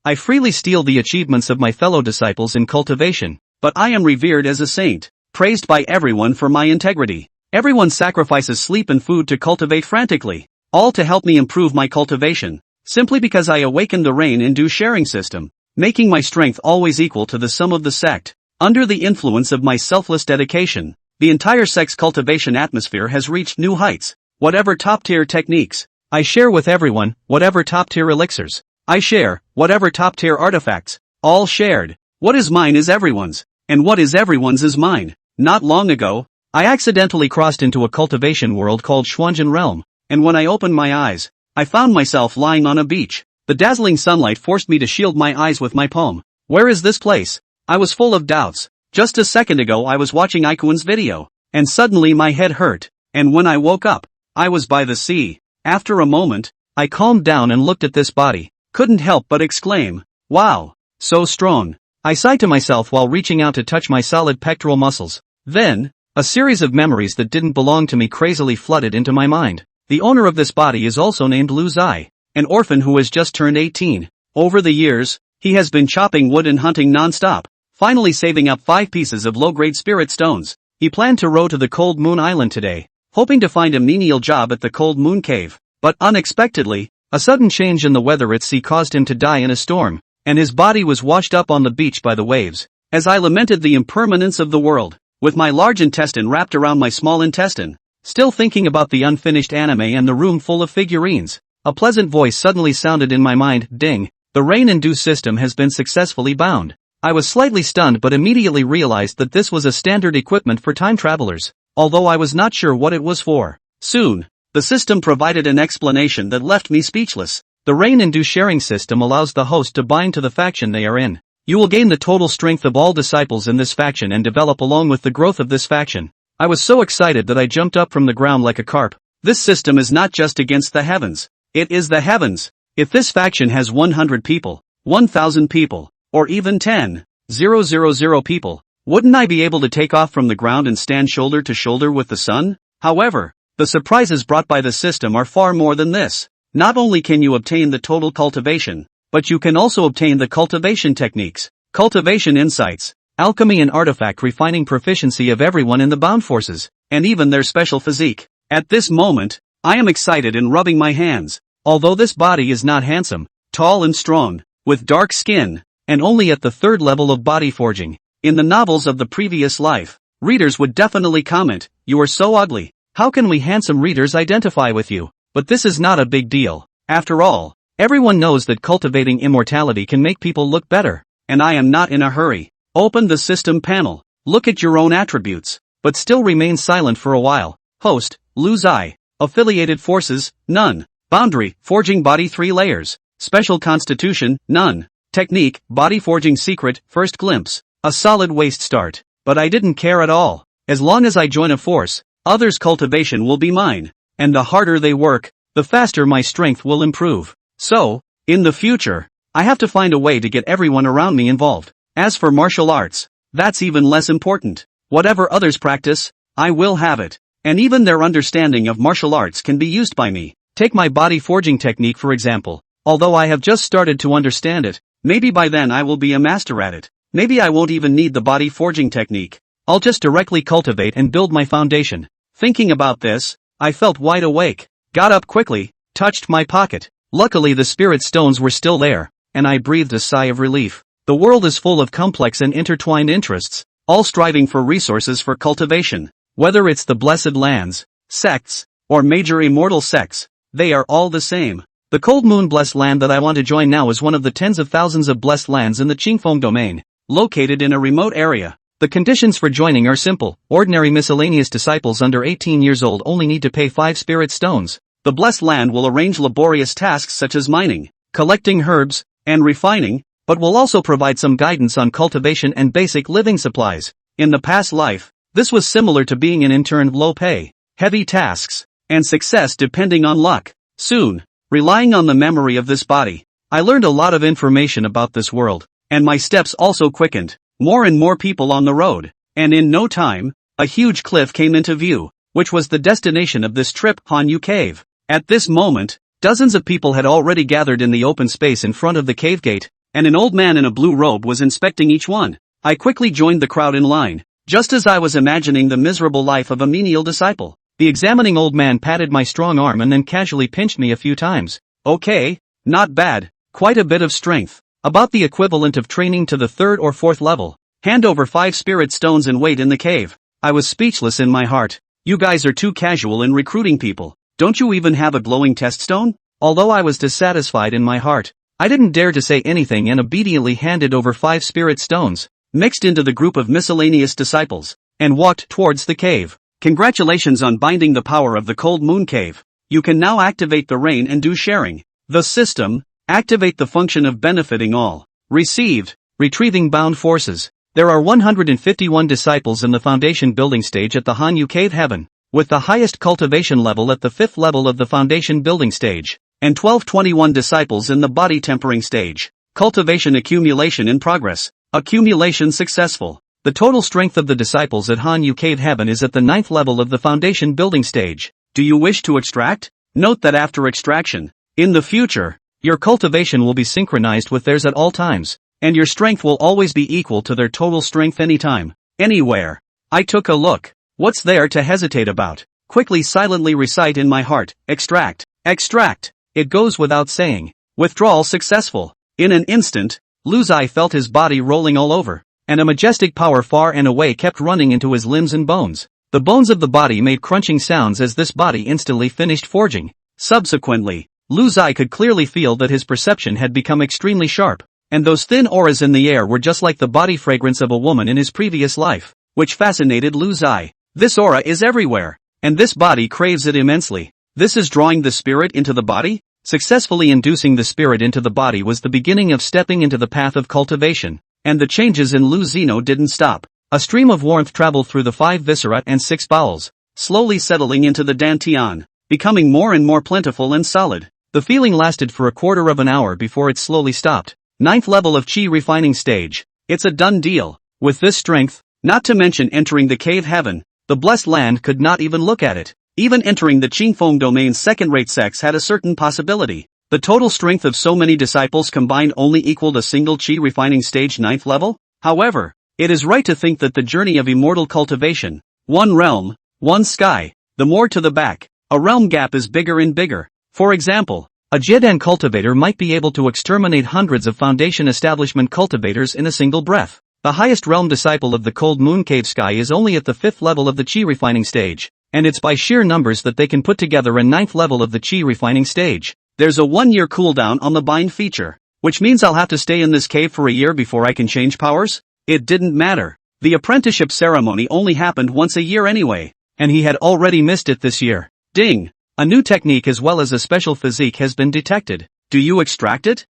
I freely steal the achievements of my fellow disciples in cultivation, but I am revered as a saint, praised by everyone for my integrity. Everyone sacrifices sleep and food to cultivate frantically, all to help me improve my cultivation, simply because I awakened the rain and dew sharing system, making my strength always equal to the sum of the sect. Under the influence of my selfless dedication, the entire sect's cultivation atmosphere has reached new heights. Whatever top-tier techniques I share with everyone, whatever top-tier elixirs I share, whatever top-tier artifacts, all shared. What is mine is everyone's, and what is everyone's is mine. Not long ago, I accidentally crossed into a cultivation world called Xuanzhen Realm, and when I opened my eyes, I found myself lying on a beach. The dazzling sunlight forced me to shield my eyes with my palm. Where is this place? I was full of doubts. Just a second ago I was watching Ikuan's video, and suddenly my head hurt, and when I woke up, I was by the sea. After a moment, I calmed down and looked at this body, couldn't help but exclaim, wow, so strong. I sighed to myself while reaching out to touch my solid pectoral muscles. Then, a series of memories that didn't belong to me crazily flooded into my mind. The owner of this body is also named Lu Zai, an orphan who has just turned 18. Over the years, he has been chopping wood and hunting non-stop, finally saving up 5 pieces of low-grade spirit stones. He planned to row to the Cold Moon Island today, hoping to find a menial job at the Cold Moon Cave, but unexpectedly, a sudden change in the weather at sea caused him to die in a storm, and his body was washed up on the beach by the waves. As I lamented the impermanence of the world, with my large intestine wrapped around my small intestine, still thinking about the unfinished anime and the room full of figurines, a pleasant voice suddenly sounded in my mind, ding, the rain and dew system has been successfully bound. I was slightly stunned but immediately realized that this was a standard equipment for time travelers, although I was not sure what it was for. Soon, the system provided an explanation that left me speechless. The rain and dew sharing system allows the host to bind to the faction they are in. You will gain the total strength of all disciples in this faction and develop along with the growth of this faction. I was so excited that I jumped up from the ground like a carp. This system is not just against the heavens. It is the heavens. If this faction has 100 people, 1,000 people, or even 10,000 people, wouldn't I be able to take off from the ground and stand shoulder to shoulder with the sun? However, the surprises brought by the system are far more than this. Not only can you obtain the total cultivation, but you can also obtain the cultivation techniques, cultivation insights, alchemy and artifact refining proficiency of everyone in the bound forces, and even their special physique. At this moment, I am excited and rubbing my hands. Although this body is not handsome, tall and strong, with dark skin, and only at the 3rd level of body forging, in the novels of the previous life, readers would definitely comment, "You are so ugly. How can we handsome readers identify with you?" But this is not a big deal. After all, everyone knows that cultivating immortality can make people look better, and I am not in a hurry. Open the system panel, look at your own attributes, but still remain silent for a while. Host, Lu Zai. Affiliated forces, none. Boundary, forging body 3 layers. Special constitution, none. Technique, body forging secret, first glimpse. A solid waste start. But I didn't care at all. As long as I join a force, others' cultivation will be mine. And the harder they work, the faster my strength will improve. So, in the future, I have to find a way to get everyone around me involved. As for martial arts, that's even less important. Whatever others practice, I will have it. And even their understanding of martial arts can be used by me. Take my body forging technique for example. Although I have just started to understand it, maybe by then I will be a master at it. Maybe I won't even need the body forging technique. I'll just directly cultivate and build my foundation. Thinking about this, I felt wide awake, got up quickly, touched my pocket. Luckily the spirit stones were still there, and I breathed a sigh of relief. The world is full of complex and intertwined interests, all striving for resources for cultivation. Whether it's the blessed lands, sects, or major immortal sects, they are all the same. The Cold Moon blessed land that I want to join now is one of the tens of thousands of blessed lands in the Qingfeng domain, located in a remote area. The conditions for joining are simple. Ordinary miscellaneous disciples under 18 years old only need to pay 5 spirit stones. The blessed land will arrange laborious tasks such as mining, collecting herbs, and refining, but will also provide some guidance on cultivation and basic living supplies. In the past life, this was similar to being an intern, low pay, heavy tasks, and success depending on luck. Soon, relying on the memory of this body, I learned a lot of information about this world, and my steps also quickened. More and more people on the road, and in no time, a huge cliff came into view, which was the destination of this trip, Hanyu Cave. At this moment, dozens of people had already gathered in the open space in front of the cave gate. and an old man in a blue robe was inspecting each one. I quickly joined the crowd in line, just as I was imagining the miserable life of a menial disciple. The examining old man patted my strong arm and then casually pinched me a few times. Okay, not bad, quite a bit of strength. About the equivalent of training to the 3rd or 4th level. Hand over 5 spirit stones and wait in the cave. I was speechless in my heart. You guys are too casual in recruiting people. Don't you even have a glowing test stone? Although I was dissatisfied in my heart, I didn't dare to say anything and obediently handed over 5 spirit stones, mixed into the group of miscellaneous disciples, and walked towards the cave. Congratulations on binding the power of the cold moon cave. You can now activate the rain and do sharing. The system, activate the function of benefiting all. Received, retrieving bound forces. There are 151 disciples in the foundation building stage at the Hanyu Cave Heaven, with the highest cultivation level at the 5th level of the foundation building stage, and 1221 disciples in the body tempering stage. Cultivation accumulation in progress. Accumulation successful. The total strength of the disciples at Hanyu Cave Heaven is at the 9th level of the foundation building stage. Do you wish to extract? Note that after extraction, in the future, your cultivation will be synchronized with theirs at all times, and your strength will always be equal to their total strength anytime, anywhere. I took a look. What's there to hesitate about? Quickly silently recite in my heart, extract, extract. It goes without saying. Withdrawal successful. In an instant, Luzai felt his body rolling all over, and a majestic power far and away kept running into his limbs and bones. The bones of the body made crunching sounds as this body instantly finished forging. Subsequently, Luzai could clearly feel that his perception had become extremely sharp, and those thin auras in the air were just like the body fragrance of a woman in his previous life, which fascinated Luzai. This aura is everywhere, and this body craves it immensely. This is drawing the spirit into the body? Successfully inducing the spirit into the body was the beginning of stepping into the path of cultivation, and the changes in Lu Zeno didn't stop. A stream of warmth traveled through the 5 viscera and 6 bowels, slowly settling into the dantian, becoming more and more plentiful and solid. The feeling lasted for a quarter of an hour before it slowly stopped. 9th level of Qi refining stage. It's a done deal. With this strength, not to mention entering the cave heaven, the blessed land could not even look at it. Even entering the Qingfeng domain's second-rate sects had a certain possibility. The total strength of so many disciples combined only equaled a single Qi refining stage 9th level. However, it is right to think that the journey of immortal cultivation, one realm, one sky, the more to the back, a realm gap is bigger and bigger. For example, a Jidan cultivator might be able to exterminate hundreds of foundation establishment cultivators in a single breath. The highest realm disciple of the cold moon cave sky is only at the 5th level of the Qi refining stage, and it's by sheer numbers that they can put together a 9th level of the Qi refining stage. There's a 1-year cooldown on the bind feature, which means I'll have to stay in this cave for a year before I can change powers? It didn't matter. The apprenticeship ceremony only happened once a year anyway, and he had already missed it this year. Ding! A new technique as well as a special physique has been detected. Do you extract it?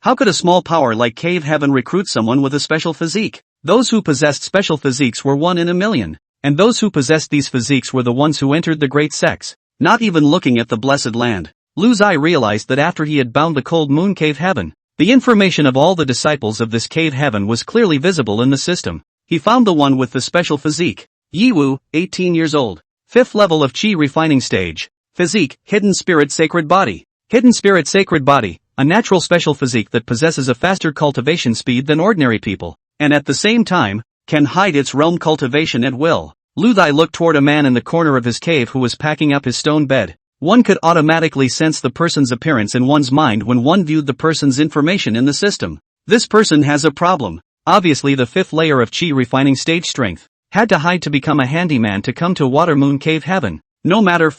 How could a small power like Cave Heaven recruit someone with a special physique? Those who possessed special physiques were 1 in a million, and those who possessed these physiques were the ones who entered the great sects. Not even looking at the blessed land, Luzai realized that after he had bound the cold moon Cave Heaven, the information of all the disciples of this Cave Heaven was clearly visible in the system. He found the one with the special physique. Yiwu, 18 years old. 5th level of Qi refining stage. Physique, Hidden Spirit Sacred Body. Hidden Spirit Sacred Body, a natural special physique that possesses a faster cultivation speed than ordinary people, and at the same time, can hide its realm cultivation at will. Luzai looked toward a man in the corner of his cave who was packing up his stone bed. One could automatically sense the person's appearance in one's mind when one viewed the person's information in the system. This person has a problem. Obviously the 5th layer of Qi refining stage strength. Had to hide to become a handyman to come to Water Moon Cave Heaven. No matter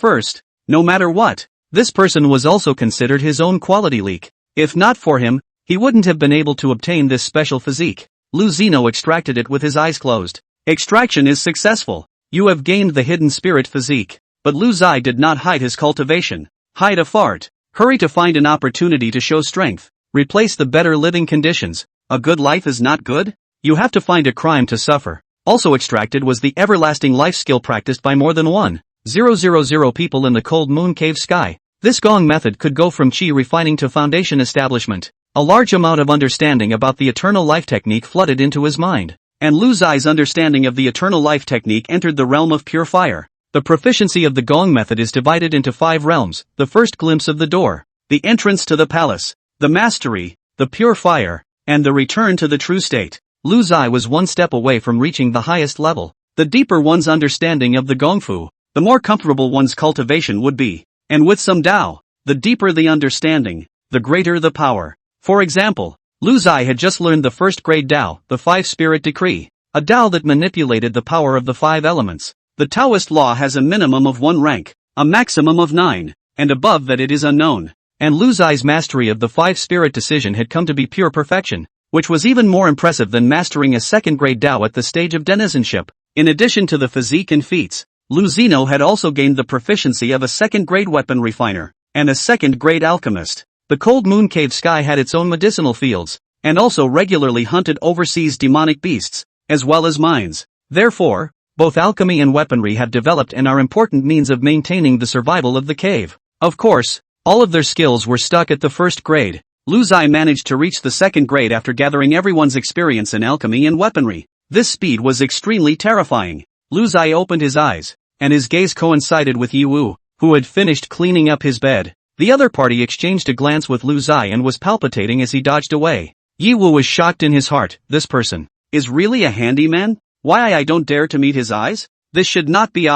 what. This person was also considered his own quality leak. If not for him, he wouldn't have been able to obtain this special physique. Lu Zeno extracted it with his eyes closed. Extraction is successful. You have gained the hidden spirit physique. But Lu Zai did not hide his cultivation. Hide a fart. Hurry to find an opportunity to show strength. Replace the better living conditions. A good life is not good? You have to find a crime to suffer. Also extracted was the everlasting life skill practiced by more than 1,000 people in the cold moon cave sky. This gong method could go from Qi refining to foundation establishment. A large amount of understanding about the eternal life technique flooded into his mind, and Lu Zai's understanding of the eternal life technique entered the realm of pure fire. The proficiency of the gong method is divided into 5 realms. The first glimpse of the door, the entrance to the palace, the mastery, the pure fire, and the return to the true state. Lu Zai was one step away from reaching the highest level. The deeper one's understanding of the Gongfu, the more comfortable one's cultivation would be. And with some Tao, the deeper the understanding, the greater the power. For example, Lu Zai had just learned the first grade Tao, the five-spirit decree, a Tao that manipulated the power of the five elements. The Taoist law has a minimum of 1 rank, a maximum of 9, and above that it is unknown. And Lu Zai's mastery of the five-spirit decision had come to be pure perfection, which was even more impressive than mastering a second-grade Tao at the stage of denizenship. In addition to the physique and feats, Lu Zeno had also gained the proficiency of a second-grade weapon refiner, and a second-grade alchemist. The Cold Moon Cave Sky had its own medicinal fields, and also regularly hunted overseas demonic beasts, as well as mines. Therefore, both alchemy and weaponry have developed and are important means of maintaining the survival of the cave. Of course, all of their skills were stuck at the first grade. Lu Zai managed to reach the second grade after gathering everyone's experience in alchemy and weaponry. This speed was extremely terrifying. Lu Zai opened his eyes, and his gaze coincided with Yi Wu, who had finished cleaning up his bed. The other party exchanged a glance with Lu Zai and was palpitating as he dodged away. Yi Wu was shocked in his heart. This person is really a handyman? Why I don't dare to meet his eyes? This should not be.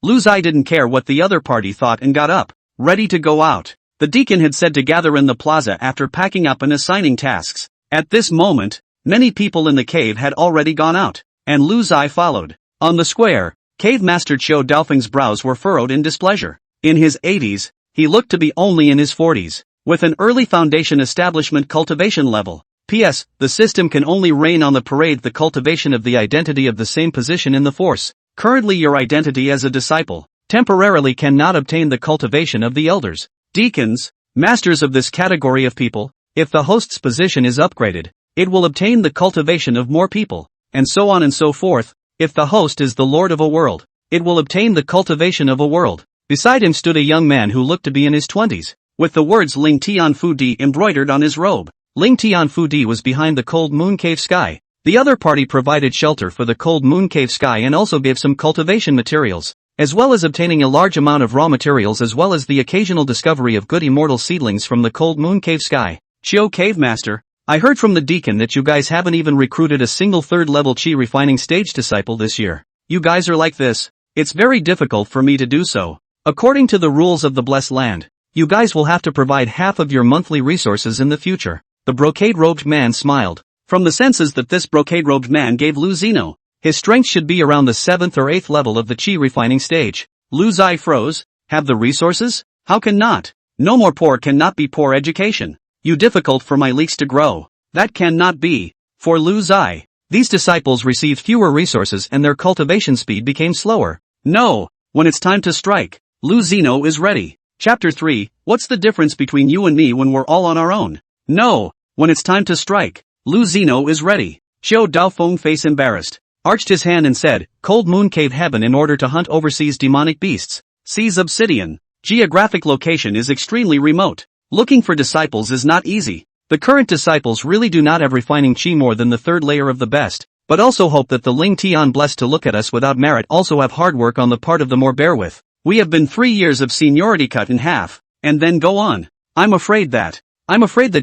Lu Zai didn't care what the other party thought and got up, ready to go out. The deacon had said to gather in the plaza after packing up and assigning tasks. At this moment, many people in the cave had already gone out, and Lu Zai followed. On the square, Cave Master Qiu Daofeng's brows were furrowed in displeasure. In his 80s, he looked to be only in his 40s, with an early foundation establishment cultivation level. P.S. The system can only reign on the parade the cultivation of the identity of the same position in the force. Currently your identity as a disciple, temporarily cannot obtain the cultivation of the elders, deacons, masters of this category of people. If the host's position is upgraded, it will obtain the cultivation of more people, and so on and so forth. If the host is the lord of a world, it will obtain the cultivation of a world. Beside him stood a young man who looked to be in his 20s, with the words Ling Tian Fu Di embroidered on his robe. Ling Tian Fu Di was behind the Cold Moon Cave Sky. The other party provided shelter for the Cold Moon Cave Sky and also gave some cultivation materials, as well as obtaining a large amount of raw materials as well as the occasional discovery of good immortal seedlings from the Cold Moon Cave Sky. Qiu Cave Master, I heard from the deacon that you guys haven't even recruited a single third-level Qi refining stage disciple this year. You guys are like this. It's very difficult for me to do so. According to the rules of the Blessed Land, you guys will have to provide half of your monthly resources in the future. The brocade-robed man smiled. From the senses that this brocade-robed man gave Lu Zeno, his strength should be around the 7th or 8th level of the Qi refining stage. Lu Zai froze. Have the resources? How can not? No more poor cannot be poor education. You difficult for my leeks to grow. That cannot be. For Lu Zai, these disciples received fewer resources and their cultivation speed became slower. No, when it's time to strike, Lu Zeno is ready. Chapter 3, what's the difference between you and me when we're all on our own? No, when it's time to strike, Lu Zeno is ready. Qiu Daofeng, face embarrassed, arched his hand and said, Cold Moon Cave Heaven in order to hunt overseas demonic beasts. Seas Obsidian. Geographic location is extremely remote. Looking for disciples is not easy. The current disciples really do not have refining Qi more than the third layer of the best, but also hope that the Ling Tian blessed to look at us without merit also have hard work on the part of the more bear with. We have been 3 years of seniority cut in half, and then go on. I'm afraid that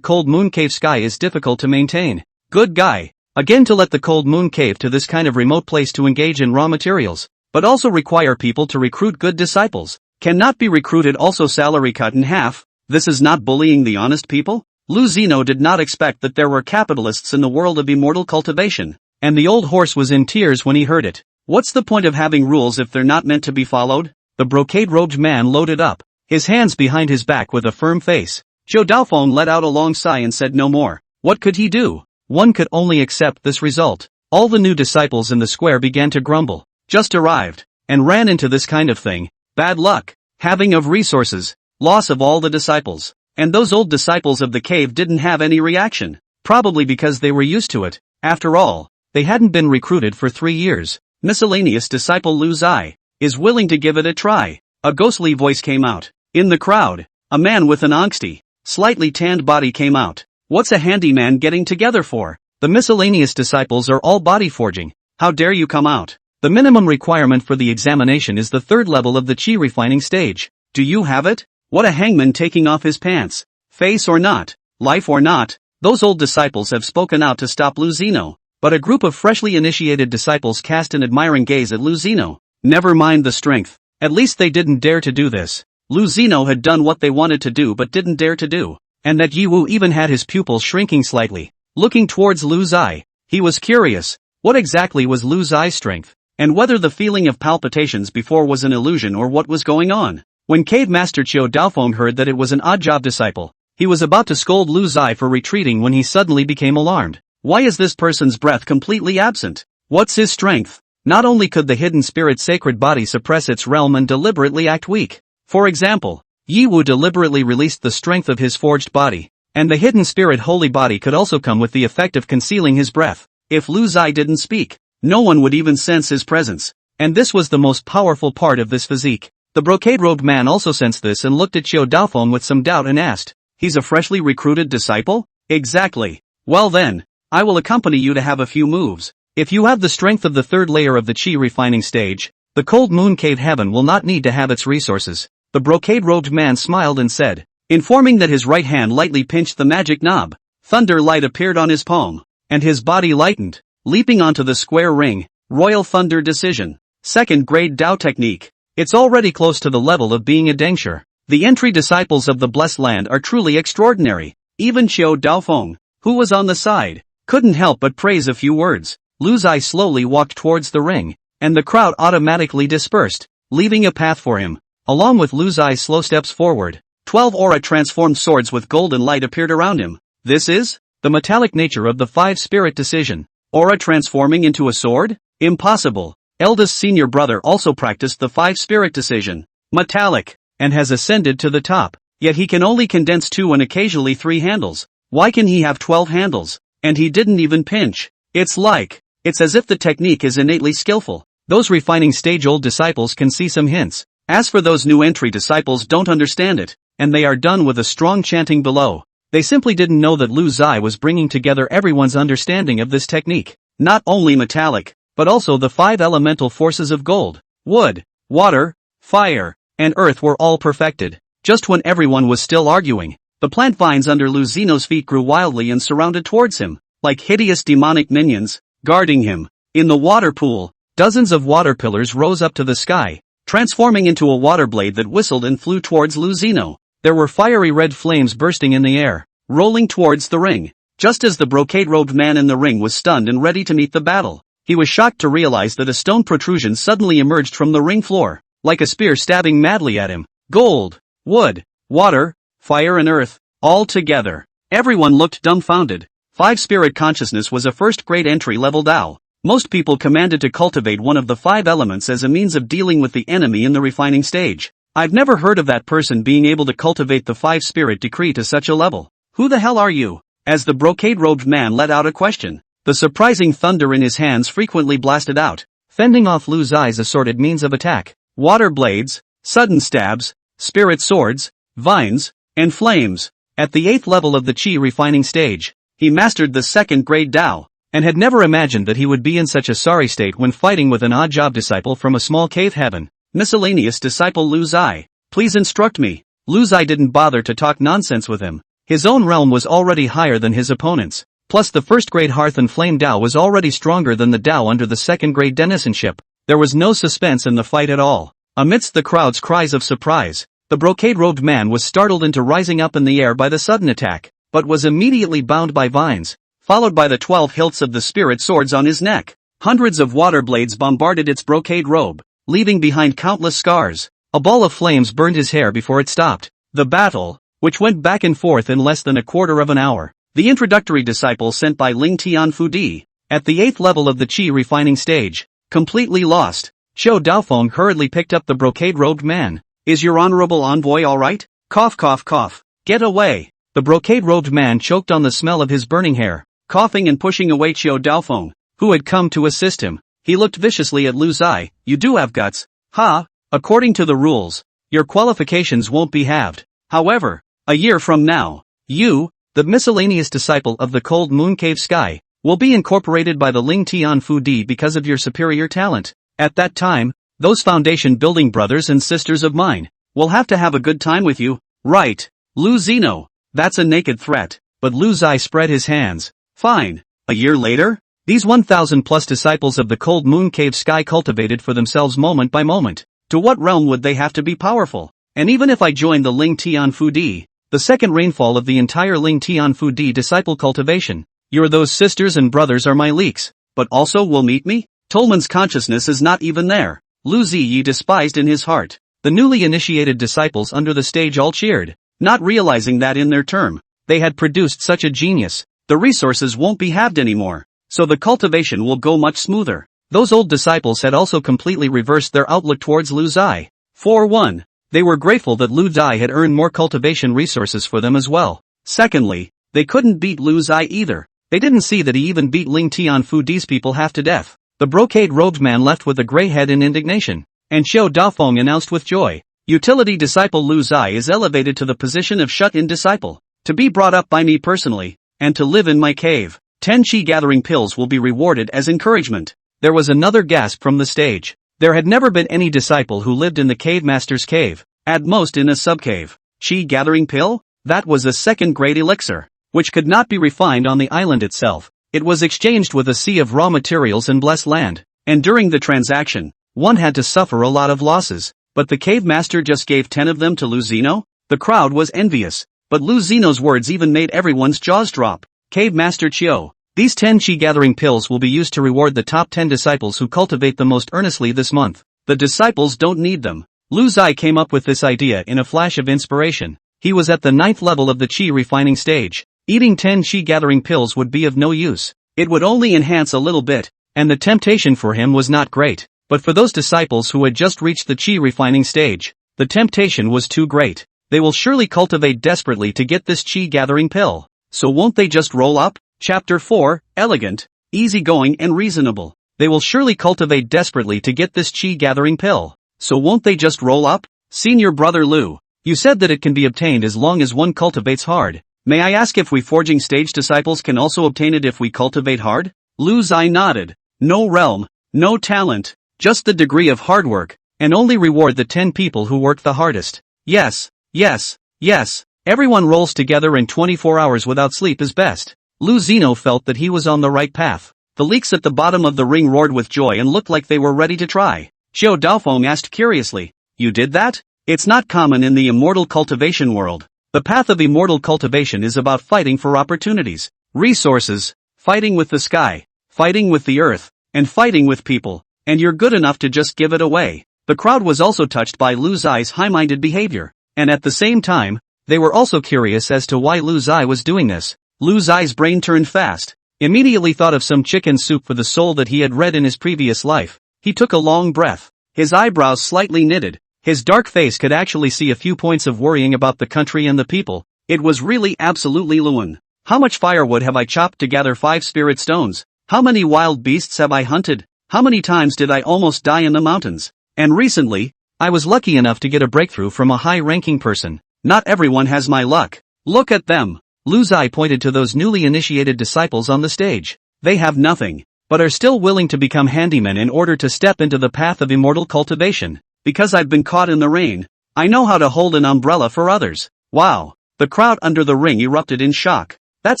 Cold Moon Cave Sky is difficult to maintain. Good guy. Again, to let the Cold Moon Cave to this kind of remote place to engage in raw materials, but also require people to recruit good disciples. Cannot be recruited, also salary cut in half. This is not bullying the honest people? Lu Zeno did not expect that there were capitalists in the world of immortal cultivation, and the old horse was in tears when he heard it. What's the point of having rules if they're not meant to be followed? The brocade-robed man loaded up, his hands behind his back with a firm face. Qiu Daofeng let out a long sigh and said no more. What could he do? One could only accept this result. All the new disciples in the square began to grumble. Just arrived, and ran into this kind of thing. Bad luck, having of resources, loss of all the disciples. And those old disciples of the cave didn't have any reaction, probably because they were used to it. After all, they hadn't been recruited for 3 years. Miscellaneous disciple Lu Zai is willing to give it a try. A ghostly voice came out. In the crowd, a man with an angsty, slightly tanned body came out. What's a handyman getting together for? The miscellaneous disciples are all body forging. How dare you come out? The minimum requirement for the examination is the 3rd level of the Qi refining stage. Do you have it? What a hangman taking off his pants. Face or not, life or not, Those old disciples have spoken out to stop Lu Zino. But a group of freshly initiated disciples cast an admiring gaze at Lu Zino. Never mind the strength. At least they didn't dare to do this. Lu Zino had done what they wanted to do but didn't dare to do. And that Yi Wu even had his pupils shrinking slightly. Looking towards Lu Zai, he was curious. What exactly was Lu Zai's strength? And whether the feeling of palpitations before was an illusion or what was going on. When Cave Master Qiu Daofeng heard that it was an odd-job disciple, he was about to scold Lu Zai for retreating when he suddenly became alarmed. Why is this person's breath completely absent? What's his strength? Not only could the hidden spirit's sacred body suppress its realm and deliberately act weak. For example, Yi Wu deliberately released the strength of his forged body, and the hidden spirit holy body could also come with the effect of concealing his breath. If Lu Zai didn't speak, no one would even sense his presence. And this was the most powerful part of this physique. The brocade-robed man also sensed this and looked at Qiu Daofeng with some doubt and asked, "He's a freshly recruited disciple?" "Exactly. Well then, I will accompany you to have a few moves. If you have the strength of the third layer of the Qi refining stage, the cold moon cave heaven will not need to have its resources." The brocade-robed man smiled and said, informing that his right hand lightly pinched the magic knob. Thunder light appeared on his palm, and his body lightened, leaping onto the square ring. Royal Thunder Decision. Second grade Dao technique. It's already close to the level of being a Dengshi. The entry disciples of the Blessed Land are truly extraordinary. Even Qiu Daofeng, who was on the side, couldn't help but praise a few words. Lu Zai slowly walked towards the ring, and the crowd automatically dispersed, leaving a path for him. Along with Lu Zai's slow steps forward, 12 aura-transformed swords with golden light appeared around him. This is the metallic nature of the five-spirit decision. Aura transforming into a sword? Impossible. Eldest senior brother also practiced the five-spirit decision. Metallic, and has ascended to the top. Yet he can only condense 2 and occasionally 3 handles. Why can he have 12 handles? And he didn't even pinch. It's as if the technique is innately skillful. Those refining stage-old disciples can see some hints. As for those new entry disciples don't understand it, and they are done with a strong chanting below. They simply didn't know that Lu Zai was bringing together everyone's understanding of this technique. Not only metallic, but also the 5 elemental forces of gold, wood, water, fire, and earth were all perfected. Just when everyone was still arguing, the plant vines under Lu Zino's feet grew wildly and surrounded towards him, like hideous demonic minions, guarding him. In the water pool, dozens of water pillars rose up to the sky, transforming into a water blade that whistled and flew towards Lu Zino. There were fiery red flames bursting in the air, rolling towards the ring. Just as the brocade-robed man in the ring was stunned and ready to meet the battle, he was shocked to realize that a stone protrusion suddenly emerged from the ring floor, like a spear stabbing madly at him. Gold, wood, water, fire and earth, all together. Everyone looked dumbfounded. 5-spirit consciousness was a first-grade entry-level Dao. Most people commanded to cultivate one of the 5 elements as a means of dealing with the enemy in the refining stage. I've never heard of that person being able to cultivate the 5-spirit decree to such a level. Who the hell are you? As the brocade-robed man let out a question, the surprising thunder in his hands frequently blasted out, fending off Lu Zai's assorted means of attack. Water blades, sudden stabs, spirit swords, vines, and flames. At the 8th level of the Qi refining stage, he mastered the second-grade Dao, and had never imagined that he would be in such a sorry state when fighting with an odd-job disciple from a small cave heaven. Miscellaneous disciple Lu Zai, please instruct me. Lu Zai didn't bother to talk nonsense with him. His own realm was already higher than his opponent's. Plus the first-grade Hearth and Flame Dao was already stronger than the Dao under the second-grade denizenship. There was no suspense in the fight at all. Amidst the crowd's cries of surprise, the brocade-robed man was startled into rising up in the air by the sudden attack, but was immediately bound by vines, followed by the 12 hilts of the spirit swords on his neck. Hundreds of water blades bombarded its brocade robe, leaving behind countless scars. A ball of flames burned his hair before it stopped. The battle, which went back and forth in less than a quarter of an hour. The introductory disciple sent by Ling Tianfudi, at the 8th level of the Qi refining stage, completely lost. Qiu Daofeng hurriedly picked up the brocade-robed man. Is your honorable envoy alright? Cough cough cough. Get away. The brocade-robed man choked on the smell of his burning hair, coughing and pushing away Qiu Daofeng, who had come to assist him. He looked viciously at Lu Zai. You do have guts. Ha! According to the rules, your qualifications won't be halved. However, a year from now, you, the miscellaneous disciple of the cold moon cave sky, will be incorporated by the Ling Tianfudi because of your superior talent. At that time, those foundation building brothers and sisters of mine will have to have a good time with you. Right, Lu Zino. That's a naked threat. but Lu Zai spread his hands. Fine. A year later? These 1,000 plus disciples of the cold moon cave sky cultivated for themselves moment by moment. To what realm would they have to be powerful? And even if I joined the Ling Tian Fu Di, the second rainfall of the entire Ling Tian Fu Di disciple cultivation, those sisters and brothers are my leaks, but also will meet me? Tolman's consciousness is not even there. Lu Ziyi despised in his heart. The newly initiated disciples under the stage all cheered, not realizing that in their term, they had produced such a genius. The resources won't be halved anymore, so the cultivation will go much smoother. Those old disciples had also completely reversed their outlook towards Lu Zai. For one, they were grateful that Lu Zai had earned more cultivation resources for them as well. Secondly, they couldn't beat Lu Zai either. They didn't see that he even beat Ling Tian Fu Di's people half to death. The brocade-robed man left with a gray head in indignation, and Xiao Daofeng announced with joy, utility disciple Lu Zai is elevated to the position of shut-in disciple, to be brought up by me personally, and to live in my cave. 10 chi gathering pills will be rewarded as encouragement. There was another gasp from the stage. There had never been any disciple who lived in the cave master's cave, at most in a subcave. Chi gathering pill? That was a second-grade elixir, which could not be refined on the island itself. It was exchanged with a sea of raw materials and blessed land, and during the transaction, one had to suffer a lot of losses, but the cave master just gave 10 of them to Lu Zino? The crowd was envious, but Lu Zino's words even made everyone's jaws drop. Cave Master Chiu, these 10 chi gathering pills will be used to reward the top 10 disciples who cultivate the most earnestly this month. The disciples don't need them. Lu Zai came up with this idea in a flash of inspiration. He was at the 9th level of the chi refining stage. Eating 10 chi gathering pills would be of no use. It would only enhance a little bit, and the temptation for him was not great. But for those disciples who had just reached the chi refining stage, the temptation was too great. They will surely cultivate desperately to get this chi gathering pill. So won't they just roll up? Chapter 4, Elegant, Easygoing and Reasonable. They will surely cultivate desperately to get this chi gathering pill. So won't they just roll up? Senior brother Lu, you said that it can be obtained as long as one cultivates hard. May I ask if we forging stage disciples can also obtain it if we cultivate hard? Lu Zai nodded. No realm, no talent, just the degree of hard work, and only reward the 10 people who work the hardest. Yes, yes, yes. Everyone rolls together and 24 hours without sleep is best. Lu Zino felt that he was on the right path. The leaks at the bottom of the ring roared with joy and looked like they were ready to try. Xiao Daofeng asked curiously, you did that? It's not common in the immortal cultivation world. The path of immortal cultivation is about fighting for opportunities, resources, fighting with the sky, fighting with the earth, and fighting with people, and you're good enough to just give it away. The crowd was also touched by Lu Zai's high-minded behavior, and at the same time, they were also curious as to why Lu Zai was doing this. Lu Zai's brain turned fast, immediately thought of some chicken soup for the soul that he had read in his previous life. He took a long breath, his eyebrows slightly knitted. His dark face could actually see a few points of worrying about the country and the people. It was really absolutely Luan. How much firewood have I chopped to gather 5 spirit stones? How many wild beasts have I hunted? How many times did I almost die in the mountains? And recently, I was lucky enough to get a breakthrough from a high-ranking person. Not everyone has my luck. Look at them. Lu Zai pointed to those newly initiated disciples on the stage. They have nothing, but are still willing to become handymen in order to step into the path of immortal cultivation. Because I've been caught in the rain, I know how to hold an umbrella for others. Wow. The crowd under the ring erupted in shock. That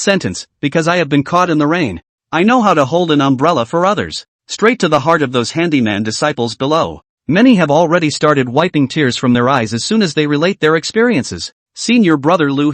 sentence, because I have been caught in the rain, I know how to hold an umbrella for others, straight to the heart of those handyman disciples below. Many have already started wiping tears from their eyes as soon as they relate their experiences. Senior brother Lu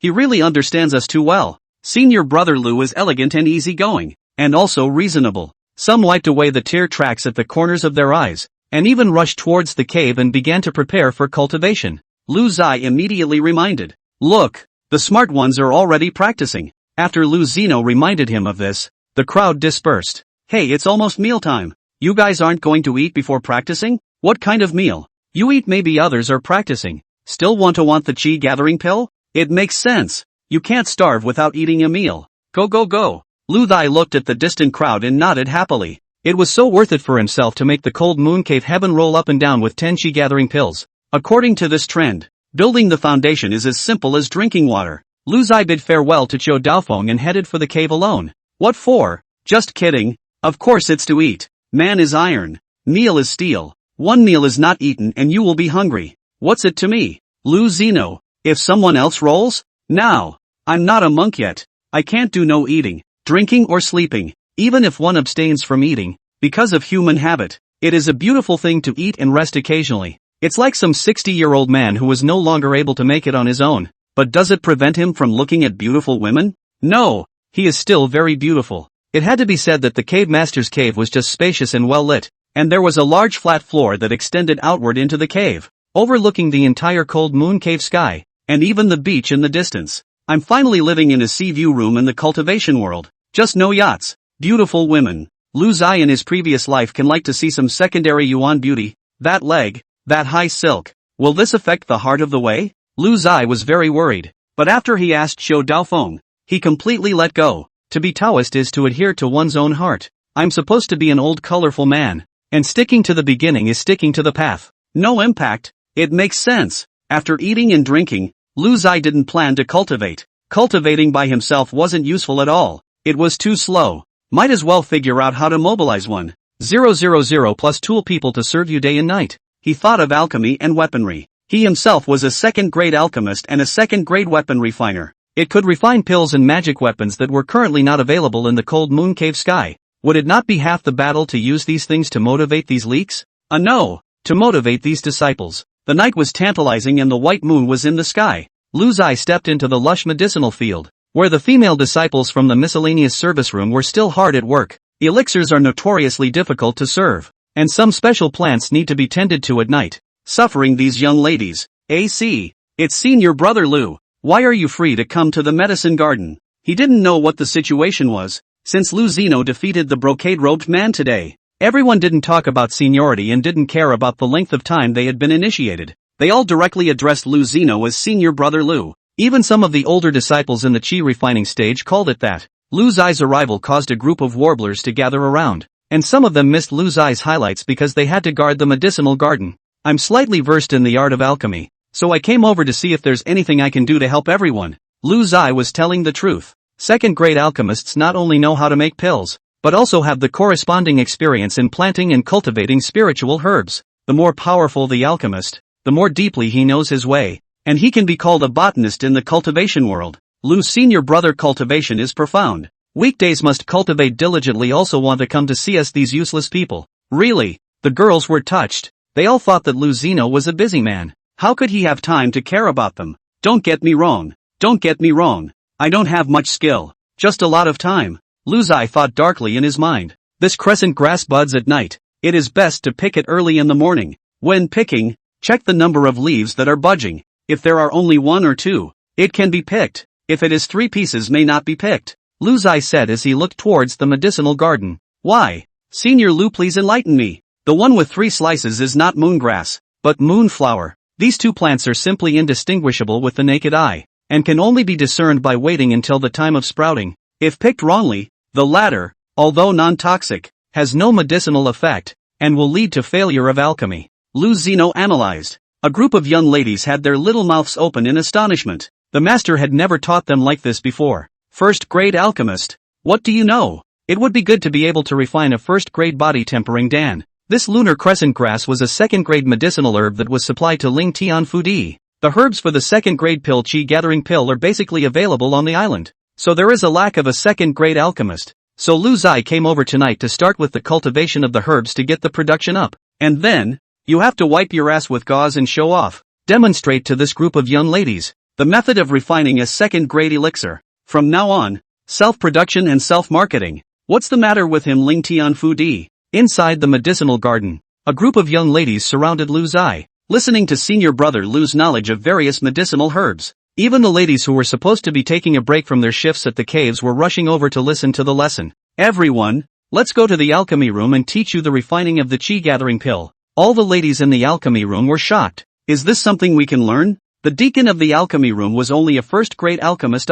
he really understands us too well. Senior brother Lu is elegant and easygoing, and also reasonable. Some wiped away the tear tracks at the corners of their eyes, and even rushed towards the cave and began to prepare for cultivation. Lu Zai immediately reminded, look, the smart ones are already practicing. After Lu Zino reminded him of this, the crowd dispersed. Hey, it's almost mealtime. You guys aren't going to eat before practicing? What kind of meal? You eat, maybe others are practicing. Still want the chi gathering pill? It makes sense. You can't starve without eating a meal. Go go go. Lu Zai looked at the distant crowd and nodded happily. It was so worth it for himself to make the cold moon cave heaven roll up and down with 10 chi gathering pills. According to this trend, building the foundation is as simple as drinking water. Lu Zai bid farewell to Qiu Daofeng and headed for the cave alone. What for? Just kidding. Of course it's to eat. Man is iron. Meal is steel. One meal is not eaten and you will be hungry. What's it to me? Lu Zino. If someone else rolls? Now. I'm not a monk yet. I can't do no eating, drinking or sleeping, even if one abstains from eating, because of human habit. It is a beautiful thing to eat and rest occasionally. It's like some 60-year-old man who is no longer able to make it on his own. But does it prevent him from looking at beautiful women? No, he is still very beautiful. It had to be said that the cave master's cave was just spacious and well lit, and there was a large flat floor that extended outward into the cave, overlooking the entire cold moon cave sky, and even the beach in the distance. I'm finally living in a sea view room in the cultivation world. Just no yachts, beautiful women. Lu Zai in his previous life can like to see some secondary yuan beauty. That leg, that high silk. Will this affect the heart of the way? Lu Zai was very worried. But after he asked Xiao Daofeng, he completely let go. To be Taoist is to adhere to one's own heart. I'm supposed to be an old colorful man. And sticking to the beginning is sticking to the path. No impact. It makes sense. After eating and drinking, Lu Zai didn't plan to cultivate. Cultivating by himself wasn't useful at all. It was too slow. Might as well figure out how to mobilize 1,000 plus tool people to serve you day and night. He thought of alchemy and weaponry. He himself was a second-grade alchemist and a second-grade weapon refiner. It could refine pills and magic weapons that were currently not available in the cold moon cave sky. Would it not be half the battle to use these things to motivate these leaks? No. To motivate these disciples. The night was tantalizing and the white moon was in the sky. Lu Zai stepped into the lush medicinal field, where the female disciples from the miscellaneous service room were still hard at work. Elixirs are notoriously difficult to serve, and some special plants need to be tended to at night. Suffering these young ladies. AC. It's Senior Brother Lu. Why are you free to come to the medicine garden? He didn't know what the situation was, since Lu Zino defeated the brocade-robed man today. Everyone didn't talk about seniority and didn't care about the length of time they had been initiated. They all directly addressed Lu Zino as Senior Brother Lu. Even some of the older disciples in the chi refining stage called it that. Lu Zai's arrival caused a group of warblers to gather around, and some of them missed Lu Zai's highlights because they had to guard the medicinal garden. I'm slightly versed in the art of alchemy, so I came over to see if there's anything I can do to help everyone. Lu Zai was telling the truth. Second-grade alchemists not only know how to make pills, but also have the corresponding experience in planting and cultivating spiritual herbs. The more powerful the alchemist, the more deeply he knows his way, and he can be called a botanist in the cultivation world. Lu's senior brother cultivation is profound. Weekdays must cultivate diligently also want to come to see us these useless people. Really, the girls were touched. They all thought that Lu Zino was a busy man. How could he have time to care about them? Don't get me wrong. Don't get me wrong. I don't have much skill. Just a lot of time. Lu Zai thought darkly in his mind. This crescent grass buds at night. It is best to pick it early in the morning. When picking, check the number of leaves that are budging. If there are only one or two, it can be picked. If it is 3 pieces may not be picked. Lu Zai said as he looked towards the medicinal garden. Why? Senior Lu, please enlighten me. The one with 3 slices is not moongrass, but moonflower. These 2 plants are simply indistinguishable with the naked eye, and can only be discerned by waiting until the time of sprouting. If picked wrongly, the latter, although non-toxic, has no medicinal effect, and will lead to failure of alchemy. Lu Zino analyzed. A group of young ladies had their little mouths open in astonishment. The master had never taught them like this before. First-grade alchemist. What do you know? It would be good to be able to refine a first-grade body-tempering Dan. This lunar crescent grass was a second-grade medicinal herb that was supplied to Ling Tian Fudi. The herbs for the second-grade pill chi-gathering pill are basically available on the island. So there is a lack of a second-grade alchemist. So Lu Zai came over tonight to start with the cultivation of the herbs to get the production up. And then, you have to wipe your ass with gauze and show off. Demonstrate to this group of young ladies the method of refining a second-grade elixir. From now on, self-production and self-marketing. What's the matter with him, Ling Tian Fudi? Inside the medicinal garden, a group of young ladies surrounded Lu Zai, listening to senior brother Lu's knowledge of various medicinal herbs. Even the ladies who were supposed to be taking a break from their shifts at the caves were rushing over to listen to the lesson. Everyone, let's go to the alchemy room and teach you the refining of the chi-gathering pill. All the ladies in the alchemy room were shocked. Is this something we can learn? The deacon of the alchemy room was only a first-grade alchemist,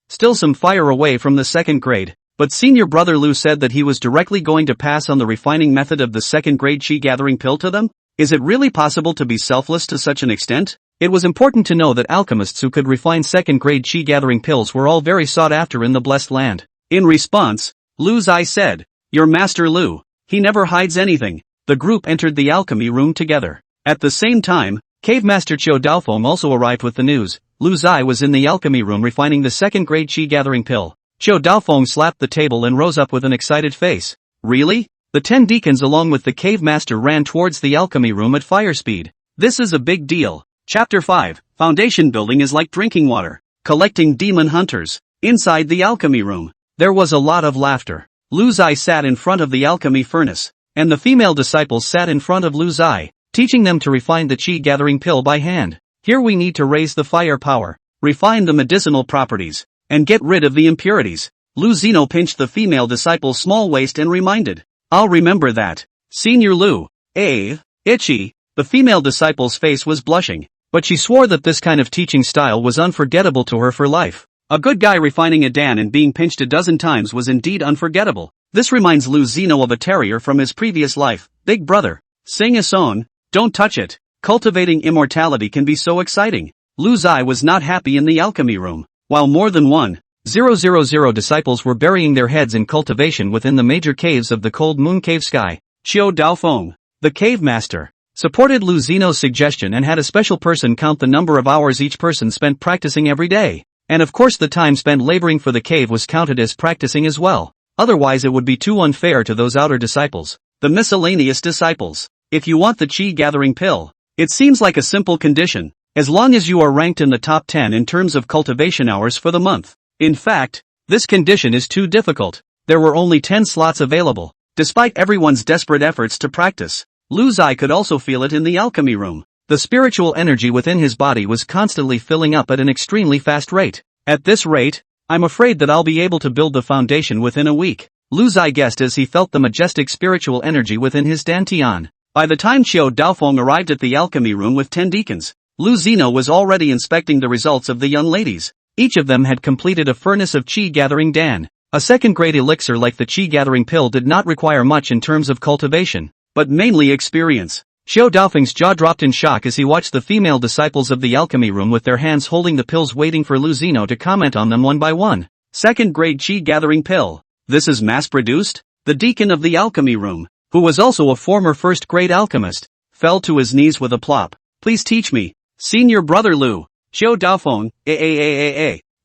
still some fire away from the second grade. But senior brother Lu said that he was directly going to pass on the refining method of the second-grade chi-gathering pill to them? Is it really possible to be selfless to such an extent? It was important to know that alchemists who could refine second-grade chi-gathering pills were all very sought after in the blessed land. In response, Lu Zai said, "Your master Lu, he never hides anything." The group entered the alchemy room together. At the same time, Cave Master Qiu Daofeng also arrived with the news. Lu Zai was in the alchemy room refining the second-grade qi gathering pill. Qiu Daofeng slapped the table and rose up with an excited face. Really? The 10 deacons along with the cave master ran towards the alchemy room at fire speed. This is a big deal. Chapter 5. Foundation building is like drinking water. Collecting demon hunters. Inside the alchemy room, there was a lot of laughter. Lu Zai sat in front of the alchemy furnace, and the female disciples sat in front of Lu Zai, teaching them to refine the qi gathering pill by hand. Here we need to raise the fire power, refine the medicinal properties, and get rid of the impurities. Lu Zino pinched the female disciple's small waist and reminded, I'll remember that. Senior Lu. Itchy. The female disciple's face was blushing, but she swore that this kind of teaching style was unforgettable to her for life. A good guy refining a dan and being pinched a dozen times was indeed unforgettable. This reminds Lu Zino of a terrier from his previous life. Big brother. Sing a song. Don't touch it. Cultivating immortality can be so exciting. Lu Zai was not happy in the alchemy room. While more than 1,000 disciples were burying their heads in cultivation within the major caves of the cold moon cave sky, Qiu Daofeng, the cave master, supported Lu Zino's suggestion and had a special person count the number of hours each person spent practicing every day. And of course the time spent laboring for the cave was counted as practicing as well. Otherwise it would be too unfair to those outer disciples, the miscellaneous disciples. If you want the qi gathering pill, it seems like a simple condition, as long as you are ranked in the top 10 in terms of cultivation hours for the month. In fact, this condition is too difficult. There were only 10 slots available. Despite everyone's desperate efforts to practice, Lu Zai could also feel it in the alchemy room. The spiritual energy within his body was constantly filling up at an extremely fast rate. At this rate, I'm afraid that I'll be able to build the foundation within a week, Lu Zai guessed as he felt the majestic spiritual energy within his dantian. By the time Qiu Daofeng arrived at the alchemy room with 10 deacons, Lu Zino was already inspecting the results of the young ladies. Each of them had completed a furnace of qi gathering dan. A second-grade elixir like the qi gathering pill did not require much in terms of cultivation, but mainly experience. Qiu Daofeng's jaw dropped in shock as he watched the female disciples of the alchemy room with their hands holding the pills waiting for Lu Zino to comment on them one by one. Second-grade qi gathering pill. This is mass-produced? The deacon of the alchemy room, who was also a former first-grade alchemist, fell to his knees with a plop. Please teach me. Senior brother Lu. Qiu Daofeng,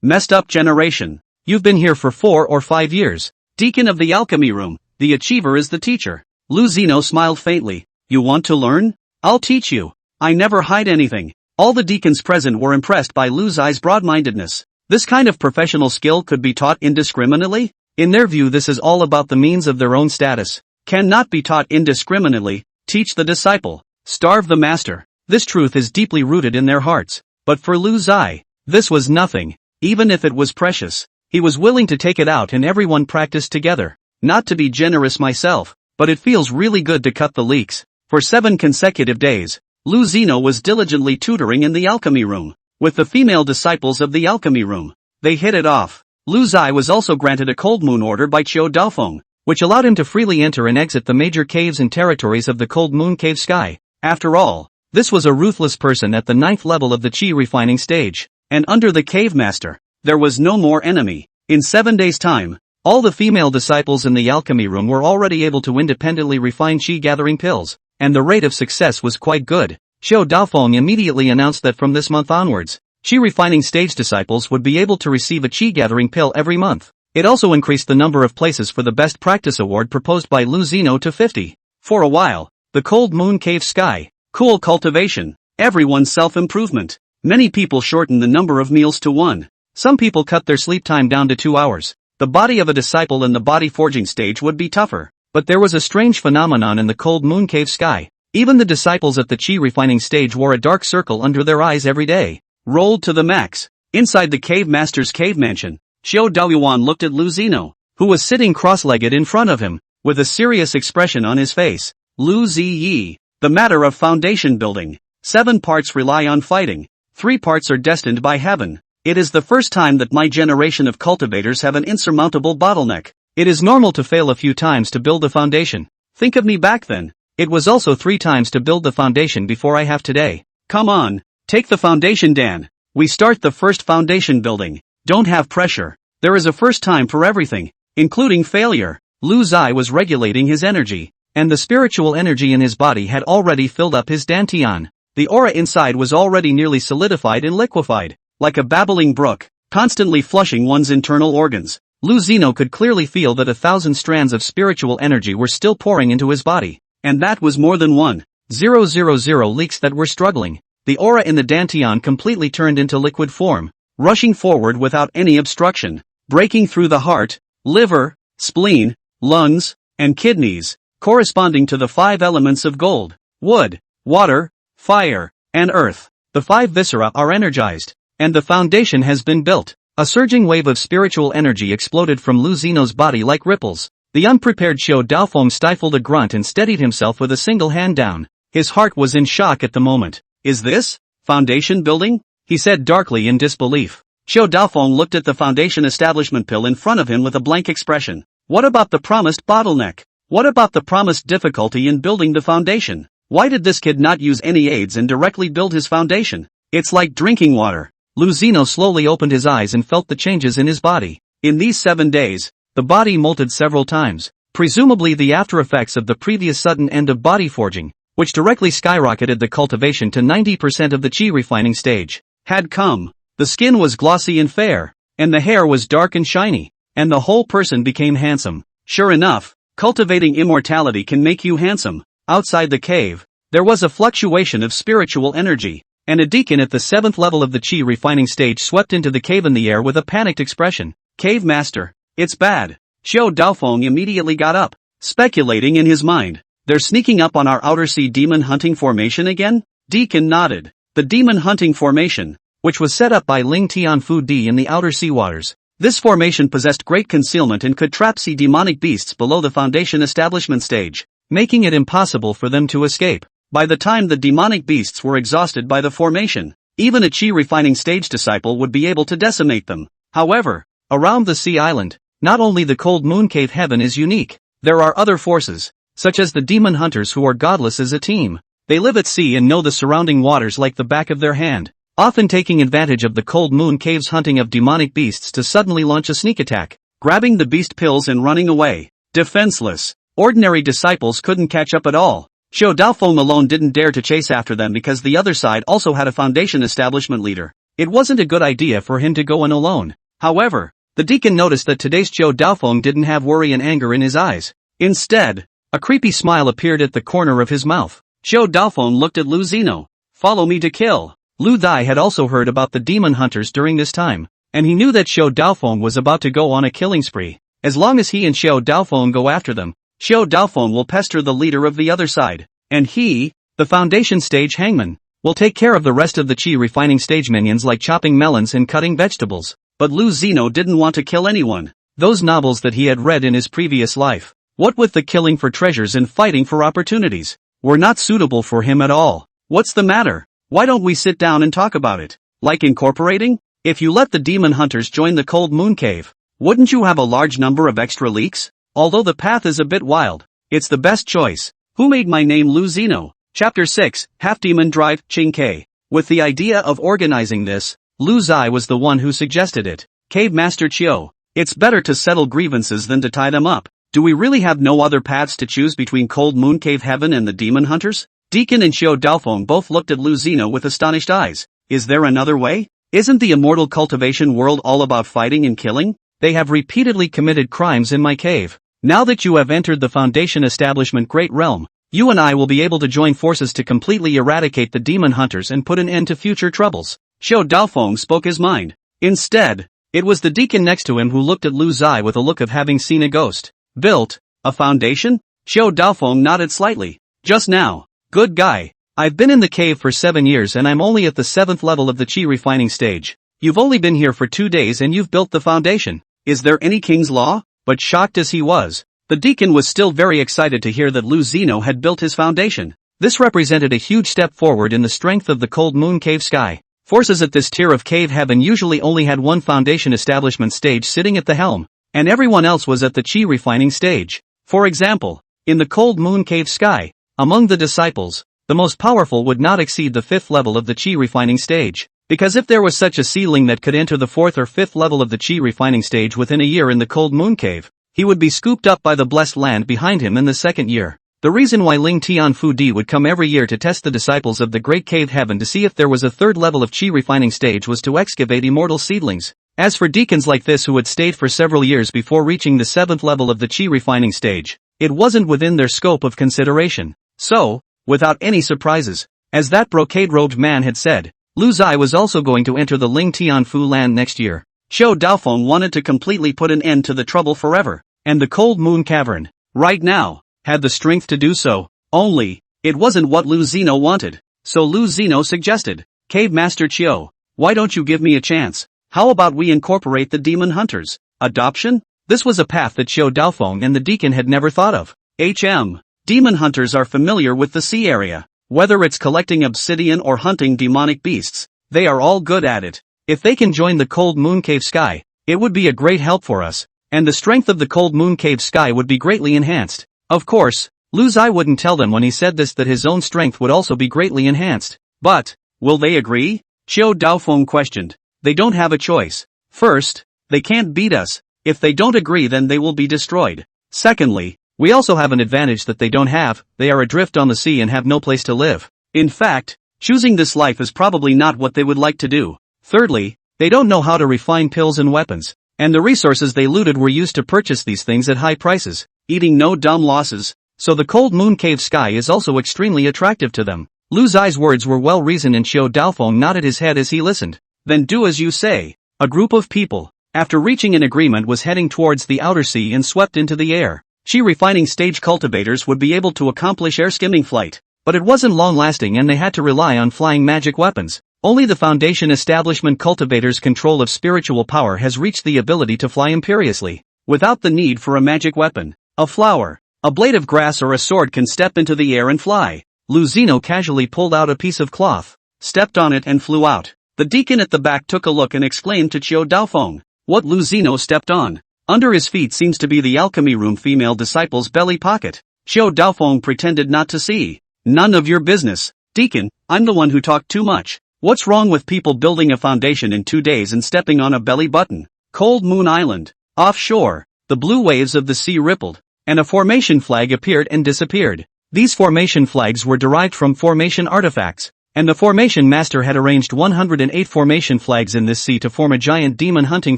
messed up generation. You've been here for 4 or 5 years. Deacon of the alchemy room, the achiever is the teacher. Lu Zino smiled faintly. You want to learn? I'll teach you. I never hide anything. All the deacons present were impressed by Lu Zai's broad-mindedness. This kind of professional skill could be taught indiscriminately? In their view this is all about the means of their own status. Cannot be taught indiscriminately. Teach the disciple. Starve the master. This truth is deeply rooted in their hearts. But for Lu Zai, this was nothing. Even if it was precious, he was willing to take it out and everyone practiced together. Not to be generous myself, but it feels really good to cut the leaks. For 7 consecutive days, Lu Zino was diligently tutoring in the alchemy room, with the female disciples of the alchemy room. They hit it off. Lu Zai was also granted a cold moon order by Qiu Daofeng, which allowed him to freely enter and exit the major caves and territories of the cold moon cave sky. After all, this was a ruthless person at the 9th level of the qi refining stage, and under the cave master, there was no more enemy. In 7 days' time, all the female disciples in the alchemy room were already able to independently refine qi gathering pills, and the rate of success was quite good. Qiu Daofeng immediately announced that from this month onwards, qi refining stage disciples would be able to receive a qi gathering pill every month. It also increased the number of places for the best practice award proposed by Lu Zino to 50. For a while, the cold moon cave sky, cool cultivation, everyone's self-improvement. Many people shortened the number of meals to 1. Some people cut their sleep time down to 2 hours. The body of a disciple in the body forging stage would be tougher. But there was a strange phenomenon in the cold moon cave sky. Even the disciples at the qi refining stage wore a dark circle under their eyes every day. Rolled to the max. Inside the cave master's cave mansion, Qiu Daoyuan looked at Lu Zino, who was sitting cross-legged in front of him, with a serious expression on his face. Lu Ziyi. The matter of foundation building. 7 parts rely on fighting. 3 parts are destined by heaven. It is the first time that my generation of cultivators have an insurmountable bottleneck. It is normal to fail a few times to build the foundation. Think of me back then. It was also 3 times to build the foundation before I have today. Come on, take the foundation Dan. We start the first foundation building. Don't have pressure. There is a first time for everything, including failure. Lu Zai was regulating his energy, and the spiritual energy in his body had already filled up his dantian. The aura inside was already nearly solidified and liquefied. like a babbling brook, constantly flushing one's internal organs. Lu Zino could clearly feel that 1,000 strands of spiritual energy were still pouring into his body. And that was more than 1,000 leaks that were struggling. The aura in the dantian completely turned into liquid form, rushing forward without any obstruction, breaking through the heart, liver, spleen, lungs, and kidneys, corresponding to the 5 elements of gold, wood, water, fire, and earth. The 5 viscera are energized, and the foundation has been built. A surging wave of spiritual energy exploded from Lu Zino's body like ripples. The unprepared Xiao Daofeng stifled a grunt and steadied himself with a single hand down. His heart was in shock at the moment. Is this foundation building? He said darkly in disbelief. Xiao Daofeng looked at the foundation establishment pill in front of him with a blank expression. What about the promised bottleneck? What about the promised difficulty in building the foundation? Why did this kid not use any aids and directly build his foundation? It's like drinking water. Lu Zino slowly opened his eyes and felt the changes in his body. In these 7 days, the body molted several times, presumably the after effects of the previous sudden end of body forging, which directly skyrocketed the cultivation to 90% of the chi refining stage, had come. The skin was glossy and fair, and the hair was dark and shiny, and the whole person became handsome. Sure enough, cultivating immortality can make you handsome. Outside the cave, there was a fluctuation of spiritual energy, and a deacon at the 7th level of the chi refining stage swept into the cave in the air with a panicked expression. Cave master, it's bad. Xiao Daofeng immediately got up, speculating in his mind. They're sneaking up on our outer sea demon hunting formation again? Deacon nodded. The demon hunting formation, which was set up by Ling Tianfu Di in the outer sea waters. This formation possessed great concealment and could trap sea demonic beasts below the foundation establishment stage, making it impossible for them to escape. By the time the demonic beasts were exhausted by the formation, even a chi refining stage disciple would be able to decimate them. However, around the sea island, not only the cold moon cave heaven is unique, there are other forces, such as the demon hunters who are godless as a team. They live at sea and know the surrounding waters like the back of their hand, often taking advantage of the cold moon cave's hunting of demonic beasts to suddenly launch a sneak attack, grabbing the beast pills and running away, defenseless. Ordinary disciples couldn't catch up at all. Xiao Daofeng alone didn't dare to chase after them because the other side also had a foundation establishment leader. It wasn't a good idea for him to go in alone. However, the deacon noticed that today's Xiao Daofeng didn't have worry and anger in his eyes. Instead, a creepy smile appeared at the corner of his mouth. Xiao Daofeng looked at Lu Zino. Follow me to kill. Lu Dai had also heard about the demon hunters during this time, and he knew that Xiao Daofeng was about to go on a killing spree. As long as he and Xiao Daofeng go after them, Xiao Daofeng will pester the leader of the other side, and he, the foundation stage hangman, will take care of the rest of the chi refining stage minions like chopping melons and cutting vegetables. But Lu Zino didn't want to kill anyone. Those novels that he had read in his previous life, what with the killing for treasures and fighting for opportunities, were not suitable for him at all. What's the matter? Why don't we sit down and talk about it? Like incorporating? If you let the demon hunters join the cold moon cave, wouldn't you have a large number of extra leaks? Although the path is a bit wild, it's the best choice. Who made my name Lu Zino? Chapter 6, Half-Demon Drive, Ching K. With the idea of organizing this, Lu Zai was the one who suggested it. Cave Master Chiu, it's better to settle grievances than to tie them up. Do we really have no other paths to choose between Cold Moon Cave Heaven and the Demon Hunters? Deacon and Xiao Daofeng both looked at Lu Zino with astonished eyes. Is there another way? Isn't the immortal cultivation world all about fighting and killing? They have repeatedly committed crimes in my cave. Now that you have entered the Foundation Establishment Great Realm, you and I will be able to join forces to completely eradicate the demon hunters and put an end to future troubles. Xiao Daofeng spoke his mind. Instead, it was the deacon next to him who looked at Lu Zai with a look of having seen a ghost. Built a foundation? Xiao Daofeng nodded slightly. Just now. Good guy. I've been in the cave for 7 years and I'm only at the 7th level of the chi refining stage. You've only been here for 2 days and you've built the foundation. Is there any king's law? But shocked as he was, the deacon was still very excited to hear that Lu Zino had built his foundation. This represented a huge step forward in the strength of the cold moon cave sky. Forces at this tier of cave heaven usually only had one foundation establishment stage sitting at the helm, and everyone else was at the chi refining stage. For example, in the cold moon cave sky, among the disciples, the most powerful would not exceed the 5th level of the chi refining stage. Because if there was such a seedling that could enter the 4th or 5th level of the chi refining stage within a year in the cold moon cave, he would be scooped up by the blessed land behind him in the 2nd year. The reason why Ling Tian Fu Di would come every year to test the disciples of the Great Cave Heaven to see if there was a third level of chi refining stage was to excavate immortal seedlings. As for deacons like this who had stayed for several years before reaching the 7th level of the chi refining stage, it wasn't within their scope of consideration. So, without any surprises, as that brocade-robed man had said, Lu Zai was also going to enter the Ling Tian Fu land next year. Xiao Daofeng wanted to completely put an end to the trouble forever, and the Cold Moon Cavern, right now, had the strength to do so, only, it wasn't what Lu Zino wanted. So Lu Zino suggested, Cave Master Chiu, why don't you give me a chance? How about we incorporate the demon hunters? Adoption? This was a path that Xiao Daofeng and the deacon had never thought of. Demon hunters are familiar with the sea area. Whether it's collecting obsidian or hunting demonic beasts, they are all good at it. If they can join the Cold Moon Cave Sky, it would be a great help for us, and the strength of the Cold Moon Cave Sky would be greatly enhanced. Of course, Lu Zai wouldn't tell them when he said this that his own strength would also be greatly enhanced. But, will they agree? Xiao Daofeng questioned. They don't have a choice. First, they can't beat us. If they don't agree, then they will be destroyed. Secondly, we also have an advantage that they don't have. They are adrift on the sea and have no place to live. In fact, choosing this life is probably not what they would like to do. Thirdly, they don't know how to refine pills and weapons, and the resources they looted were used to purchase these things at high prices, eating no dumb losses. So the Cold Moon Cave Sky is also extremely attractive to them. Lu Zai's words were well reasoned and Xiao Daofeng nodded his head as he listened. Then do as you say. A group of people, after reaching an agreement, was heading towards the outer sea and swept into the air. Chi refining stage cultivators would be able to accomplish air skimming flight, but it wasn't long lasting and they had to rely on flying magic weapons. Only the Foundation Establishment cultivators' control of spiritual power has reached the ability to fly imperiously, without the need for a magic weapon. A flower, a blade of grass or a sword can step into the air and fly. Lu Zino casually pulled out a piece of cloth, stepped on it and flew out. The deacon at the back took a look and exclaimed to Xiao Daofeng, what Lu Zino stepped on? Under his feet seems to be the alchemy room female disciple's belly pocket. Xiao Daofeng pretended not to see. None of your business. Deacon, I'm the one who talked too much. What's wrong with people building a foundation in 2 days and stepping on a belly button? Cold Moon Island. Offshore, the blue waves of the sea rippled, and a formation flag appeared and disappeared. These formation flags were derived from formation artifacts, and the formation master had arranged 108 formation flags in this sea to form a giant demon hunting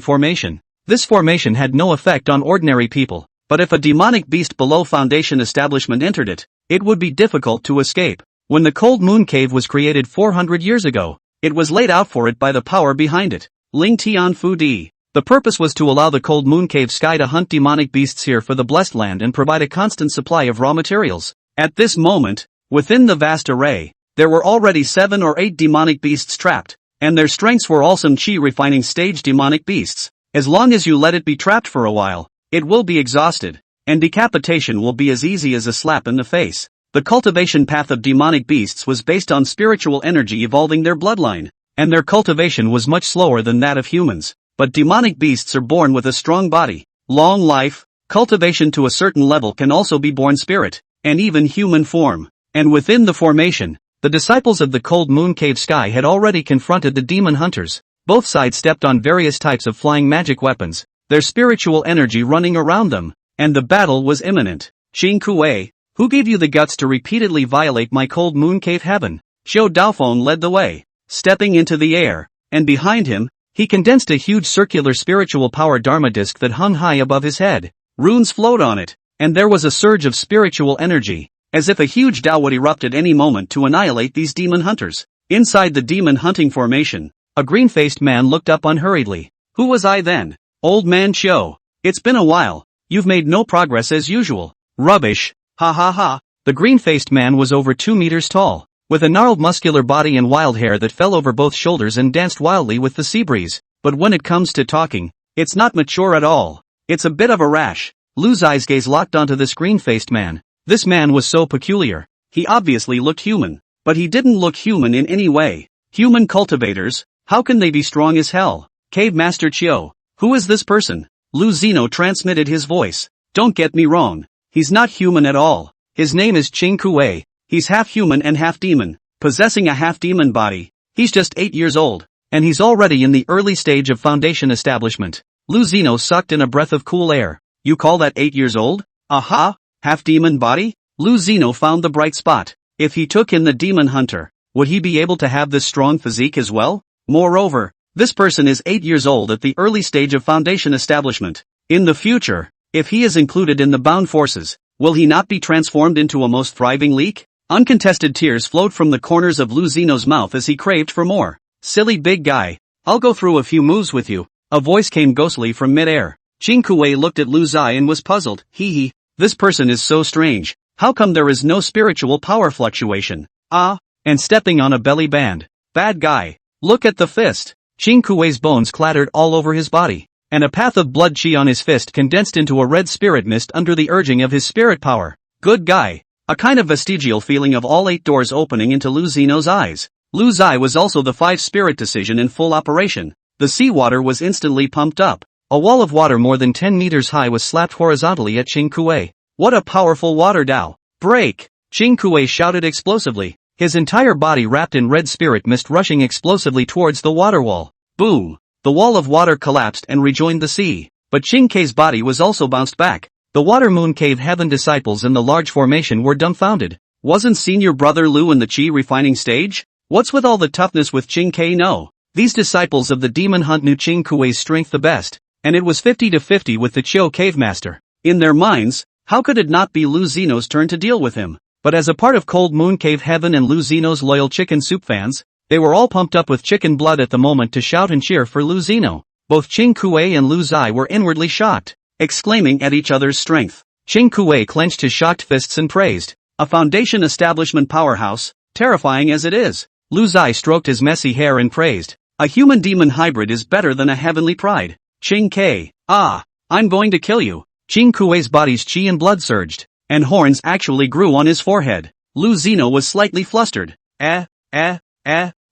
formation. This formation had no effect on ordinary people, but if a demonic beast below Foundation Establishment entered it, it would be difficult to escape. When the Cold Moon Cave was created 400 years ago, it was laid out for it by the power behind it, Ling Tian Fu Di. The purpose was to allow the Cold Moon Cave Sky to hunt demonic beasts here for the Blessed Land and provide a constant supply of raw materials. At this moment, within the vast array, there were already 7 or 8 demonic beasts trapped, and their strengths were awesome chi refining stage demonic beasts. As long as you let it be trapped for a while, it will be exhausted, and decapitation will be as easy as a slap in the face. The cultivation path of demonic beasts was based on spiritual energy evolving their bloodline, and their cultivation was much slower than that of humans. But demonic beasts are born with a strong body, long life. Cultivation to a certain level can also be born spirit, and even human form. And within the formation, the disciples of the Cold Moon Cave Sky had already confronted the demon hunters. Both sides stepped on various types of flying magic weapons, their spiritual energy running around them, and the battle was imminent. Xing Kuei, who gave you the guts to repeatedly violate my Cold Moon Cave Heaven? Xiao Daofeng led the way, stepping into the air, and behind him, he condensed a huge circular spiritual power Dharma disc that hung high above his head. Runes flowed on it, and there was a surge of spiritual energy, as if a huge Tao would erupt at any moment to annihilate these demon hunters. Inside the demon hunting formation, a green-faced man looked up unhurriedly. Who was I then? Old man Cho. It's been a while. You've made no progress as usual. Rubbish. Ha ha ha. The green-faced man was over 2 meters tall, with a gnarled muscular body and wild hair that fell over both shoulders and danced wildly with the sea breeze. But when it comes to talking, it's not mature at all. It's a bit of a rash. Lu Zai's gaze locked onto this green-faced man. This man was so peculiar. He obviously looked human, but he didn't look human in any way. Human cultivators? How can they be strong as hell? Cave Master Chiu, who is this person? Lu Zino transmitted his voice. Don't get me wrong. He's not human at all. His name is Xing Kuei. He's half human and half demon, possessing a half demon body. He's just 8 years old, and he's already in the early stage of Foundation Establishment. Lu Zino sucked in a breath of cool air. You call that 8 years old? Aha, half demon body? Lu Zino found the bright spot. If he took in the demon hunter, would he be able to have this strong physique as well? Moreover, this person is 8 years old at the early stage of foundation establishment. In the future, if he is included in the bound forces, will he not be transformed into a most thriving leek? Uncontested tears flowed from the corners of Lu Zino's mouth as he craved for more. Silly big guy, I'll go through a few moves with you. A voice came ghostly from mid-air. Qing Kuei looked at Lu Zai and was puzzled. Hee, this person is so strange. How come there is no spiritual power fluctuation? And stepping on a belly band. Bad guy. Look at the fist. Qing Kuei's bones clattered all over his body, and a path of blood chi on his fist condensed into a red spirit mist under the urging of his spirit power. Good guy. A kind of vestigial feeling of all 8 doors opening into Lu Zino's eyes. Lu Zai was also the 5 spirit decision in full operation. The seawater was instantly pumped up. A wall of water more than 10 meters high was slapped horizontally at Qing Kuei. What a powerful water Dao! Break! Qing Kuei shouted explosively, his entire body wrapped in red spirit mist rushing explosively towards the water wall. Boom! The wall of water collapsed and rejoined the sea. But Qing Kei's body was also bounced back. The Water Moon Cave Heaven disciples in the large formation were dumbfounded. Wasn't senior brother Lu in the chi refining stage? What's with all the toughness with Qing Kei? No. These disciples of the demon hunt knew Qing Kuei's strength the best, and it was 50-50 with the Chiu Cave Master. In their minds, how could it not be Lu Zino's turn to deal with him? But as a part of Cold Moon Cave Heaven and Lu Zino's loyal chicken soup fans, they were all pumped up with chicken blood at the moment to shout and cheer for Lu Zino. Both Qing Kuei and Lu Zai were inwardly shocked, exclaiming at each other's strength. Qing Kuei clenched his shocked fists and praised, a foundation establishment powerhouse, terrifying as it is. Lu Zai stroked his messy hair and praised, a human-demon hybrid is better than a heavenly pride. Qing Kei, I'm going to kill you. Qing Kuei's body's chi and blood surged, and horns actually grew on his forehead. Lu Zino was slightly flustered.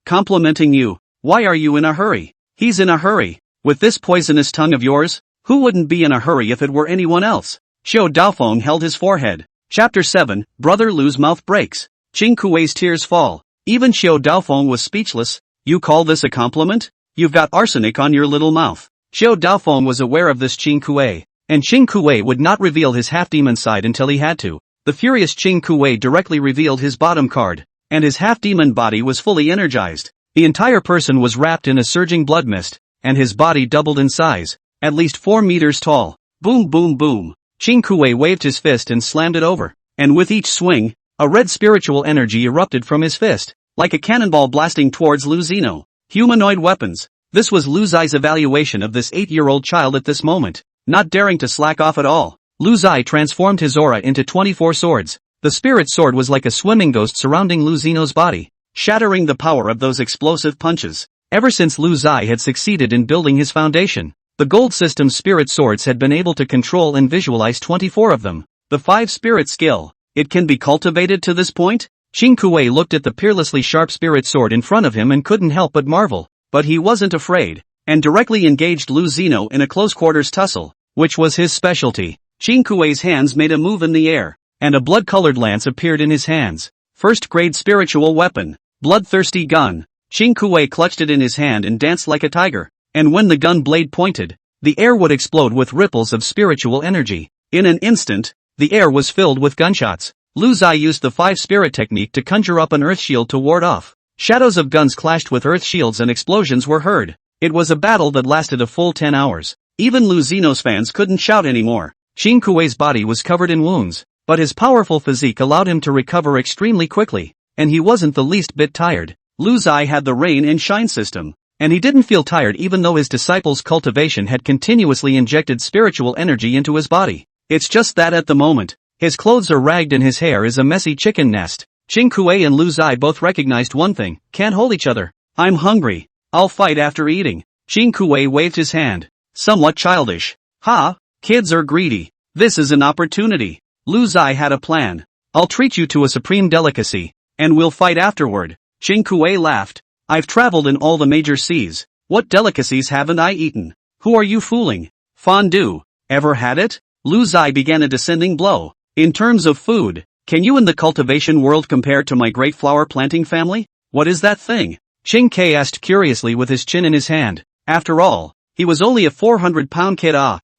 Complimenting you. Why are you in a hurry? He's in a hurry. With this poisonous tongue of yours, who wouldn't be in a hurry if it were anyone else? Xiao Daofeng held his forehead. Chapter 7, Brother Lu's mouth breaks. Qing Kuei's tears fall. Even Xiao Daofeng was speechless. You call this a compliment? You've got arsenic on your little mouth. Xiao Daofeng was aware of this Qing Kuei, and Qing Kuei would not reveal his half-demon side until he had to. The furious Qing Kuei directly revealed his bottom card, and his half-demon body was fully energized. The entire person was wrapped in a surging blood mist, and his body doubled in size, at least 4 meters tall. Boom boom boom. Qing Kuei waved his fist and slammed it over, and with each swing, a red spiritual energy erupted from his fist, like a cannonball blasting towards Lu Zino. Humanoid weapons. This was Lu Zai's evaluation of this 8-year-old child at this moment, not daring to slack off at all. Lu Zai transformed his aura into 24 swords. The spirit sword was like a swimming ghost surrounding Lu Zino's body, shattering the power of those explosive punches. Ever since Lu Zai had succeeded in building his foundation, the gold system's spirit swords had been able to control and visualize 24 of them. The 5 spirit skill. It can be cultivated to this point? Qing Kuei looked at the peerlessly sharp spirit sword in front of him and couldn't help but marvel. But he wasn't afraid, and directly engaged Lu Zino in a close-quarters tussle, which was his specialty. Qing Kuei's hands made a move in the air, and a blood-colored lance appeared in his hands. First-grade spiritual weapon, bloodthirsty gun. Qing Kuei clutched it in his hand and danced like a tiger, and when the gun blade pointed, the air would explode with ripples of spiritual energy. In an instant, the air was filled with gunshots. Lu Zai used the 5 spirit technique to conjure up an earth shield to ward off. Shadows of guns clashed with earth shields and explosions were heard. It was a battle that lasted a full 10 hours. Even Lu Zino's fans couldn't shout anymore. Qing Kuei's body was covered in wounds, but his powerful physique allowed him to recover extremely quickly, and he wasn't the least bit tired. Lu Zai had the rain and shine system, and he didn't feel tired even though his disciples' cultivation had continuously injected spiritual energy into his body. It's just that at the moment, his clothes are ragged and his hair is a messy chicken nest. Qing Kuei and Lu Zai both recognized one thing, can't hold each other. I'm hungry. I'll fight after eating. Qing Kuei waved his hand. Somewhat childish. Kids are greedy. This is an opportunity. Lu Zai had a plan. I'll treat you to a supreme delicacy, and we'll fight afterward. Qing Kuei laughed. I've traveled in all the major seas. What delicacies haven't I eaten? Who are you fooling? Fondue. Ever had it? Lu Zai began a descending blow. In terms of food, can you in the cultivation world compare to my great flower planting family? What is that thing? Qing Kei asked curiously with his chin in his hand. After all, he was only a 400-pound kid.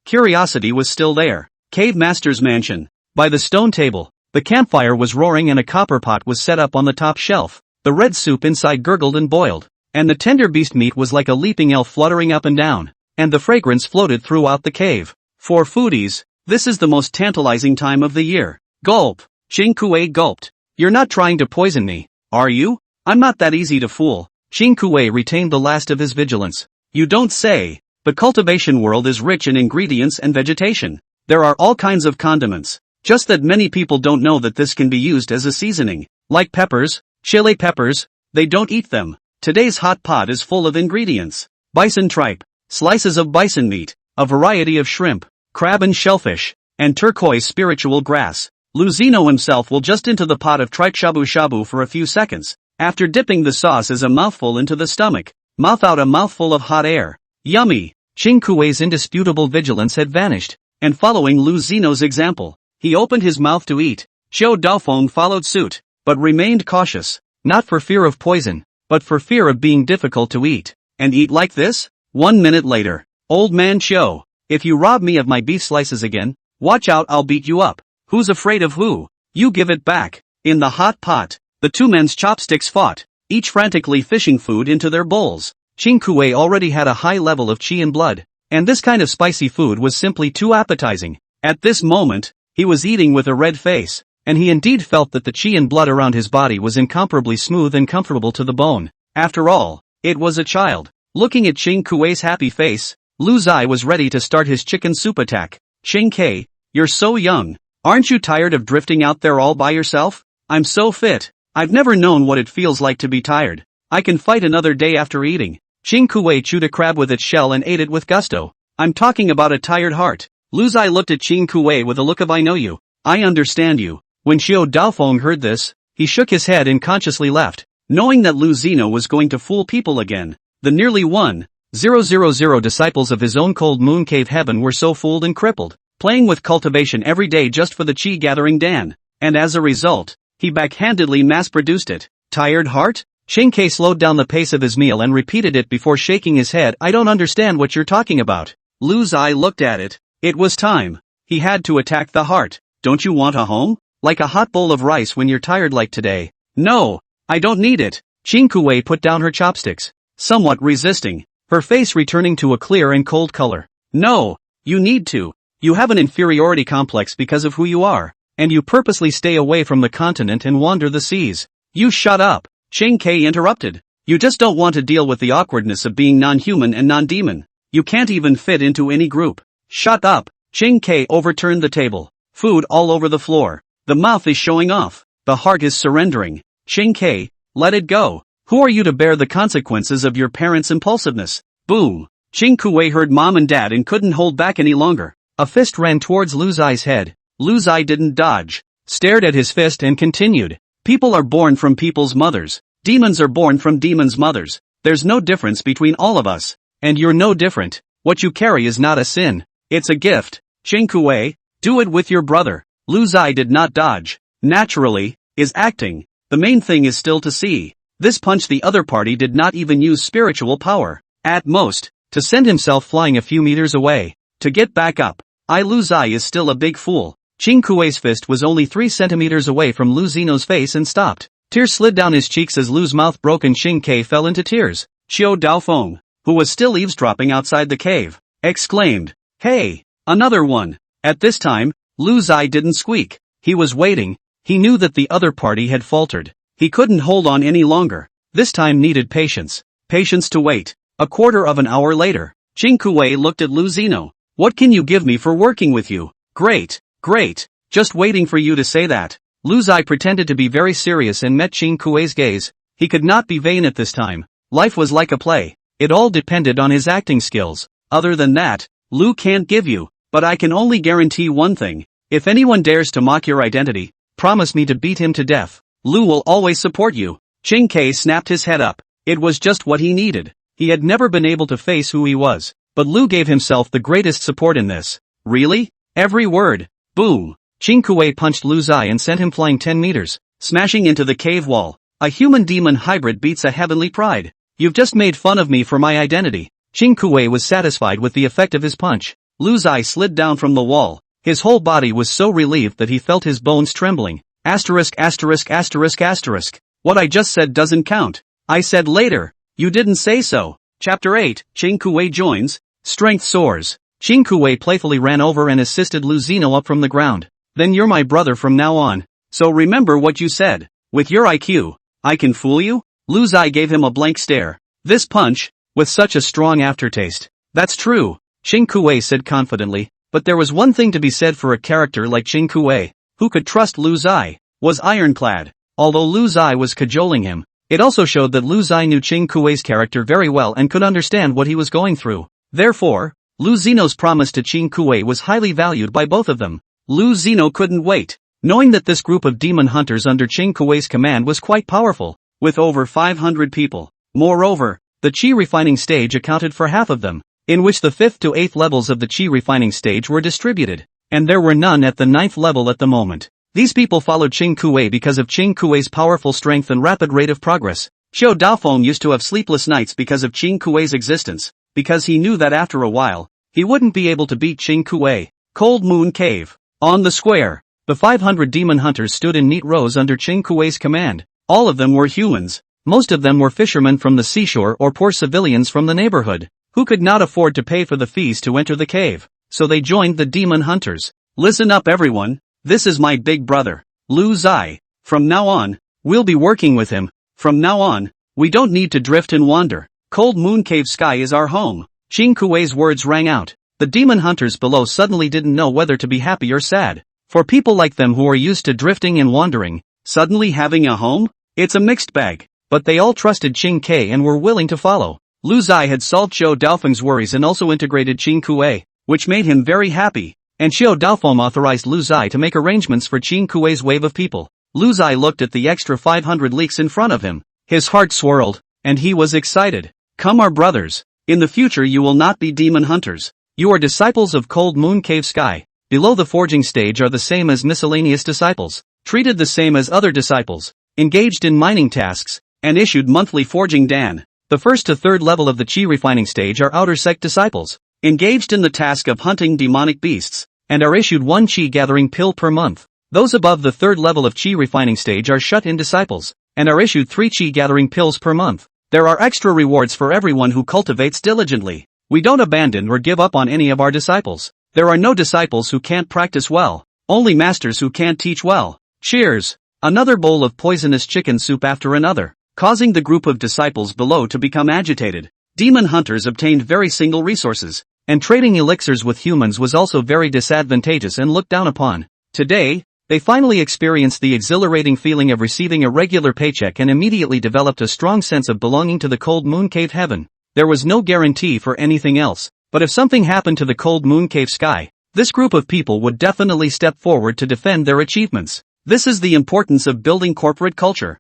Curiosity was still there. Cave Master's mansion. By the stone table, The campfire was roaring and a copper pot was set up on the top shelf. The red soup inside gurgled and boiled. And the tender beast meat was like a leaping elf fluttering up and down. And the fragrance floated throughout the cave. For foodies, this is the most tantalizing time of the year. Gulp. Ching Kuei gulped. You're not trying to poison me, are you? I'm not that easy to fool. Ching Kuei retained the last of his vigilance. You don't say. The cultivation world is rich in ingredients and vegetation. There are all kinds of condiments. Just that many people don't know that this can be used as a seasoning. Like peppers, chili peppers, they don't eat them. Today's hot pot is full of ingredients. Bison tripe, slices of bison meat, a variety of shrimp, crab and shellfish, and turquoise spiritual grass. Luzino himself will just into the pot of tripe shabu-shabu for a few seconds, after dipping the sauce as a mouthful into the stomach. Mouth out a mouthful of hot air. Yummy! Ching Kuei's indisputable vigilance had vanished, and following Luzino's example, he opened his mouth to eat. Xiao Daofeng followed suit, but remained cautious, not for fear of poison, but for fear of being difficult to eat. And eat like this? 1 minute later. Old man Xiao, if you rob me of my beef slices again, watch out, I'll beat you up. Who's afraid of who? You give it back. In the hot pot, the two men's chopsticks fought, each frantically fishing food into their bowls. Ching Kuei already had a high level of qi in blood, and this kind of spicy food was simply too appetizing. At this moment, he was eating with a red face, and he indeed felt that the qi and blood around his body was incomparably smooth and comfortable to the bone. After all, it was a child. Looking at Ching Kuei's happy face, Lu Zai was ready to start his chicken soup attack. Ching Kei, you're so young. Aren't you tired of drifting out there all by yourself? I'm so fit. I've never known what it feels like to be tired. I can fight another day after eating. Ching Kuei chewed a crab with its shell and ate it with gusto. I'm talking about a tired heart. Lu Zai looked at Ching Kuei with a look of I know you. I understand you. When Xiao Daofeng heard this, he shook his head and consciously left, knowing that Luzino was going to fool people again. The nearly 1,000 disciples of his own cold moon cave heaven were so fooled and crippled, playing with cultivation every day just for the chi gathering Dan, and as a result, he backhandedly mass-produced it. Tired heart? Ching Kei slowed down the pace of his meal and repeated it before shaking his head. I don't understand what you're talking about. Lu Zai looked at it. It was time. He had to attack the heart. Don't you want a home? Like a hot bowl of rice when you're tired like today? No, I don't need it. Ching Kuei put down her chopsticks, somewhat resisting, her face returning to a clear and cold color. No, you need to. You have an inferiority complex because of who you are, and you purposely stay away from the continent and wander the seas. You shut up. Ching Kei interrupted. You just don't want to deal with the awkwardness of being non-human and non-demon. You can't even fit into any group. Shut up. Ching Kei overturned the table. Food all over the floor. The mouth is showing off. The heart is surrendering. Ching Kei, let it go. Who are you to bear the consequences of your parents' impulsiveness? Boom. Ching Kuei heard mom and dad and couldn't hold back any longer. A fist ran towards Lu Zai's head. Lu Zai didn't dodge, stared at his fist and continued. People are born from people's mothers. Demons are born from demons' mothers. There's no difference between all of us. And you're no different. What you carry is not a sin. It's a gift. Ching Kuei, do it with your brother. Lu Zai did not dodge. Naturally, is acting. The main thing is still to see. This punch the other party did not even use spiritual power. At most, to send himself flying a few meters away. To get back up. Lu Zai is still a big fool. Ching Kuei's fist was only 3 centimeters away from Luzino's face and stopped. Tears slid down his cheeks as Lu's mouth broke and Ching Kei fell into tears. Xiao Daofeng, who was still eavesdropping outside the cave, exclaimed, "Hey, another one." At this time, Lu Zai didn't squeak. He was waiting. He knew that the other party had faltered. He couldn't hold on any longer. This time needed patience. Patience to wait. A quarter of an hour later, Ching Kuei looked at Luzino. What can you give me for working with you? Great. Great. Just waiting for you to say that. Lu Zai pretended to be very serious and met Ching Kuei's gaze. He could not be vain at this time. Life was like a play. It all depended on his acting skills. Other than that, Lu can't give you. But I can only guarantee one thing. If anyone dares to mock your identity, promise me to beat him to death. Lu will always support you. Ching Kei snapped his head up. It was just what he needed. He had never been able to face who he was. But Lu gave himself the greatest support in this. Really? Every word. Boom. Ching Kuei punched Lu Zai and sent him flying 10 meters, smashing into the cave wall. A human-demon hybrid beats a heavenly pride. You've just made fun of me for my identity. Ching Kuei was satisfied with the effect of his punch. Lu Zai slid down from the wall, His whole body was so relieved that he felt his bones trembling. Asterisk asterisk asterisk asterisk. What I just said doesn't count. I said later. You didn't say so. Chapter 8, Qing Kuei joins. Strength soars. Qing Kuei playfully ran over and assisted Lu Zino up from the ground. Then you're my brother from now on. So remember what you said. With your IQ, I can fool you? Lu Zai gave him a blank stare. This punch, with such a strong aftertaste. That's true, Qing Kuei said confidently, but there was one thing to be said for a character like Qing Kuei, who could trust Lu Zai, was ironclad. Although Lu Zai was cajoling him, it also showed that Lu Zai knew Qing Kuei's character very well and could understand what he was going through. Therefore, Lu Zino's promise to Qing Kuei was highly valued by both of them. Lu Zino couldn't wait, knowing that this group of demon hunters under Qing Kuei's command was quite powerful, with over 500 people. Moreover, the Qi refining stage accounted for half of them, in which the 5th to 8th levels of the Qi refining stage were distributed, and there were none at the 9th level at the moment. These people followed Qing Kuei because of Qing Kuei's powerful strength and rapid rate of progress. Xiao Daofeng used to have sleepless nights because of Qing Kuei's existence, because he knew that after a while, he wouldn't be able to beat Qing Kuei. Cold Moon Cave. On the square, the 500 demon hunters stood in neat rows under Qing Kuei's command. All of them were humans. Most of them were fishermen from the seashore or poor civilians from the neighborhood, who could not afford to pay for the fees to enter the cave, so they joined the demon hunters. Listen up everyone. This is my big brother, Lu Zai. From now on, we'll be working with him. From now on, we don't need to drift and wander. Cold Moon Cave Sky is our home. Qing Kuei's words rang out. The demon hunters below suddenly didn't know whether to be happy or sad. For people like them who are used to drifting and wandering, suddenly having a home? It's a mixed bag. But they all trusted Qing Kuei and were willing to follow. Lu Zai had solved Xiao Daofeng's worries and also integrated Qing Kuei, which made him very happy. And Xiao Daofeng authorized Lu Zai to make arrangements for Qing Kuei's wave of people. Lu Zai looked at the extra 500 leaks in front of him. His heart swirled, and he was excited. Come our brothers. In the future you will not be demon hunters. You are disciples of Cold Moon Cave Sky. Below the forging stage are the same as miscellaneous disciples, treated the same as other disciples, engaged in mining tasks, and issued monthly forging dan. The 1st to 3rd level of the Qi refining stage are outer sect disciples, engaged in the task of hunting demonic beasts, and are issued 1 Qi gathering pill per month. Those above the 3rd level of Qi refining stage are shut-in disciples, and are issued 3 Qi gathering pills per month. There are extra rewards for everyone who cultivates diligently. We don't abandon or give up on any of our disciples. There are no disciples who can't practice well, only masters who can't teach well. Cheers! Another bowl of poisonous chicken soup after another, causing the group of disciples below to become agitated. Demon hunters obtained very single resources, and trading elixirs with humans was also very disadvantageous and looked down upon. Today, they finally experienced the exhilarating feeling of receiving a regular paycheck and immediately developed a strong sense of belonging to the Cold Moon Cave heaven. There was no guarantee for anything else, but if something happened to the Cold Moon Cave Sky, this group of people would definitely step forward to defend their achievements. This is the importance of building corporate culture.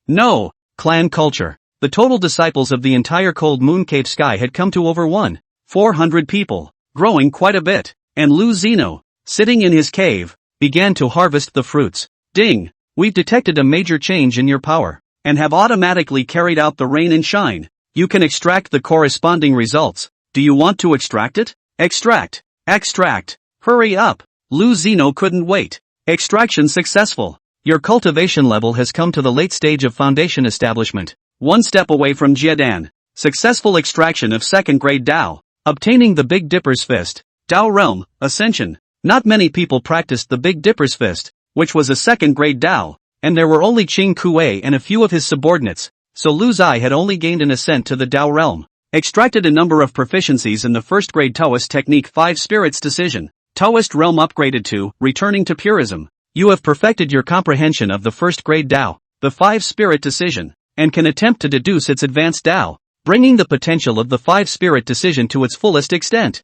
No, clan culture. The total disciples of the entire Cold Moon Cave Sky had come to over 1,400 people, growing quite a bit, and Lu Zino, sitting in his cave, began to harvest the fruits. Ding! We've detected a major change in your power, and have automatically carried out the rain and shine. You can extract the corresponding results. Do you want to extract it? Extract! Extract! Hurry up! Lu Zino couldn't wait. Extraction successful. Your cultivation level has come to the late stage of foundation establishment. 1 step away from Jiedan. Successful extraction of 2nd grade Dao. Obtaining the Big Dipper's Fist. Dao Realm, Ascension. Not many people practiced the Big Dipper's Fist, which was a 2nd grade Dao, and there were only Qing Kuei and a few of his subordinates, so Lu Zai had only gained an ascent to the Dao Realm. Extracted a number of proficiencies in the 1st grade Taoist technique 5 Spirits Decision. Taoist Realm upgraded to, returning to purism. You have perfected your comprehension of the 1st grade Dao, the 5 Spirit Decision, and can attempt to deduce its advanced Dao, bringing the potential of the 5 Spirit Decision to its fullest extent.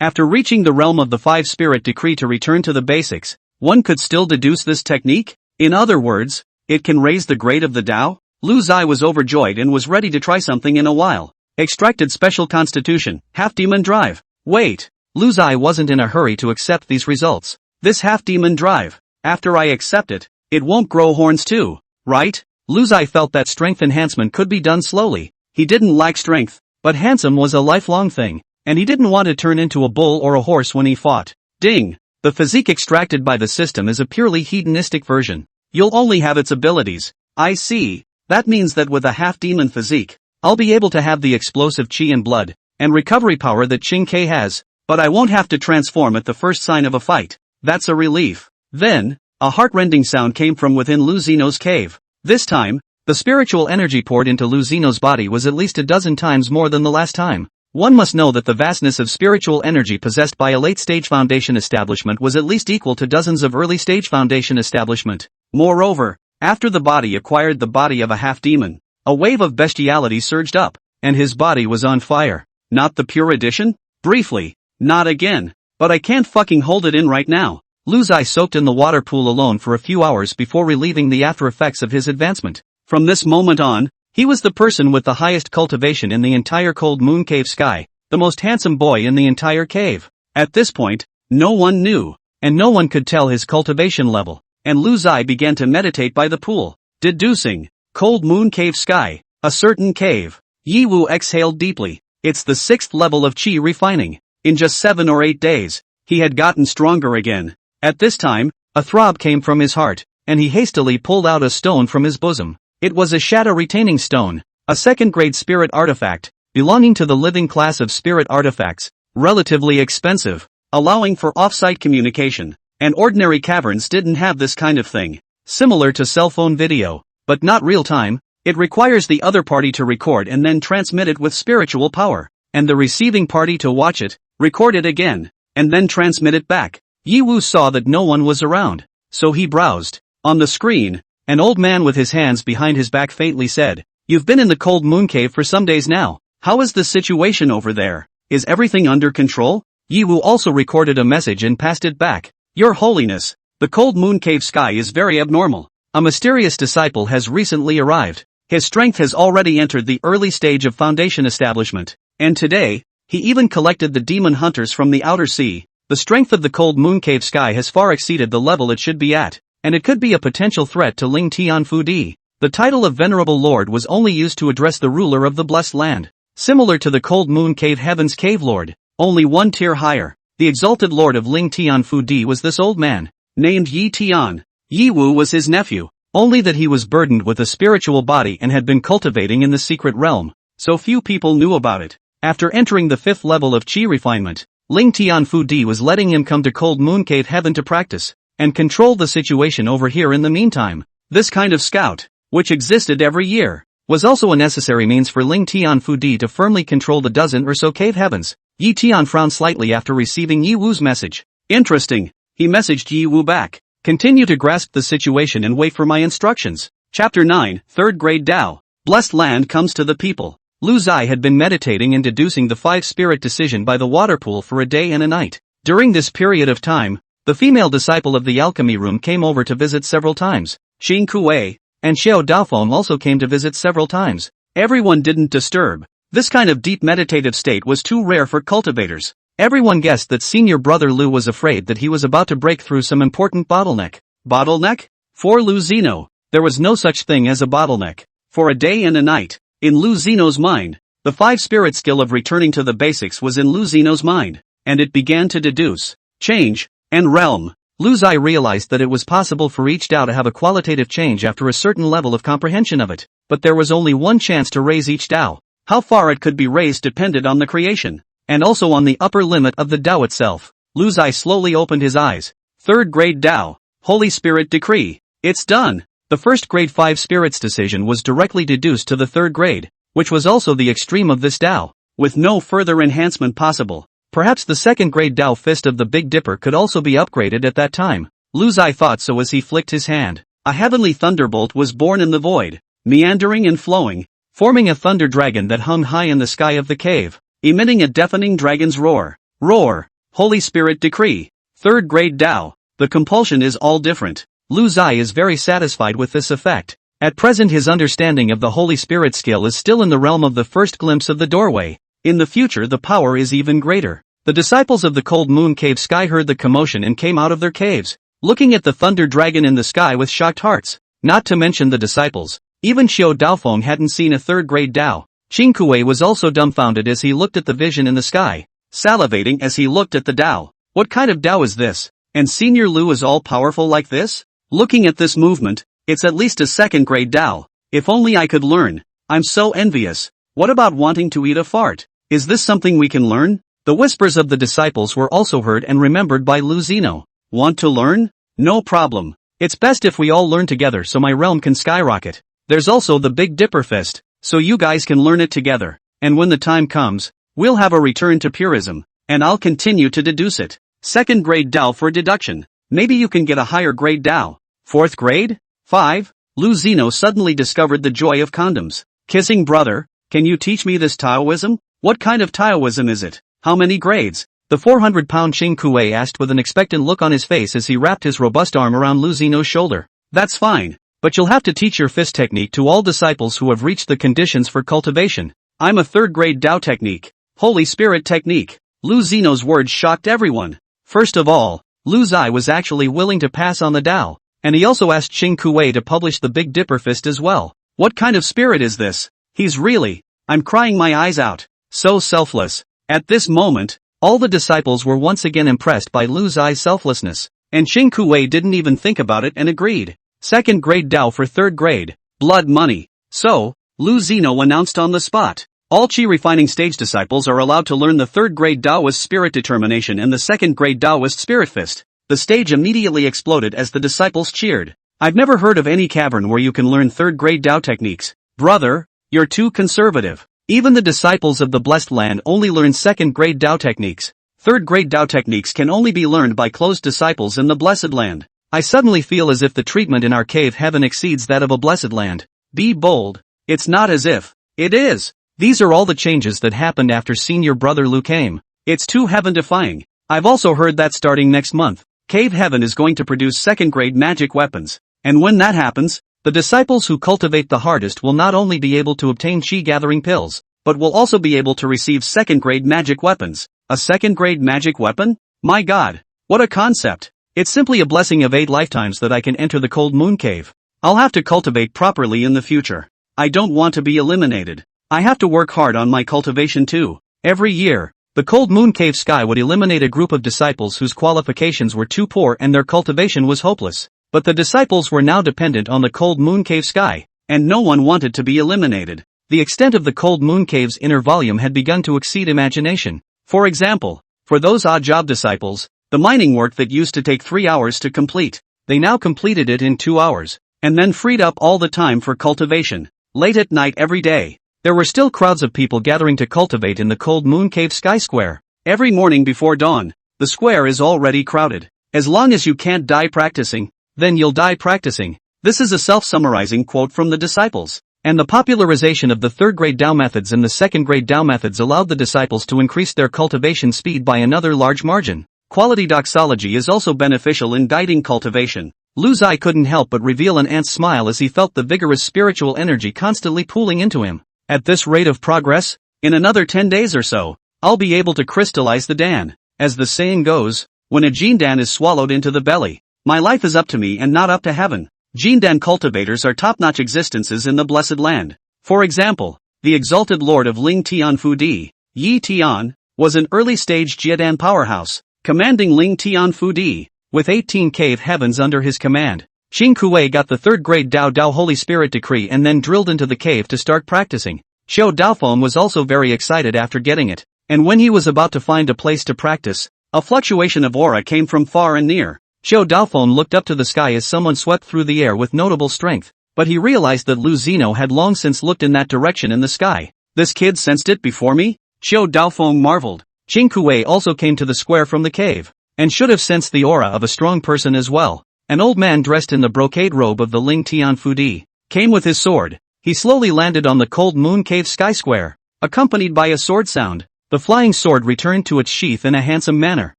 After reaching the realm of the 5 Spirit Decree to return to the basics, one could still deduce this technique? In other words, it can raise the grade of the Dao? Lu Zai was overjoyed and was ready to try something in a while. Extracted Special Constitution, Half-Demon Drive. Wait! Lu Zai wasn't in a hurry to accept these results. This half-demon drive, after I accept it, it won't grow horns too, right? Lu Zai felt that strength enhancement could be done slowly. He didn't lack strength, but handsome was a lifelong thing, and he didn't want to turn into a bull or a horse when he fought. Ding! The physique extracted by the system is a purely hedonistic version. You'll only have its abilities. I see. That means that with a half-demon physique, I'll be able to have the explosive chi and blood, and recovery power that Ching K has, but I won't have to transform at the first sign of a fight. That's a relief. Then, a heart-rending sound came from within Lu Zeno's cave. This time, the spiritual energy poured into Lu Zeno's body was at least a dozen times more than the last time. One must know that the vastness of spiritual energy possessed by a late-stage foundation establishment was at least equal to dozens of early-stage foundation establishment. Moreover, after the body acquired the body of a half-demon, a wave of bestiality surged up, and his body was on fire. Not the pure edition? Briefly. Not again. But I can't fucking hold it in right now. Lu Zai soaked in the water pool alone for a few hours before relieving the after effects of his advancement. From this moment on, he was the person with the highest cultivation in the entire Cold Moon Cave sky, the most handsome boy in the entire cave. At this point, no one knew, and no one could tell his cultivation level, and Lu Zai began to meditate by the pool, deducing, Cold Moon Cave sky, a certain cave. Yi Wu exhaled deeply. It's the 6th level of chi refining. In just 7 or 8 days, he had gotten stronger again. At this time, a throb came from his heart, and he hastily pulled out a stone from his bosom. It was a shadow-retaining stone, a second-grade spirit artifact, belonging to the living class of spirit artifacts, relatively expensive, allowing for off-site communication, and ordinary caverns didn't have this kind of thing. Similar to cell phone video, but not real-time, it requires the other party to record and then transmit it with spiritual power, and the receiving party to watch it, record it again, and then transmit it back. Yi Wu saw that no one was around, so he browsed. On the screen, an old man with his hands behind his back faintly said, "You've been in the Cold Moon Cave for some days now. How is the situation over there? Is everything under control?" Yi Wu also recorded a message and passed it back. "Your Holiness, the Cold Moon Cave sky is very abnormal. A mysterious disciple has recently arrived. His strength has already entered the early stage of foundation establishment, and today, he even collected the demon hunters from the outer sea. The strength of the Cold Moon Cave sky has far exceeded the level it should be at, and it could be a potential threat to Ling Tian Fu Di." The title of Venerable Lord was only used to address the ruler of the Blessed Land, similar to the Cold Moon Cave Heaven's Cave Lord, only one tier higher. The exalted Lord of Ling Tian Fu Di was this old man, named Yi Tian. Yi Wu was his nephew, only that he was burdened with a spiritual body and had been cultivating in the secret realm, so few people knew about it. After entering the 5th level of chi refinement, Ling Tian Fu Di was letting him come to Cold Moon Cave Heaven to practice, and control the situation over here in the meantime. This kind of scout, which existed every year, was also a necessary means for Ling Tian Fu Di to firmly control the dozen or so cave heavens. Yi Tian frowned slightly after receiving Yi Wu's message. Interesting, he messaged Yi Wu back. Continue to grasp the situation and wait for my instructions. Chapter 9, 3rd Grade Tao. Blessed Land comes to the people. Lu Zai had been meditating and deducing the 5-spirit decision by the water pool for a day and a night. During this period of time, the female disciple of the alchemy room came over to visit several times. Xing Kuei and Xiao Daofeng also came to visit several times. Everyone didn't disturb. This kind of deep meditative state was too rare for cultivators. Everyone guessed that senior brother Lu was afraid that he was about to break through some important bottleneck. Bottleneck? For Lu Zeno, there was no such thing as a bottleneck. For a day and a night, in Lu Zeno's mind, the 5-spirit skill of returning to the basics was in Lu Zeno's mind, and it began to deduce, change, and realm. Lu Zai realized that it was possible for each Tao to have a qualitative change after a certain level of comprehension of it, but there was only one chance to raise each Tao. How far it could be raised depended on the creation, and also on the upper limit of the Tao itself. Lu Zai slowly opened his eyes. 3rd Grade Tao. Holy Spirit Decree. It's done. The 1st grade 5 spirits decision was directly deduced to the 3rd grade, which was also the extreme of this Tao, with no further enhancement possible. Perhaps the 2nd grade Tao Fist of the Big Dipper could also be upgraded at that time. Lu Zai thought so as he flicked his hand. A heavenly thunderbolt was born in the void, meandering and flowing, forming a thunder dragon that hung high in the sky of the cave, emitting a deafening dragon's roar. Roar. Holy Spirit Decree. 3rd Grade Tao. The compulsion is all different. Lu Zai is very satisfied with this effect. At present his understanding of the Holy Spirit skill is still in the realm of the first glimpse of the doorway. In the future the power is even greater. The disciples of the Cold Moon Cave sky heard the commotion and came out of their caves, looking at the thunder dragon in the sky with shocked hearts. Not to mention the disciples, even Xiao Daofeng hadn't seen a 3rd grade Tao. Xing Kuei was also dumbfounded as he looked at the vision in the sky, salivating as he looked at the Tao. What kind of Dao is this? And Senior Lu is all powerful like this? Looking at this movement, it's at least a second grade Dao. If only I could learn. I'm so envious. What about wanting to eat a fart? Is this something we can learn? The whispers of the disciples were also heard and remembered by Lu Zino. Want to learn? No problem. It's best if we all learn together so my realm can skyrocket. There's also the Big Dipper Fist, so you guys can learn it together. And when the time comes, we'll have a return to purism, and I'll continue to deduce it. Second grade Dao for deduction. Maybe you can get a higher grade Dao. Fourth grade? 5? Lu Zino suddenly discovered the joy of condoms. Kissing brother, can you teach me this Taoism? What kind of Taoism is it? How many grades? The 400-pound Xing Kuei asked with an expectant look on his face as he wrapped his robust arm around Lu Zino's shoulder. That's fine, but you'll have to teach your fist technique to all disciples who have reached the conditions for cultivation. I'm a third grade Dao technique. Holy Spirit technique. Lu Zino's words shocked everyone. First of all, Lu Zai was actually willing to pass on the Dao, and he also asked Xing Kuei to publish the Big Dipper Fist as well. What kind of spirit is this? I'm crying my eyes out. So selfless. At this moment, all the disciples were once again impressed by Lu Zai's selflessness, and Xing Kuei didn't even think about it and agreed. Second grade Dao for third grade. Blood money. So, Lu Zino announced on the spot. All Qi refining stage disciples are allowed to learn the third grade Taoist spirit determination and the second grade Taoist spirit fist. The stage immediately exploded as the disciples cheered. I've never heard of any cavern where you can learn third grade Dao techniques. Brother, you're too conservative. Even the disciples of the blessed land only learn second grade Dao techniques. Third grade Dao techniques can only be learned by closed disciples in the blessed land. I suddenly feel as if the treatment in our cave heaven exceeds that of a blessed land. Be bold. It's not as if. It is. These are all the changes that happened after senior brother Lu came. It's too heaven-defying. I've also heard that starting next month, Cave Heaven is going to produce second-grade magic weapons. And when that happens, the disciples who cultivate the hardest will not only be able to obtain Qi-gathering pills, but will also be able to receive second-grade magic weapons. A second-grade magic weapon? My God, what a concept. It's simply a blessing of 8 lifetimes that I can enter the cold moon cave. I'll have to cultivate properly in the future. I don't want to be eliminated. I have to work hard on my cultivation too. Every year, the cold moon cave sky would eliminate a group of disciples whose qualifications were too poor and their cultivation was hopeless. But the disciples were now dependent on the cold moon cave sky, and no one wanted to be eliminated. The extent of the cold moon cave's inner volume had begun to exceed imagination. For example, for those odd job disciples, the mining work that used to take 3 hours to complete, they now completed it in 2 hours, and then freed up all the time for cultivation. Late at night every day, there were still crowds of people gathering to cultivate in the cold moon cave sky square. Every morning before dawn, the square is already crowded. As long as you can't die practicing, then you'll die practicing. This is a self-summarizing quote from the disciples. And the popularization of the third-grade Dao methods and the second-grade Dao methods allowed the disciples to increase their cultivation speed by another large margin. Quality doxology is also beneficial in guiding cultivation. Lu Zai couldn't help but reveal an ant's smile as he felt the vigorous spiritual energy constantly pooling into him. At this rate of progress, in another 10 days or so, I'll be able to crystallize the Dan. As the saying goes, when a Jindan is swallowed into the belly, my life is up to me and not up to heaven. Jindan cultivators are top-notch existences in the blessed land. For example, the exalted lord of Ling Tian Fudi, Yi Tian, was an early-stage Jiedan powerhouse, commanding Ling Tian Fudi, with 18 cave heavens under his command. Xing Kuei got the third-grade Dao Holy Spirit decree and then drilled into the cave to start practicing. Xiao Daofeng was also very excited after getting it, and when he was about to find a place to practice, a fluctuation of aura came from far and near. Xiao Daofeng looked up to the sky as someone swept through the air with notable strength, but he realized that Lu Zino had long since looked in that direction in the sky. This kid sensed it before me? Xiao Daofeng marveled. Xing Kuei also came to the square from the cave, and should have sensed the aura of a strong person as well. An old man dressed in the brocade robe of the Ling Tian Fudi came with his sword. He slowly landed on the cold moon cave sky square, accompanied by a sword sound. The flying sword returned to its sheath in a handsome manner.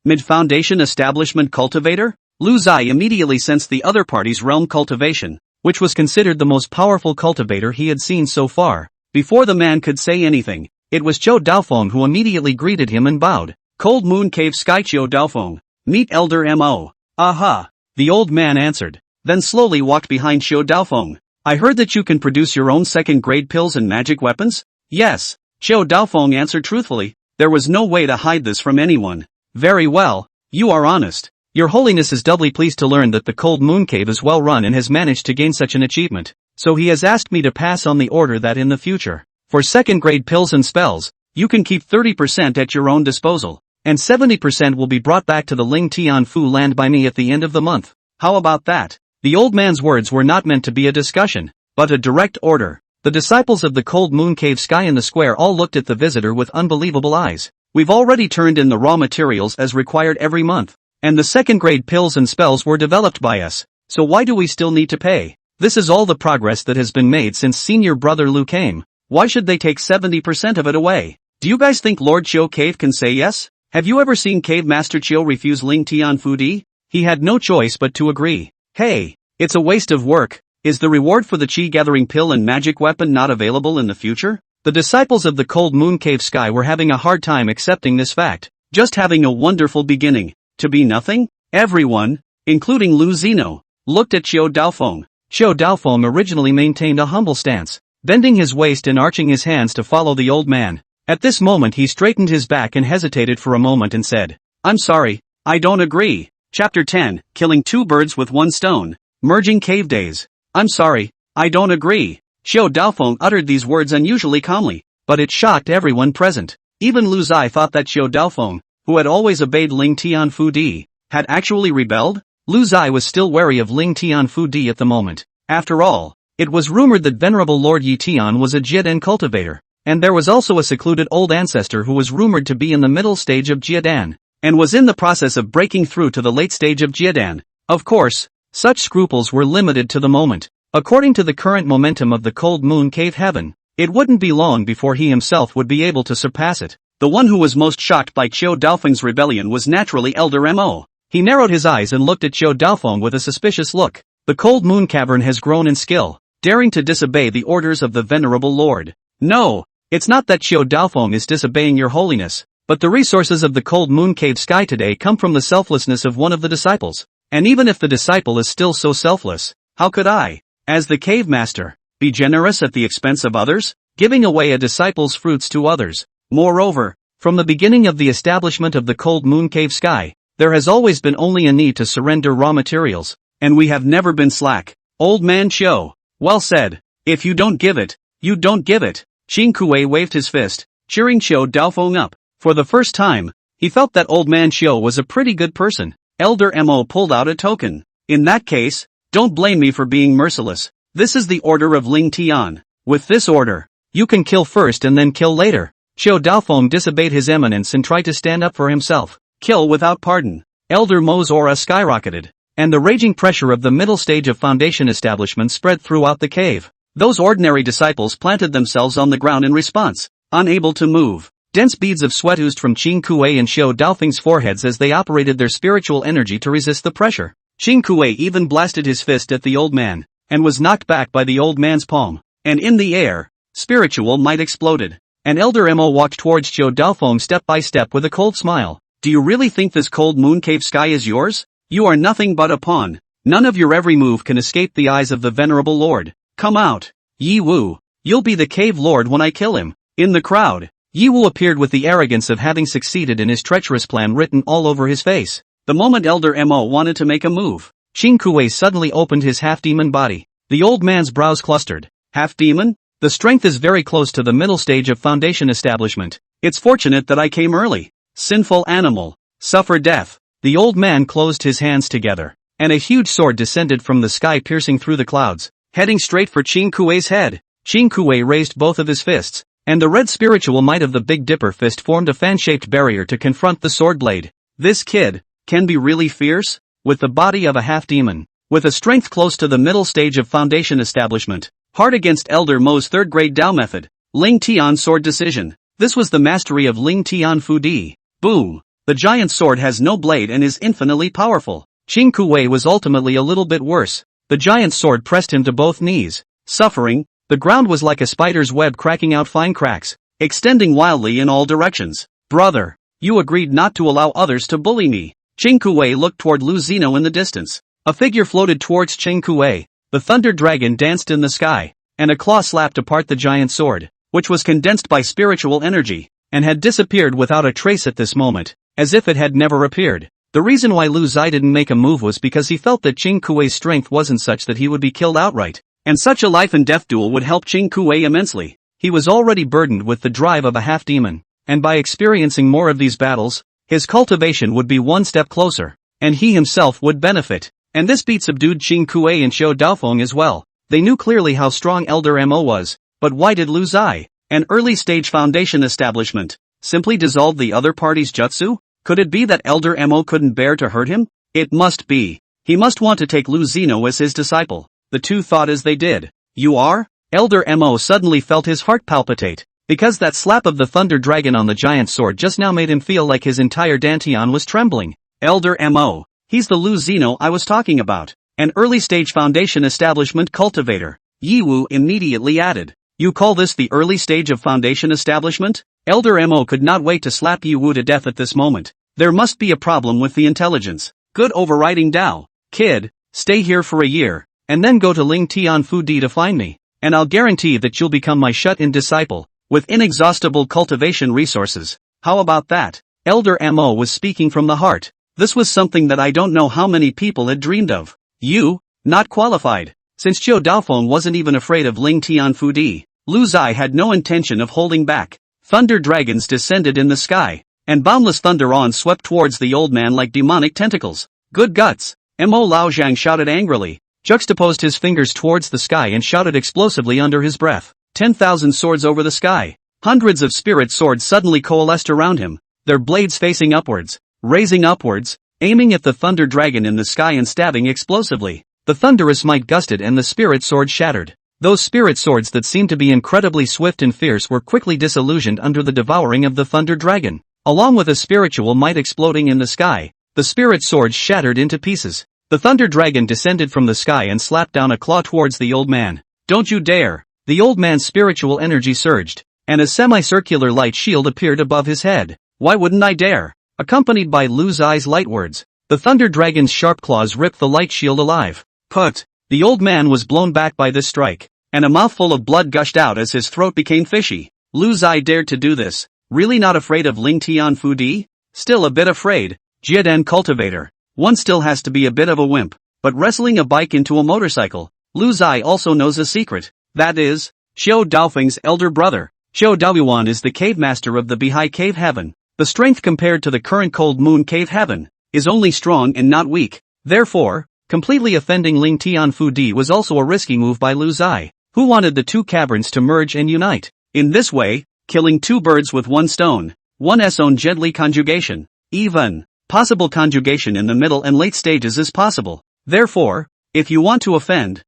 Mid-foundation establishment cultivator? Lu Zai immediately sensed the other party's realm cultivation, which was considered the most powerful cultivator he had seen so far. Before the man could say anything, it was Xiao Daofeng who immediately greeted him and bowed. Cold moon cave sky Xiao Daofeng. Meet Elder Mo. Aha. The old man answered, then slowly walked behind Xiao Daofeng. I heard that you can produce your own second-grade pills and magic weapons? Yes. Xiao Daofeng answered truthfully. There was no way to hide this from anyone. Very well. You are honest. Your Holiness is doubly pleased to learn that the Cold Moon Cave is well run and has managed to gain such an achievement. So he has asked me to pass on the order that in the future, for second grade pills and spells, you can keep 30% at your own disposal, and 70% will be brought back to the Ling Tian Fu land by me at the end of the month. How about that? The old man's words were not meant to be a discussion, but a direct order. The disciples of the Cold Moon Cave Sky in the square all looked at the visitor with unbelievable eyes. We've already turned in the raw materials as required every month, and the second grade pills and spells were developed by us, so why do we still need to pay? This is all the progress that has been made since senior brother Lu came. Why should they take 70% of it away? Do you guys think Lord Chiu Cave can say yes? Have you ever seen Cave Master Chiu refuse Ling Tian Fu Di? He had no choice but to agree. Hey, it's a waste of work. Is the reward for the Qi gathering pill and magic weapon not available in the future? The disciples of the Cold Moon Cave Sky were having a hard time accepting this fact. Just having a wonderful beginning. To be nothing? Everyone, including Lu Zino, looked at Xiao Daofeng. Xiao Daofeng originally maintained a humble stance, bending his waist and arching his hands to follow the old man. At this moment he straightened his back and hesitated for a moment and said, "I'm sorry, I don't agree." Chapter 10, Killing Two Birds with One Stone. Merging Cave Days. "I'm sorry, I don't agree." Xiao Daofeng uttered these words unusually calmly, but it shocked everyone present. Even Lu Zai thought that Xiao Daofeng, who had always obeyed Ling Tian Fu Di, had actually rebelled. Lu Zai was still wary of Ling Tian Fu Di at the moment. After all, it was rumored that Venerable Lord Yi Tian was a Jiadan cultivator, and there was also a secluded old ancestor who was rumored to be in the middle stage of Jiadan, and was in the process of breaking through to the late stage of Jiadan. Of course, such scruples were limited to the moment. According to the current momentum of the Cold Moon Cave heaven, it wouldn't be long before he himself would be able to surpass it. The one who was most shocked by Xiao Daofeng's rebellion was naturally Elder Mo. He narrowed his eyes and looked at Xiao Daofeng with a suspicious look. The Cold Moon Cavern has grown in skill, daring to disobey the orders of the Venerable Lord. No, it's not that Xiao Daofeng is disobeying your holiness, but the resources of the Cold Moon Cave Sky today come from the selflessness of one of the disciples. And even if the disciple is still so selfless, how could I, as the cave master, be generous at the expense of others, giving away a disciple's fruits to others? Moreover, from the beginning of the establishment of the Cold Moon Cave Sky, there has always been only a need to surrender raw materials, and we have never been slack. Old man Qiu. Well said. If you don't give it, you don't give it. Qin Kuei waved his fist, cheering Xiao Daofeng up. For the first time, he felt that old man Qiu was a pretty good person. Elder Mo pulled out a token. In that case, don't blame me for being merciless. This is the order of Ling Tian. With this order, you can kill first and then kill later. Xiao Daofeng disobeyed his eminence and tried to stand up for himself. Kill without pardon. Elder Mo's aura skyrocketed, and the raging pressure of the middle stage of foundation establishment spread throughout the cave. Those ordinary disciples planted themselves on the ground in response, unable to move. Dense beads of sweat oozed from Qin Kuei and Xiao Daofeng's foreheads as they operated their spiritual energy to resist the pressure. Qin Kuei even blasted his fist at the old man, and was knocked back by the old man's palm. And in the air, spiritual might exploded. And Elder Mo walked towards Xiao Daofeng step by step with a cold smile. Do you really think this Cold Moon Cave Sky is yours? You are nothing but a pawn. None of your every move can escape the eyes of the Venerable Lord. Come out. Yi Wu. You'll be the cave lord when I kill him. In the crowd, Yi Wu appeared with the arrogance of having succeeded in his treacherous plan written all over his face. The moment Elder Mo wanted to make a move, Qin Kuei suddenly opened his half-demon body. The old man's brows clustered. Half-demon? The strength is very close to the middle stage of foundation establishment. It's fortunate that I came early. Sinful animal. Suffer death. The old man closed his hands together, and a huge sword descended from the sky piercing through the clouds, heading straight for Qin Kuei's head. Qin Kuei raised both of his fists, and the red spiritual might of the Big Dipper fist formed a fan-shaped barrier to confront the sword blade. This kid can be really fierce, with the body of a half-demon, with a strength close to the middle stage of foundation establishment. Hard against Elder Mo's third-grade Dao method. Ling Tian sword decision. This was the mastery of Ling Tian Fu Di. Boom. The giant sword has no blade and is infinitely powerful. Qin Kuei was ultimately a little bit worse. The giant sword pressed him to both knees. Suffering, the ground was like a spider's web cracking out fine cracks, extending wildly in all directions. Brother, you agreed not to allow others to bully me. Qin Kuei looked toward Lu Zino in the distance. A figure floated towards Qin Kuei. The thunder dragon danced in the sky, and a claw slapped apart the giant sword, which was condensed by spiritual energy, and had disappeared without a trace at this moment, as if it had never appeared. The reason why Lu Zai didn't make a move was because he felt that Qing Kuei's strength wasn't such that he would be killed outright, and such a life and death duel would help Qing Kuei immensely. He was already burdened with the drive of a half-demon, and by experiencing more of these battles, his cultivation would be one step closer, and he himself would benefit. And this beat subdued Qing Kuei and Xiao Daofeng as well. They knew clearly how strong Elder Mo was, but why did Lu Zai, an early-stage foundation establishment, simply dissolve the other party's jutsu? Could it be that Elder Mo couldn't bear to hurt him? It must be. He must want to take Lu Zino as his disciple. The two thought as they did. You are? Elder Mo suddenly felt his heart palpitate, because that slap of the Thunder Dragon on the giant sword just now made him feel like his entire dantian was trembling. Elder Mo. He's the Lu Zino I was talking about. An early-stage foundation establishment cultivator. Yi Wu immediately added. You call this the early stage of foundation establishment? Elder Mo could not wait to slap Yi Wu to death at this moment. There must be a problem with the intelligence. Good overriding Dao. Kid, stay here for a year, and then go to Ling Tian Fu Di to find me, and I'll guarantee that you'll become my shut-in disciple, with inexhaustible cultivation resources. How about that? Elder Mo was speaking from the heart. This was something that I don't know how many people had dreamed of. You? Not qualified. Since Xiao Daofeng wasn't even afraid of Ling Tian Fu Di, Lu Zai had no intention of holding back. Thunder dragons descended in the sky, and boundless thunder on swept towards the old man like demonic tentacles. Good guts! Mo Laojiang shouted angrily, juxtaposed his fingers towards the sky and shouted explosively under his breath. 10,000 swords over the sky. Hundreds of spirit swords suddenly coalesced around him, their blades facing upwards, raising upwards, aiming at the thunder dragon in the sky and stabbing explosively. The thunderous might gusted and the spirit sword shattered. Those spirit swords that seemed to be incredibly swift and fierce were quickly disillusioned under the devouring of the thunder dragon. Along with a spiritual might exploding in the sky, the spirit swords shattered into pieces. The thunder dragon descended from the sky and slapped down a claw towards the old man. Don't you dare! The old man's spiritual energy surged, and a semicircular light shield appeared above his head. Why wouldn't I dare? Accompanied by Lu Zai's light words, the thunder dragon's sharp claws ripped the light shield alive. Put! The old man was blown back by this strike, and a mouthful of blood gushed out as his throat became fishy. Lu Zai dared to do this. Really not afraid of Ling Tian Fu Di? Still a bit afraid. Jieden cultivator. One still has to be a bit of a wimp, but wrestling a bike into a motorcycle. Lu Zai also knows a secret. That is, Xiao Daofeng's elder brother. Xiao Daoyuan is the cave master of the Bihai Cave Heaven. The strength compared to the current Cold Moon Cave Heaven is only strong and not weak. Therefore, completely offending Ling Tian Fu Di was also a risky move by Lu Zai, who wanted the two caverns to merge and unite. In this way, killing two birds with one stone, one's own deadly conjugation. Even possible conjugation in the middle and late stages is possible. Therefore, if you want to offend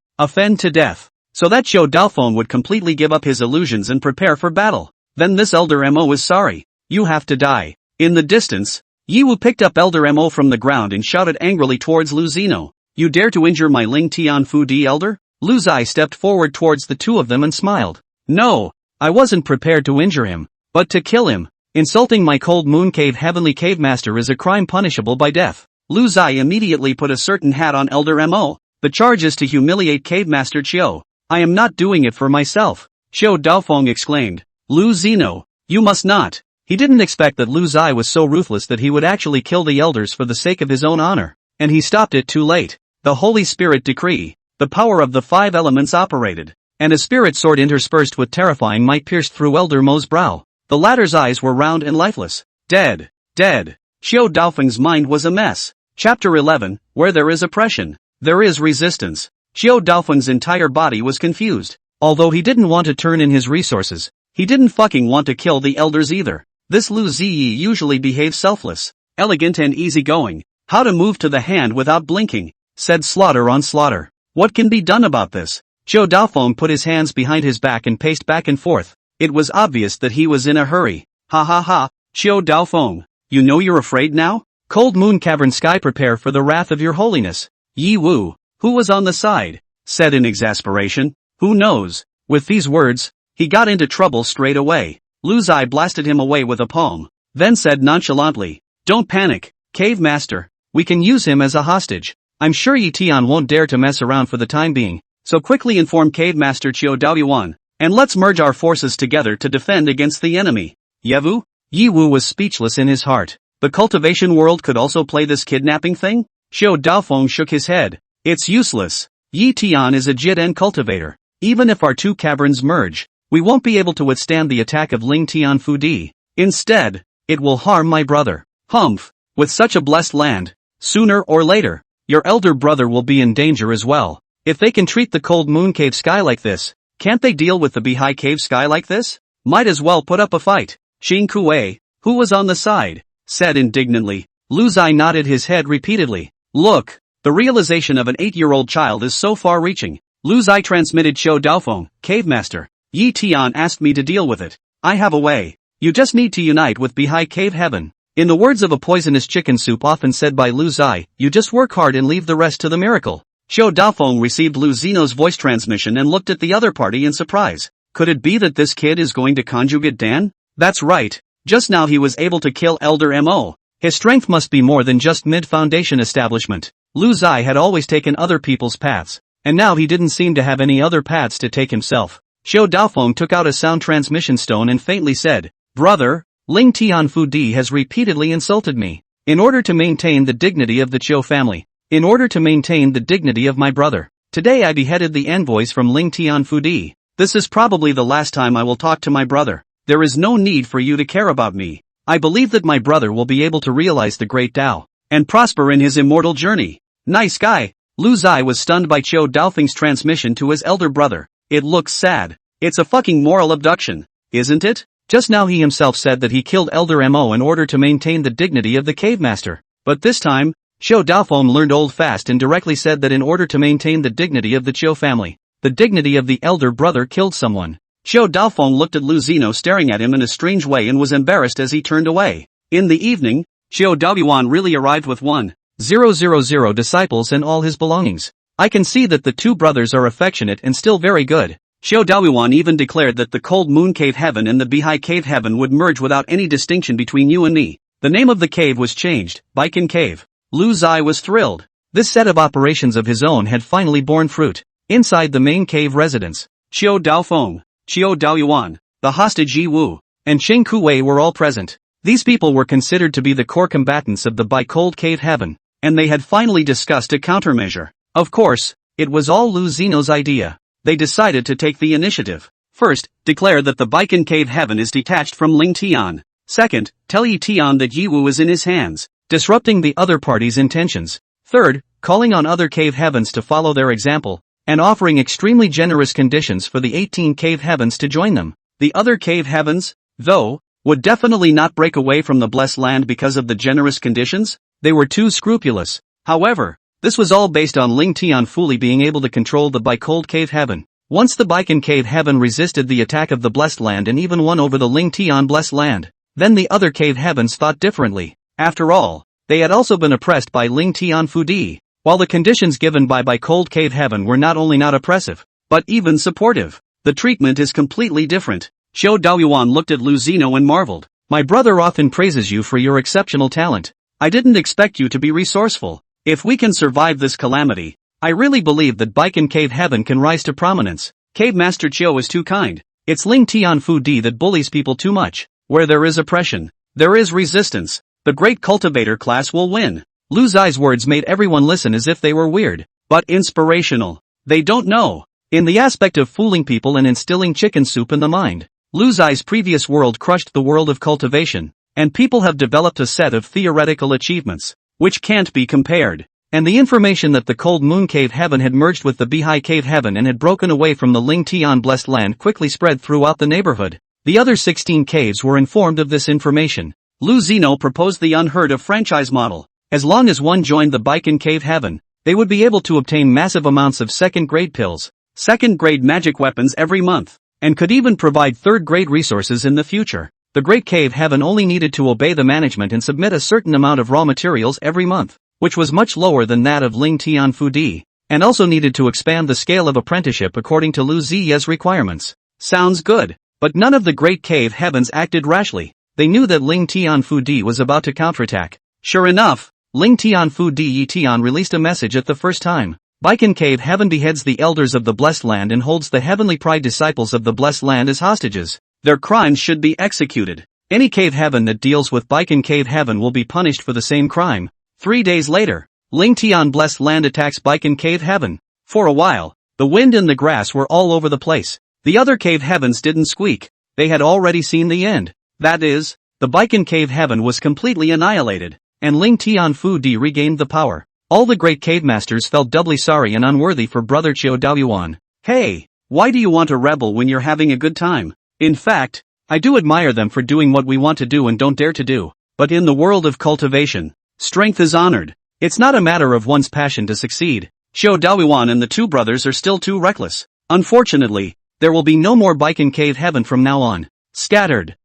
to death, so that Xiao Daofeng would completely give up his illusions and prepare for battle. Then this Elder Mo is sorry. You have to die. In the distance, Yi Wu picked up Elder Mo from the ground and shouted angrily towards Lu Zino. You dare to injure my Ling Tian Fu Di elder? Lu Zai stepped forward towards the two of them and smiled. No, I wasn't prepared to injure him, but to kill him. Insulting my Cold Moon Cave Heavenly Cave Master is a crime punishable by death. Lu Zai immediately put a certain hat on Elder Mo. The charge is to humiliate Cave Master Qiu. I am not doing it for myself. Xiao Daofeng exclaimed. Lu Zino, you must not. He didn't expect that Lu Zai was so ruthless that he would actually kill the elders for the sake of his own honor. And he stopped it too late. The Holy Spirit decree, the power of the five elements operated, and a spirit sword interspersed with terrifying might pierced through Elder Mo's brow. The latter's eyes were round and lifeless. Dead. Dead. Xiao Daofeng's mind was a mess. Chapter 11, Where there is oppression, there is resistance. Xiao Daofeng's entire body was confused. Although he didn't want to turn in his resources, he didn't fucking want to kill the elders either. This Lu Ziyi usually behaves selfless, elegant and easygoing. How to move to the hand without blinking, said slaughter on slaughter. What can be done about this? Xiao Daofeng put his hands behind his back and paced back and forth. It was obvious that he was in a hurry. Ha ha ha, Xiao Daofeng, you know you're afraid now? Cold Moon Cavern Sky, prepare for the wrath of your holiness. Yi Wu, who was on the side, said in exasperation. Who knows? With these words, he got into trouble straight away. Lu Zai blasted him away with a palm, then said nonchalantly, don't panic, Cave Master, we can use him as a hostage. I'm sure Yi Tian won't dare to mess around for the time being, so quickly inform Cave Master Qiu Daoyuan, and let's merge our forces together to defend against the enemy. Yevu? Yi Wu was speechless in his heart. The cultivation world could also play this kidnapping thing? Xiao Daofeng shook his head. It's useless. Yi Tian is a Jiden cultivator. Even if our two caverns merge, we won't be able to withstand the attack of Ling Tian Fudi. Instead, it will harm my brother. Humph, with such a blessed land, sooner or later, your elder brother will be in danger as well. If they can treat the cold moon cave sky like this, can't they deal with the Bihai cave sky like this? Might as well put up a fight. Xing Kuei, who was on the side, said indignantly. Lu Zai nodded his head repeatedly. Look, the realization of an 8-year-old child is so far-reaching. Lu Zai transmitted Xiao Daofeng, Cave Master. Yi Tian asked me to deal with it. I have a way. You just need to unite with Bihai Cave Heaven. In the words of a poisonous chicken soup often said by Lu Zai, you just work hard and leave the rest to the miracle. Xiao Daofeng received Lu Zeno's voice transmission and looked at the other party in surprise. Could it be that this kid is going to conjugate Dan? That's right. Just now he was able to kill Elder Mo. His strength must be more than just mid-foundation establishment. Lu Zai had always taken other people's paths, and now he didn't seem to have any other paths to take himself. Xiao Daofeng took out a sound transmission stone and faintly said, Brother, Ling Tian Fudi has repeatedly insulted me. In order to maintain the dignity of the Chiu family, in order to maintain the dignity of my brother, today I beheaded the envoys from Ling Tian Fudi. This is probably the last time I will talk to my brother. There is no need for you to care about me. I believe that my brother will be able to realize the great Tao, and prosper in his immortal journey. Nice guy. Lu Zai was stunned by Xiao Daofeng's transmission to his elder brother. It looks sad. It's a fucking moral abduction, isn't it? Just now he himself said that he killed Elder Mo in order to maintain the dignity of the Cave Master. But this time, Xiao Daofeng learned old fast and directly said that in order to maintain the dignity of the Chiu family, the dignity of the elder brother killed someone. Xiao Daofeng looked at Lu Zeno staring at him in a strange way and was embarrassed as he turned away. In the evening, Xiao Daoyuan really arrived with 1,000 disciples and all his belongings. I can see that the two brothers are affectionate and still very good. Xiao Daoyuan even declared that the cold moon cave heaven and the Bihai cave heaven would merge without any distinction between you and me. The name of the cave was changed, Baikan Cave. Lu Zai was thrilled. This set of operations of his own had finally borne fruit. Inside the main cave residence, Xiao Daofeng, Xiao Daoyuan, the hostage Yi Wu, and Xing Kuei were all present. These people were considered to be the core combatants of the Bi-Cold Cave Heaven, and they had finally discussed a countermeasure. Of course, it was all Lu Zeno's idea. They decided to take the initiative. First, declare that the Baikan Cave Heaven is detached from Ling Tian. Second, tell Yi Tian that Yi Wu is in his hands, disrupting the other party's intentions. Third, calling on other cave heavens to follow their example, and offering extremely generous conditions for the 18 cave heavens to join them. The other cave heavens, though, would definitely not break away from the blessed land because of the generous conditions. They were too scrupulous. However, this was all based on Ling Tian fully being able to control the Bi-Cold Cave Heaven. Once the Baikan Cave Heaven resisted the attack of the blessed land and even won over the Ling Tian blessed land, then the other cave heavens thought differently. After all, they had also been oppressed by Ling Tian Fudi. While the conditions given by Cold Cave Heaven were not only not oppressive, but even supportive, the treatment is completely different. Xiao Daoyuan looked at Lu Zeno and marveled. My brother often praises you for your exceptional talent. I didn't expect you to be resourceful. If we can survive this calamity, I really believe that Baikan Cave Heaven can rise to prominence. Cave Master Chiu is too kind. It's Ling Tian Fudi that bullies people too much. Where there is oppression, there is resistance. The great cultivator class will win. Lu Zai's words made everyone listen as if they were weird, but inspirational. They don't know. In the aspect of fooling people and instilling chicken soup in the mind, Lu Zai's previous world crushed the world of cultivation, and people have developed a set of theoretical achievements, which can't be compared. And the information that the Cold Moon Cave Heaven had merged with the Bihai Cave Heaven and had broken away from the Ling Tian blessed land quickly spread throughout the neighborhood. The other 16 caves were informed of this information. Lu Zeno proposed the unheard-of franchise model. As long as one joined the Baikan Cave Heaven, they would be able to obtain massive amounts of second-grade pills, second-grade magic weapons every month, and could even provide third-grade resources in the future. The Great Cave Heaven only needed to obey the management and submit a certain amount of raw materials every month, which was much lower than that of Ling Tian Fudi, and also needed to expand the scale of apprenticeship according to Lu Ziye's requirements. Sounds good, but none of the Great Cave Heavens acted rashly. They knew that Ling Tian Fudi was about to counterattack. Sure enough, Ling Tian Fudi Yi Tian released a message at the first time. Baikan Cave Heaven beheads the elders of the blessed land and holds the heavenly pride disciples of the blessed land as hostages. Their crimes should be executed. Any cave heaven that deals with Baikan cave heaven will be punished for the same crime. 3 days later, Ling Tian blessed land attacks Baikan cave heaven. For a while, the wind and the grass were all over the place. The other cave heavens didn't squeak. They had already seen the end. That is, the Baikan cave heaven was completely annihilated, and Ling Tian Fu Di regained the power. All the great cave masters felt doubly sorry and unworthy for brother Qiu Daoyuan. Hey, why do you want to rebel when you're having a good time? In fact, I do admire them for doing what we want to do and don't dare to do. But in the world of cultivation, strength is honored. It's not a matter of one's passion to succeed. Qiu Daoyuan and the two brothers are still too reckless. Unfortunately, there will be no more Baikan cave heaven from now on. Scattered.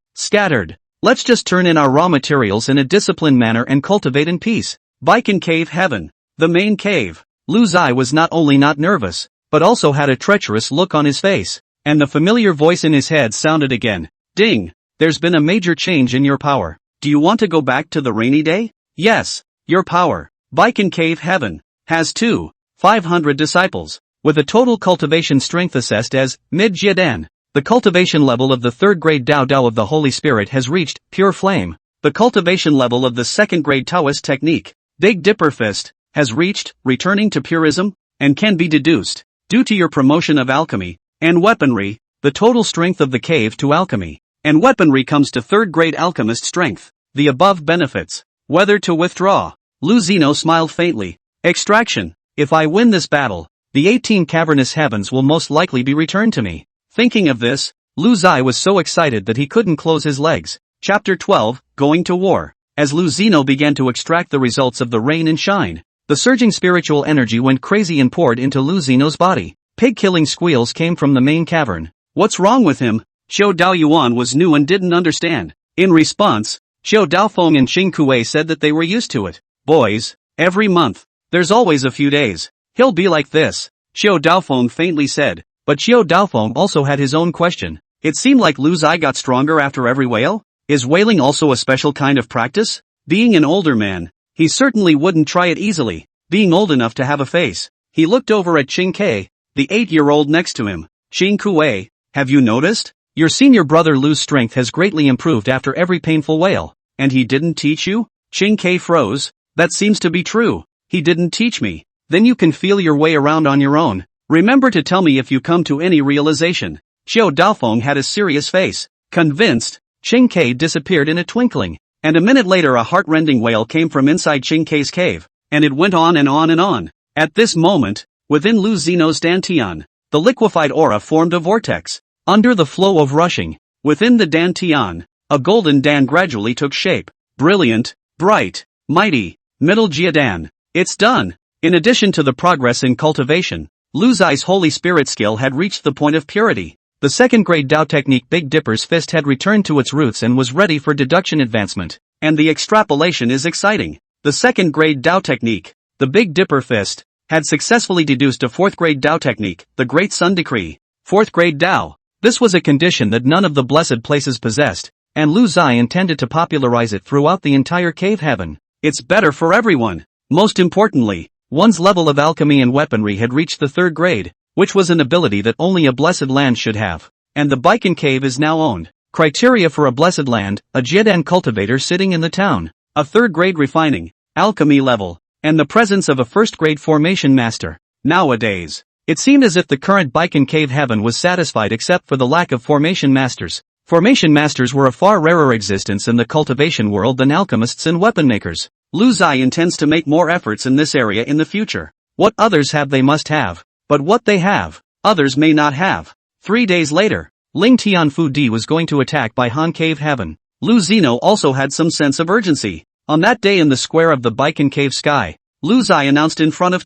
Let's just turn in our raw materials in a disciplined manner and cultivate in peace. Baikan cave heaven. The main cave. Lu Zai was not only not nervous, but also had a treacherous look on his face. And the familiar voice in his head sounded again. Ding! There's been a major change in your power. Do you want to go back to the rainy day? Yes. Your power. Baikan cave heaven. Has 500 disciples. With a total cultivation strength assessed as mid-Jiedan. The cultivation level of the 3rd grade Dao Dao of the Holy Spirit has reached pure flame. The cultivation level of the 2nd grade Taoist technique, Big Dipper Fist, has reached, returning to purism, and can be deduced, due to your promotion of alchemy and weaponry, the total strength of the cave to alchemy and weaponry comes to 3rd grade alchemist strength. The above benefits. Whether to withdraw. Lu Zino smiled faintly. Extraction. If I win this battle, the 18 cavernous heavens will most likely be returned to me. Thinking of this, Lu Zai was so excited that he couldn't close his legs. Chapter 12, Going to War. As Lu Zino began to extract the results of the rain and shine, the surging spiritual energy went crazy and poured into Lu Zino's body. Pig-killing squeals came from the main cavern. What's wrong with him? Qiu Daoyuan was new and didn't understand. In response, Qiu Daofeng and Qing Kuei said that they were used to it. Boys, every month, there's always a few days. He'll be like this, Qiu Daofeng faintly said. But Qiu Daofeng also had his own question. It seemed like Lu Zai got stronger after every wail? Is wailing also a special kind of practice? Being an older man, he certainly wouldn't try it easily, being old enough to have a face. He looked over at Qing Kei, the 8-year-old next to him. Qing Kuei, have you noticed? Your senior brother Lu's strength has greatly improved after every painful wail. And he didn't teach you? Qing Kei froze. That seems to be true. He didn't teach me. Then you can feel your way around on your own. Remember to tell me if you come to any realization. Qiu Daofeng had a serious face. Convinced, Qing Kei disappeared in a twinkling. And a minute later a heart-rending wail came from inside Qing Kei's cave. And it went on and on and on. At this moment, within Lu Zino's Dantian, the liquefied aura formed a vortex. Under the flow of rushing, within the Dantian, a golden Dan gradually took shape. Brilliant, bright, mighty, middle Jiedan. It's done. In addition to the progress in cultivation, Lu Zai's Holy Spirit skill had reached the point of purity. The 2nd grade Dao technique Big Dipper's Fist had returned to its roots and was ready for deduction advancement. And the extrapolation is exciting. The 2nd grade Dao technique, the Big Dipper Fist, had successfully deduced a 4th grade Dao technique, the Great Sun Decree. 4th grade Dao. This was a condition that none of the blessed places possessed, and Lu Zai intended to popularize it throughout the entire cave heaven. It's better for everyone. Most importantly, one's level of alchemy and weaponry had reached the 3rd grade, which was an ability that only a blessed land should have. And the Baikan cave is now owned. Criteria for a blessed land, a Jiedan cultivator sitting in the town, a 3rd grade refining, alchemy level, and the presence of a 1st grade formation master. Nowadays, it seemed as if the current Baikan cave heaven was satisfied except for the lack of formation masters. Formation masters were a far rarer existence in the cultivation world than alchemists and weapon makers. Lu Zai intends to make more efforts in this area in the future. What others have they must have, but what they have, others may not have. 3 days later, Ling Tian Fu Di was going to attack by Han Cave Heaven. Lu Zino also had some sense of urgency. On that day in the square of the Baikan Cave sky, Lu Zai announced in front of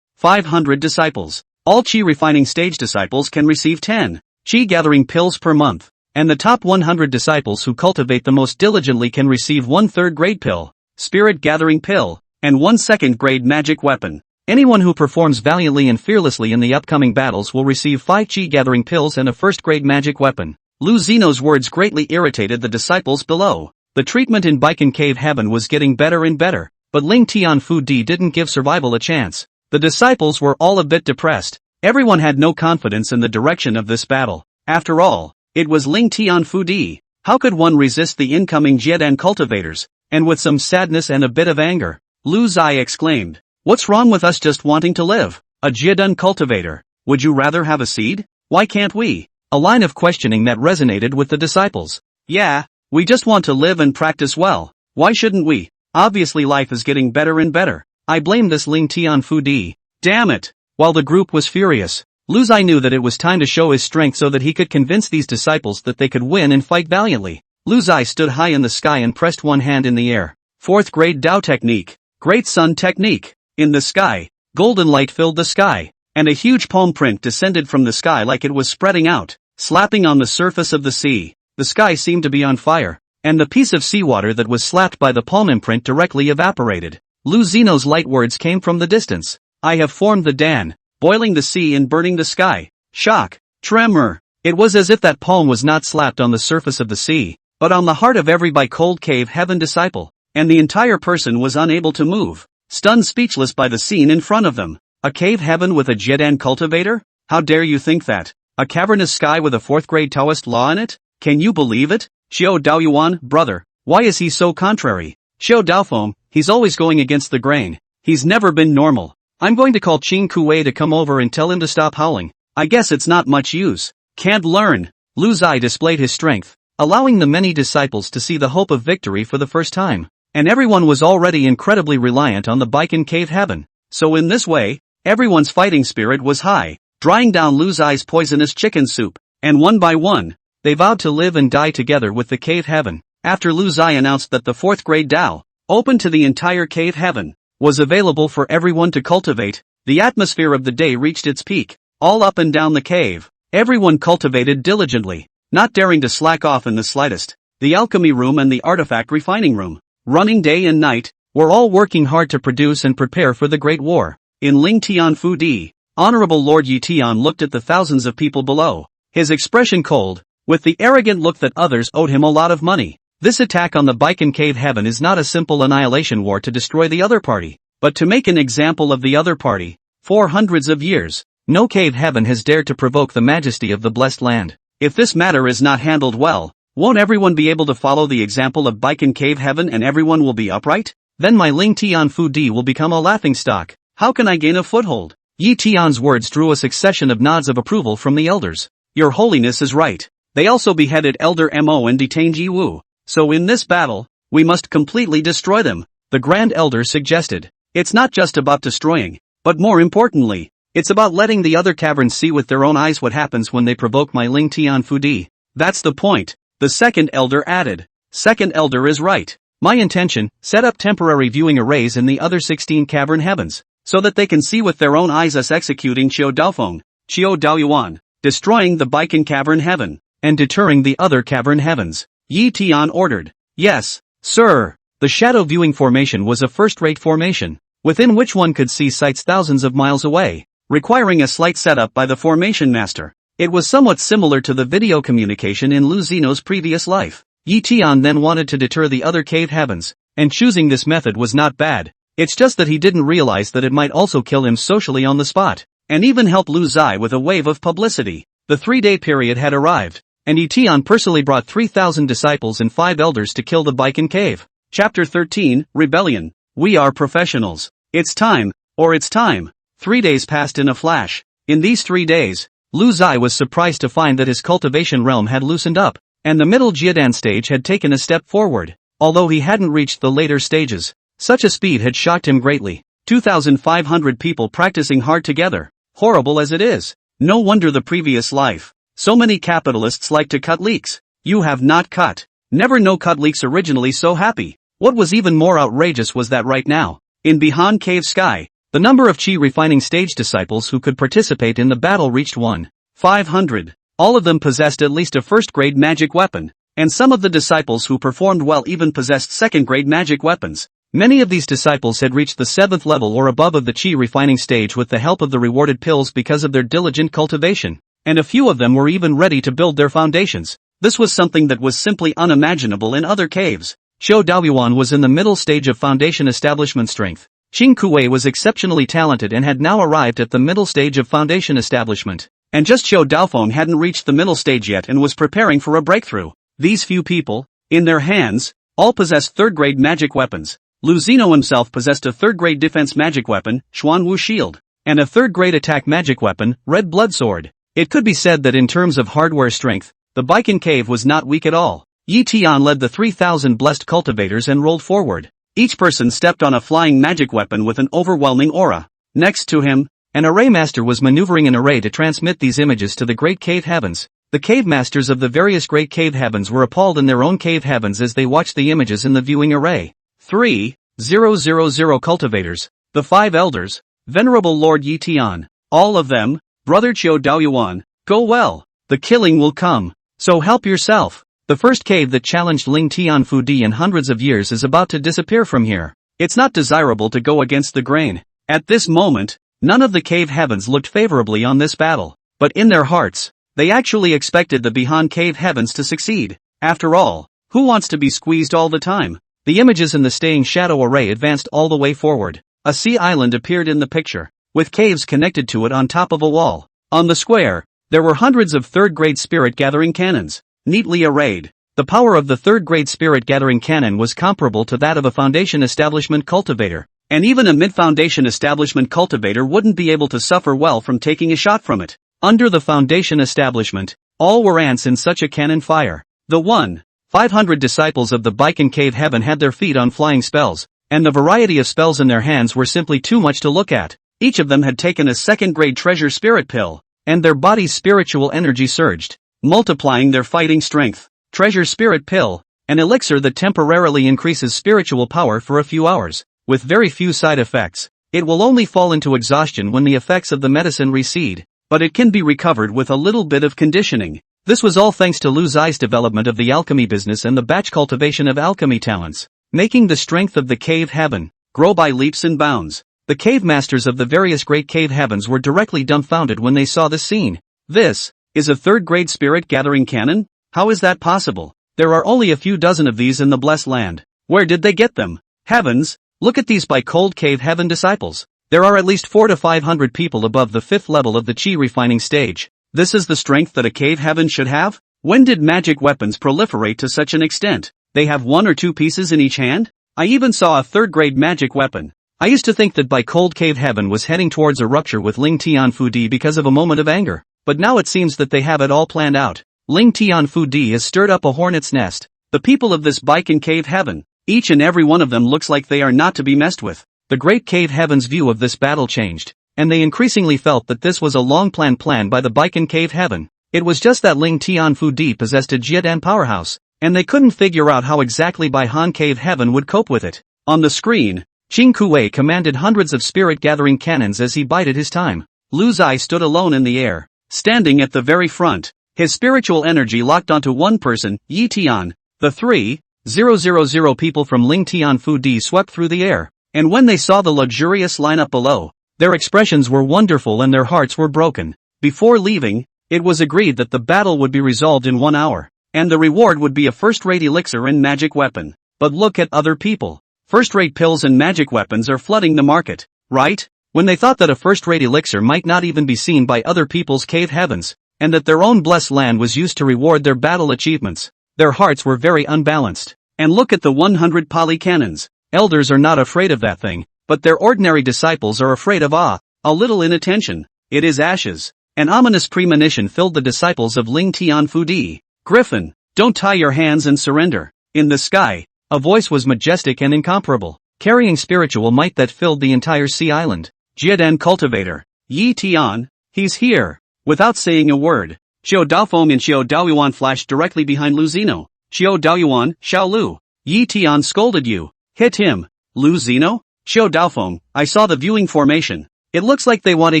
500 disciples. All Qi refining stage disciples can receive 10 Qi gathering pills per month, and the top 100 disciples who cultivate the most diligently can receive 1 3rd grade pill, spirit gathering pill, and 1 2nd grade magic weapon. Anyone who performs valiantly and fearlessly in the upcoming battles will receive 5 Qi gathering pills and a 1st grade magic weapon. Lu Zino's words greatly irritated the disciples below. The treatment in Baikan Cave Heaven was getting better and better, but Ling Tian Fu Di didn't give survival a chance. The disciples were all a bit depressed. Everyone had no confidence in the direction of this battle. After all, it was Ling Tian Fu Di. How could one resist the incoming Jiedan cultivators? And with some sadness and a bit of anger, Lu Zai exclaimed, "What's wrong with us just wanting to live? A Jiedan cultivator, would you rather have a seed? Why can't we?" A line of questioning that resonated with the disciples. "Yeah, we just want to live and practice well. Why shouldn't we? Obviously life is getting better and better. I blame this Ling Tian Fu Di. Damn it." While the group was furious, Lu Zai knew that it was time to show his strength so that he could convince these disciples that they could win and fight valiantly. Lu Zai stood high in the sky and pressed one hand in the air. Fourth grade Dao technique. Great Sun technique. In the sky, golden light filled the sky, and a huge palm print descended from the sky like it was spreading out, slapping on the surface of the sea. The sky seemed to be on fire, and the piece of seawater that was slapped by the palm imprint directly evaporated. Lu Zeno's light words came from the distance. "I have formed the Dan, boiling the sea and burning the sky." Shock. Tremor. It was as if that palm was not slapped on the surface of the sea, but on the heart of every cold cave heaven disciple, and the entire person was unable to move, stunned speechless by the scene in front of them. A cave heaven with a Jiedan cultivator? How dare you think that? A cavernous sky with a fourth grade Taoist law in it? Can you believe it? Xiao Daoyuan, brother, why is he so contrary? Xiao Daofeng, he's always going against the grain. He's never been normal. I'm going to call Qing Kuei to come over and tell him to stop howling. I guess it's not much use. Can't learn. Lu Zai displayed his strength, allowing the many disciples to see the hope of victory for the first time. And everyone was already incredibly reliant on the Baikan cave heaven. So in this way, everyone's fighting spirit was high, drying down Lu Zai's poisonous chicken soup. And one by one, they vowed to live and die together with the cave heaven. After Lu Zai announced that the fourth grade Dao, open to the entire cave heaven, was available for everyone to cultivate, the atmosphere of the day reached its peak. All up and down the cave, everyone cultivated diligently, not daring to slack off in the slightest. The alchemy room and the artifact refining room, running day and night, were all working hard to produce and prepare for the Great War. In Ling Tian Fu Di, Honorable Lord Yi Tian looked at the thousands of people below, his expression cold, with the arrogant look that others owed him a lot of money. This attack on the Baikan cave heaven is not a simple annihilation war to destroy the other party, but to make an example of the other party. For hundreds of years, no cave heaven has dared to provoke the majesty of the blessed land. If this matter is not handled well, won't everyone be able to follow the example of Baikan cave heaven and everyone will be upright? Then my Ling Tian Fu Di will become a laughingstock. How can I gain a foothold? Yi Tian's words drew a succession of nods of approval from the elders. Your Holiness is right. They also beheaded Elder Mo and detained Yi Wu. So in this battle, we must completely destroy them, the Grand Elder suggested. It's not just about destroying, but more importantly, it's about letting the other caverns see with their own eyes what happens when they provoke my Ling Tian Fu Di. That's the point, the second elder added. Second elder is right. My intention, set up temporary viewing arrays in the other 16 cavern heavens, so that they can see with their own eyes us executing Xiao Daofeng, Xiao Daoyuan, destroying the Baikan cavern heaven, and deterring the other cavern heavens. Yi Tian ordered. Yes, sir. The shadow viewing formation was a first-rate formation, within which one could see sights thousands of miles away, requiring a slight setup by the formation master. It was somewhat similar to the video communication in Lu Zeno's previous life. Yi Tian then wanted to deter the other cave heavens, and choosing this method was not bad. It's just that he didn't realize that it might also kill him socially on the spot, and even help Lu Zai with a wave of publicity. The 3-day period had arrived, and Yi Tian personally brought 3,000 disciples and 5 elders to kill the Baikan cave. Chapter 13, Rebellion. We are professionals. It's time, or it's time. 3 days passed in a flash. In these 3 days, Lu Zai was surprised to find that his cultivation realm had loosened up, and the middle Jiedan stage had taken a step forward. Although he hadn't reached the later stages, such a speed had shocked him greatly. 2,500 people practicing hard together. Horrible as it is. No wonder the previous life. So many capitalists like to cut leaks. You have not cut. Never no cut leaks originally so happy. What was even more outrageous was that right now, in Bihan Cave Sky, the number of Qi refining stage disciples who could participate in the battle reached 1,500. All of them possessed at least a first-grade magic weapon, and some of the disciples who performed well even possessed second-grade magic weapons. Many of these disciples had reached the 7th level or above of the Qi refining stage with the help of the rewarded pills because of their diligent cultivation, and a few of them were even ready to build their foundations. This was something that was simply unimaginable in other caves. Xiao Daoyuan was in the middle stage of foundation establishment strength. Qing Kuei was exceptionally talented and had now arrived at the middle stage of foundation establishment. And just Xiao Daofeng hadn't reached the middle stage yet and was preparing for a breakthrough. These few people, in their hands, all possessed third-grade magic weapons. Lu Zino himself possessed a third-grade defense magic weapon, Xuanwu Shield, and a third-grade attack magic weapon, Red Blood Sword. It could be said that in terms of hardware strength, the Baikan Cave was not weak at all. Yi Tian led the 3,000 blessed cultivators and rolled forward. Each person stepped on a flying magic weapon with an overwhelming aura. Next to him, an array master was maneuvering an array to transmit these images to the great cave heavens. The cave masters of the various great cave heavens were appalled in their own cave heavens as they watched the images in the viewing array. 3,000 cultivators, the 5 elders, Venerable Lord Yi Tian, all of them, Brother Qiu Daoyuan, go well, the killing will come, so help yourself. The first cave that challenged Ling Tian Fudi in hundreds of years is about to disappear from here. It's not desirable to go against the grain. At this moment, none of the cave heavens looked favorably on this battle, but in their hearts, they actually expected the Bihan cave heavens to succeed. After all, who wants to be squeezed all the time? The images in the staying shadow array advanced all the way forward. A sea island appeared in the picture, with caves connected to it on top of a wall. On the square, there were hundreds of third-grade spirit-gathering cannons, neatly arrayed. The power of the third-grade spirit-gathering cannon was comparable to that of a foundation establishment cultivator, and even a mid-foundation establishment cultivator wouldn't be able to suffer well from taking a shot from it. Under the foundation establishment, all were ants in such a cannon fire. The 500 disciples of the Baikan Cave Heaven had their feet on flying spells, and the variety of spells in their hands were simply too much to look at. Each of them had taken a second-grade treasure spirit pill, and their body's spiritual energy surged, multiplying their fighting strength. Treasure spirit pill, an elixir that temporarily increases spiritual power for a few hours, with very few side effects. It will only fall into exhaustion when the effects of the medicine recede, but it can be recovered with a little bit of conditioning. This was all thanks to Lu Zai's development of the alchemy business and the batch cultivation of alchemy talents, making the strength of the cave heaven grow by leaps and bounds. The cave masters of the various great cave heavens were directly dumbfounded when they saw this scene. This is a third-grade spirit-gathering cannon? How is that possible? There are only a few dozen of these in the blessed land. Where did they get them? Heavens, look at these by cold cave heaven disciples. There are at least 400 to 500 people above the 5th level of the chi refining stage. This is the strength that a cave heaven should have? When did magic weapons proliferate to such an extent? They have 1 or 2 pieces in each hand? I even saw a third-grade magic weapon. I used to think that by cold cave heaven was heading towards a rupture with Ling Tian Fudi because of a moment of anger, but now it seems that they have it all planned out. Ling Tian Fudi has stirred up a hornet's nest. The people of this Baikan cave heaven, each and every one of them looks like they are not to be messed with. The great cave heaven's view of this battle changed, and they increasingly felt that this was a long-planned plan by the Baikan cave heaven. It was just that Ling Tian Fudi possessed a Jiedan powerhouse, and they couldn't figure out how exactly Baihan cave heaven would cope with it. On the screen, Qing Kuei commanded hundreds of spirit-gathering cannons as he bided his time. Lu Zai stood alone in the air, standing at the very front. His spiritual energy locked onto one person, Yi Tian. The 3,000 people from Ling Tian Fudi swept through the air, and when they saw the luxurious lineup below, their expressions were wonderful and their hearts were broken. Before leaving, it was agreed that the battle would be resolved in 1 hour, and the reward would be a first-rate elixir and magic weapon. But look at other people. First-rate pills and magic weapons are flooding the market, right? When they thought that a first-rate elixir might not even be seen by other people's cave heavens, and that their own blessed land was used to reward their battle achievements, their hearts were very unbalanced. And look at the 100 poly cannons. Elders are not afraid of that thing, but their ordinary disciples are afraid of a little inattention. It is ashes. An ominous premonition filled the disciples of Ling Tian Fudi. Griffin, don't tie your hands and surrender. In the sky, a voice was majestic and incomparable, carrying spiritual might that filled the entire sea island. Jiedan cultivator, Yi Tian, he's here. Without saying a word, Qiu Daofeng and Qiu Daoyuan flashed directly behind Lu Zino. Qiu Daoyuan, Xiao Lu, Yi Tian scolded you. Hit him. Lu Zino? Qiu Daofeng, I saw the viewing formation. It looks like they want to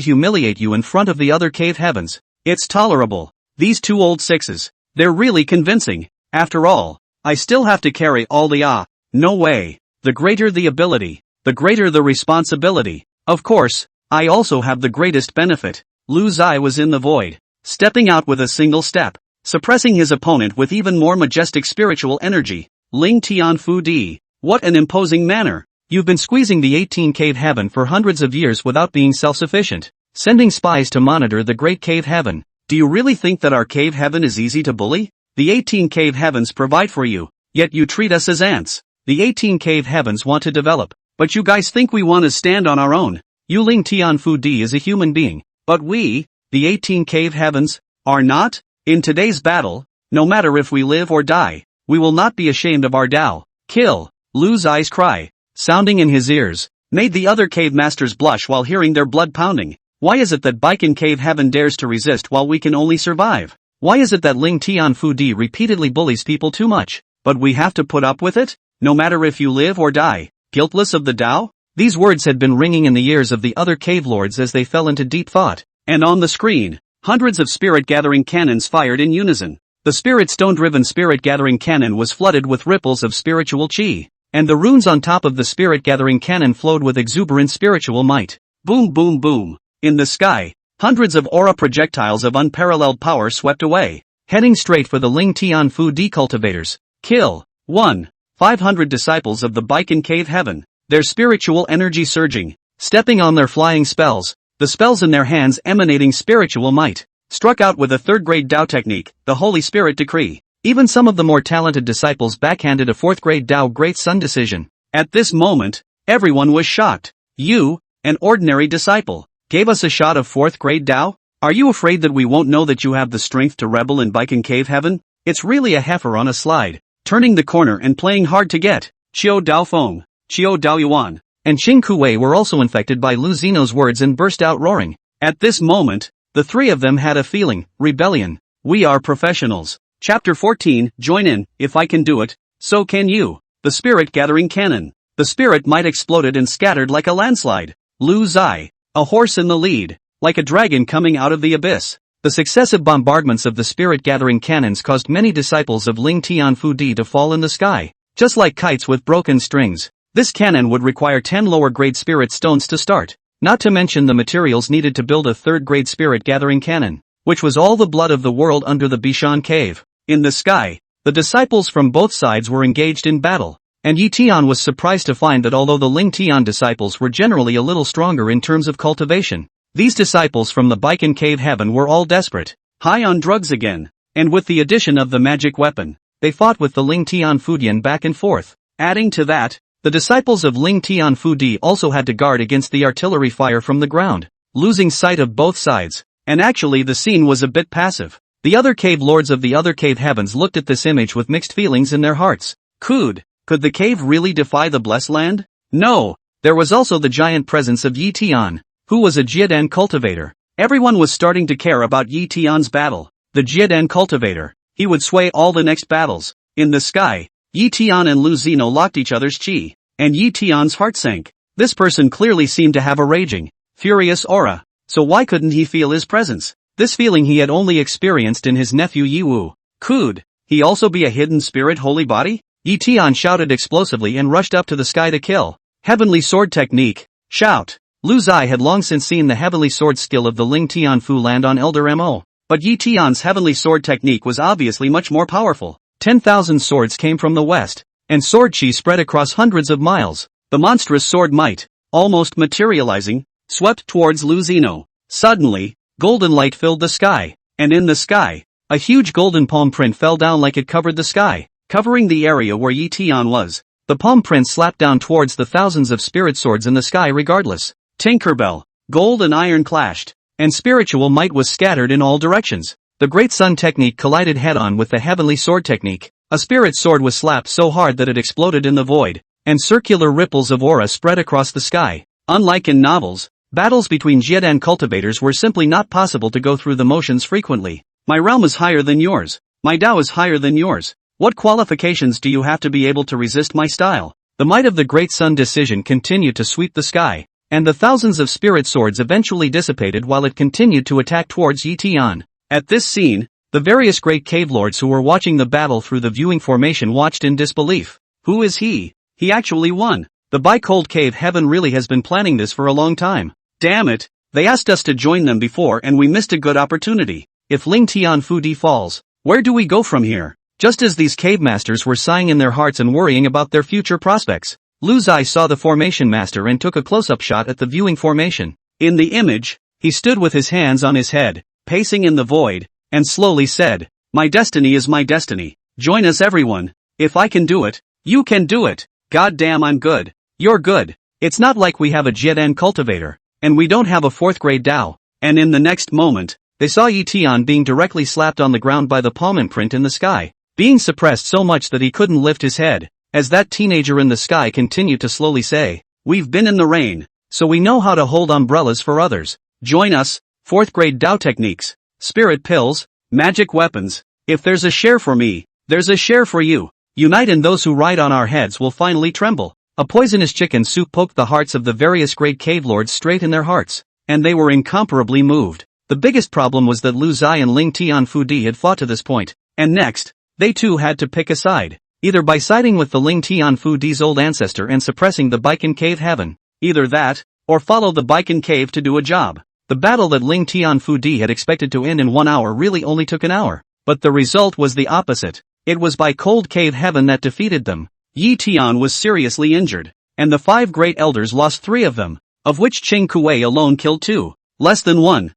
humiliate you in front of the other cave heavens. It's tolerable. These 2 old sixes, they're really convincing. After all, I still have to carry all the no way. The greater the ability, the greater the responsibility. Of course, I also have the greatest benefit. Lu Zai was in the void, stepping out with a single step, suppressing his opponent with even more majestic spiritual energy. Ling Tian Fudi, what an imposing manner. You've been squeezing the 18 cave heaven for hundreds of years without being self-sufficient, sending spies to monitor the great cave heaven. Do you really think that our cave heaven is easy to bully? The 18 cave heavens provide for you, yet you treat us as ants. The 18 cave heavens want to develop, but you guys think we want to stand on our own. Yu Ling Tian Fu Di is a human being, but we, the 18 cave heavens, are not? In today's battle, no matter if we live or die, we will not be ashamed of our Dao. Kill. Lu Zai's cry, sounding in his ears, made the other cave masters blush while hearing their blood pounding. Why is it that Baikan Cave Heaven dares to resist while we can only survive? Why is it that Ling Tian Fu Di repeatedly bullies people too much, but we have to put up with it? No matter if you live or die, guiltless of the Dao? These words had been ringing in the ears of the other cave lords as they fell into deep thought. And on the screen, hundreds of spirit-gathering cannons fired in unison. The spirit stone-driven spirit-gathering cannon was flooded with ripples of spiritual chi, and the runes on top of the spirit-gathering cannon flowed with exuberant spiritual might. Boom boom boom. In the sky, hundreds of aura projectiles of unparalleled power swept away, heading straight for the Ling Tian Fu Di cultivators. Kill. 1. 500 disciples of the Baikan Cave Heaven, their spiritual energy surging, stepping on their flying spells, the spells in their hands emanating spiritual might, struck out with a third-grade Dao technique, the Holy Spirit Decree. Even some of the more talented disciples backhanded a fourth-grade Dao Great Sun decision. At this moment, everyone was shocked. You, an ordinary disciple, gave us a shot of fourth-grade Dao? Are you afraid that we won't know that you have the strength to rebel in Baikan Cave Heaven? It's really a heifer on a slide, turning the corner and playing hard to get. Qiu Dao Feng, Qiu Dao Yuan, and Qing Kuwei were also infected by Lu Zeno's words and burst out roaring. At this moment, the three of them had a feeling, rebellion. We are professionals. Chapter 14, join in, if I can do it, so can you. The Spirit Gathering Cannon. The spirit might exploded and scattered like a landslide. Lu Zai, a horse in the lead, like a dragon coming out of the abyss. The successive bombardments of the Spirit Gathering Cannons caused many disciples of Ling Tian Fu Di to fall in the sky, just like kites with broken strings. This cannon would require 10 lower-grade spirit stones to start, not to mention the materials needed to build a third-grade spirit-gathering cannon, which was all the blood of the world under the Bishan cave. In the sky, the disciples from both sides were engaged in battle, and Yi Tian was surprised to find that although the Ling Tian disciples were generally a little stronger in terms of cultivation, these disciples from the Baikan Cave Heaven were all desperate, high on drugs again, and with the addition of the magic weapon, they fought with the Ling Tian Fudian back and forth. Adding to that, the disciples of Ling Tian Fu Di also had to guard against the artillery fire from the ground, losing sight of both sides, and actually the scene was a bit passive. The other cave lords of the other cave heavens looked at this image with mixed feelings in their hearts. Could the cave really defy the blessed land? No. There was also the giant presence of Yi Tian, who was a Jiedan cultivator. Everyone was starting to care about Yi Tian's battle. The Jiedan cultivator, he would sway all the next battles. In the sky, Yi Tian and Lu Zeno locked each other's chi, and Yi Tian's heart sank. This person clearly seemed to have a raging, furious aura, so why couldn't he feel his presence? This feeling he had only experienced in his nephew Yi Wu. Could he also be a hidden spirit holy body? Yi Tian shouted explosively and rushed up to the sky to kill. Heavenly sword technique. Shout. Lu Zai had long since seen the heavenly sword skill of the Ling Tian Fu land on Elder Mo, but Yi Tian's heavenly sword technique was obviously much more powerful. 10,000 swords came from the west, and sword chi spread across hundreds of miles. The monstrous sword might, almost materializing, swept towards Lu Zeno. Suddenly, golden light filled the sky, and in the sky, a huge golden palm print fell down like it covered the sky, covering the area where Yi Tian was. The palm print slapped down towards the thousands of spirit swords in the sky regardless. Tinkerbell, gold and iron clashed, and spiritual might was scattered in all directions. The Great Sun technique collided head-on with the heavenly sword technique. A spirit sword was slapped so hard that it exploded in the void, and circular ripples of aura spread across the sky. Unlike in novels, battles between Jiedan cultivators were simply not possible to go through the motions frequently. My realm is higher than yours. My Dao is higher than yours. What qualifications do you have to be able to resist my style? The might of the Great Sun decision continued to sweep the sky, and the thousands of spirit swords eventually dissipated while it continued to attack towards Yi Tian. At this scene, the various great cave lords who were watching the battle through the viewing formation watched in disbelief. Who is he? He actually won. The Bi-Cold Cave Heaven really has been planning this for a long time. Damn it, they asked us to join them before and we missed a good opportunity. If Ling Tian Fu Di falls, where do we go from here? Just as these cave masters were sighing in their hearts and worrying about their future prospects, Lu Zai saw the formation master and took a close-up shot at the viewing formation. In the image, he stood with his hands on his head, pacing in the void, and slowly said, My destiny is my destiny. Join us everyone. If I can do it, you can do it. God damn, I'm good. You're good. It's not like we have a Jieden cultivator, and we don't have a 4th grade Dao. And in the next moment, they saw Yi Tian being directly slapped on the ground by the palm imprint in the sky, being suppressed so much that he couldn't lift his head, as that teenager in the sky continued to slowly say, "We've been in the rain, so we know how to hold umbrellas for others. Join us, 4th grade Dao techniques, spirit pills, magic weapons. If there's a share for me, there's a share for you. Unite and those who ride on our heads will finally tremble." A poisonous chicken soup poked the hearts of the various great cave lords straight in their hearts, and they were incomparably moved. The biggest problem was that Lu Zai and Ling Tian Fudi had fought to this point, and next, they too had to pick a side, either by siding with the Ling Tian Fudi's old ancestor and suppressing the Baikan Cave Heaven, either that, or follow the Baikan Cave to do a job. The battle that Ling Tian Fudi had expected to end in 1 hour really only took an hour, but the result was the opposite. It was by Cold Cave Heaven that defeated them. Yi Tian was seriously injured, and the 5 great elders lost 3 of them, of which Cheng Kuei alone killed 2. Less than 1,000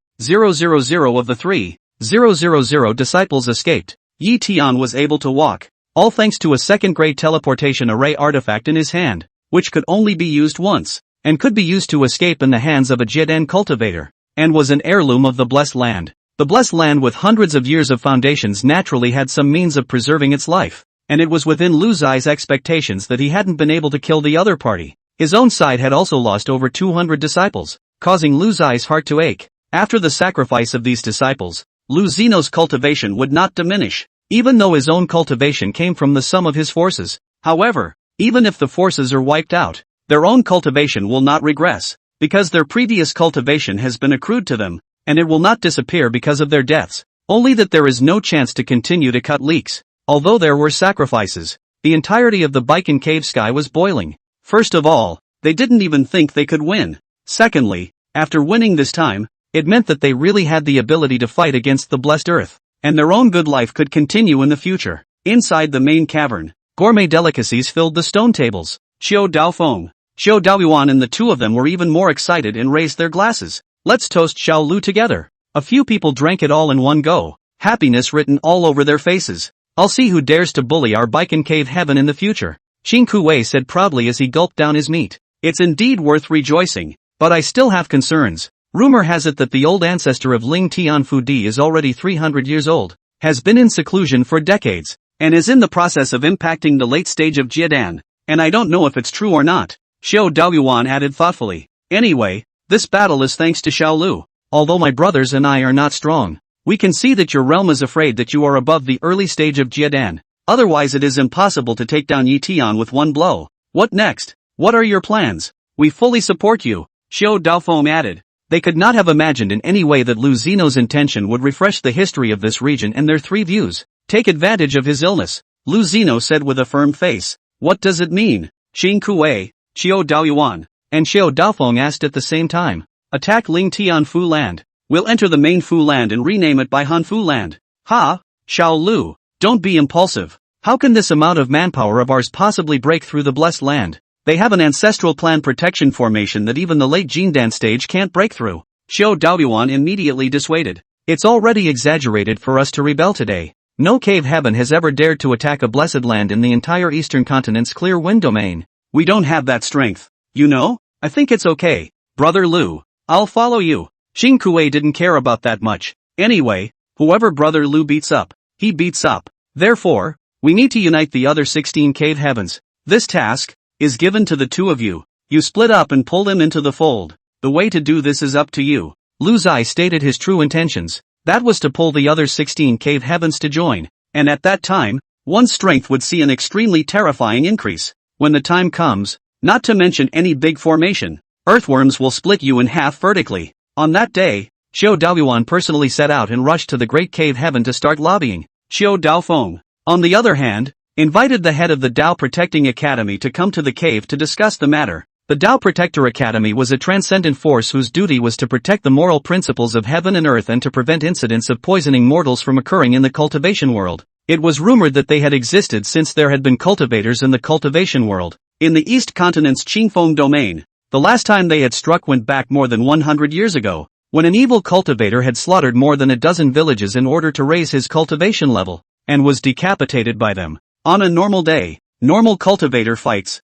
of the 3,000 disciples escaped. Yi Tian was able to walk, all thanks to a 2nd grade teleportation array artifact in his hand, which could only be used once, and could be used to escape in the hands of a Jieden cultivator, and was an heirloom of the Blessed Land. The Blessed Land with hundreds of years of foundations naturally had some means of preserving its life, and it was within Lu Zai's expectations that he hadn't been able to kill the other party. His own side had also lost over 200 disciples, causing Lu Zai's heart to ache. After the sacrifice of these disciples, Lu Zeno's cultivation would not diminish, even though his own cultivation came from the sum of his forces. However, even if the forces are wiped out, their own cultivation will not regress, because their previous cultivation has been accrued to them, and it will not disappear because of their deaths, only that there is no chance to continue to cut leaks. Although there were sacrifices, the entirety of the Baikan Cave sky was boiling. First of all, they didn't even think they could win. Secondly, after winning this time, it meant that they really had the ability to fight against the blessed earth, and their own good life could continue in the future. Inside the main cavern, gourmet delicacies filled the stone tables. Xiao Daofeng, Xiao Daoyuan and the 2 of them were even more excited and raised their glasses. "Let's toast Xiao Lu together." A few people drank it all in one go, happiness written all over their faces. "I'll see who dares to bully our Baikan Cave Heaven in the future," Cheng Kuei said proudly as he gulped down his meat. "It's indeed worth rejoicing, but I still have concerns. Rumor has it that the old ancestor of Ling Tian Fudi is already 300 years old, has been in seclusion for decades, and is in the process of impacting the late stage of Jieden, and I don't know if it's true or not," Xiao Daoyuan added thoughtfully. "Anyway, this battle is thanks to Xiao Lu. Although my brothers and I are not strong, we can see that your realm is afraid that you are above the early stage of Jieden. Otherwise it is impossible to take down Yi Tian with one blow. What next? What are your plans? We fully support you," Xiao Daofeng added. They could not have imagined in any way that Lu Zeno's intention would refresh the history of this region and their 3 views. "Take advantage of his illness," Lu Zeno said with a firm face. "What does it mean?" Cheng Kuei, Xiao Daoyuan, and Xiao Daofeng asked at the same time. "Attack Ling Tian Fu Land. We'll enter the main Fu Land and rename it by Han Fu Land." "Ha? Xiao Lu, don't be impulsive. How can this amount of manpower of ours possibly break through the Blessed Land? They have an ancestral plan protection formation that even the late Jindan stage can't break through," Xiao Daoyuan immediately dissuaded. "It's already exaggerated for us to rebel today. No cave heaven has ever dared to attack a blessed land in the entire eastern continent's clear wind domain. We don't have that strength. You know, I think it's okay, Brother Lu. I'll follow you." Cheng Kuei didn't care about that much. Anyway, whoever Brother Lu beats up, he beats up. Therefore, we need to unite the other 16 cave heavens. This task is given to the 2 of you. You split up and pull them into the fold. The way to do this is up to you. Lu Zai stated his true intentions. That was to pull the other 16 cave heavens to join, and at that time, one's strength would see an extremely terrifying increase. When the time comes, not to mention any big formation, earthworms will split you in half vertically. On that day, Xiao Daoyuan personally set out and rushed to the Great Cave Heaven to start lobbying. Xiao Daofeng, on the other hand, invited the head of the Dao Protecting Academy to come to the cave to discuss the matter. The Dao Protector Academy was a transcendent force whose duty was to protect the moral principles of heaven and earth and to prevent incidents of poisoning mortals from occurring in the cultivation world. It was rumored that they had existed since there had been cultivators in the cultivation world. In the East Continent's Qingfeng domain, the last time they had struck went back more than 100 years ago. when an evil cultivator had slaughtered more than a dozen villages in order to raise his cultivation level, and was decapitated by them. On a normal day, normal cultivator fights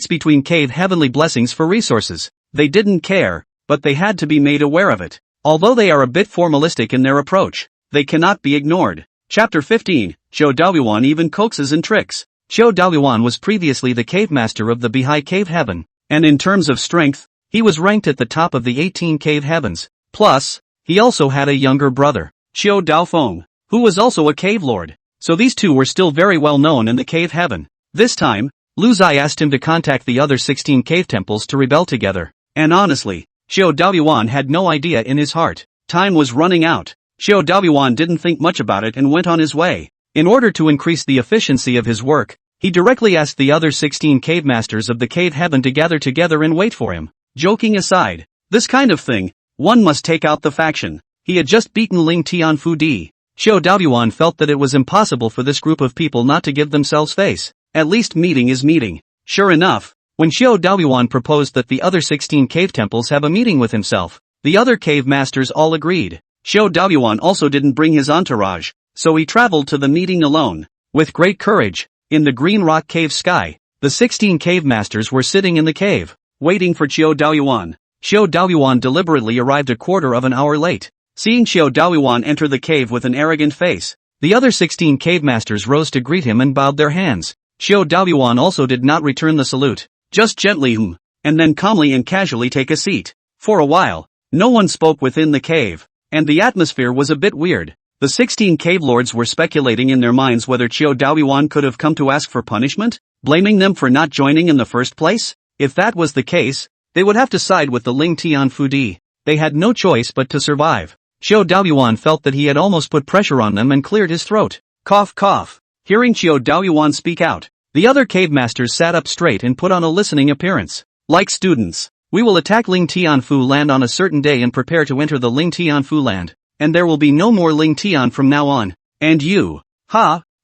between cave heavenly blessings for resources. They didn't care, but they had to be made aware of it. Although they are a bit formalistic in their approach, they cannot be ignored. Chapter 15, Xiao Daoyuan even coaxes and tricks. Xiao Daoyuan was previously the cave master of the Beihai Cave Heaven, and in terms of strength, he was ranked at the top of the 18 cave heavens. Plus, he also had a younger brother, Xiao Daofeng, who was also a cave lord. So these two were still very well known in the cave heaven. This time, Lu Zai asked him to contact the other 16 cave temples to rebel together. And honestly, Xiao Daoyuan had no idea in his heart. Time was running out. Xiao Daoyuan didn't think much about it and went on his way. In order to increase the efficiency of his work, he directly asked the other 16 cave masters of the cave heaven to gather together and wait for him. Joking aside, this kind of thing, one must take out the faction. He had just beaten Ling Tianfu Di. Xiao Daoyuan felt that it was impossible for this group of people not to give themselves face. At least meeting is meeting. Sure enough, when Xiao Daoyuan proposed that the other 16 cave temples have a meeting with himself, the other cave masters all agreed. Xiao Daoyuan also didn't bring his entourage, so he traveled to the meeting alone. With great courage, in the Green Rock Cave sky, the 16 cave masters were sitting in the cave, waiting for Xiao Daoyuan. Xiao Daoyuan deliberately arrived a quarter of an hour late. Seeing Xiao Daoyuan enter the cave with an arrogant face, the other 16 cave masters rose to greet him and bowed their hands. Xiao Daoyuan also did not return the salute, just gently and then calmly and casually take a seat. For a while, no one spoke within the cave, and the atmosphere was a bit weird. The 16 cave lords were speculating in their minds whether Xiao Daoyuan could have come to ask for punishment, blaming them for not joining in the first place. If that was the case, they would have to side with the Ling Tianfu Di. They had no choice but to survive. Xiao Daoyuan felt that he had almost put pressure on them and cleared his throat. Cough cough. Hearing Xiao Daoyuan speak out, the other cave masters sat up straight and put on a listening appearance. Like students, we will attack Ling Tianfu land on a certain day and prepare to enter the Ling Tianfu land, and there will be no more Ling Tian from now on. And you?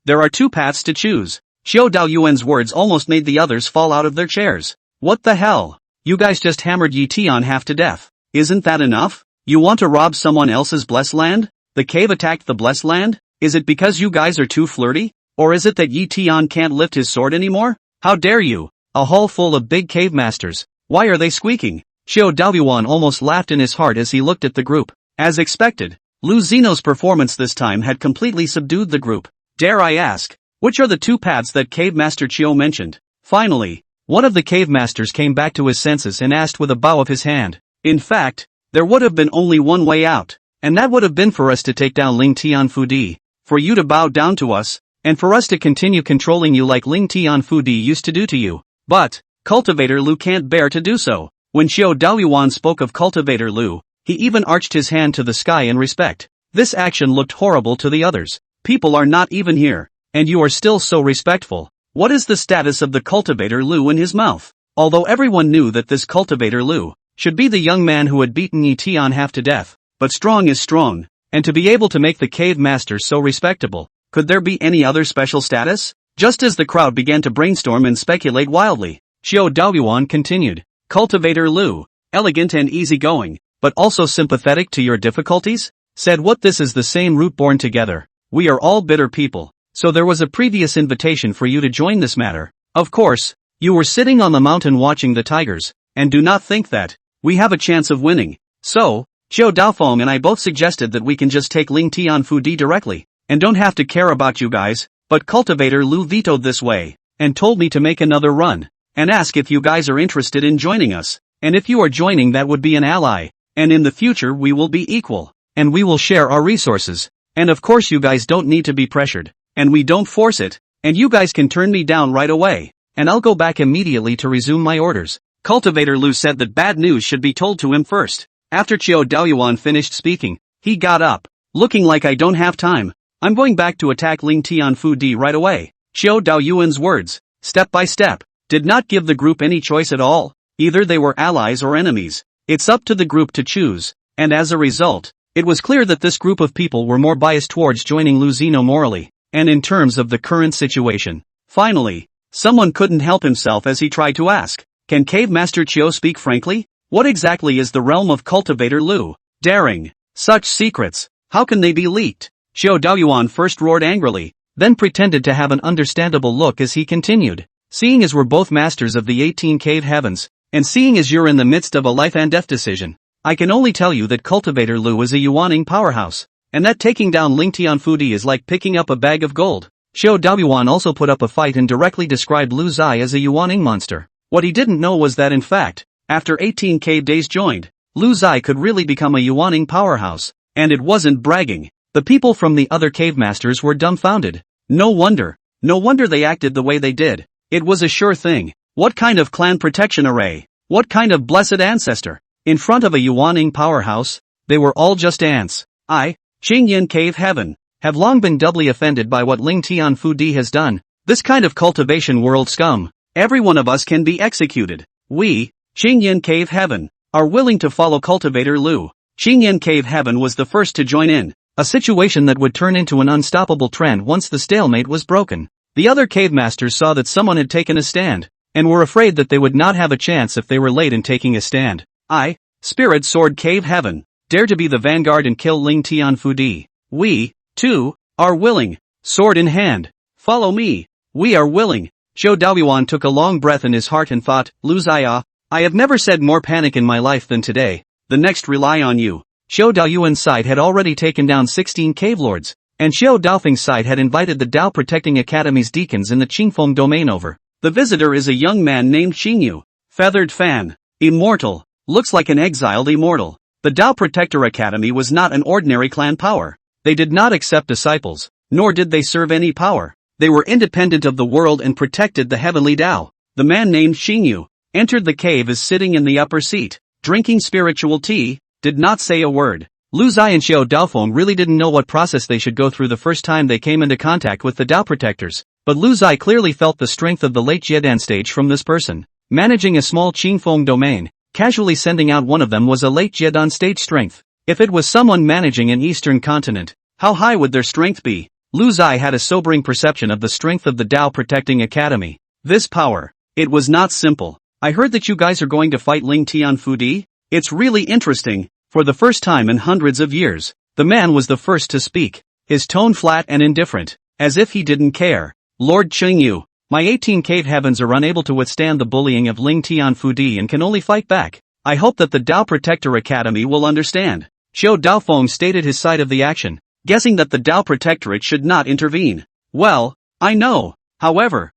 There are two paths to choose. Xiao Daoyuan's words almost made the others fall out of their chairs. What the hell? You guys just hammered Yi Tian half to death. Isn't that enough? You want to rob someone else's blessed land? The cave attacked the blessed land? Is it because you guys are too flirty? Or is it that Yi Tian can't lift his sword anymore? How dare you? A hall full of big cave masters. Why are they squeaking? Xiao Daoyuan almost laughed in his heart as he looked at the group. As expected, Lu Zeno's performance this time had completely subdued the group. Dare I ask, which are the two paths that Cave Master Chiu mentioned? Finally, one of the cave masters came back to his senses and asked with a bow of his hand. In fact, there would have been only one way out, and that would have been for us to take down Ling Tianfu Di, for you to bow down to us, and for us to continue controlling you like Ling Tianfu Di used to do to you. But, Cultivator Lu can't bear to do so. When Xiao Daoyuan spoke of Cultivator Lu, he even arched his hand to the sky in respect. This action looked horrible to the others. People are not even here, and you are still so respectful. What is the status of the Cultivator Lu in his mouth? Although everyone knew that this Cultivator Lu should be the young man who had beaten Yi Tian half to death, but strong is strong, and to be able to make the cave master so respectable, could there be any other special status? Just as the crowd began to brainstorm and speculate wildly, Xiao Daoyuan continued. Cultivator Lu, elegant and easygoing, but also sympathetic to your difficulties? Said what this is the same root born together. We are all bitter people, so there was a previous invitation for you to join this matter. Of course, you were sitting on the mountain watching the tigers, and do not think that we have a chance of winning. So, Xiao Daofeng and I both suggested that we can just take Ling Tianfu Di directly, and don't have to care about you guys, but Cultivator Lu vetoed this way, and told me to make another run, and ask if you guys are interested in joining us, and if you are joining that would be an ally, and in the future we will be equal, and we will share our resources, and of course you guys don't need to be pressured, and we don't force it, and you guys can turn me down right away, and I'll go back immediately to resume my orders. Cultivator Lu said that bad news should be told to him first. After Xiao Daoyuan finished speaking, he got up, looking like I don't have time. I'm going back to attack Ling Tianfu Di right away. Xiao Daoyuan's words, step by step, did not give the group any choice at all. Either they were allies or enemies. It's up to the group to choose, and as a result, it was clear that this group of people were more biased towards joining Lu Zeno morally, and in terms of the current situation. Finally, someone couldn't help himself as he tried to ask, can Cave Master Chiu speak frankly? What exactly is the realm of Cultivator Lu? Daring. Such secrets. How can they be leaked? Xiao Daoyuan first roared angrily, then pretended to have an understandable look as he continued. Seeing as we're both masters of the 18 cave heavens, and seeing as you're in the midst of a life and death decision, I can only tell you that Cultivator Lu is a Yuaning powerhouse, and that taking down Ling Tianfudi is like picking up a bag of gold. Xiao Daoyuan also put up a fight and directly described Lu Zai as a Yuaning monster. What he didn't know was that in fact, after 18 cave days joined, Lu Zai could really become a Yuaning powerhouse, and it wasn't bragging. The people from the other cave masters were dumbfounded. No wonder they acted the way they did. It was a sure thing. What kind of clan protection array? What kind of blessed ancestor? In front of a Yuaning powerhouse, they were all just ants. I, Qingyan Cave Heaven, have long been doubly offended by what Ling Tianfudi has done. This kind of cultivation world scum. Every one of us can be executed. We, Qingyan Cave Heaven, are willing to follow Cultivator Lu. Qingyan Cave Heaven was the first to join in, a situation that would turn into an unstoppable trend once the stalemate was broken. The other cave masters saw that someone had taken a stand, and were afraid that they would not have a chance if they were late in taking a stand. I, Spirit Sword Cave Heaven, dare to be the vanguard and kill Ling Tianfudi. We, too, are willing. Sword in hand. Follow me. We are willing. Xiao Daoyuan took a long breath in his heart and thought, Lu Zai, I have never said more panic in my life than today. The next rely on you. Xiao Daoyuan's side had already taken down 16 cave lords, and Xiao Daofeng's side had invited the Dao Protecting Academy's deacons in the Qingfeng domain over. The visitor is a young man named Xingyu. Feathered fan. Immortal. Looks like an exiled immortal. The Dao Protector Academy was not an ordinary clan power. They did not accept disciples, nor did they serve any power. They were independent of the world and protected the heavenly Dao. The man named Xingyu entered the cave as sitting in the upper seat, drinking spiritual tea, did not say a word. Lu Zai and Xiao Daofeng really didn't know what process they should go through the first time they came into contact with the Dao Protectors, but Lu Zai clearly felt the strength of the late Jiedan stage from this person. Managing a small Qingfeng domain, casually sending out one of them was a late Jiedan stage strength. If it was someone managing an eastern continent, how high would their strength be? Lu Zai had a sobering perception of the strength of the Dao Protecting Academy. This power. It was not simple. I heard that you guys are going to fight Ling Tianfudi? It's really interesting. For the first time in hundreds of years, the man was the first to speak, his tone flat and indifferent, as if he didn't care. Lord Qingyu, my 18 cave heavens are unable to withstand the bullying of Ling Tianfudi and can only fight back. I hope that the Dao Protector Academy will understand. Xiao Daofeng stated his side of the action, guessing that the Dao Protectorate should not intervene. Well, I know. However,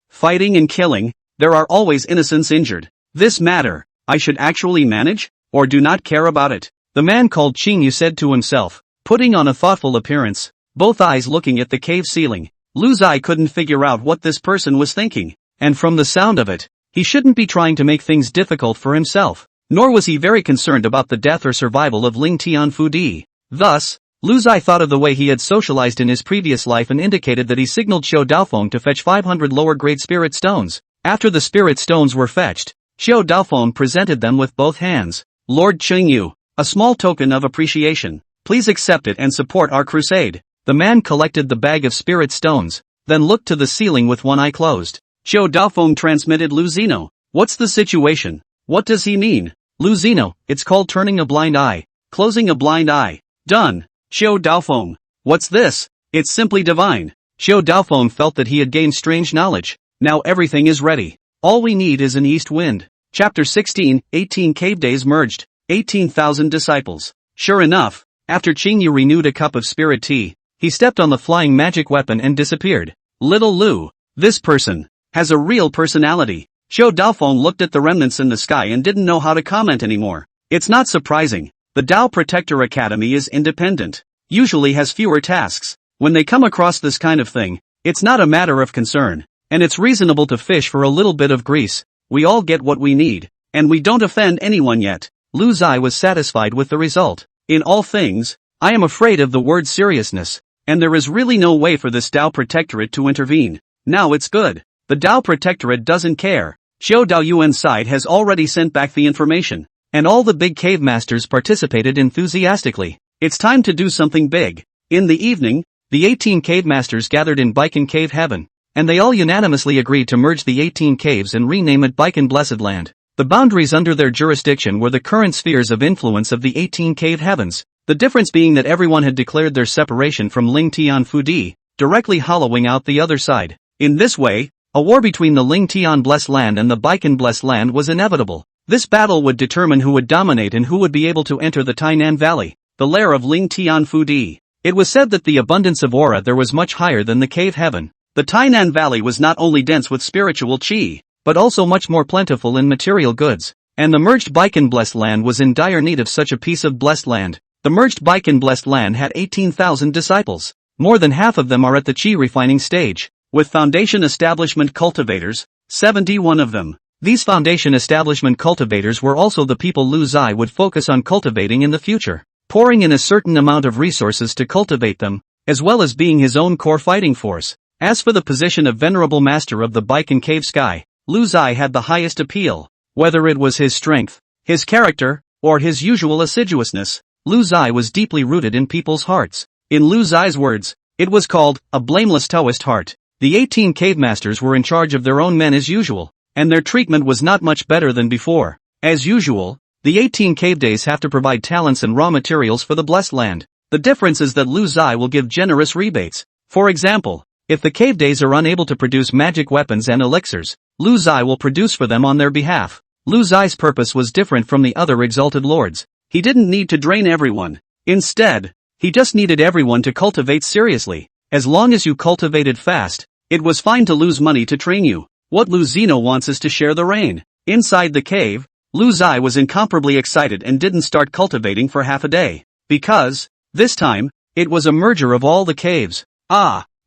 fighting and killing, there are always innocents injured. This matter, I should actually manage? Or do not care about it. The man called Qingyu said to himself, putting on a thoughtful appearance, both eyes looking at the cave ceiling. Lu Zai couldn't figure out what this person was thinking, and from the sound of it, he shouldn't be trying to make things difficult for himself, nor was he very concerned about the death or survival of Ling Tianfudi. Thus, Lu Zai thought of the way he had socialized in his previous life and indicated that he signaled Xiao Daofeng to fetch 500 lower-grade spirit stones. After the spirit stones were fetched, Xiao Daofeng presented them with both hands. Lord Qingyu, a small token of appreciation. Please accept it and support our crusade. The man collected the bag of spirit stones, then looked to the ceiling with one eye closed. Xiao Daofeng transmitted Lu Zino. What's the situation? What does he mean? Lu Zino, it's called turning a blind eye. Closing a blind eye. Done. Xiao Daofeng. What's this? It's simply divine. Xiao Daofeng felt that he had gained strange knowledge. Now everything is ready. All we need is an east wind. Chapter 16, 18 cave days merged, 18,000 disciples. Sure enough, after Qingyu renewed a cup of spirit tea, he stepped on the flying magic weapon and disappeared. Little Lu, this person, has a real personality. Xiao Daofeng looked at the remnants in the sky and didn't know how to comment anymore. It's not surprising. The Dao Protector Academy is independent, usually has fewer tasks. When they come across this kind of thing, it's not a matter of concern, and it's reasonable to fish for a little bit of grease. We all get what we need, and we don't offend anyone yet. Lu Zai was satisfied with the result. In all things, I am afraid of the word seriousness, and there is really no way for this Dao Protectorate to intervene. Now it's good. The Dao Protectorate doesn't care. Xiao Daoyuan's side has already sent back the information, and all the big cave masters participated enthusiastically. It's time to do something big. In the evening, the 18 cave masters gathered in Baikan Cave Heaven, and they all unanimously agreed to merge the 18 caves and rename it Baikan Blessed Land. The boundaries under their jurisdiction were the current spheres of influence of the 18 cave heavens, the difference being that everyone had declared their separation from Ling Tian Fudi, directly hollowing out the other side. In this way, a war between the Ling Tian Blessed Land and the Baikan Blessed Land was inevitable. This battle would determine who would dominate and who would be able to enter the Tainan Valley, the lair of Ling Tian Fudi. It was said that the abundance of aura there was much higher than the cave heaven. The Tainan Valley was not only dense with spiritual qi, but also much more plentiful in material goods, and the merged Baikan Blessed Land was in dire need of such a piece of blessed land. The merged Baikan Blessed Land had 18,000 disciples. More than half of them are at the qi refining stage, with foundation establishment cultivators, 71 of them. These foundation establishment cultivators were also the people Lu Zai would focus on cultivating in the future, pouring in a certain amount of resources to cultivate them, as well as being his own core fighting force. As for the position of Venerable Master of the Baikan Cave Sky, Lu Zai had the highest appeal. Whether it was his strength, his character, or his usual assiduousness, Lu Zai was deeply rooted in people's hearts. In Lu Zai's words, it was called a blameless Taoist heart. The 18 cave masters were in charge of their own men as usual, and their treatment was not much better than before. As usual, the 18 cave days have to provide talents and raw materials for the blessed land. The difference is that Lu Zai will give generous rebates. For example, if the cave days are unable to produce magic weapons and elixirs, Lu Zai will produce for them on their behalf. Lu Zai's purpose was different from the other exalted lords. He didn't need to drain everyone. Instead, he just needed everyone to cultivate seriously. As long as you cultivated fast, it was fine to lose money to train you. What Lu Zino wants is to share the rain. Inside the cave, Lu Zai was incomparably excited and didn't start cultivating for half a day. Because, this time, it was a merger of all the caves.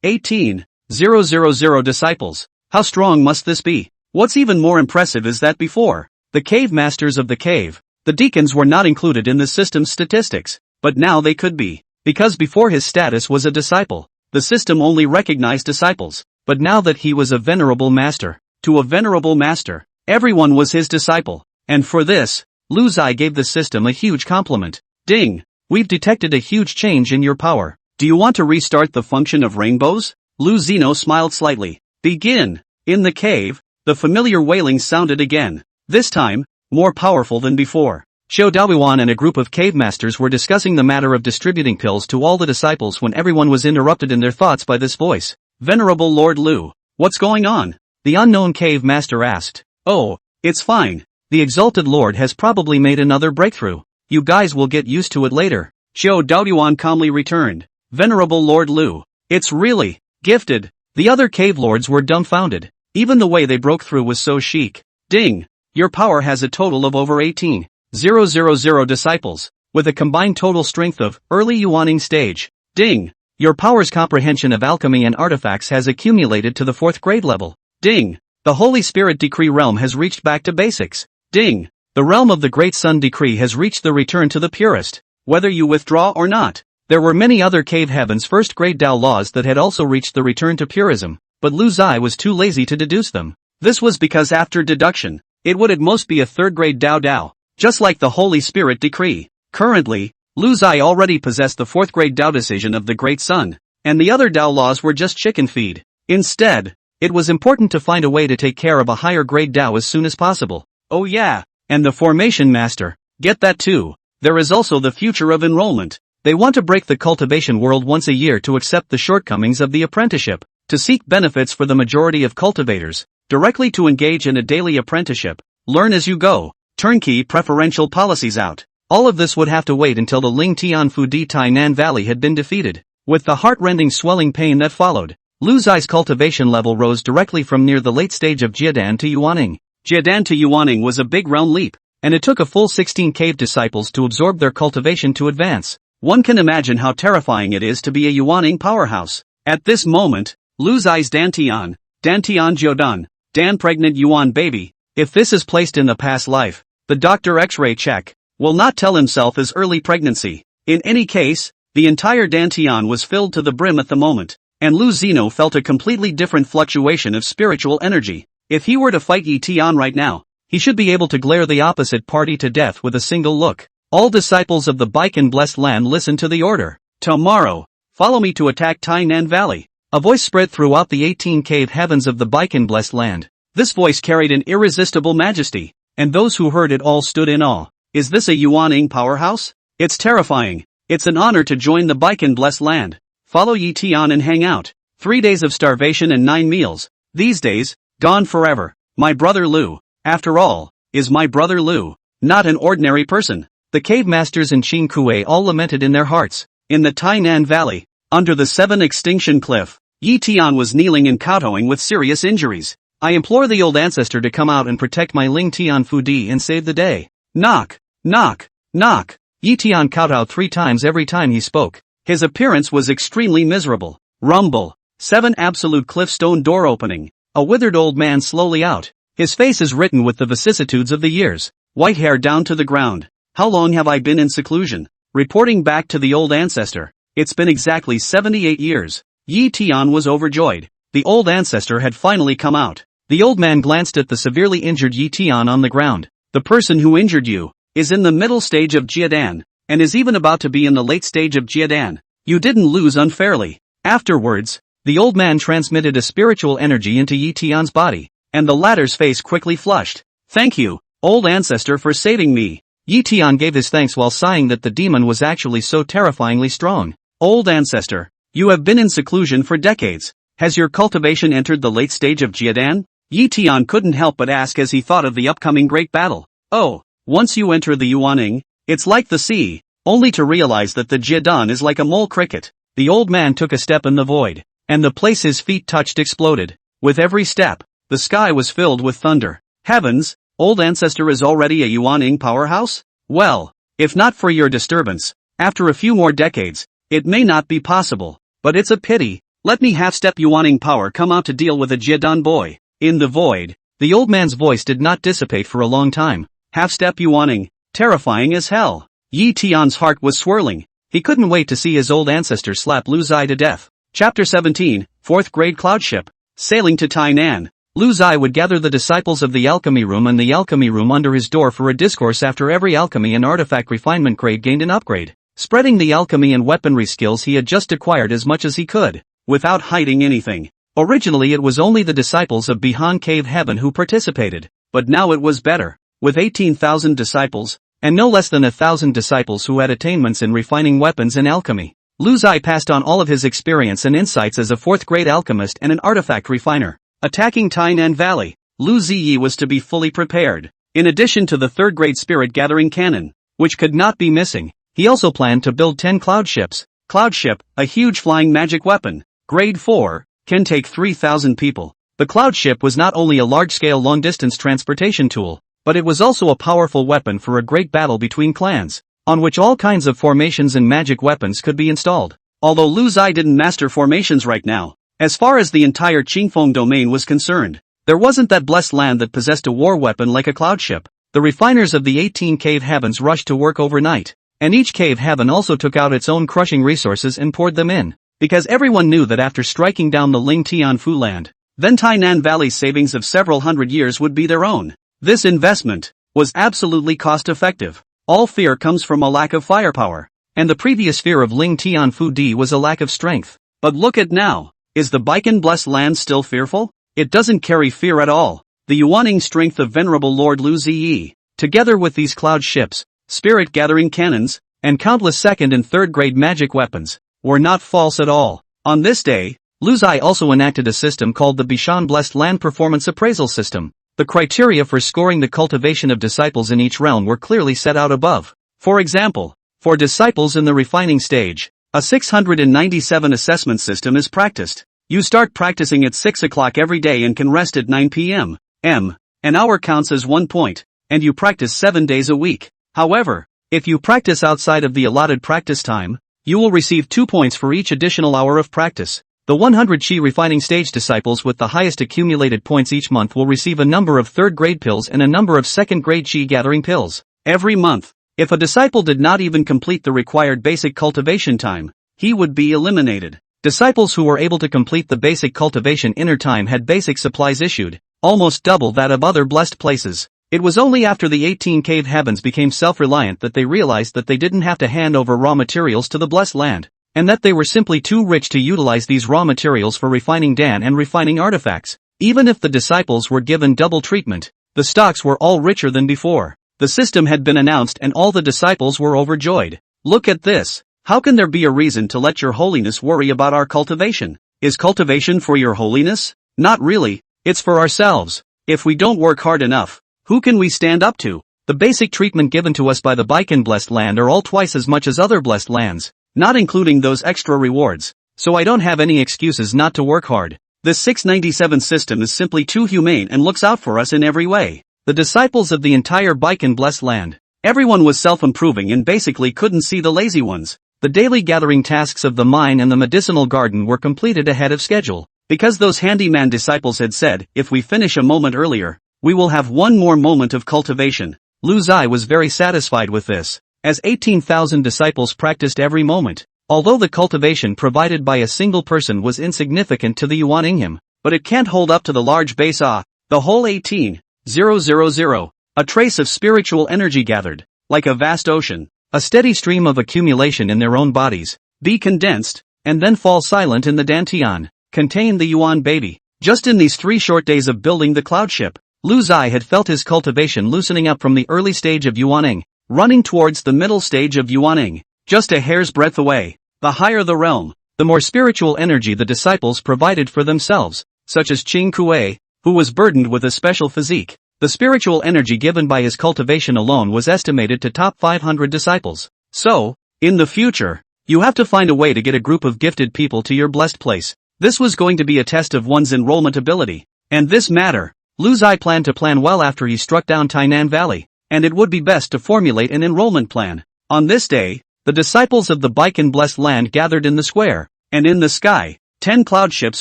18,000 disciples. How strong must this be? What's even more impressive is that before, the cave masters of the cave, the deacons were not included in the system's statistics, but now they could be. Because before his status was a disciple, the system only recognized disciples. But now that he was a venerable master, to a venerable master, everyone was his disciple. And for this, Lu Zai gave the system a huge compliment. Ding! We've detected a huge change in your power. Do you want to restart the function of rainbows? Lu Zino smiled slightly. Begin! In the cave, the familiar wailing sounded again. This time, more powerful than before. Xiao Daoyuan and a group of cave masters were discussing the matter of distributing pills to all the disciples when everyone was interrupted in their thoughts by this voice. Venerable Lord Lu, what's going on? The unknown cave master asked. Oh, it's fine. The exalted lord has probably made another breakthrough. You guys will get used to it later. Xiao Daoyuan calmly returned. Venerable Lord Lu, it's really gifted. The other cave lords were dumbfounded. Even the way they broke through was so chic. Ding! Your power has a total of over 18,000 disciples, with a combined total strength of early Yuaning stage. Ding! Your power's comprehension of alchemy and artifacts has accumulated to the 4th grade level. Ding! The Holy Spirit Decree realm has reached back to basics. Ding! The realm of the Great Sun Decree has reached the return to the purest. Whether you withdraw or not. There were many other cave heavens 1st grade Dao laws that had also reached the return to purism, but Lu Zai was too lazy to deduce them. This was because after deduction, it would at most be a 3rd grade Dao, just like the Holy Spirit Decree. Currently, Lu Zai already possessed the 4th grade Dao decision of the Great Sun, and the other Dao laws were just chicken feed. Instead, it was important to find a way to take care of a higher grade Dao as soon as possible. Oh yeah, and the Formation Master, get that too. There is also the future of enrollment. They want to break the cultivation world once a year to accept the shortcomings of the apprenticeship, to seek benefits for the majority of cultivators, directly to engage in a daily apprenticeship, learn as you go, turnkey preferential policies out. All of this would have to wait until the Ling Tian Fudi Tainan Valley had been defeated. With the heart-rending swelling pain that followed, Lu Zai's cultivation level rose directly from near the late stage of Jiadan to Yuaning. Jiadan to Yuaning was a big round leap, and it took a full 16 cave disciples to absorb their cultivation to advance. One can imagine how terrifying it is to be a Yuaning powerhouse. At this moment, Lu Zai's Dantian Jiodan, Dan pregnant Yuan baby, if this is placed in the past life, the doctor X-ray check will not tell himself as early pregnancy. In any case, the entire Dantian was filled to the brim at the moment, and Lu Zino felt a completely different fluctuation of spiritual energy. If he were to fight Yi Tian right now, he should be able to glare the opposite party to death with a single look. All disciples of the Baikan Blessed Land listen to the order. Tomorrow, follow me to attack Tainan Valley. A voice spread throughout the 18 cave heavens of the Baikan Blessed Land. This voice carried an irresistible majesty. and those who heard it all stood in awe. Is this a Yuaning powerhouse? It's terrifying. It's an honor to join the Baikan blessed land. Follow Yi Tian and hang out. 3 days of starvation and 9 meals. These days, gone forever. My brother Lu, after all, is my brother Lu, not an ordinary person. The cave masters in Qing Kuei all lamented in their hearts. In the Tainan Valley, under the 7 extinction cliff, Yi Tian was kneeling and kowtowing with serious injuries. I implore the old ancestor to come out and protect my Ling Tian Fudi and save the day. Knock, knock, knock. Yi Tian kowtowed 3 times every time he spoke. His appearance was extremely miserable. Rumble. 7 absolute cliff stone door opening. A withered old man slowly out. His face is written with the vicissitudes of the years. White hair down to the ground. How long have I been in seclusion? Reporting back to the old ancestor. It's been exactly 78 years. Yi Tian was overjoyed. The old ancestor had finally come out. The old man glanced at the severely injured Yi Tian on the ground. The person who injured you is in the middle stage of Jiadan, and is even about to be in the late stage of Jiadan. You didn't lose unfairly. Afterwards, the old man transmitted a spiritual energy into Yi Tian's body, and the latter's face quickly flushed. Thank you, old ancestor, for saving me. Yi Tian gave his thanks while sighing that the demon was actually so terrifyingly strong. Old ancestor, you have been in seclusion for decades. Has your cultivation entered the late stage of Jiadan? Yi Tian couldn't help but ask as he thought of the upcoming great battle. Oh, once you enter the Yuaning, it's like the sea, only to realize that the Jiadan is like a mole cricket. The old man took a step in the void, and the place his feet touched exploded. With every step, the sky was filled with thunder. Heavens, old ancestor is already a Yuaning powerhouse? Well, if not for your disturbance, after a few more decades, it may not be possible, but it's a pity. Let me half-step Yuaning power come out to deal with a Jiadan boy. In the void, the old man's voice did not dissipate for a long time. Half-step Yuaning, terrifying as hell. Yi Tian's heart was swirling. He couldn't wait to see his old ancestor slap Lu Zai to death. Chapter 17, 4th grade cloud ship. Sailing to Tainan. Lu Zai would gather the disciples of the alchemy room and the alchemy room under his door for a discourse after every alchemy and artifact refinement grade gained an upgrade, spreading the alchemy and weaponry skills he had just acquired as much as he could, without hiding anything. Originally it was only the disciples of Bihan Cave Heaven who participated, but now it was better. With 18,000 disciples, and no less than 1,000 disciples who had attainments in refining weapons and alchemy, Lu Zai passed on all of his experience and insights as a 4th grade alchemist and an artifact refiner. Attacking Tainan Valley, Lu Ziyi was to be fully prepared. In addition to the 3rd grade spirit gathering cannon, which could not be missing, he also planned to build 10 cloud ships. Cloud ship, a huge flying magic weapon, grade 4, can take 3,000 people. The cloud ship was not only a large-scale long-distance transportation tool, but it was also a powerful weapon for a great battle between clans, on which all kinds of formations and magic weapons could be installed. Although Lu Zai didn't master formations right now, as far as the entire Qingfeng domain was concerned, there wasn't that blessed land that possessed a war weapon like a cloud ship. The refiners of the 18 cave heavens rushed to work overnight, and each cave heaven also took out its own crushing resources and poured them in, because everyone knew that after striking down the Ling Tian Fu land, then Tainan Valley's savings of several hundred years would be their own. This investment was absolutely cost-effective. All fear comes from a lack of firepower, and the previous fear of Ling Tian Fu Di was a lack of strength. But look at now, is the Baikan blessed land still fearful? It doesn't carry fear at all. The Yuaning strength of Venerable Lord Lu Ziyi, together with these cloud ships, spirit-gathering cannons, and countless 2nd and 3rd grade magic weapons, were not false at all. On this day, Lu Zai also enacted a system called the Bishan Blessed Land Performance Appraisal System. The criteria for scoring the cultivation of disciples in each realm were clearly set out above. For example, for disciples in the refining stage, a 697 assessment system is practiced. You start practicing at 6 o'clock every day and can rest at 9 p.m. An hour counts as 1 point, and you practice 7 days a week. However, if you practice outside of the allotted practice time, you will receive 2 points for each additional hour of practice. The 100 Qi refining stage disciples with the highest accumulated points each month will receive a number of 3rd grade pills and a number of 2nd grade Qi gathering pills. Every month, if a disciple did not even complete the required basic cultivation time, he would be eliminated. Disciples who were able to complete the basic cultivation inner time had basic supplies issued, almost double that of other blessed places. It was only after the 18 cave heavens became self-reliant that they realized that they didn't have to hand over raw materials to the blessed land, and that they were simply too rich to utilize these raw materials for refining Dan and refining artifacts. Even if the disciples were given double treatment, The stocks were all richer than before. The system had been announced and all the disciples were overjoyed. Look at this. How can there be a reason to let your holiness worry about our cultivation? Is cultivation for your holiness? Not really, it's for ourselves. If we don't work hard enough, who can we stand up to? The basic treatment given to us by the Baikan blessed land are all twice as much as other blessed lands, not including those extra rewards. So I don't have any excuses not to work hard. This 697 system is simply too humane and looks out for us in every way. The disciples of the entire Baikan blessed land. Everyone was self-improving and basically couldn't see the lazy ones. The daily gathering tasks of the mine and the medicinal garden were completed ahead of schedule. Because those handyman disciples had said, if we finish a moment earlier, we will have one more moment of cultivation. Lu Zai was very satisfied with this, as 18,000 disciples practiced every moment. Although the cultivation provided by a single person was insignificant to the Yuan Ingham, but it can't hold up to the large base the whole 18,000. A trace of spiritual energy gathered, like a vast ocean, a steady stream of accumulation in their own bodies, be condensed, and then fall silent in the Dantian, contain the Yuan baby. Just in these 3 short days of building the cloud ship, Lu Zai had felt his cultivation loosening up from the early stage of Yuaning, running towards the middle stage of Yuaning, just a hair's breadth away. The higher the realm, the more spiritual energy the disciples provided for themselves, such as Qing Kuei, who was burdened with a special physique. The spiritual energy given by his cultivation alone was estimated to top 500 disciples. So, in the future, you have to find a way to get a group of gifted people to your blessed place. This was going to be a test of one's enrollment ability. And this matter, Lu Zai planned to plan well after he struck down Tainan Valley, and it would be best to formulate an enrollment plan. On this day, the disciples of the Baikan blessed land gathered in the square, and in the sky, 10 cloud ships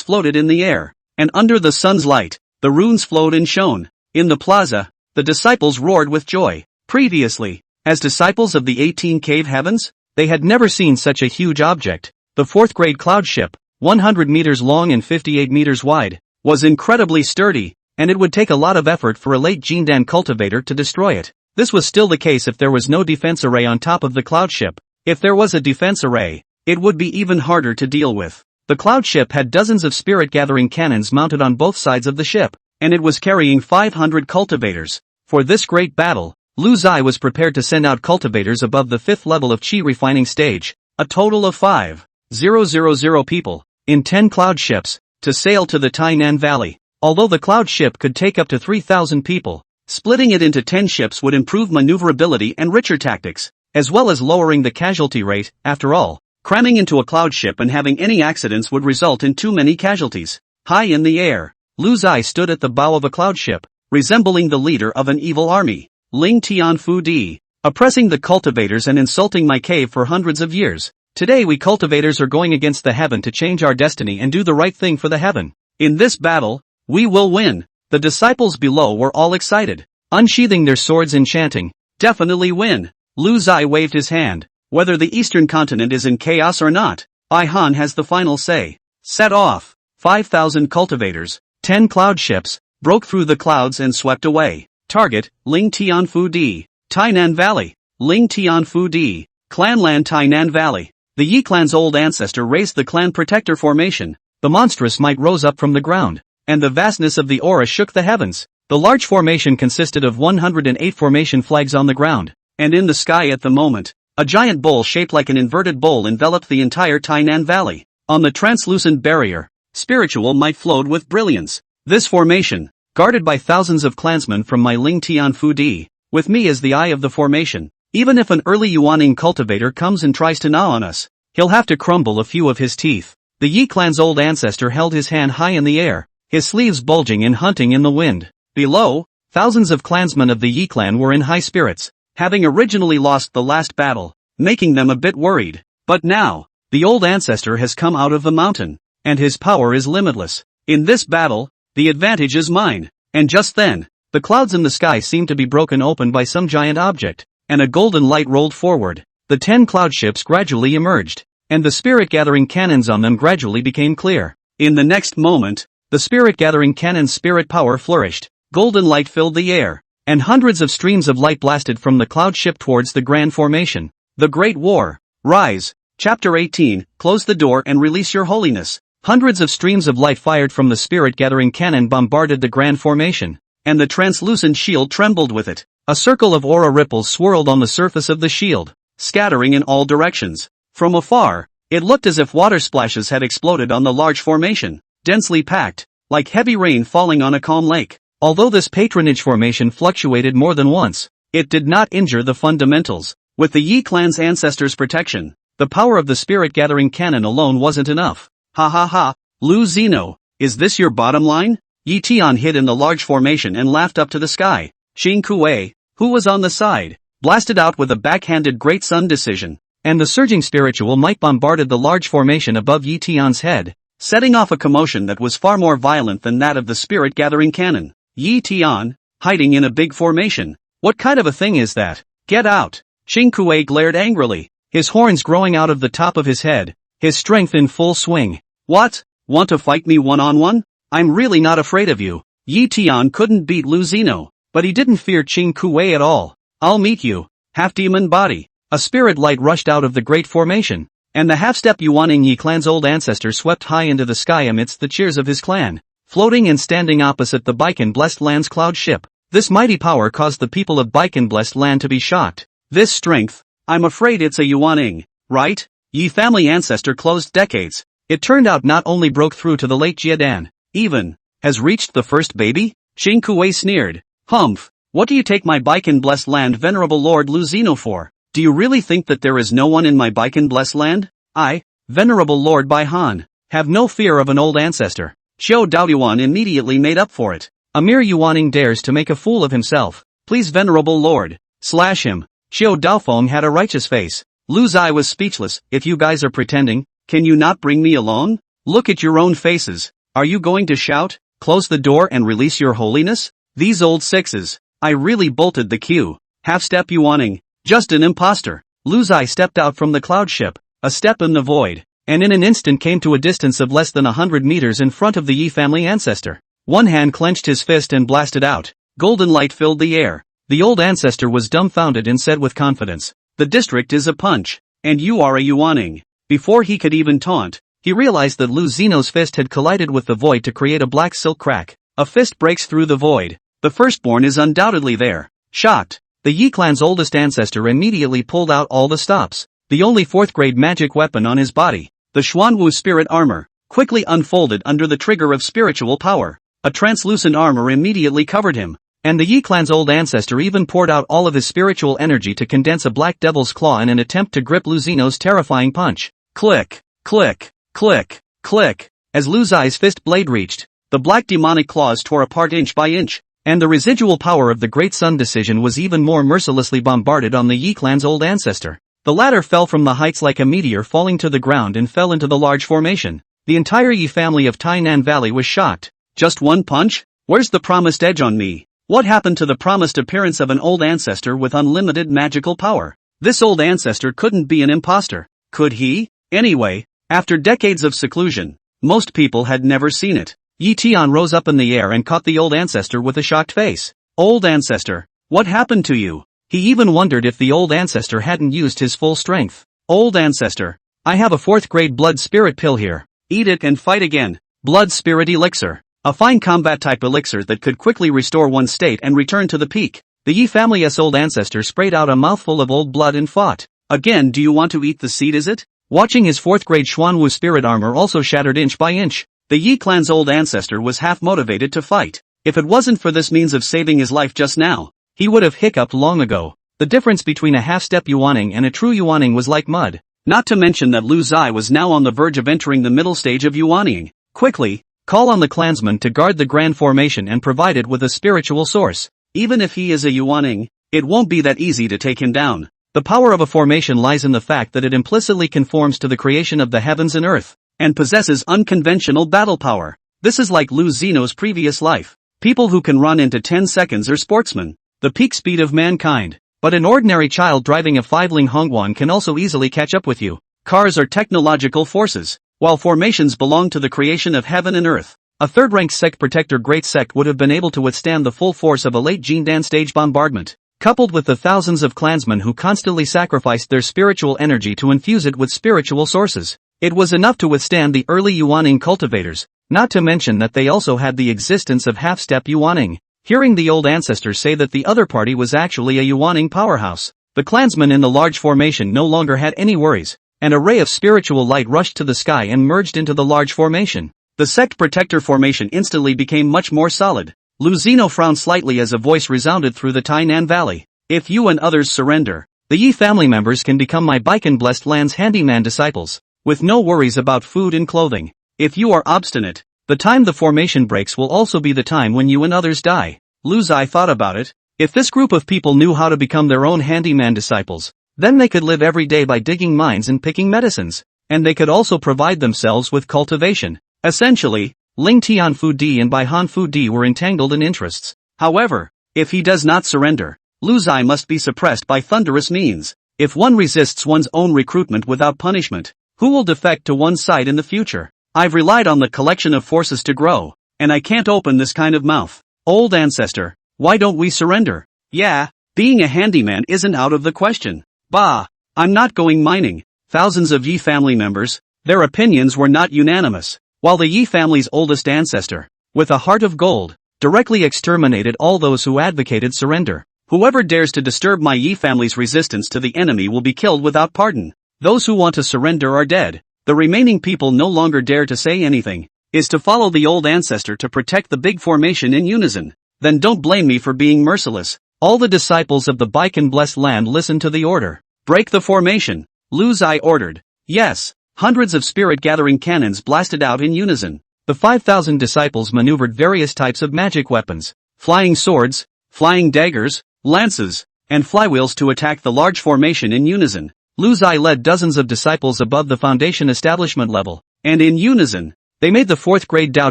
floated in the air, and under the sun's light, the runes flowed and shone. In the plaza, the disciples roared with joy. Previously, as disciples of the 18 cave heavens, they had never seen such a huge object. The 4th grade cloud ship, 100 meters long and 58 meters wide, was incredibly sturdy, and it would take a lot of effort for a late Jindan cultivator to destroy it. This was still the case if there was no defense array on top of the cloud ship. If there was a defense array, it would be even harder to deal with. The cloud ship had dozens of spirit-gathering cannons mounted on both sides of the ship, and it was carrying 500 cultivators. For this great battle, Lu Zai was prepared to send out cultivators above the 5th level of Qi refining stage, a total of 5,000 people, in 10 cloud ships, to sail to the Tainan Valley. Although the cloud ship could take up to 3,000 people, splitting it into 10 ships would improve maneuverability and richer tactics, as well as lowering the casualty rate. After all, cramming into a cloud ship and having any accidents would result in too many casualties. High in the air, Lu Zai stood at the bow of a cloud ship, resembling the leader of an evil army. Ling Tian Fu Di, oppressing the cultivators and insulting my cave for hundreds of years. Today we cultivators are going against the heaven to change our destiny and do the right thing for the heaven. In this battle, we will win. The disciples below were all excited, unsheathing their swords and chanting, definitely win. Lu Zai waved his hand. Whether the eastern continent is in chaos or not, Ai Han has the final say. Set off. 5,000 cultivators, 10 cloud ships, broke through the clouds and swept away. Target, Ling Tian Fu Di, Tainan Valley. Ling Tian Fu Di, Clanland Tainan Valley. The Yi clan's old ancestor raised the clan protector formation. The monstrous might rose up from the ground, and the vastness of the aura shook the heavens. The large formation consisted of 108 formation flags on the ground, and in the sky at the moment, a giant bowl shaped like an inverted bowl enveloped the entire Tainan Valley. On the translucent barrier, spiritual might flowed with brilliance. This formation, guarded by thousands of clansmen from my Ling Tian Fu Di, with me as the eye of the formation. Even if an early Yuaning cultivator comes and tries to gnaw on us, he'll have to crumble a few of his teeth. The Yi clan's old ancestor held his hand high in the air, his sleeves bulging and hunting in the wind. Below, thousands of clansmen of the Yi clan were in high spirits, having originally lost the last battle, making them a bit worried. But now, the old ancestor has come out of the mountain, and his power is limitless. In this battle, the advantage is mine. And just then, the clouds in the sky seemed to be broken open by some giant object, and a golden light rolled forward. The 10 cloud ships gradually emerged, and the spirit-gathering cannons on them gradually became clear. In the next moment, the spirit-gathering cannon's spirit power flourished, golden light filled the air, and hundreds of streams of light blasted from the cloud ship towards the grand formation. The Great War. Rise. Chapter 18, Close the door and release your holiness. Hundreds of streams of light fired from the spirit-gathering cannon bombarded the grand formation. and the translucent shield trembled with it. A circle of aura ripples swirled on the surface of the shield, scattering in all directions. From afar, it looked as if water splashes had exploded on the large formation, densely packed, like heavy rain falling on a calm lake. Although this patronage formation fluctuated more than once, it did not injure the fundamentals. With the Yi clan's ancestors' protection, the power of the spirit-gathering cannon alone wasn't enough. Ha ha ha, Lu Zeno, is this your bottom line? Yi Tian hid in the large formation and laughed up to the sky. Xing Kuei, who was on the side, blasted out with a backhanded Great Sun decision, and the surging spiritual might bombarded the large formation above Yi Tian's head, setting off a commotion that was far more violent than that of the spirit-gathering cannon. Yi Tian, hiding in a big formation. What kind of a thing is that? Get out! Xing Kuei glared angrily, his horns growing out of the top of his head, his strength in full swing. What? Want to fight me one-on-one? I'm really not afraid of you. Yi Tian couldn't beat Lu Zeno, but he didn't fear Xing Kuei at all. I'll meet you, half-demon body. A spirit light rushed out of the great formation, and the half-step Yuaning Yi clan's old ancestor swept high into the sky amidst the cheers of his clan, floating and standing opposite the Baiken-blessed land's cloud ship. This mighty power caused the people of Baiken-blessed land to be shocked. This strength, I'm afraid it's a Yuaning, right? Yi family ancestor closed decades. It turned out not only broke through to the late Jiedan, even, has reached the first baby? Xing Kuei sneered. Humph, what do you take my Baiken-blessed land venerable Lord Lu Zeno for? Do you really think that there is no one in my Baiken-blessed land? I, venerable Lord Baihan, have no fear of an old ancestor. Xiao Daoyuan immediately made up for it. A mere Yuaning dares to make a fool of himself. Please venerable Lord, slash him. Xiao Daofeng had a righteous face. Lu Zai was speechless. If you guys are pretending, can you not bring me along? Look at your own faces. Are you going to shout, close the door and release your holiness? These old sixes. I really bolted the queue. Half-step Yuaning. Just an imposter. Lu Zai stepped out from the cloud ship, a step in the void, and in an instant came to a distance of less than 100 meters in front of the Yi family ancestor. One hand clenched his fist and blasted out. Golden light filled the air. The old ancestor was dumbfounded and said with confidence, "The district is a punch, and you are a Yuaning." Before he could even taunt, he realized that Lu Zeno's fist had collided with the void to create a black silk crack. A fist breaks through the void. The firstborn is undoubtedly there. Shocked, the Yi clan's oldest ancestor immediately pulled out all the stops. The only fourth-grade magic weapon on his body, the Xuanwu spirit armor, quickly unfolded under the trigger of spiritual power. A translucent armor immediately covered him, and the Yi clan's old ancestor even poured out all of his spiritual energy to condense a black devil's claw in an attempt to grip Lu Zeno's terrifying punch. Click, click, click, click. As Lu Zai's fist blade reached, the black demonic claws tore apart inch by inch, and the residual power of the Great Sun decision was even more mercilessly bombarded on the Yi clan's old ancestor. The latter fell from the heights like a meteor falling to the ground and fell into the large formation. The entire Yi family of Tainan Valley was shocked. Just one punch? Where's the promised edge on me? What happened to the promised appearance of an old ancestor with unlimited magical power? This old ancestor couldn't be an imposter, could he? Anyway, after decades of seclusion, most people had never seen it. Yi Tian rose up in the air and caught the old ancestor with a shocked face. Old ancestor, what happened to you? He even wondered if the old ancestor hadn't used his full strength. Old ancestor, I have a fourth-grade blood spirit pill here. Eat it and fight again. Blood spirit elixir. A fine combat-type elixir that could quickly restore one's state and return to the peak. The Yi family's old ancestor sprayed out a mouthful of old blood and fought. Again, do you want to eat the seed, is it? Watching his fourth-grade Xuanwu spirit armor also shattered inch by inch, the Yi clan's old ancestor was half-motivated to fight. If it wasn't for this means of saving his life just now, he would have hiccuped long ago. The difference between a half-step Yuaning and a true Yuaning was like mud. Not to mention that Lu Zai was now on the verge of entering the middle stage of Yuaning. Quickly, call on the clansman to guard the grand formation and provide it with a spiritual source. Even if he is a Yuaning, it won't be that easy to take him down. The power of a formation lies in the fact that it implicitly conforms to the creation of the heavens and earth, and possesses unconventional battle power. This is like Lu Zeno's previous life. People who can run into 10 seconds are sportsmen, the peak speed of mankind. But an ordinary child driving a 5-ling Hongguan can also easily catch up with you. Cars are technological forces, while formations belong to the creation of heaven and earth. A third-rank sect protector Great Sect would have been able to withstand the full force of a late Jindan stage bombardment, coupled with the thousands of clansmen who constantly sacrificed their spiritual energy to infuse it with spiritual sources. It was enough to withstand the early Yuaning cultivators, not to mention that they also had the existence of half-step Yuaning. hearing the old ancestors say that the other party was actually a Yuaning powerhouse. The clansmen in the large formation no longer had any worries. An array of spiritual light rushed to the sky and merged into the large formation. The sect protector formation instantly became much more solid. Lu Zino frowned slightly as a voice resounded through the Tainan Valley. If you and others surrender, the Yi family members can become my Baikan Blessed Land's handyman disciples, with no worries about food and clothing. If you are obstinate, the time the formation breaks will also be the time when you and others die. Lu Zai thought about it. If this group of people knew how to become their own handyman disciples, then they could live every day by digging mines and picking medicines, and they could also provide themselves with cultivation. Essentially, Ling Tian Fu Di and Bai Han Fu Di were entangled in interests. However, if he does not surrender, Lu Zai must be suppressed by thunderous means. If one resists one's own recruitment without punishment, who will defect to one's side in the future? I've relied on the collection of forces to grow, and I can't open this kind of mouth. Old ancestor, why don't we surrender? Yeah, being a handyman isn't out of the question. Bah, I'm not going mining. Thousands of Yi family members, their opinions were not unanimous, while the Yi family's oldest ancestor, with a heart of gold, directly exterminated all those who advocated surrender. Whoever dares to disturb my Yi family's resistance to the enemy will be killed without pardon. Those who want to surrender are dead. The remaining people no longer dare to say anything. Is to follow the old ancestor to protect the big formation in unison. Then don't blame me for being merciless. All the disciples of the Baikan Blessed Land listened to the order. Break the formation, Lu Zai ordered. Yes, hundreds of spirit-gathering cannons blasted out in unison. The 5,000 disciples maneuvered various types of magic weapons, flying swords, flying daggers, lances, and flywheels to attack the large formation in unison. Lu Zai led dozens of disciples above the foundation establishment level, and in unison, they made the 4th grade Dao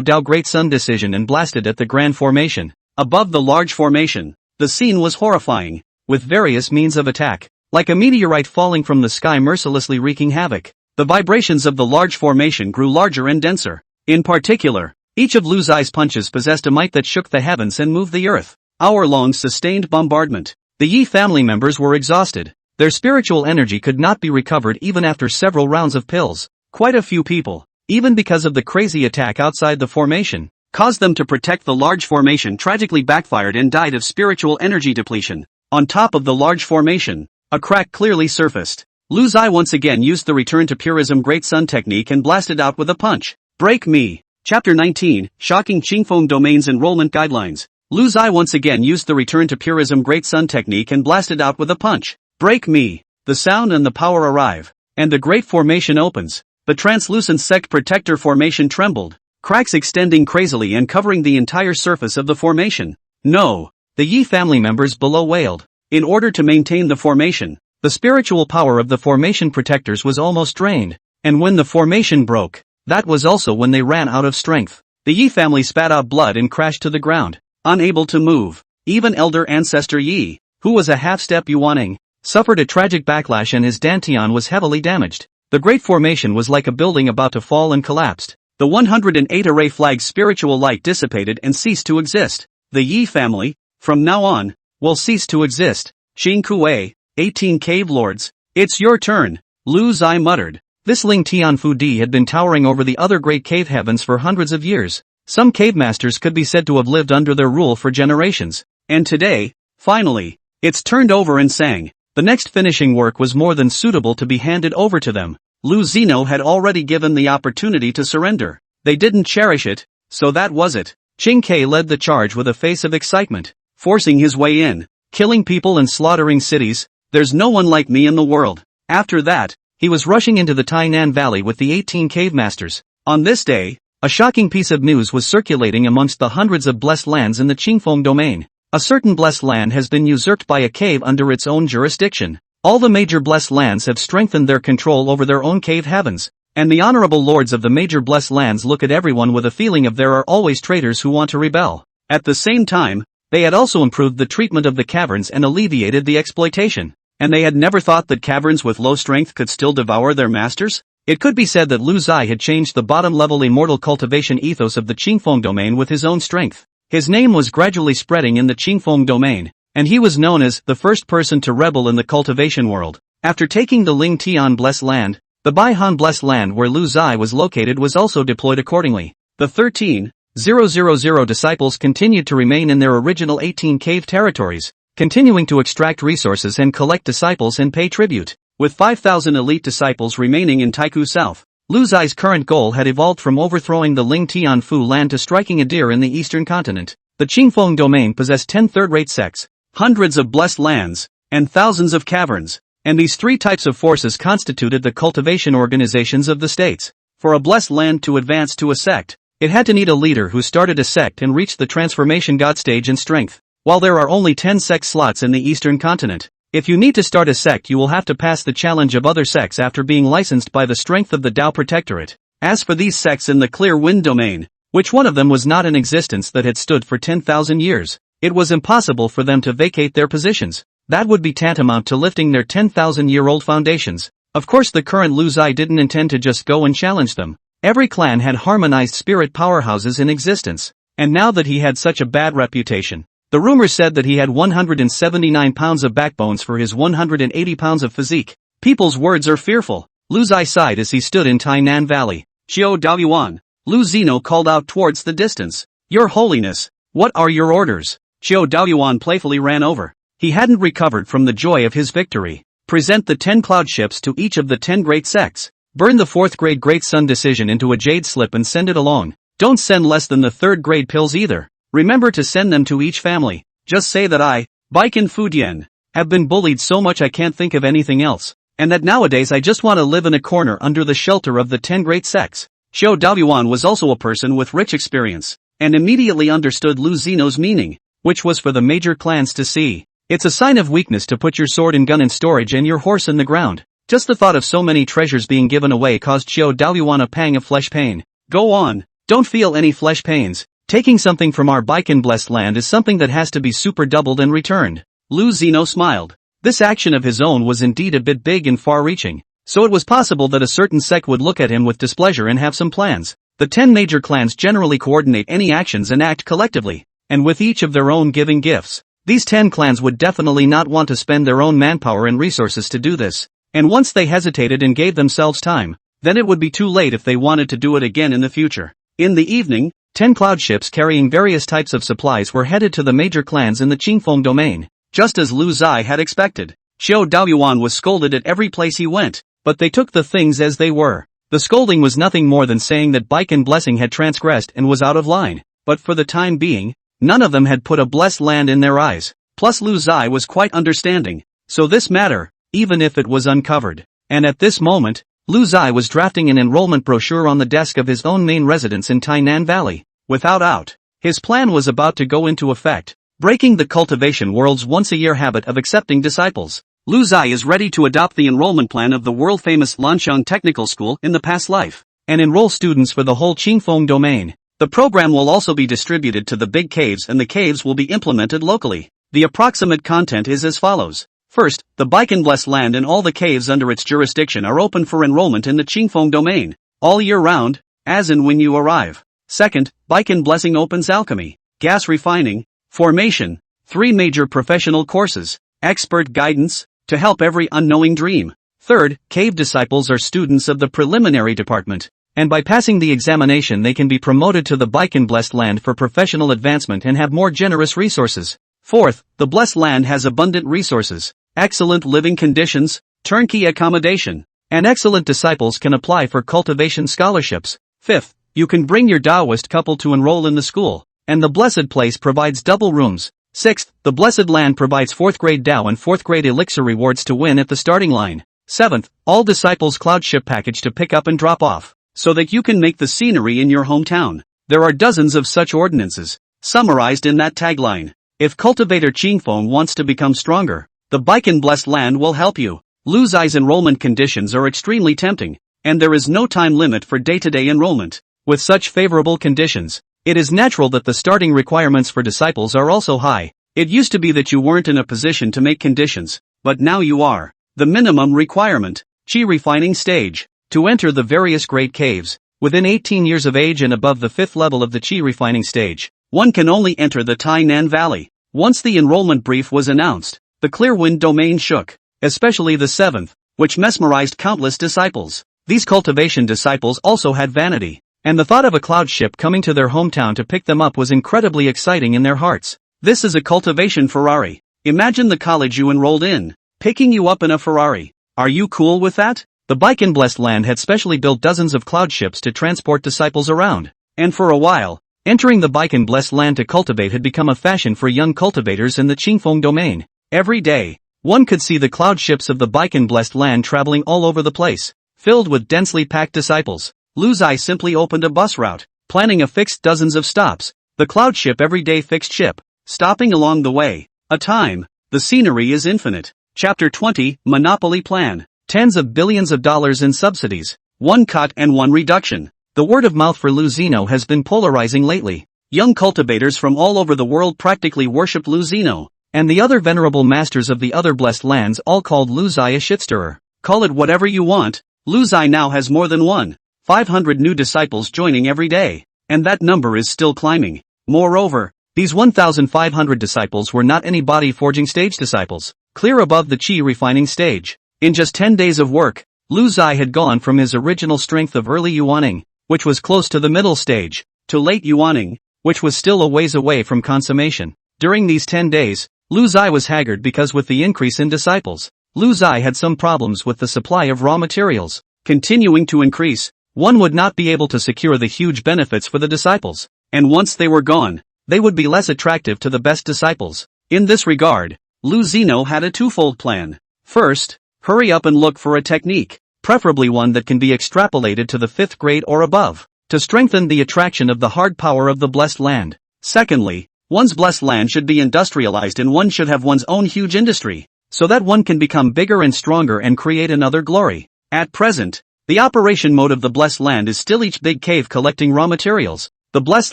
Dao Great Sun decision and blasted at the grand formation. Above the large formation, the scene was horrifying, with various means of attack, like a meteorite falling from the sky mercilessly wreaking havoc. The vibrations of the large formation grew larger and denser. In particular, each of Lu Zai's punches possessed a might that shook the heavens and moved the earth. Hour-long sustained bombardment. The Yi family members were exhausted. Their spiritual energy could not be recovered even after several rounds of pills. Quite a few people, even because of the crazy attack outside the formation, caused them to protect the large formation tragically backfired and died of spiritual energy depletion. On top of the large formation, a crack clearly surfaced. Lu Zai once again used the return to purism Great Sun technique and blasted out with a punch. Break me. Chapter 19, Shocking Qingfeng Domain's Enrollment Guidelines. Lu Zai once again used the return to purism Great Sun technique and blasted out with a punch. Break me. The sound and the power arrive, and the great formation opens. The translucent sect protector formation trembled, cracks extending crazily and covering the entire surface of the formation. No. The Yi family members below wailed. In order to maintain the formation, the spiritual power of the formation protectors was almost drained, and when the formation broke, that was also when they ran out of strength. The Yi family spat out blood and crashed to the ground, unable to move. Even elder ancestor Yi, who was a half-step Yuaning, suffered a tragic backlash and his dantian was heavily damaged. The great formation was like a building about to fall and collapsed. The 108 array flag's spiritual light dissipated and ceased to exist. The Yi family, from now on, will cease to exist. Xing Kuei, 18 cave lords, it's your turn, Lu Zai muttered. This Ling Tian Fu Di had been towering over the other great cave heavens for hundreds of years. Some cave masters could be said to have lived under their rule for generations. And today, finally, it's turned over and sang. The next finishing work was more than suitable to be handed over to them. Lu Zino had already given the opportunity to surrender. They didn't cherish it, so that was it. Qing Ke led the charge with a face of excitement, forcing his way in, killing people and slaughtering cities. There's no one like me in the world. After that, he was rushing into the Tainan Valley with the 18 cave masters. On this day, a shocking piece of news was circulating amongst the hundreds of blessed lands in the Qingfeng domain. A certain blessed land has been usurped by a cave under its own jurisdiction. All the major blessed lands have strengthened their control over their own cave heavens, and the honorable lords of the major blessed lands look at everyone with a feeling of there are always traitors who want to rebel. At the same time, they had also improved the treatment of the caverns and alleviated the exploitation. And they had never thought that caverns with low strength could still devour their masters? It could be said that Lu Zai had changed the bottom-level immortal cultivation ethos of the Qingfeng domain with his own strength. His name was gradually spreading in the Qingfeng domain, and he was known as the first person to rebel in the cultivation world. After taking the Ling Tian Blessed Land, the Baihan Blessed Land where Lu Zai was located was also deployed accordingly. The 13, 000 disciples continued to remain in their original 18 cave territories, continuing to extract resources and collect disciples and pay tribute. With 5,000 elite disciples remaining in Taiku South, Lu Zai's current goal had evolved from overthrowing the Ling Tianfu land to striking a deer in the eastern continent. The Qingfeng domain possessed 10 third-rate sects, hundreds of blessed lands, and thousands of caverns, and these three types of forces constituted the cultivation organizations of the states. For a blessed land to advance to a sect, it had to need a leader who started a sect and reached the transformation god stage in strength. While there are only 10 sect slots in the eastern continent, if you need to start a sect you will have to pass the challenge of other sects after being licensed by the strength of the Tao Protectorate. As for these sects in the Clear Wind domain, which one of them was not in existence that had stood for 10,000 years, it was impossible for them to vacate their positions. That would be tantamount to lifting their 10,000-year-old foundations. Of course the current Lu Zai didn't intend to just go and challenge them. Every clan had harmonized spirit powerhouses in existence, and now that he had such a bad reputation, the rumors said that he had 179 pounds of backbones for his 180 pounds of physique. People's words are fearful. Lu Zai sighed as he stood in Tainan Valley. Xiao Daoyuan. Lu Zino called out towards the distance. Your Holiness, what are your orders? Xiao Daoyuan playfully ran over. He hadn't recovered from the joy of his victory. Present the 10 cloud ships to each of the 10 great sects. Burn the 4th grade Great Sun decision into a jade slip and send it along. Don't send less than the 3rd grade pills either. Remember to send them to each family. Just say that I, Baiken Fudian, have been bullied so much I can't think of anything else, and that nowadays I just want to live in a corner under the shelter of the 10 great sects. Xiao Daoyuan was also a person with rich experience, and immediately understood Lu Zino's meaning, which was for the major clans to see. It's a sign of weakness to put your sword and gun in storage and your horse in the ground. Just the thought of so many treasures being given away caused Xiao Daoyuan a pang of flesh pain. Go on, don't feel any flesh pains. Taking something from our Baiken blessed land is something that has to be super doubled and returned. Lu Zino smiled. This action of his own was indeed a bit big and far-reaching, so it was possible that a certain sect would look at him with displeasure and have some plans. The 10 major clans generally coordinate any actions and act collectively, and with each of their own giving gifts. These 10 clans would definitely not want to spend their own manpower and resources to do this, and once they hesitated and gave themselves time, then it would be too late if they wanted to do it again in the future. In the evening, 10 cloud ships carrying various types of supplies were headed to the major clans in the Qingfeng domain. Just as Lu Zai had expected, Xiao Daoyuan was scolded at every place he went, but they took the things as they were. The scolding was nothing more than saying that Baiken Blessing had transgressed and was out of line, but for the time being, none of them had put a blessed land in their eyes. Plus Lu Zai was quite understanding, so this matter, even if it was uncovered. And at this moment, Lu Zai was drafting an enrollment brochure on the desk of his own main residence in Tainan Valley. Without doubt, his plan was about to go into effect, breaking the cultivation world's once-a-year habit of accepting disciples. Lu Zai is ready to adopt the enrollment plan of the world-famous Lanxiang Technical School in the past life, and enroll students for the whole Qingfeng domain. The program will also be distributed to the big caves and the caves will be implemented locally. The approximate content is as follows. First, the Baiken blessed land and all the caves under its jurisdiction are open for enrollment in the Qingfeng domain, all year round, as and when you arrive. Second, Baiken blessing opens alchemy, gas refining, formation, 3 major professional courses, expert guidance, to help every unknowing dream. Third, cave disciples are students of the preliminary department, and by passing the examination they can be promoted to the Baiken blessed land for professional advancement and have more generous resources. Fourth, the blessed land has abundant resources, excellent living conditions, turnkey accommodation, and excellent disciples can apply for cultivation scholarships. Fifth, you can bring your Taoist couple to enroll in the school, and the blessed place provides double rooms. Sixth, the blessed land provides 4th grade Tao and 4th grade elixir rewards to win at the starting line. Seventh, all disciples cloud ship package to pick up and drop off, so that you can make the scenery in your hometown. There are dozens of such ordinances, summarized in that tagline. If cultivator Qingfeng wants to become stronger, the Baiken blessed land will help you. Lu Zai's enrollment conditions are extremely tempting, and there is no time limit for day-to-day enrollment. With such favorable conditions, it is natural that the starting requirements for disciples are also high. It used to be that you weren't in a position to make conditions, but now you are. The minimum requirement, Qi refining stage, to enter the various great caves, within 18 years of age and above the 5th level of the Qi refining stage, one can only enter the Tainan Valley. Once the enrollment brief was announced, the Clearwind domain shook, especially the 7th, which mesmerized countless disciples. These cultivation disciples also had vanity. and the thought of a cloud ship coming to their hometown to pick them up was incredibly exciting in their hearts. This is a cultivation Ferrari. Imagine the college you enrolled in, picking you up in a Ferrari. Are you cool with that? The Bike in Blessed Land had specially built dozens of cloud ships to transport disciples around, and for a while, entering the Bike in Blessed Land to cultivate had become a fashion for young cultivators in the Qingfeng domain. Every day, one could see the cloud ships of the Bike in Blessed Land traveling all over the place, filled with densely packed disciples. Lu Zai simply opened a bus route, planning a fixed dozens of stops. The cloud ship everyday fixed ship, stopping along the way. A time. The scenery is infinite. Chapter 20, Monopoly Plan. Tens of billions of dollars in subsidies. One cut and one reduction. The word of mouth for Lu Zino has been polarizing lately. Young cultivators from all over the world practically worship Lu Zino, and the other venerable masters of the other blessed lands all called Lu Zai a shitstirrer. Call it whatever you want, Lu Zai now has more than 500 new disciples joining every day, and that number is still climbing. Moreover, these 1,500 disciples were not any body-forging stage disciples, clear above the chi refining stage. In just 10 days of work, Lu Zai had gone from his original strength of early yuaning, which was close to the middle stage, to late yuaning, which was still a ways away from consummation. During these 10 days, Lu Zai was haggard because with the increase in disciples, Lu Zai had some problems with the supply of raw materials. Continuing to increase, one would not be able to secure the huge benefits for the disciples, and once they were gone, they would be less attractive to the best disciples. In this regard, Lu Zino had a twofold plan. First, hurry up and look for a technique, preferably one that can be extrapolated to the 5th grade or above, to strengthen the attraction of the hard power of the blessed land. Secondly, one's blessed land should be industrialized and one should have one's own huge industry, so that one can become bigger and stronger and create another glory. At present, the operation mode of the blessed land is still each big cave collecting raw materials, the blessed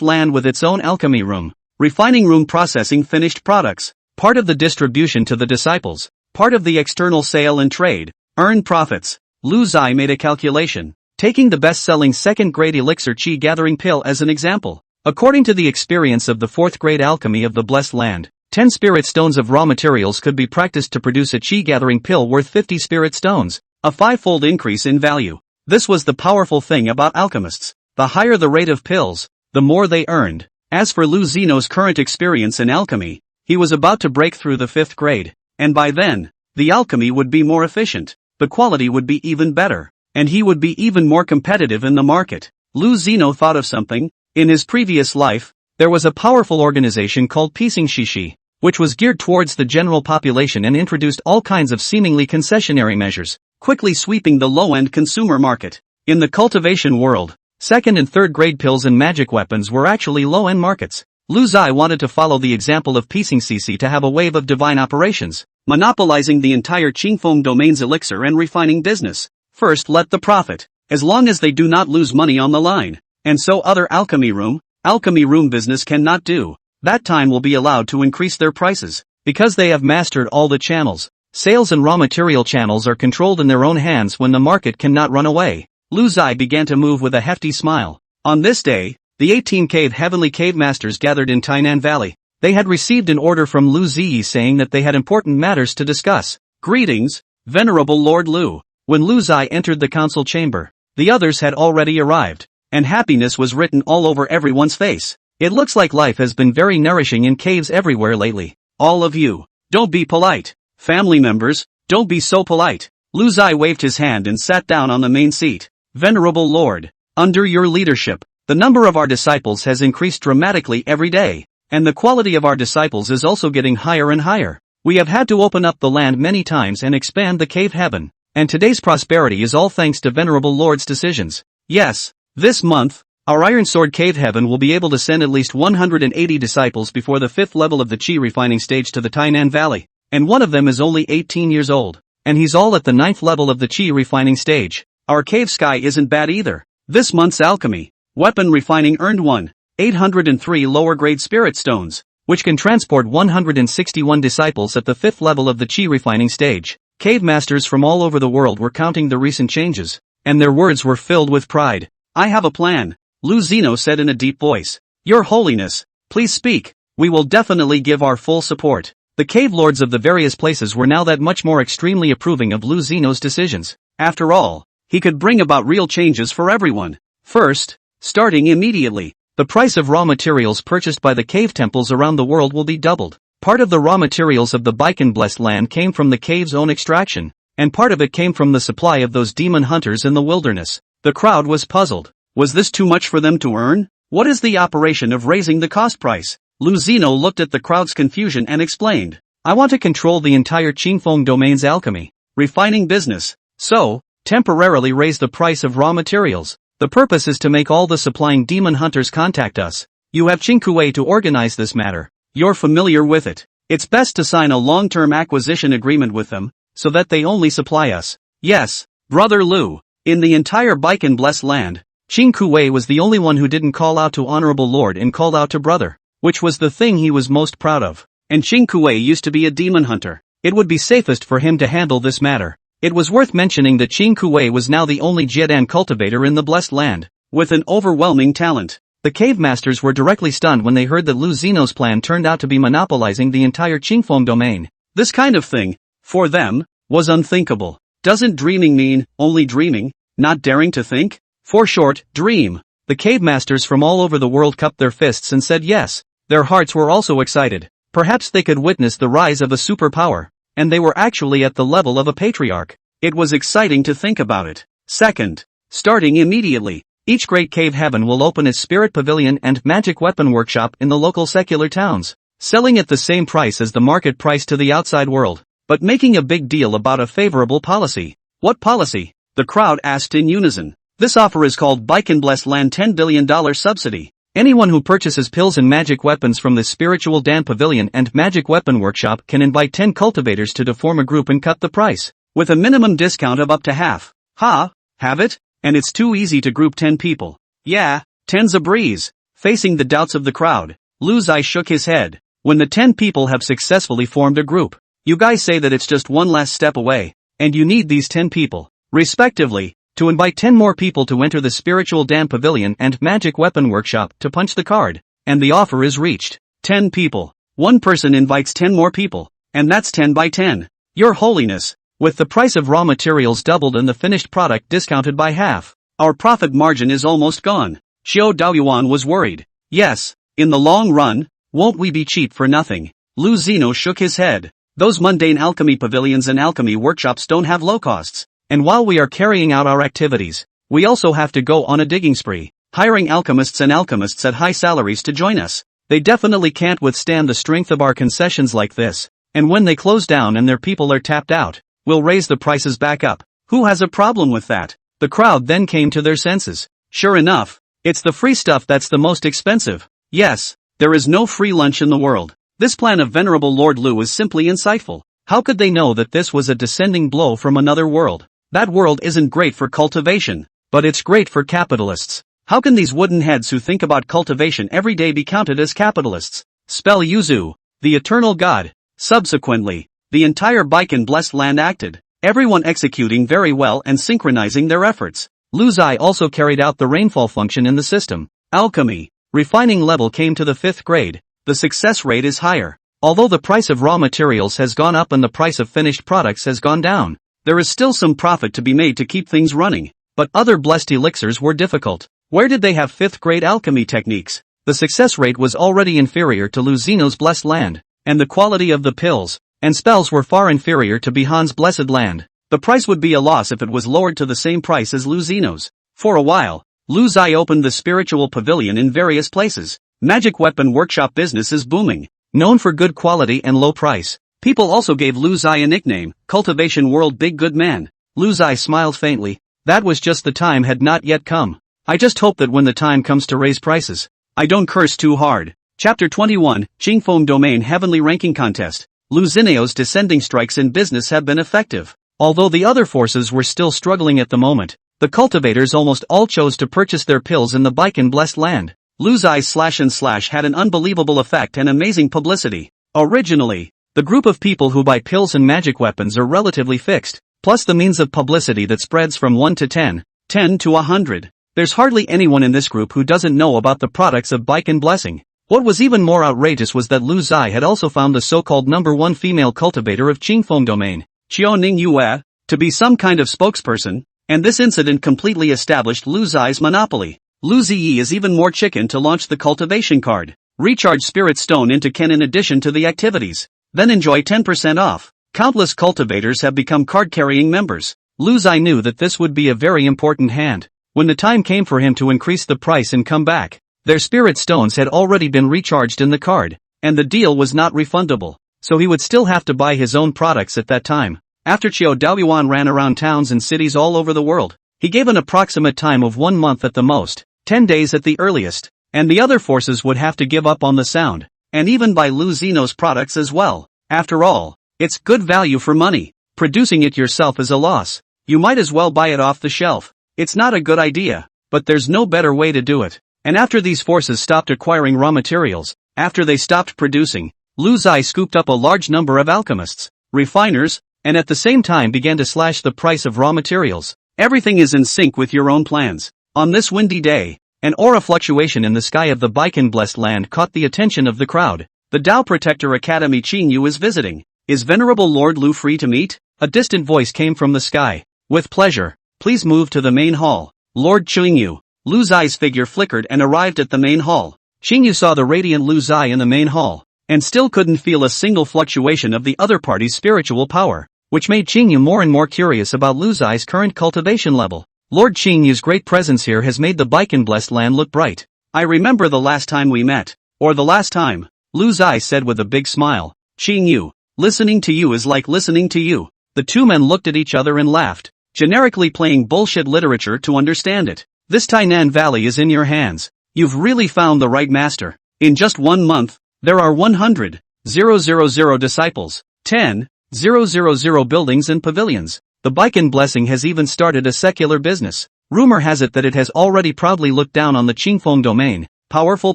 land with its own alchemy room, refining room processing finished products, part of the distribution to the disciples, part of the external sale and trade, earned profits. Lu Zai made a calculation, taking the best-selling 2nd grade elixir chi gathering pill as an example. According to the experience of the 4th grade alchemy of the blessed land, 10 spirit stones of raw materials could be practiced to produce a chi gathering pill worth 50 spirit stones, a 5-fold increase in value. This was the powerful thing about alchemists. The higher the rate of pills, the more they earned. As for Lu Zino's current experience in alchemy, he was about to break through the 5th grade, and by then, the alchemy would be more efficient, the quality would be even better, and he would be even more competitive in the market. Lu Zino thought of something. In his previous life, there was a powerful organization called Pising Shishi, which was geared towards the general population and introduced all kinds of seemingly concessionary measures, quickly sweeping the low-end consumer market. In the cultivation world, 2nd and 3rd grade pills and magic weapons were actually low-end markets. Lu Zai wanted to follow the example of Pising Shishi to have a wave of divine operations, monopolizing the entire Qingfeng domain's elixir and refining business. First let the profit, as long as they do not lose money on the line. And so other alchemy room business cannot do. That time will be allowed to increase their prices, because they have mastered all the channels. Sales and raw material channels are controlled in their own hands when the market cannot run away. Lu Zai began to move with a hefty smile. On this day, the 18 heavenly cave masters gathered in Tainan Valley. They had received an order from Lu Ziyi saying that they had important matters to discuss. Greetings, Venerable Lord Lu. When Lu Zai entered the council chamber, the others had already arrived, and happiness was written all over everyone's face. It looks like life has been very nourishing in caves everywhere lately. All of you, don't be polite. Family members, don't be so polite. Lu Zai waved his hand and sat down on the main seat. Venerable Lord, under your leadership, the number of our disciples has increased dramatically every day, and the quality of our disciples is also getting higher and higher. We have had to open up the land many times and expand the cave heaven, and today's prosperity is all thanks to Venerable Lord's decisions. Yes, this month, our Iron Sword Cave Heaven will be able to send at least 180 disciples before the 5th level of the Qi refining stage to the Tainan Valley, and one of them is only 18 years old, and he's all at the 9th level of the Qi refining stage. Our cave sky isn't bad either. This month's alchemy, weapon refining earned 803 lower grade spirit stones, which can transport 161 disciples at the 5th level of the Qi refining stage. Cave masters from all over the world were counting the recent changes, and their words were filled with pride. I have a plan, Lu Zino said in a deep voice. Your Holiness, please speak. We will definitely give our full support. The cave lords of the various places were now that much more extremely approving of Lu Zino's decisions. After all, he could bring about real changes for everyone. First, starting immediately. The price of raw materials purchased by the cave temples around the world will be doubled. Part of the raw materials of the Baikan blessed land came from the cave's own extraction, and part of it came from the supply of those demon hunters in the wilderness. The crowd was puzzled. Was this too much for them to earn? What is the operation of raising the cost price? Lu Zino looked at the crowd's confusion and explained. I want to control the entire Qingfeng domain's alchemy, refining business. So, temporarily raise the price of raw materials. The purpose is to make all the supplying demon hunters contact us. You have Qingkuei to organize this matter. You're familiar with it. It's best to sign a long-term acquisition agreement with them, so that they only supply us. Yes, Brother Lu. In the entire Baikan blessed land, Qingkuei was the only one who didn't call out to Honorable Lord and called out to Brother, which was the thing he was most proud of. And Qingkuei used to be a demon hunter. It would be safest for him to handle this matter. It was worth mentioning that Qingkuei was now the only Jiedan cultivator in the blessed land, with an overwhelming talent. The cave masters were directly stunned when they heard that Lu Zino's plan turned out to be monopolizing the entire Qingfeng domain. This kind of thing, for them, was unthinkable. Doesn't dreaming mean only dreaming, not daring to think? For short, dream. The cave masters from all over the world cupped their fists and said yes. Their hearts were also excited. Perhaps they could witness the rise of a superpower, and they were actually at the level of a patriarch. It was exciting to think about it. Second, starting immediately, each great cave heaven will open its spirit pavilion and magic weapon workshop in the local secular towns, selling at the same price as the market price to the outside world, but making a big deal about a favorable policy. What policy? The crowd asked in unison. This offer is called Baikan Blessed Land $10 billion subsidy. Anyone who purchases pills and magic weapons from the Spiritual Dan Pavilion and Magic Weapon Workshop can invite 10 cultivators to form a group and cut the price, with a minimum discount of up to half. Ha, have it? And it's too easy to group 10 people. Yeah, 10's a breeze. Facing the doubts of the crowd, Lu Zai shook his head. When the 10 people have successfully formed a group, you guys say that it's just one last step away, and you need these 10 people, respectively, to invite 10 more people to enter the Spiritual Dan Pavilion and Magic Weapon Workshop to punch the card, and the offer is reached. 10 people. One person invites 10 more people, and that's 10 by 10. Your Holiness, with the price of raw materials doubled and the finished product discounted by half, our profit margin is almost gone. Xiao Daoyuan was worried. Yes, in the long run, won't we be cheap for nothing? Lu Zino shook his head. Those mundane alchemy pavilions and alchemy workshops don't have low costs. And while we are carrying out our activities, we also have to go on a digging spree, hiring alchemists and alchemists at high salaries to join us. They definitely can't withstand the strength of our concessions like this, and when they close down and their people are tapped out, we'll raise the prices back up. Who has a problem with that? The crowd then came to their senses. Sure enough, it's the free stuff that's the most expensive. Yes, there is no free lunch in the world. This plan of Venerable Lord Lu is simply insightful. How could they know that this was a descending blow from another world? That world isn't great for cultivation, but it's great for capitalists. How can these wooden heads who think about cultivation every day be counted as capitalists? Spell Yuzu, the eternal god. Subsequently, the entire Baikan blessed land acted, everyone executing very well and synchronizing their efforts. Lu Zai also carried out the rainfall function in the system. Alchemy, refining level came to the 5th grade. The success rate is higher. Although the price of raw materials has gone up and the price of finished products has gone down, there is still some profit to be made to keep things running, but other blessed elixirs were difficult. Where did they have 5th grade alchemy techniques? The success rate was already inferior to Lu Zino's blessed land, and the quality of the pills and spells were far inferior to Bihan's blessed land. The price would be a loss if it was lowered to the same price as Lu Zino's. For a while, Lu Zai opened the spiritual pavilion in various places. Magic weapon workshop business is booming, known for good quality and low price. People also gave Lu Zai a nickname, Cultivation World Big Good Man. Lu Zai smiled faintly. That was just the time had not yet come. I just hope that when the time comes to raise prices, I don't curse too hard. Chapter 21, Qingfeng Domain Heavenly Ranking Contest. Lu Zineo's descending strikes in business have been effective. Although the other forces were still struggling at the moment, the cultivators almost all chose to purchase their pills in the Baikan blessed land. Lu Zai's slash had an unbelievable effect and amazing publicity. Originally, the group of people who buy pills and magic weapons are relatively fixed, plus the means of publicity that spreads from 1 to 10, 10 to 100. There's hardly anyone in this group who doesn't know about the products of Baikan Blessing. What was even more outrageous was that Lu Zai had also found the so-called #1 female cultivator of Qingfeng Domain, Qiao Ning Yue, to be some kind of spokesperson, and this incident completely established Lu Zai's monopoly. Lu Ziyi is even more chicken to launch the cultivation card. Recharge Spirit Stone into Ken in addition to the activities. Then enjoy 10% off. Countless cultivators have become card-carrying members. Lu Zai knew that this would be a very important hand. When the time came for him to increase the price and come back, their Spirit Stones had already been recharged in the card, and the deal was not refundable, so he would still have to buy his own products at that time. After Qiu Daoyuan ran around towns and cities all over the world, he gave an approximate time of 1 month at the most, 10 days at the earliest, and the other forces would have to give up on the sound, and even buy Lu Zeno's products as well. After all, it's good value for money. Producing it yourself is a loss. You might as well buy it off the shelf. It's not a good idea, but there's no better way to do it. And after these forces stopped acquiring raw materials, after they stopped producing, Lu Zai scooped up a large number of alchemists, refiners, and at the same time began to slash the price of raw materials. Everything is in sync with your own plans. On this windy day, an aura fluctuation in the sky of the Baikan blessed land caught the attention of the crowd. The Tao Protector Academy Qingyu is visiting. Is Venerable Lord Lu free to meet? A distant voice came from the sky. With pleasure, please move to the main hall. Lord Qingyu. Lu Zai's figure flickered and arrived at the main hall. Qingyu saw the radiant Lu Zai in the main hall, and still couldn't feel a single fluctuation of the other party's spiritual power, which made Qingyu more and more curious about Lu Zai's current cultivation level. Lord Qingyu's great presence here has made the Baikan blessed land look bright. I remember the last time we met. Or the last time, Lu Zai said with a big smile. Qingyu, listening to you is like listening to you. The two men looked at each other and laughed, generically playing bullshit literature to understand it. This Tainan Valley is in your hands. You've really found the right master. In just 1 month, there are 100,000 disciples, 10,000 buildings and pavilions. The Baikan blessing has even started a secular business. Rumor has it that it has already proudly looked down on the Qingfeng domain. Powerful,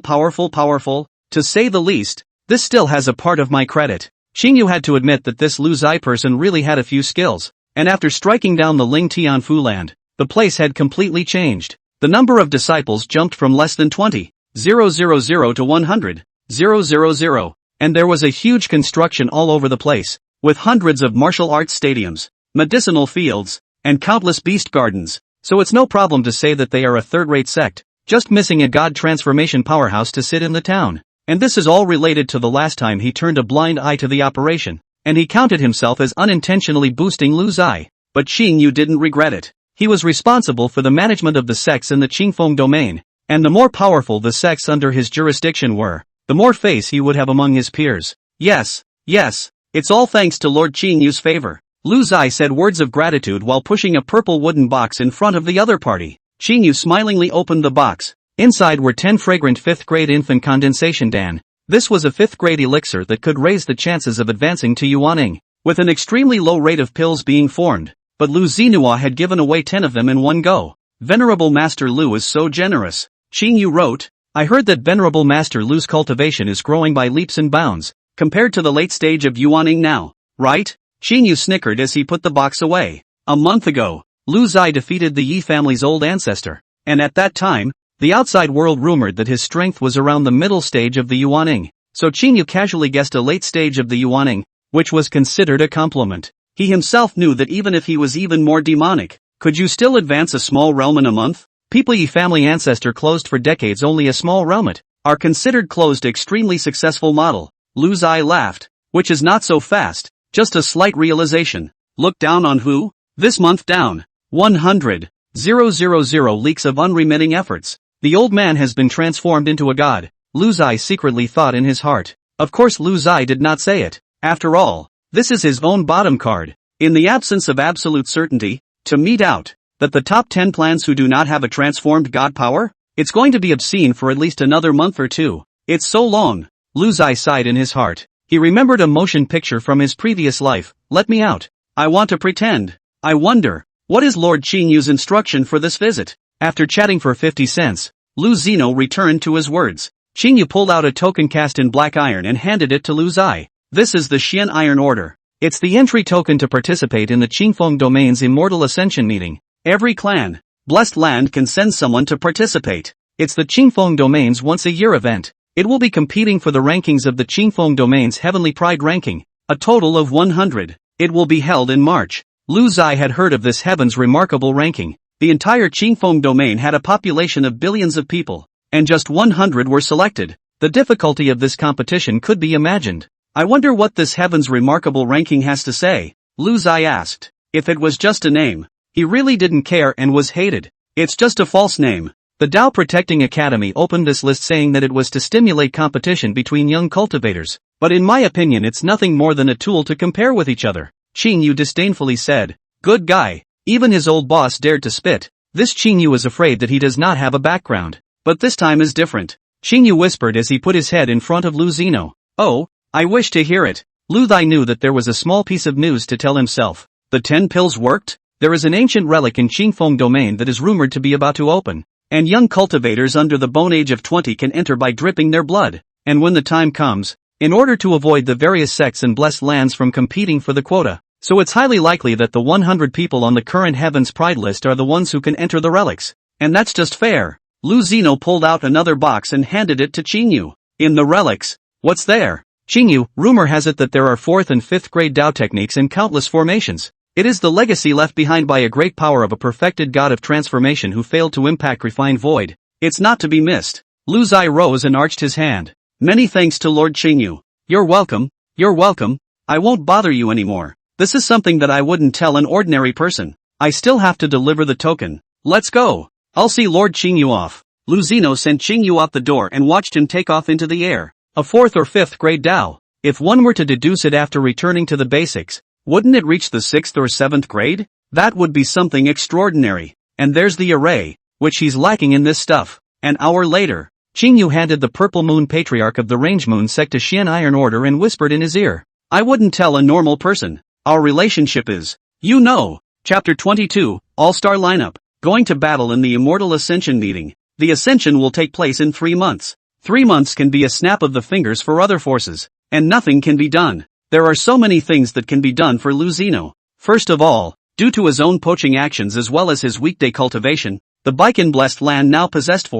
to say the least. This still has a part of my credit. Qingyu had to admit that this Lu Zai person really had a few skills, and after striking down the Ling Tianfu land, the place had completely changed. The number of disciples jumped from less than 20,000 to 100,000, and there was a huge construction all over the place, with hundreds of martial arts stadiums, medicinal fields, and countless beast gardens. So it's no problem to say that they are a third-rate sect, just missing a god transformation powerhouse to sit in the town. And this is all related to the last time he turned a blind eye to the operation, and he counted himself as unintentionally boosting Lu Zai. But Qingyu didn't regret it. He was responsible for the management of the sects in the Qingfeng domain, and the more powerful the sects under his jurisdiction were, the more face he would have among his peers. Yes, it's all thanks to Lord Qingyu's favor. Lu Zai said words of gratitude while pushing a purple wooden box in front of the other party. Qingyu smilingly opened the box. Inside were 10 fragrant 5th-grade infant condensation dan. This was a 5th-grade elixir that could raise the chances of advancing to Yuaning, with an extremely low rate of pills being formed. But Lu Zinhua had given away 10 of them in one go. Venerable Master Lu is so generous. Qingyu wrote, I heard that Venerable Master Lu's cultivation is growing by leaps and bounds, compared to the late stage of Yuaning now, right? Qingyu snickered as he put the box away. A month ago, Lu Zai defeated the Yi family's old ancestor, and at that time, the outside world rumored that his strength was around the middle stage of the Yuaning, so Qingyu casually guessed a late stage of the Yuaning, which was considered a compliment. He himself knew that even if he was even more demonic, could you still advance a small realm in a month? People Yi family ancestor closed for decades only a small realmet, are considered closed extremely successful model. Lu Zai laughed, which is not so fast, just a slight realization. Look down on who? This month down. 100,000 leaks of unremitting efforts. The old man has been transformed into a god, Lu Zai secretly thought in his heart. Of course Lu Zai did not say it. After all, this is his own bottom card. In the absence of absolute certainty, to mete out that the top 10 plans who do not have a transformed god power, it's going to be obscene for at least another month or two. It's so long. Lu Zai sighed in his heart. He remembered a motion picture from his previous life. Let me out. I want to pretend. I wonder, what is Lord Qingyu's instruction for this visit? After chatting for 50 cents, Lu Zeno returned to his words. Qingyu pulled out a token cast in black iron and handed it to Lu Zai. This is the Xian Iron Order. It's the entry token to participate in the Qingfeng Domain's Immortal Ascension meeting. Every clan, blessed land can send someone to participate. It's the Qingfeng Domain's once-a-year event. It will be competing for the rankings of the Qingfeng Domain's Heavenly Pride ranking, a total of 100. It will be held in March. Lu Zai had heard of this heaven's remarkable ranking. The entire Qingfeng domain had a population of billions of people, and just 100 were selected. The difficulty of this competition could be imagined. I wonder what this heaven's remarkable ranking has to say, Lu Zai asked. If it was just a name, he really didn't care and was hated. It's just a false name. The Tao Protecting Academy opened this list saying that it was to stimulate competition between young cultivators, but in my opinion it's nothing more than a tool to compare with each other. Qing Yu disdainfully said. Good guy. Even his old boss dared to spit. This Qing Yu is afraid that he does not have a background. But this time is different. Qing Yu whispered as he put his head in front of Lu Zino. Oh, I wish to hear it. Lu Zai knew that there was a small piece of news to tell himself. The 10 pills worked? There is an ancient relic in Qingfeng domain that is rumored to be about to open. And young cultivators under the bone age of 20 can enter by dripping their blood. And when the time comes, in order to avoid the various sects and blessed lands from competing for the quota, so it's highly likely that the 100 people on the current Heaven's Pride list are the ones who can enter the relics. And that's just fair. Lu Zino pulled out another box and handed it to Qing Yu. In the relics, what's there? Qing Yu, rumor has it that there are 4th and 5th grade Tao techniques and countless formations. It is the legacy left behind by a great power of a perfected god of transformation who failed to impact refined void. It's not to be missed. Lu Zai rose and arched his hand. Many thanks to Lord Qing Yu. You're welcome. You're welcome. I won't bother you anymore. This is something that I wouldn't tell an ordinary person. I still have to deliver the token. Let's go. I'll see Lord Qing Yu off. Lu Zino sent Qing Yu out the door and watched him take off into the air. A 4th or 5th grade Tao. If one were to deduce it after returning to the basics, wouldn't it reach the 6th or 7th grade? That would be something extraordinary. And there's the array, which he's lacking in this stuff. An hour later, Qing Yu handed the Purple Moon Patriarch of the Range Moon sect to Xian Iron Order and whispered in his ear. I wouldn't tell a normal person. Our relationship is, you know. Chapter 22, All-Star Lineup. Going to battle in the Immortal Ascension meeting. The Ascension will take place in 3 months. 3 months can be a snap of the fingers for other forces. And nothing can be done. There are so many things that can be done for Lu Zino. First of all, due to his own poaching actions as well as his weekday cultivation, the Baikan blessed land now possessed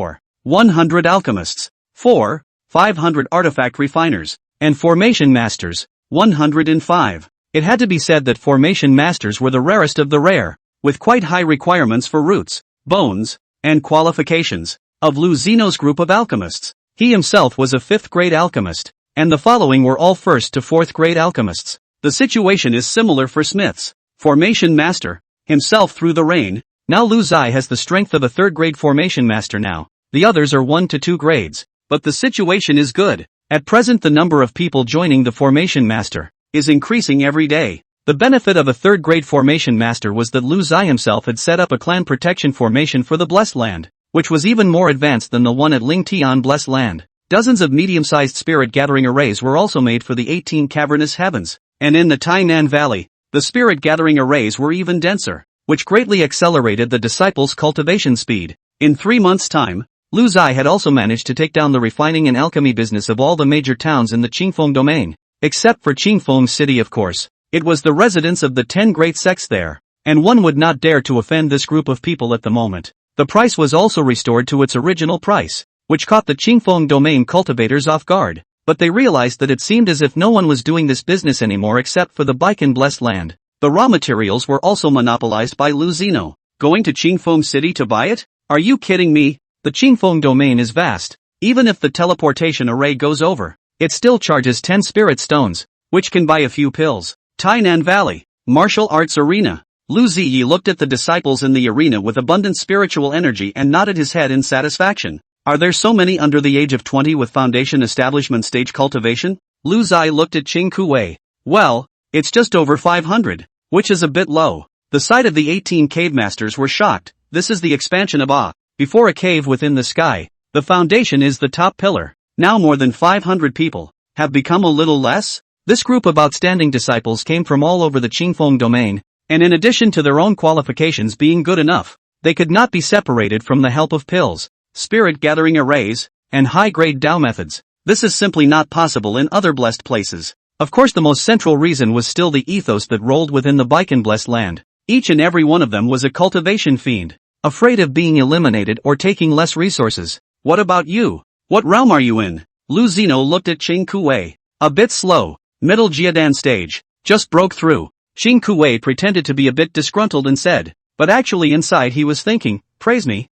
100 alchemists, 500 artifact refiners, and formation masters, 105. It had to be said that formation masters were the rarest of the rare, with quite high requirements for roots, bones, and qualifications. Of Lu Zino's group of alchemists, he himself was a 5th grade alchemist, and the following were all 1st to 4th grade alchemists. The situation is similar for smiths. Formation master, himself through the rain. Now Lu Zai has the strength of a 3rd grade formation master now. The others are 1 to 2 grades. But the situation is good. At present the number of people joining the formation master is increasing every day. The benefit of a 3rd grade formation master was that Lu Zai himself had set up a clan protection formation for the Blessed Land, which was even more advanced than the one at Ling Tian Blessed Land. Dozens of medium-sized spirit gathering arrays were also made for the 18 cavernous heavens, and in the Tainan Valley, the spirit gathering arrays were even denser, which greatly accelerated the disciples' cultivation speed. In 3 months' time, Lu Zai had also managed to take down the refining and alchemy business of all the major towns in the Qingfeng domain, except for Qingfeng City of course. It was the residence of the 10 great sects there, and one would not dare to offend this group of people at the moment. The price was also restored to its original price, which caught the Qingfeng domain cultivators off guard, but they realized that it seemed as if no one was doing this business anymore except for the Baikan blessed land. The raw materials were also monopolized by Lu Zino. Going to Qingfeng City to buy it? Are you kidding me? The Qingfeng domain is vast. Even if the teleportation array goes over, it still charges 10 spirit stones, which can buy a few pills. Tainan Valley, Martial Arts Arena. Lu Ziyi looked at the disciples in the arena with abundant spiritual energy and nodded his head in satisfaction. Are there so many under the age of 20 with foundation establishment stage cultivation? Lu Zai looked at Qing Kuwei. Well, it's just over 500, which is a bit low. The sight of the 18 cave masters were shocked. This is the expansion of before a cave within the sky. The foundation is the top pillar. Now more than 500 people have become a little less. This group of outstanding disciples came from all over the Qingfeng domain, and in addition to their own qualifications being good enough, they could not be separated from the help of pills, spirit gathering arrays, and high-grade Tao methods. This is simply not possible in other blessed places. Of course the most central reason was still the ethos that rolled within the Baikan blessed land. Each and every one of them was a cultivation fiend, afraid of being eliminated or taking less resources. What about you? What realm are you in? Lu Zino looked at Qing Kuwei. A bit slow. Middle Jiadan stage. Just broke through. Qing Kuwei pretended to be a bit disgruntled and said, but actually inside he was thinking, praise me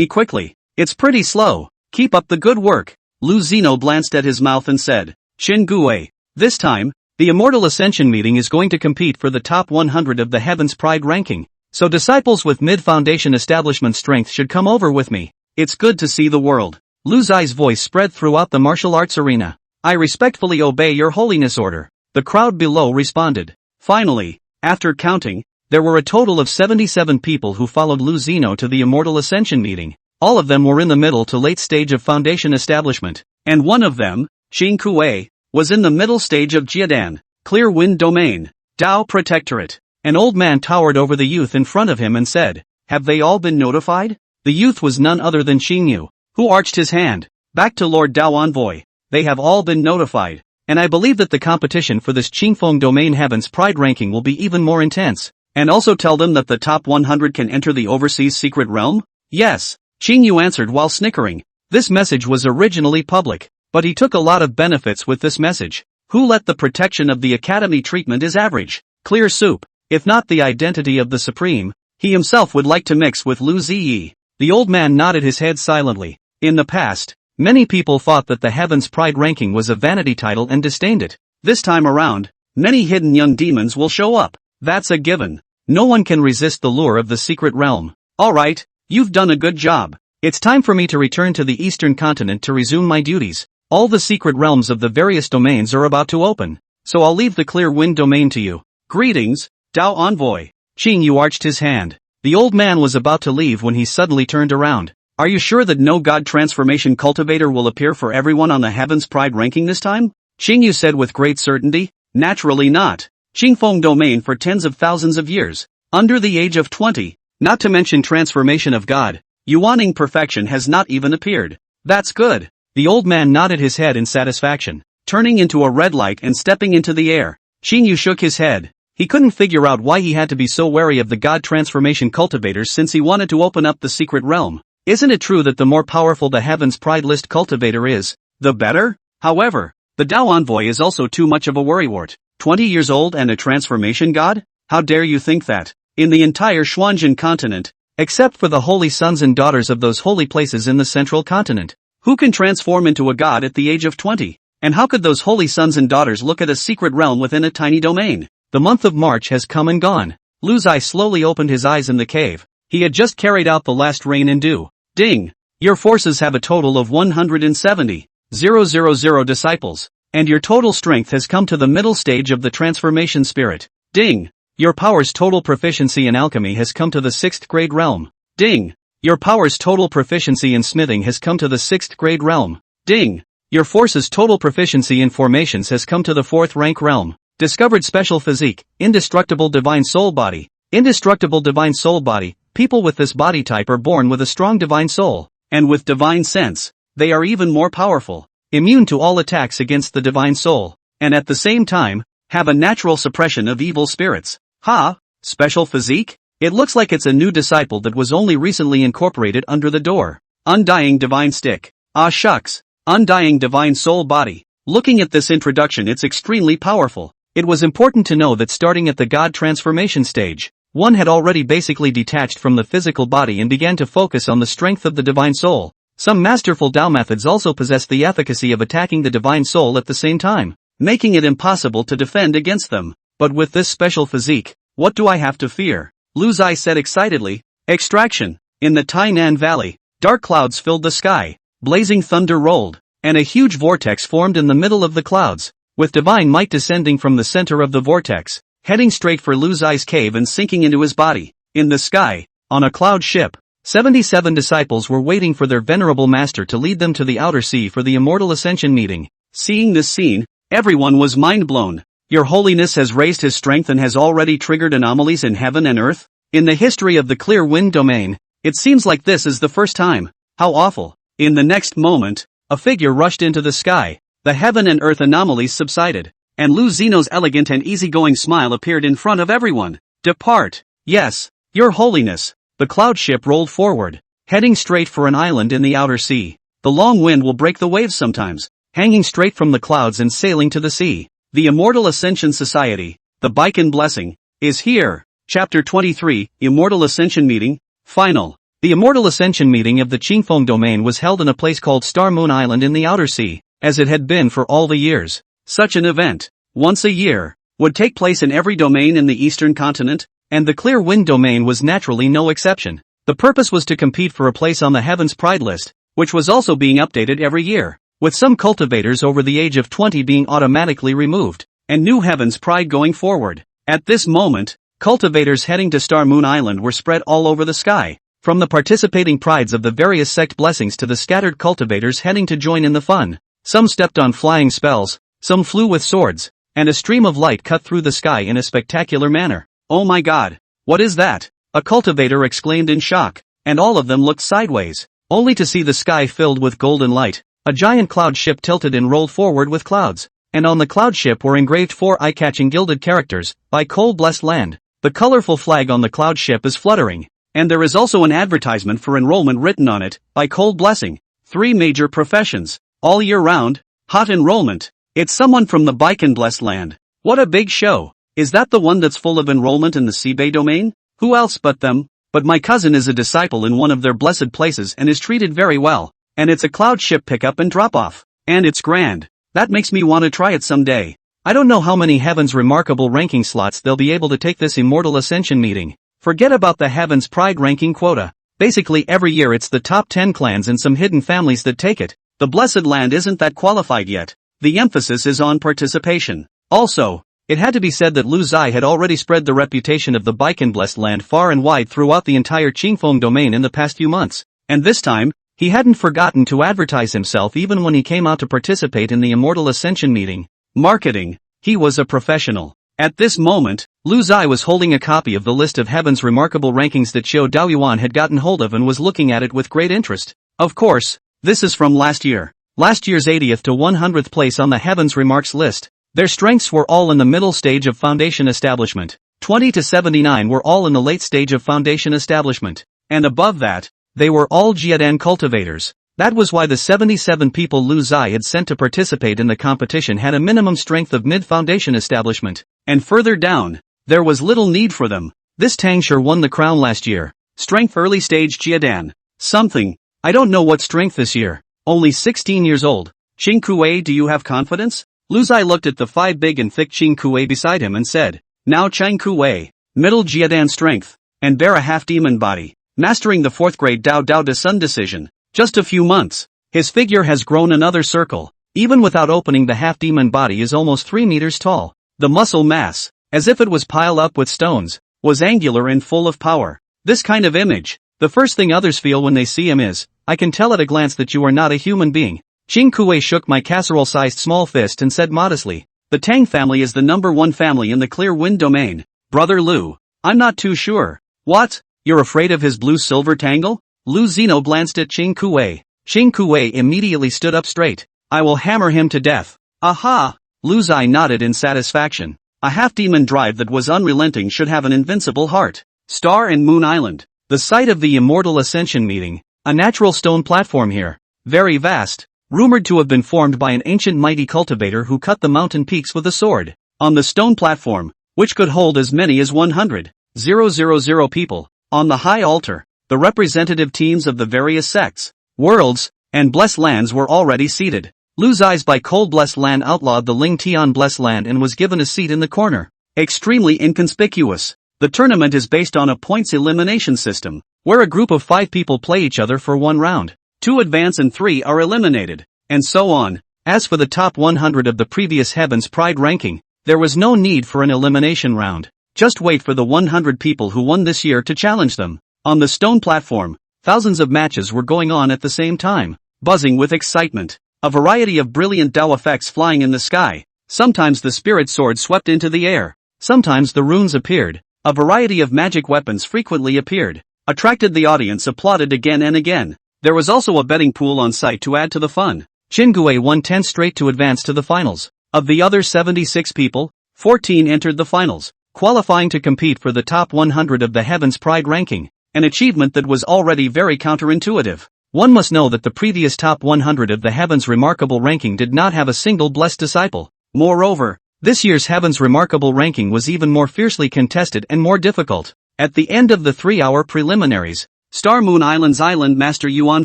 quickly. It's pretty slow. Keep up the good work. Lu Zino glanced at his mouth and said, Shin Gui, this time, the Immortal Ascension meeting is going to compete for the top 100 of the Heaven's Pride ranking. So disciples with mid-foundation establishment strength should come over with me. It's good to see the world. Lu Zai's voice spread throughout the martial arts arena. I respectfully obey your holiness order. The crowd below responded. Finally, after counting, there were a total of 77 people who followed Lu Zino to the Immortal Ascension meeting. All of them were in the middle to late stage of foundation establishment, and one of them, Xing Kuei, was in the middle stage of Jiadan, Clear Wind Domain, Dao Protectorate. An old man towered over the youth in front of him and said, have they all been notified? The youth was none other than Xingyu, who arched his hand. Back to Lord Dao Envoy. They have all been notified, and I believe that the competition for this Qingfeng Domain Heaven's Pride ranking will be even more intense. And also tell them that the top 100 can enter the overseas secret realm? Yes, Xingyu answered while snickering. This message was originally public, but he took a lot of benefits with this message. Who let the protection of the academy treatment is average, clear soup, if not the identity of the Supreme, he himself would like to mix with Lu Ziyi. The old man nodded his head silently. In the past, many people thought that the Heaven's Pride ranking was a vanity title and disdained it. This time around, many hidden young demons will show up. That's a given. No one can resist the lure of the secret realm. Alright, you've done a good job. It's time for me to return to the eastern continent to resume my duties. All the secret realms of the various domains are about to open, so I'll leave the Clear Wind domain to you. Greetings, Dao Envoy. Xingyu arched his hand. The old man was about to leave when he suddenly turned around. Are you sure that no God Transformation Cultivator will appear for everyone on the Heaven's Pride ranking this time? Xingyu said with great certainty. Naturally not. Qingfeng domain for tens of thousands of years. Under the age of 20. Not to mention transformation of God. Yuaning perfection has not even appeared. That's good. The old man nodded his head in satisfaction, turning into a red light and stepping into the air. Xingyu shook his head. He couldn't figure out why he had to be so wary of the God Transformation Cultivators since he wanted to open up the secret realm. Isn't it true that the more powerful the Heaven's Pride list cultivator is, the better? However, the Dao Envoy is also too much of a worrywart. 20 years old and a transformation god? How dare you think that? In the entire Xuanzhen continent, except for the holy sons and daughters of those holy places in the central continent, who can transform into a god at the age of 20? And how could those holy sons and daughters look at a secret realm within a tiny domain? The month of March has come and gone. Lu Zai slowly opened his eyes in the cave. He had just carried out the last rain and dew. Ding! Your forces have a total of 170,000 disciples. And your total strength has come to the middle stage of the transformation spirit. Ding! Your power's total proficiency in alchemy has come to the 6th grade realm. Ding! Your power's total proficiency in smithing has come to the 6th grade realm. Ding! Your force's total proficiency in formations has come to the 4th rank realm. Discovered special physique, indestructible divine soul body. Indestructible divine soul body. People with this body type are born with a strong divine soul, and with divine sense. They are even more powerful. Immune to all attacks against the divine soul, and at the same time, have a natural suppression of evil spirits. Ha! Special physique? It looks like it's a new disciple that was only recently incorporated under the door. Undying divine stick. Ah shucks. Undying divine soul body. Looking at this introduction, it's extremely powerful. It was important to know that starting at the God transformation stage, one had already basically detached from the physical body and began to focus on the strength of the divine soul. Some masterful Dao methods also possess the efficacy of attacking the divine soul at the same time, making it impossible to defend against them. But with this special physique, what do I have to fear? Lu Zai said excitedly. Extraction. In the Tainan Valley, dark clouds filled the sky, blazing thunder rolled, and a huge vortex formed in the middle of the clouds, with divine might descending from the center of the vortex, heading straight for Lu Zai's cave and sinking into his body. In the sky, on a cloud ship, 77 disciples were waiting for their venerable master to lead them to the outer sea for the Immortal Ascension meeting. Seeing this scene, everyone was mind-blown. Your Holiness has raised his strength and has already triggered anomalies in heaven and earth? In the history of the Clear Wind domain, it seems like this is the first time. How awful. In the next moment, a figure rushed into the sky. The heaven and earth anomalies subsided, and Lu Zeno's elegant and easygoing smile appeared in front of everyone. Depart. Yes, Your Holiness. The cloud ship rolled forward, heading straight for an island in the outer sea. The long wind will break the waves sometimes, hanging straight from the clouds and sailing to the sea. The Immortal Ascension Society, the Baikan Blessing, is here. Chapter 23, Immortal Ascension Meeting, Final. The Immortal Ascension Meeting of the Qingfeng domain was held in a place called Star Moon Island in the Outer Sea, as it had been for all the years. Such an event, once a year, would take place in every domain in the eastern continent, and the Clear Wind domain was naturally no exception. The purpose was to compete for a place on the Heaven's Pride list, which was also being updated every year, with some cultivators over the age of 20 being automatically removed, and new Heaven's Pride going forward. At this moment, cultivators heading to Star Moon Island were spread all over the sky, from the participating prides of the various sect blessings to the scattered cultivators heading to join in the fun. Some stepped on flying spells, some flew with swords, and a stream of light cut through the sky in a spectacular manner. "Oh my god! What is that?" a cultivator exclaimed in shock, and all of them looked sideways, only to see the sky filled with golden light. A giant cloud ship tilted and rolled forward with clouds, and on the cloud ship were engraved 4 eye-catching gilded characters, "By Cold Blessed Land." The colorful flag on the cloud ship is fluttering, and there is also an advertisement for enrollment written on it, "By Cold Blessing." 3 major professions, all year round, hot enrollment. It's someone from the Baikan Blessed Land. What a big show. Is that the one that's full of enrollment in the Seabay domain? Who else but them? But my cousin is a disciple in one of their blessed places and is treated very well. And it's a cloud ship pickup and drop off. And it's grand. That makes me want to try it someday. I don't know how many Heaven's Remarkable ranking slots they'll be able to take this Immortal Ascension meeting. Forget about the Heaven's Pride ranking quota. Basically every year it's the top 10 clans and some hidden families that take it. The Blessed Land isn't that qualified yet. The emphasis is on participation. Also, it had to be said that Lu Zai had already spread the reputation of the Baikan Blessed Land far and wide throughout the entire Qingfeng domain in the past few months. And this time, he hadn't forgotten to advertise himself even when he came out to participate in the Immortal Ascension meeting. Marketing. He was a professional. At this moment, Lu Zai was holding a copy of the list of Heaven's Remarkable rankings that Xiao Daoyuan had gotten hold of and was looking at it with great interest. Of course, this is from last year. Last year's 80th to 100th place on the Heaven's Remarks list. Their strengths were all in the middle stage of foundation establishment. 20 to 79 were all in the late stage of foundation establishment. And above that, they were all Jiadan cultivators. That was why the 77 people Lu Zai had sent to participate in the competition had a minimum strength of mid-foundation establishment. And further down, there was little need for them. This Tangshur won the crown last year. Strength early stage Jiadan. Something. I don't know what strength this year. Only 16 years old. Qing Kuei, do you have confidence? Lu Zai looked at the 5 big and thick Qing Kuei beside him and said, "Now Qing Kuei, middle Jiadan strength, and bear a half-demon body, mastering the 4th grade Dao Dao De Sun decision. Just a few months. His figure has grown another circle. Even without opening, the half-demon body is almost 3 meters tall. The muscle mass, as if it was piled up with stones, was angular and full of power. This kind of image, the first thing others feel when they see him is, I can tell at a glance that you are not a human being." Qing Kuei shook my casserole-sized small fist and said modestly, "The Tang family is the #1 family in the Clear Wind domain. Brother Lu, I'm not too sure." "What? You're afraid of his blue-silver tangle?" Lu Zino glanced at Qing Kuei. Qing Kuei immediately stood up straight. "I will hammer him to death." "Aha!" Lu Zai nodded in satisfaction. A half-demon drive that was unrelenting should have an invincible heart. Star and Moon Island, the site of the Immortal Ascension meeting. A natural stone platform here. Very vast. Rumored to have been formed by an ancient mighty cultivator who cut the mountain peaks with a sword. On the stone platform, which could hold as many as 100,000 people, on the high altar, the representative teams of the various sects, worlds, and blessed lands were already seated. Lu Zai's by Cold Blessed Land outlawed the Ling Tian Blessed Land and was given a seat in the corner. Extremely inconspicuous. The tournament is based on a points elimination system, where a group of 5 people play each other for 1 round. 2 advance and 3 are eliminated, and so on. As for the top 100 of the previous Heaven's Pride ranking, there was no need for an elimination round. Just wait for the 100 people who won this year to challenge them. On the stone platform, thousands of matches were going on at the same time, buzzing with excitement. A variety of brilliant Dao effects flying in the sky. Sometimes the spirit sword swept into the air. Sometimes the runes appeared. A variety of magic weapons frequently appeared. Attracted the audience, applauded again and again. There was also a betting pool on site to add to the fun. Qin Gui won 10 straight to advance to the finals. Of the other 76 people, 14 entered the finals, qualifying to compete for the top 100 of the Heaven's Pride ranking, an achievement that was already very counterintuitive. One must know that the previous top 100 of the Heaven's Remarkable ranking did not have a single blessed disciple. Moreover, This year's Heaven's remarkable ranking was even more fiercely contested and more difficult. At the end of the 3-hour preliminaries, Star Moon Island's Island Master Yuan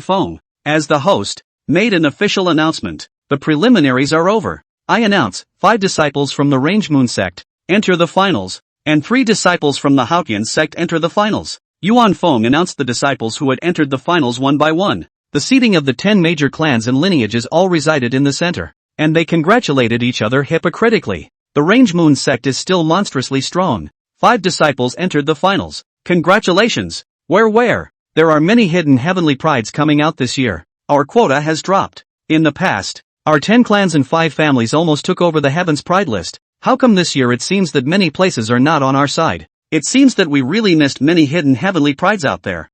Feng, as the host, made an official announcement. The preliminaries are over. I announce, 5 disciples from the Range Moon sect enter the finals, and 3 disciples from the Haotian sect enter the finals. Yuan Feng announced the disciples who had entered the finals one by one. The seating of the 10 major clans and lineages all resided in the center, and they congratulated each other hypocritically. The Range Moon sect is still monstrously strong. 5 disciples entered the finals. Congratulations! Where? There are many hidden heavenly prides coming out this year. Our quota has dropped. In the past, our 10 clans and 5 families almost took over the Heaven's Pride list. How come this year it seems that many places are not on our side? It seems that we really missed many hidden heavenly prides out there.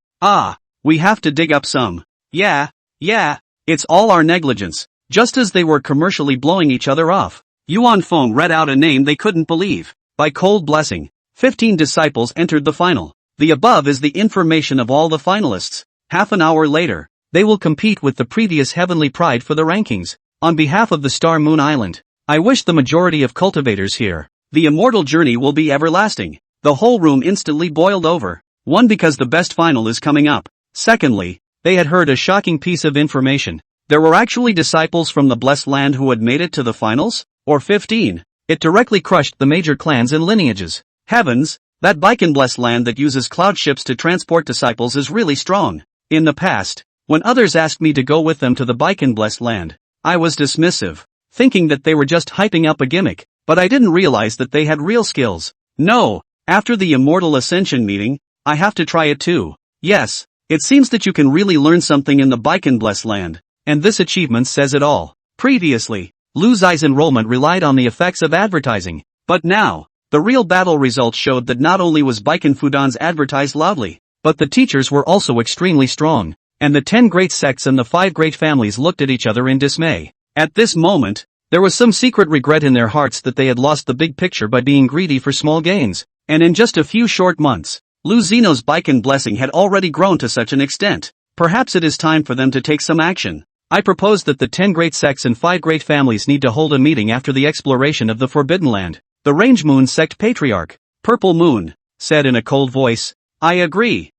We have to dig up some. Yeah, it's all our negligence. Just as they were commercially blowing each other off, Yuan Feng read out a name they couldn't believe. By cold blessing, 15 disciples entered the final. The above is the information of all the finalists. Half an hour later, they will compete with the previous heavenly pride for the rankings. On behalf of the Star Moon Island, I wish the majority of cultivators here, the immortal journey will be everlasting. The whole room instantly boiled over. 1. Because the best final is coming up. Secondly, they had heard a shocking piece of information. There were actually disciples from the blessed land who had made it to the finals? Or 15. It directly crushed the major clans and lineages. Heavens, that Baikan blessed land that uses cloud ships to transport disciples is really strong. In the past, when others asked me to go with them to the Baikan blessed land, I was dismissive, thinking that they were just hyping up a gimmick, but I didn't realize that they had real skills. No, after the Immortal Ascension meeting, I have to try it too. Yes, it seems that you can really learn something in the Baikan blessed land, and this achievement says it all. Previously, Lu Zai's enrollment relied on the effects of advertising, but now, the real battle results showed that not only was Baikan Fudan's advertised loudly, but the teachers were also extremely strong. And the 10 great sects and the 5 great families looked at each other in dismay. At this moment, there was some secret regret in their hearts that they had lost the big picture by being greedy for small gains. And in just a few short months, Lu Zeno's Baikan blessing had already grown to such an extent. Perhaps it is time for them to take some action. I propose that the 10 great sects and 5 great families need to hold a meeting after the exploration of the Forbidden Land. The Range Moon sect patriarch, Purple Moon, said in a cold voice. I agree.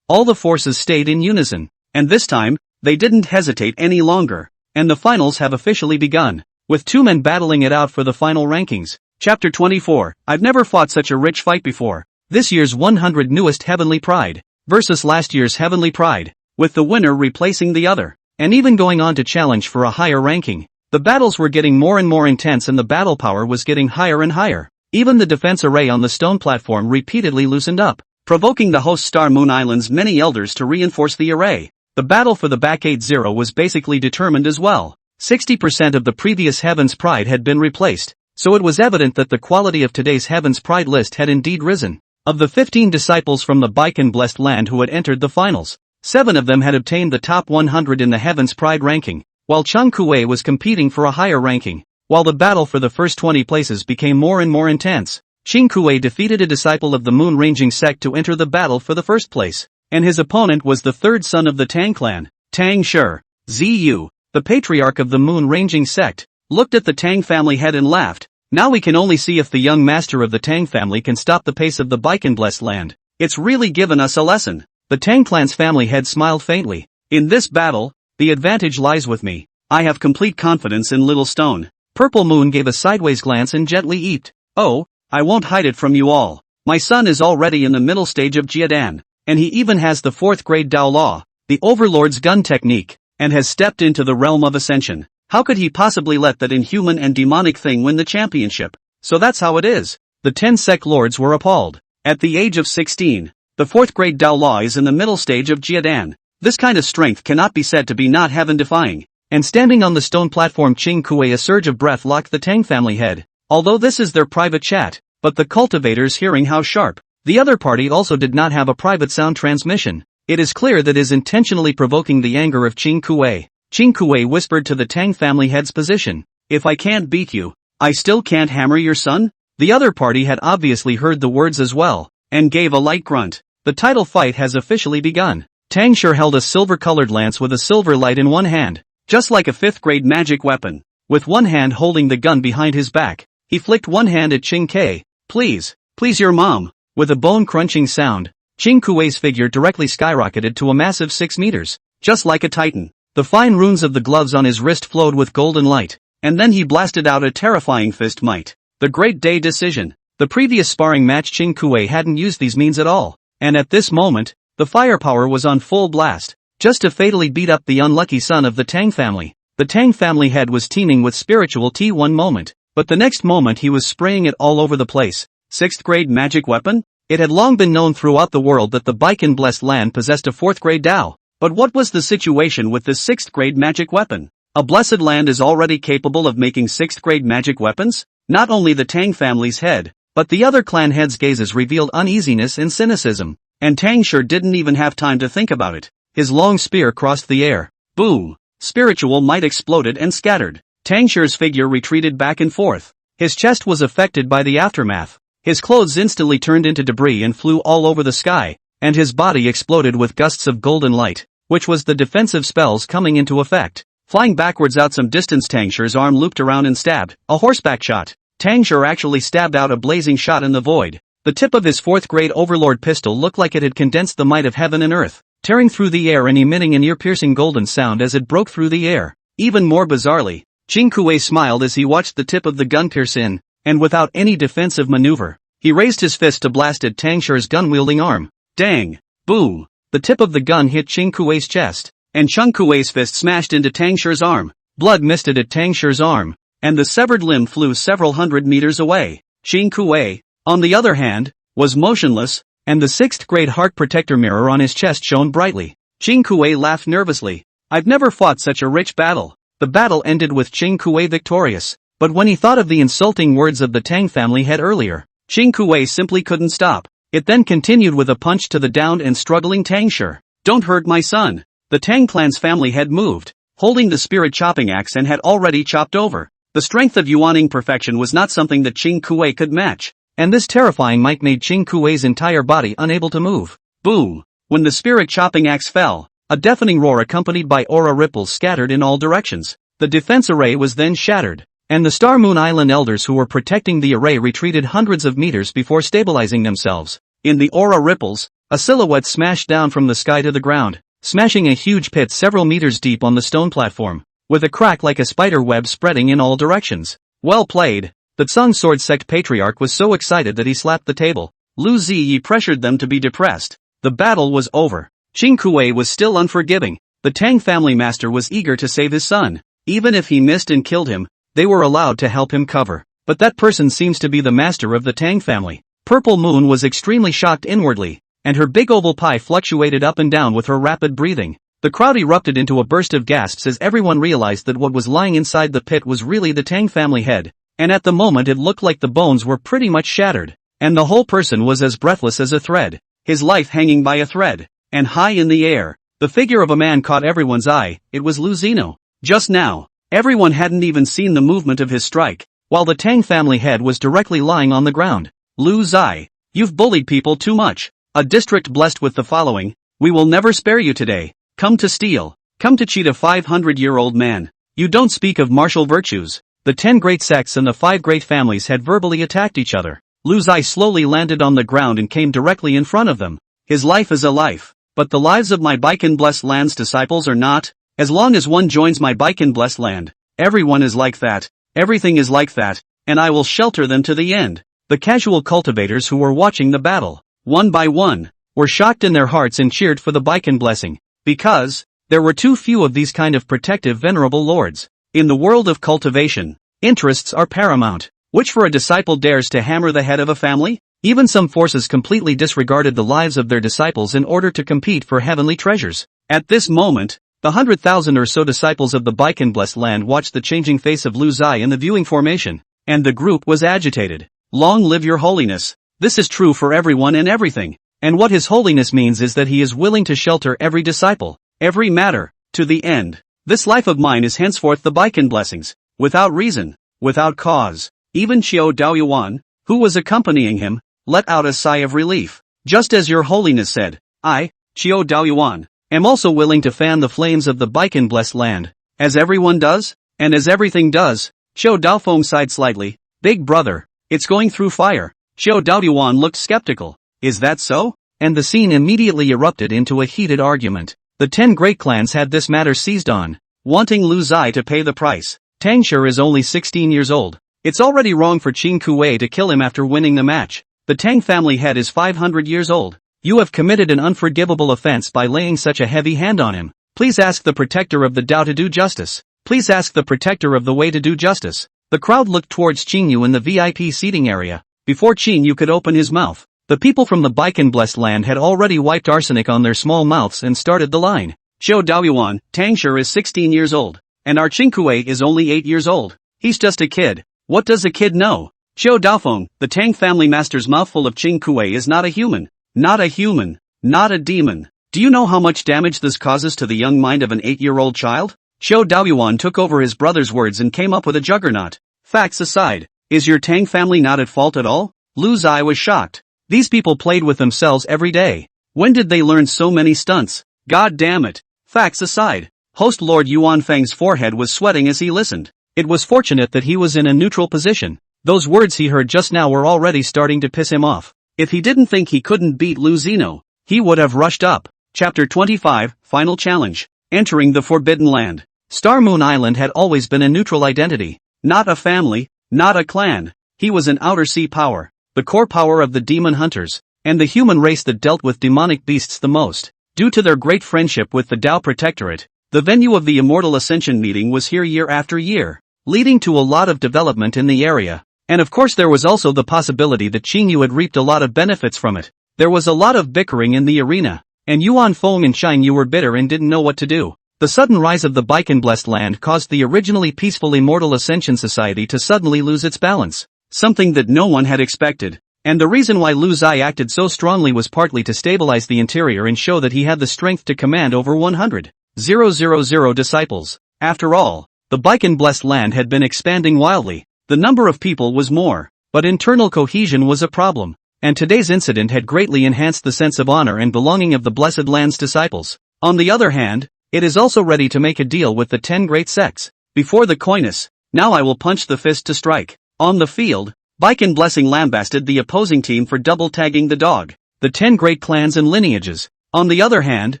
All the forces stayed in unison, and this time, they didn't hesitate any longer, and the finals have officially begun, with 2 men battling it out for the final rankings. Chapter 24, I've never fought such a rich fight before. This year's 100 newest Heavenly Pride, versus last year's Heavenly Pride, with the winner replacing the other, and even going on to challenge for a higher ranking. The battles were getting more and more intense and the battle power was getting higher and higher. Even the defense array on the stone platform repeatedly loosened up, provoking the host Star Moon Island's many elders to reinforce the array. The battle for the back 8-0 was basically determined as well. 60% of the previous Heaven's Pride had been replaced, so it was evident that the quality of today's Heaven's Pride list had indeed risen. Of the 15 disciples from the Baikan blessed land who had entered the finals, 7 of them had obtained the top 100 in the Heaven's Pride ranking, while Chang Kuei was competing for a higher ranking. While the battle for the first 20 places became more and more intense, Ching Kuei defeated a disciple of the Moon Ranging sect to enter the battle for the first place, and his opponent was the 3rd son of the Tang clan, Tang Shi. Ziyu, the patriarch of the Moon Ranging sect, looked at the Tang family head and laughed. Now we can only see if the young master of the Tang family can stop the pace of the Baikan blessed land. It's really given us a lesson. The Tang clan's family head smiled faintly. In this battle, the advantage lies with me. I have complete confidence in Little Stone. Purple Moon gave a sideways glance and gently eeped. Oh, I won't hide it from you all. My son is already in the middle stage of Jiadan, and he even has the 4th grade Dao Law, the Overlord's gun technique, and has stepped into the realm of ascension. How could he possibly let that inhuman and demonic thing win the championship? So that's how it is. The 10 sect lords were appalled. At the age of 16, the 4th grade Dao Law is in the middle stage of Jiadan. This kind of strength cannot be said to be not heaven-defying. And standing on the stone platform Ching Kuei, a surge of breath locked the Tang family head. Although this is their private chat, but the cultivators hearing how sharp. The other party also did not have a private sound transmission. It is clear that is intentionally provoking the anger of Ching Kuei. Ching Kuei whispered to the Tang family head's position. If I can't beat you, I still can't hammer your son? The other party had obviously heard the words as well, and gave a light grunt. The title fight has officially begun. Tang Shi held a silver-colored lance with a silver light in one hand, just like a 5th grade magic weapon, with one hand holding the gun behind his back. He flicked one hand at Ching Ke. Please your mom. With a bone-crunching sound, Ching Kuei's figure directly skyrocketed to a massive 6 meters, just like a titan. The fine runes of the gloves on his wrist flowed with golden light, and then he blasted out a terrifying fist might. The Great Day Decision. The previous sparring match Ching Kuei hadn't used these means at all, and at this moment, the firepower was on full blast, just to fatally beat up the unlucky son of the Tang family. The Tang family head was teeming with spiritual tea one moment, but the next moment he was spraying it all over the place. 6th grade magic weapon? It had long been known throughout the world that the Baikan blessed land possessed a 4th grade Dao, but what was the situation with this 6th grade magic weapon? A blessed land is already capable of making 6th grade magic weapons? Not only the Tang family's head, but the other clan heads' gazes revealed uneasiness and cynicism, and Tang sure didn't even have time to think about it. His long spear crossed the air. Boom! Spiritual might exploded and scattered. Tang Shi's figure retreated back and forth. His chest was affected by the aftermath. His clothes instantly turned into debris and flew all over the sky, and his body exploded with gusts of golden light, which was the defensive spells coming into effect. Flying backwards out some distance, Tang Shi's arm looped around and stabbed. A horseback shot. Tang Shi actually stabbed out a blazing shot in the void. The tip of his 4th grade overlord pistol looked like it had condensed the might of heaven and earth, tearing through the air and emitting an ear-piercing golden sound as it broke through the air. Even more bizarrely, Ching Kuei smiled as he watched the tip of the gun pierce in, and without any defensive maneuver, he raised his fist to blast at Tang Shi's gun-wielding arm. Dang! Boom! The tip of the gun hit Ching Kuei's chest, and Ching Kuei's fist smashed into Tang Shi's arm. Blood misted at Tang Shi's arm, and the severed limb flew several hundred meters away. Ching Kuei, on the other hand, was motionless, and the 6th grade heart protector mirror on his chest shone brightly. Ching Kuei laughed nervously. I've never fought such a rich battle. The battle ended with Ching Kuei victorious, but when he thought of the insulting words of the Tang family head earlier, Ching Kuei simply couldn't stop. It then continued with a punch to the downed and struggling Tang Shi. Don't hurt my son. The Tang clan's family head moved, holding the spirit chopping axe, and had already chopped over. The strength of Yuaning perfection was not something that Ching Kuei could match, and this terrifying might made Ching Kuei's entire body unable to move. Boom! When the spirit chopping axe fell, a deafening roar accompanied by aura ripples scattered in all directions. The defense array was then shattered, and the Star Moon Island elders who were protecting the array retreated hundreds of meters before stabilizing themselves. In the aura ripples, a silhouette smashed down from the sky to the ground, smashing a huge pit several meters deep on the stone platform, with a crack like a spider web spreading in all directions. Well played. The Tsung Sword Sect Patriarch was so excited that he slapped the table. Lu Ziyi pressured them to be depressed. The battle was over. Ching Kuei was still unforgiving. The Tang family master was eager to save his son. Even if he missed and killed him, they were allowed to help him cover. But that person seems to be the master of the Tang family. Purple Moon was extremely shocked inwardly, and her big oval pie fluctuated up and down with her rapid breathing. The crowd erupted into a burst of gasps as everyone realized that what was lying inside the pit was really the Tang family head, and at the moment it looked like the bones were pretty much shattered, and the whole person was as breathless as a thread, his life hanging by a thread, and high in the air. The figure of a man caught everyone's eye. It was Lu Zino. Just now, everyone hadn't even seen the movement of his strike, while the Tang family head was directly lying on the ground. Lu Zai, you've bullied people too much. A district blessed with the following: we will never spare you today. Come to steal. Come to cheat a 500-year-old man. You don't speak of martial virtues. The 10 great sects and the 5 great families had verbally attacked each other. Lu Zai slowly landed on the ground and came directly in front of them. His life is a life, but the lives of my Baikan blessed land's disciples are not. As long as one joins my Baikan blessed land, everyone is like that, everything is like that, and I will shelter them to the end. The casual cultivators who were watching the battle, one by one, were shocked in their hearts and cheered for the Baikan blessing, because there were too few of these kind of protective venerable lords. In the world of cultivation, interests are paramount. Which for a disciple dares to hammer the head of a family? Even some forces completely disregarded the lives of their disciples in order to compete for heavenly treasures. At this moment, the 100,000 or so disciples of the Baikan blessed land watched the changing face of Lu Zai in the viewing formation, and the group was agitated. Long live your holiness. This is true for everyone and everything. And what his holiness means is that he is willing to shelter every disciple, every matter, to the end. This life of mine is henceforth the Baikan blessings, without reason, without cause. Even Qiu Daoyuan, who was accompanying him, let out a sigh of relief. Just as your holiness said, I, Qiu Daoyuan, am also willing to fan the flames of the Baikan blessed land, as everyone does, and as everything does. Qiu Daofeng sighed slightly. Big brother, it's going through fire. Xiao Daoyuan looked skeptical. Is that so? And the scene immediately erupted into a heated argument. The 10 great clans had this matter seized on, wanting Lu Zai to pay the price. Tang Shi is only 16 years old. It's already wrong for Qing Kuei to kill him after winning the match. The Tang family head is 500 years old. You have committed an unforgivable offense by laying such a heavy hand on him. Please ask the protector of the Dao to do justice. Please ask the protector of the Wei to do justice. The crowd looked towards Qing Yu in the VIP seating area. Before Qing Yu could open his mouth, the people from the Baikan blessed land had already wiped arsenic on their small mouths and started the line. Xiao Daoyuan, Tang Shi is 16 years old. And our Qing Kuei is only 8 years old. He's just a kid. What does a kid know? Xiao Daofeng, the Tang family master's mouthful of Qing Kuei is not a human. Not a human. Not a demon. Do you know how much damage this causes to the young mind of an 8-year-old child? Xiao Daoyuan took over his brother's words and came up with a juggernaut. Facts aside, is your Tang family not at fault at all? Lu Zai was shocked. These people played with themselves every day. When did they learn so many stunts? God damn it. Facts aside, host Lord Yuan Feng's forehead was sweating as he listened. It was fortunate that he was in a neutral position. Those words he heard just now were already starting to piss him off. If he didn't think he couldn't beat Lu Zino, he would have rushed up. Chapter 25, Final Challenge. Entering the Forbidden Land. Star Moon Island had always been a neutral identity. Not a family, not a clan. He was an outer sea power, the core power of the demon hunters, and the human race that dealt with demonic beasts the most. Due to their great friendship with the Dao Protectorate, the venue of the Immortal Ascension meeting was here year after year, leading to a lot of development in the area. And of course there was also the possibility that Qing Yu had reaped a lot of benefits from it. There was a lot of bickering in the arena, and Yuan Feng and Shang Yu were bitter and didn't know what to do. The sudden rise of the Baikan blessed land caused the originally peaceful Immortal Ascension Society to suddenly lose its balance, something that no one had expected. And the reason why Lu Zai acted so strongly was partly to stabilize the interior and show that he had the strength to command over 100,000 disciples. After all, the Baikan blessed land had been expanding wildly. The number of people was more, but internal cohesion was a problem, and today's incident had greatly enhanced the sense of honor and belonging of the Blessed Land's disciples. On the other hand, it is also ready to make a deal with the 10 great sects. Before the coyness, now I will punch the fist to strike. On the field, Baikan Blessing lambasted the opposing team for double-tagging the dog. The 10 great clans and lineages, on the other hand,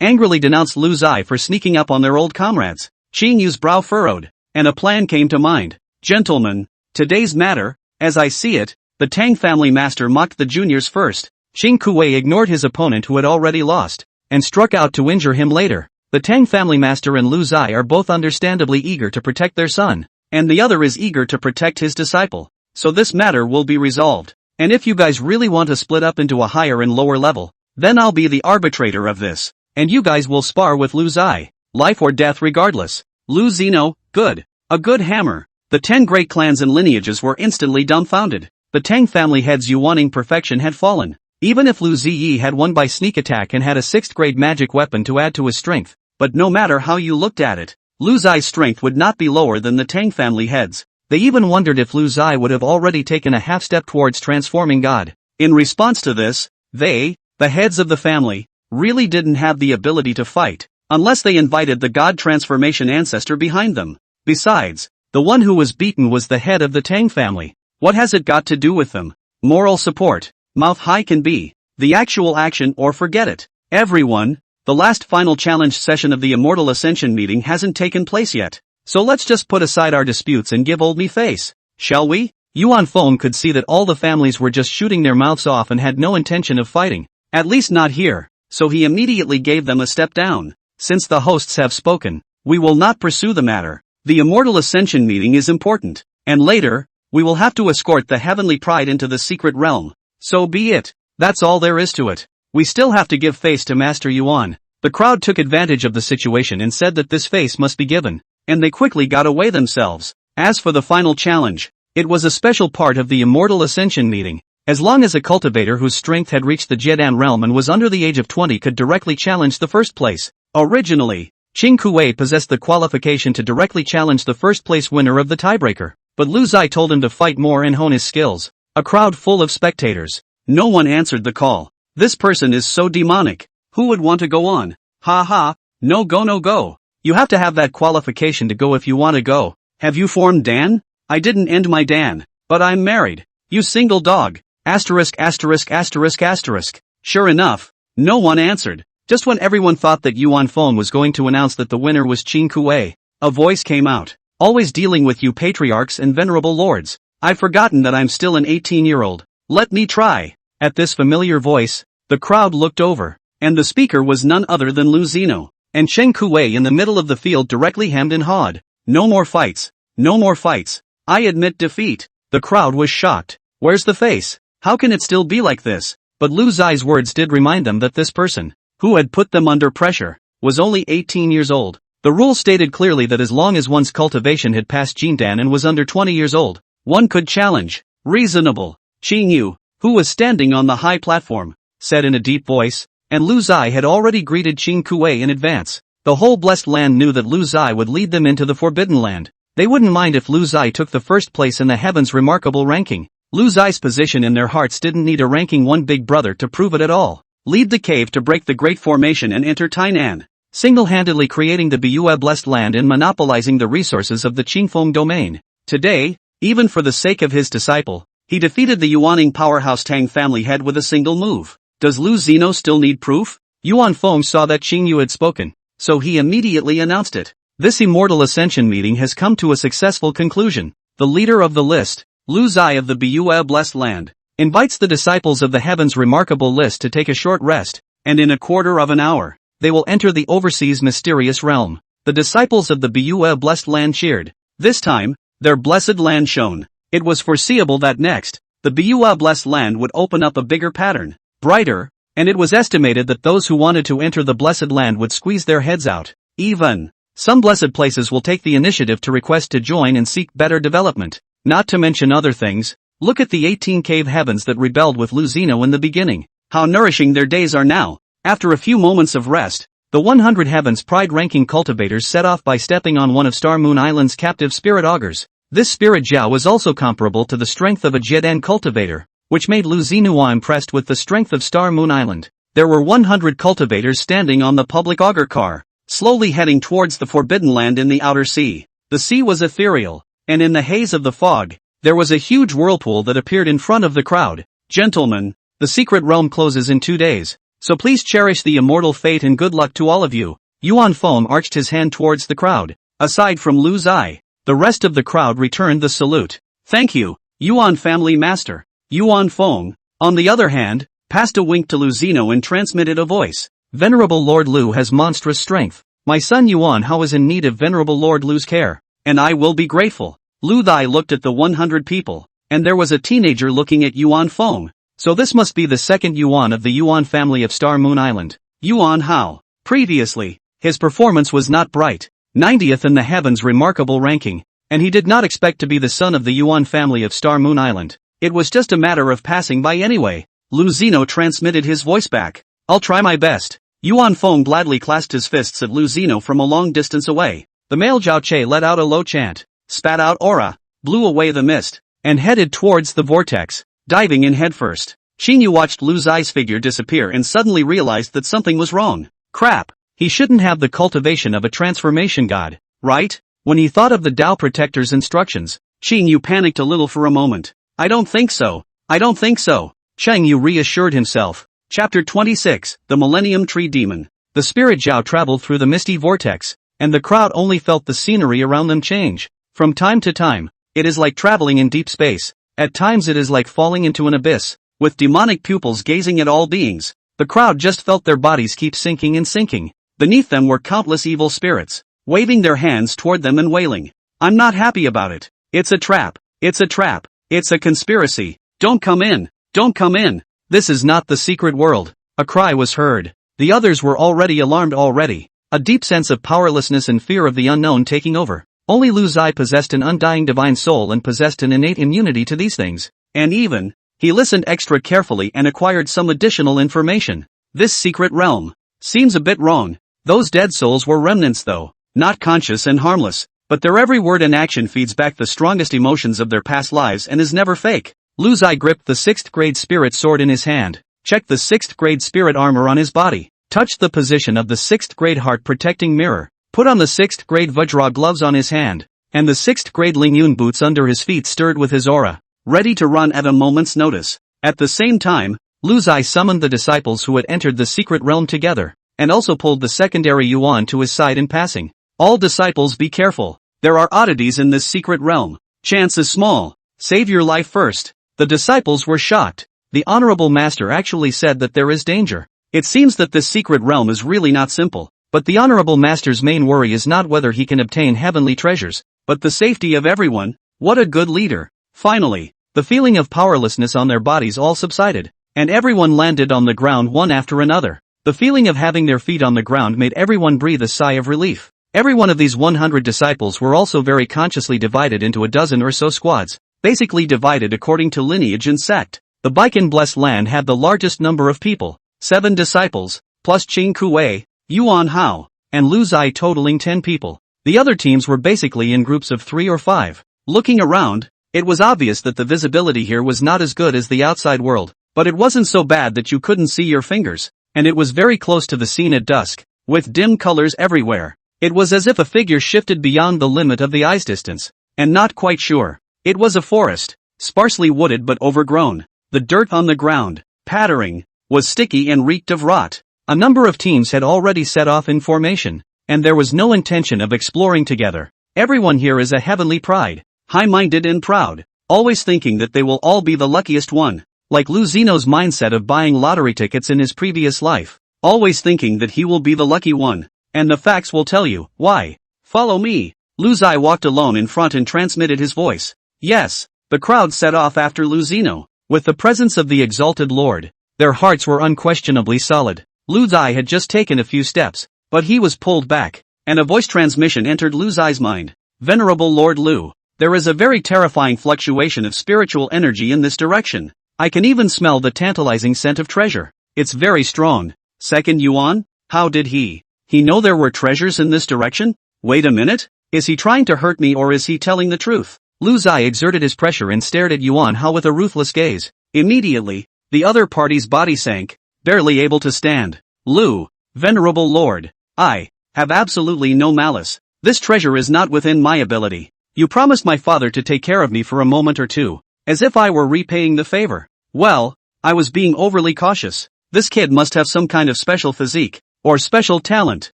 angrily denounced Lu Zai for sneaking up on their old comrades. Qing Yu's brow furrowed, and a plan came to mind. Gentlemen, today's matter, as I see it, the Tang family master mocked the juniors first. Qing Kuei ignored his opponent who had already lost, and struck out to injure him later. The Tang family master and Lu Zai are both understandably eager to protect their son, and the other is eager to protect his disciple. So this matter will be resolved. And if you guys really want to split up into a higher and lower level, then I'll be the arbitrator of this, and you guys will spar with Lu Zai. Life or death regardless. Lu Zino, good. A good hammer. The 10 great clans and lineages were instantly dumbfounded. The Tang family heads wanting perfection had fallen. Even if Lu Ziyi had won by sneak attack and had a 6th grade magic weapon to add to his strength, but no matter how you looked at it, Lu Zai's strength would not be lower than the Tang family heads. They even wondered if Lu Zai would have already taken a half step towards transforming God. In response to this, they, the heads of the family, really didn't have the ability to fight, unless they invited the God transformation ancestor behind them. Besides, the one who was beaten was the head of the Tang family. What has it got to do with them? Moral support. Mouth high can be. The actual action or forget it. Everyone, the last final challenge session of the Immortal Ascension meeting hasn't taken place yet. So let's just put aside our disputes and give old me face. Shall we? Yuan Feng could see that all the families were just shooting their mouths off and had no intention of fighting. At least not here. So he immediately gave them a step down. Since the hosts have spoken, we will not pursue the matter. The Immortal Ascension meeting is important. And later, we will have to escort the Heavenly Pride into the secret realm. So be it. That's all there is to it. We still have to give face to Master Yuan. The crowd took advantage of the situation and said that this face must be given, and they quickly got away themselves. As for the final challenge, it was a special part of the Immortal Ascension meeting. As long as a cultivator whose strength had reached the Jedan realm and was under the age of 20 could directly challenge the first place. Originally, Qing Kuei possessed the qualification to directly challenge the first place winner of the tiebreaker, but Lu Zai told him to fight more and hone his skills. A crowd full of spectators. No one answered the call. This person is so demonic. Who would want to go on? Ha ha, no go no go. You have to have that qualification to go if you want to go. Have you formed Dan? I didn't end my Dan. But I'm married. You single dog. Asterisk asterisk asterisk asterisk. Sure enough, no one answered. Just when everyone thought that Yuan Feng was going to announce that the winner was Qing Kuei, a voice came out. Always dealing with you patriarchs and venerable lords. I've forgotten that I'm still an 18-year-old. Let me try. At this familiar voice, the crowd looked over, and the speaker was none other than Lu Zino, and Cheng Kuei in the middle of the field directly hemmed and hawed. No more fights. No more fights. I admit defeat. The crowd was shocked. Where's the face? How can it still be like this? But Lu Zai's words did remind them that this person, who had put them under pressure, was only 18 years old. The rule stated clearly that as long as one's cultivation had passed Jindan and was under 20 years old, one could challenge. Reasonable. Qing Yu, who was standing on the high platform, said in a deep voice, and Lu Zai had already greeted Qing Kuei in advance. The whole blessed land knew that Lu Zai would lead them into the Forbidden Land. They wouldn't mind if Lu Zai took the first place in the heavens' remarkable ranking. Lu Zai's position in their hearts didn't need a ranking one big brother to prove it at all. Leave the cave to break the Great Formation and enter Tainan, single-handedly creating the Buyue blessed land and monopolizing the resources of the Qingfeng domain. Today, even for the sake of his disciple, he defeated the Yuaning powerhouse Tang family head with a single move. Does Lu Zino still need proof? Yuan Feng saw that Qing Yu had spoken, so he immediately announced it. This immortal ascension meeting has come to a successful conclusion. The leader of the list, Lu Zai of the Buyue blessed land, invites the disciples of the heavens remarkable list to take a short rest, and in a quarter of an hour, they will enter the overseas mysterious realm. The disciples of the Buyue blessed land cheered. This time, their blessed land shone. It was foreseeable that next, the Buyue blessed land would open up a bigger pattern, brighter, and it was estimated that those who wanted to enter the blessed land would squeeze their heads out. Even, some blessed places will take the initiative to request to join and seek better development. Not to mention other things, look at the 18 cave heavens that rebelled with Lu Zino in the beginning. How nourishing their days are now. After a few moments of rest, the 100 heavens pride-ranking cultivators set off by stepping on one of Star Moon Island's captive spirit augurs. This spirit Jiao was also comparable to the strength of a Jiedan cultivator, which made Lu Zinhua impressed with the strength of Star Moon Island. There were 100 cultivators standing on the public augur car, slowly heading towards the Forbidden Land in the outer sea. The sea was ethereal, and in the haze of the fog, there was a huge whirlpool that appeared in front of the crowd. Gentlemen, the secret realm closes in 2 days, so please cherish the immortal fate and good luck to all of you. Yuan Feng arched his hand towards the crowd. Aside from Lu Zai, the rest of the crowd returned the salute. Thank you, Yuan family master. Yuan Feng, on the other hand, passed a wink to Lu Zino and transmitted a voice. Venerable Lord Lu has monstrous strength. My son Yuan Hao is in need of Venerable Lord Lu's care, and I will be grateful. Lu Zai looked at the 100 people, and there was a teenager looking at Yuan Feng. So this must be the second Yuan of the Yuan family of Star Moon Island. Yuan Hao. Previously, his performance was not bright, 90th in the heavens remarkable ranking, and he did not expect to be the son of the Yuan family of Star Moon Island. It was just a matter of passing by anyway. Lu Zino transmitted his voice back. I'll try my best. Yuan Feng gladly clasped his fists at Lu Zino from a long distance away. The male Zhao Che let out a low chant, spat out aura, blew away the mist, and headed towards the vortex, diving in headfirst. Qing Yu watched Lu Zai's figure disappear and suddenly realized that something was wrong. Crap, he shouldn't have the cultivation of a transformation god, right? When he thought of the Tao Protector's instructions, Qing Yu panicked a little for a moment. I don't think so. I don't think so. Cheng Yu reassured himself. Chapter 26, The Millennium Tree Demon. The spirit Zhao traveled through the misty vortex, and the crowd only felt the scenery around them change. From time to time, it is like traveling in deep space. At times it is like falling into an abyss, with demonic pupils gazing at all beings. The crowd just felt their bodies keep sinking and sinking. Beneath them were countless evil spirits, waving their hands toward them and wailing. I'm not happy about it. It's a trap. It's a trap. It's a conspiracy. Don't come in. Don't come in. This is not the secret world. A cry was heard. The others were already alarmed already. A deep sense of powerlessness and fear of the unknown taking over. Only Lu Zai possessed an undying divine soul and possessed an innate immunity to these things. And even, he listened extra carefully and acquired some additional information. This secret realm seems a bit wrong. Those dead souls were remnants though, not conscious and harmless, but their every word and action feeds back the strongest emotions of their past lives and is never fake. Lu Zai gripped the 6th grade spirit sword in his hand, checked the 6th grade spirit armor on his body, touched the position of the 6th grade heart protecting mirror, put on the 6th grade Vajra gloves on his hand, and the 6th grade Lingyun boots under his feet stirred with his aura. ready to run at a moment's notice. At the same time, Lu Zai summoned the disciples who had entered the secret realm together, and also pulled the secondary Yuan to his side in passing. All disciples, be careful. There are oddities in this secret realm. Chance is small. Save your life first. The disciples were shocked. The Honorable Master actually said that there is danger. It seems that this secret realm is really not simple. But the Honorable Master's main worry is not whether he can obtain heavenly treasures, but the safety of everyone. What a good leader. Finally, the feeling of powerlessness on their bodies all subsided, and everyone landed on the ground one after another. The feeling of having their feet on the ground made everyone breathe a sigh of relief. Every one of these 100 disciples were also very consciously divided into a dozen or so squads, basically divided according to lineage and sect. The Baikan Blessed Land had the largest number of people, 7 disciples, plus Qing Kuei, Yuan Hao, and Lu Zai totaling 10 people. The other teams were basically in groups of 3 or 5. Looking around, it was obvious that the visibility here was not as good as the outside world, but it wasn't so bad that you couldn't see your fingers, and it was very close to the scene at dusk, with dim colors everywhere. It was as if a figure shifted beyond the limit of the eye's distance, and not quite sure. It was a forest, sparsely wooded but overgrown. The dirt on the ground, pattering, was sticky and reeked of rot. A number of teams had already set off in formation, and there was no intention of exploring together. Everyone here is a heavenly pride, high-minded and proud, always thinking that they will all be the luckiest one, like Lu Zeno's mindset of buying lottery tickets in his previous life, always thinking that he will be the lucky one. And the facts will tell you why. Follow me. Lu Zai walked alone in front and transmitted his voice. Yes, the crowd set off after Lu Zeno. With the presence of the exalted Lord, their hearts were unquestionably solid. Lu Zai had just taken a few steps, but he was pulled back, and a voice transmission entered Lu Zai's mind. Venerable Lord Lu, there is a very terrifying fluctuation of spiritual energy in this direction. I can even smell the tantalizing scent of treasure. It's very strong. Second Yuan? How did he know there were treasures in this direction? Wait a minute, is he trying to hurt me or is he telling the truth? Lu Zai exerted his pressure and stared at Yuan Hao with a ruthless gaze. Immediately, the other party's body sank, barely able to stand. Lu, Venerable Lord, I have absolutely no malice. This treasure is not within my ability. You promised my father to take care of me for a moment or two, as if I were repaying the favor. Well, I was being overly cautious. This kid must have some kind of special physique, or special talent.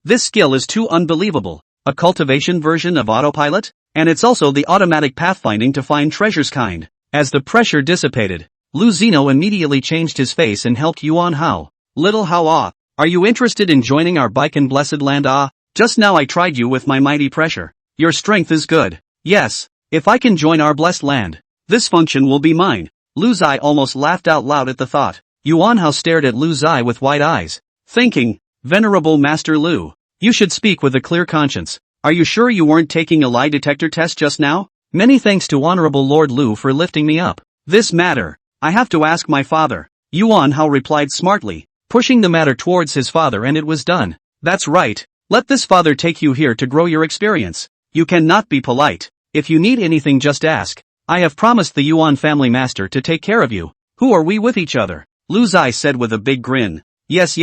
This skill is too unbelievable. A cultivation version of autopilot? And it's also the automatic pathfinding to find treasures kind. As the pressure dissipated, Lu Zeno immediately changed his face and helped Yuan Hao. Little Hao, are you interested in joining our Baikan Blessed Land? Just now I tried you with my mighty pressure. Your strength is good. Yes, if I can join our blessed land, this function will be mine. Lu Zai almost laughed out loud at the thought. Yuan Hao stared at Lu Zai with wide eyes, thinking, Venerable Master Lu, you should speak with a clear conscience. Are you sure you weren't taking a lie detector test just now? Many thanks to Honorable Lord Lu for lifting me up. This matter, I have to ask my father. Yuan Hao replied smartly, pushing the matter towards his father, and it was done. That's right. Let this father take you here to grow your experience. You cannot be polite. If you need anything, just ask. I have promised the Yuan family master to take care of you. Who are we with each other? Lu Zai said with a big grin. Yes.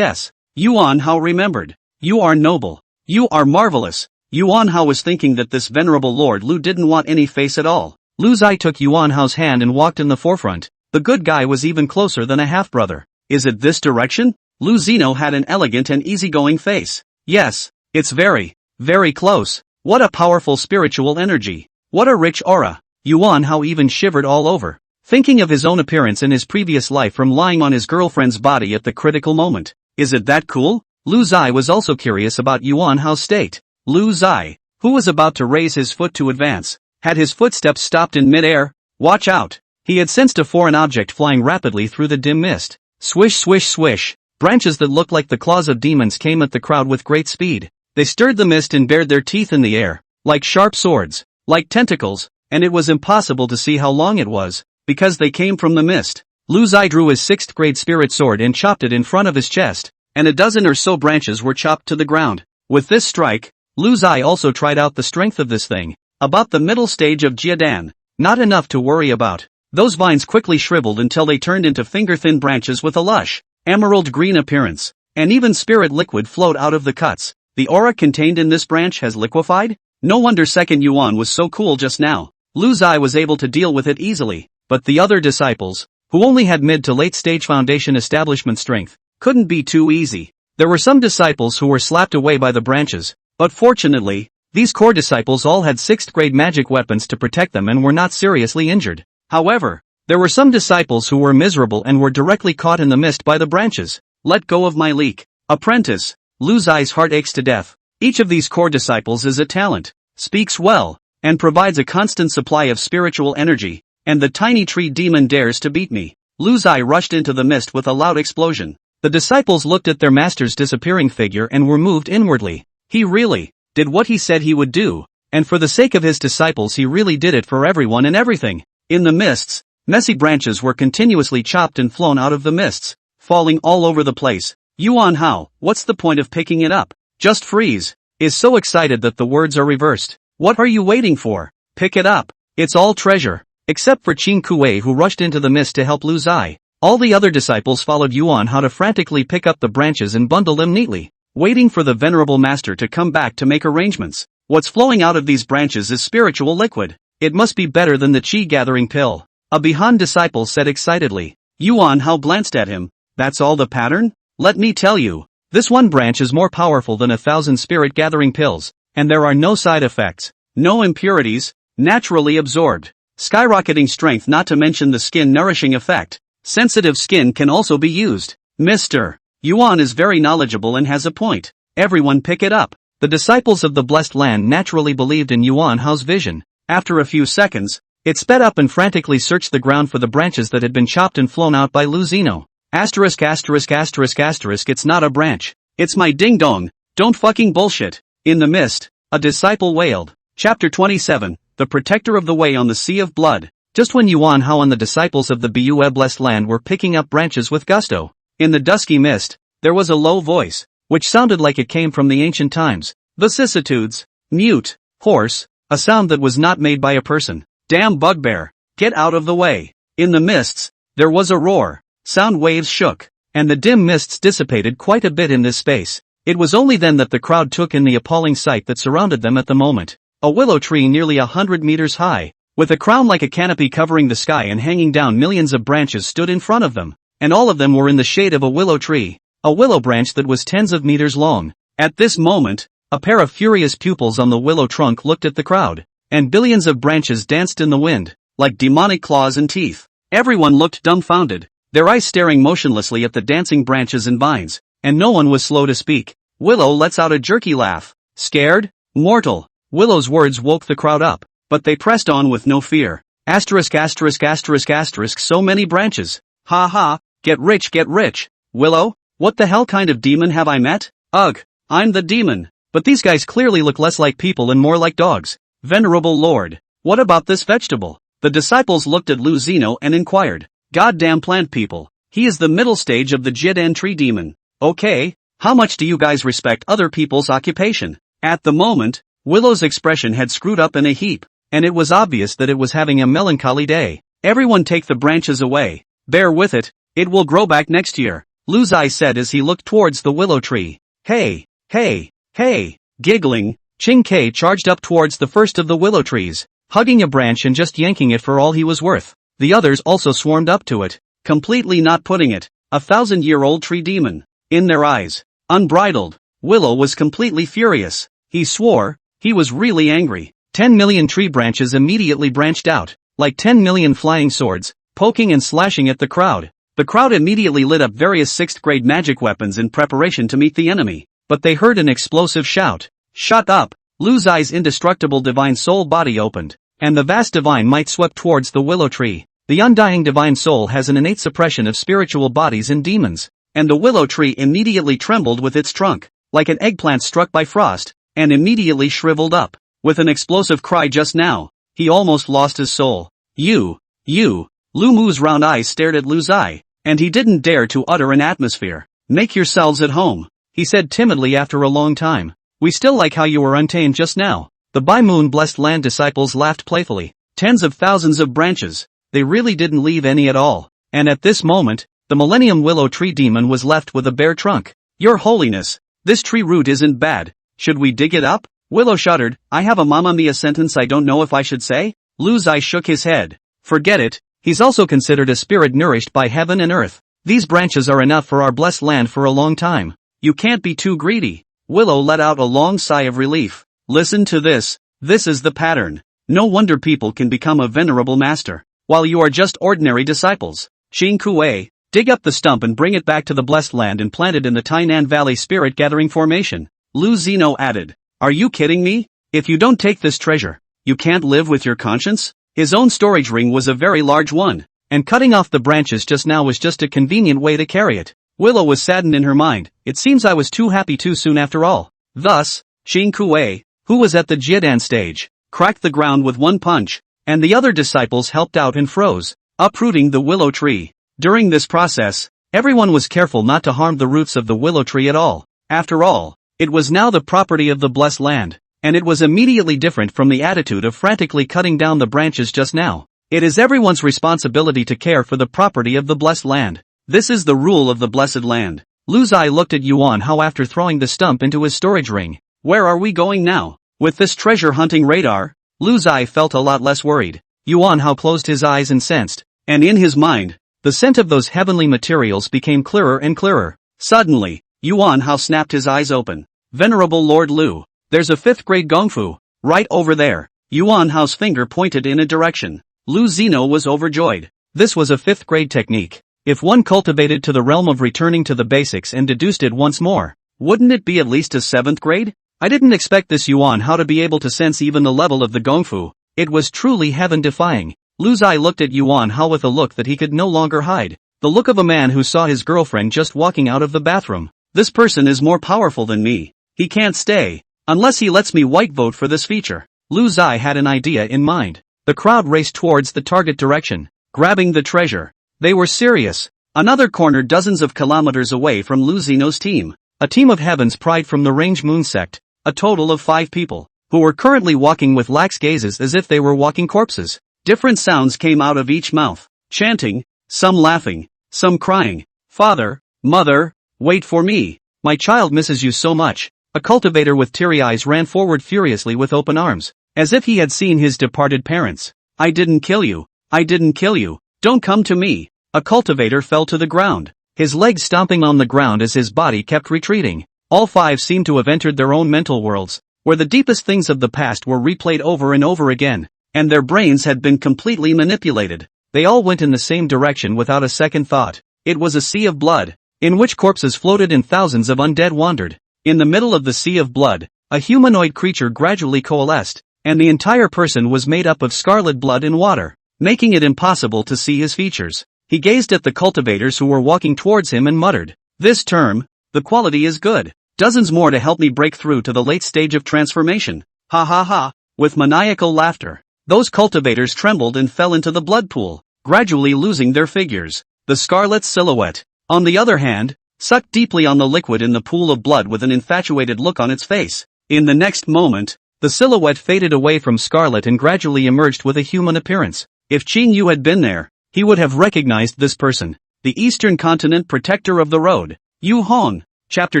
Yuan Hao remembered. You are noble. You are marvelous. Yuan Hao was thinking that this venerable Lord Lu didn't want any face at all. Lu Zai took Yuan Hao's hand and walked in the forefront. The good guy was even closer than a half-brother. Is it this direction? Lu Zeno had an elegant and easygoing face. Yes, it's very, very close. What a powerful spiritual energy. What a rich aura. Yuan Hao even shivered all over, thinking of his own appearance in his previous life from lying on his girlfriend's body at the critical moment. Is it that cool? Lu Zai was also curious about Yuan Hao's state. Lu Zai, who was about to raise his foot to advance, had his footsteps stopped in mid-air. Watch out! He had sensed a foreign object flying rapidly through the dim mist. Swish swish swish. Branches that looked like the claws of demons came at the crowd with great speed. They stirred the mist and bared their teeth in the air, like sharp swords, like tentacles, and it was impossible to see how long it was, because they came from the mist. Lu Zai drew his 6th grade spirit sword and chopped it in front of his chest, and a dozen or so branches were chopped to the ground. With this strike, Lu Zai also tried out the strength of this thing, about the middle stage of Jiadan, not enough to worry about. Those vines quickly shriveled until they turned into finger-thin branches with a lush, emerald green appearance, and even spirit liquid flowed out of the cuts. The aura contained in this branch has liquefied? No wonder second Yuan was so cool just now. Lu Zai was able to deal with it easily. But the other disciples, who only had mid to late stage foundation establishment strength, couldn't be too easy. There were some disciples who were slapped away by the branches, but fortunately, these core disciples all had 6th grade magic weapons to protect them and were not seriously injured. However, there were some disciples who were miserable and were directly caught in the mist by the branches. Let go of my leek. Apprentice. Luzai's heart aches to death. Each of these core disciples is a talent, speaks well, and provides a constant supply of spiritual energy, and the tiny tree demon dares to beat me. Luzai rushed into the mist with a loud explosion. The disciples looked at their master's disappearing figure and were moved inwardly. He really did what he said he would do, and for the sake of his disciples he really did it for everyone and everything. In the mists, messy branches were continuously chopped and flown out of the mists, falling all over the place. Yuan Hao, what's the point of picking it up? Just freeze. Is so excited that the words are reversed. What are you waiting for? Pick it up. It's all treasure. Except for Qing Kuei who rushed into the mist to help Lu Zai. All the other disciples followed Yuan Hao to frantically pick up the branches and bundle them neatly, waiting for the venerable master to come back to make arrangements. What's flowing out of these branches is spiritual liquid. It must be better than the chi gathering pill. A Bihan disciple said excitedly. Yuan Hao glanced at him. That's all the pattern? Let me tell you, this one branch is more powerful than 1,000 spirit gathering pills, and there are no side effects, no impurities, naturally absorbed. Skyrocketing strength, not to mention the skin nourishing effect. Sensitive skin can also be used. Mr. Yuan is very knowledgeable and has a point. Everyone pick it up. The disciples of the blessed land naturally believed in Yuan Hao's vision. After a few seconds, it sped up and frantically searched the ground for the branches that had been chopped and flown out by Lu Zino. Asterisk asterisk asterisk asterisk, it's not a branch. It's my ding dong. Don't fucking bullshit. In the mist, a disciple wailed. Chapter 27, The Protector of the Way on the Sea of Blood. Just when Yuan Hao and the disciples of the Bue blessed land were picking up branches with gusto, in the dusky mist, there was a low voice, which sounded like it came from the ancient times. Vicissitudes. Mute. Hoarse. A sound that was not made by a person. Damn bugbear. Get out of the way. In the mists, there was a roar. Sound waves shook, and the dim mists dissipated quite a bit in this space. It was only then that the crowd took in the appalling sight that surrounded them at the moment. A willow tree nearly 100 meters high, with a crown like a canopy covering the sky and hanging down millions of branches stood in front of them, and all of them were in the shade of a willow tree, a willow branch that was tens of meters long. At this moment, a pair of furious pupils on the willow trunk looked at the crowd, and billions of branches danced in the wind, like demonic claws and teeth. Everyone looked dumbfounded, their eyes staring motionlessly at the dancing branches and vines, and no one was slow to speak. Willow lets out a jerky laugh. Scared? Mortal. Willow's words woke the crowd up, but they pressed on with no fear. Asterisk asterisk asterisk asterisk, so many branches. Ha ha, get rich get rich. Willow? What the hell kind of demon have I met? Ugh, I'm the demon. But these guys clearly look less like people and more like dogs. Venerable Lord, what about this vegetable? The disciples looked at Lu Zino and inquired. Goddamn plant people. He is the middle stage of the Jidan tree demon. Okay, how much do you guys respect other people's occupation? At the moment, Willow's expression had screwed up in a heap, and it was obvious that it was having a melancholy day. Everyone take the branches away. Bear with it, it will grow back next year, Lu Zai said as he looked towards the willow tree. Hey, hey, hey, giggling, Qing Kei charged up towards the first of the willow trees, hugging a branch and just yanking it for all he was worth. The others also swarmed up to it, completely not putting it, 1,000-year-old tree demon, in their eyes. Unbridled, Willow was completely furious. He swore, he was really angry. 10 million tree branches immediately branched out, like 10 million flying swords, poking and slashing at the crowd. The crowd immediately lit up various 6th grade magic weapons in preparation to meet the enemy, but they heard an explosive shout. Shut up! Lu Zai's indestructible divine soul body opened, and the vast divine might swept towards the willow tree. The undying divine soul has an innate suppression of spiritual bodies and demons, and the willow tree immediately trembled with its trunk, like an eggplant struck by frost, and immediately shriveled up. With an explosive cry just now, he almost lost his soul. You, Lu Mu's round eyes stared at Lu Zai, and he didn't dare to utter an atmosphere. Make yourselves at home, he said timidly after a long time. We still like how you were untamed just now. The Bai Moon blessed land disciples laughed playfully. Tens of thousands of branches, they really didn't leave any at all, and at this moment, the Millennium Willow Tree Demon was left with a bare trunk. Your Holiness, this tree root isn't bad, should we dig it up? Willow shuddered. I have a Mamma Mia sentence I don't know if I should say. Lu Zai shook his head. Forget it, He's also considered a spirit nourished by heaven and earth. These branches are enough for our blessed land for a long time. You can't be too greedy. Willow let out a long sigh of relief. Listen to this. This is the pattern. No wonder people can become a venerable master, while you are just ordinary disciples. Xing Kuei, dig up the stump and bring it back to the blessed land and plant it in the Tainan Valley Spirit Gathering Formation. Lu Zeno added. Are you kidding me? If you don't take this treasure, you can't live with your conscience? His own storage ring was a very large one, and cutting off the branches just now was just a convenient way to carry it. Willow was saddened in her mind. It seems I was too happy too soon after all. Thus, Xing Kuei, who was at the Jiedan stage, cracked the ground with one punch, and the other disciples helped out and froze, uprooting the willow tree. During this process, everyone was careful not to harm the roots of the willow tree at all. After all, it was now the property of the blessed land, and it was immediately different from the attitude of frantically cutting down the branches just now. It is everyone's responsibility to care for the property of the blessed land. This is the rule of the blessed land. Lu Zai looked at Yuan Hao after throwing the stump into his storage ring. Where are we going now? With this treasure hunting radar, Lu Zai felt a lot less worried. Yuan Hao closed his eyes and sensed, and in his mind, the scent of those heavenly materials became clearer and clearer. Suddenly, Yuan Hao snapped his eyes open. Venerable Lord Lu, there's a 5th grade gongfu, right over there. Yuan Hao's finger pointed in a direction. Lu Zeno was overjoyed. This was a 5th grade technique. If one cultivated to the realm of returning to the basics and deduced it once more, wouldn't it be at least a 7th grade? I didn't expect this Yuan Hao to be able to sense even the level of the gongfu. It was truly heaven-defying. Lu Zai looked at Yuan Hao with a look that he could no longer hide. The look of a man who saw his girlfriend just walking out of the bathroom. This person is more powerful than me. He can't stay, unless he lets me white vote for this feature. Lu Zai had an idea in mind. The crowd raced towards the target direction, grabbing the treasure. They were serious. Another corner dozens of kilometers away from Lu Zeno's team. A team of Heaven's Pride from the Range Moon sect, a total of 5 people, who were currently walking with lax gazes as if they were walking corpses. Different sounds came out of each mouth, chanting, some laughing, some crying. Father, mother, wait for me. My child misses you so much. A cultivator with teary eyes ran forward furiously with open arms, as if he had seen his departed parents. I didn't kill you. I didn't kill you. Don't come to me. A cultivator fell to the ground, his legs stomping on the ground as his body kept retreating. All 5 seemed to have entered their own mental worlds, where the deepest things of the past were replayed over and over again, and their brains had been completely manipulated. They all went in the same direction without a second thought. It was a sea of blood, in which corpses floated and thousands of undead wandered. In the middle of the sea of blood, a humanoid creature gradually coalesced, and the entire person was made up of scarlet blood and water, making it impossible to see his features. He gazed at the cultivators who were walking towards him and muttered, this term, the quality is good. Dozens more to help me break through to the late stage of transformation. Ha ha ha, with maniacal laughter. Those cultivators trembled and fell into the blood pool, gradually losing their figures. The scarlet silhouette, on the other hand, sucked deeply on the liquid in the pool of blood with an infatuated look on its face. In the next moment, the silhouette faded away from Scarlet and gradually emerged with a human appearance. If Qing Yu had been there, he would have recognized this person. The Eastern Continent Protector of the Road. Yu Hong. Chapter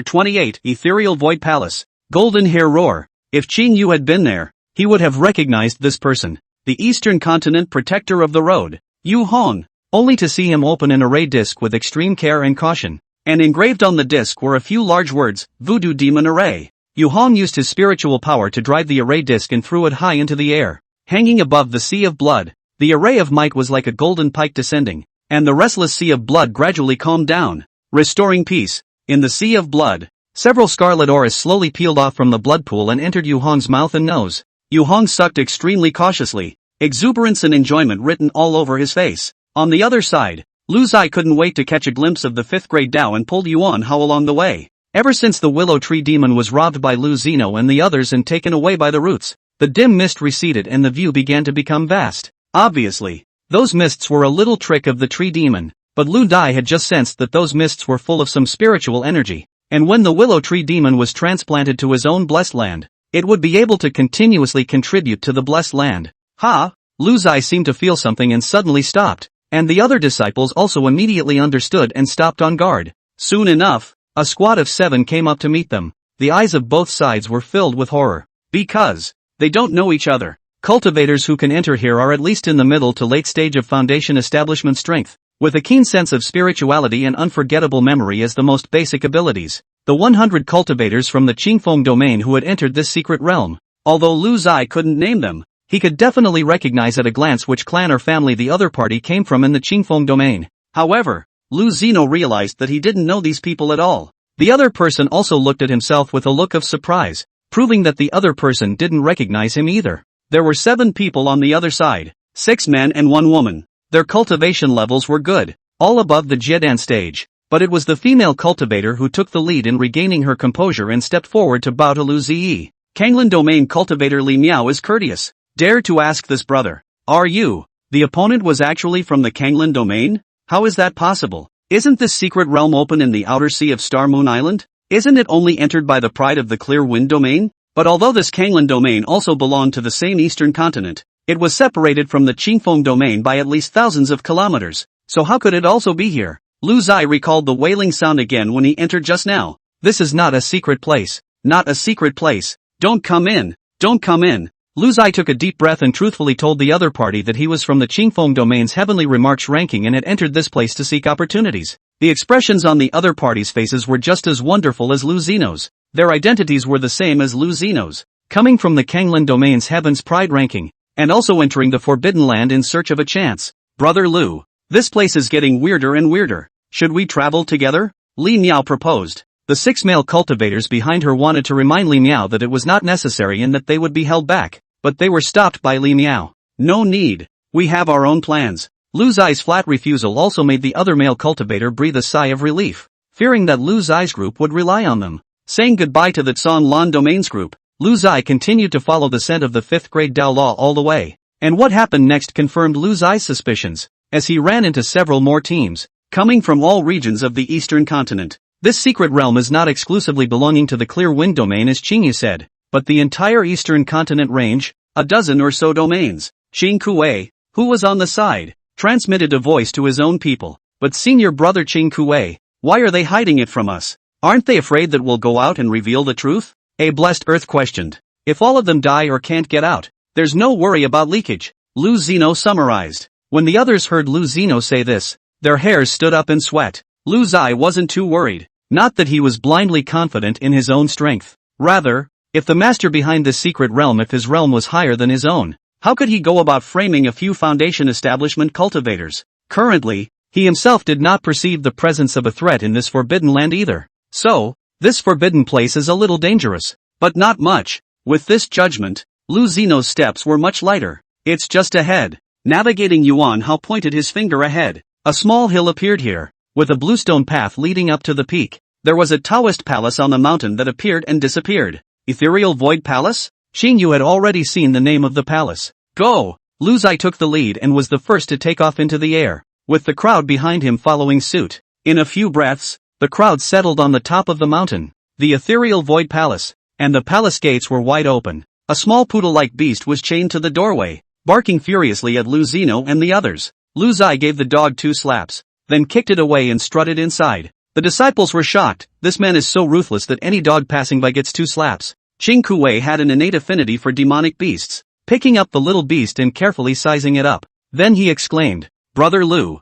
28 Ethereal Void Palace. Golden Hair Roar. If Qing Yu had been there, he would have recognized this person. The Eastern Continent Protector of the Road. Yu Hong. Only to see him open an array disc with extreme care and caution. And engraved on the disc were a few large words, Voodoo Demon Array. Yu Hong used his spiritual power to drive the array disc and threw it high into the air. Hanging above the sea of blood, the array of might was like a golden pike descending, and the restless sea of blood gradually calmed down, restoring peace. In the sea of blood, several scarlet auras slowly peeled off from the blood pool and entered Yu Hong's mouth and nose. Yu Hong sucked extremely cautiously, exuberance and enjoyment written all over his face. On the other side, Lu Zai couldn't wait to catch a glimpse of the 5th grade Dao and pulled Yuan Hao along the way. Ever since the willow tree demon was robbed by Lu Zeno and the others and taken away by the roots, the dim mist receded and the view began to become vast. Obviously, those mists were a little trick of the tree demon, but Lu Dai had just sensed that those mists were full of some spiritual energy, and when the willow tree demon was transplanted to his own blessed land, it would be able to continuously contribute to the blessed land. Ha! Lu Zai seemed to feel something and suddenly stopped, and the other disciples also immediately understood and stopped on guard. Soon enough, a squad of 7 came up to meet them. The eyes of both sides were filled with horror. Because they don't know each other. Cultivators who can enter here are at least in the middle to late stage of foundation establishment strength, with a keen sense of spirituality and unforgettable memory as the most basic abilities. The 100 cultivators from the Qingfeng domain who had entered this secret realm. Although Lu Zai couldn't name them, he could definitely recognize at a glance which clan or family the other party came from in the Qingfeng domain. However, Lu Zino realized that he didn't know these people at all. The other person also looked at himself with a look of surprise, proving that the other person didn't recognize him either. There were 7 people on the other side, 6 men and 1 woman. Their cultivation levels were good, all above the Jiedan stage, but it was the female cultivator who took the lead in regaining her composure and stepped forward to bow to Lu Ziyi. Kanglan domain cultivator Li Miao is courteous. Dare to ask this brother, are you? The opponent was actually from the Kanglan domain? How is that possible? Isn't this secret realm open in the outer sea of Star Moon Island? Isn't it only entered by the pride of the Clear Wind domain? But although this Kanglan domain also belonged to the same eastern continent, it was separated from the Qingfeng domain by at least thousands of kilometers. So how could it also be here? Lu Zai recalled the wailing sound again when he entered just now. This is not a secret place. Not a secret place. Don't come in. Don't come in. Lu Zai took a deep breath and truthfully told the other party that he was from the Qingfeng domain's heavenly remarks ranking and had entered this place to seek opportunities. The expressions on the other party's faces were just as wonderful as Lu Zino's. Their identities were the same as Lu Zino's. Coming from the Kanglan domain's Heaven's Pride ranking, and also entering the Forbidden Land in search of a chance. Brother Lu, this place is getting weirder and weirder. Should we travel together? Li Miao proposed. The 6 male cultivators behind her wanted to remind Li Miao that it was not necessary and that they would be held back, but they were stopped by Li Miao. No need. We have our own plans. Lu Zai's flat refusal also made the other male cultivator breathe a sigh of relief, fearing that Lu Zai's group would rely on them. Saying goodbye to the Tsan Lan domain's group, Lu Zai continued to follow the scent of the 5th grade Dao Law all the way. And what happened next confirmed Lu Zai's suspicions, as he ran into several more teams, coming from all regions of the eastern continent. This secret realm is not exclusively belonging to the Clear Wind domain as Qingyu said, but the entire eastern continent range, a dozen or so domains. Qing Kuei, who was on the side, transmitted a voice to his own people. But senior brother Qing Kuei, why are they hiding it from us? Aren't they afraid that we'll go out and reveal the truth? A blessed earth questioned. If all of them die or can't get out, there's no worry about leakage. Lu Zino summarized. When the others heard Lu Zino say this, their hairs stood up in sweat. Lu Zai wasn't too worried. Not that he was blindly confident in his own strength. Rather, if the master behind this secret realm, if his realm was higher than his own, how could he go about framing a few foundation establishment cultivators? Currently, he himself did not perceive the presence of a threat in this forbidden land either. So, this forbidden place is a little dangerous, but not much. With this judgment, Lu Zino's steps were much lighter. It's just ahead. Navigating Yuan Hao pointed his finger ahead. A small hill appeared here, with a bluestone path leading up to the peak. There was a Taoist palace on the mountain that appeared and disappeared. Ethereal Void Palace? Xingyu had already seen the name of the palace. Go! Lu Zai took the lead and was the first to take off into the air, with the crowd behind him following suit. In a few breaths, the crowd settled on the top of the mountain, the Ethereal Void Palace, and the palace gates were wide open. A small poodle-like beast was chained to the doorway, barking furiously at Lu Zino and the others. Lu Zai gave the dog 2 slaps, then kicked it away and strutted inside. The disciples were shocked. This man is so ruthless that any dog passing by gets 2 slaps. Qing Kuei had an innate affinity for demonic beasts, picking up the little beast and carefully sizing it up. Then he exclaimed, Brother Lu,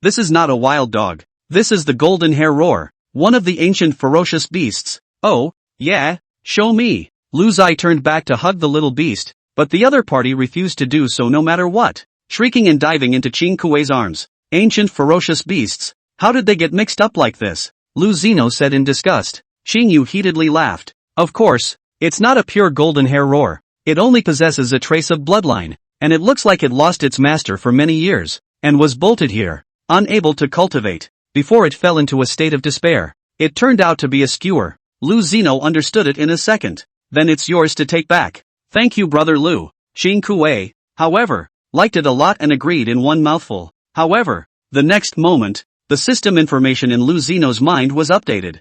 this is not a wild dog. This is the golden hair roar, one of the ancient ferocious beasts. Oh, yeah, show me. Lu Zai turned back to hug the little beast, but the other party refused to do so no matter what, shrieking and diving into Qing Kuei's arms. Ancient ferocious beasts, how did they get mixed up like this? Lu Zino said in disgust. Xingyu heatedly laughed. Of course, it's not a pure golden hair roar. It only possesses a trace of bloodline, and it looks like it lost its master for many years, and was bolted here, unable to cultivate. Before it fell into a state of despair. It turned out to be a skewer. Lu Zino understood it in a second. Then it's yours to take back. Thank you, Brother Lu. Qing Kuei, however, liked it a lot and agreed in one mouthful. However, the next moment, the system information in Lu Zino's mind was updated.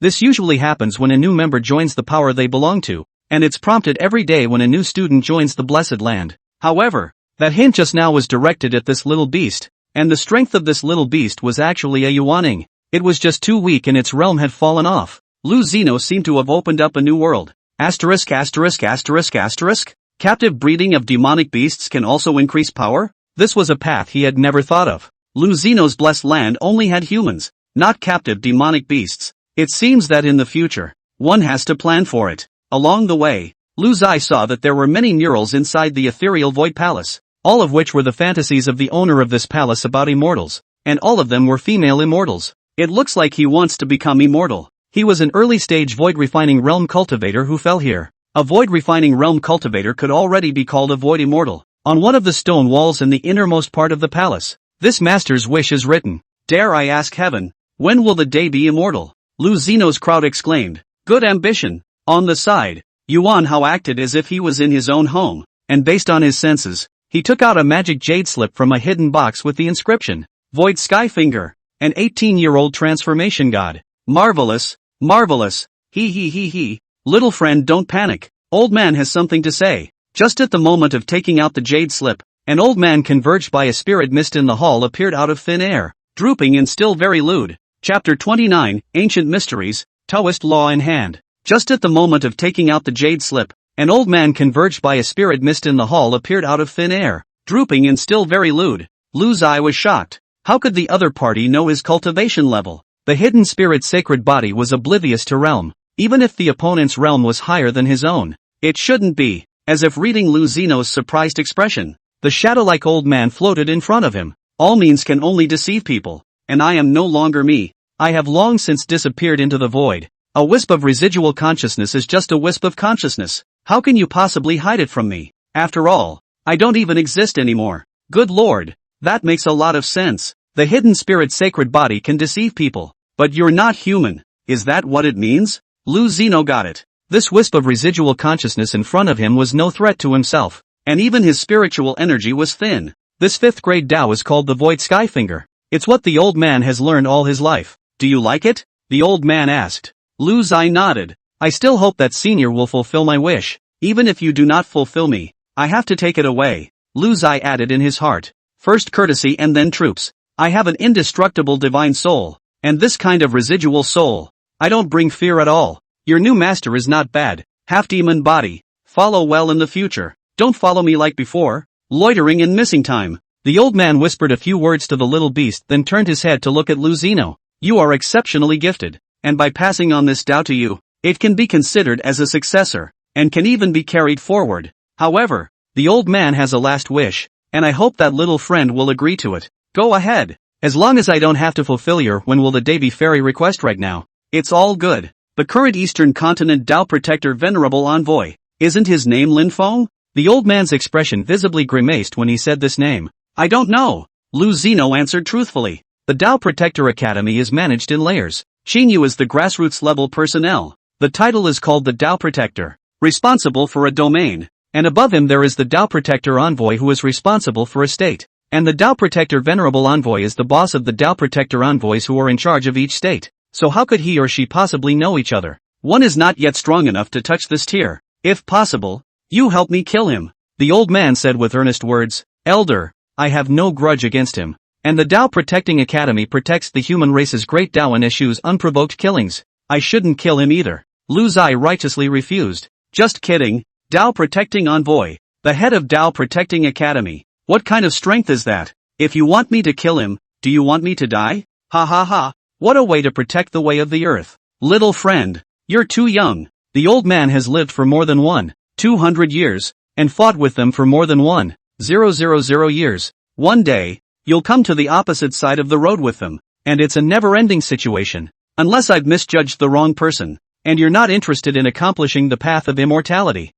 This usually happens when a new member joins the power they belong to, and it's prompted every day when a new student joins the Blessed Land. However, that hint just now was directed at this little beast. And the strength of this little beast was actually a Yuaning. It was just too weak and its realm had fallen off. Lu Zino seemed to have opened up a new world. ********. Captive breeding of demonic beasts can also increase power? This was a path he had never thought of. Lu Zeno's blessed land only had humans, not captive demonic beasts. It seems that in the future, one has to plan for it. Along the way, Lu Zai saw that there were many murals inside the ethereal void palace, all of which were the fantasies of the owner of this palace about immortals, and all of them were female immortals. It looks like he wants to become immortal. He was an early-stage void-refining realm cultivator who fell here. A void-refining realm cultivator could already be called a void immortal. On one of the stone walls in the innermost part of the palace, this master's wish is written. Dare I ask heaven, when will the day be immortal? Lu Zeno's crowd exclaimed. Good ambition. On the side, Yuan Hao acted as if he was in his own home, and based on his senses, he took out a magic jade slip from a hidden box with the inscription, Void Skyfinger, an 18-year-old transformation god. Marvelous, marvelous, he. Little friend, don't panic. Old man has something to say. Just at the moment of taking out the jade slip, an old man converged by a spirit mist in the hall appeared out of thin air, drooping and still very lewd. Chapter 29, Ancient Mysteries, Taoist Law in Hand. Just at the moment of taking out the jade slip, an old man converged by a spirit mist in the hall appeared out of thin air, drooping and still very lewd. Lu Zai was shocked. How could the other party know his cultivation level? The hidden spirit's sacred body was oblivious to realm, even if the opponent's realm was higher than his own. It shouldn't be. As if reading Lu Zeno's surprised expression, the shadow-like old man floated in front of him. All means can only deceive people, and I am no longer me. I have long since disappeared into the void. A wisp of residual consciousness is just a wisp of consciousness. How can you possibly hide it from me? After all, I don't even exist anymore. Good Lord, that makes a lot of sense. The hidden spirit's sacred body can deceive people, but you're not human. Is that what it means? Lu Zeno got it. This wisp of residual consciousness in front of him was no threat to himself, and even his spiritual energy was thin. This fifth grade Tao is called the Void Skyfinger. It's what the old man has learned all his life. Do you like it? The old man asked. Lu Zai nodded. I still hope that senior will fulfill my wish. Even if you do not fulfill me, I have to take it away. Lu Zai added in his heart. First courtesy and then troops. I have an indestructible divine soul, and this kind of residual soul. I don't bring fear at all. Your new master is not bad. Half demon body. Follow well in the future. Don't follow me like before. Loitering and missing time. The old man whispered a few words to the little beast, then turned his head to look at Lu Zeno. You are exceptionally gifted, and by passing on this Tao to you, it can be considered as a successor, and can even be carried forward. However, the old man has a last wish, and I hope that little friend will agree to it. Go ahead. As long as I don't have to fulfill your when will the day be fairy request right now, it's all good. The current Eastern Continent Tao Protector Venerable Envoy. Isn't his name Lin Feng? The old man's expression visibly grimaced when he said this name. I don't know. Lu Zeno answered truthfully. The Tao Protector Academy is managed in layers. Xingyu is the grassroots level personnel. The title is called the Tao Protector, responsible for a domain. And above him there is the Tao Protector Envoy who is responsible for a state. And the Tao Protector Venerable Envoy is the boss of the Tao Protector Envoys who are in charge of each state. So how could he or she possibly know each other? One is not yet strong enough to touch this tier. If possible, you help me kill him. The old man said with earnest words. Elder, I have no grudge against him. And the Tao Protecting Academy protects the human race's great Tao and eschews unprovoked killings. I shouldn't kill him either. Lu Zai righteously refused. Just kidding. Tao Protecting Envoy, the head of Tao Protecting Academy. What kind of strength is that? If you want me to kill him, do you want me to die? Ha ha ha. What a way to protect the way of the earth. Little friend, you're too young. The old man has lived for more than 200 years, and fought with them for more than 1,000 years. One day, you'll come to the opposite side of the road with them, and it's a never-ending situation. Unless I've misjudged the wrong person, and you're not interested in accomplishing the path of immortality.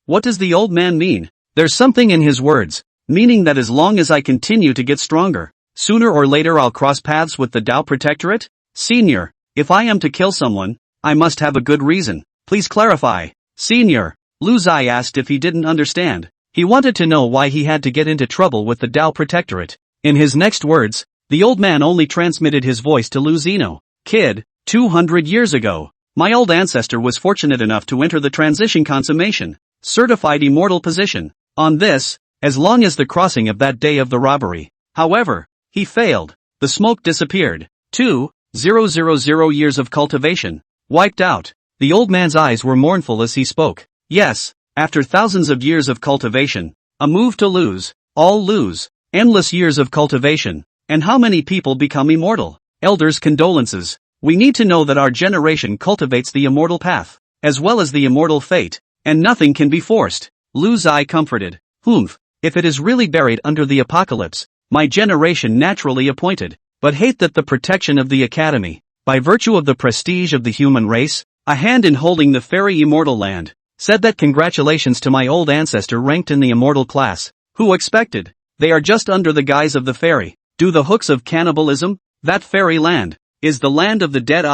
What does the old man mean? There's something in his words, meaning that as long as I continue to get stronger, sooner or later I'll cross paths with the Tao Protectorate? Senior, if I am to kill someone, I must have a good reason. Please clarify. Senior, Lu Zai asked if he didn't understand. He wanted to know why he had to get into trouble with the Tao Protectorate. In his next words, the old man only transmitted his voice to Lu Zeno. Kid, 200 years ago, my old ancestor was fortunate enough to enter the transition consummation, certified immortal position. On this, as long as the crossing of that day of the robbery. However, he failed. The smoke disappeared. 2,000 years of cultivation, wiped out. The old man's eyes were mournful as he spoke. Yes, After thousands of years of cultivation, a move to lose, all lose, endless years of cultivation, and how many people become immortal? Elders' condolences. We need to know that our generation cultivates the immortal path, as well as the immortal fate, and nothing can be forced. Lu Zai comforted. Humph, if it is really buried under the apocalypse, my generation naturally appointed, but hate that the protection of the academy, by virtue of the prestige of the human race, a hand in holding the fairy immortal land, said that congratulations to my old ancestor ranked in the immortal class. Who expected? They are just under the guise of the fairy. Do the hooks of cannibalism? That fairy land is the land of the dead,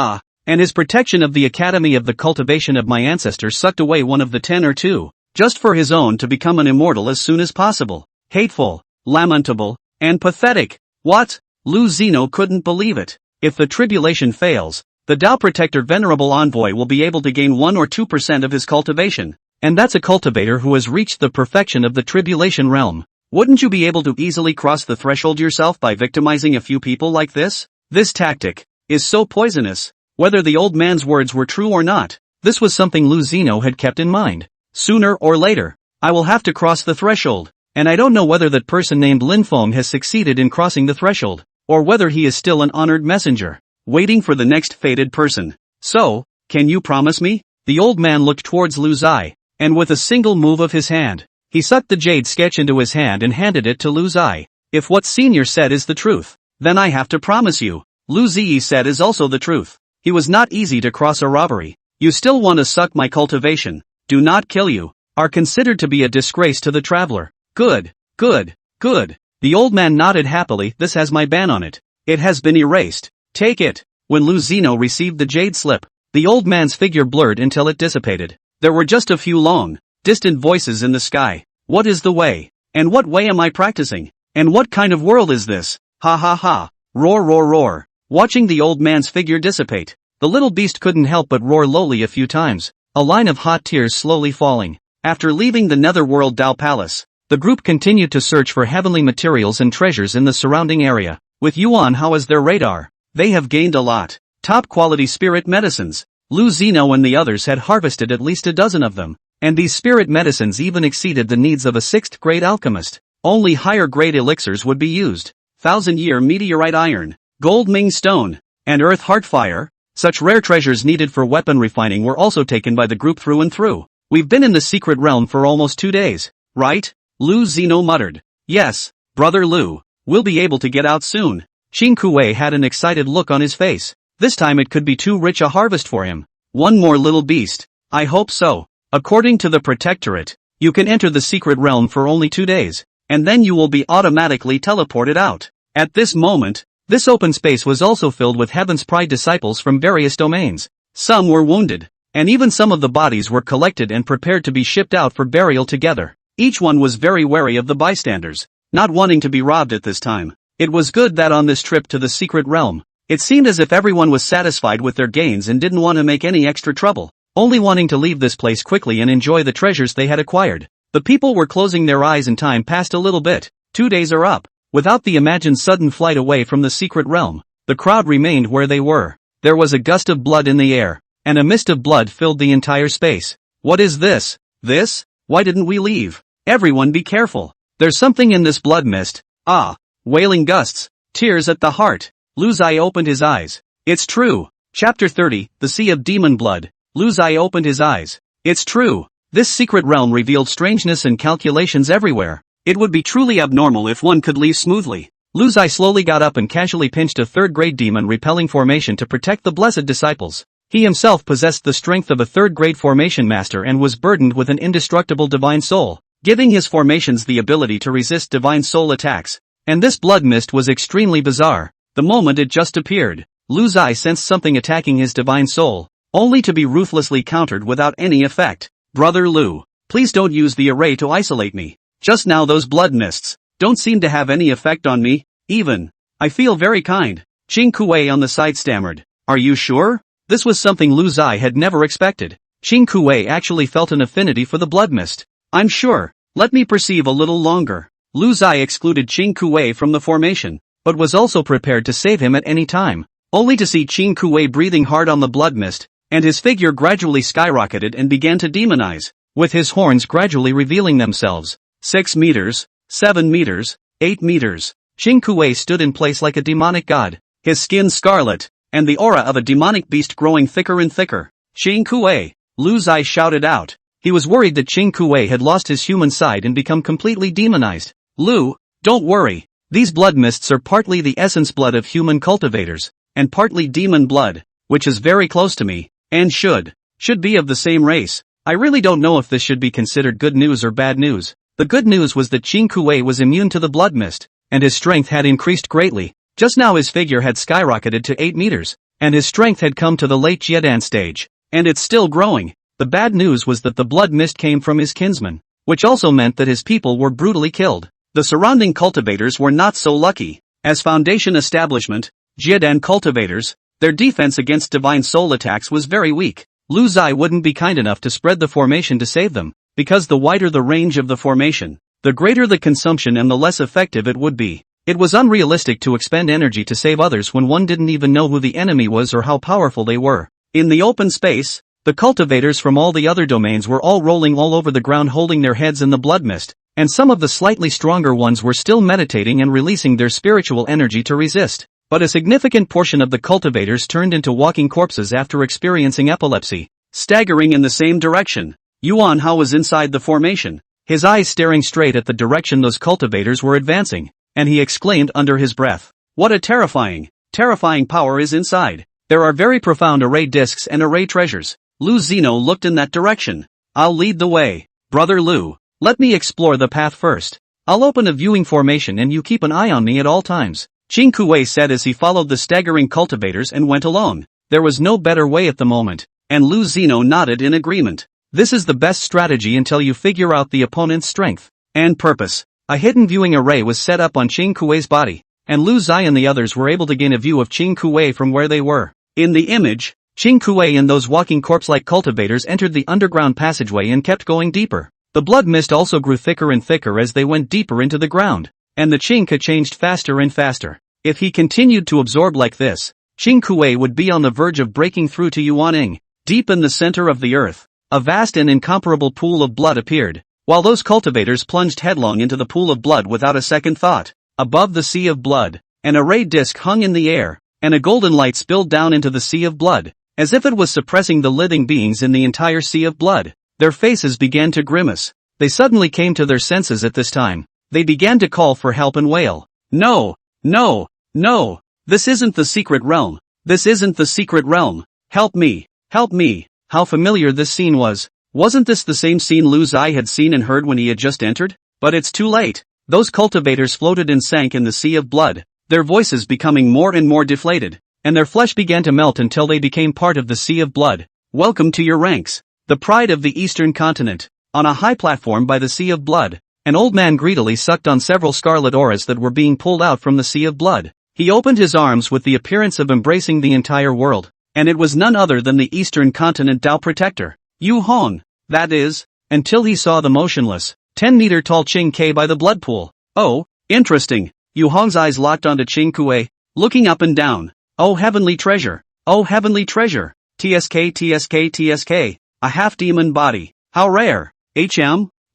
and his protection of the academy of the cultivation of my ancestor sucked away one of the 10 or 2, just for his own to become an immortal as soon as possible. Hateful, lamentable, and pathetic. What? Lu Zino couldn't believe it. If the tribulation fails, the Tao Protector Venerable Envoy will be able to gain 1 or 2% of his cultivation, and that's a cultivator who has reached the perfection of the tribulation realm. Wouldn't you be able to easily cross the threshold yourself by victimizing a few people like this? This tactic is so poisonous. Whether the old man's words were true or not, this was something Lu Zino had kept in mind. Sooner or later, I will have to cross the threshold, and I don't know whether that person named Lin Feng has succeeded in crossing the threshold, or whether he is still an honored messenger, waiting for the next fated person. So, can you promise me? The old man looked towards Lu Zai, and with a single move of his hand, he sucked the jade sketch into his hand and handed it to Lu Zai. If what senior said is the truth, then I have to promise you, Lu Zai said is also the truth. He was not easy to cross a robbery. You still want to suck my cultivation? Do not kill you, are considered to be a disgrace to the traveler. Good, good, good. The old man nodded happily. This has my ban on it. It has been erased. Take it. When Lu Zino received the jade slip, the old man's figure blurred until it dissipated. There were just a few long, distant voices in the sky. What is the way? And what way am I practicing? And what kind of world is this? Ha ha ha. Roar roar roar. Watching the old man's figure dissipate, the little beast couldn't help but roar lowly a few times, a line of hot tears slowly falling. After leaving the netherworld Tao Palace, the group continued to search for heavenly materials and treasures in the surrounding area. With Yuan Hao as their radar, they have gained a lot. Top quality spirit medicines. Lu Zino and the others had harvested at least a dozen of them, and these spirit medicines even exceeded the needs of a 6th grade alchemist. Only higher grade elixirs would be used. 1,000-year meteorite iron, gold Ming stone, and earth heart fire. Such rare treasures needed for weapon refining were also taken by the group through and through. We've been in the secret realm for almost 2 days, right? Lu Zino muttered. Yes, brother Lu, we'll be able to get out soon. Qing Kuei had an excited look on his face. This time it could be too rich a harvest for him. One more little beast. I hope so. According to the Protectorate, you can enter the secret realm for only 2 days, and then you will be automatically teleported out. At this moment, this open space was also filled with Heaven's Pride disciples from various domains. Some were wounded, and even some of the bodies were collected and prepared to be shipped out for burial together. Each one was very wary of the bystanders, not wanting to be robbed at this time. It was good that on this trip to the secret realm, it seemed as if everyone was satisfied with their gains and didn't want to make any extra trouble, only wanting to leave this place quickly and enjoy the treasures they had acquired. The people were closing their eyes and time passed a little bit. 2 days are up. Without the imagined sudden flight away from the secret realm, the crowd remained where they were. There was a gust of blood in the air, and a mist of blood filled the entire space. What is this? This? Why didn't we leave? Everyone be careful. There's something in this blood mist. Ah. Wailing gusts. Tears at the heart. Lu Zai opened his eyes. It's true. Chapter 30, The Sea of Demon Blood. Lu Zai opened his eyes. It's true. This secret realm revealed strangeness and calculations everywhere. It would be truly abnormal if one could leave smoothly. Lu Zai slowly got up and casually pinched a 3rd-grade demon-repelling formation to protect the blessed disciples. He himself possessed the strength of a 3rd-grade formation master and was burdened with an indestructible divine soul, giving his formations the ability to resist divine soul attacks. And this blood mist was extremely bizarre. The moment it just appeared, Lu Zai sensed something attacking his divine soul, only to be ruthlessly countered without any effect. Brother Lu, please don't use the array to isolate me. Just now those blood mists don't seem to have any effect on me, even. I feel very kind. Qing Kuei on the side stammered. Are you sure? This was something Lu Zai had never expected. Qing Kuei actually felt an affinity for the blood mist. I'm sure. Let me perceive a little longer. Lu Zai excluded Qing Kuei from the formation, but was also prepared to save him at any time, only to see Qing Kuei breathing hard on the blood mist, and his figure gradually skyrocketed and began to demonize. with his horns gradually revealing themselves. 6 meters, 7 meters, 8 meters. Qing Kuei stood in place like a demonic god, his skin scarlet, and the aura of a demonic beast growing thicker and thicker. Qing Kuei, Lu Zai shouted out. He was worried that Qing Kuei had lost his human side and become completely demonized. Lu, don't worry. These blood mists are partly the essence blood of human cultivators, and partly demon blood, which is very close to me, and should be of the same race. I really don't know if this should be considered good news or bad news. The good news was that Qing Kuei was immune to the blood mist, and his strength had increased greatly. Just now his figure had skyrocketed to 8 meters, and his strength had come to the late Jiedan stage, and it's still growing. The bad news was that the blood mist came from his kinsman, which also meant that his people were brutally killed. The surrounding cultivators were not so lucky. As foundation establishment, Jiedan cultivators, their defense against divine soul attacks was very weak. Lu Zai wouldn't be kind enough to spread the formation to save them, because the wider the range of the formation, the greater the consumption and the less effective it would be. It was unrealistic to expend energy to save others when one didn't even know who the enemy was or how powerful they were. In the open space, the cultivators from all the other domains were all rolling all over the ground holding their heads in the blood mist, and some of the slightly stronger ones were still meditating and releasing their spiritual energy to resist. But a significant portion of the cultivators turned into walking corpses after experiencing epilepsy, staggering in the same direction. Yuan Hao was inside the formation, his eyes staring straight at the direction those cultivators were advancing, and he exclaimed under his breath, "What a terrifying power is inside. There are very profound array discs and array treasures." Lu Zeno looked in that direction. "I'll lead the way, Brother Lu. Let me explore the path first. I'll open a viewing formation and you keep an eye on me at all times," Qing Kuei said as he followed the staggering cultivators and went alone. There was no better way at the moment, and Lu Zeno nodded in agreement. This is the best strategy until you figure out the opponent's strength and purpose. A hidden viewing array was set up on Qing Kuei's body, and Lu Zai and the others were able to gain a view of Qing Kuei from where they were. In the image, Qing Kuei and those walking corpse-like cultivators entered the underground passageway and kept going deeper. The blood mist also grew thicker and thicker as they went deeper into the ground, and the Qingke changed faster and faster. If he continued to absorb like this, Qing Kuei would be on the verge of breaking through to Yuaning. Deep in the center of the earth, a vast and incomparable pool of blood appeared, while those cultivators plunged headlong into the pool of blood without a second thought. Above the sea of blood, an array disc hung in the air, and a golden light spilled down into the sea of blood, as if it was suppressing the living beings in the entire sea of blood. Their faces began to grimace. They suddenly came to their senses at this time. They began to call for help and wail. "No! No! No! This isn't the secret realm! This isn't the secret realm! Help me! Help me!" How familiar this scene was. Wasn't this the same scene Lu Zai had seen and heard when he had just entered? But it's too late. Those cultivators floated and sank in the sea of blood, their voices becoming more and more deflated, and their flesh began to melt until they became part of the sea of blood. "Welcome to your ranks, the pride of the eastern continent." On a high platform by the sea of blood, an old man greedily sucked on several scarlet auras that were being pulled out from the sea of blood. He opened his arms with the appearance of embracing the entire world, and it was none other than the eastern continent Tao Protector, Yu Hong, that is, until he saw the motionless, 10-meter-tall Qing Ke by the blood pool. "Oh, interesting." Yu Hong's eyes locked onto Qing Kuei, looking up and down. "Oh heavenly treasure! Oh heavenly treasure! TSK TSK TSK, a half-demon body, how rare!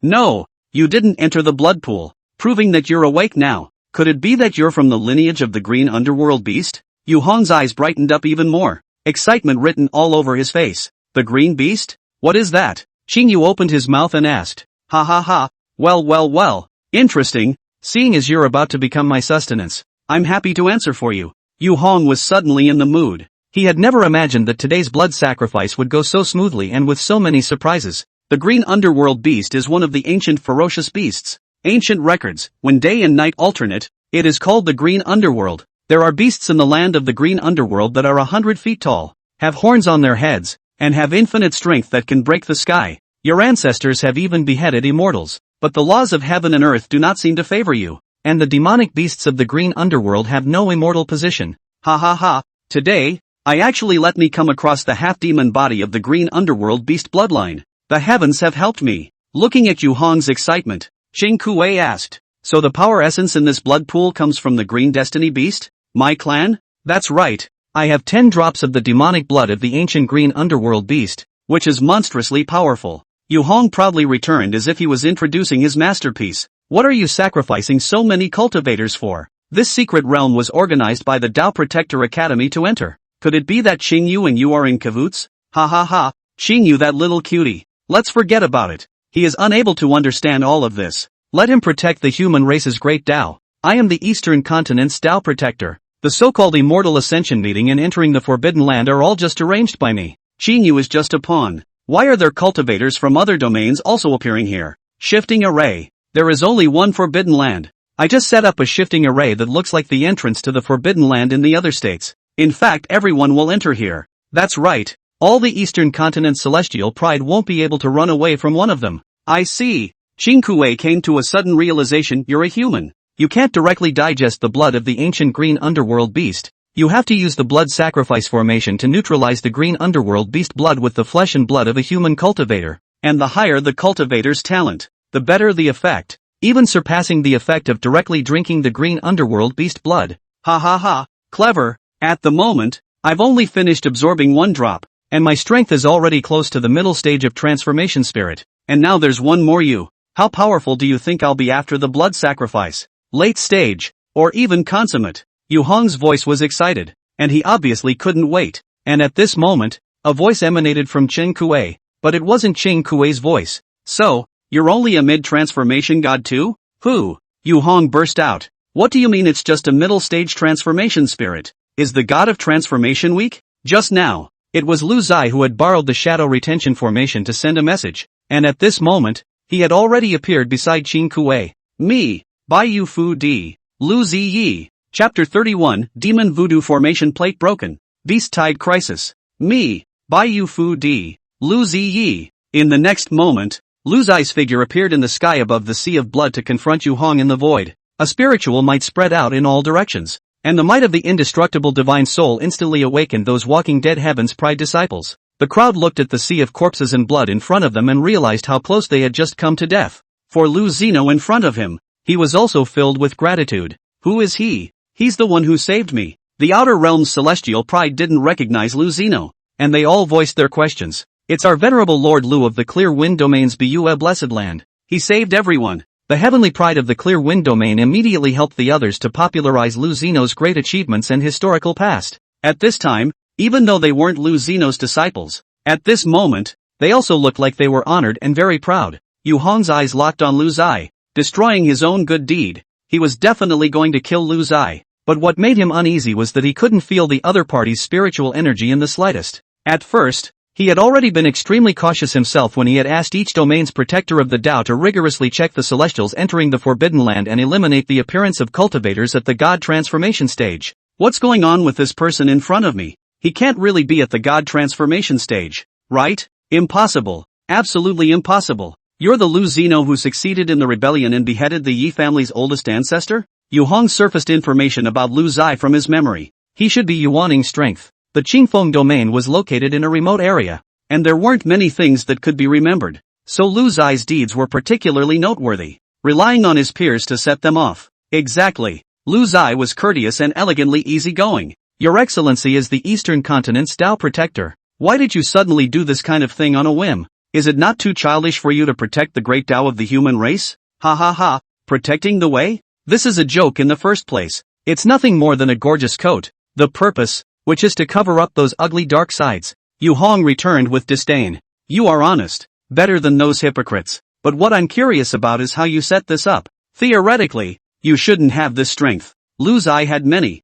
No, you didn't enter the blood pool, proving that you're awake now. Could it be that you're from the lineage of the green underworld beast?" Yu Hong's eyes brightened up even more, excitement written all over his face. "The green beast? What is that?" Qing Yu opened his mouth and asked. "Ha ha ha, well, interesting, seeing as you're about to become my sustenance, I'm happy to answer for you." Yu Hong was suddenly in the mood. He had never imagined that today's blood sacrifice would go so smoothly and with so many surprises. The green underworld beast is one of the ancient ferocious beasts. Ancient records, when day and night alternate, it is called the green underworld. There are beasts in the land of the green underworld that are 100 feet tall, have horns on their heads, and have infinite strength that can break the sky. Your ancestors have even beheaded immortals, but the laws of heaven and earth do not seem to favor you, and the demonic beasts of the green underworld have no immortal position. Ha ha ha, today, I actually let me come across the half-demon body of the green underworld beast bloodline. The heavens have helped me. Looking at Yu Hong's excitement, Qing Kuei asked, "So the power essence in this blood pool comes from the green destiny beast? My clan?" "That's right. I have 10 drops of the demonic blood of the ancient green underworld beast, which is monstrously powerful. Yu Hong proudly returned as if he was introducing his masterpiece. What are you sacrificing so many cultivators for? This secret realm was organized by the Tao Protector Academy to enter. Could it be that Qing Yu and you are in cahoots? Ha ha ha, Qing Yu, that little cutie. Let's forget about it. He is unable to understand all of this. Let him protect the human race's great Tao. I am the Eastern Continent's Tao Protector. The so-called Immortal Ascension meeting and entering the Forbidden Land are all just arranged by me. Qing Yu is just a pawn. Why are there cultivators from other domains also appearing here? Shifting array. There is only one Forbidden Land. I just set up a shifting array that looks like the entrance to the Forbidden Land in the other states. In fact, everyone will enter here. That's right. All the Eastern Continent's celestial pride won't be able to run away from one of them. I see. Qing Kuei came to a sudden realization: you're a human. You can't directly digest the blood of the ancient green underworld beast. You have to use the blood sacrifice formation to neutralize the green underworld beast blood with the flesh and blood of a human cultivator. And the higher the cultivator's talent, the better the effect, even surpassing the effect of directly drinking the green underworld beast blood. Ha ha ha, clever. At the moment, I've only finished absorbing one drop, and my strength is already close to the middle stage of transformation spirit. And now there's one more you. How powerful do you think I'll be after the blood sacrifice? Late stage, or even consummate? Yu Hong's voice was excited, and he obviously couldn't wait. And at this moment, a voice emanated from Qing Kuei, but it wasn't Qing Kuei's voice. So, you're only a mid-transformation god too? Who? Yu Hong burst out. What do you mean it's just a middle-stage transformation spirit? Is the god of transformation weak? Just now, it was Lu Zai who had borrowed the shadow retention formation to send a message, and at this moment, he had already appeared beside Qing Kuei. Me, Bai Yu Fu Di, Lu Zi Yi. Chapter 31, Demon Voodoo Formation Plate Broken. Beast Tide Crisis. Me, Bai Yu Fu Di, Lu Zi Yi. In the next moment, Lu Zai's figure appeared in the sky above the sea of blood to confront Yu Hong in the void. A spiritual might spread out in all directions, and the might of the indestructible divine soul instantly awakened those walking dead heaven's pride disciples. The crowd looked at the sea of corpses and blood in front of them and realized how close they had just come to death. For Lu Zino in front of him, he was also filled with gratitude. Who is he? He's the one who saved me. The outer realm's celestial pride didn't recognize Lu Zino, and they all voiced their questions. It's our venerable Lord Lu of the Clear Wind Domain's Bua Blessed Land. He saved everyone. The heavenly pride of the Clear Wind Domain immediately helped the others to popularize Lu Zino's great achievements and historical past. At this time, even though they weren't Lu Zino's disciples, at this moment, they also looked like they were honored and very proud. Yu Hong's eyes locked on Lu Zai, destroying his own good deed. He was definitely going to kill Lu Zai, but what made him uneasy was that he couldn't feel the other party's spiritual energy in the slightest. At first, he had already been extremely cautious himself when he had asked each domain's protector of the Tao to rigorously check the celestials entering the Forbidden Land and eliminate the appearance of cultivators at the God transformation stage. What's going on with this person in front of me? He can't really be at the God transformation stage, right? Impossible. Absolutely impossible. You're the Lu Zino who succeeded in the rebellion and beheaded the Yi family's oldest ancestor? Yu Hong surfaced information about Lu Zai from his memory. He should be Yuaning strength. The Qingfeng domain was located in a remote area, and there weren't many things that could be remembered. So Lu Zai's deeds were particularly noteworthy, relying on his peers to set them off. Exactly. Lu Zai was courteous and elegantly easygoing. Your Excellency is the Eastern Continent's Tao Protector. Why did you suddenly do this kind of thing on a whim? Is it not too childish for you to protect the great Tao of the human race? Ha ha ha, protecting the way? This is a joke in the first place. It's nothing more than a gorgeous coat. The purpose, which is to cover up those ugly dark sides. Yu Hong returned with disdain. You are honest, better than those hypocrites. But what I'm curious about is how you set this up. Theoretically, you shouldn't have this strength. Lu Zai had many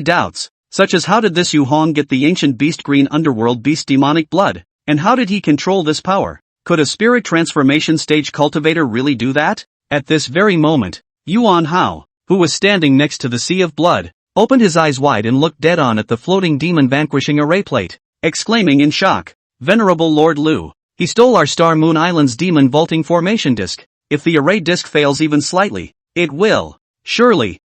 doubts, such as how did this Yu Hong get the ancient beast green underworld beast demonic blood? And how did he control this power? Could a spirit transformation stage cultivator really do that? At this very moment, Yuan Hao, who was standing next to the sea of blood, opened his eyes wide and looked dead on at the floating demon vanquishing array plate, exclaiming in shock, Venerable Lord Lu, he stole our Star Moon Island's demon vaulting formation disc. If the array disc fails even slightly, it will. Surely,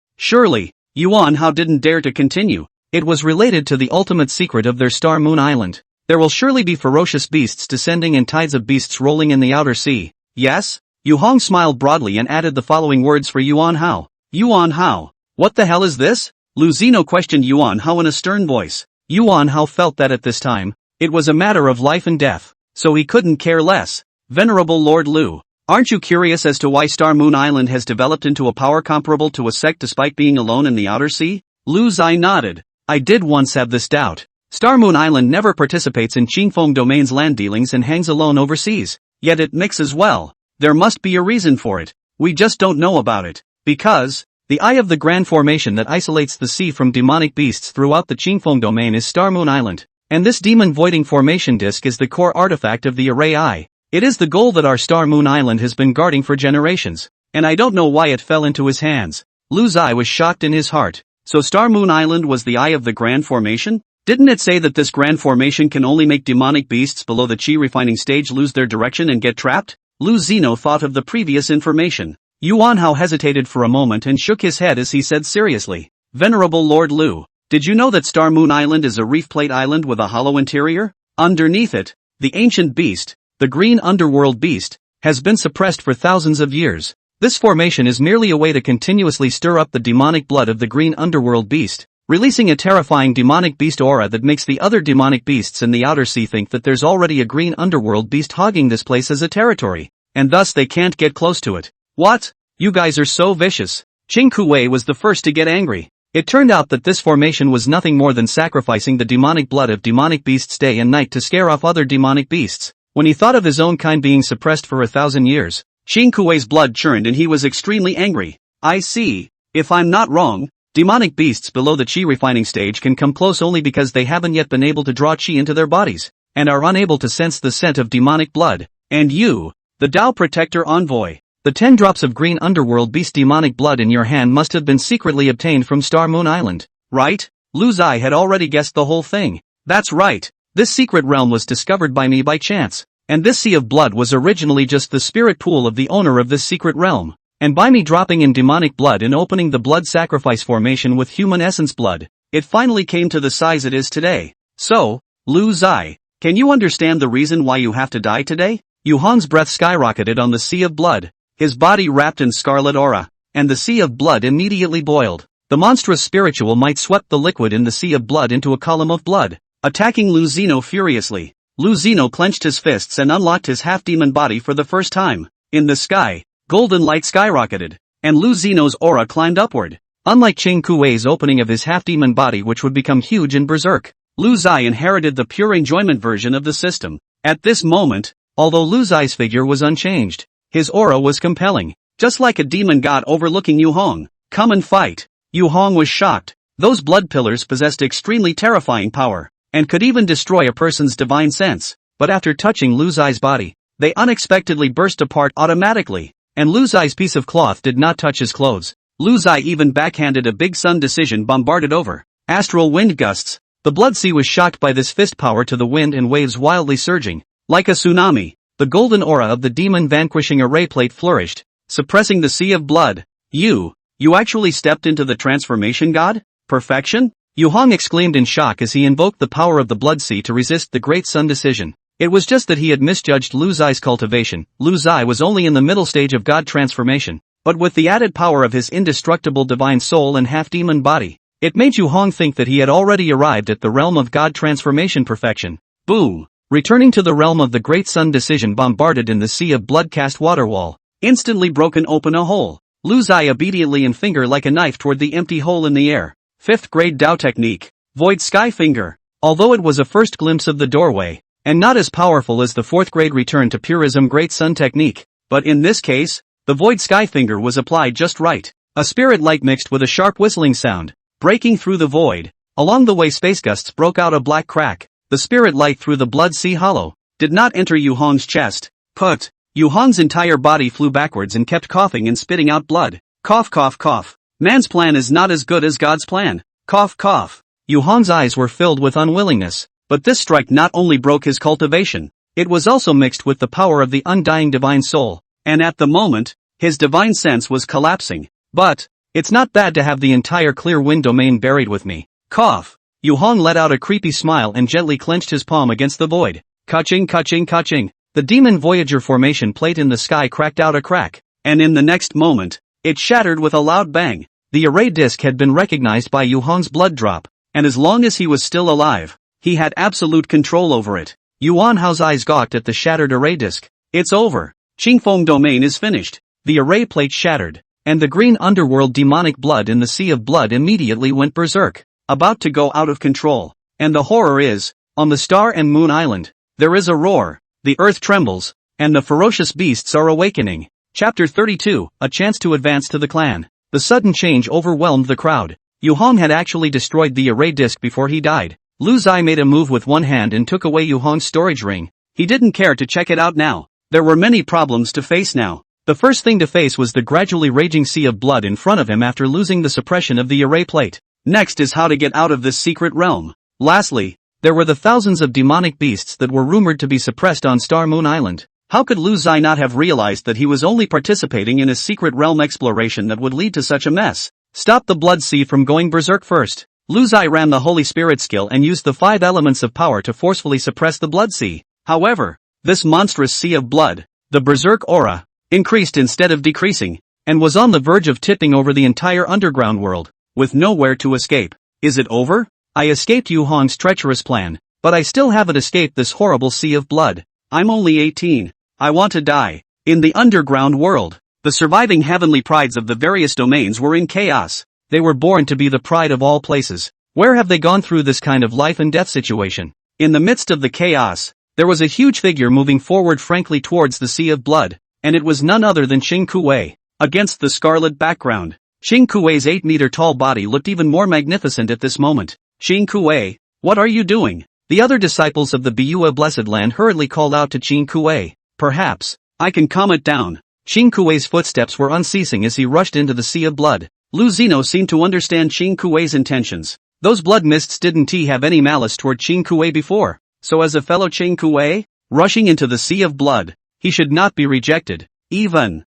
Yuan Hao didn't dare to continue. It was related to the ultimate secret of their Star Moon Island. There will surely be ferocious beasts descending and tides of beasts rolling in the outer sea. Yes? Yu Hong smiled broadly and added the following words for Yuan Hao. Yuan Hao, what the hell is this? Lu Zino questioned Yuan Hao in a stern voice. Yuan Hao felt that at this time, it was a matter of life and death, so he couldn't care less. Venerable Lord Lu, aren't you curious as to why Star Moon Island has developed into a power comparable to a sect despite being alone in the outer sea? Lu Zai nodded. I did once have this doubt. Star Moon Island never participates in Qingfeng Domain's land dealings and hangs alone overseas, yet it mixes well. There must be a reason for it. We just don't know about it. Because, the eye of the grand formation that isolates the sea from demonic beasts throughout the Qingfeng Domain is Star Moon Island. And this demon voiding formation disk is the core artifact of the Array Eye. It is the goal that our Star Moon Island has been guarding for generations. And I don't know why it fell into his hands. Lu Zai was shocked in his heart. So Star Moon Island was the eye of the grand formation? Didn't it say that this grand formation can only make demonic beasts below the chi refining stage lose their direction and get trapped? Lu Zino thought of the previous information. Yuan Hao hesitated for a moment and shook his head as he said seriously, Venerable Lord Lu, did you know that Star Moon Island is a reef plate island with a hollow interior? Underneath it, the ancient beast, the green underworld beast, has been suppressed for thousands of years. This formation is merely a way to continuously stir up the demonic blood of the green underworld beast, releasing a terrifying demonic beast aura that makes the other demonic beasts in the outer sea think that there's already a green underworld beast hogging this place as a territory, and thus they can't get close to it. What? You guys are so vicious. Qing Kuwei was the first to get angry. It turned out that this formation was nothing more than sacrificing the demonic blood of demonic beasts day and night to scare off other demonic beasts. When he thought of his own kind being suppressed for 1,000 years, Qing Kuwei's blood churned and he was extremely angry. I see. If I'm not wrong, demonic beasts below the chi refining stage can come close only because they haven't yet been able to draw chi into their bodies, and are unable to sense the scent of demonic blood. And you, the Tao Protector Envoy, the 10 drops of green underworld beast demonic blood in your hand must have been secretly obtained from Star Moon Island, right? Lu Zai had already guessed the whole thing. That's right. This secret realm was discovered by me by chance. And this sea of blood was originally just the spirit pool of the owner of this secret realm. And by me dropping in demonic blood and opening the blood sacrifice formation with human essence blood, it finally came to the size it is today. So, Lu Zai, can you understand the reason why you have to die today? Yu Hong's breath skyrocketed on the sea of blood, his body wrapped in scarlet aura, and the sea of blood immediately boiled. The monstrous spiritual might swept the liquid in the sea of blood into a column of blood, attacking Lu Zino furiously. Lu Zino clenched his fists and unlocked his half-demon body for the first time. In the sky, golden light skyrocketed, and Lu Zino's aura climbed upward. Unlike Qing Kuwei's opening of his half-demon body which would become huge and berserk, Lu Zai inherited the pure enjoyment version of the system. At this moment, although Lu Zai's figure was unchanged, his aura was compelling, just like a demon god overlooking Yu Hong. Come and fight. Yu Hong was shocked. Those blood pillars possessed extremely terrifying power, and could even destroy a person's divine sense, but after touching Lu Zai's body, they unexpectedly burst apart automatically, and Lu Zai's piece of cloth did not touch his clothes. Lu Zai even backhanded a big sun decision bombarded over astral wind gusts. The blood sea was shocked by this fist power to the wind and waves wildly surging. Like a tsunami, the golden aura of the demon vanquishing array plate flourished, suppressing the sea of blood. You actually stepped into the transformation god? Perfection? Yu Hong exclaimed in shock as he invoked the power of the blood sea to resist the great sun decision. It was just that he had misjudged Lu Zai's cultivation. Lu Zai was only in the middle stage of god transformation, but with the added power of his indestructible divine soul and half-demon body, it made Yu Hong think that he had already arrived at the realm of god transformation perfection. Boom! Returning to the realm of the great sun decision bombarded in the sea of blood cast water wall, instantly broken open a hole. Lu Zai obediently and finger like a knife toward the empty hole in the air. 5th grade Dao technique, Void Sky Finger. Although it was a first glimpse of the doorway, and not as powerful as the 4th grade return to purism Great Sun technique, but in this case, the Void Sky Finger was applied just right. A spirit light mixed with a sharp whistling sound, breaking through the void. Along the way space gusts broke out a black crack. The spirit light through the blood sea hollow did not enter Yu Hong's chest. Put. Yu Hong's entire body flew backwards and kept coughing and spitting out blood. Cough cough cough. Man's plan is not as good as God's plan. Cough cough. Yu Hong's eyes were filled with unwillingness, but this strike not only broke his cultivation, it was also mixed with the power of the undying divine soul, and at the moment, his divine sense was collapsing. But, it's not bad to have the entire clear wind domain buried with me. Cough. Yu Hong let out a creepy smile and gently clenched his palm against the void. Kaching kaching kaching. The demon Voyager formation plate in the sky cracked out a crack, and in the next moment, it shattered with a loud bang. The array disc had been recognized by Yu Hong's blood drop, and as long as he was still alive, he had absolute control over it. Yuan Hao's eyes gawked at the shattered array disc. It's over. Qingfeng domain is finished. The array plate shattered, and the green underworld demonic blood in the sea of blood immediately went berserk, about to go out of control. And the horror is, on the Star and Moon Island, there is a roar, the earth trembles, and the ferocious beasts are awakening. Chapter 32, A chance to advance to the clan. The sudden change overwhelmed the crowd. Yu Hong had actually destroyed the array disk before he died. Lu Zai made a move with one hand and took away Yu Hong's storage ring. He didn't care to check it out now. There were many problems to face now. The first thing to face was the gradually raging sea of blood in front of him after losing the suppression of the array plate. Next is how to get out of this secret realm. Lastly, there were the thousands of demonic beasts that were rumored to be suppressed on Star Moon Island. How could Lu Zai not have realized that he was only participating in a secret realm exploration that would lead to such a mess? Stop the blood sea from going berserk first. Lu Zai ran the Holy Spirit skill and used the 5 elements of power to forcefully suppress the blood sea. However, this monstrous sea of blood, the berserk aura, increased instead of decreasing, and was on the verge of tipping over the entire underground world, with nowhere to escape. Is it over? I escaped Yu Hong's treacherous plan, but I still haven't escaped this horrible sea of blood. I'm only 18. I want to die. In the underground world, the surviving heavenly prides of the various domains were in chaos. They were born to be the pride of all places. Where have they gone through this kind of life and death situation? In the midst of the chaos, there was a huge figure moving forward frankly towards the sea of blood, and it was none other than Qing Kuei. Against the scarlet background, Qing Kuei's 8-meter-tall body looked even more magnificent at this moment. Qing Kuei, what are you doing? The other disciples of the Biyue Blessed Land hurriedly called out to Qing Kuei. Perhaps I can calm it down. Qing Kuei's footsteps were unceasing as he rushed into the sea of blood. Lu Zino seemed to understand Qing Kuei's intentions. Those blood mists didn't have any malice toward Qing Kuei before, so as a fellow Qing Kuei, rushing into the sea of blood, he should not be rejected. Even,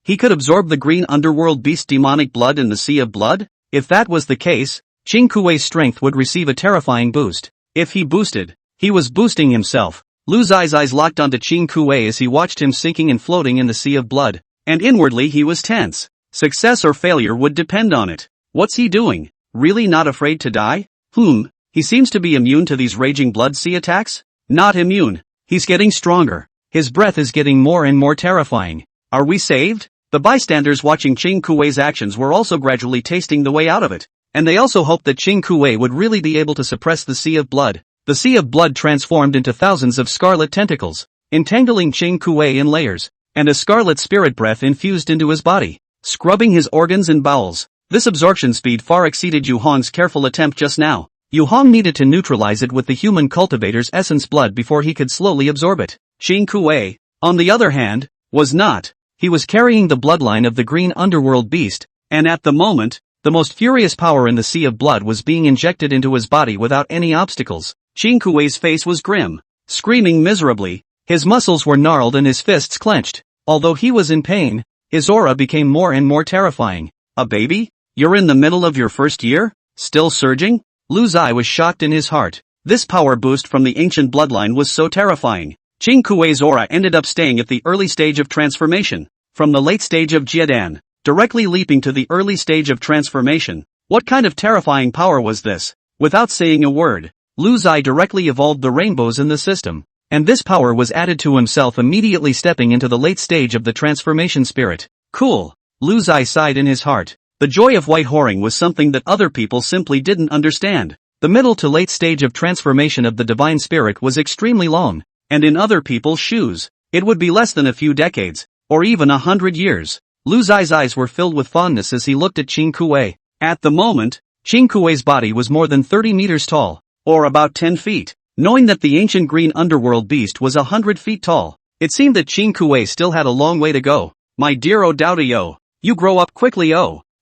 he could absorb the green underworld beast demonic blood in the sea of blood? If that was the case, Qing Kuei's strength would receive a terrifying boost. If he boosted, he was boosting himself. Lu Zai's eyes locked onto Qing Kuei as he watched him sinking and floating in the sea of blood, and inwardly he was tense. Success or failure would depend on it. What's he doing? Really not afraid to die? He seems to be immune to these raging blood sea attacks? Not immune. He's getting stronger. His breath is getting more and more terrifying. Are we saved? The bystanders watching Qing Kuei's actions were also gradually tasting the way out of it, and they also hoped that Qing Kuei would really be able to suppress the sea of blood. The sea of blood transformed into thousands of scarlet tentacles, entangling Qing Kuei in layers, and a scarlet spirit breath infused into his body, scrubbing his organs and bowels. This absorption speed far exceeded Yu Hong's careful attempt just now. Yu Hong needed to neutralize it with the human cultivator's essence blood before he could slowly absorb it. Qing Kuei, on the other hand, was not. He was carrying the bloodline of the green underworld beast, and at the moment, the most furious power in the sea of blood was being injected into his body without any obstacles. Qing Kuei's face was grim, screaming miserably. His muscles were gnarled and his fists clenched. Although he was in pain, his aura became more and more terrifying. A baby? You're in the middle of your first year? Still surging? Lu Zai was shocked in his heart. This power boost from the ancient bloodline was so terrifying. Qing Kuei's aura ended up staying at the early stage of transformation, from the late stage of Jiedan, directly leaping to the early stage of transformation. What kind of terrifying power was this? Without saying a word, Lu Zai directly evolved the rainbows in the system, and this power was added to himself immediately stepping into the late stage of the transformation spirit. Cool. Lu Zai sighed in his heart. The joy of white whoring was something that other people simply didn't understand. The middle to late stage of transformation of the divine spirit was extremely long, and in other people's shoes, it would be less than a few decades, or even 100 years. Lu Zai's eyes were filled with fondness as he looked at Qing Kuei. At the moment, Qing Kuei's body was more than 30 meters tall, or about 10 feet. Knowing that the ancient green underworld beast was 100 feet tall, it seemed that Qing Kuei still had a long way to go. My dear Odoutio, you grow up quickly.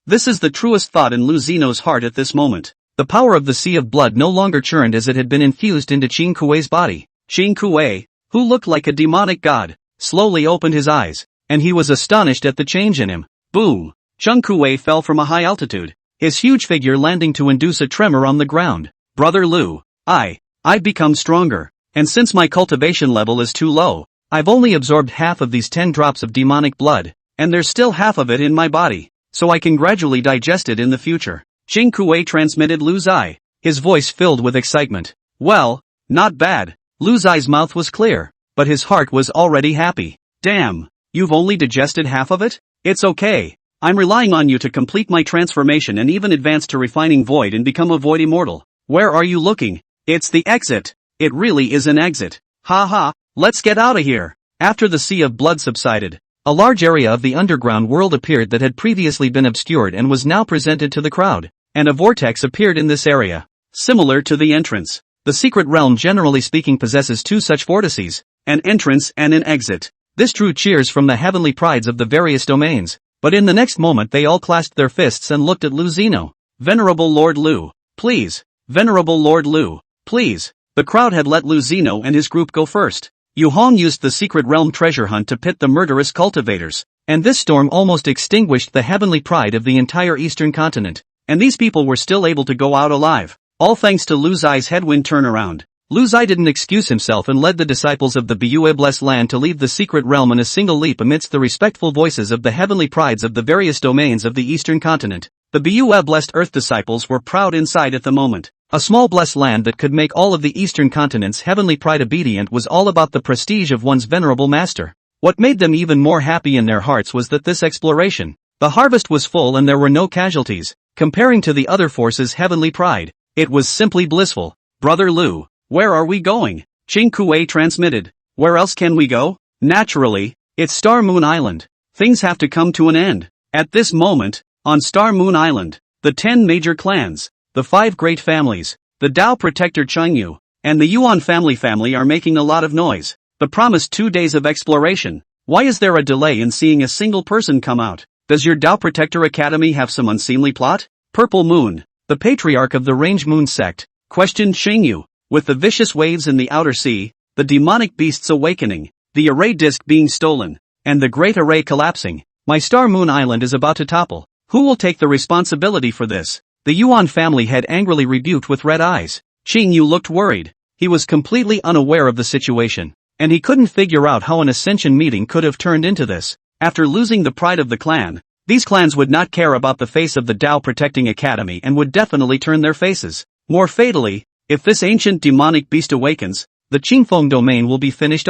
This is the truest thought in Lu Zino's heart at this moment. The power of the sea of blood no longer churned as it had been infused into Qing Kuei's body. Qing Kuei, who looked like a demonic god, slowly opened his eyes, and he was astonished at the change in him. Boom! Qing Kuei fell from a high altitude, his huge figure landing to induce a tremor on the ground. Brother Lu, I've become stronger, and since my cultivation level is too low, I've only absorbed half of these 10 drops of demonic blood, and there's still half of it in my body, so I can gradually digest it in the future. Qing Kuei transmitted Lu Zai, his voice filled with excitement. Well, not bad. Lu Zai's mouth was clear, but his heart was already happy. Damn, you've only digested half of it? It's okay. I'm relying on you to complete my transformation and even advance to refining void and become a void immortal. Where are you looking? It's the exit. It really is an exit. Ha ha, let's get out of here. After the sea of blood subsided, a large area of the underground world appeared that had previously been obscured and was now presented to the crowd, and a vortex appeared in this area. Similar to the entrance, the secret realm generally speaking possesses two such vortices, an entrance and an exit. This drew cheers from the heavenly prides of the various domains, but in the next moment they all clasped their fists and looked at Lu Zeno. Venerable Lord Lu, please. Venerable Lord Lu, please. The crowd had let Lu Zeno and his group go first. Yu Hong used the secret realm treasure hunt to pit the murderous cultivators, and this storm almost extinguished the heavenly pride of the entire eastern continent, and these people were still able to go out alive, all thanks to Lu Zai's headwind turnaround. Lu Zai didn't excuse himself and led the disciples of the Buyue blessed land to leave the secret realm in a single leap amidst the respectful voices of the heavenly prides of the various domains of the eastern continent. The Buyue blessed earth disciples were proud inside at the moment. A small blessed land that could make all of the eastern continent's heavenly pride obedient was all about the prestige of one's venerable master. What made them even more happy in their hearts was that this exploration, the harvest was full and there were no casualties. Comparing to the other forces' heavenly pride, it was simply blissful. Brother Lu, where are we going? Qing Kuei transmitted. Where else can we go? Naturally, it's Star Moon Island. Things have to come to an end. At this moment, on Star Moon Island, the 10 major clans, the 5 great families, the Dao protector Changyu, and the Yuan family are making a lot of noise. The promised 2 days of exploration. Why is there a delay in seeing a single person come out? Does your Dao Protector Academy have some unseemly plot? Purple Moon, the patriarch of the Range Moon sect, questioned Xingyu. With the vicious waves in the outer sea, the demonic beasts awakening, the array disk being stolen, and the great array collapsing, my Star Moon Island is about to topple. Who will take the responsibility for this? The Yuan family head angrily rebuked with red eyes. Xingyu looked worried. He was completely unaware of the situation, and he couldn't figure out how an ascension meeting could have turned into this. After losing the pride of the clan, these clans would not care about the face of the Dao Protecting Academy and would definitely turn their faces. More fatally, if this ancient demonic beast awakens, the Qingfeng domain will be finished.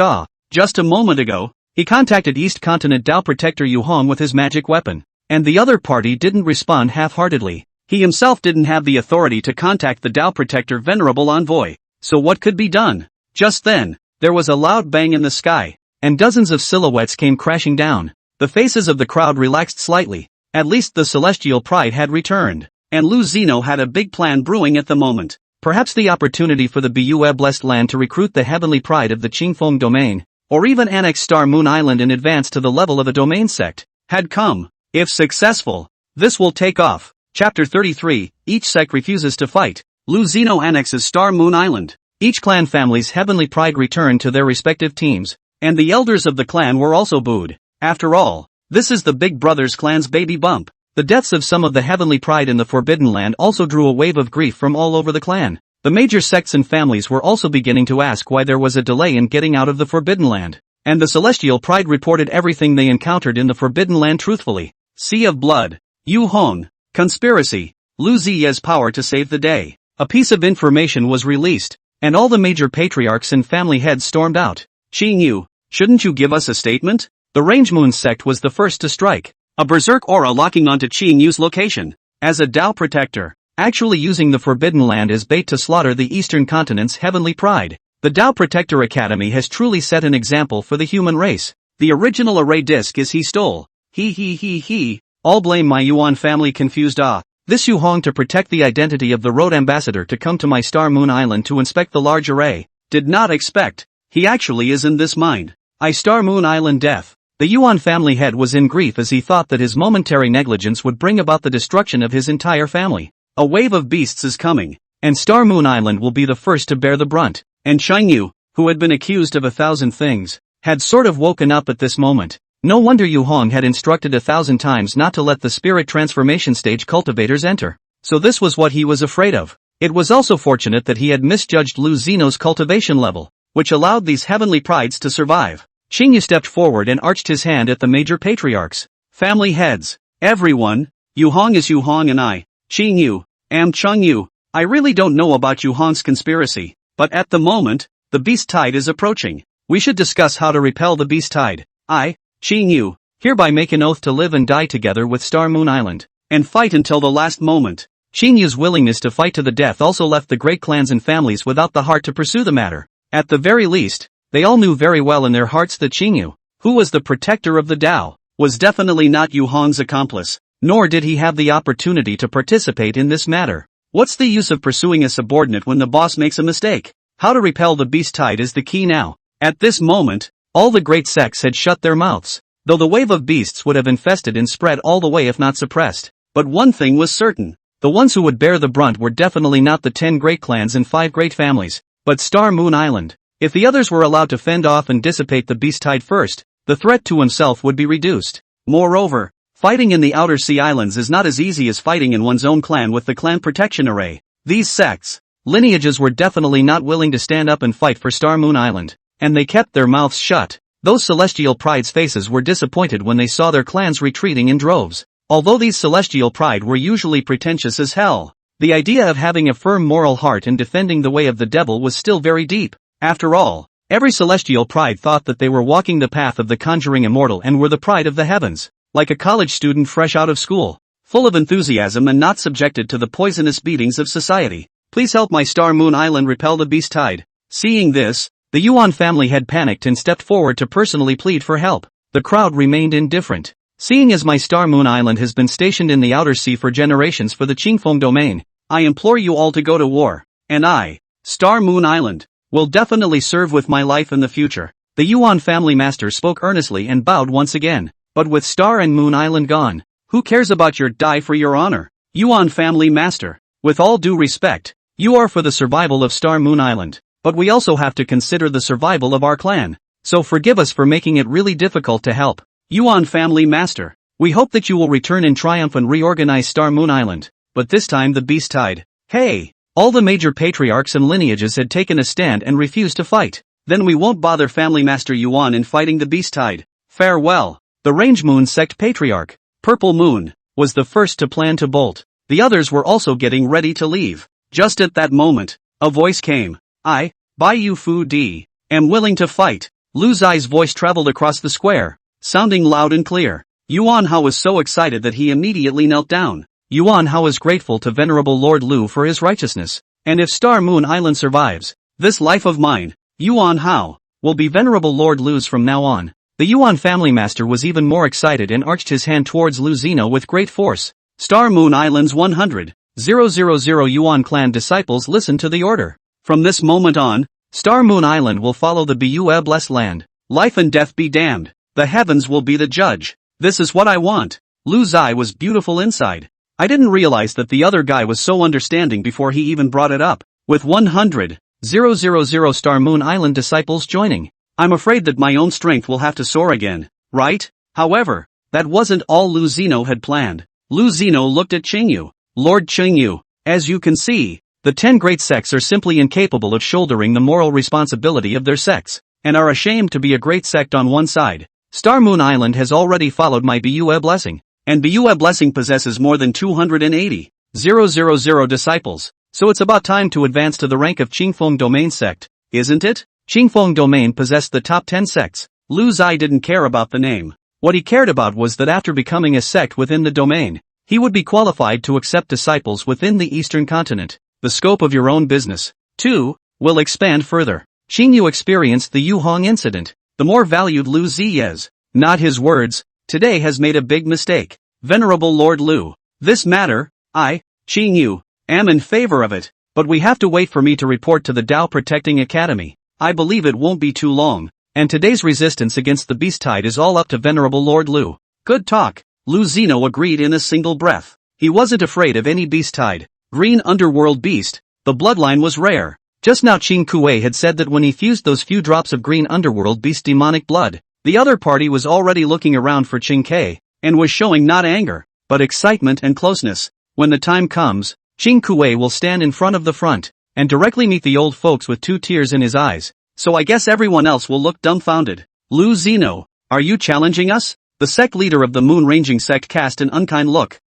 Just a moment ago, he contacted East Continent Dao Protector Yu Hong with his magic weapon, and the other party didn't respond half-heartedly. He himself didn't have the authority to contact the Dao Protector Venerable Envoy, so what could be done? Just then, there was a loud bang in the sky, and dozens of silhouettes came crashing down. The faces of the crowd relaxed slightly. At least the celestial pride had returned, and Lu Zeno had a big plan brewing at the moment. Perhaps the opportunity for the Buyue blessed land to recruit the heavenly pride of the Qingfeng domain, or even annex Star Moon Island in advance to the level of a domain sect, had come. If successful, this will take off. Chapter 33, each sect refuses to fight. Lu Zeno annexes Star Moon Island. Each clan family's heavenly pride returned to their respective teams, and the elders of the clan were also booed. After all, this is the Big Brother's clan's baby bump. The deaths of some of the heavenly pride in the Forbidden Land also drew a wave of grief from all over the clan. The major sects and families were also beginning to ask why there was a delay in getting out of the Forbidden Land, and the celestial pride reported everything they encountered in the Forbidden Land truthfully. Sea of Blood, Yu Hong, conspiracy, Lu Ziye's power to save the day. A piece of information was released, and all the major patriarchs and family heads stormed out. Qingyu, shouldn't you give us a statement? The Range Moon sect was the first to strike. A berserk aura locking onto Qingyu's location. As a Dao protector, actually using the Forbidden Land as bait to slaughter the Eastern Continent's heavenly pride. The Dao Protector Academy has truly set an example for the human race. The original array disk is he stole. He. All blame my Yuan family confused. This Yu Hong to protect the identity of the road ambassador to come to my Star Moon Island to inspect the large array. Did not expect. He actually is in this mind. I Star Moon Island death. The Yuan family head was in grief as he thought that his momentary negligence would bring about the destruction of his entire family. A wave of beasts is coming, and Star Moon Island will be the first to bear the brunt. And Shangyu, who had been accused of 1,000 things, had sort of woken up at this moment. No wonder Yu Hong had instructed 1,000 times not to let the spirit transformation stage cultivators enter. So this was what he was afraid of. It was also fortunate that he had misjudged Lu Zeno's cultivation level, which allowed these heavenly prides to survive. Qingyu stepped forward and arched his hand at the major patriarchs. Family heads. Everyone, Yu Hong is Yu Hong and I, Qingyu, am Changyu. I really don't know about Yu Hong's conspiracy, but at the moment, the beast tide is approaching. we should discuss how to repel the beast tide. I, Qing Yu, hereby make an oath to live and die together with Star Moon Island, and fight until the last moment. Qing Yu's willingness to fight to the death also left the great clans and families without the heart to pursue the matter. At the very least, they all knew very well in their hearts that Qing Yu, who was the protector of the Tao, was definitely not Yu Hong's accomplice, nor did he have the opportunity to participate in this matter. What's the use of pursuing a subordinate when the boss makes a mistake? How to repel the beast tide is the key now. At this moment, all the great sects had shut their mouths, though the wave of beasts would have infested and spread all the way if not suppressed. But one thing was certain. The ones who would bear the brunt were definitely not the 10 great clans and 5 great families, but Star Moon Island. If the others were allowed to fend off and dissipate the beast tide first, the threat to himself would be reduced. Moreover, fighting in the outer sea islands is not as easy as fighting in one's own clan with the clan protection array. These sects, lineages were definitely not willing to stand up and fight for Star Moon Island, and they kept their mouths shut. Those celestial pride's faces were disappointed when they saw their clans retreating in droves. Although these celestial pride were usually pretentious as hell, the idea of having a firm moral heart and defending the way of the devil was still very deep. After all, every celestial pride thought that they were walking the path of the conjuring immortal and were the pride of the heavens, like a college student fresh out of school, full of enthusiasm and not subjected to the poisonous beatings of society. Please help my Star Moon Island repel the beast tide. Seeing this, the Yuan family had panicked and stepped forward to personally plead for help. The crowd remained indifferent. Seeing as my Star Moon Island has been stationed in the outer sea for generations for the Qingfeng domain, I implore you all to go to war, and I, Star Moon Island, will definitely serve with my life in the future. The Yuan family master spoke earnestly and bowed once again. But with Star and Moon Island gone, who cares about your die for your honor? Yuan family master, with all due respect, you are for the survival of Star Moon Island, but we also have to consider the survival of our clan. So forgive us for making it really difficult to help. Yuan family master, we hope that you will return in triumph and reorganize Star Moon Island. But this time the beast tide. Hey! All the major patriarchs and lineages had taken a stand and refused to fight. Then we won't bother family master Yuan in fighting the beast tide. Farewell. The Range Moon sect patriarch, Purple Moon, was the first to plan to bolt. The others were also getting ready to leave. Just at that moment, a voice came. I, Bai Yu Fu D, am willing to fight. Lu Zai's voice traveled across the square, sounding loud and clear. Yuan Hao was so excited that he immediately knelt down. Yuan Hao is grateful to Venerable Lord Lu for his righteousness. And if Star Moon Island survives this life of mine, Yuan Hao will be Venerable Lord Lu's from now on. The Yuan family master was even more excited and arched his hand towards Lu Zino with great force. Star Moon Island's 100,000 Yuan clan disciples listened to the order. From this moment on, Star Moon Island will follow the Bue blessed land. Life and death be damned. The heavens will be the judge. This is what I want. Lu Zai was beautiful inside. I didn't realize that the other guy was so understanding before he even brought it up. With 100,000 Star Moon Island disciples joining, I'm afraid that my own strength will have to soar again, right? However, that wasn't all Lu Zino had planned. Lu Zino looked at Qing Yu. Lord Qing Yu, as you can see, the 10 great sects are simply incapable of shouldering the moral responsibility of their sects, and are ashamed to be a great sect on one side. Star Moon Island has already followed my Bue blessing, and Bue blessing possesses more than 280,000 disciples, so it's about time to advance to the rank of Qingfeng domain sect, isn't it? Qingfeng domain possessed the top 10 sects. Lu Zai didn't care about the name. What he cared about was that after becoming a sect within the domain, he would be qualified to accept disciples within the eastern continent. The scope of your own business, too, will expand further. Qing Yu experienced the Yu Hong incident. The more valued Lu Zi is, not his words, today has made a big mistake. Venerable Lord Lu, this matter, I, Qing Yu, am in favor of it, but we have to wait for me to report to the Tao Protecting Academy. I believe it won't be too long, and today's resistance against the beast tide is all up to Venerable Lord Lu. Good talk. Lu Zino agreed in a single breath. He wasn't afraid of any beast tide. Green underworld beast. The bloodline was rare. Just now Qing Kuei had said that when he fused those few drops of green underworld beast demonic blood, the other party was already looking around for Qing Kei, and was showing not anger, but excitement and closeness. When the time comes, Qing Kuei will stand in front of the front, and directly meet the old folks with 2 tears in his eyes, so I guess everyone else will look dumbfounded. Lu Zino, are you challenging us? The sect leader of the moon ranging sect cast an unkind look.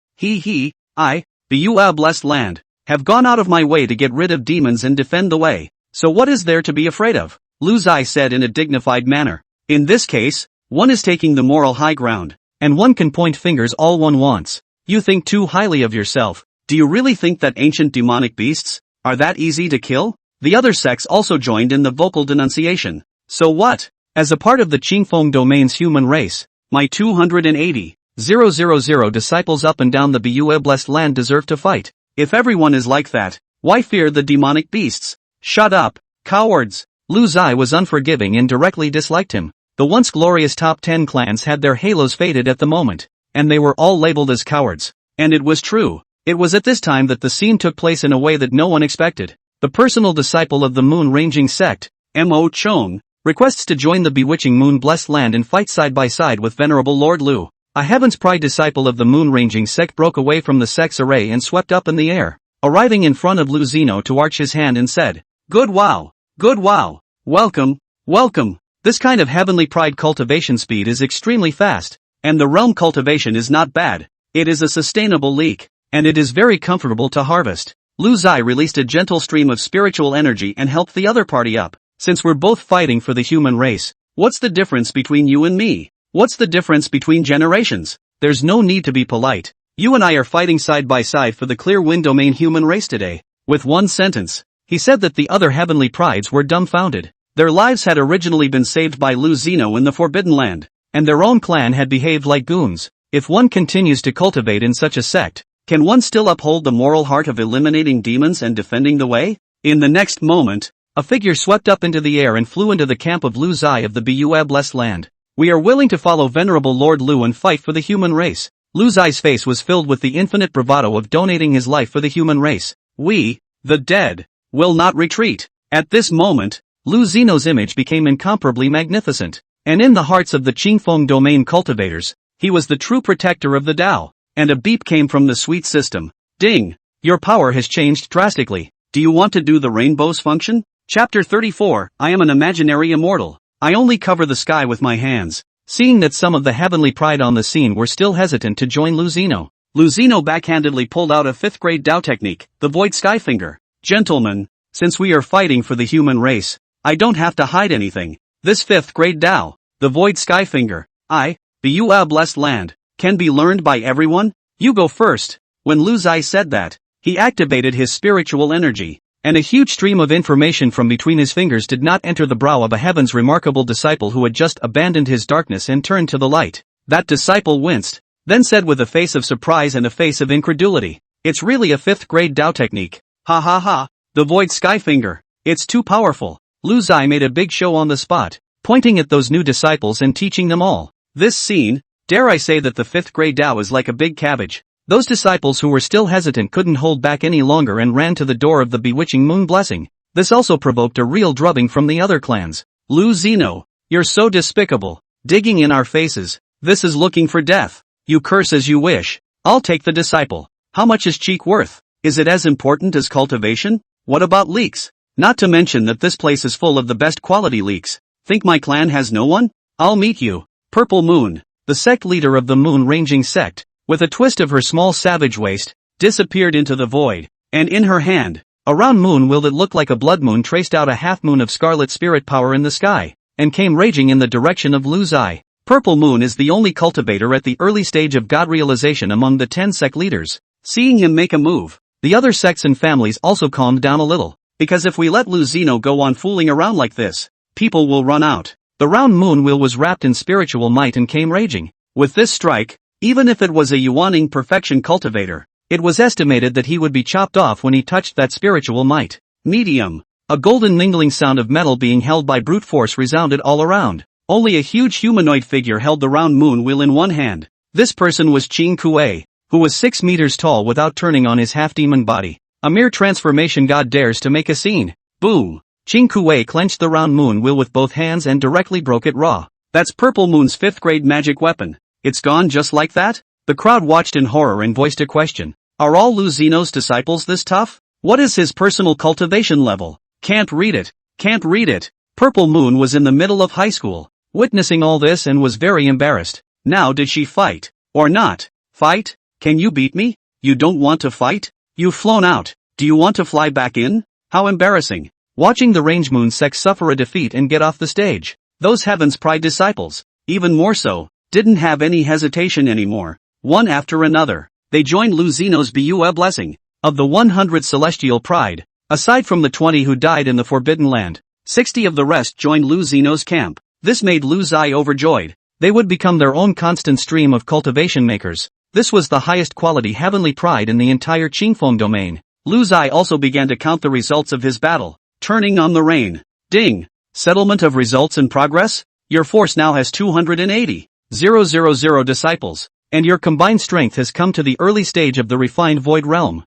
I, the Ua blessed land, have gone out of my way to get rid of demons and defend the way, so what is there to be afraid of? Lu Zai said in a dignified manner. In this case, one is taking the moral high ground, and one can point fingers all one wants. You think too highly of yourself. Do you really think that ancient demonic beasts are that easy to kill? The other sects also joined in the vocal denunciation. So what? As a part of the Qingfeng domain's human race, my 280,000 disciples up and down the Bue blessed land deserve to fight. If everyone is like that, why fear the demonic beasts? Shut up, cowards! Lu Zai was unforgiving and directly disliked him. The once glorious top 10 clans had their halos faded at the moment, and they were all labeled as cowards. And it was true. It was at this time that the scene took place in a way that no one expected. The personal disciple of the moon-ranging sect, Mo Chong, requests to join the bewitching moon-blessed land and fight side by side with Venerable Lord Lu. A Heaven's Pride disciple of the moon-ranging sect broke away from the sect's array and swept up in the air, arriving in front of Lu Zeno to arch his hand and said, Good wow! Good wow! Welcome, welcome! This kind of heavenly pride cultivation speed is extremely fast, and the realm cultivation is not bad. It is a sustainable leak, and it is very comfortable to harvest. Lu Zai released a gentle stream of spiritual energy and helped the other party up. Since we're both fighting for the human race, what's the difference between you and me? What's the difference between generations? There's no need to be polite. You and I are fighting side by side for the clear wind domain human race today. With one sentence, he said that the other heavenly prides were dumbfounded. Their lives had originally been saved by Lu Zeno in the Forbidden Land, and their own clan had behaved like goons. If one continues to cultivate in such a sect, can one still uphold the moral heart of eliminating demons and defending the way? In the next moment, a figure swept up into the air and flew into the camp of Lu Zai of the Bue blessed land. We are willing to follow Venerable Lord Lu and fight for the human race. Lu Zai's face was filled with the infinite bravado of donating his life for the human race. We, the dead, will not retreat. At this moment, Lu Zeno's image became incomparably magnificent, and in the hearts of the Qingfeng domain cultivators, he was the true protector of the Tao. And a beep came from the suite system. Ding! Your power has changed drastically. Do you want to do the rainbow's function? Chapter 34, I am an imaginary immortal. I only cover the sky with my hands. Seeing that some of the heavenly pride on the scene were still hesitant to join Lu Zeno backhandedly pulled out a 5th grade Tao technique, the Void Sky Finger. Gentlemen, since we are fighting for the human race, I don't have to hide anything. This 5th grade Tao, the Void Sky Finger, the Bue blessed land, can be learned by everyone? You go first. When Lu Zai said that, he activated his spiritual energy, and a huge stream of information from between his fingers did not enter the brow of a heaven's remarkable disciple who had just abandoned his darkness and turned to the light. That disciple winced, then said with a face of surprise and a face of incredulity, It's really a 5th grade Tao technique. Ha ha ha, the Void Sky Finger. It's too powerful. Lu Zai made a big show on the spot, pointing at those new disciples and teaching them all. This scene, dare I say that the 5th grade Tao is like a big cabbage. Those disciples who were still hesitant couldn't hold back any longer and ran to the door of the bewitching moon blessing. This also provoked a real drubbing from the other clans. Lu Zeno, you're so despicable. Digging in our faces. This is looking for death. You curse as you wish. I'll take the disciple. How much is cheek worth? Is it as important as cultivation? What about leeks? Not to mention that this place is full of the best quality leeks. Think my clan has no one? I'll meet you. Purple Moon, the sect leader of the moon-ranging sect, with a twist of her small savage waist, disappeared into the void, and in her hand, a round moon will that looked like a blood moon traced out a half-moon of scarlet spirit power in the sky, and came raging in the direction of Lu Zai. Purple Moon is the only cultivator at the early stage of God realization among the 10 sect leaders. Seeing him make a move, the other sects and families also calmed down a little, because if we let Lu Zeno go on fooling around like this, people will run out. The round moon wheel was wrapped in spiritual might and came raging. With this strike, even if it was a Yuaning perfection cultivator, it was estimated that he would be chopped off when he touched that spiritual might. Medium. A golden mingling sound of metal being held by brute force resounded all around. Only a huge humanoid figure held the round moon wheel in one hand. This person was Qing Kuei, who was 6 meters tall without turning on his half-demon body. A mere transformation god dares to make a scene. Boom. Qing Kuei clenched the round moon wheel with both hands and directly broke it raw. That's Purple Moon's 5th grade magic weapon. It's gone just like that? The crowd watched in horror and voiced a question. Are all Lu Zeno's disciples this tough? What is his personal cultivation level? Can't read it. Can't read it. Purple Moon was in the middle of high school, witnessing all this and was very embarrassed. Now did she fight? Or not? Fight? Can you beat me? You don't want to fight? You've flown out. Do you want to fly back in? How embarrassing. watching the Range Moon sect suffer a defeat and get off the stage. Those Heaven's Pride disciples, even more so, didn't have any hesitation anymore. One after another, they joined Lu Xino's Bua blessing. Of the 100 celestial pride, aside from the 20 who died in the Forbidden Land, 60 of the rest joined Lu Xino's camp. This made Lu Zai overjoyed. They would become their own constant stream of cultivation makers. This was the highest quality heavenly pride in the entire Qingfeng domain. Lu Zai also began to count the results of his battle, turning on the rain. Ding! Settlement of results in progress? Your force now has 280,000 disciples, and your combined strength has come to the early stage of the refined void realm.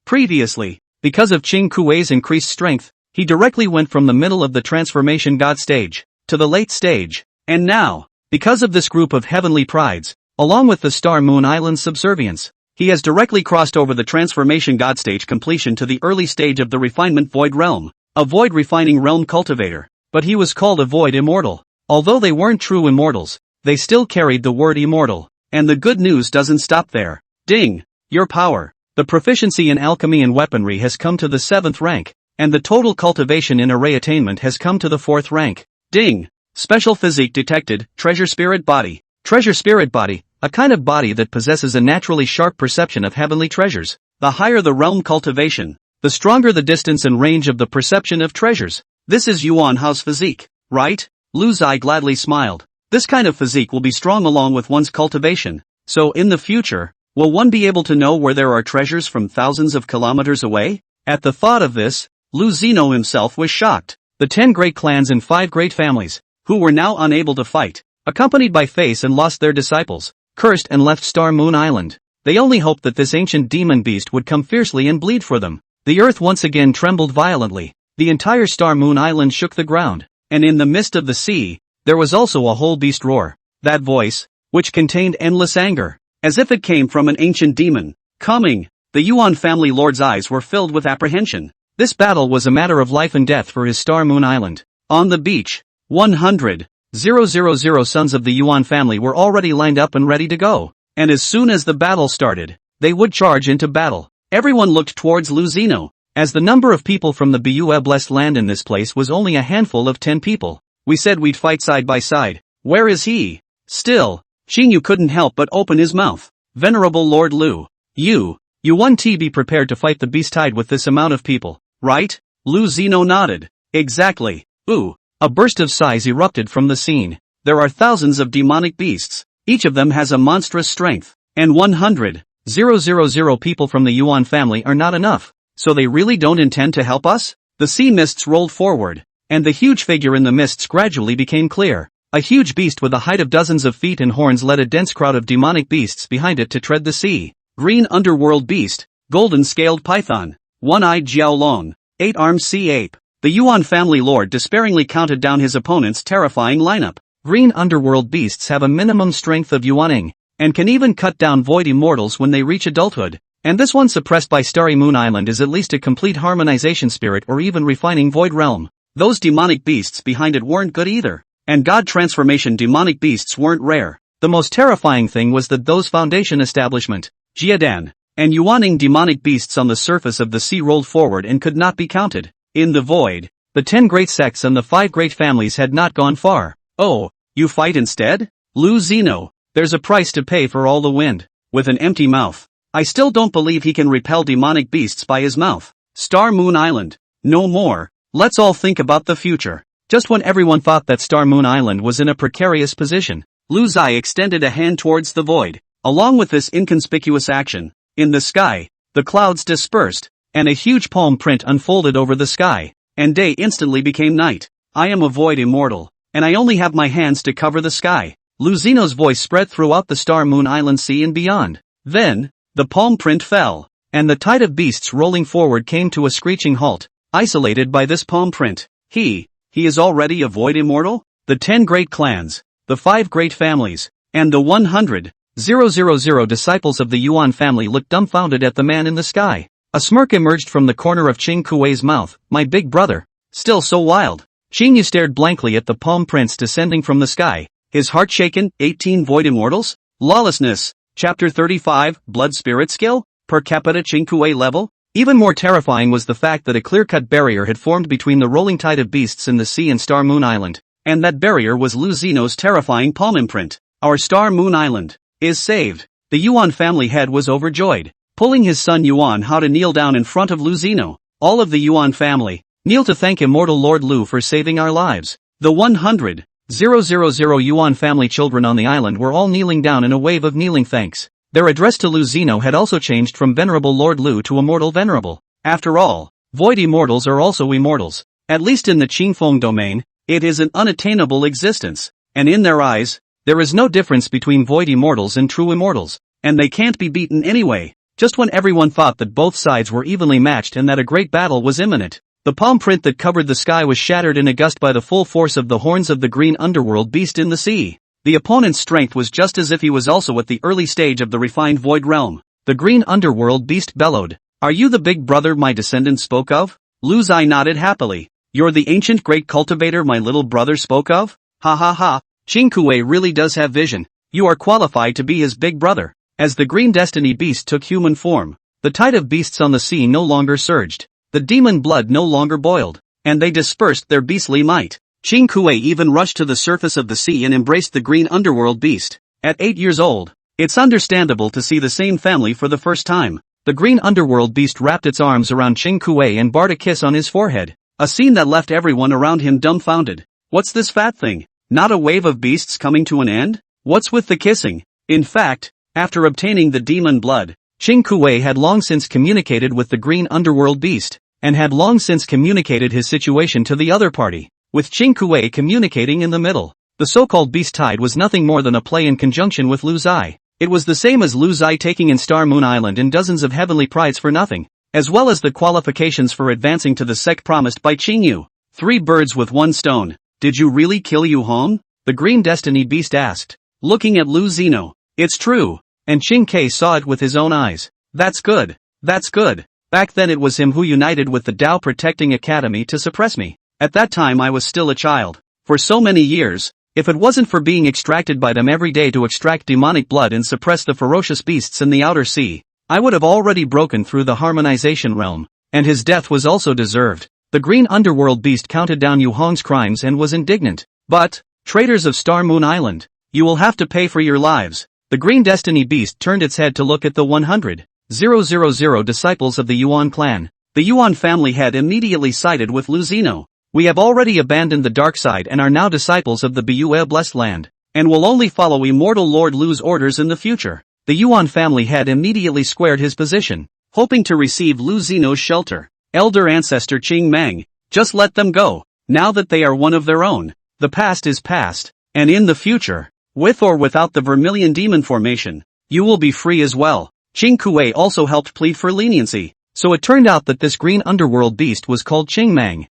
Previously, because of Qing Kuei's increased strength, he directly went from the middle of the transformation god stage to the late stage. And now, because of this group of heavenly prides, along with the Star Moon Island's subservience, he has directly crossed over the transformation god stage completion to the early stage of the refinement void realm, a void refining realm cultivator. But he was called a void immortal. Although they weren't true immortals, they still carried the word immortal. And the good news doesn't stop there. Ding! Your power. The proficiency in alchemy and weaponry has come to the 7th rank, and the total cultivation in array attainment has come to the 4th rank. Ding! Special physique detected, treasure spirit body. Treasure spirit body, a kind of body that possesses a naturally sharp perception of heavenly treasures. The higher the realm cultivation, the stronger the distance and range of the perception of treasures. This is Yuan Hao's physique, right? Lu Zai gladly smiled. This kind of physique will be strong along with one's cultivation. So in the future, will one be able to know where there are treasures from thousands of kilometers away? At the thought of this, Lu Xino himself was shocked. The 10 great clans and 5 great families, who were now unable to fight, accompanied by Face and lost their disciples, cursed and left Star Moon Island. They only hoped that this ancient demon beast would come fiercely and bleed for them. The earth once again trembled violently. The entire Star Moon Island shook the ground, and in the midst of the sea, there was also a whole beast roar. That voice, which contained endless anger, as if it came from an ancient demon, coming. The Yuan family lord's eyes were filled with apprehension. This battle was a matter of life and death for his Star Moon Island. On the beach, 100,000 sons of the Yuan family were already lined up and ready to go. And as soon as the battle started, they would charge into battle. Everyone looked towards Lu Xino, as the number of people from the Bua blessed land in this place was only a handful of 10 people. We said we'd fight side by side. Where is he? Still, Xingyu couldn't help but open his mouth. Venerable Lord Lu, you want to be prepared to fight the beast tide with this amount of people, right? Lu Xino nodded. Exactly. Ooh, a burst of sighs erupted from the scene. There are thousands of demonic beasts. Each of them has a monstrous strength. And 100,000 people from the Yuan family are not enough. So they really don't intend to help us? The sea mists rolled forward, and the huge figure in the mists gradually became clear. A huge beast with a height of dozens of feet and horns led a dense crowd of demonic beasts behind it to tread the sea. Green underworld beast, golden scaled python, one-eyed Jiaolong, 8-armed sea ape. The Yuan family lord despairingly counted down his opponent's terrifying lineup. Green underworld beasts have a minimum strength of Yuaning, and can even cut down void immortals when they reach adulthood. And this one suppressed by Starry Moon Island is at least a complete harmonization spirit or even refining void realm. Those demonic beasts behind it weren't good either. And god transformation demonic beasts weren't rare. The most terrifying thing was that those foundation establishment, Jiadan, and Yuaning demonic beasts on the surface of the sea rolled forward and could not be counted. In the void, the 10 great sects and the 5 great families had not gone far. Oh, you fight instead? Lu Xino, there's a price to pay for all the wind. With an empty mouth, I still don't believe he can repel demonic beasts by his mouth. Star Moon Island, no more. Let's all think about the future. Just when everyone thought that Star Moon Island was in a precarious position, Lu Zai extended a hand towards the void. Along with this inconspicuous action, in the sky, the clouds dispersed, and a huge palm print unfolded over the sky, and day instantly became night. I am a void immortal, and I only have my hands to cover the sky. Lu Xino's voice spread throughout the Star Moon Island sea and beyond. Then, the palm print fell, and the tide of beasts rolling forward came to a screeching halt, isolated by this palm print. He is already a void immortal? The 10 great clans, the 5 great families, and the 100,000 disciples of the Yuan family looked dumbfounded at the man in the sky. A smirk emerged from the corner of Qing Kuei's mouth. My big brother. Still so wild. Xingyu stared blankly at the palm prints descending from the sky, his heart shaken. 18 void immortals? Lawlessness. Chapter 35, Blood Spirit Skill? Per capita Qing Kuei level? Even more terrifying was the fact that a clear-cut barrier had formed between the rolling tide of beasts in the sea and Star Moon Island, and that barrier was Lu Xino's terrifying palm imprint. Our Star Moon Island is saved. The Yuan family head was overjoyed, pulling his son Yuan how to kneel down in front of Lu Xino. All of the Yuan family kneel to thank immortal Lord Lu for saving our lives. The 100,000 Yuan family children on the island were all kneeling down in a wave of kneeling thanks. Their address to Lu Xino had also changed from Venerable Lord Lu to Immortal Venerable. After all, void immortals are also immortals. At least in the Qingfeng domain, it is an unattainable existence, and in their eyes, there is no difference between void immortals and true immortals, and they can't be beaten anyway. Just when everyone thought that both sides were evenly matched and that a great battle was imminent, the palm print that covered the sky was shattered in a gust by the full force of the horns of the green underworld beast in the sea. The opponent's strength was just as if he was also at the early stage of the refined void realm. The green underworld beast bellowed, "Are you the big brother my descendants spoke of?" Lu Zai nodded happily. "You're the ancient great cultivator my little brother spoke of? Ha ha ha, Qing Kuei really does have vision. You are qualified to be his big brother." As the green destiny beast took human form, the tide of beasts on the sea no longer surged, the demon blood no longer boiled, and they dispersed their beastly might. Qing Kuei even rushed to the surface of the sea and embraced the green underworld beast. At 8 years old, it's understandable to see the same family for the first time. The green underworld beast wrapped its arms around Qing Kuei and barred a kiss on his forehead, a scene that left everyone around him dumbfounded. What's this fat thing? Not a wave of beasts coming to an end? What's with the kissing? In fact, after obtaining the demon blood, Qing Kuei had long since communicated with the green underworld beast, and had long since communicated his situation to the other party, with Qing Kuei communicating in the middle. The so-called beast tide was nothing more than a play in conjunction with Lu Zai. It was the same as Lu Zai taking in Star Moon Island and dozens of heavenly prides for nothing, as well as the qualifications for advancing to the sect promised by Qing Yu. 3 birds with 1 stone. Did you really kill Yu Hong? The green destiny beast asked, looking at Lu Xino. It's true, and Qing Kei saw it with his own eyes. That's good. That's good. Back then it was him who united with the Tao Protecting Academy to suppress me. At that time I was still a child. For so many years, if it wasn't for being extracted by them every day to extract demonic blood and suppress the ferocious beasts in the outer sea, I would have already broken through the harmonization realm, and his death was also deserved. The green underworld beast counted down Yu Hong's crimes and was indignant. But, traitors of Star Moon Island, you will have to pay for your lives. The green destiny beast turned its head to look at the 100,000 disciples of the Yuan clan. The Yuan family head immediately sided with Lu Xino. We have already abandoned the dark side and are now disciples of the Biyue blessed land, and will only follow immortal Lord Lu's orders in the future. The Yuan family head immediately squared his position, hoping to receive Lu Xino's shelter. Elder ancestor Qing Meng, just let them go, now that they are one of their own. The past is past, and in the future, with or without the Vermilion Demon formation, you will be free as well. Qing Kuei also helped plead for leniency, so it turned out that this green underworld beast was called Qing Meng.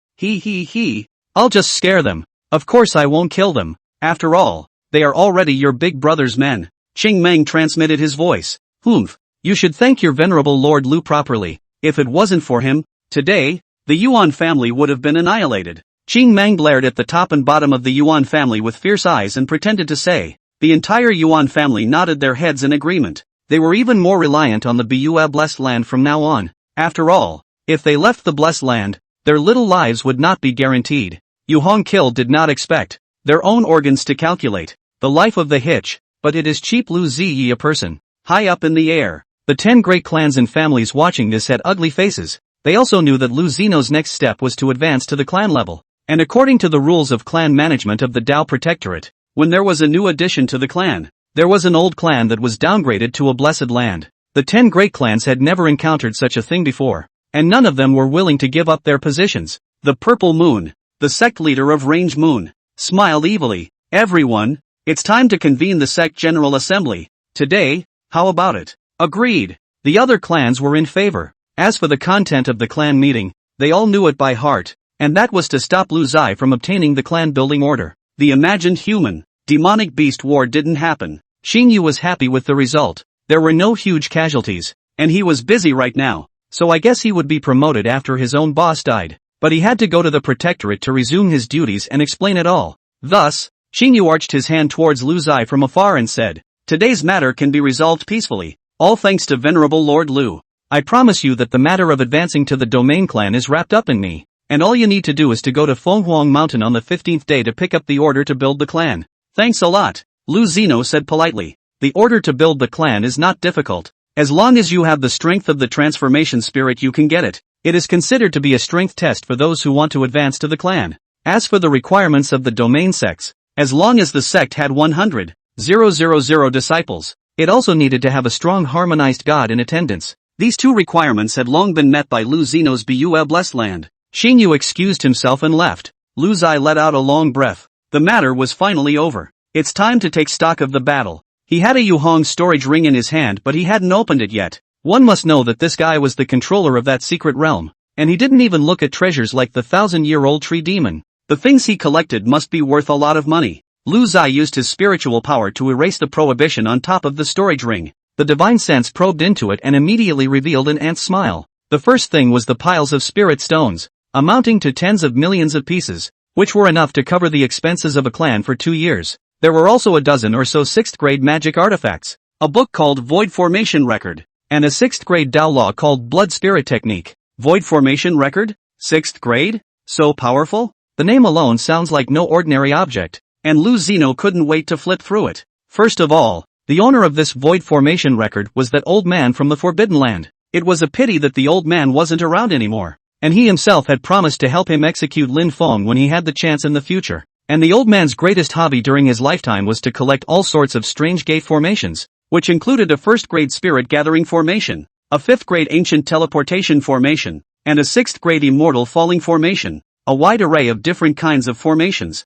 I'll just scare them. Of course I won't kill them. After all, they are already your big brother's men. Qing Meng transmitted his voice. You should thank your venerable Lord Lu properly. If it wasn't for him, today, the Yuan family would have been annihilated. Qing Meng glared at the top and bottom of the Yuan family with fierce eyes and pretended to say. The entire Yuan family nodded their heads in agreement. They were even more reliant on the Biyue blessed land from now on. After all, if they left the blessed land, their little lives would not be guaranteed. Yu Hong Kill did not expect their own organs to calculate the life of the hitch, but it is cheap Lu Ziyi a person, high up in the air. The 10 great clans and families watching this had ugly faces. They also knew that Lu Xino's next step was to advance to the clan level. And according to the rules of clan management of the Tao Protectorate, when there was a new addition to the clan, there was an old clan that was downgraded to a blessed land. The 10 great clans had never encountered such a thing before, and none of them were willing to give up their positions. The Purple Moon, the sect leader of Range Moon, smiled evilly. Everyone, it's time to convene the sect General Assembly. Today, how about it? Agreed. The other clans were in favor. As for the content of the clan meeting, they all knew it by heart, and that was to stop Lu Zai from obtaining the clan building order. The imagined human, demonic beast war didn't happen. Xing Yu was happy with the result. There were no huge casualties, and he was busy right now, so I guess he would be promoted after his own boss died. But he had to go to the protectorate to resume his duties and explain it all. Thus, Xing Yu arched his hand towards Lu Zai from afar and said, today's matter can be resolved peacefully, all thanks to Venerable Lord Lu. I promise you that the matter of advancing to the domain clan is wrapped up in me, and all you need to do is to go to Fenghuang Mountain on the 15th day to pick up the order to build the clan. Thanks a lot, Lu Zino said politely. The order to build the clan is not difficult. As long as you have the strength of the transformation spirit you can get it. It is considered to be a strength test for those who want to advance to the clan. As for the requirements of the domain sects, as long as the sect had 100,000 disciples, it also needed to have a strong harmonized god in attendance. These two requirements had long been met by Lu Zino's Bua blessed land. Xingyu excused himself and left. Lu Zai let out a long breath. The matter was finally over. It's time to take stock of the battle. He had a Yuhong storage ring in his hand but he hadn't opened it yet. One must know that this guy was the controller of that secret realm, and he didn't even look at treasures like the 1,000-year-old tree demon. The things he collected must be worth a lot of money. Lu Zai used his spiritual power to erase the prohibition on top of the storage ring. The divine sense probed into it and immediately revealed an ant's smile. The first thing was the piles of spirit stones, amounting to tens of millions of pieces, which were enough to cover the expenses of a clan for 2 years. There were also a dozen or so 6th grade magic artifacts, a book called Void Formation Record, and a 6th grade Dao Law called Blood Spirit Technique. Void Formation Record? 6th grade? So powerful? The name alone sounds like no ordinary object, and Lu Zino couldn't wait to flip through it. First of all, the owner of this Void Formation Record was that old man from the Forbidden Land. It was a pity that the old man wasn't around anymore, and he himself had promised to help him execute Lin Feng when he had the chance in the future. And the old man's greatest hobby during his lifetime was to collect all sorts of strange gate formations, which included a 1st grade spirit gathering formation, a 5th grade ancient teleportation formation, and a 6th grade immortal falling formation, a wide array of different kinds of formations.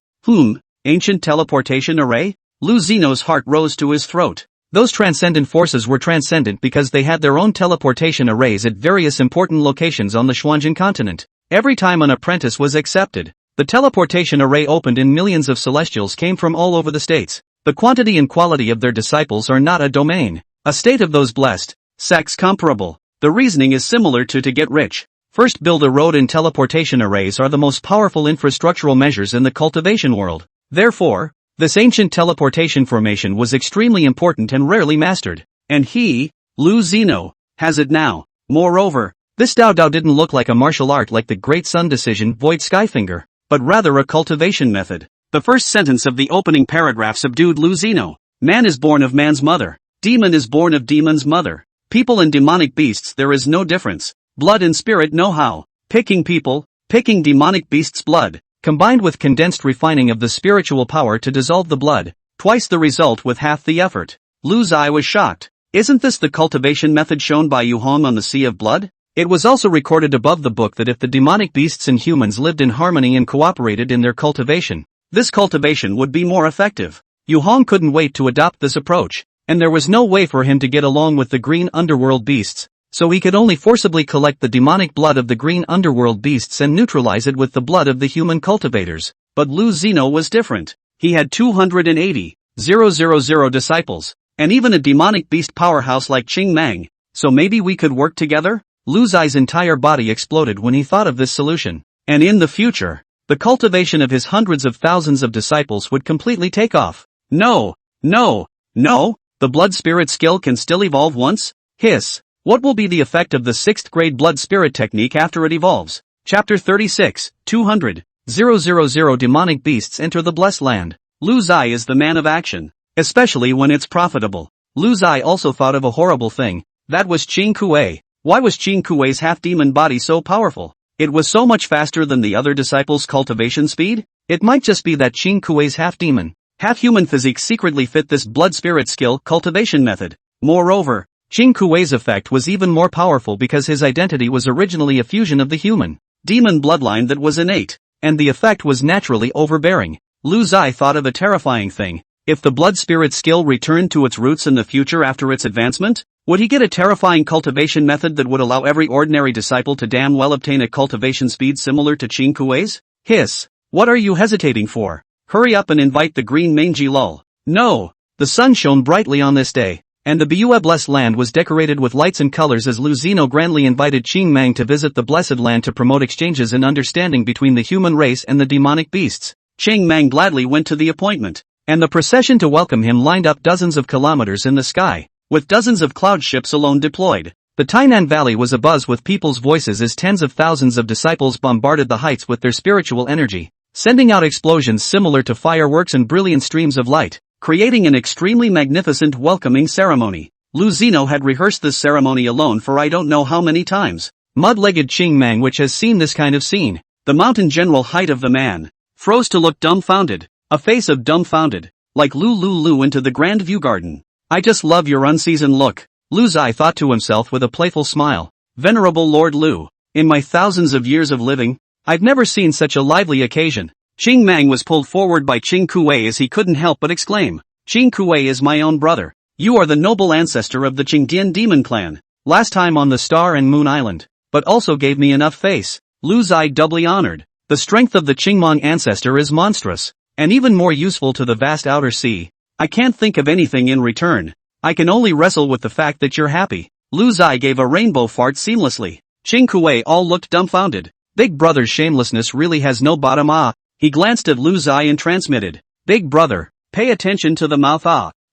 Ancient teleportation array? Lu Zino's heart rose to his throat. Those transcendent forces were transcendent because they had their own teleportation arrays at various important locations on the Xuanjin continent. Every time an apprentice was accepted, the teleportation array opened and millions of celestials came from all over the states. The quantity and quality of their disciples are not a domain, a state of those blessed, sects comparable. The reasoning is similar to get rich. First build a road and teleportation arrays are the most powerful infrastructural measures in the cultivation world. Therefore, this ancient teleportation formation was extremely important and rarely mastered. And he, Lu Zino, has it now. Moreover, this Dao Dao didn't look like a martial art like the Great Sun Decision Void Skyfinger, but rather a cultivation method. The first sentence of the opening paragraph subdued Lu Zino. Man is born of man's mother. Demon is born of demon's mother. People and demonic beasts there is no difference. Blood and spirit know how. Picking people, picking demonic beasts' blood, combined with condensed refining of the spiritual power to dissolve the blood, twice the result with half the effort. Lu Zai was shocked. Isn't this the cultivation method shown by Yu Hong on the Sea of Blood? It was also recorded above the book that if the demonic beasts and humans lived in harmony and cooperated in their cultivation, this cultivation would be more effective. Yu Hong couldn't wait to adopt this approach, and there was no way for him to get along with the green underworld beasts, so he could only forcibly collect the demonic blood of the green underworld beasts and neutralize it with the blood of the human cultivators. But Lu Zino was different. He had 280,000 disciples, and even a demonic beast powerhouse like Qing Mang, so maybe we could work together? Lu Zai's entire body exploded when he thought of this solution. And in the future, the cultivation of his hundreds of thousands of disciples would completely take off. No, the blood spirit skill can still evolve once? Hiss. What will be the effect of the 6th grade blood spirit technique after it evolves? Chapter 36, 200,000 demonic beasts enter the blessed land. Lu Zai is the man of action, especially when it's profitable. Lu Zai also thought of a horrible thing. That was Qing Kuei. Why was Qing Kuei's half-demon body so powerful? It was so much faster than the other disciples' cultivation speed? It might just be that Qing Kuei's half-demon, half-human physique secretly fit this blood spirit skill cultivation method. Moreover, Qing Kuei's effect was even more powerful because his identity was originally a fusion of the human demon bloodline that was innate, and the effect was naturally overbearing. Lu Zai thought of a terrifying thing. If the blood spirit skill returned to its roots in the future after its advancement, would he get a terrifying cultivation method that would allow every ordinary disciple to damn well obtain a cultivation speed similar to Qing Kuei's? Hiss. What are you hesitating for? Hurry up and invite the green mangy lull. No. The sun shone brightly on this day, and the Bua blessed land was decorated with lights and colors as Lu Zino grandly invited Qing Mang to visit the blessed land to promote exchanges and understanding between the human race and the demonic beasts. Qing Mang gladly went to the appointment, and the procession to welcome him lined up dozens of kilometers in the sky, with dozens of cloud ships alone deployed. The Tainan Valley was abuzz with people's voices as tens of thousands of disciples bombarded the heights with their spiritual energy, sending out explosions similar to fireworks and brilliant streams of light, creating an extremely magnificent welcoming ceremony. Lu Zino had rehearsed this ceremony alone for I don't know how many times. Mud-legged Qing Mang, which has seen this kind of scene, the mountain general height of the man, froze to look dumbfounded, a face of dumbfounded, like Lu into the grand view garden. I just love your unseasoned look, Lu Zai thought to himself with a playful smile. Venerable Lord Lu, in my thousands of years of living, I've never seen such a lively occasion. Qing Mang was pulled forward by Qing Kuei as he couldn't help but exclaim, Qing Kuei is my own brother. You are the noble ancestor of the Qingdian demon clan, last time on the Star and Moon Island, but also gave me enough face. Lu Zai doubly honored. The strength of the Qingmong ancestor is monstrous, and even more useful to the vast outer sea. I can't think of anything in return. I can only wrestle with the fact that you're happy. Lu Zai gave a rainbow fart seamlessly. Qing Kuei all looked dumbfounded. Big brother's shamelessness really has no bottom. He glanced at Lu Zai and transmitted. Big brother, pay attention to the mouth.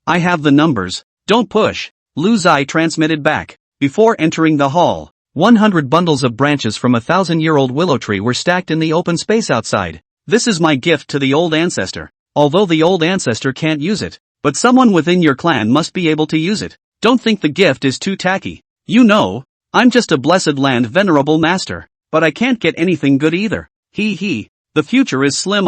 I have the numbers. Don't push. Lu Zai transmitted back. Before entering the hall, 100 bundles of branches from a 1,000-year-old willow tree were stacked in the open space outside. This is my gift to the old ancestor. Although the old ancestor can't use it, but someone within your clan must be able to use it. Don't think the gift is too tacky. You know, I'm just a blessed land venerable master, but I can't get anything good either. He. The future is slim.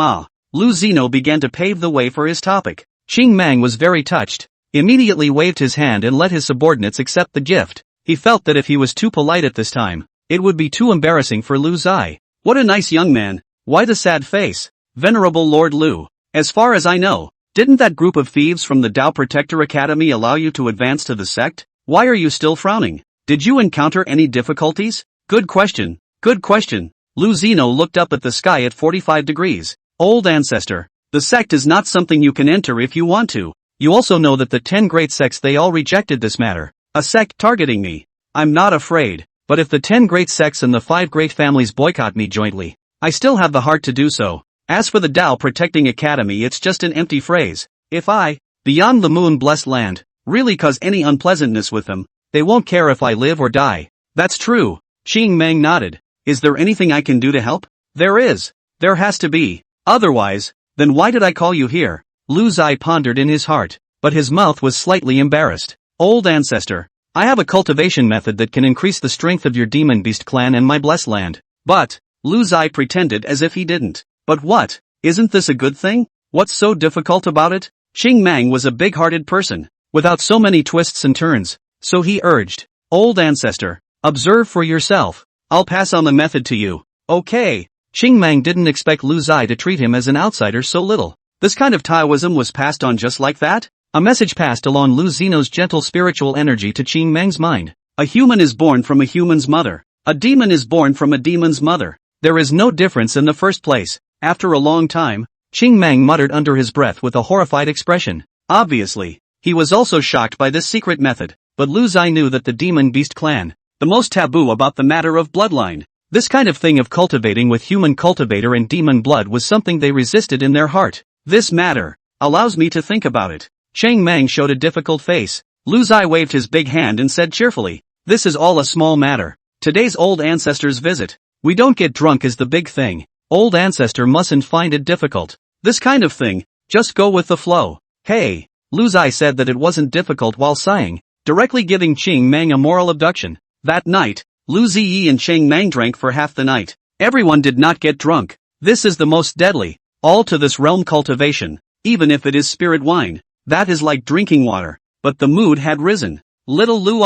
Lu Zino began to pave the way for his topic. Qing Mang was very touched, immediately waved his hand and let his subordinates accept the gift. He felt that if he was too polite at this time, it would be too embarrassing for Lu Zai. What a nice young man. Why the sad face? Venerable Lord Lu, as far as I know, didn't that group of thieves from the Tao Protector Academy allow you to advance to the sect? Why are you still frowning? Did you encounter any difficulties? Good question. Lu Zino looked up at the sky at 45 degrees. Old ancestor, the sect is not something you can enter if you want to. You also know that the 10 great sects, they all rejected this matter. A sect targeting me. I'm not afraid, but if the 10 great sects and the 5 great families boycott me jointly, I still have the heart to do so. As for the Tao Protecting Academy, it's just an empty phrase. If I, beyond the moon blessed land, really cause any unpleasantness with them, they won't care if I live or die. That's true. Qing Mang nodded. Is there anything I can do to help? There is. There has to be. Otherwise, then why did I call you here? Lu Zai pondered in his heart, but his mouth was slightly embarrassed. Old ancestor, I have a cultivation method that can increase the strength of your demon beast clan and my blessed land. But, Lu Zai pretended as if he didn't. But what? Isn't this a good thing? What's so difficult about it? Qing Mang was a big-hearted person, without so many twists and turns, so he urged, Old ancestor, observe for yourself. I'll pass on the method to you. Okay. Qing Mang didn't expect Lu Zai to treat him as an outsider so little. This kind of Taoism was passed on just like that? A message passed along Lu Zino's gentle spiritual energy to Qing Mang's mind. A human is born from a human's mother. A demon is born from a demon's mother. There is no difference in the first place. After a long time, Qing Mang muttered under his breath with a horrified expression. Obviously, he was also shocked by this secret method, but Lu Zai knew that the demon beast clan, the most taboo about the matter of bloodline, this kind of thing of cultivating with human cultivator and demon blood was something they resisted in their heart. This matter allows me to think about it. Qing Mang showed a difficult face. Lu Zai waved his big hand and said cheerfully, this is all a small matter. Today's old ancestor's visit. We don't get drunk is the big thing. Old ancestor mustn't find it difficult. This kind of thing, just go with the flow. Hey, Lu Zai said that it wasn't difficult while sighing, directly giving Qing Mang a moral abduction. That night, Lu Ziyi and Qing Mang drank for half the night. Everyone did not get drunk. This is the most deadly. All to this realm cultivation, even if it is spirit wine. That is like drinking water. But the mood had risen. Little Lu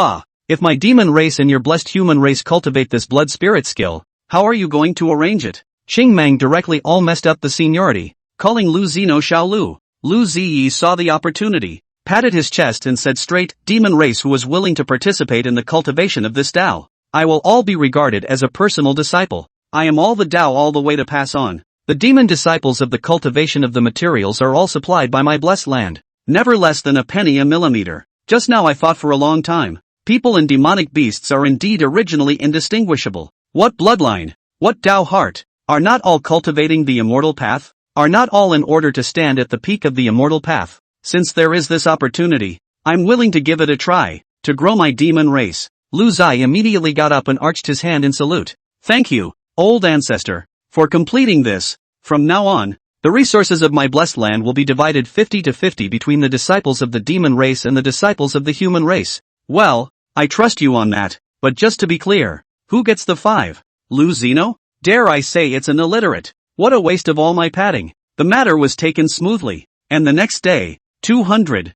if my demon race and your blessed human race cultivate this blood spirit skill, how are you going to arrange it? Qing Mang directly all messed up the seniority, calling Lu Zino Xiao Lu. Lu Ziyi saw the opportunity, patted his chest and said straight, demon race who was willing to participate in the cultivation of this Tao. I will all be regarded as a personal disciple. I am all the Tao all the way to pass on. The demon disciples of the cultivation of the materials are all supplied by my blessed land. Never less than a penny a millimeter. Just now I fought for a long time. People and demonic beasts are indeed originally indistinguishable. What bloodline? What Tao heart? Are not all cultivating the immortal path? Are not all in order to stand at the peak of the immortal path? Since there is this opportunity, I'm willing to give it a try, to grow my demon race. Lu Zai immediately got up and arched his hand in salute. Thank you, old ancestor, for completing this. From now on, the resources of my blessed land will be divided 50-50 between the disciples of the demon race and the disciples of the human race. Well, I trust you on that, but just to be clear, who gets the 5? Lu Zeno? Dare I say it's an illiterate. What a waste of all my padding. The matter was taken smoothly, and the next day, 200,000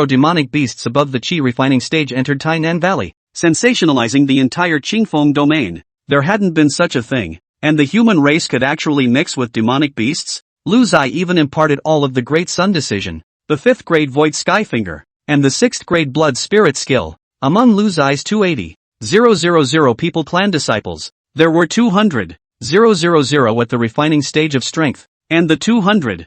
demonic beasts above the Qi refining stage entered Tainan Valley, sensationalizing the entire Qingfeng domain. There hadn't been such a thing, and the human race could actually mix with demonic beasts? Lu Zai even imparted all of the Great Sun Decision, the 5th grade Void Skyfinger, and the 6th grade Blood Spirit skill. Among Lu Zai's 280,000 people clan disciples, there were 200,000 at the refining stage of strength, and the 200,000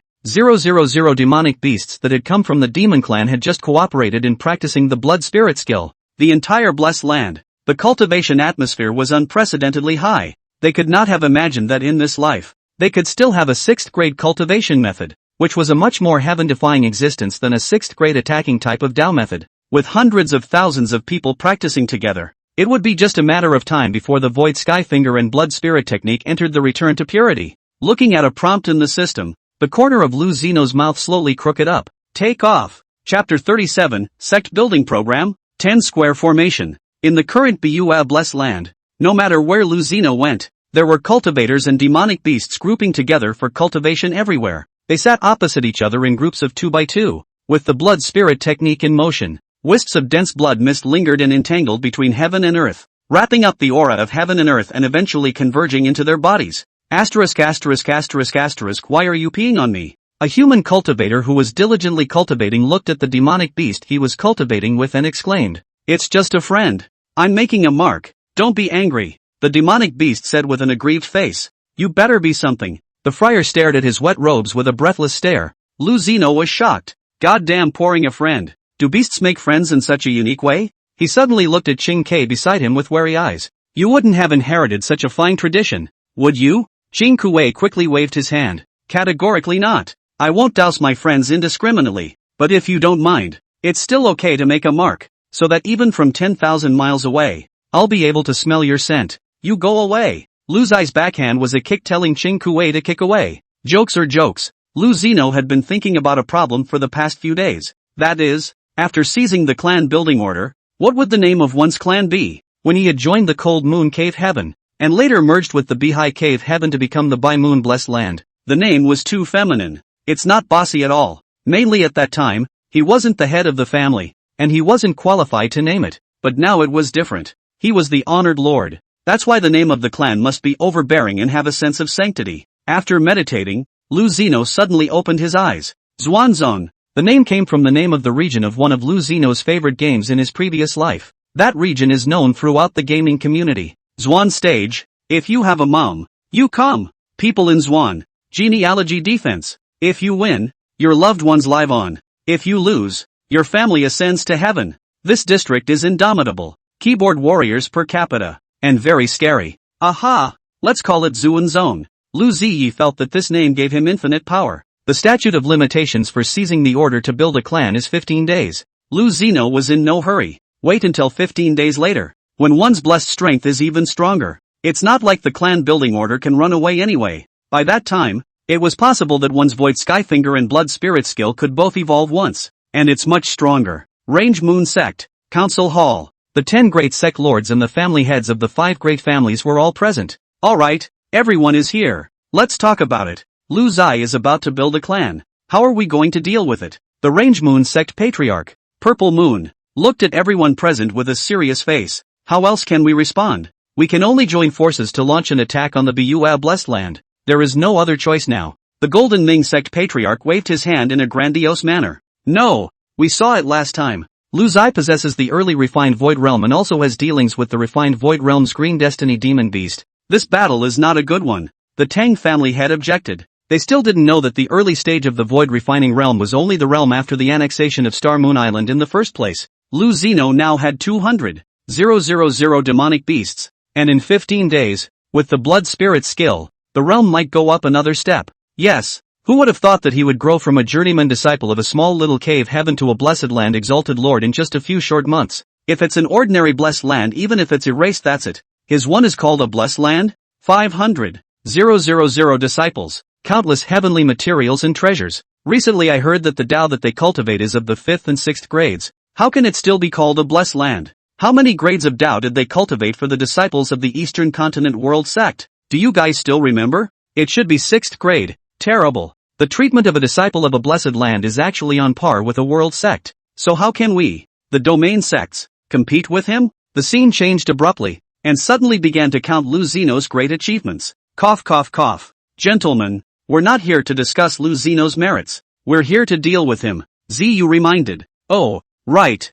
demonic beasts that had come from the demon clan had just cooperated in practicing the Blood Spirit skill. The entire blessed land, the cultivation atmosphere was unprecedentedly high. They could not have imagined that in this life, they could still have a 6th grade cultivation method, which was a much more heaven-defying existence than a 6th grade attacking type of Dao method. With hundreds of thousands of people practicing together, it would be just a matter of time before the Void Skyfinger and Blood Spirit technique entered the return to purity. Looking at a prompt in the system, the corner of Lu Zeno's mouth slowly crooked up. Take off. Chapter 37, Sect Building Program, 10 Square Formation. In the current Bua Blessed Land, no matter where Lu Zeno went, there were cultivators and demonic beasts grouping together for cultivation everywhere. They sat opposite each other in groups of 2 by 2, with the Blood Spirit technique in motion. Wisps of dense blood mist lingered and entangled between heaven and earth, wrapping up the aura of heaven and earth and eventually converging into their bodies. Why are you peeing on me? A human cultivator who was diligently cultivating looked at the demonic beast he was cultivating with and exclaimed, It's just a friend. I'm making a mark. Don't be angry. The demonic beast said with an aggrieved face. You better be something. The friar stared at his wet robes with a breathless stare. Lu Zeno was shocked. Goddamn pouring a friend. Do beasts make friends in such a unique way? He suddenly looked at Qing Ke beside him with wary eyes. You wouldn't have inherited such a fine tradition, would you? Qing Kuei quickly waved his hand. Categorically not. I won't douse my friends indiscriminately, but if you don't mind, it's still okay to make a mark, so that even from 10,000 miles away, I'll be able to smell your scent. You go away. Lu Zai's backhand was a kick telling Qing Kuei to kick away. Jokes are jokes. Lu Zeno had been thinking about a problem for the past few days. That is, after seizing the clan building order, what would the name of one's clan be? When he had joined the Cold Moon Cave Heaven, and later merged with the Beihai Cave Heaven to become the Bai Moon Blessed Land, the name was too feminine. It's not bossy at all. Mainly at that time, he wasn't the head of the family, and he wasn't qualified to name it. But now it was different. He was the honored lord. That's why the name of the clan must be overbearing and have a sense of sanctity. After meditating, Lu Zeno suddenly opened his eyes. Zhuanzong. The name came from the name of the region of one of Lu Zeno's favorite games in his previous life. That region is known throughout the gaming community. Zhuan stage. If you have a mom, you come. People in Zhuan. Genealogy defense. If you win, your loved ones live on. If you lose, your family ascends to heaven. This district is indomitable. Keyboard warriors per capita. And very scary. Aha! Let's call it Zhuanzong. Lu Ziyi felt that this name gave him infinite power. The statute of limitations for seizing the order to build a clan is 15 days. Lu Zeno was in no hurry. Wait until 15 days later, when one's blessed strength is even stronger. It's not like the clan building order can run away anyway. By that time, it was possible that one's Void Skyfinger and Blood Spirit skill could both evolve once. And it's much stronger. Range Moon Sect, Council Hall. The 10 great sect lords and the family heads of the 5 great families were all present. Alright, everyone is here. Let's talk about it. Lu Zai is about to build a clan. How are we going to deal with it? The Range Moon Sect Patriarch, Purple Moon, looked at everyone present with a serious face. How else can we respond? We can only join forces to launch an attack on the Bua Blessed Land. There is no other choice now. The Golden Ming Sect Patriarch waved his hand in a grandiose manner. No, we saw it last time. Lu Zai possesses the early refined Void Realm and also has dealings with the refined Void Realm's Green Destiny Demon Beast. This battle is not a good one. The Tang family had objected. They still didn't know that the early stage of the Void Refining Realm was only the realm after the annexation of Star Moon Island in the first place. Lu Zeno now had 200,000 demonic beasts, and in 15 days, with the Blood Spirit skill, the realm might go up another step. Yes, who would have thought that he would grow from a journeyman disciple of a small little cave heaven to a blessed land exalted lord in just a few short months? If it's an ordinary blessed land, even if it's erased, that's it. His one is called a blessed land? 500,000 disciples, countless heavenly materials and treasures. Recently I heard that the Tao that they cultivate is of the 5th and 6th grades. How can it still be called a blessed land? How many grades of Tao did they cultivate for the disciples of the Eastern Continent World Sect? Do you guys still remember? It should be 6th grade. Terrible. The treatment of a disciple of a blessed land is actually on par with a world sect. So how can we, the domain sects, compete with him? The scene changed abruptly, and suddenly began to count Lu Xino's great achievements. Cough cough cough. Gentlemen, we're not here to discuss Lu Xino's merits. We're here to deal with him, Ziyu reminded. Oh, right.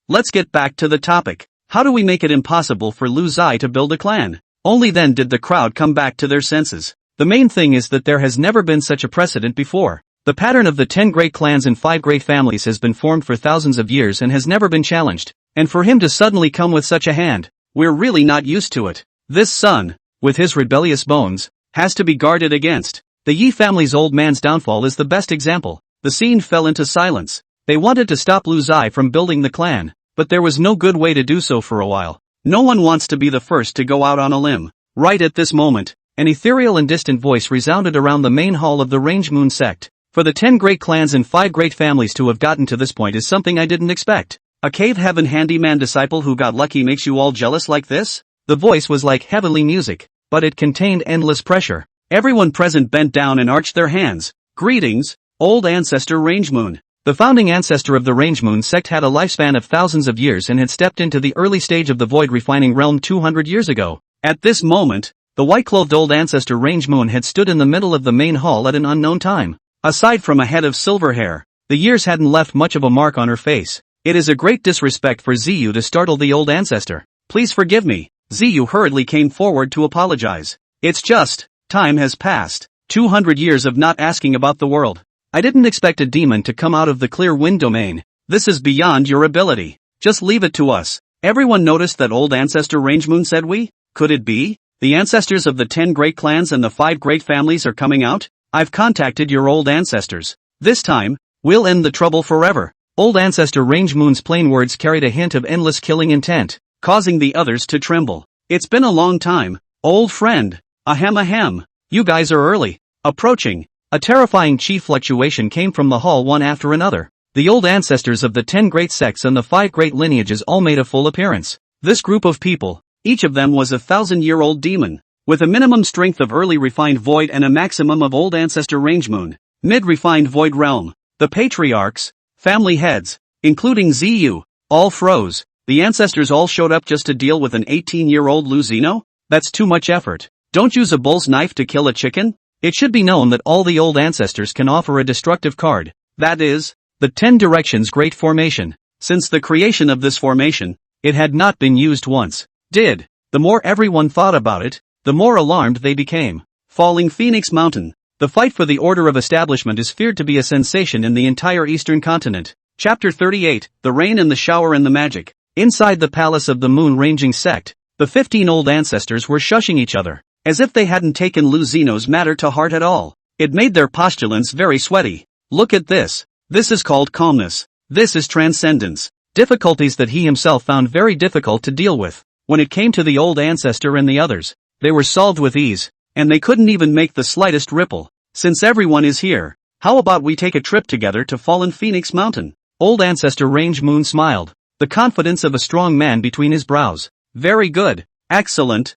Let's get back to the topic. How do we make it impossible for Lu Zai to build a clan? Only then did the crowd come back to their senses. The main thing is that there has never been such a precedent before. The pattern of the 10 great clans and 5 great families has been formed for thousands of years and has never been challenged. And for him to suddenly come with such a hand, we're really not used to it. This son, with his rebellious bones, has to be guarded against. The Yi family's old man's downfall is the best example. The scene fell into silence. They wanted to stop Lu Zai from building the clan, but there was no good way to do so for a while. No one wants to be the first to go out on a limb. Right at this moment, an ethereal and distant voice resounded around the main hall of the Range Moon sect. For the 10 great clans and 5 great families to have gotten to this point is something I didn't expect. A cave heaven handyman disciple who got lucky makes you all jealous like this? The voice was like heavenly music, but it contained endless pressure. Everyone present bent down and arched their hands. Greetings, old ancestor Range Moon. The founding ancestor of the Range Moon sect had a lifespan of thousands of years and had stepped into the early stage of the void refining realm 200 years ago. At this moment, the white-clothed old ancestor Range Moon had stood in the middle of the main hall at an unknown time. Aside from a head of silver hair, the years hadn't left much of a mark on her face. It is a great disrespect for Ziyu to startle the old ancestor. Please forgive me. Ziyu hurriedly came forward to apologize. It's just, time has passed. 200 years of not asking about the world. I didn't expect a demon to come out of the clear wind domain. This is beyond your ability. Just leave it to us. Everyone noticed that old ancestor Range Moon said we? Could it be? The ancestors of the 10 great clans and the 5 great families are coming out? I've contacted your old ancestors. This time, we'll end the trouble forever. Old ancestor Range Moon's plain words carried a hint of endless killing intent, causing the others to tremble. It's been a long time, old friend. Ahem. You guys are early. Approaching. A terrifying chi fluctuation came from the hall one after another. The old ancestors of the 10 great sects and the 5 great lineages all made a full appearance. This group of people, each of them was a 1,000-year-old demon, with a minimum strength of early refined void and a maximum of old ancestor Range Moon, mid-refined void realm. The patriarchs, family heads, including Ziyu, all froze. The ancestors all showed up just to deal with an 18-year-old Lu Xino? That's too much effort. Don't use a bull's knife to kill a chicken? It should be known that all the old ancestors can offer a destructive card. That is, the 10 Directions Great Formation. Since the creation of this formation, it had not been used once. The more everyone thought about it, the more alarmed they became. Falling Phoenix Mountain. The fight for the order of establishment is feared to be a sensation in the entire Eastern continent. Chapter 38, The Rain and the Shower and the Magic. Inside the palace of the Moon Ranging sect, the 15 old ancestors were shushing each other, as if they hadn't taken Lu Xino's matter to heart at all. It made their postulants very sweaty. Look at this. This is called calmness. This is transcendence. Difficulties that he himself found very difficult to deal with. When it came to the old ancestor and the others, they were solved with ease, and they couldn't even make the slightest ripple. Since everyone is here, how about we take a trip together to Fallen Phoenix Mountain? Old ancestor Range Moon smiled, the confidence of a strong man between his brows. Very good. Excellent.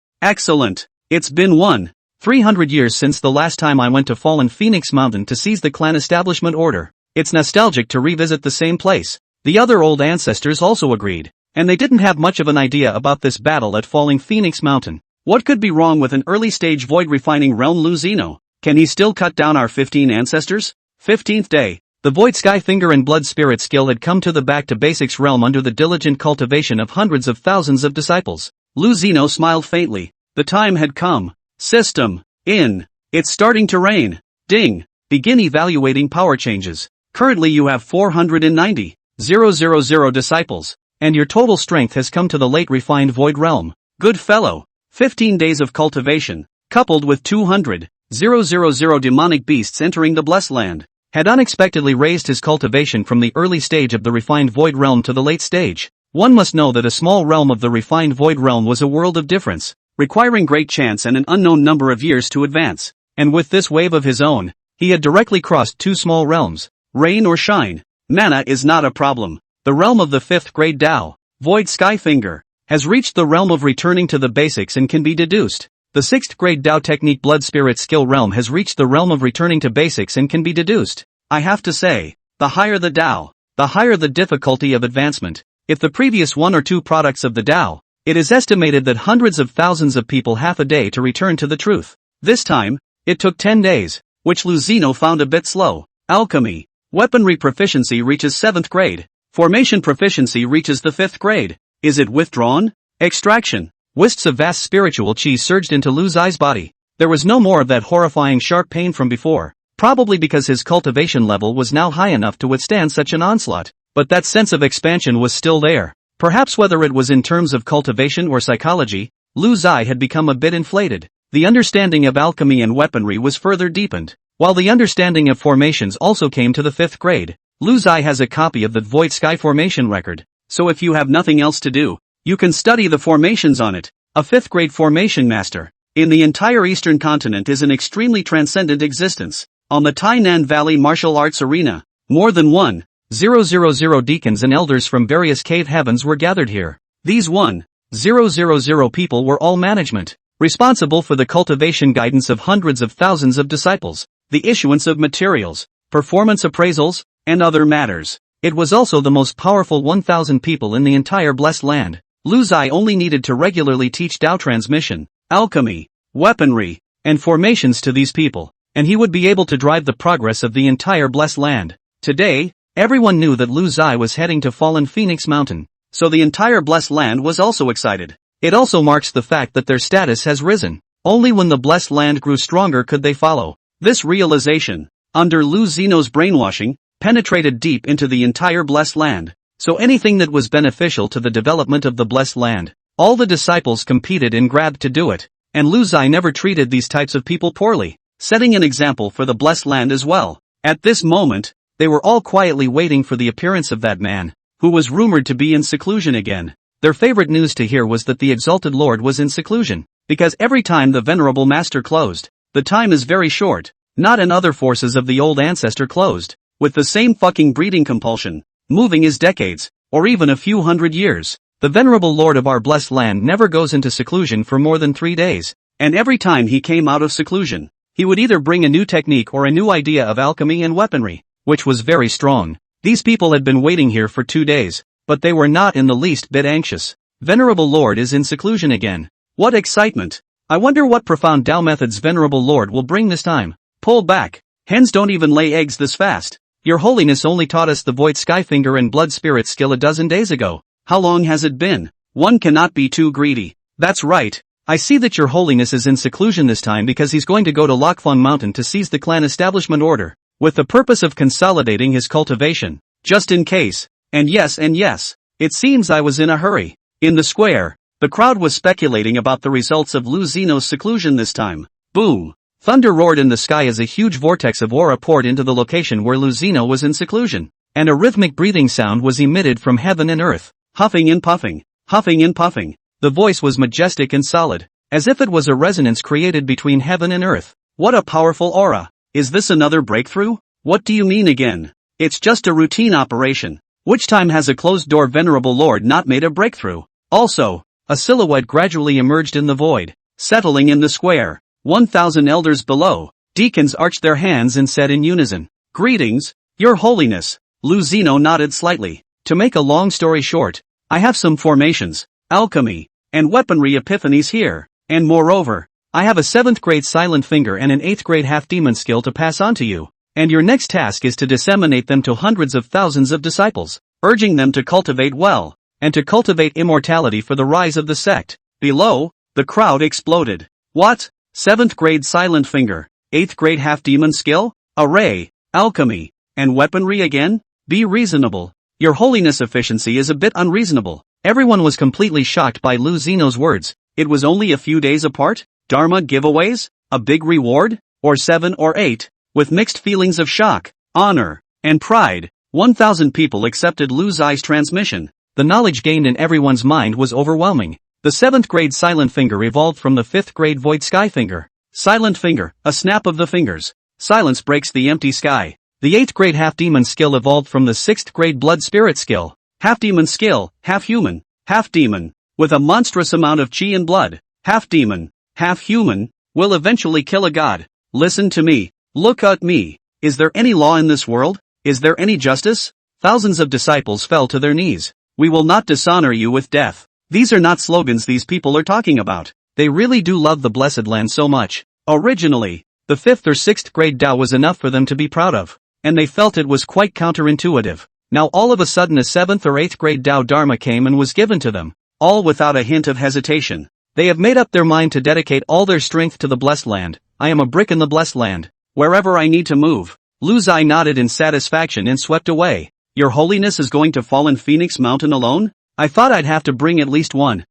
It's been 300 years since the last time I went to Fallen Phoenix Mountain to seize the clan establishment order. It's nostalgic to revisit the same place. The other old ancestors also agreed, and they didn't have much of an idea about this battle at Falling Phoenix Mountain. What could be wrong with an early-stage void-refining realm Lu Xino? Can he still cut down our 15 ancestors? 15th day. The Void Sky Finger and Blood Spirit skill had come to the back-to-basics realm under the diligent cultivation of hundreds of thousands of disciples. Lu Xino smiled faintly. The time had come. System. In. It's starting to rain. Ding. Begin evaluating power changes. Currently you have 490,000 disciples, and your total strength has come to the late refined void realm. Good fellow. 15 days of cultivation, coupled with 200,000 demonic beasts entering the blessed land. had unexpectedly raised his cultivation from the early stage of the refined void realm to the late stage. One must know that a small realm of the refined void realm was a world of difference, requiring great chance and an unknown number of years to advance. And with this wave of his own, he had directly crossed two small realms, rain or shine. Mana is not a problem. The realm of the 5th grade Tao, Void Skyfinger, has reached the realm of returning to the basics and can be deduced. The 6th grade Tao technique Blood Spirit skill realm has reached the realm of returning to basics and can be deduced. I have to say, the higher the Tao, the higher the difficulty of advancement. If the previous one or two products of the Tao, it is estimated that hundreds of thousands of people half a day to return to the truth. This time, it took 10 days, which Luzino found a bit slow. Alchemy. Weaponry proficiency reaches 7th grade. Formation proficiency reaches the 5th grade. Is it withdrawn? Extraction. Wisps of vast spiritual chi surged into Lu Zai's body. There was no more of that horrifying sharp pain from before, probably because his cultivation level was now high enough to withstand such an onslaught. But that sense of expansion was still there. Perhaps whether it was in terms of cultivation or psychology, Lu Zai had become a bit inflated. The understanding of alchemy and weaponry was further deepened, while the understanding of formations also came to the 5th grade. Lu Zai has a copy of the Void Sky formation record, so if you have nothing else to do, you can study the formations on it. A 5th grade formation master, in the entire eastern continent is an extremely transcendent existence. On the Tainan Valley martial arts arena, more than 1,000 deacons and elders from various cave heavens were gathered here. These 1,000 people were all management, responsible for the cultivation guidance of hundreds of thousands of disciples, the issuance of materials, performance appraisals, and other matters. It was also the most powerful 1,000 people in the entire blessed land. Lu Zai only needed to regularly teach Tao transmission, alchemy, weaponry, and formations to these people, and he would be able to drive the progress of the entire blessed land. Today, everyone knew that Lu Zai was heading to Fallen Phoenix Mountain, so the entire blessed land was also excited. It also marks the fact that their status has risen. Only when the blessed land grew stronger could they follow. This realization, under Lu Zeno's brainwashing, penetrated deep into the entire blessed land. So anything that was beneficial to the development of the blessed land, all the disciples competed and grabbed to do it, and Lu Zai never treated these types of people poorly, setting an example for the blessed land as well. At this moment, they were all quietly waiting for the appearance of that man, who was rumored to be in seclusion again. Their favorite news to hear was that the exalted Lord was in seclusion, because every time the venerable master closed, the time is very short, not and other forces of the old ancestor closed, with the same fucking breeding compulsion. Moving is decades, or even a few hundred years. The venerable Lord of our blessed land never goes into seclusion for more than 3 days, and every time he came out of seclusion, he would either bring a new technique or a new idea of alchemy and weaponry, which was very strong. These people had been waiting here for 2 days, but they were not in the least bit anxious. Venerable Lord is in seclusion again. What excitement! I wonder what profound Tao methods Venerable Lord will bring this time. Pull back. Hens don't even lay eggs this fast. Your Holiness only taught us the Void Skyfinger and Blood Spirit skill a dozen days ago. How long has it been? One cannot be too greedy. That's right. I see that Your Holiness is in seclusion this time because he's going to go to Lokfang Mountain to seize the clan establishment order, with the purpose of consolidating his cultivation. Just in case. And yes, it seems I was in a hurry. In the square, the crowd was speculating about the results of Lu Zeno's seclusion this time. Boom! Thunder roared in the sky as a huge vortex of aura poured into the location where Lu Zeno was in seclusion, and a rhythmic breathing sound was emitted from heaven and earth. Huffing and puffing, huffing and puffing. The voice was majestic and solid, as if it was a resonance created between heaven and earth. What a powerful aura! Is this another breakthrough? What do you mean again? It's just a routine operation. Which time has a closed-door Venerable Lord not made a breakthrough? Also, a silhouette gradually emerged in the void, settling in the square. 1,000 elders below, deacons arched their hands and said in unison, "Greetings, Your Holiness." Lu Zeno nodded slightly. To make a long story short, I have some formations, alchemy, and weaponry epiphanies here, and moreover, I have a 7th grade silent finger and an 8th grade half-demon skill to pass on to you, and your next task is to disseminate them to hundreds of thousands of disciples, urging them to cultivate well, and to cultivate immortality for the rise of the sect. Below, the crowd exploded. What? 7th grade silent finger, 8th grade half-demon skill, array, alchemy, and weaponry again? Be reasonable. Your Holiness' efficiency is a bit unreasonable. Everyone was completely shocked by Lu Zeno's words. It was only a few days apart? Dharma giveaways? A big reward? Or 7 or 8? With mixed feelings of shock, honor, and pride. 1,000 people accepted Lu Zai's transmission. The knowledge gained in everyone's mind was overwhelming. The 7th grade silent finger evolved from the 5th grade void sky finger. Silent finger, a snap of the fingers. Silence breaks the empty sky. The 8th grade half-demon skill evolved from the 6th grade blood spirit skill. Half-demon skill, half-human, half-demon, with a monstrous amount of chi and blood. Half-demon, half-human, will eventually kill a god. Listen to me. Look at me. Is there any law in this world? Is there any justice? Thousands of disciples fell to their knees. We will not dishonor you with death. These are not slogans these people are talking about. They really do love the blessed land so much. Originally, the 5th or 6th grade Tao was enough for them to be proud of, and they felt it was quite counterintuitive. Now all of a sudden a 7th or 8th grade Tao Dharma came and was given to them, all without a hint of hesitation. They have made up their mind to dedicate all their strength to the blessed land. I am a brick in the blessed land. Wherever I need to move. Lu Zai nodded in satisfaction and swept away. Your Holiness is going to fall in Phoenix Mountain alone? I thought I'd have to bring at least 1,000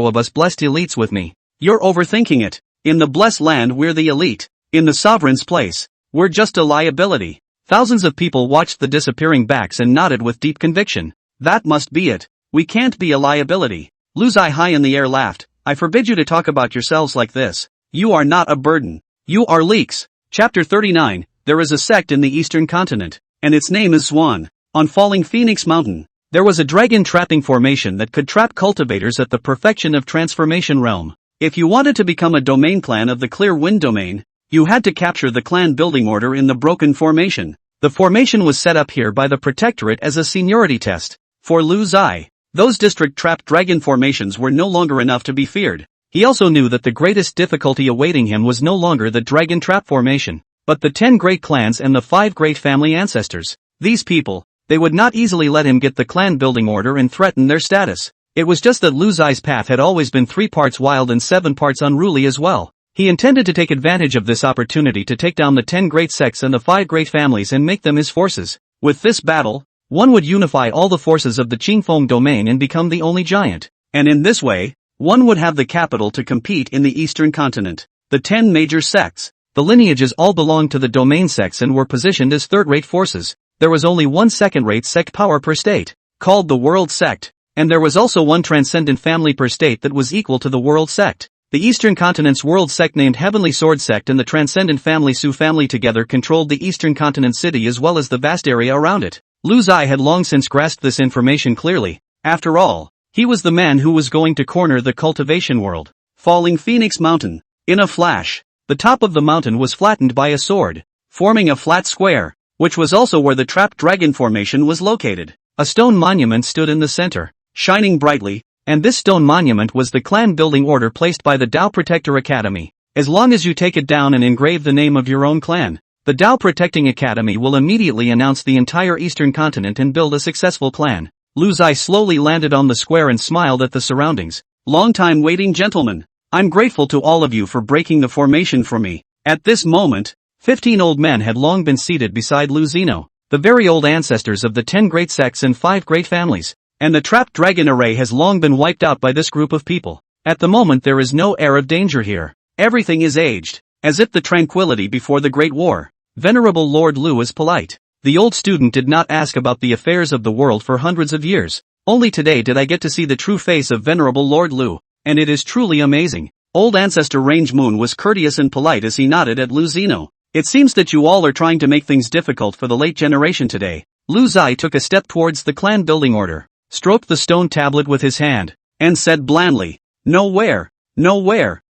of us blessed elites with me. You're overthinking it. In the blessed land we're the elite. In the sovereign's place, we're just a liability. Thousands of people watched the disappearing backs and nodded with deep conviction. That must be it. We can't be a liability. Lu Zai high in the air laughed. I forbid you to talk about yourselves like this. You are not a burden. You are leaks. Chapter 39. There is a sect in the eastern continent, and its name is Swan. On falling Phoenix Mountain, there was a dragon trapping formation that could trap cultivators at the perfection of transformation realm. If you wanted to become a domain clan of the Clear Wind domain, you had to capture the clan building order in the broken formation. The formation was set up here by the Protectorate as a seniority test. For Lu Zai, those district-trapped dragon formations were no longer enough to be feared. He also knew that the greatest difficulty awaiting him was no longer the dragon trap formation, but the 10 great clans and the 5 great family ancestors. These people, they would not easily let him get the clan building order and threaten their status. It was just that Lu Zai's path had always been 3 parts wild and 7 parts unruly as well. He intended to take advantage of this opportunity to take down the 10 great sects and the 5 great families and make them his forces. With this battle, one would unify all the forces of the Qingfeng domain and become the only giant. And in this way, one would have the capital to compete in the eastern continent. The 10 major sects. The lineages all belonged to the domain sects and were positioned as third-rate forces. There was only one second-rate sect power per state, called the World Sect. And there was also one transcendent family per state that was equal to the World Sect. The Eastern Continent's World Sect named Heavenly Sword Sect and the Transcendent Family Su family together controlled the Eastern Continent city as well as the vast area around it. Lu Zai had long since grasped this information clearly. After all, he was the man who was going to corner the cultivation world. Falling Phoenix Mountain. In a flash, the top of the mountain was flattened by a sword, forming a flat square, which was also where the trapped dragon formation was located. A stone monument stood in the center, shining brightly, and this stone monument was the clan building order placed by the Tao Protector Academy. As long as you take it down and engrave the name of your own clan, the Tao Protecting Academy will immediately announce the entire Eastern Continent and build a successful clan. Lu Zai slowly landed on the square and smiled at the surroundings. Long time waiting gentlemen. I'm grateful to all of you for breaking the formation for me. At this moment, 15 old men had long been seated beside Lu Zino, the very old ancestors of the 10 great sects and 5 great families. And the trapped dragon array has long been wiped out by this group of people. At the moment there is no air of danger here. Everything is aged, as if the tranquility before the Great War. Venerable Lord Lu is polite. The old student did not ask about the affairs of the world for hundreds of years. Only today did I get to see the true face of Venerable Lord Lu, and it is truly amazing. Old Ancestor Range Moon was courteous and polite as he nodded at Lu Zino. It seems that you all are trying to make things difficult for the late generation today. Lu Zai took a step towards the clan building order, stroked the stone tablet with his hand, and said blandly, Nowhere.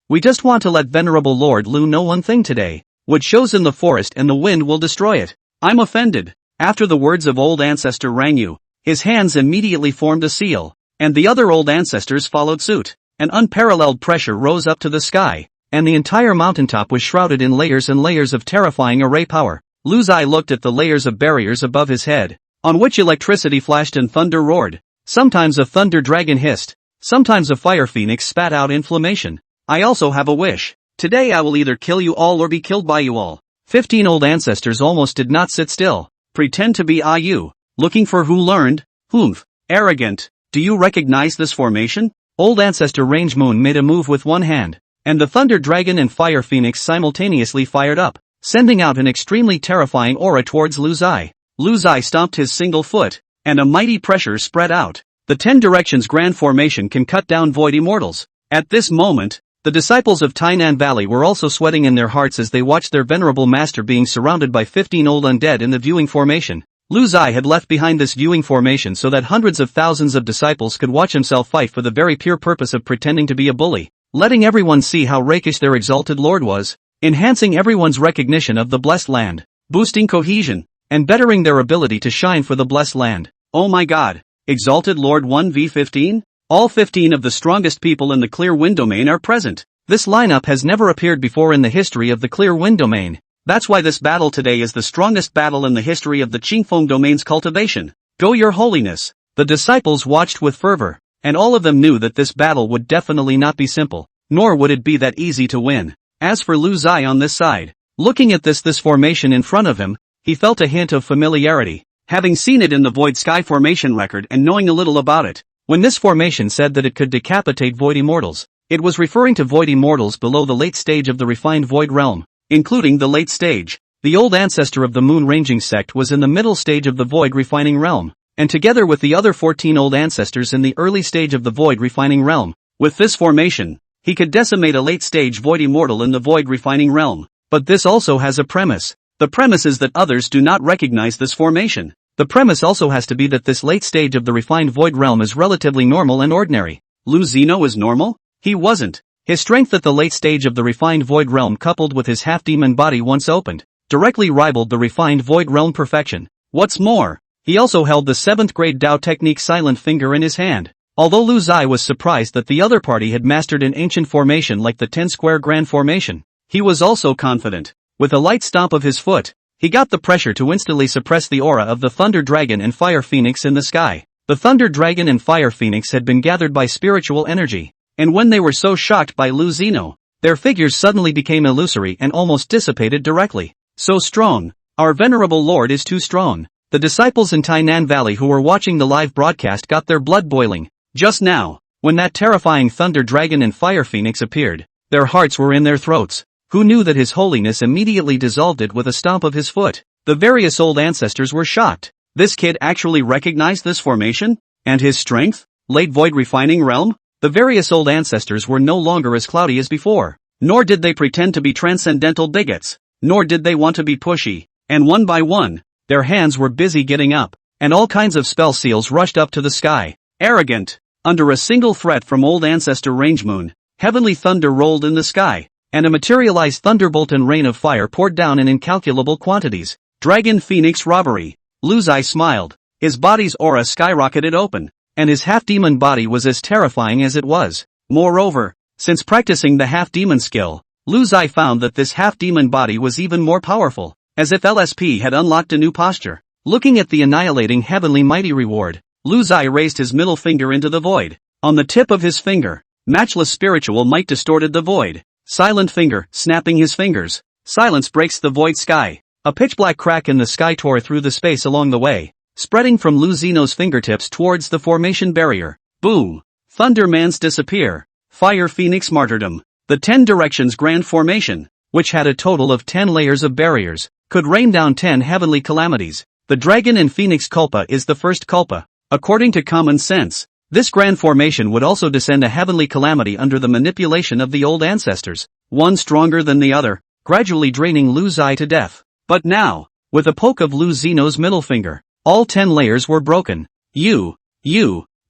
We just want to let Venerable Lord Lu know one thing today. What shows in the forest and the wind will destroy it. I'm offended. After the words of old ancestor Rangyu, his hands immediately formed a seal, and the other old ancestors followed suit. An unparalleled pressure rose up to the sky, and the entire mountaintop was shrouded in layers and layers of terrifying array power. Lu Zai looked at the layers of barriers above his head, on which electricity flashed and thunder roared. Sometimes a thunder dragon hissed, sometimes a fire phoenix spat out inflammation. I also have a wish. Today I will either kill you all or be killed by you all. 15 old ancestors almost did not sit still. Pretend to be IU. Looking for who learned? Humph. Arrogant. Do you recognize this formation? Old Ancestor Range Moon made a move with one hand, and the Thunder Dragon and Fire Phoenix simultaneously fired up. sending out an extremely terrifying aura towards Lu Zai. Lu Zai stomped his single foot, and a mighty pressure spread out. The 10 Directions Grand Formation can cut down Void Immortals. At this moment, the disciples of Tainan Valley were also sweating in their hearts as they watched their venerable master being surrounded by 15 old undead in the viewing formation. Lu Zai had left behind this viewing formation so that hundreds of thousands of disciples could watch himself fight for the very pure purpose of pretending to be a bully, letting everyone see how rakish their exalted lord was, enhancing everyone's recognition of the blessed land, boosting cohesion, and bettering their ability to shine for the blessed land. Oh my god! Exalted Lord 1v15? All 15 of the strongest people in the Clear Wind domain are present. This lineup has never appeared before in the history of the Clear Wind domain. That's why this battle today is the strongest battle in the history of the Qingfeng domain's cultivation. Go your holiness! The disciples watched with fervor, and all of them knew that this battle would definitely not be simple, nor would it be that easy to win. As for Lu Zai on this side, looking at this formation in front of him, he felt a hint of familiarity, having seen it in the Void Sky formation record and knowing a little about it. When this formation said that it could decapitate Void Immortals, it was referring to Void Immortals below the late stage of the refined Void Realm, including the late stage. The old ancestor of the Moon Ranging sect was in the middle stage of the Void Refining Realm, and together with the other 14 old ancestors in the early stage of the Void Refining Realm. With this formation, he could decimate a late stage Void Immortal in the Void Refining Realm. But this also has a premise. The premise is that others do not recognize this formation. The premise also has to be that this late stage of the refined Void Realm is relatively normal and ordinary. Lu Zino is normal? He wasn't. His strength at the late stage of the refined Void Realm coupled with his half-demon body once opened, directly rivaled the refined Void Realm perfection. What's more, he also held the 7th grade Dao technique Silent Finger in his hand. Although Lu Zai was surprised that the other party had mastered an ancient formation like the 10 square grand formation, he was also confident. With a light stomp of his foot, he got the pressure to instantly suppress the aura of the Thunder Dragon and Fire Phoenix in the sky. The Thunder Dragon and Fire Phoenix had been gathered by spiritual energy, and when they were so shocked by Lu Zino, their figures suddenly became illusory and almost dissipated directly. So strong. Our venerable lord is too strong. The disciples in Tainan Valley who were watching the live broadcast got their blood boiling. Just now, when that terrifying Thunder Dragon and Fire Phoenix appeared, their hearts were in their throats. Who knew that His Holiness immediately dissolved it with a stomp of his foot? The various old ancestors were shocked. This kid actually recognized this formation? And his strength? Late Void Refining Realm? The various old ancestors were no longer as cloudy as before. Nor did they pretend to be transcendental bigots. Nor did they want to be pushy. And one by one, their hands were busy getting up, and all kinds of spell seals rushed up to the sky. Arrogant. Under a single threat from old ancestor Rangemoon, heavenly thunder rolled in the sky, and a materialized thunderbolt and rain of fire poured down in incalculable quantities. Dragon Phoenix robbery. Lu Zai smiled. His body's aura skyrocketed open, and his half-demon body was as terrifying as it was. Moreover, since practicing the half-demon skill, Lu Zai found that this half-demon body was even more powerful, as if LSP had unlocked a new posture. Looking at the annihilating heavenly mighty reward, Lu Zai raised his middle finger into the void. On the tip of his finger, matchless spiritual might distorted the void. Silent Finger, snapping his fingers. Silence breaks the void sky. A pitch-black crack in the sky tore through the space along the way, spreading from Lu Zino's fingertips towards the formation barrier. Boom! Thundermans disappear. Fire Phoenix martyrdom. The 10 Directions Grand Formation, which had a total of 10 layers of barriers, could rain down 10 heavenly calamities. The Dragon and Phoenix Culpa is the first Culpa. According to common sense, this grand formation would also descend a heavenly calamity under the manipulation of the old ancestors, one stronger than the other, gradually draining Lu Zai to death. But now, with a poke of Lu Zino's middle finger, all 10 layers were broken.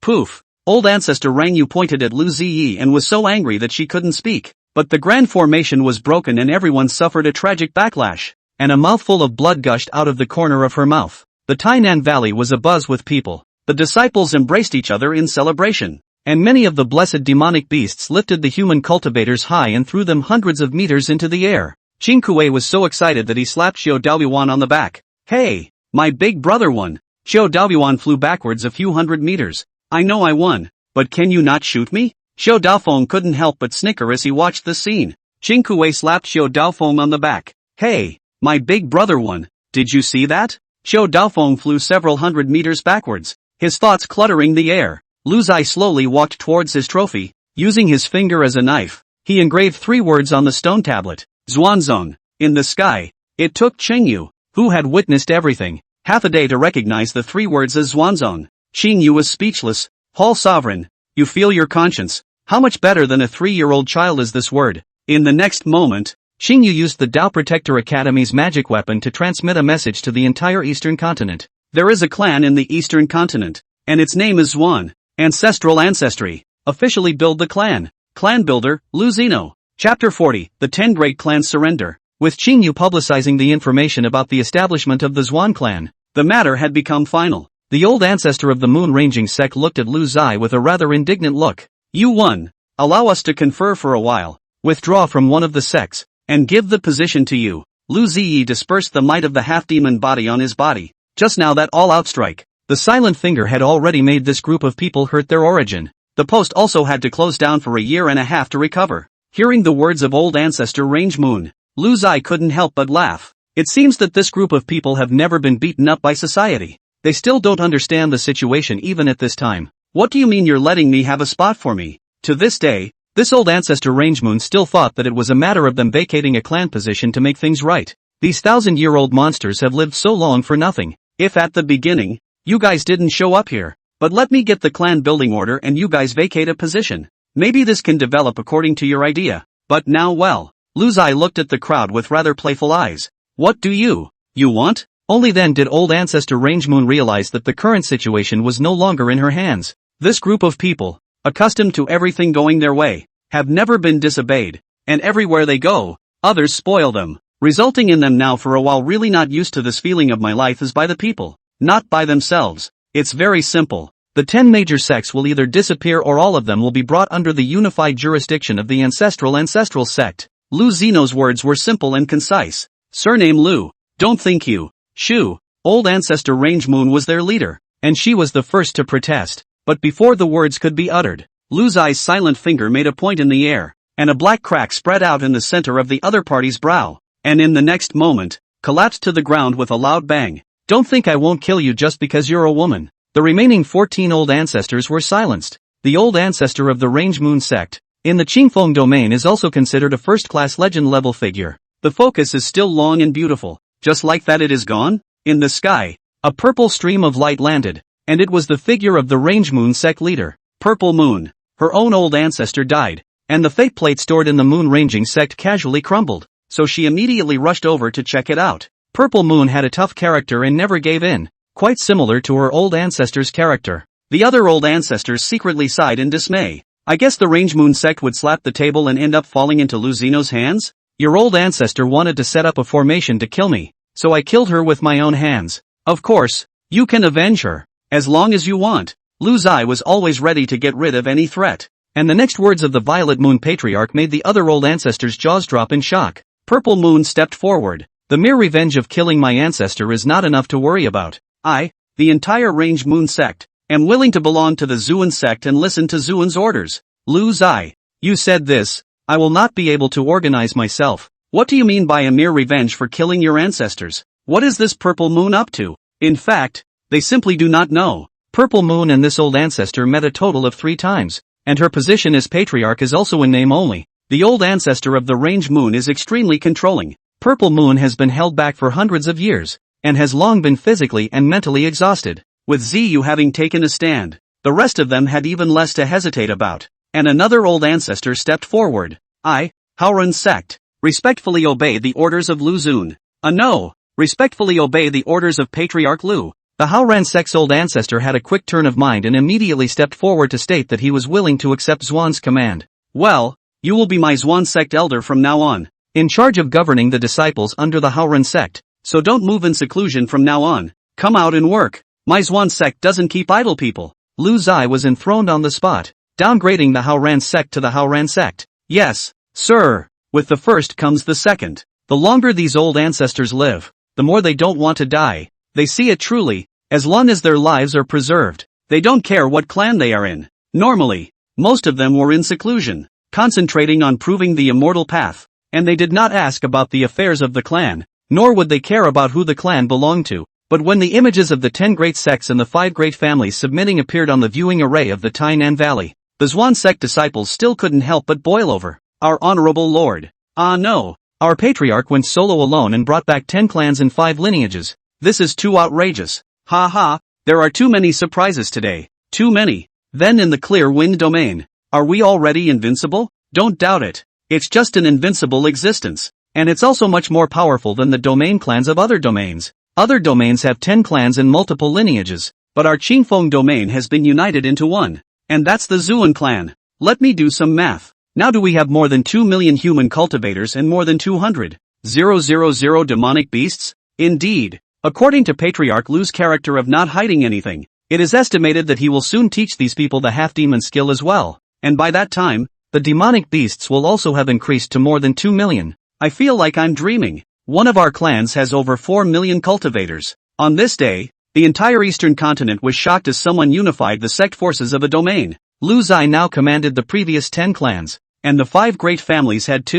Poof. Old ancestor Rang Yu pointed at Lu Ziyi and was so angry that she couldn't speak. But the grand formation was broken and everyone suffered a tragic backlash, and a mouthful of blood gushed out of the corner of her mouth. The Tainan Valley was abuzz with people. The disciples embraced each other in celebration, and many of the blessed demonic beasts lifted the human cultivators high and threw them hundreds of meters into the air. Qing Kuei was so excited that he slapped Xiao Daoyuan on the back. Hey, my big brother won. Xiao Daoyuan flew backwards a few hundred meters. I know I won, but can you not shoot me? Xiao Daofeng couldn't help but snicker as he watched the scene. Qing Kuei slapped Xiao Daofeng on the back. Hey, my big brother won. Did you see that? Xiao Daofeng flew several hundred meters backwards, his thoughts cluttering the air. Lu Zai slowly walked towards his trophy. Using his finger as a knife, he engraved 3 words on the stone tablet. Xuanzong. In the sky, It took Qingyu, who had witnessed everything, half a day to recognize the three words as Zhuanzong. Qingyu was speechless. Hall Sovereign, you feel your conscience. How much better than a 3-year-old child is this word? In the next moment, Qingyu used the Tao Protector Academy's magic weapon to transmit a message to the entire Eastern continent. There is a clan in the Eastern continent, and its name is Zhuan. Ancestral ancestry. Officially build the clan. Clan builder, Lu Zeno. Chapter 40, The 10 Great Clans Surrender. With Qingyu publicizing the information about the establishment of the Zhuan clan, the matter had become final. The old ancestor of the moon-ranging sect looked at Lu Zai with a rather indignant look. You won. Allow us to confer for a while. Withdraw from one of the sects, and give the position to you. Lu Ziyi dispersed the might of the half-demon body on his body. Just now that all-out strike. The silent finger had already made this group of people hurt their origin. The post also had to close down for a year and a half to recover. Hearing the words of old ancestor Range Moon, Lu Zai couldn't help but laugh. It seems that this group of people have never been beaten up by society. They still don't understand the situation even at this time. What do you mean you're letting me have a spot for me? To this day, this old ancestor Range Moon still thought that it was a matter of them vacating a clan position to make things right. These 1,000-year-old monsters have lived so long for nothing. If at the beginning, you guys didn't show up here, but let me get the clan building order and you guys vacate a position. Maybe this can develop according to your idea. But now well. Lu Zai looked at the crowd with rather playful eyes. What do you want? Only then did old ancestor Range Moon realize that the current situation was no longer in her hands. This group of people, accustomed to everything going their way, have never been disobeyed, and everywhere they go, others spoil them, resulting in them now for a while really not used to this feeling of my life is by the people, not by themselves. It's very simple. The 10 major sects will either disappear or all of them will be brought under the unified jurisdiction of the ancestral sect. Lu Zeno's words were simple and concise. Surname Lu. Don't think you. Shu. Old ancestor Range Moon was their leader, and she was the first to protest. But before the words could be uttered, Lu Zai's silent finger made a point in the air, and a black crack spread out in the center of the other party's brow, and in the next moment, collapsed to the ground with a loud bang. Don't think I won't kill you just because you're a woman. The remaining 14 old ancestors were silenced. The old ancestor of the Range Moon sect, in the Qingfeng domain, is also considered a first-class legend-level figure. The focus is still long and beautiful. Just like that it is gone? In the sky, a purple stream of light landed, and it was the figure of the Range Moon sect leader, Purple Moon. Her own old ancestor died, and the fate plate stored in the moon-ranging sect casually crumbled, so she immediately rushed over to check it out. Purple Moon had a tough character and never gave in, quite similar to her old ancestor's character. The other old ancestors secretly sighed in dismay. I guess the Range Moon sect would slap the table and end up falling into Lu Zeno's hands? Your old ancestor wanted to set up a formation to kill me, so I killed her with my own hands. Of course, you can avenge her, as long as you want. Lu Zai was always ready to get rid of any threat. And the next words of the Violet Moon Patriarch made the other old ancestors' jaws drop in shock. Purple Moon stepped forward. The mere revenge of killing my ancestor is not enough to worry about. I, the entire Range Moon sect, am willing to belong to the Zhuan sect and listen to Zhuan's orders. Lu Zai, you said this. I will not be able to organize myself. What do you mean by a mere revenge for killing your ancestors? What is this Purple Moon up to? In fact, they simply do not know. Purple Moon and this old ancestor met a total of 3 times, and her position as patriarch is also in name only. The old ancestor of the Range Moon is extremely controlling. Purple Moon has been held back for hundreds of years, and has long been physically and mentally exhausted. With Ziyu having taken a stand, the rest of them had even less to hesitate about. And another old ancestor stepped forward. I, Haoran sect, respectfully obey the orders of Lu Zun. No, respectfully obey the orders of Patriarch Lu. The Haoran sect's old ancestor had a quick turn of mind and immediately stepped forward to state that he was willing to accept Zhuan's command. Well, you will be my Zhuan sect elder from now on, in charge of governing the disciples under the Haoran sect, so don't move in seclusion from now on. Come out and work. My Zhuan sect doesn't keep idle people. Lu Zai was enthroned on the spot, downgrading the Haoran sect to the Haoran sect. Yes, sir. With the first comes the second. The longer these old ancestors live, the more they don't want to die. They see it truly, as long as their lives are preserved. They don't care what clan they are in. Normally, most of them were in seclusion, concentrating on proving the immortal path, and they did not ask about the affairs of the clan, nor would they care about who the clan belonged to. But when the images of the 10 great sects and the 5 great families submitting appeared on the viewing array of the Tainan Valley, the Zhuan sect disciples still couldn't help but boil over. Our honorable lord. Ah no, Our patriarch went solo alone and brought back 10 clans and 5 lineages. This is too outrageous. Ha ha, there are too many surprises today. Too many. Then in the clear wind domain. Are we already invincible? Don't doubt it. It's just an invincible existence. And it's also much more powerful than the domain clans of other domains. Other domains have 10 clans and multiple lineages. But our Qingfeng domain has been united into one. And that's the Zuan clan. Let me do some math. Now do we have more than 2 million human cultivators and more than 200,000 demonic beasts? Indeed. According to Patriarch Lu's character of not hiding anything, it is estimated that he will soon teach these people the half-demon skill as well. And by that time, the demonic beasts will also have increased to more than 2 million. I feel like I'm dreaming. One of our clans has over 4 million cultivators. On this day, the entire eastern continent was shocked as someone unified the sect forces of a domain. Lu Zai now commanded the previous 10 clans, and the 5 great families had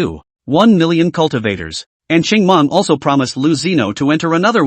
1 million cultivators. And Qingmong also promised Lu Zino to enter another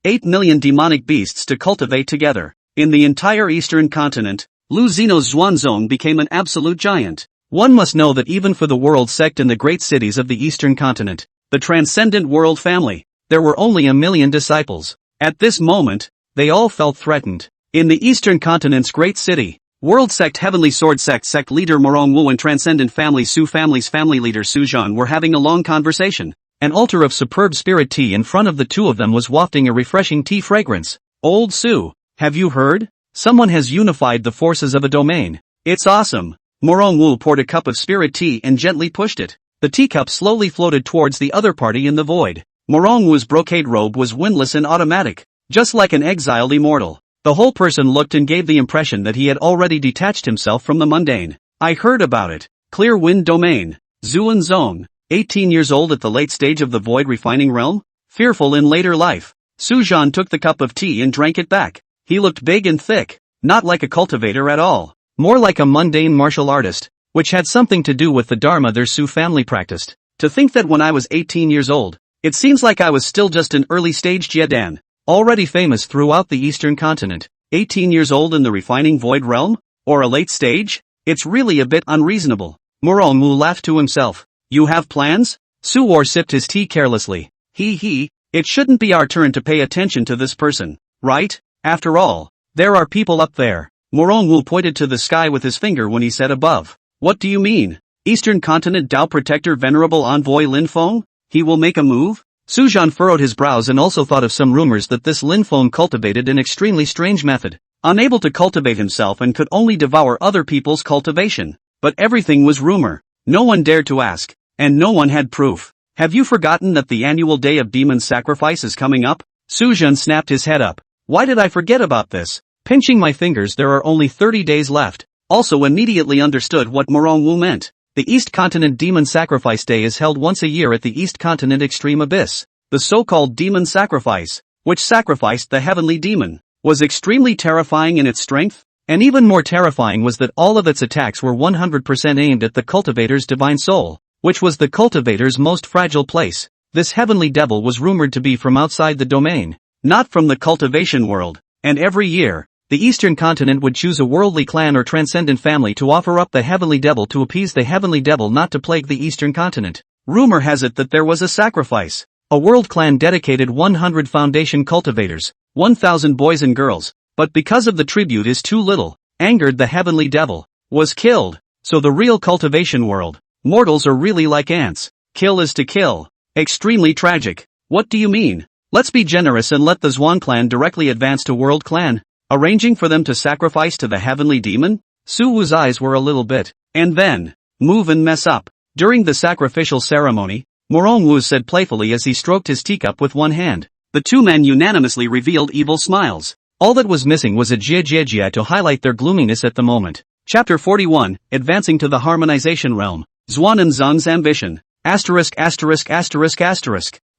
8 million demonic beasts to cultivate together. In the entire eastern continent, Lu Zino's Zhuanzong became an absolute giant. One must know that even for the world sect in the great cities of the eastern continent, the transcendent world family, there were only 1 million disciples. At this moment, they all felt threatened. In the eastern continent's great city, world sect Heavenly Sword sect leader Morong Wu and transcendent family Su family's family leader Su Zhan were having a long conversation. An altar of superb spirit tea in front of the two of them was wafting a refreshing tea fragrance. Old Su, have you heard? Someone has unified the forces of a domain. It's awesome. Morong Wu poured a cup of spirit tea and gently pushed it. The teacup slowly floated towards the other party in the void. Morong Wu's brocade robe was windless and automatic, just like an exiled immortal. The whole person looked and gave the impression that he had already detached himself from the mundane. I heard about it. Clear wind domain. Zuan Zong. 18 years old at the late stage of the void refining realm? Fearful in later life. Su Zhan took the cup of tea and drank it back. He looked big and thick, not like a cultivator at all. More like a mundane martial artist, which had something to do with the dharma their Su family practiced. To think that when I was 18 years old, it seems like I was still just an early stage Jiedan, already famous throughout the eastern continent. 18 years old in the refining void realm? Or a late stage? It's really a bit unreasonable. Morong Wu laughed to himself. You have plans? Su War sipped his tea carelessly. It shouldn't be our turn to pay attention to this person, right? After all, there are people up there. Morong Wu pointed to the sky with his finger when he said above. What do you mean? Eastern Continent Dao Protector Venerable Envoy Lin Feng? He will make a move? Su Zhan furrowed his brows and also thought of some rumors that this Lin Feng cultivated an extremely strange method, unable to cultivate himself and could only devour other people's cultivation. But everything was rumor. No one dared to ask. And no one had proof. Have you forgotten that the annual day of demon sacrifice is coming up? Su Zhan snapped his head up. Why did I forget about this? Pinching my fingers, there are only 30 days left. Also immediately understood what Morong Wu meant. The East Continent Demon Sacrifice Day is held once a year at the East Continent Extreme Abyss. The so-called demon sacrifice, which sacrificed the heavenly demon, was extremely terrifying in its strength, and even more terrifying was that all of its attacks were 100% aimed at the cultivator's divine soul, which was the cultivator's most fragile place. This heavenly devil was rumored to be from outside the domain, not from the cultivation world, and every year, the Eastern Continent would choose a worldly clan or transcendent family to offer up the heavenly devil to appease the heavenly devil not to plague the Eastern Continent. Rumor has it that there was a sacrifice. A world clan dedicated 100 foundation cultivators, 1,000 boys and girls, but because of the tribute is too little, angered the heavenly devil, was killed. So the real cultivation world, mortals are really like ants. Kill is to kill. Extremely tragic. What do you mean? Let's be generous and let the Zhuan clan directly advance to world clan, arranging for them to sacrifice to the heavenly demon? Su Wu's eyes were a little bit, and then, move and mess up. During the sacrificial ceremony, Morong Wu said playfully as he stroked his teacup with one hand. The two men unanimously revealed evil smiles. All that was missing was a jia to highlight their gloominess at the moment. Chapter 41, Advancing to the Harmonization Realm. Zhuan and Zhang's Ambition.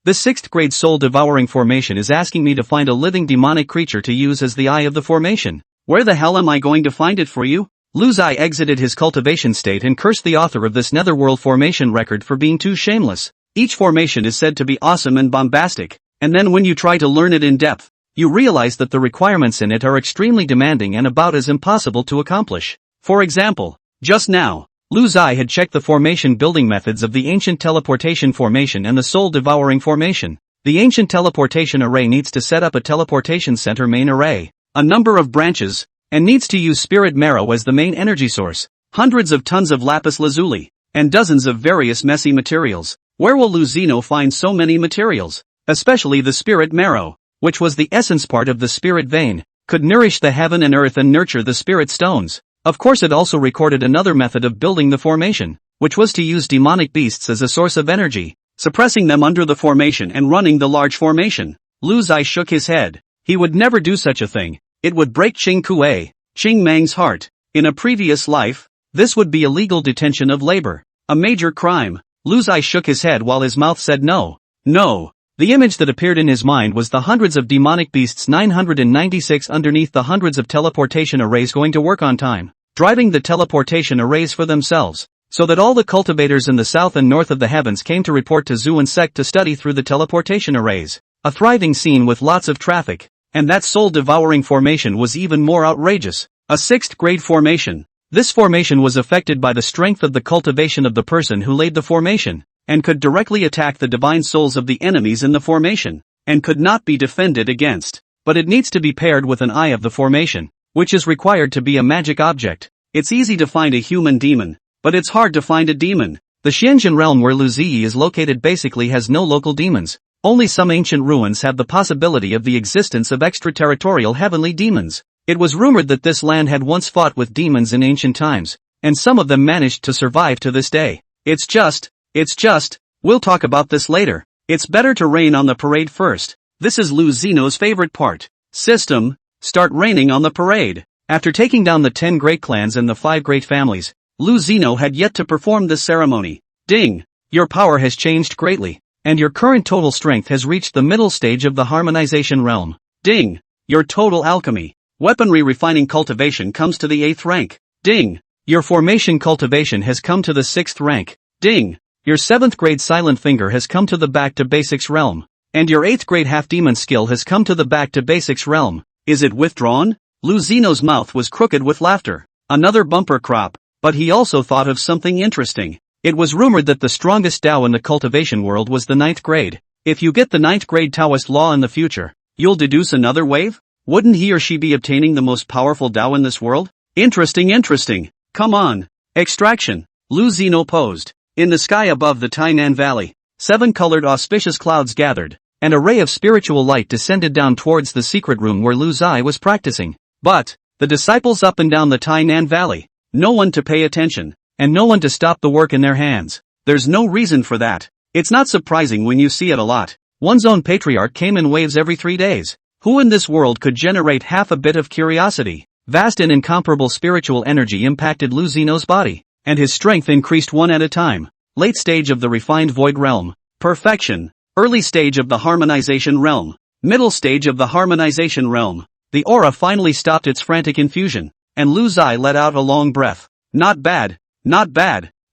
The 6th grade soul-devouring formation is asking me to find a living demonic creature to use as the eye of the formation. Where the hell am I going to find it for you? Lu Zai exited his cultivation state and cursed the author of this netherworld formation record for being too shameless. Each formation is said to be awesome and bombastic, and then when you try to learn it in depth, you realize that the requirements in it are extremely demanding and about as impossible to accomplish. For example, just now, Lu Zai had checked the formation building methods of the ancient teleportation formation and the soul-devouring formation. The ancient teleportation array needs to set up a teleportation center main array, a number of branches, and needs to use spirit marrow as the main energy source, hundreds of tons of lapis lazuli, and dozens of various messy materials. Where will Lu Zino find so many materials? Especially the spirit marrow, which was the essence part of the spirit vein, could nourish the heaven and earth and nurture the spirit stones. Of course, it also recorded another method of building the formation, which was to use demonic beasts as a source of energy, suppressing them under the formation and running the large formation. Lu Zai shook his head. He would never do such a thing. It would break Qing Kuei, Qing Mang's heart. In a previous life, this would be illegal detention of labor, a major crime. Lu Zai shook his head while his mouth said no. No. The image that appeared in his mind was the hundreds of demonic beasts 996 underneath the hundreds of teleportation arrays going to work on time, driving the teleportation arrays for themselves, so that all the cultivators in the south and north of the heavens came to report to Zuan sect to study through the teleportation arrays. A thriving scene with lots of traffic, and that soul-devouring formation was even more outrageous. A 6th grade formation. This formation was affected by the strength of the cultivation of the person who laid the formation, and could directly attack the divine souls of the enemies in the formation, and could not be defended against. But it needs to be paired with an eye of the formation, which is required to be a magic object. It's easy to find a human demon, but it's hard to find a demon. The Xianjin realm where Lu Ziyi is located basically has no local demons. Only some ancient ruins have the possibility of the existence of extraterritorial heavenly demons. It was rumored that this land had once fought with demons in ancient times, and some of them managed to survive to this day. It's just, we'll talk about this later. It's better to rain on the parade first. This is Lu Zino's favorite part. System, start raining on the parade. After taking down the 10 great clans and the 5 great families, Lu Zino had yet to perform this ceremony. Ding! Your power has changed greatly, and your current total strength has reached the middle stage of the harmonization realm. Ding! Your total alchemy, weaponry refining cultivation comes to the 8th rank. Ding! Your formation cultivation has come to the 6th rank. Ding! Your 7th grade silent finger has come to the back to basics realm, and your 8th grade half-demon skill has come to the back to basics realm. Is it withdrawn? Lu Zino's mouth was crooked with laughter. Another bumper crop, but he also thought of something interesting. It was rumored that the strongest Tao in the cultivation world was the 9th grade. If you get the 9th grade Taoist law in the future, you'll deduce another wave? Wouldn't he or she be obtaining the most powerful Tao in this world? Interesting. Come on. Extraction. Lu Zino posed. In the sky above the Tainan Valley, 7 colored auspicious clouds gathered, and a ray of spiritual light descended down towards the secret room where Lu Zai was practicing. But, the disciples up and down the Tainan Valley, no one to pay attention, and no one to stop the work in their hands. There's no reason for that. It's not surprising when you see it a lot. One's own patriarch came in waves every 3 days. Who in this world could generate half a bit of curiosity? Vast and incomparable spiritual energy impacted Lu Zino's body, and his strength increased one at a time. Late stage of the refined void realm. Perfection. Early stage of the harmonization realm. Middle stage of the harmonization realm. The aura finally stopped its frantic infusion, and Lu Zai let out a long breath. Not bad.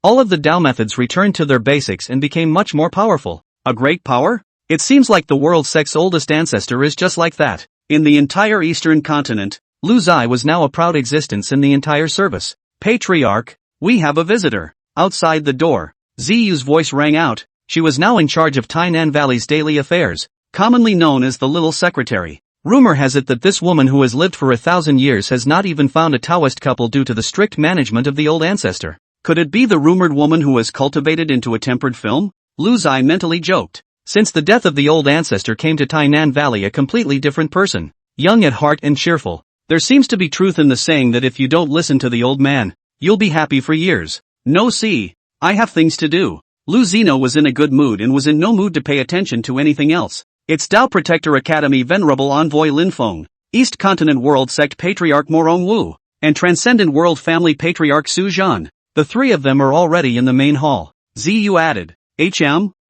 All of the Tao methods returned to their basics and became much more powerful. A great power? It seems like the world sect's oldest ancestor is just like that. In the entire eastern continent, Lu Zai was now a proud existence in the entire service. Patriarch, we have a visitor. Outside the door, Ziyu's voice rang out. She was now in charge of Tainan Valley's daily affairs, commonly known as the Little Secretary. Rumor has it that this woman who has lived for 1,000 years has not even found a Taoist couple due to the strict management of the old ancestor. Could it be the rumored woman who was cultivated into a tempered film? Lu Zai mentally joked. Since the death of the old ancestor came to Tainan Valley a completely different person, young at heart and cheerful. There seems to be truth in the saying that if you don't listen to the old man, you'll be happy for years. No, see, I have things to do. Lu Zino was in a good mood and was in no mood to pay attention to anything else. It's Tao Protector Academy Venerable Envoy Lin Feng, East Continent World Sect Patriarch Morong Wu, and Transcendent World Family Patriarch Su Zhan. The 3 of them are already in the main hall. Ziyu added.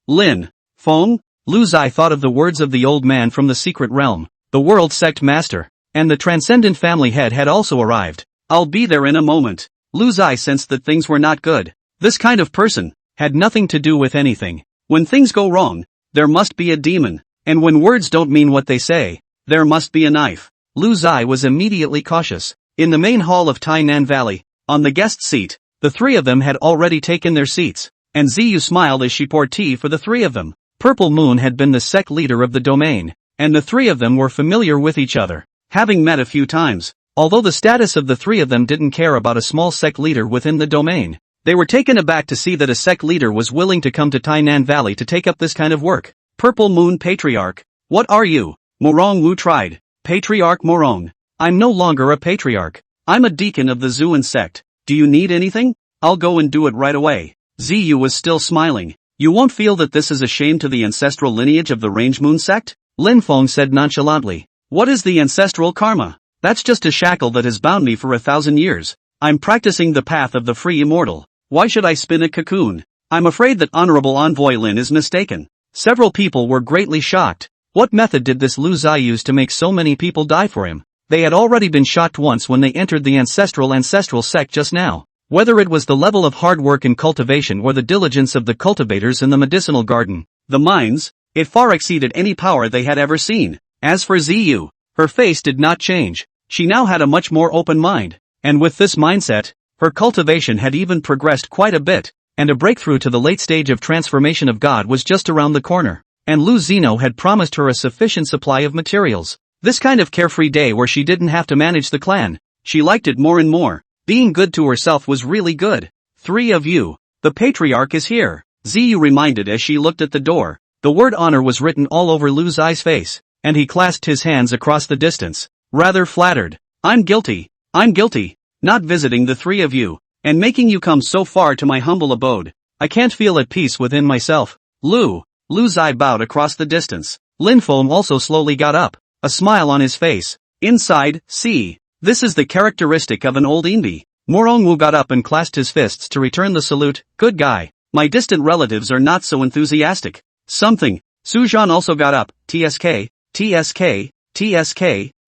Lin Feng? Lu Zai thought of the words of the old man from the secret realm, the World Sect Master, and the Transcendent Family Head had also arrived. I'll be there in a moment. Lu Zai sensed that things were not good. This kind of person had nothing to do with anything. When things go wrong, there must be a demon. And when words don't mean what they say, there must be a knife. Lu Zai was immediately cautious. In the main hall of Tainan Valley, on the guest seat, The three of them had already taken their seats, and Ziyu smiled as she poured tea for the three of them. Purple Moon had been the sect leader of the domain, and the three of them were familiar with each other, having met a few times. Although the status of the three of them didn't care about a small sect leader within the domain, they were taken aback to see that a sect leader was willing to come to Tainan Valley to take up this kind of work. Purple Moon Patriarch. What are you? Morong Wu tried. Patriarch Morong. I'm no longer a patriarch. I'm a deacon of the Zuan sect. Do you need anything? I'll go and do it right away. Ziyu was still smiling. You won't feel that this is a shame to the ancestral lineage of the Range Moon sect? Lin Feng said nonchalantly. What is the ancestral karma? That's just a shackle that has bound me for 1,000 years. I'm practicing the path of the free immortal. Why should I spin a cocoon? I'm afraid that Honorable Envoy Lin is mistaken. Several people were greatly shocked. What method did this Lu Zai use to make so many people die for him? They had already been shocked once when they entered the ancestral sect just now. Whether it was the level of hard work in cultivation or the diligence of the cultivators in the medicinal garden, the mines, it far exceeded any power they had ever seen. As for Ziyu, her face did not change. She now had a much more open mind, and with this mindset, her cultivation had even progressed quite a bit, and a breakthrough to the late stage of transformation of God was just around the corner, and Lu Zeno had promised her a sufficient supply of materials. This kind of carefree day where she didn't have to manage the clan, she liked it more and more. Being good to herself was really good. Three of you. The patriarch is here, Ziyu reminded as she looked at the door. The word honor was written all over Lu Zai's face, and he clasped his hands across the distance, rather flattered. I'm guilty, not visiting the three of you, and making you come so far to my humble abode. I can't feel at peace within myself. Lu Zai bowed across the distance. Lin Feng also slowly got up, a smile on his face. Inside, see. This is the characteristic of an old Inbi. Morong Wu got up and clasped his fists to return the salute. Good guy. My distant relatives are not so enthusiastic. Something. Sujan also got up. TSK,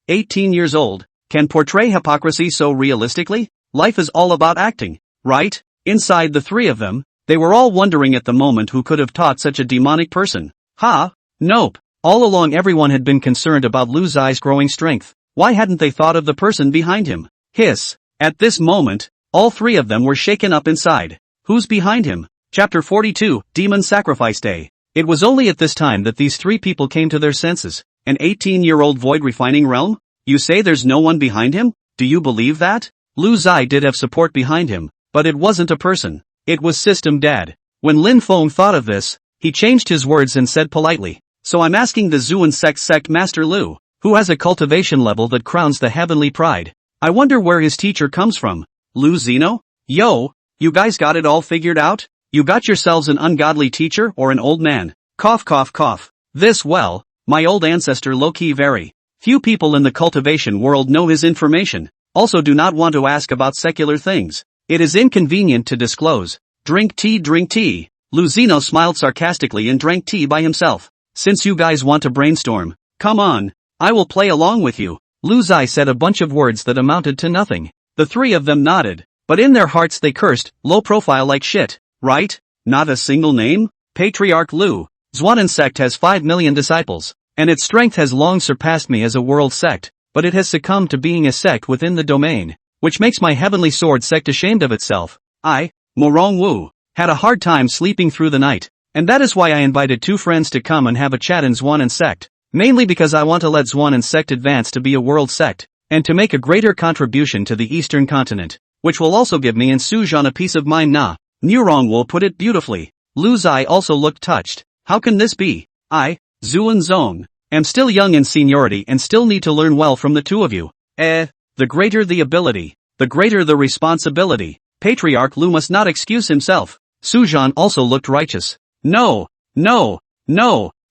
18 years old, can portray hypocrisy so realistically? Life is all about acting, right? Inside the three of them, they were all wondering at the moment who could have taught such a demonic person. Nope. All along everyone had been concerned about Lu Zai's growing strength. Why hadn't they thought of the person behind him? Hiss. At this moment, all three of them were shaken up inside. Who's behind him? Chapter 42, Demon Sacrifice Day. It was only at this time that these three people came to their senses. An 18-year-old void refining realm? You say there's no one behind him? Do you believe that? Lu Zai did have support behind him, but it wasn't a person. It was System Dad. When Lin Feng thought of this, he changed his words and said politely, so I'm asking the Zuan sect Master Lu, who has a cultivation level that crowns the heavenly pride. I wonder where his teacher comes from. Lu Zeno? Yo, you guys got it all figured out? You got yourselves an ungodly teacher or an old man? Cough cough cough. My old ancestor low-key very few people in the cultivation world know his information, also do not want to ask about secular things. It is inconvenient to disclose. Drink tea. Lu Zeno smiled sarcastically and drank tea by himself. Since you guys want to brainstorm, come on. I will play along with you. Lu Zai said a bunch of words that amounted to nothing. The three of them nodded, but in their hearts they cursed, low profile like shit, right? Not a single name? Patriarch Lu. Zhuanan sect has 5 million disciples, and its strength has long surpassed me as a world sect, but it has succumbed to being a sect within the domain, which makes my heavenly sword sect ashamed of itself. I, Morong Wu, had a hard time sleeping through the night, and that is why I invited two friends to come and have a chat in Zhuanan sect. Mainly because I want to let Zhuanan sect advance to be a world sect, and to make a greater contribution to the eastern continent, which will also give me and Sujan a peace of mind. Nurongwu put it beautifully. Lu Zai also looked touched. How can this be? I, Zuan Zong, am still young in seniority and still need to learn well from the two of you. The greater the ability, the greater the responsibility. Patriarch Lu must not excuse himself. Sujan also looked righteous. No.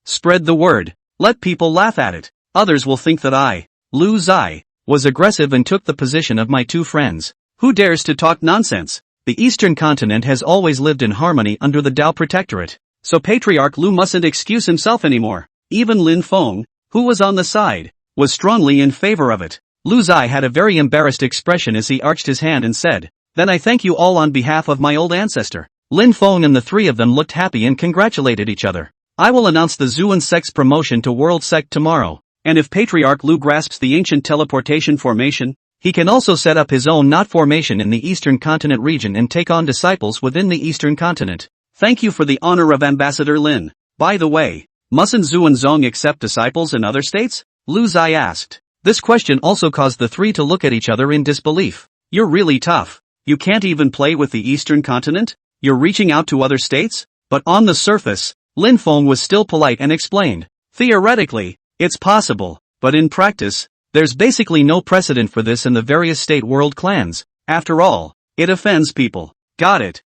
Spread the word. Let people laugh at it. Others will think that I, Lu Zai, was aggressive and took the position of my two friends. Who dares to talk nonsense? The eastern continent has always lived in harmony under the Dao Protectorate, so Patriarch Lu mustn't excuse himself anymore. Even Lin Feng, who was on the side, was strongly in favor of it. Lu Zai had a very embarrassed expression as he arched his hand and said, "Then I thank you all on behalf of my old ancestor." Lin Feng and the three of them looked happy and congratulated each other. I will announce the Zuan sect's promotion to World Sect tomorrow, and if Patriarch Lu grasps the ancient teleportation formation, He can also set up his own knot formation in the Eastern Continent region and take on disciples within the Eastern Continent. Thank you for the honor of Ambassador Lin. By the way, mustn't Xuanzong accept disciples in other states? Lu Zai asked. This question also caused the three to look at each other in disbelief. You're really tough. You can't even play with the Eastern Continent? You're reaching out to other states? But on the surface, Lin Feng was still polite and explained. Theoretically, it's possible, but in practice, there's basically no precedent for this in the various state world clans. After all, it offends people. Got it.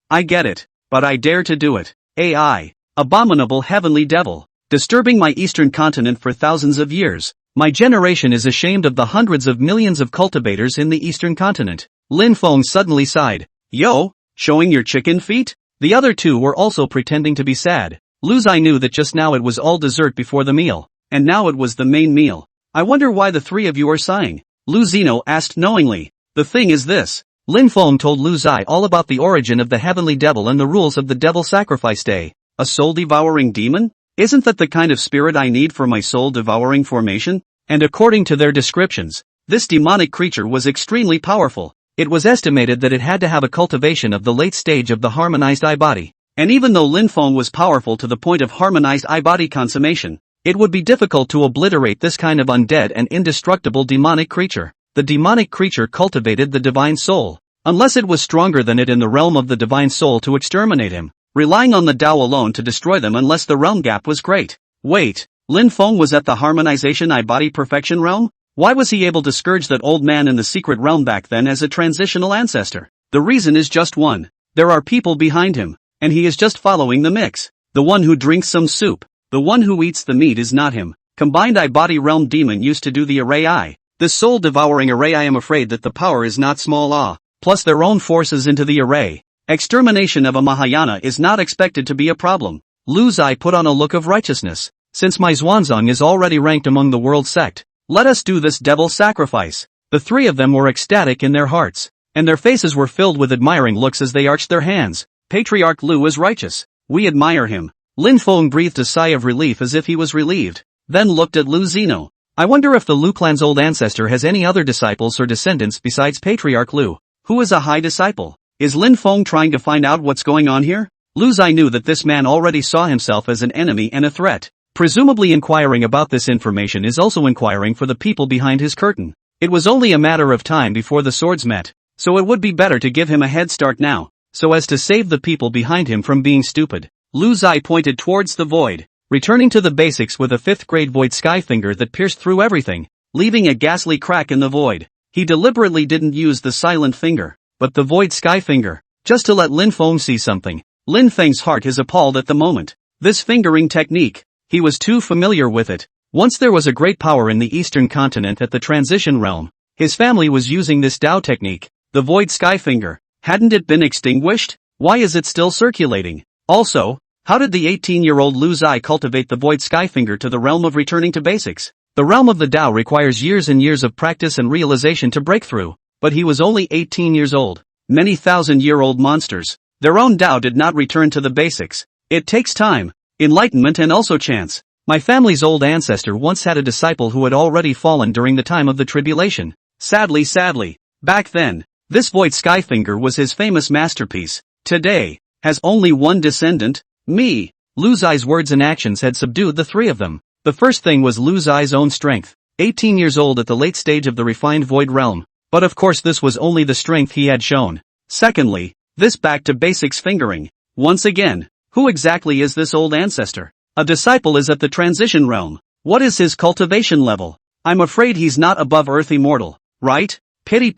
I get it. But I dare to do it. AI. Abominable heavenly devil. Disturbing my Eastern Continent for thousands of years. My generation is ashamed of the hundreds of millions of cultivators in the Eastern Continent. Lin Feng suddenly sighed. Yo, showing your chicken feet? The other two were also pretending to be sad. Lu Zai knew that just now it was all dessert before the meal, and now it was the main meal. I wonder why the three of you are sighing? Lu Zino asked knowingly. The thing is this. Lin Feng told Lu Zai all about the origin of the heavenly devil and the rules of the devil sacrifice day. A soul-devouring demon? Isn't that the kind of spirit I need for my soul-devouring formation? And according to their descriptions, this demonic creature was extremely powerful. It was estimated that it had to have a cultivation of the late stage of the harmonized eye-body. And even though Lin Feng was powerful to the point of harmonized eye-body consummation, it would be difficult to obliterate this kind of undead and indestructible demonic creature. The demonic creature cultivated the divine soul, unless it was stronger than it in the realm of the divine soul to exterminate him, relying on the Tao alone to destroy them unless the realm gap was great. Wait, Lin Feng was at the harmonization eye-body perfection realm? Why was he able to scourge that old man in the secret realm back then as a transitional ancestor? The reason is just one. There are people behind him, and he is just following the mix. The one who drinks some soup. The one who eats the meat is not him. Combined eye-body realm demon used to do the array eye. This soul-devouring array I am afraid that the power is not small plus their own forces into the array. Extermination of a Mahayana is not expected to be a problem. Lu Zai put on a look of righteousness. Since my Xuanzong is already ranked among the world sect, let us do this devil sacrifice. The three of them were ecstatic in their hearts, and their faces were filled with admiring looks as they arched their hands. Patriarch Lu is righteous. We admire him. Lin Feng breathed a sigh of relief as if he was relieved, then looked at Lu Zino. I wonder if the Lu clan's old ancestor has any other disciples or descendants besides Patriarch Lu, who is a high disciple. Is Lin Feng trying to find out what's going on here? Lu Zai knew that this man already saw himself as an enemy and a threat. Presumably inquiring about this information is also inquiring for the people behind his curtain. It was only a matter of time before the swords met, so it would be better to give him a head start now, so as to save the people behind him from being stupid. Lu Zai pointed towards the void, returning to the basics with a 5th grade void sky finger that pierced through everything, leaving a ghastly crack in the void. He deliberately didn't use the silent finger, but the void sky finger, just to let Lin Feng see something. Lin Feng's heart is appalled at the moment. This fingering technique, he was too familiar with it. Once there was a great power in the Eastern Continent at the transition realm. His family was using this Tao technique, the void sky finger. Hadn't it been extinguished? Why is it still circulating? Also, how did the 18-year-old Lu Zai cultivate the void sky finger to the realm of returning to basics? The realm of the Tao requires years and years of practice and realization to break through, but he was only 18 years old. Many thousand-year-old monsters, their own Tao did not return to the basics. It takes time, enlightenment and also chance. My family's old ancestor once had a disciple who had already fallen during the time of the tribulation. Sadly, back then, this void sky finger was his famous masterpiece. Today, has only one descendant, me. Lu Zai's words and actions had subdued the three of them. The first thing was Lu Zai's own strength. 18 years old at the late stage of the refined void realm. But of course this was only the strength he had shown. Secondly, this back to basics fingering. Once again, who exactly is this old ancestor? A disciple is at the transition realm. What is his cultivation level? I'm afraid he's not above earth immortal, right? Pity.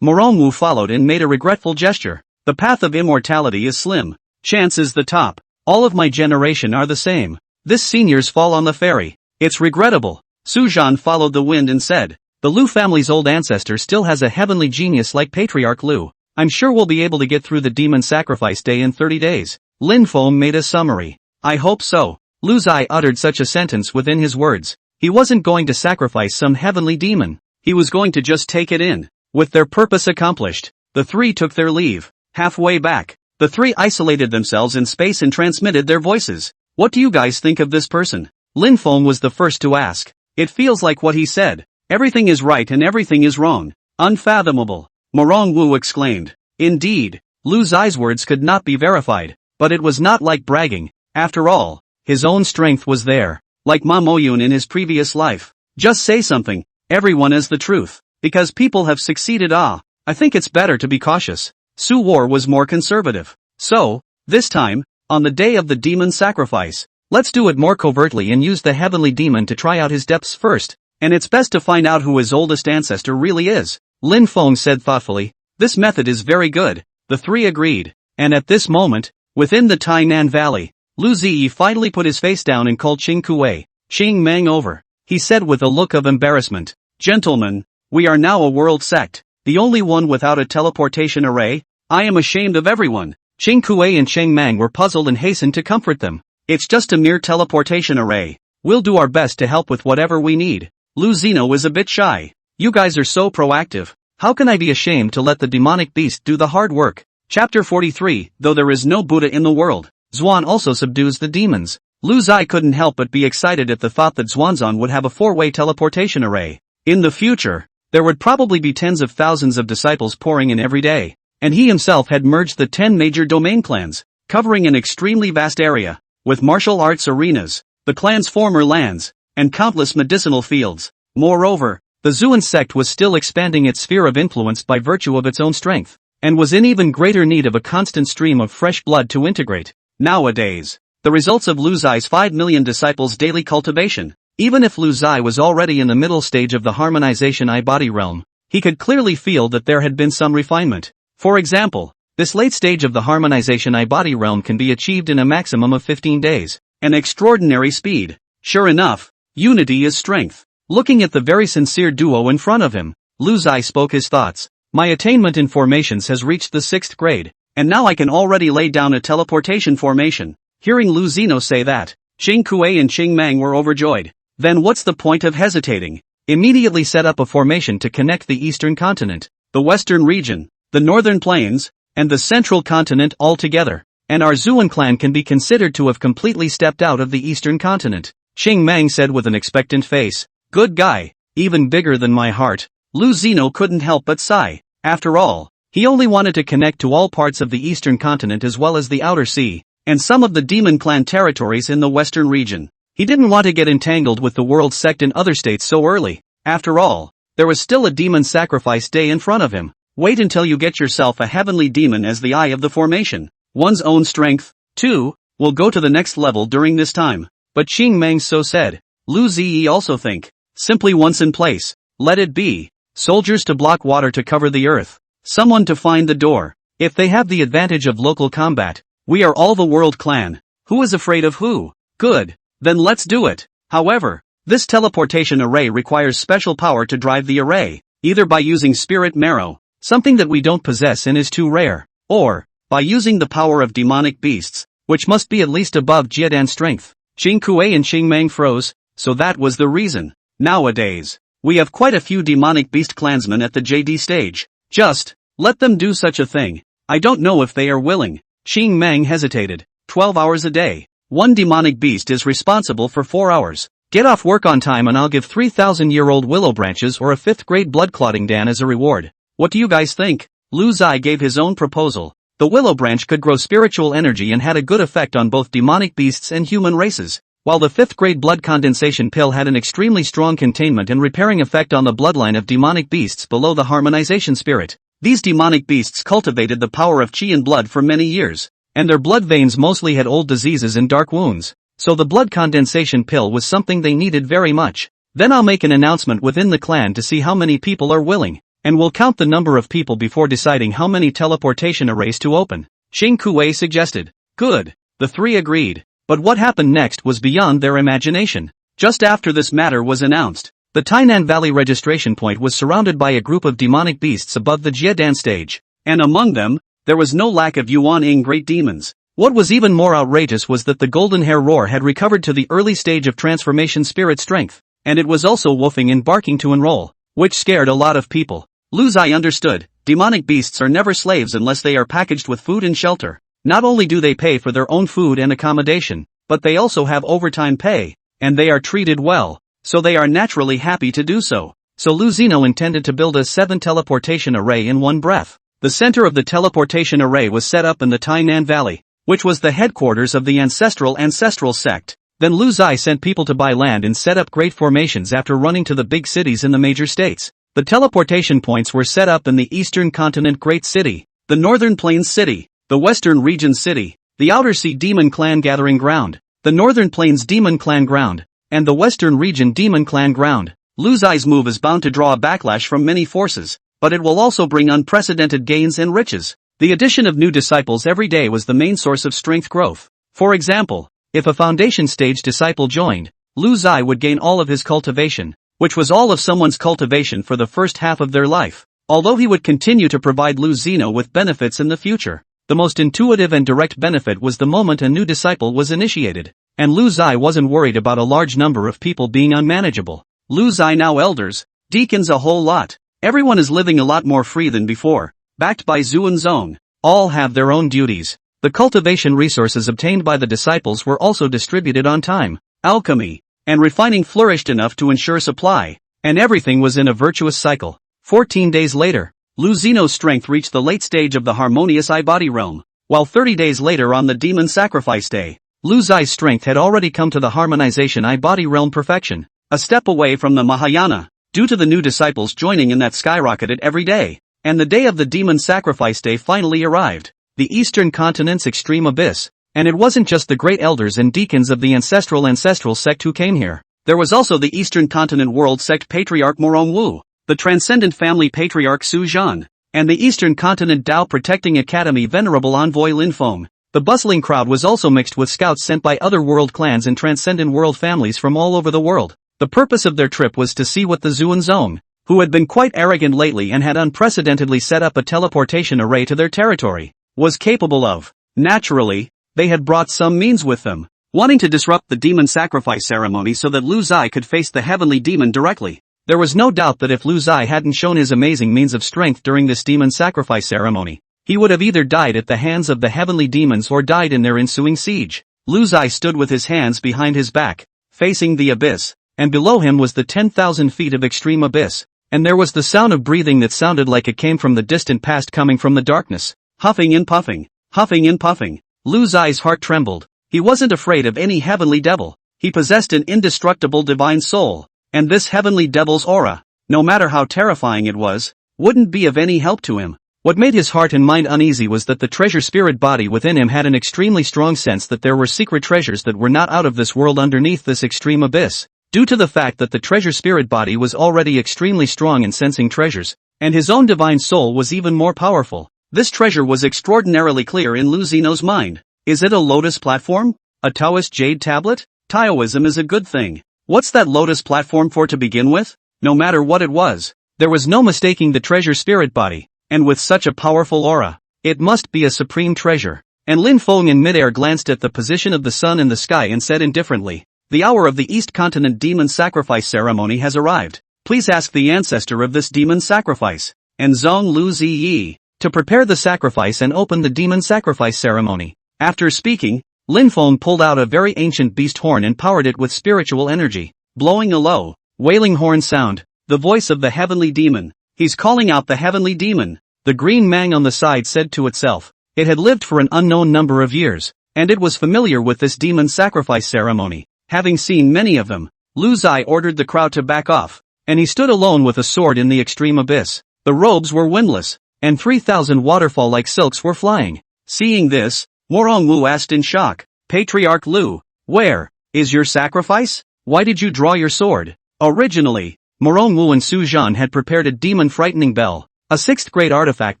Morongwu followed and made a regretful gesture. The path of immortality is slim. Chance is the top. All of my generation are the same. This seniors fall on the ferry. It's regrettable. Suzhan followed the wind and said, the Lu family's old ancestor still has a heavenly genius like Patriarch Lu. I'm sure we'll be able to get through the demon sacrifice day in 30 days. Lin Feng made a summary. I hope so. Lu Zai uttered such a sentence within his words. He wasn't going to sacrifice some heavenly demon. He was going to just take it in. With their purpose accomplished, the three took their leave. Halfway back, the three isolated themselves in space and transmitted their voices. What do you guys think of this person? Lin Feng was the first to ask. It feels like what he said. Everything is right and everything is wrong. Unfathomable. Morong Wu exclaimed. Indeed, Lu Zai's words could not be verified, but it was not like bragging. After all, his own strength was there, like Ma Moyun in his previous life. Just say something, everyone is the truth, because people have succeeded. I think it's better to be cautious. Su War was more conservative. So, this time, on the day of the demon sacrifice, let's do it more covertly and use the heavenly demon to try out his depths first, and it's best to find out who his oldest ancestor really is. Lin Feng said thoughtfully. This method is very good. The three agreed, and at this moment, within the Tainan Valley, Lu Ziyi finally put his face down and called Qing Kuei, Qing Meng over. He said with a look of embarrassment, Gentlemen, we are now a world sect, the only one without a teleportation array. I am ashamed of everyone. Qing Kuei and Qing Meng were puzzled and hastened to comfort them. It's just a mere teleportation array. We'll do our best to help with whatever we need. Lu Zino is a bit shy. You guys are so proactive. How can I be ashamed to let the demonic beast do the hard work? Chapter 43, Though there is no Buddha in the world, Xuan also subdues the demons. Lu Zai couldn't help but be excited at the thought that Xuanzan would have a four-way teleportation array. In the future, there would probably be tens of thousands of disciples pouring in every day, and he himself had merged the 10 major domain clans, covering an extremely vast area, with martial arts arenas, the clan's former lands, and countless medicinal fields. Moreover, the Zuan sect was still expanding its sphere of influence by virtue of its own strength, and was in even greater need of a constant stream of fresh blood to integrate. Nowadays, the results of Lu Zai's 5 million disciples' daily cultivation, even if Lu Zai was already in the middle stage of the harmonization eye-body realm, he could clearly feel that there had been some refinement. For example, this late stage of the harmonization eye-body realm can be achieved in a maximum of 15 days, an extraordinary speed. Sure enough, unity is strength. Looking at the very sincere duo in front of him, Lu Zai spoke his thoughts. My attainment in formations has reached the 6th grade, and now I can already lay down a teleportation formation. Hearing Lu Zino say that, Qing Kuei and Qing Meng were overjoyed. Then what's the point of hesitating? Immediately set up a formation to connect the eastern continent, the western region, the northern plains, and the central continent all together, and our Zuan clan can be considered to have completely stepped out of the eastern continent. Qing Meng said with an expectant face. Good guy, even bigger than my heart. Lu Zino couldn't help but sigh. After all, he only wanted to connect to all parts of the eastern continent as well as the outer sea, and some of the demon clan territories in the western region. He didn't want to get entangled with the world sect in other states so early. After all, there was still a demon sacrifice day in front of him. Wait until you get yourself a heavenly demon as the eye of the formation. One's own strength, too, will go to the next level during this time. But Qing Meng so said. Lu Ziyi also think. Simply once in place, let it be. Soldiers to block water to cover the earth. Someone to find the door. If they have the advantage of local combat, we are all the world clan. Who is afraid of who? Good. Then let's do it. However, this teleportation array requires special power to drive the array, either by using spirit marrow, something that we don't possess and is too rare, or by using the power of demonic beasts, which must be at least above Jiedan strength. Qing Kuei and Qing Meng froze, so that was the reason. Nowadays, we have quite a few demonic beast clansmen at the JD stage. Just let them do such a thing. I don't know if they are willing. Qing Meng hesitated. 12 hours a day. One demonic beast is responsible for 4 hours. Get off work on time and I'll give 3,000-year-old willow branches or a 5th grade blood clotting Dan as a reward. What do you guys think? Lu Zai gave his own proposal. The willow branch could grow spiritual energy and had a good effect on both demonic beasts and human races, while the 5th grade blood condensation pill had an extremely strong containment and repairing effect on the bloodline of demonic beasts below the harmonization spirit. These demonic beasts cultivated the power of qi and blood for many years, and their blood veins mostly had old diseases and dark wounds, so the blood condensation pill was something they needed very much. Then I'll make an announcement within the clan to see how many people are willing, and we'll count the number of people before deciding how many teleportation arrays to open. Qing Kuei suggested. Good. The three agreed. But what happened next was beyond their imagination. Just after this matter was announced, the Tainan Valley registration point was surrounded by a group of demonic beasts above the Jiedan stage, and among them, there was no lack of Yuan-ing great demons. What was even more outrageous was that the golden hair roar had recovered to the early stage of transformation spirit strength, and it was also woofing and barking to enroll, which scared a lot of people. Lu Zai understood, demonic beasts are never slaves unless they are packaged with food and shelter. Not only do they pay for their own food and accommodation, but they also have overtime pay, and they are treated well, so they are naturally happy to do so. so Lu Zino intended to build a 7 teleportation array in one breath. The center of the teleportation array was set up in the Tainan Valley, which was the headquarters of the ancestral sect. Then Lu Zai sent people to buy land and set up great formations after running to the big cities in the major states. The teleportation points were set up in the Eastern Continent Great City, the Northern Plains City, the Western Region City, the Outer Sea Demon Clan Gathering Ground, the Northern Plains Demon Clan Ground, and the Western Region Demon Clan Ground. Lu Zai's move is bound to draw a backlash from many forces, but it will also bring unprecedented gains and riches. The addition of new disciples every day was the main source of strength growth. For example, if a foundation stage disciple joined, Lu Zai would gain all of his cultivation, which was all of someone's cultivation for the first half of their life. Although he would continue to provide Lu Zino with benefits in the future, the most intuitive and direct benefit was the moment a new disciple was initiated, and Lu Zai wasn't worried about a large number of people being unmanageable. Lu Zai now elders, deacons a whole lot. Everyone is living a lot more free than before, backed by Zuan Zong. All have their own duties. The cultivation resources obtained by the disciples were also distributed on time. Alchemy and refining flourished enough to ensure supply, and everything was in a virtuous cycle. 14 days later, Lu Zino's strength reached the late stage of the harmonious I-body realm, while 30 days later on the demon sacrifice day, Lu Zai's strength had already come to the harmonization I-body realm perfection, a step away from the Mahayana, due to the new disciples joining in that skyrocketed every day, and the day of the demon sacrifice day finally arrived. The Eastern Continent's extreme abyss, and it wasn't just the great elders and deacons of the ancestral sect who came here. There was also the Eastern Continent World Sect Patriarch Morong Wu, the Transcendent Family Patriarch Su Zhan, and the Eastern Continent Tao Protecting Academy Venerable Envoy Lin Feng. The bustling crowd was also mixed with scouts sent by other world clans and transcendent world families from all over the world. The purpose of their trip was to see what the Zuan Zong, who had been quite arrogant lately and had unprecedentedly set up a teleportation array to their territory, was capable of. Naturally, they had brought some means with them, wanting to disrupt the demon sacrifice ceremony so that Lu Zai could face the heavenly demon directly. There was no doubt that if Lu Zai hadn't shown his amazing means of strength during this demon sacrifice ceremony, he would have either died at the hands of the heavenly demons or died in their ensuing siege. Lu Zai stood with his hands behind his back, facing the abyss, and below him was the 10,000 feet of extreme abyss, and there was the sound of breathing that sounded like it came from the distant past coming from the darkness. Huffing and puffing, huffing and puffing. Lu Zai's heart trembled. He wasn't afraid of any heavenly devil. He possessed an indestructible divine soul, and this heavenly devil's aura, no matter how terrifying it was, wouldn't be of any help to him. What made his heart and mind uneasy was that the treasure spirit body within him had an extremely strong sense that there were secret treasures that were not out of this world underneath this extreme abyss. Due to the fact that the treasure spirit body was already extremely strong in sensing treasures, and his own divine soul was even more powerful, this treasure was extraordinarily clear in Lu Zino's mind. Is it a lotus platform? A Taoist jade tablet? Taoism is a good thing. What's that lotus platform for to begin with? No matter what it was, there was no mistaking the treasure spirit body, and with such a powerful aura, it must be a supreme treasure. And Lin Feng in midair glanced at the position of the sun in the sky and said indifferently, "The hour of the East Continent demon sacrifice ceremony has arrived. Please ask the ancestor of this demon sacrifice, and Zong Lu Ziyi, to prepare the sacrifice and open the demon sacrifice ceremony." After speaking, Lin Feng pulled out a very ancient beast horn and powered it with spiritual energy, blowing a low, wailing horn sound, the voice of the heavenly demon. He's calling out the heavenly demon. The green mang on the side said to itself. It had lived for an unknown number of years, and it was familiar with this demon sacrifice ceremony, having seen many of them. Lu Zai ordered the crowd to back off, and he stood alone with a sword in the extreme abyss. The robes were windless, and 3,000 waterfall-like silks were flying. Seeing this, Morong Wu asked in shock, "Patriarch Lu, where is your sacrifice? Why did you draw your sword?" Originally, Morong Wu and Su Zhan had prepared a demon frightening bell, a 6th grade artifact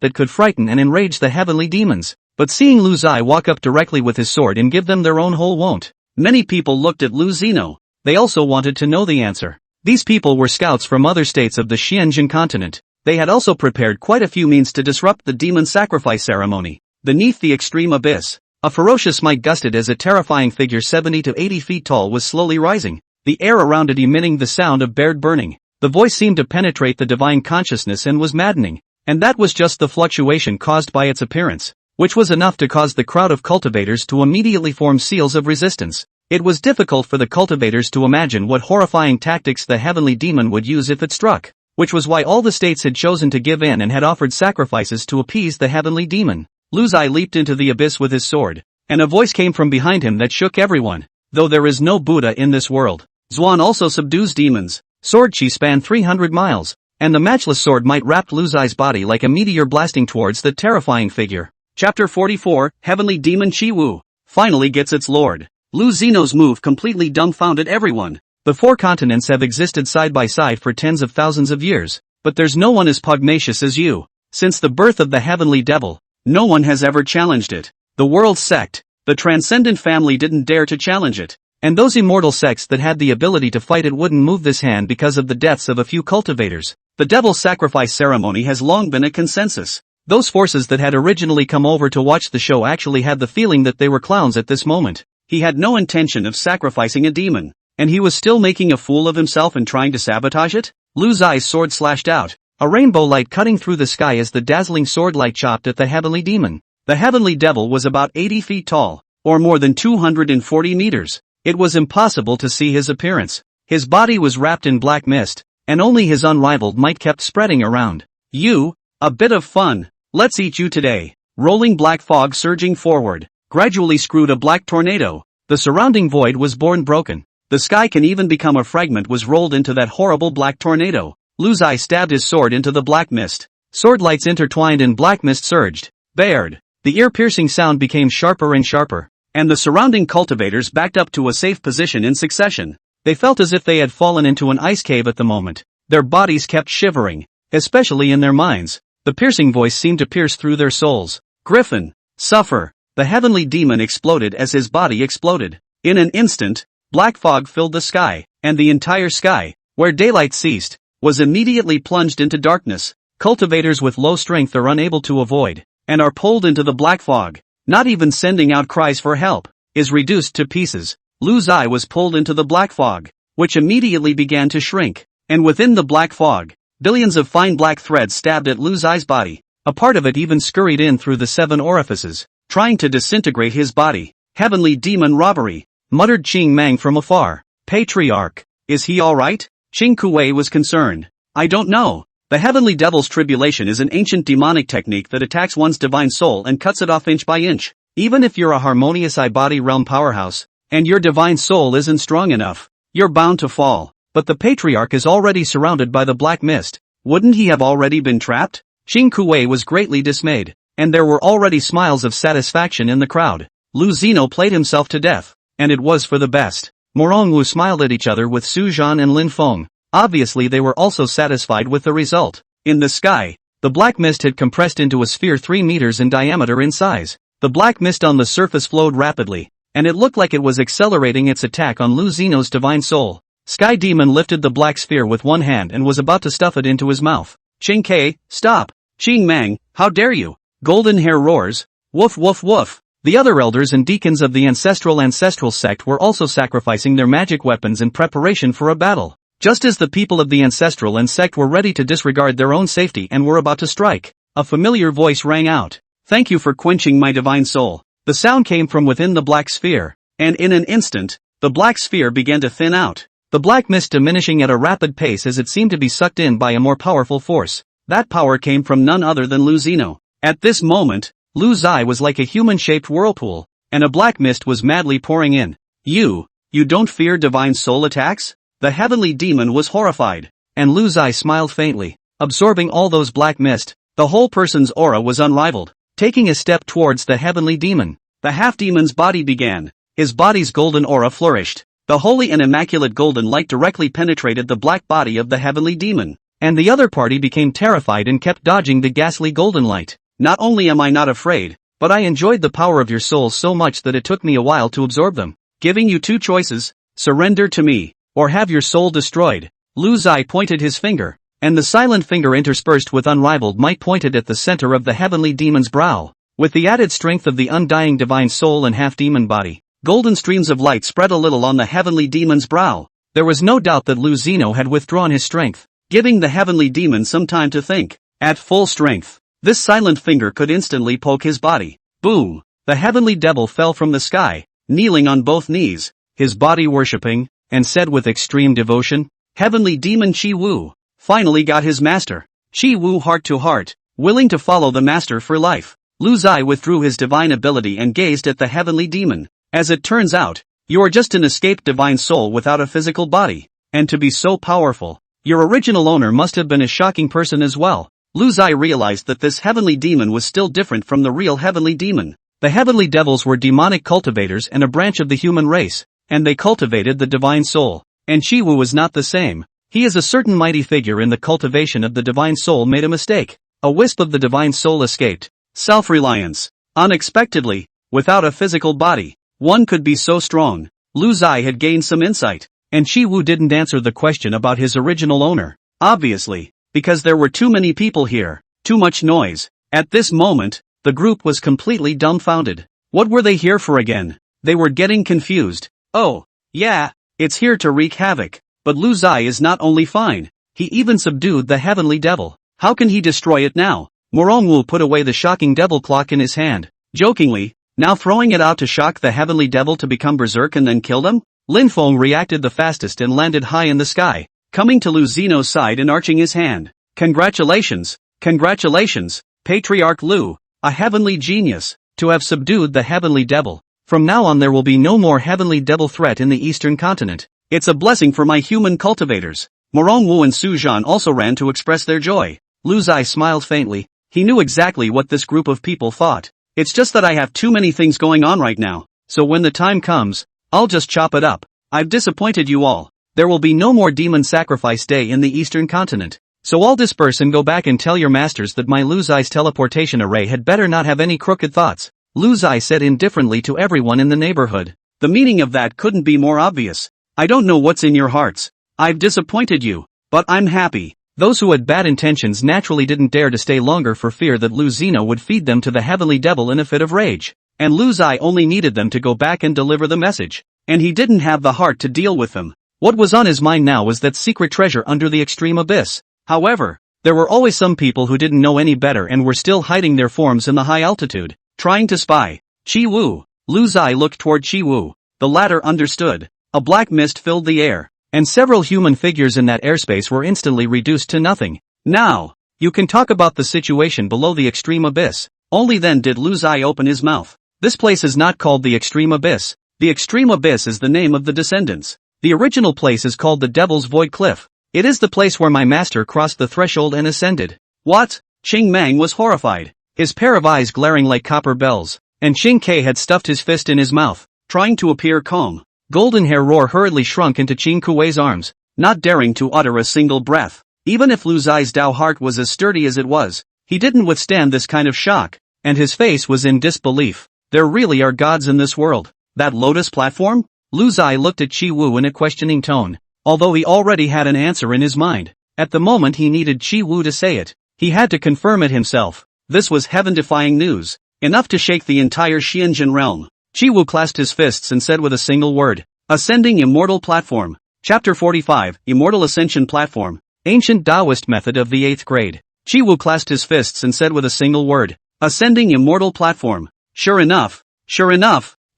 that could frighten and enrage the heavenly demons. But seeing Lu Zai walk up directly with his sword and give them their own whole won't, many people looked at Lu Zino. They also wanted to know the answer. These people were scouts from other states of the Xianjin continent. They had also prepared quite a few means to disrupt the demon sacrifice ceremony. Beneath the extreme abyss, a ferocious might gusted as a terrifying figure 70 to 80 feet tall was slowly rising, the air around it emitting the sound of bared burning. The voice seemed to penetrate the divine consciousness and was maddening, and that was just the fluctuation caused by its appearance, which was enough to cause the crowd of cultivators to immediately form seals of resistance. It was difficult for the cultivators to imagine what horrifying tactics the heavenly demon would use if it struck. which was why all the states had chosen to give in and had offered sacrifices to appease the heavenly demon. Lu Zai leaped into the abyss with his sword, and a voice came from behind him that shook everyone. Though there is no Buddha in this world, Zhuan also subdues demons. Sword chi spanned 300 miles, and the matchless sword might wrapped Lu Zai's body like a meteor blasting towards the terrifying figure. Chapter 44, Heavenly Demon Chi Wu finally gets its lord. Lu Zeno's move completely dumbfounded everyone. The 4 continents have existed side by side for tens of thousands of years, but there's no one as pugnacious as you. Since the birth of the heavenly devil, no one has ever challenged it. The world's sect, the transcendent family, didn't dare to challenge it. And those immortal sects that had the ability to fight it wouldn't move this hand because of the deaths of a few cultivators. The devil's sacrifice ceremony has long been a consensus. Those forces that had originally come over to watch the show actually had the feeling that they were clowns at this moment. He had no intention of sacrificing a demon, and he was still making a fool of himself and trying to sabotage it? Lu Zai's sword slashed out, a rainbow light cutting through the sky as the dazzling sword light chopped at the heavenly demon. The heavenly devil was about 80 feet tall, or more than 240 meters. It was impossible to see his appearance. His body was wrapped in black mist, and only his unrivaled might kept spreading around. You, a bit of fun. Let's eat you today. Rolling black fog surging forward, gradually screwed a black tornado. The surrounding void was born broken. The sky can even become a fragment was rolled into that horrible black tornado. Lu Zai stabbed his sword into the black mist. Sword lights intertwined in black mist surged, bared. The ear-piercing sound became sharper and sharper, and the surrounding cultivators backed up to a safe position in succession. They felt as if they had fallen into an ice cave at the moment. Their bodies kept shivering, especially in their minds. The piercing voice seemed to pierce through their souls. Griffin, suffer. The heavenly demon exploded as his body exploded. In an instant, black fog filled the sky, and the entire sky, where daylight ceased, was immediately plunged into darkness. Cultivators with low strength are unable to avoid, and are pulled into the black fog. Not even sending out cries for help is reduced to pieces. Lu Zai was pulled into the black fog, which immediately began to shrink, and within the black fog, billions of fine black threads stabbed at Lu Zai's body. A part of it even scurried in through the 7 orifices, trying to disintegrate his body. Heavenly demon robbery, muttered Qing Mang from afar. Patriarch, is he alright? Qing Kuei was concerned. I don't know. The heavenly devil's tribulation is an ancient demonic technique that attacks one's divine soul and cuts it off inch by inch. Even if you're a harmonious I-body realm powerhouse, and your divine soul isn't strong enough, you're bound to fall. But the patriarch is already surrounded by the black mist. Wouldn't he have already been trapped? Qing Kuei was greatly dismayed, and there were already smiles of satisfaction in the crowd. Lu Zeno played himself to death, and it was for the best. Morongwu smiled at each other with Su Zhan and Lin Feng. Obviously they were also satisfied with the result. In the sky, the black mist had compressed into a sphere 3 meters in diameter in size. The black mist on the surface flowed rapidly, and it looked like it was accelerating its attack on Lu Zeno's divine soul. Sky Demon lifted the black sphere with one hand and was about to stuff it into his mouth. Qing Ke, stop! Qing Mang, how dare you! Golden Hair roars. Woof woof woof. The other elders and deacons of the ancestral sect were also sacrificing their magic weapons in preparation for a battle. Just as the people of the ancestral and sect were ready to disregard their own safety and were about to strike, a familiar voice rang out. Thank you for quenching my divine soul. The sound came from within the black sphere, and in an instant, the black sphere began to thin out. The black mist diminishing at a rapid pace as it seemed to be sucked in by a more powerful force. That power came from none other than Lu Zeno. At this moment, Lu Zai was like a human-shaped whirlpool, and a black mist was madly pouring in. You don't fear divine soul attacks? The heavenly demon was horrified, and Lu Zai smiled faintly, absorbing all those black mist. The whole person's aura was unrivaled. Taking a step towards the heavenly demon, the half-demon's body began. His body's golden aura flourished. The holy and immaculate golden light directly penetrated the black body of the heavenly demon, and the other party became terrified and kept dodging the ghastly golden light. Not only am I not afraid, but I enjoyed the power of your souls so much that it took me a while to absorb them. Giving you 2 choices, surrender to me, or have your soul destroyed. Lu Zai pointed his finger, and the silent finger interspersed with unrivaled might pointed at the center of the heavenly demon's brow. With the added strength of the undying divine soul and half-demon body, golden streams of light spread a little on the heavenly demon's brow. There was no doubt that Lu Zeno had withdrawn his strength, giving the heavenly demon some time to think. At full strength, this silent finger could instantly poke his body. Boom! The heavenly devil fell from the sky, kneeling on both knees, his body worshipping, and said with extreme devotion, Heavenly Demon Chi Wu, finally got his master. Shi Wu heart to heart, willing to follow the master for life. Lu Zai withdrew his divine ability and gazed at the heavenly demon. As it turns out, you are just an escaped divine soul without a physical body. And to be so powerful, your original owner must have been a shocking person as well. Lu Zai realized that this heavenly demon was still different from the real heavenly demon. The heavenly devils were demonic cultivators and a branch of the human race, and they cultivated the divine soul. And Shi Wu was not the same. He is a certain mighty figure in the cultivation of the divine soul made a mistake. A wisp of the divine soul escaped. Self-reliance. Unexpectedly, without a physical body, one could be so strong. Lu Zai had gained some insight, and Shi Wu didn't answer the question about his original owner. Obviously, because there were too many people here, too much noise. At this moment, the group was completely dumbfounded. What were they here for again? They were getting confused. Oh, yeah, it's here to wreak havoc. But Lu Zai is not only fine, he even subdued the heavenly devil. How can he destroy it now? Morongwu put away the shocking devil clock in his hand, jokingly, now throwing it out to shock the heavenly devil to become berserk and then kill them? Lin Feng reacted the fastest and landed high in the sky, coming to Lu Zeno's side and arching his hand. Congratulations, congratulations, Patriarch Lu, a heavenly genius, to have subdued the heavenly devil. From now on there will be no more heavenly devil threat in the eastern continent. It's a blessing for my human cultivators. Morongwu and Su Zhan also ran to express their joy. Lu Zai smiled faintly. He knew exactly what this group of people thought. It's just that I have too many things going on right now, so when the time comes, I'll just chop it up. I've disappointed you all. There will be no more demon sacrifice day in the eastern continent. So all disperse and go back and tell your masters that my Lu Zai's teleportation array had better not have any crooked thoughts. Lu Zai said indifferently to everyone in the neighborhood. The meaning of that couldn't be more obvious. I don't know what's in your hearts. I've disappointed you, but I'm happy. Those who had bad intentions naturally didn't dare to stay longer for fear that Lu Zeno would feed them to the heavenly devil in a fit of rage. And Lu Zai only needed them to go back and deliver the message. And he didn't have the heart to deal with them. What was on his mind now was that secret treasure under the extreme abyss. However, there were always some people who didn't know any better and were still hiding their forms in the high altitude, trying to spy. Chi Wu. Lu Zai looked toward Chi Wu. The latter understood. A black mist filled the air, and several human figures in that airspace were instantly reduced to nothing. Now, you can talk about the situation below the extreme abyss. Only then did Lu Zai open his mouth. This place is not called the extreme abyss. The extreme abyss is the name of the descendants. The original place is called the Devil's Void Cliff. It is the place where my master crossed the threshold and ascended. What? Ching Mang was horrified, his pair of eyes glaring like copper bells, and Ching Ke had stuffed his fist in his mouth, trying to appear calm. Golden Hair Roar hurriedly shrunk into Qing Kuei's arms, not daring to utter a single breath. Even if Lu Zai's Dao heart was as sturdy as it was, he didn't withstand this kind of shock, and his face was in disbelief. There really are gods in this world. That lotus platform? Lu Zai looked at Chi Wu in a questioning tone, although he already had an answer in his mind. At the moment he needed Chi Wu to say it. He had to confirm it himself. This was heaven-defying news, enough to shake the entire Xianjin realm. Chi Wu clasped his fists and said with a single word, Ascending Immortal Platform. Chapter 45, Immortal Ascension Platform. Ancient Taoist Method of the 8th Grade. Chi Wu clasped his fists and said with a single word, Ascending Immortal Platform. Sure enough.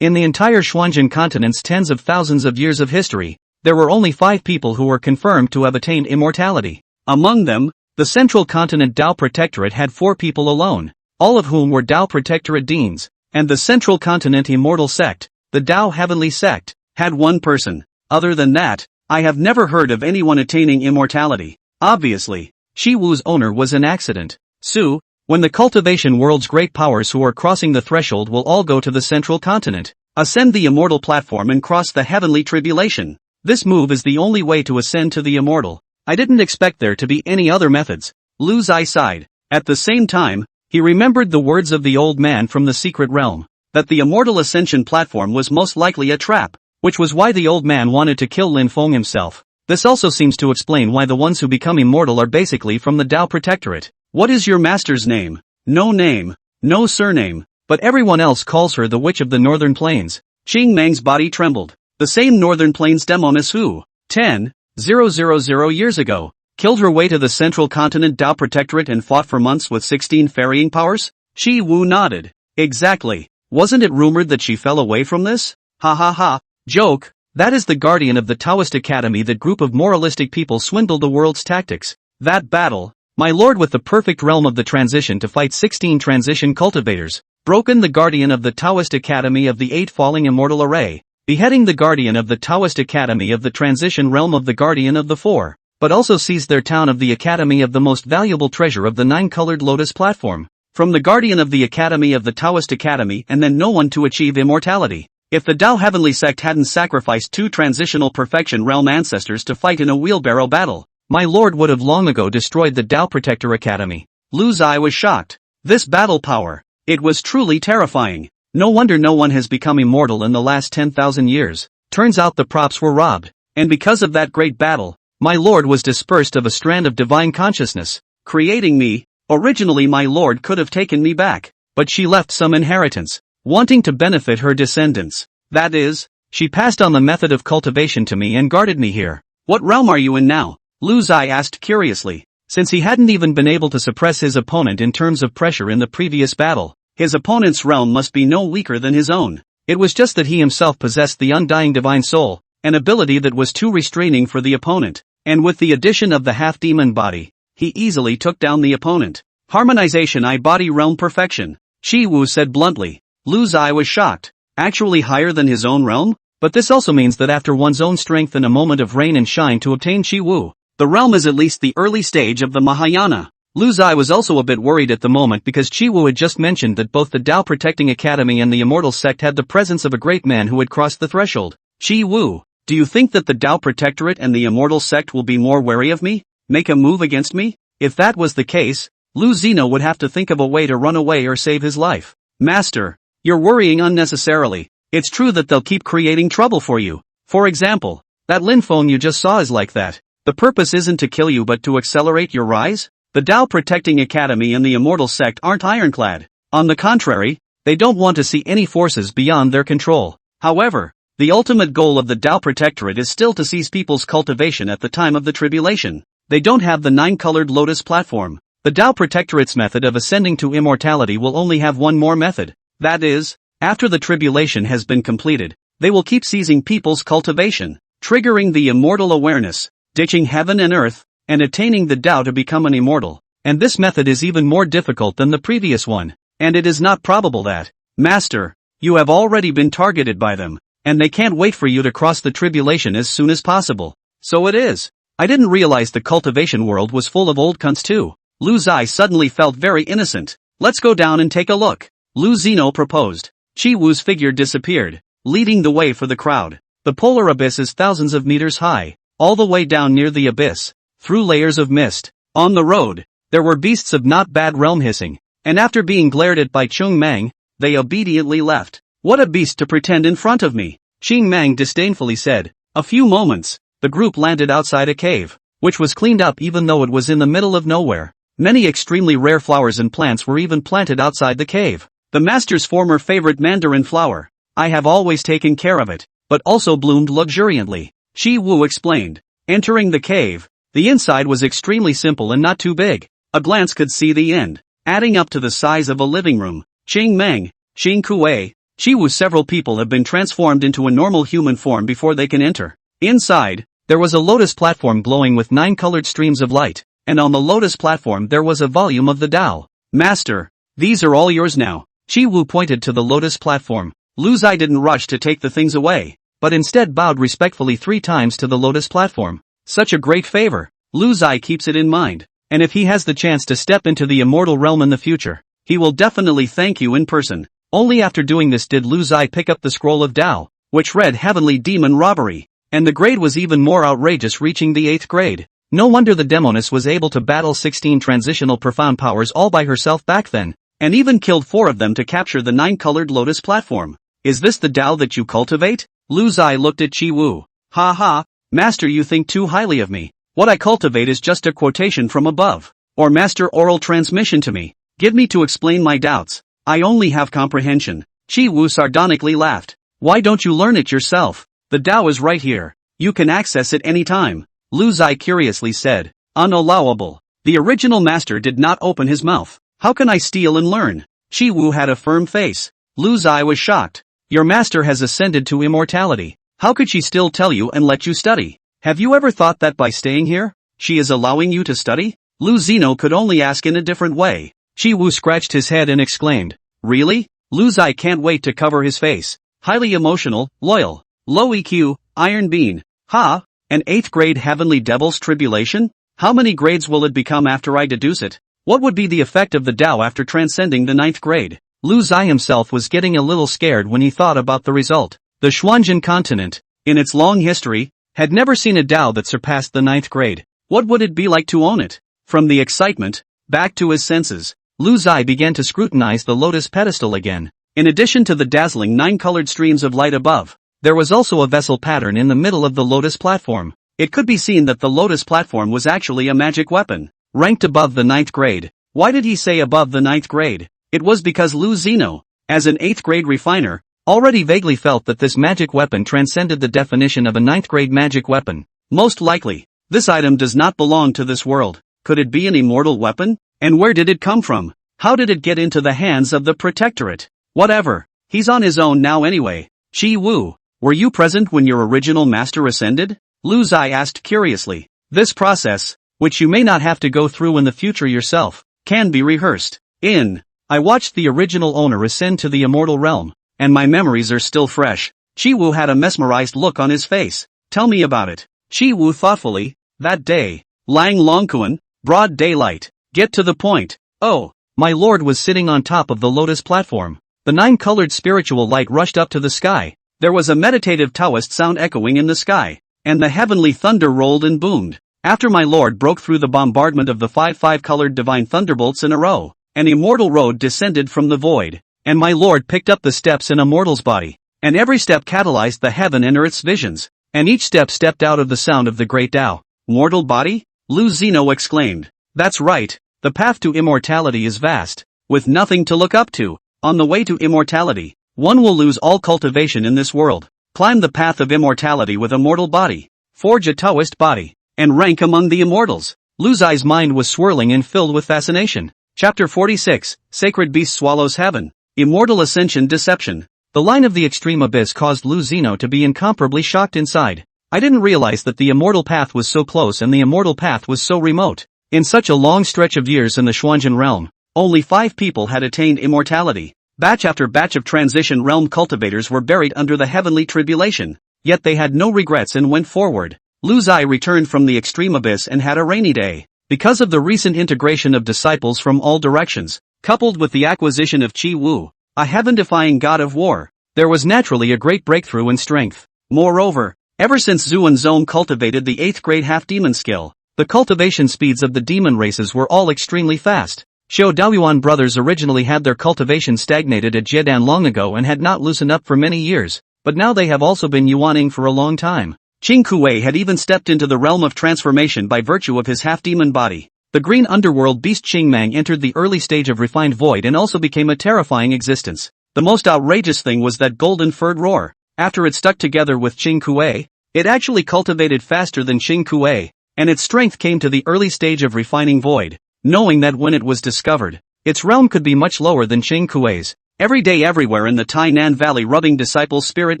In the entire Xuanjin continent's tens of thousands of years of history, there were only 5 people who were confirmed to have attained immortality. Among them, the Central Continent Dao Protectorate had 4 people alone, all of whom were Dao Protectorate Deans. And the Central Continent Immortal Sect, the Dao Heavenly Sect, had 1 person. Other than that, I have never heard of anyone attaining immortality. Obviously, Shi Wu's owner was an accident. Su, when the cultivation world's great powers who are crossing the threshold will all go to the Central Continent, ascend the immortal platform and cross the heavenly tribulation. This move is the only way to ascend to the immortal. I didn't expect there to be any other methods. Lu Zai sighed. At the same time, he remembered the words of the old man from the secret realm, that the immortal ascension platform was most likely a trap, which was why the old man wanted to kill Lin Feng himself. This also seems to explain why the ones who become immortal are basically from the Dao Protectorate. What is your master's name? No surname, but everyone else calls her the Witch of the Northern Plains. Qing Mang's body trembled. The same Northern Plains demoness who, 10,000 years ago, killed her way to the Central Continent Dao Protectorate and fought for months with 16 ferrying powers? Shi Wu nodded. Exactly. Wasn't it rumored that she fell away from this? Ha ha ha. Joke. That is the guardian of the Taoist Academy. That group of moralistic people swindled the world's tactics. That battle, my lord, with the perfect realm of the transition to fight 16 transition cultivators, broken the guardian of the Taoist Academy of the 8 falling immortal array, beheading the guardian of the Taoist Academy of the transition realm of the guardian of the 4, but also seized their town of the Academy of the most valuable treasure of the 9-colored lotus platform, from the guardian of the Academy of the Taoist Academy, and then no one to achieve immortality. If the Tao Heavenly Sect hadn't sacrificed 2 transitional perfection realm ancestors to fight in a wheelbarrow battle, my lord would have long ago destroyed the Tao Protector Academy. Lu Zai was shocked. This battle power. It was truly terrifying. No wonder no one has become immortal in the last 10,000 years. Turns out the props were robbed. And because of that great battle, my lord was dispersed of a strand of divine consciousness, creating me. Originally my lord could have taken me back, but she left some inheritance, wanting to benefit her descendants. That is, she passed on the method of cultivation to me and guarded me here. What realm are you in now? Lu Zai asked curiously. Since he hadn't even been able to suppress his opponent in terms of pressure in the previous battle, his opponent's realm must be no weaker than his own. It was just that he himself possessed the undying divine soul, an ability that was too restraining for the opponent, and with the addition of the half-demon body, he easily took down the opponent. Harmonization I-body realm perfection, Chi Wu said bluntly. Lu Zai was shocked. Actually higher than his own realm? But this also means that after one's own strength and a moment of rain and shine to obtain Chi Wu, the realm is at least the early stage of the Mahayana. Lu Zai was also a bit worried at the moment because Chi Wu had just mentioned that both the Tao Protecting Academy and the Immortal Sect had the presence of a great man who had crossed the threshold. Chi Wu, do you think that the Tao Protectorate and the Immortal Sect will be more wary of me? Make a move against me? If that was the case, Lu Zino would have to think of a way to run away or save his life. Master, you're worrying unnecessarily. It's true that they'll keep creating trouble for you. For example, that Lin phone you just saw is like that. The purpose isn't to kill you but to accelerate your rise? The Tao Protecting Academy and the Immortal Sect aren't ironclad. On the contrary, they don't want to see any forces beyond their control. However, the ultimate goal of the Tao Protectorate is still to seize people's cultivation at the time of the tribulation. They don't have the 9-colored lotus platform. The Tao Protectorate's method of ascending to immortality will only have one more method. That is, after the tribulation has been completed, they will keep seizing people's cultivation, triggering the immortal awareness, ditching heaven and earth, and attaining the Tao to become an immortal. And this method is even more difficult than the previous one, and it is not probable that, Master, you have already been targeted by them, and they can't wait for you to cross the tribulation as soon as possible. So it is. I didn't realize the cultivation world was full of old cunts too. Lu Zai suddenly felt very innocent. Let's go down and take a look. Lu Zino proposed. Chi Wu's figure disappeared, leading the way for the crowd. The polar abyss is thousands of meters high, all the way down near the abyss, through layers of mist. On the road, there were beasts of not bad realm hissing, and after being glared at by Chung Mang, they obediently left. What a beast to pretend in front of me, Ching Mang disdainfully said. A few moments, the group landed outside a cave, which was cleaned up even though it was in the middle of nowhere. Many extremely rare flowers and plants were even planted outside the cave. The master's former favorite mandarin flower. I have always taken care of it, but also bloomed luxuriantly, Chi Wu explained. Entering the cave, the inside was extremely simple and not too big. A glance could see the end, adding up to the size of a living room. Ching Meng, Xing Kuei, Chi Wu. Several people have been transformed into a normal human form before they can enter. Inside, there was a lotus platform glowing with 9 colored streams of light, and on the lotus platform there was a volume of the Tao. Master, these are all yours now. Chi Wu pointed to the lotus platform. Lu Zai didn't rush to take the things away, but instead bowed respectfully 3 times to the lotus platform. Such a great favor. Lu Zai keeps it in mind, and if he has the chance to step into the immortal realm in the future, he will definitely thank you in person. Only after doing this did Lu Zai pick up the scroll of Tao, which read Heavenly Demon Robbery, and the grade was even more outrageous, reaching the 8th grade. No wonder the demoness was able to battle 16 transitional profound powers all by herself back then, and even killed 4 of them to capture the 9-colored lotus platform. Is this the Tao that you cultivate? Lu Zai looked at Chi Wu. Ha ha, Master, you think too highly of me. What I cultivate is just a quotation from above, or master oral transmission to me. Give me to explain my doubts. I only have comprehension. Chi Wu sardonically laughed. Why don't you learn it yourself? The Tao is right here. You can access it any time. Lu Zai curiously said. Unallowable. The original master did not open his mouth. How can I steal and learn? Chi Wu had a firm face. Lu Zai was shocked. Your master has ascended to immortality. How could she still tell you and let you study? Have you ever thought that by staying here, She is allowing you to study? Lu Zino could only ask in a different way. Qi Wu scratched his head and exclaimed, really? Lu Zai can't wait to cover his face. Highly emotional, loyal, low EQ, iron bean. Ha? An 8th grade heavenly devil's tribulation? How many grades will it become after I deduce it? What would be the effect of the Tao after transcending the 9th grade? Lu Zai himself was getting a little scared when he thought about the result. The Xuanzhen continent, in its long history, had never seen a Tao that surpassed the 9th grade. What would it be like to own it? From the excitement, back to his senses, Lu Zai began to scrutinize the lotus pedestal again. In addition to the dazzling 9-colored streams of light above, there was also a vessel pattern in the middle of the lotus platform. It could be seen that the lotus platform was actually a magic weapon, ranked above the 9th grade. Why did he say above the 9th grade? It was because Lu Zino, as an 8th grade refiner, already vaguely felt that this magic weapon transcended the definition of a 9th grade magic weapon. Most likely, this item does not belong to this world. Could it be an immortal weapon? And where did it come from? How did it get into the hands of the Protectorate? Whatever. He's on his own now anyway. Qi Wu, were you present when your original master ascended? Lu Zai asked curiously. This process, which you may not have to go through in the future yourself, can be rehearsed. I watched the original owner ascend to the immortal realm, and my memories are still fresh. Qi Wu had a mesmerized look on his face. Tell me about it. Qi Wu thoughtfully. That day, Lang Longkuan, broad daylight. Get to the point. Oh, my lord was sitting on top of the lotus platform. The 9-colored spiritual light rushed up to the sky. There was a meditative Taoist sound echoing in the sky, and the heavenly thunder rolled and boomed. After my lord broke through the bombardment of the 5-colored divine thunderbolts in a row, an immortal road descended from the void, and my lord picked up the steps in a mortal's body, and every step catalyzed the heaven and earth's visions, and each step stepped out of the sound of the great Tao. Mortal body? Lu Zino exclaimed. That's right, the path to immortality is vast, with nothing to look up to. On the way to immortality, one will lose all cultivation in this world, climb the path of immortality with a mortal body, forge a Taoist body, and rank among the immortals. Lu Zai's mind was swirling and filled with fascination. Chapter 46, Sacred Beast Swallows Heaven. Immortal Ascension Deception. The line of the extreme abyss caused Lu Zino to be incomparably shocked inside. I didn't realize that the immortal path was so close and the immortal path was so remote. In such a long stretch of years in the Xuanzhen realm, only 5 people had attained immortality. Batch after batch of transition realm cultivators were buried under the heavenly tribulation, yet they had no regrets and went forward. Lu Zai returned from the extreme abyss and had a rainy day. Because of the recent integration of disciples from all directions, coupled with the acquisition of Qi Wu, a heaven-defying god of war, there was naturally a great breakthrough in strength. Moreover, ever since Zuan Zong cultivated the 8th grade half-demon skill, the cultivation speeds of the demon races were all extremely fast. Xiao Daoyuan brothers originally had their cultivation stagnated at Jiedan long ago and had not loosened up for many years, but now they have also been yuaning for a long time. Qing Kuei had even stepped into the realm of transformation by virtue of his half-demon body. The green underworld beast Qingmang entered the early stage of refined void and also became a terrifying existence. The most outrageous thing was that golden-furred roar. After it stuck together with Qing Kuei, it actually cultivated faster than Qing Kuei, and its strength came to the early stage of refining void, knowing that when it was discovered, its realm could be much lower than Qing Kuei's. Every day everywhere in the Tainan Valley rubbing disciples spirit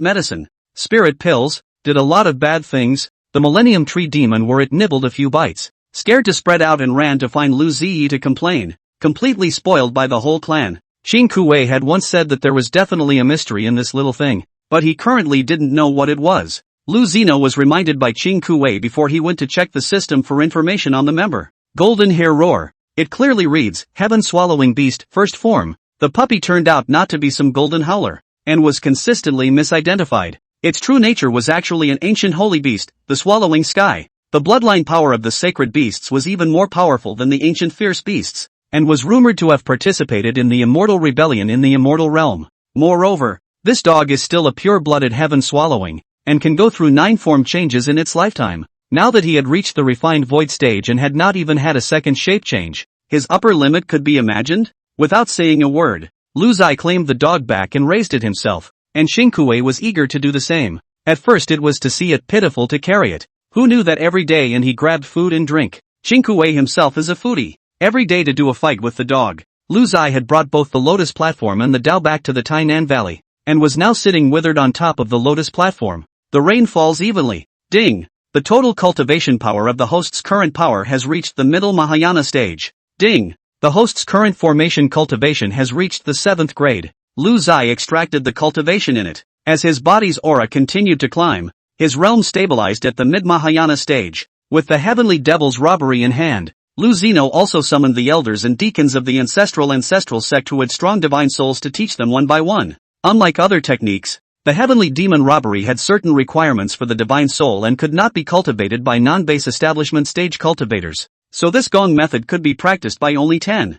medicine, spirit pills, did a lot of bad things. The Millennium Tree Demon were it nibbled a few bites, scared to spread out and ran to find Lu Ziyi to complain, completely spoiled by the whole clan. Qing Kuei had once said that there was definitely a mystery in this little thing, but he currently didn't know what it was. Lu Zino was reminded by Qing Kuei before he went to check the system for information on the member. Golden Hair Roar. It clearly reads, Heaven Swallowing Beast, First Form. The puppy turned out not to be some golden howler, and was consistently misidentified. Its true nature was actually an ancient holy beast, the Swallowing Sky. The bloodline power of the sacred beasts was even more powerful than the ancient fierce beasts, and was rumored to have participated in the immortal rebellion in the immortal realm. Moreover, this dog is still a pure-blooded heaven swallowing, and can go through 9 form changes in its lifetime. Now that he had reached the refined void stage and had not even had a second shape change, his upper limit could be imagined? Without saying a word, Lu Zai claimed the dog back and raised it himself, and Qing Kuei was eager to do the same. At first it was to see it pitiful to carry it. Who knew that every day and he grabbed food and drink. Qing Kuei himself is a foodie. Every day to do a fight with the dog. Lu Zai had brought both the lotus platform and the Dao back to the Tainan Valley, and was now sitting withered on top of the lotus platform. The rain falls evenly. Ding! The total cultivation power of the host's current power has reached the middle Mahayana stage. Ding! The host's current formation cultivation has reached the 7th grade. Lu Zai extracted the cultivation in it. As his body's aura continued to climb, his realm stabilized at the mid-Mahayana stage. With the heavenly devil's robbery in hand, Lu Zino also summoned the elders and deacons of the ancestral sect who had strong divine souls to teach them one by one. Unlike other techniques, the heavenly demon robbery had certain requirements for the divine soul and could not be cultivated by non-base establishment stage cultivators. So this gong method could be practiced by only 10,000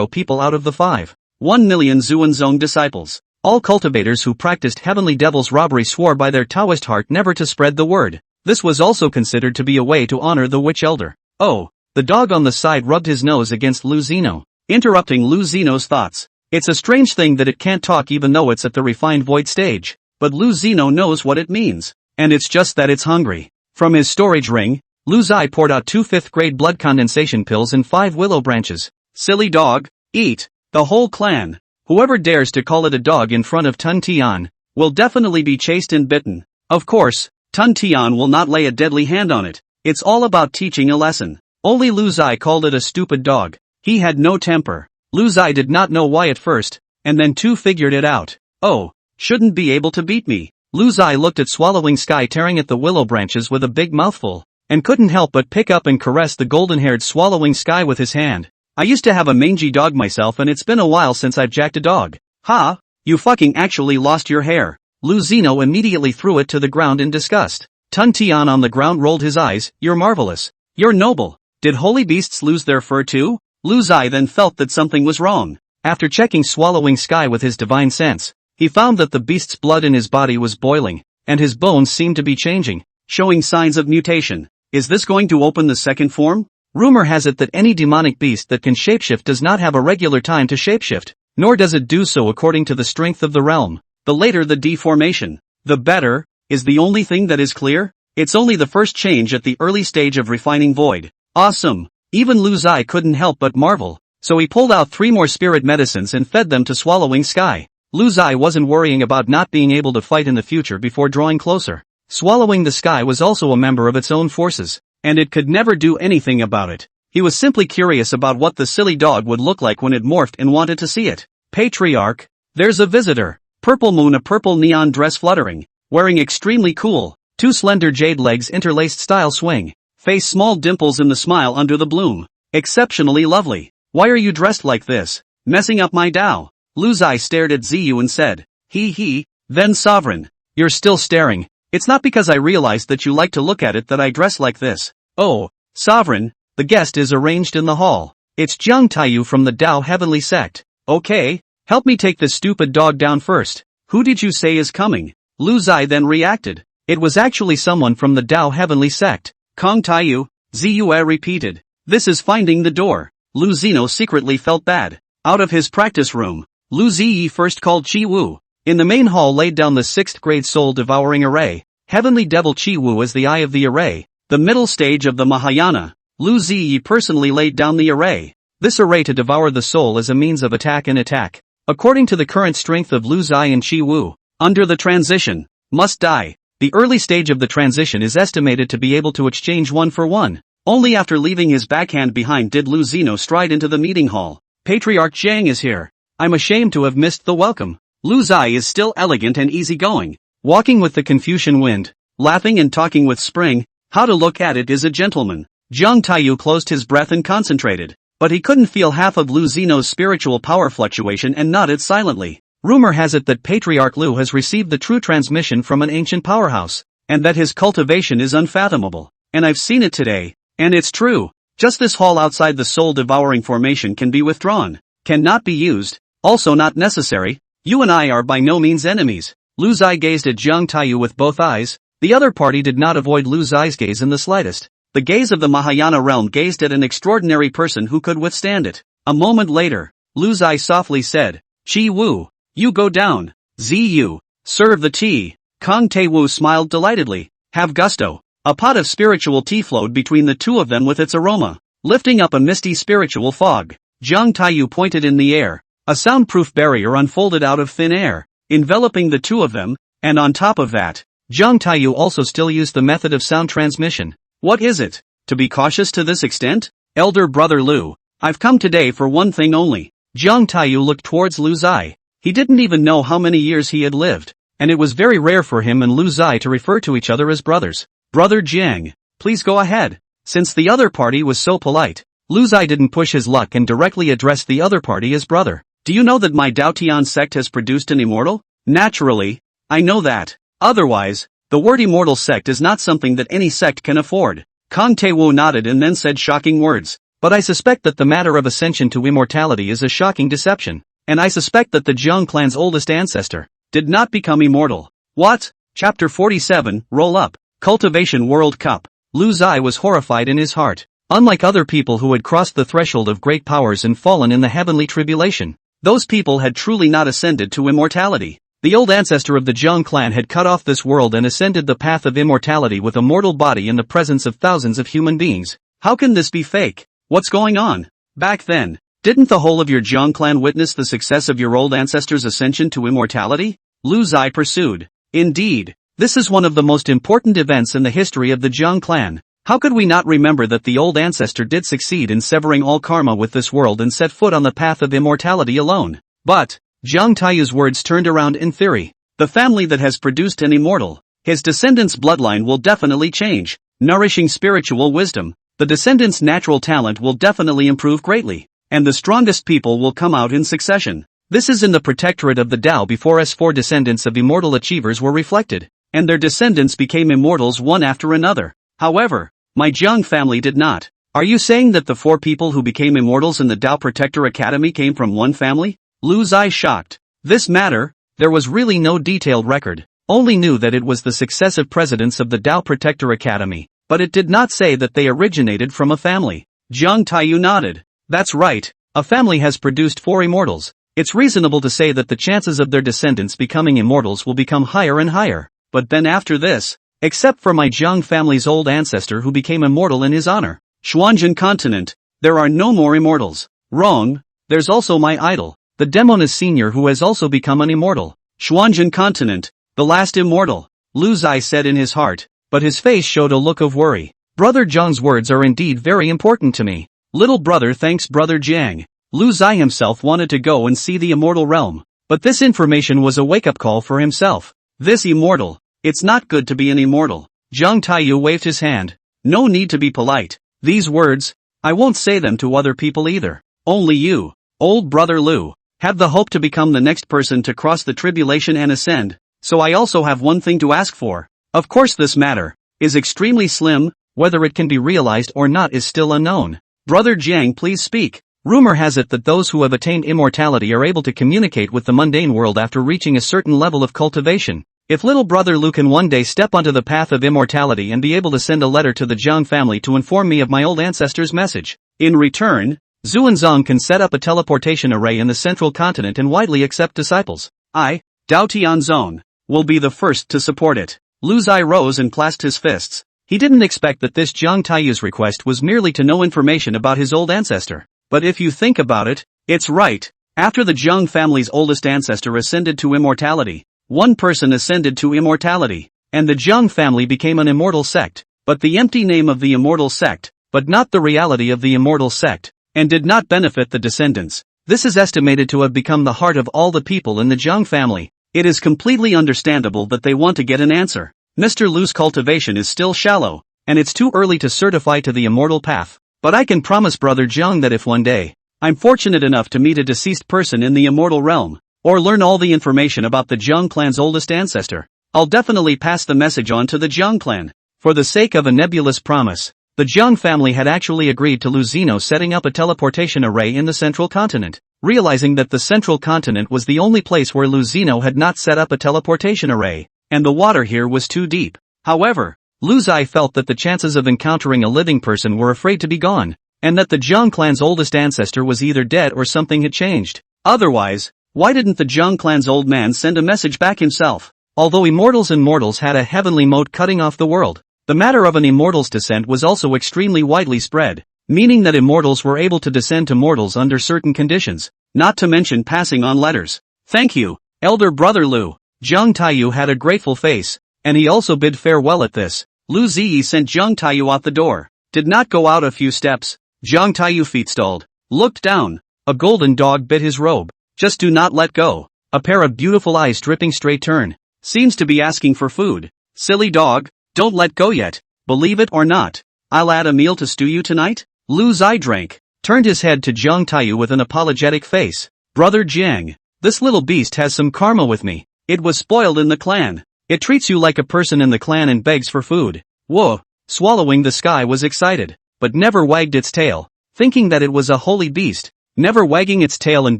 people out of the 1 million Zuanzong disciples. All cultivators who practiced heavenly devil's robbery swore by their Taoist heart never to spread the word. This was also considered to be a way to honor the witch elder. Oh, the dog on the side rubbed his nose against Lu Zino, interrupting Lu Zino's thoughts. It's a strange thing that it can't talk even though it's at the refined void stage. But Lu Zino knows what it means. And it's just that it's hungry. From his storage ring, Lu Zai poured out 2 5th-grade blood condensation pills and 5 willow branches. Silly dog, eat. The whole clan, whoever dares to call it a dog in front of Tun Tian, will definitely be chased and bitten. Of course, Tun Tian will not lay a deadly hand on it. It's all about teaching a lesson. Only Lu Zai called it a stupid dog. He had no temper. Lu Zai did not know why at first, and then too figured it out. Oh, shouldn't be able to beat me. Lu Zai looked at Swallowing Sky tearing at the willow branches with a big mouthful, and couldn't help but pick up and caress the golden-haired Swallowing Sky with his hand. I used to have a mangy dog myself and it's been a while since I've jacked a dog. Ha! You fucking actually lost your hair. Lu Zino immediately threw it to the ground in disgust. Tun Tian on the ground rolled his eyes. You're marvelous. You're noble. Did holy beasts lose their fur too? Lu Zai then felt that something was wrong. After checking Swallowing Sky with his divine sense, he found that the beast's blood in his body was boiling, and his bones seemed to be changing, showing signs of mutation. Is this going to open the second form? Rumor has it that any demonic beast that can shapeshift does not have a regular time to shapeshift, nor does it do so according to the strength of the realm. The later the deformation, the better. Is the only thing that is clear? It's only the first change at the early stage of refining void. Awesome! Even Lu Zai couldn't help but marvel, so he pulled out 3 more spirit medicines and fed them to Swallowing Sky. Lu Zai wasn't worrying about not being able to fight in the future before drawing closer. Swallowing the Sky was also a member of its own forces, and it could never do anything about it. He was simply curious about what the silly dog would look like when it morphed and wanted to see it. Patriarch, there's a visitor. Purple moon, a purple neon dress fluttering, wearing extremely cool, 2 slender jade legs interlaced style swing, face small dimples in the smile under the bloom. Exceptionally lovely. Why are you dressed like this? Messing up my Dao. Lu Zai stared at Ziyu and said, he, then sovereign. You're still staring. It's not because I realized that you like to look at it that I dress like this. Oh, sovereign, the guest is arranged in the hall. It's Jiang Taiyu from the Dao Heavenly Sect. Okay, help me take this stupid dog down first. Who did you say is coming? Lu Zai then reacted. It was actually someone from the Dao Heavenly Sect. Kong Taiyu, Ziyue repeated. This is finding the door. Lu Zino secretly felt bad. Out of his practice room, Lu Ziyi first called Chi Wu. In the main hall laid down the 6th grade soul-devouring array. Heavenly Devil Chi Wu as the eye of the array. The middle stage of the Mahayana. Lu Ziyi personally laid down the array. This array to devour the soul as a means of attack and attack. According to the current strength of Lu Zai and Chi Wu, under the transition, must die. The early stage of the transition is estimated to be able to exchange 1 for 1. Only after leaving his backhand behind did Lu Zino stride into the meeting hall. Patriarch Zhang is here. I'm ashamed to have missed the welcome. Lu Zai is still elegant and easygoing, walking with the Confucian wind, laughing and talking with spring. How to look at it is a gentleman. Jiang Taiyu closed his breath and concentrated, but he couldn't feel half of Lu Zino's spiritual power fluctuation and nodded silently. Rumor has it that Patriarch Lu has received the true transmission from an ancient powerhouse, and that his cultivation is unfathomable. And I've seen it today, and it's true. Just this hall outside the soul-devouring formation can be withdrawn, cannot be used, also not necessary. You and I are by no means enemies. Lu Zai gazed at Jiang Taiyu with both eyes. The other party did not avoid Lu Zai's gaze in the slightest. The gaze of the Mahayana realm gazed at an extraordinary person who could withstand it. A moment later, Lu Zai softly said, Chi Wu, you go down. Ziyu, serve the tea. Kong Tae Wu smiled delightedly. Have gusto. A pot of spiritual tea flowed between the two of them with its aroma, lifting up a misty spiritual fog. Jiang Taiyu pointed in the air. A soundproof barrier unfolded out of thin air, enveloping the two of them, and on top of that, Zhang Taiyu also still used the method of sound transmission. What is it? To be cautious to this extent? Elder brother Lu, I've come today for one thing only. Zhang Taiyu looked towards Lu Zai. He didn't even know how many years he had lived, and it was very rare for him and Lu Zai to refer to each other as brothers. Brother Jiang, please go ahead. Since the other party was so polite, Lu Zai didn't push his luck and directly addressed the other party as brother. Do you know that my Daotian sect has produced an immortal? Naturally, I know that. Otherwise, the word immortal sect is not something that any sect can afford. Kang Taewo nodded and then said shocking words. But I suspect that the matter of ascension to immortality is a shocking deception. And I suspect that the Zhang clan's oldest ancestor did not become immortal. What? Chapter 47, Roll Up. Cultivation World Cup. Lu Zai was horrified in his heart. Unlike other people who had crossed the threshold of great powers and fallen in the heavenly tribulation, those people had truly not ascended to immortality. The old ancestor of the Zhang clan had cut off this world and ascended the path of immortality with a mortal body in the presence of thousands of human beings. How can this be fake? What's going on? Back then, didn't the whole of your Zhang clan witness the success of your old ancestor's ascension to immortality? Lu Zai pursued. Indeed, this is one of the most important events in the history of the Zhang clan. How could we not remember that the old ancestor did succeed in severing all karma with this world and set foot on the path of immortality alone? But, Zhang Taiyu's words turned around in theory. The family that has produced an immortal, his descendants' bloodline will definitely change, nourishing spiritual wisdom. The descendants' natural talent will definitely improve greatly, and the strongest people will come out in succession. This is in the protectorate of the Tao before S4 descendants of immortal achievers were reflected, and their descendants became immortals one after another. However, my Zhang family did not. Are you saying that the 4 people who became immortals in the Tao Protector Academy came from one family? Lu Zai shocked. This matter, there was really no detailed record, only knew that it was the successive presidents of the Tao Protector Academy, but it did not say that they originated from a family. Zhang Taiyu nodded. That's right, a family has produced 4 immortals. It's reasonable to say that the chances of their descendants becoming immortals will become higher and higher. But then after this, except for my Zhang family's old ancestor who became immortal in his honor, Xuanzhen continent, there are no more immortals. Wrong, there's also my idol, the Demonis Senior who has also become an immortal. Xuanzhen continent, the last immortal, Lu Zai said in his heart, but his face showed a look of worry. Brother Zhang's words are indeed very important to me. Little brother thanks brother Jiang. Lu Zai himself wanted to go and see the immortal realm, but this information was a wake-up call for himself. This immortal, it's not good to be an immortal. Zhang Taiyu waved his hand. No need to be polite. These words, I won't say them to other people either. Only you, old brother Lu, have the hope to become the next person to cross the tribulation and ascend, so I also have one thing to ask for. Of course this matter is extremely slim, whether it can be realized or not is still unknown. Brother Jiang, please speak. Rumor has it that those who have attained immortality are able to communicate with the mundane world after reaching a certain level of cultivation. If little brother Lu can one day step onto the path of immortality and be able to send a letter to the Zhang family to inform me of my old ancestor's message, in return, Xuanzang can set up a teleportation array in the central continent and widely accept disciples. I, Dao Tianzong, will be the first to support it. Lu Zai rose and clasped his fists. He didn't expect that this Zhang Taiyu's request was merely to know information about his old ancestor. But if you think about it, it's right. After the Zhang family's oldest ancestor ascended to immortality, one person ascended to immortality, and the Zhang family became an immortal sect, but the empty name of the immortal sect, but not the reality of the immortal sect, and did not benefit the descendants. This is estimated to have become the heart of all the people in the Zhang family. It is completely understandable that they want to get an answer. Mr. Lu's cultivation is still shallow, and it's too early to certify to the immortal path. But I can promise brother Zhang that if one day, I'm fortunate enough to meet a deceased person in the immortal realm, or learn all the information about the Zhang clan's oldest ancestor, I'll definitely pass the message on to the Zhang clan. For the sake of a nebulous promise, the Zhang family had actually agreed to Lu Zino setting up a teleportation array in the central continent, realizing that the central continent was the only place where Lu Zino had not set up a teleportation array, and the water here was too deep. However, Lu Zai felt that the chances of encountering a living person were afraid to be gone, and that the Zhang clan's oldest ancestor was either dead or something had changed. Otherwise, why didn't the Zhang clan's old man send a message back himself? Although immortals and mortals had a heavenly moat cutting off the world, the matter of an immortal's descent was also extremely widely spread, meaning that immortals were able to descend to mortals under certain conditions, not to mention passing on letters. Thank you, elder brother Lu. Zhang Taiyu had a grateful face. and he also bid farewell at this. Lu Ziyi sent Zhang Taiyu out the door. Did not go out a few steps. Zhang Taiyu feet stalled. Looked down. A golden dog bit his robe. Just do not let go. A pair of beautiful eyes dripping straight turn. Seems to be asking for food. Silly dog, don't let go yet. Believe it or not. I'll add a meal to stew you tonight? Lu Zai drank. Turned his head to Zhang Taiyu with an apologetic face. Brother Jiang. This little beast has some karma with me. It was spoiled in the clan. It treats you like a person in the clan and begs for food. Whoa. Swallowing the sky was excited, but never wagged its tail, thinking that it was a holy beast, never wagging its tail and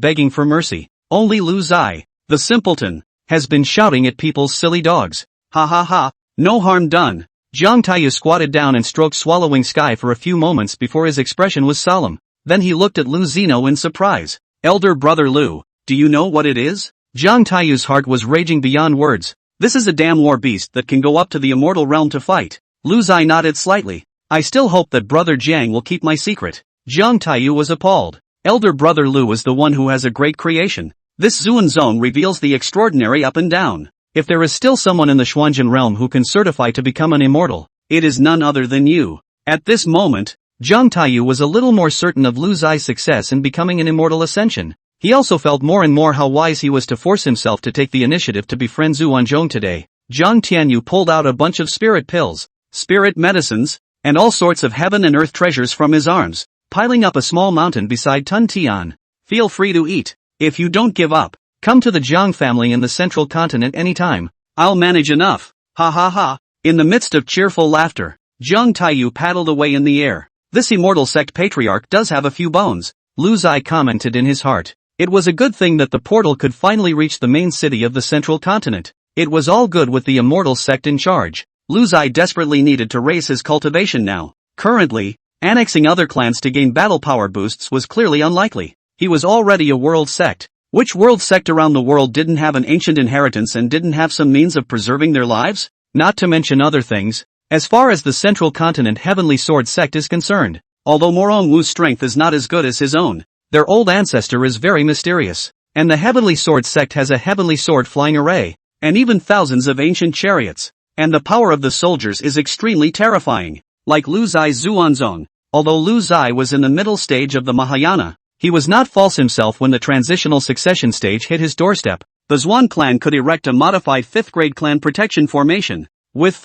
begging for mercy. Only Lu Zai, the simpleton, has been shouting at people's silly dogs. Ha ha ha, no harm done. Zhang Taiyu squatted down and stroked swallowing sky for a few moments before his expression was solemn. Then he looked at Lu Zino in surprise. Elder brother Lu, do you know what it is? Zhang Taiyu's heart was raging beyond words. This is a damn war beast that can go up to the immortal realm to fight. Lu Zai nodded slightly. I still hope that brother Jiang will keep my secret. Zhang Taiyu was appalled. Elder brother Lu is the one who has a great creation. This Zuan Zone reveals the extraordinary up and down. If there is still someone in the Xuanjin realm who can certify to become an immortal, it is none other than you. At this moment, Zhang Taiyu was a little more certain of Lu Zai's success in becoming an immortal ascension. He also felt more and more how wise he was to force himself to take the initiative to befriend Zuanzhong today. Zhang Tianyu pulled out a bunch of spirit pills, spirit medicines, and all sorts of heaven and earth treasures from his arms, piling up a small mountain beside Tun Tian. Feel free to eat. If you don't give up, come to the Zhang family in the central continent anytime. I'll manage enough. Ha ha ha. In the midst of cheerful laughter, Zhang Taiyu paddled away in the air. This immortal sect patriarch does have a few bones, Lu Zai commented in his heart. It was a good thing that the portal could finally reach the main city of the central continent. It was all good with the immortal sect in charge. Lu Zai desperately needed to raise his cultivation now. Currently, annexing other clans to gain battle power boosts was clearly unlikely. He was already a world sect. Which world sect around the world didn't have an ancient inheritance and didn't have some means of preserving their lives? Not to mention other things. As far as the central continent Heavenly Sword sect is concerned, although Morong Wu's strength is not as good as his own, their old ancestor is very mysterious. And the Heavenly Sword sect has a heavenly sword flying array, and even thousands of ancient chariots. And the power of the soldiers is extremely terrifying. Like Lu Zai's Zuanzong, although Lu Zai was in the middle stage of the Mahayana, he was not false himself when the transitional succession stage hit his doorstep. The Zhuan clan could erect a modified 5th grade clan protection formation, with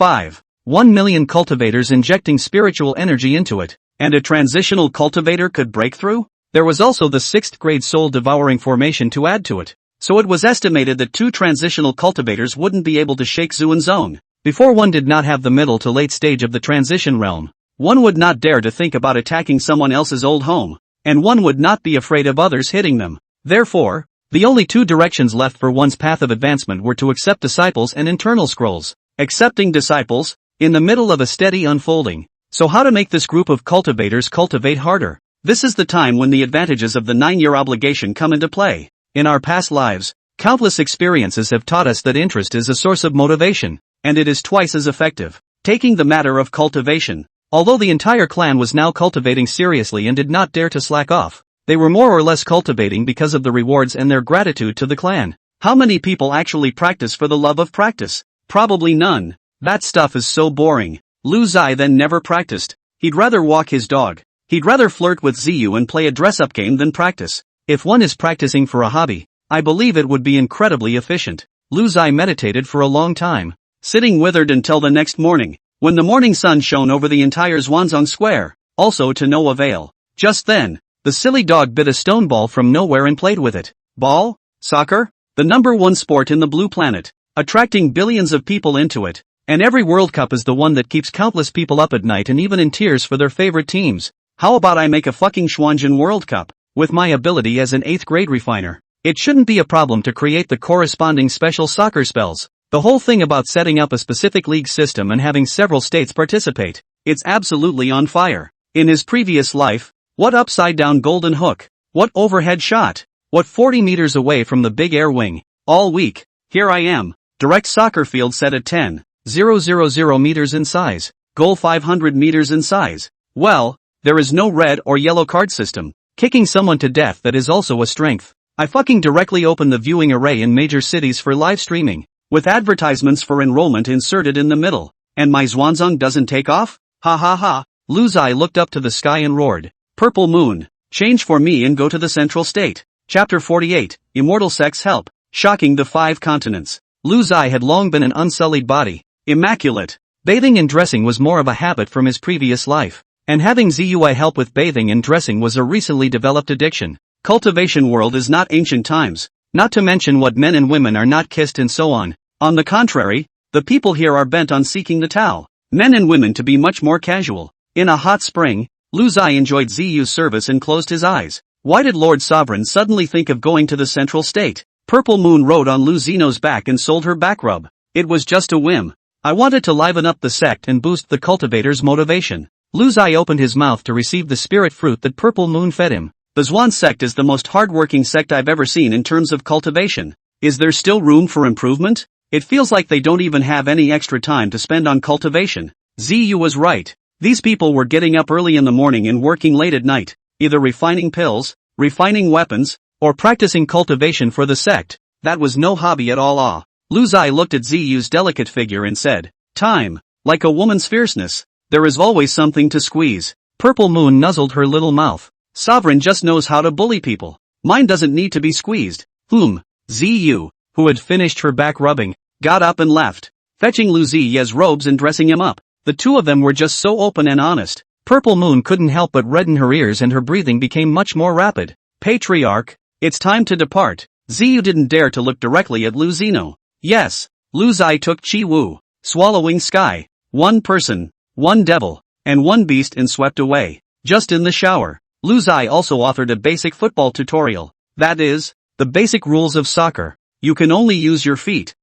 1 million cultivators injecting spiritual energy into it, and a transitional cultivator could break through? There was also the 6th grade soul devouring formation to add to it. So it was estimated that 2 transitional cultivators wouldn't be able to shake Zuanzong. Before one did not have the middle to late stage of the transition realm, one would not dare to think about attacking someone else's old home, and one would not be afraid of others hitting them. Therefore, the only 2 directions left for one's path of advancement were to accept disciples and internal scrolls. Accepting disciples, in the middle of a steady unfolding. So how to make this group of cultivators cultivate harder? This is the time when the advantages of the 9-year obligation come into play. In our past lives, countless experiences have taught us that interest is a source of motivation, and it is twice as effective. Taking the matter of cultivation. Although the entire clan was now cultivating seriously and did not dare to slack off, they were more or less cultivating because of the rewards and their gratitude to the clan. How many people actually practice for the love of practice? Probably none. That stuff is so boring. Lu Zai then never practiced. He'd rather walk his dog. He'd rather flirt with Ziyu and play a dress-up game than practice. If one is practicing for a hobby, I believe it would be incredibly efficient. Lu Zai meditated for a long time, sitting withered until the next morning, when the morning sun shone over the entire Zhuanzong square, also to no avail. Just then, the silly dog bit a stone ball from nowhere and played with it. Ball? Soccer? The #1 sport in the blue planet, attracting billions of people into it. And every World Cup is the one that keeps countless people up at night and even in tears for their favorite teams. How about I make a fucking Xuanjin World Cup? With my ability as an 8th grade refiner, it shouldn't be a problem to create the corresponding special soccer spells. The whole thing about setting up a specific league system and having several states participate, it's absolutely on fire. In his previous life, what upside-down golden hook? What overhead shot? What 40 meters away from the big air wing? All week, here I am, direct soccer field set at 10,000 meters in size, goal 500 meters in size. Well, there is no red or yellow card system. Kicking someone to death, that is also a strength. I fucking directly open the viewing array in major cities for live streaming. with advertisements for enrollment inserted in the middle. And my Zwanzong doesn't take off? Ha ha ha. Lu Zai looked up to the sky and roared. Purple moon. Change for me and go to the central state. Chapter 48, Immortal Sex Help. Shocking the 5 continents. Lu Zai had long been an unsullied body. Immaculate. Bathing and dressing was more of a habit from his previous life. And having Zui help with bathing and dressing was a recently developed addiction. Cultivation world is not ancient times. Not to mention what men and women are not kissed and so on. On the contrary, the people here are bent on seeking the Tao. Men and women to be much more casual. In a hot spring, Lu Zai enjoyed Ziyu's service and closed his eyes. Why did Lord Sovereign suddenly think of going to the central state? Purple Moon rode on Lu Zeno's back and sold her back rub. It was just a whim. I wanted to liven up the sect and boost the cultivator's motivation. Lu Zai opened his mouth to receive the spirit fruit that Purple Moon fed him. The Zwan sect is the most hardworking sect I've ever seen in terms of cultivation. Is there still room for improvement? It feels like they don't even have any extra time to spend on cultivation. Ziyu was right. These people were getting up early in the morning and working late at night, either refining pills, refining weapons, or practicing cultivation for the sect. That was no hobby at all. Lu Zai looked at Ziyu's delicate figure and said, time, like a woman's fierceness, there is always something to squeeze. Purple Moon nuzzled her little mouth. Sovereign just knows how to bully people. Mine doesn't need to be squeezed. Ziyu, who had finished her back rubbing, got up and left, fetching Lu Ziya's robes and dressing him up. The two of them were just so open and honest. Purple Moon couldn't help but redden her ears and her breathing became much more rapid. Patriarch, it's time to depart. Ziyu didn't dare to look directly at Lu Zeno. Yes, Lu Zai took Chi Wu, swallowing sky, 1 person, 1 devil, and 1 beast and swept away. Just in the shower, Lu Zai also authored a basic football tutorial. That is, the basic rules of soccer. You can only use your feet.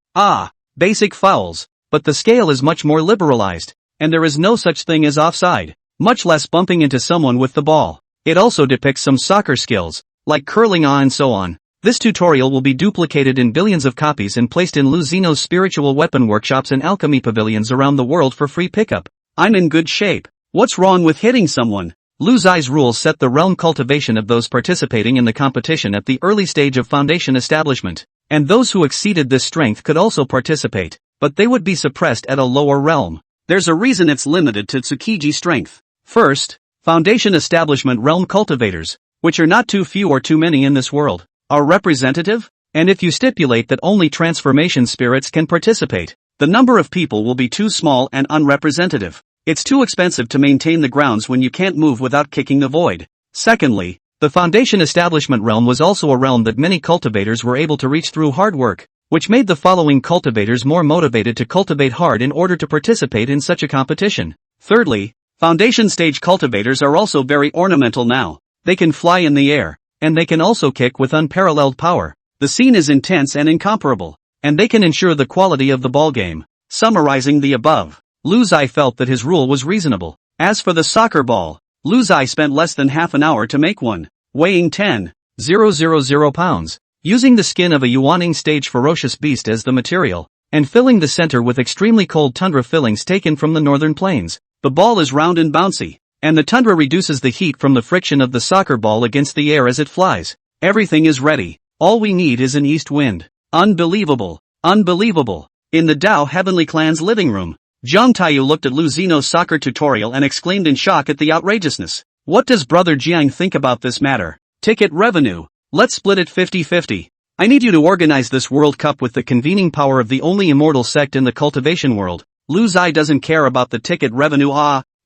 Basic fouls. But the scale is much more liberalized, and there is no such thing as offside, much less bumping into someone with the ball. It also depicts some soccer skills, like curling and so on. This tutorial will be duplicated in billions of copies and placed in Lu Zeno's spiritual weapon workshops and alchemy pavilions around the world for free pickup. I'm in good shape. What's wrong with hitting someone? Lu Zai's rules set the realm cultivation of those participating in the competition at the early stage of foundation establishment, and those who exceeded this strength could also participate, but they would be suppressed at a lower realm. There's a reason it's limited to Tsukiji strength. First, foundation establishment realm cultivators, which are not too few or too many in this world, are representative, and if you stipulate that only transformation spirits can participate, the number of people will be too small and unrepresentative. It's too expensive to maintain the grounds when you can't move without kicking the void. Secondly, the foundation establishment realm was also a realm that many cultivators were able to reach through hard work, which made the following cultivators more motivated to cultivate hard in order to participate in such a competition. Thirdly, foundation stage cultivators are also very ornamental now. They can fly in the air, and they can also kick with unparalleled power. The scene is intense and incomparable, and they can ensure the quality of the ballgame. Summarizing the above, Lu Zai felt that his rule was reasonable. As for the soccer ball, Lu Zai spent less than half an hour to make one, weighing 10,000 pounds, using the skin of a Yuaning stage ferocious beast as the material, and filling the center with extremely cold tundra fillings taken from the northern plains. The ball is round and bouncy, and the tundra reduces the heat from the friction of the soccer ball against the air as it flies. Everything is ready. All we need is an east wind. Unbelievable. Unbelievable. In the Dao Heavenly Clan's living room, Zhang Taiyu looked at Lu Zeno's soccer tutorial and exclaimed in shock at the outrageousness. What does Brother Jiang think about this matter? Ticket revenue. Let's split it 50-50. I need you to organize this World Cup with the convening power of the only immortal sect in the cultivation world. Lu Zai doesn't care about the ticket revenue,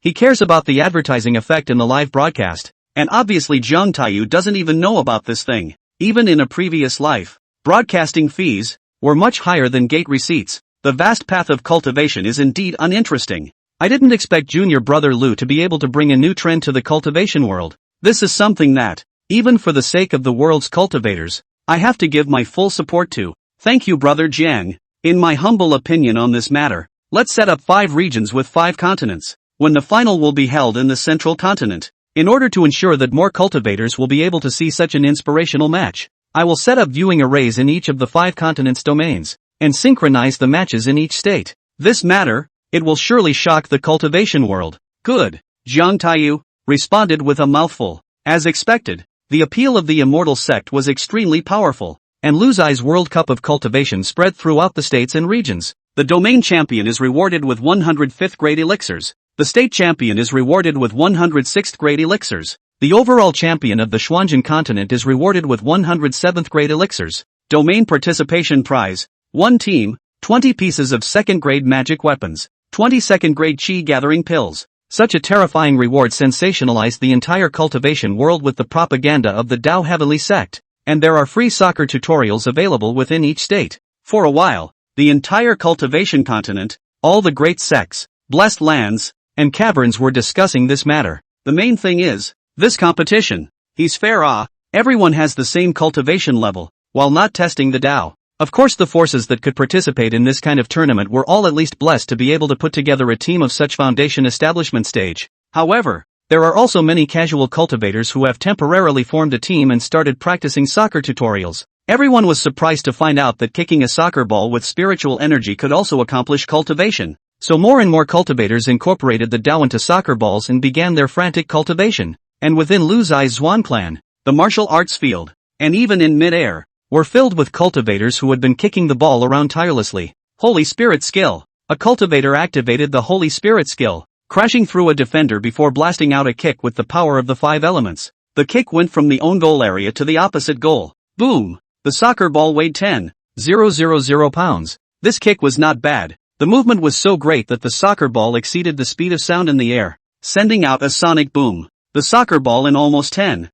he cares about the advertising effect in the live broadcast. And obviously Zhang Taiyu doesn't even know about this thing. Even in a previous life, broadcasting fees were much higher than gate receipts. The vast path of cultivation is indeed uninteresting. I didn't expect Junior Brother Lu to be able to bring a new trend to the cultivation world. This is something that, even for the sake of the world's cultivators, I have to give my full support to. Thank you, Brother Jiang. In my humble opinion on this matter, let's set up 5 regions with 5 continents, when the final will be held in the central continent. In order to ensure that more cultivators will be able to see such an inspirational match, I will set up viewing arrays in each of the 5 continents' domains, and synchronize the matches in each state. This matter, it will surely shock the cultivation world. Good. Zhang Taiyu responded with a mouthful. As expected, the appeal of the immortal sect was extremely powerful, and Luzai's World Cup of Cultivation spread throughout the states and regions. The domain champion is rewarded with 105th grade elixirs. The state champion is rewarded with 106th grade elixirs. The overall champion of the Xuanzhen continent is rewarded with 107th grade elixirs. Domain participation prize: 1 team, 20 pieces of 2nd grade magic weapons, 20 2nd grade chi gathering pills. Such a terrifying reward sensationalized the entire cultivation world with the propaganda of the Dao Heavenly sect, and there are free soccer tutorials available within each state. For a while, the entire cultivation continent, all the great sects, blessed lands, and caverns were discussing this matter. The main thing is, this competition. He's fair everyone has the same cultivation level, while not testing the Dao. Of course the forces that could participate in this kind of tournament were all at least blessed to be able to put together a team of such foundation establishment stage. However, there are also many casual cultivators who have temporarily formed a team and started practicing soccer tutorials. Everyone was surprised to find out that kicking a soccer ball with spiritual energy could also accomplish cultivation. So more and more cultivators incorporated the Dao into soccer balls and began their frantic cultivation. And within Luzai's Zhuan clan, the martial arts field, and even in mid-air, were filled with cultivators who had been kicking the ball around tirelessly. Holy Spirit skill. A cultivator activated the Holy Spirit skill, crashing through a defender before blasting out a kick with the power of the 5 elements. The kick went from the own goal area to the opposite goal. Boom! The soccer ball weighed 10,000 pounds. This kick was not bad. The movement was so great that the soccer ball exceeded the speed of sound in the air, sending out a sonic boom. The soccer ball in almost 10,000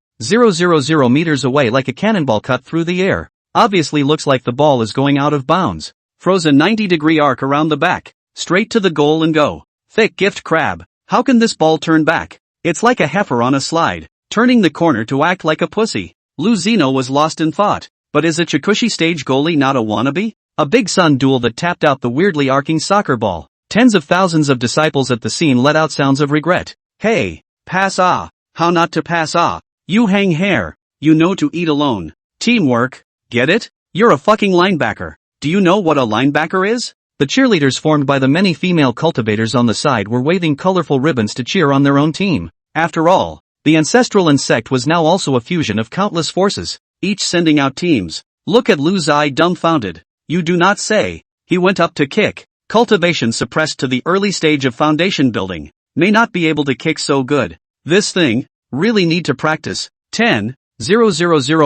meters away like a cannonball cut through the air. Obviously looks like the ball is going out of bounds. Throws a 90-degree arc around the back, straight to the goal and go. Thick gift crab. How can this ball turn back? It's like a heifer on a slide, turning the corner to act like a pussy. Luzino was lost in thought. But is a Chikushi stage goalie not a wannabe? A big sun duel that tapped out the weirdly arcing soccer ball. Tens of thousands of disciples at the scene let out sounds of regret. Hey, pass how not to pass you hang hair, you know to eat alone. Teamwork, get it? You're a fucking linebacker. Do you know what a linebacker is? The cheerleaders formed by the many female cultivators on the side were waving colorful ribbons to cheer on their own team. After all, the ancestral insect was now also a fusion of countless forces, each sending out teams. Look at Luzai dumbfounded. You do not say. He went up to kick. Cultivation suppressed to the early stage of foundation building. May not be able to kick so good. This thing, really need to practice. 10,000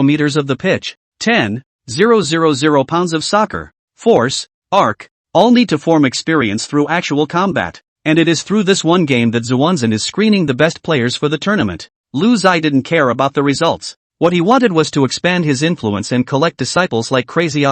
meters of the pitch. 10,000 pounds of soccer. Force, arc, all need to form experience through actual combat. And it is through this one game that Xuanzhen is screening the best players for the tournament. Luzai didn't care about the results. What he wanted was to expand his influence and collect disciples like crazy.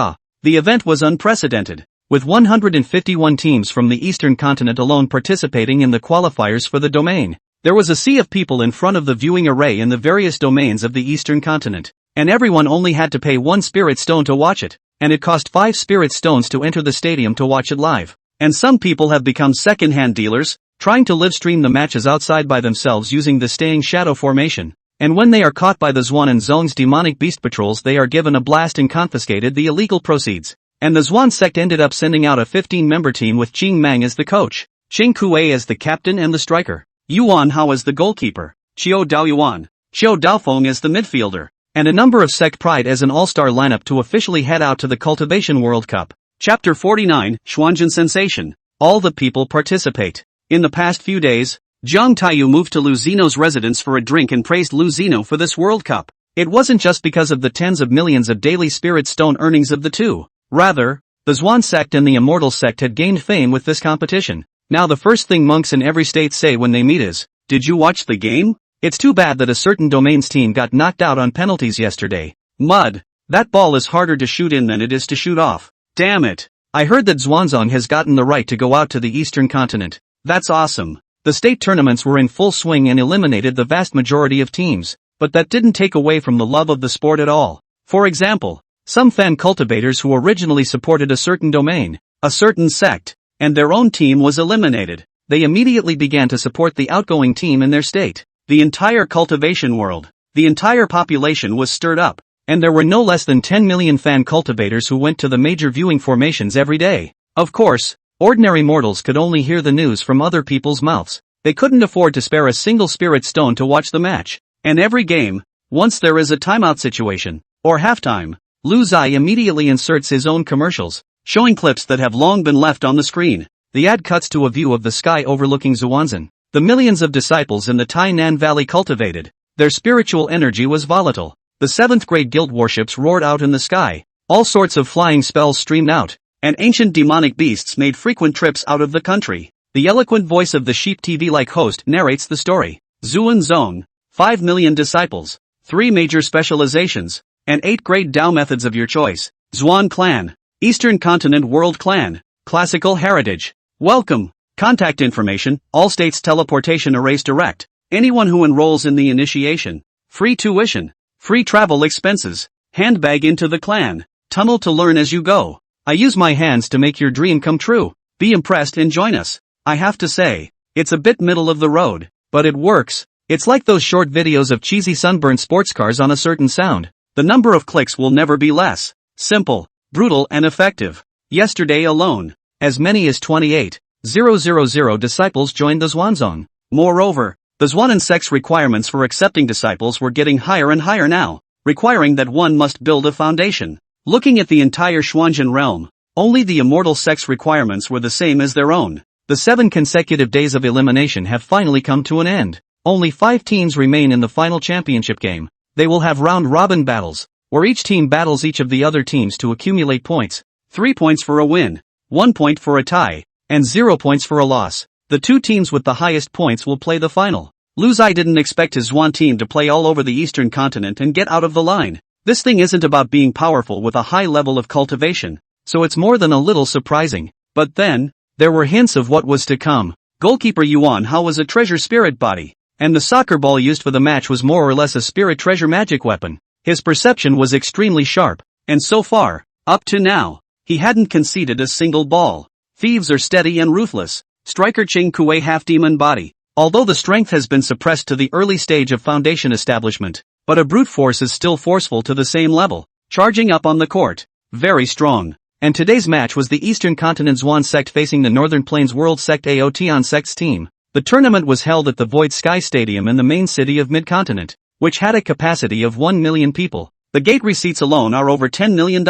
The event was unprecedented, with 151 teams from the eastern continent alone participating in the qualifiers for the domain. There was a sea of people in front of the viewing array in the various domains of the eastern continent, and everyone only had to pay 1 spirit stone to watch it, and it cost 5 spirit stones to enter the stadium to watch it live. And some people have become second-hand dealers, trying to live stream the matches outside by themselves using the staying shadow formation. And when they are caught by the Zhuan and Zong's demonic beast patrols, they are given a blast and confiscated the illegal proceeds. And the Zhuan sect ended up sending out a 15-member team with Qing Mang as the coach, Qing Kuei as the captain and the striker, Yuan Hao as the goalkeeper, Qiu Daoyuan, Qiu Daofeng as the midfielder, and a number of sect pride as an all-star lineup to officially head out to the Cultivation World Cup. Chapter 49, Xuanzhen Sensation. All the people participate. In the past few days, Zhang Taiyu moved to Luzino's residence for a drink and praised Luzino for this World Cup. It wasn't just because of the tens of millions of daily spirit stone earnings of the two. Rather, the Zhuan sect and the Immortal sect had gained fame with this competition. Now the first thing monks in every state say when they meet is, "Did you watch the game? It's too bad that a certain domain's team got knocked out on penalties yesterday. Mud. That ball is harder to shoot in than it is to shoot off. Damn it. I heard that Xuanzong has gotten the right to go out to the eastern continent. That's awesome." The state tournaments were in full swing and eliminated the vast majority of teams, but that didn't take away from the love of the sport at all. For example, some fan cultivators who originally supported a certain domain, a certain sect, and their own team was eliminated, they immediately began to support the outgoing team in their state. The entire cultivation world, the entire population was stirred up, and there were no less than 10 million fan cultivators who went to the major viewing formations every day. Of course, ordinary mortals could only hear the news from other people's mouths. They couldn't afford to spare a single spirit stone to watch the match. And every game, once there is a timeout situation, or halftime, Lu Zai immediately inserts his own commercials, showing clips that have long been left on the screen. The ad cuts to a view of the sky overlooking Zhuanzhen. The millions of disciples in the Tainan Valley cultivated. Their spiritual energy was volatile. The 7th grade guild warships roared out in the sky. All sorts of flying spells streamed out, and ancient demonic beasts made frequent trips out of the country. The eloquent voice of the Sheep TV-like host narrates the story. Zhuanzhong, 5 million disciples, 3 major specializations, and 8 great Dao methods of your choice. Zhuan Clan, Eastern Continent World Clan, Classical Heritage. Welcome. Contact information, all states teleportation arrays direct. Anyone who enrolls in the initiation. Free tuition. Free travel expenses. Handbag into the clan. Tunnel to learn as you go. I use my hands to make your dream come true. Be impressed and join us. I have to say, it's a bit middle of the road, but it works. It's like those short videos of cheesy sunburned sports cars on a certain sound. The number of clicks will never be less. Simple, brutal and effective. Yesterday alone, as many as 28,000 disciples joined the Zhuanzhong. Moreover, the Zhuanan sect's requirements for accepting disciples were getting higher and higher now, requiring that one must build a foundation. Looking at the entire Xuanzhen realm, only the immortal sect's requirements were the same as their own. The 7 consecutive days of elimination have finally come to an end. Only 5 teams remain in the final championship game. They will have round-robin battles, where each team battles each of the other teams to accumulate points. 3 points for a win, 1 point for a tie, and 0 points for a loss. The 2 teams with the highest points will play the final. Lu Zai didn't expect his Zhuan team to play all over the eastern continent and get out of the line. This thing isn't about being powerful with a high level of cultivation, so it's more than a little surprising. But then, there were hints of what was to come. Goalkeeper Yuan Hao was a treasure spirit body, and the soccer ball used for the match was more or less a spirit treasure magic weapon. His perception was extremely sharp, and so far, up to now, he hadn't conceded a single ball. Thieves are steady and ruthless. Striker Ching Kuei half-demon body. Although the strength has been suppressed to the early stage of foundation establishment, but a brute force is still forceful to the same level, charging up on the court. Very strong. And today's match was the Eastern Continent Zhuan sect facing the Northern Plains World sect Aotian sect's team. The tournament was held at the Void Sky Stadium in the main city of Mid-Continent, which had a capacity of 1 million people. The gate receipts alone are over $10 million,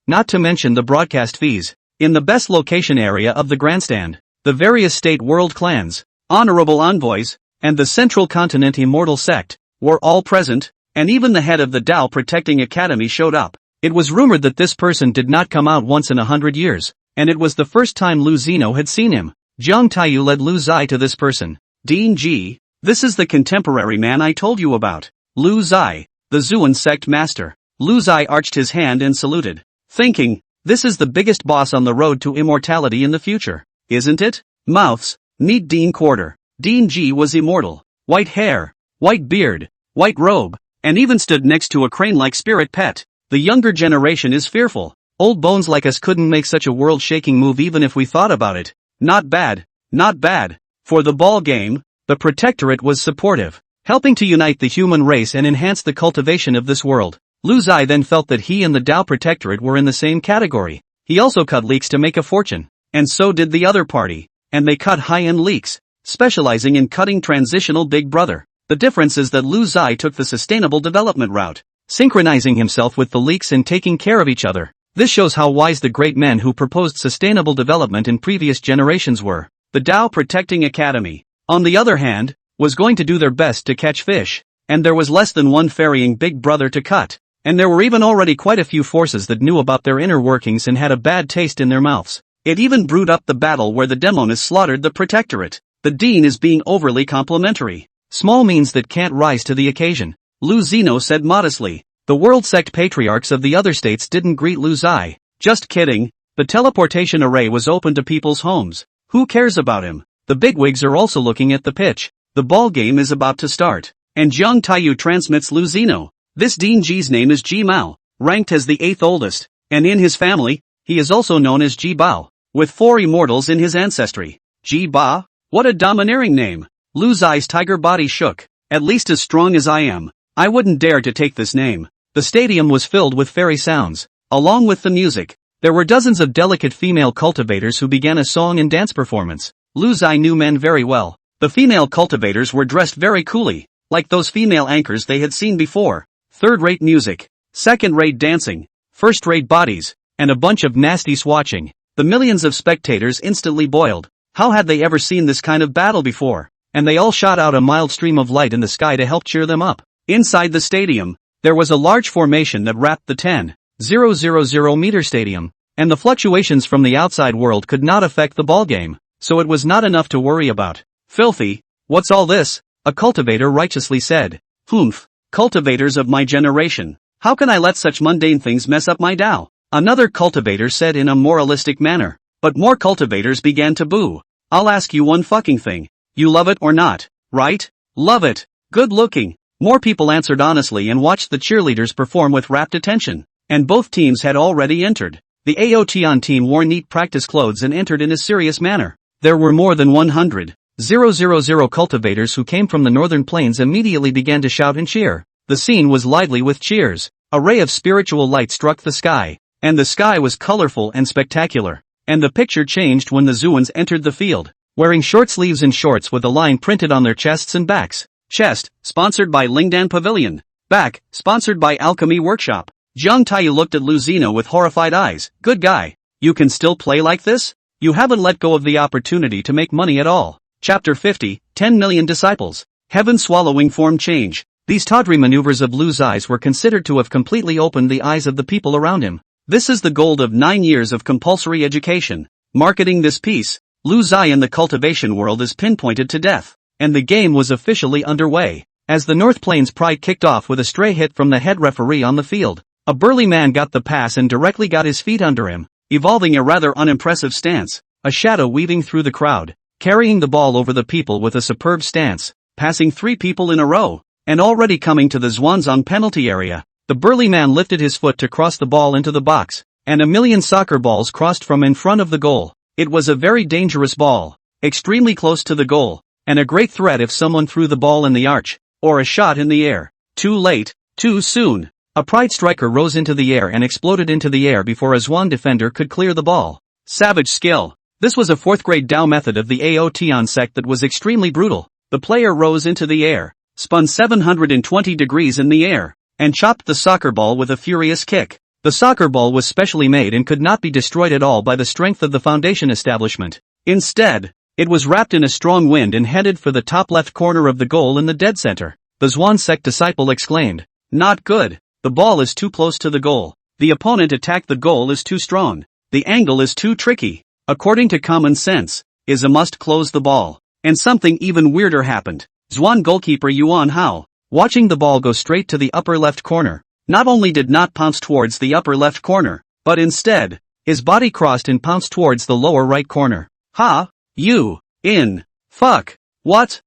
not to mention the broadcast fees. In the best location area of the grandstand, the various state world clans, honorable envoys, and the Central Continent Immortal Sect were all present, and even the head of the Dao Protecting Academy showed up. It was rumored that this person did not come out once in 100 years, and it was the first time Lu Zino had seen him. Jiang Taiyu led Lu Zai to this person. Dean Ji, this is the contemporary man I told you about. Lu Zai, the Zhuan sect master. Lu Zai arched his hand and saluted, thinking, this is the biggest boss on the road to immortality in the future, isn't it? Mouths, meet Dean Quarter. Dean Ji was immortal. White hair, white beard, white robe, and even stood next to a crane-like spirit pet. The younger generation is fearful. Old bones like us couldn't make such a world-shaking move even if we thought about it. Not bad, not bad. For the ball game, the Protectorate was supportive, helping to unite the human race and enhance the cultivation of this world. Lu Zai then felt that he and the Dao Protectorate were in the same category. He also cut leaks to make a fortune, and so did the other party, and they cut high-end leaks, specializing in cutting transitional Big Brother. The difference is that Lu Zai took the sustainable development route, synchronizing himself with the leaks and taking care of each other. This shows how wise the great men who proposed sustainable development in previous generations were. The Dao Protecting Academy, on the other hand, was going to do their best to catch fish, and there was less than one ferrying Big Brother to cut. And there were even already quite a few forces that knew about their inner workings and had a bad taste in their mouths. It even brewed up the battle where the Demonis slaughtered the Protectorate. The Dean is being overly complimentary. Small means that can't rise to the occasion. Lu Zino said modestly. The world sect patriarchs of the other states didn't greet Lu Zai. Just kidding. The teleportation array was open to people's homes. Who cares about him? The bigwigs are also looking at the pitch. The ball game is about to start. And Jiang Taiyu transmits Lu Zino. This Dean Ji's name is Ji Mao, ranked as the 8th oldest, and in his family, he is also known as Ji Bao, with 4 immortals in his ancestry. Ji Ba? What a domineering name. Lu Zai's tiger body shook. At least as strong as I am, I wouldn't dare to take this name. The stadium was filled with fairy sounds. Along with the music, there were dozens of delicate female cultivators who began a song and dance performance. Lu Zai knew men very well. The female cultivators were dressed very coolly, like those female anchors they had seen before. Third-rate music, second-rate dancing, first-rate bodies, and a bunch of nasty swatching. The millions of spectators instantly boiled. How had they ever seen this kind of battle before? And they all shot out a mild stream of light in the sky to help cheer them up. Inside the stadium, there was a large formation that wrapped the 10,000 meter stadium, and the fluctuations from the outside world could not affect the ballgame, so it was not enough to worry about. Filthy, what's all this? A cultivator righteously said. Humph, cultivators of my generation, how can I let such mundane things mess up my Tao? Another cultivator said in a moralistic manner. But more cultivators began to boo. I'll ask you one fucking thing. You love it or not, right? Love it. Good looking. More people answered honestly and watched the cheerleaders perform with rapt attention. And both teams had already entered. The Aotion team wore neat practice clothes and entered in a serious manner. There were more than 100,000 cultivators who came from the northern plains immediately began to shout and cheer. The scene was lively with cheers. A ray of spiritual light struck the sky. And the sky was colorful and spectacular. And the picture changed when the Zuans entered the field, wearing short sleeves and shorts with a line printed on their chests and backs. Chest, sponsored by Lingdan Pavilion. Back, sponsored by Alchemy Workshop. Jiang Taiyu looked at Lu Zino with horrified eyes. Good guy. You can still play like this? You haven't let go of the opportunity to make money at all. Chapter 50, 10 million disciples. Heaven-swallowing form change. These tawdry maneuvers of Lu's eyes were considered to have completely opened the eyes of the people around him. This is the gold of 9 years of compulsory education. Marketing this piece, Lu Zai in the cultivation world is pinpointed to death. And the game was officially underway. As the North Plains Pride kicked off with a stray hit from the head referee on the field, a burly man got the pass and directly got his feet under him, evolving a rather unimpressive stance, a shadow weaving through the crowd, carrying the ball over the people with a superb stance, passing 3 people in a row, and already coming to the Zhuangzong penalty area. The burly man lifted his foot to cross the ball into the box, and a million soccer balls crossed from in front of the goal. It was a very dangerous ball, extremely close to the goal, and a great threat if someone threw the ball in the arch, or a shot in the air. Too late, too soon. A Pride striker rose into the air and exploded into the air before a Zhuang defender could clear the ball. Savage skill. This was a 4th grade Dao method of the Aotion sect that was extremely brutal. The player rose into the air, spun 720 degrees in the air, and chopped the soccer ball with a furious kick. The soccer ball was specially made and could not be destroyed at all by the strength of the foundation establishment. Instead, it was wrapped in a strong wind and headed for the top left corner of the goal in the dead center. The Zhuang sect disciple exclaimed, "Not good. The ball is too close to the goal. The opponent attacked the goal is too strong. The angle is too tricky. According to common sense, is a must close the ball." And something even weirder happened. Zhuang goalkeeper Yuan Hao, watching the ball go straight to the upper left corner, not only did not pounce towards the upper left corner, but instead, his body crossed and pounced towards the lower right corner. Ha! You! In! Fuck! What?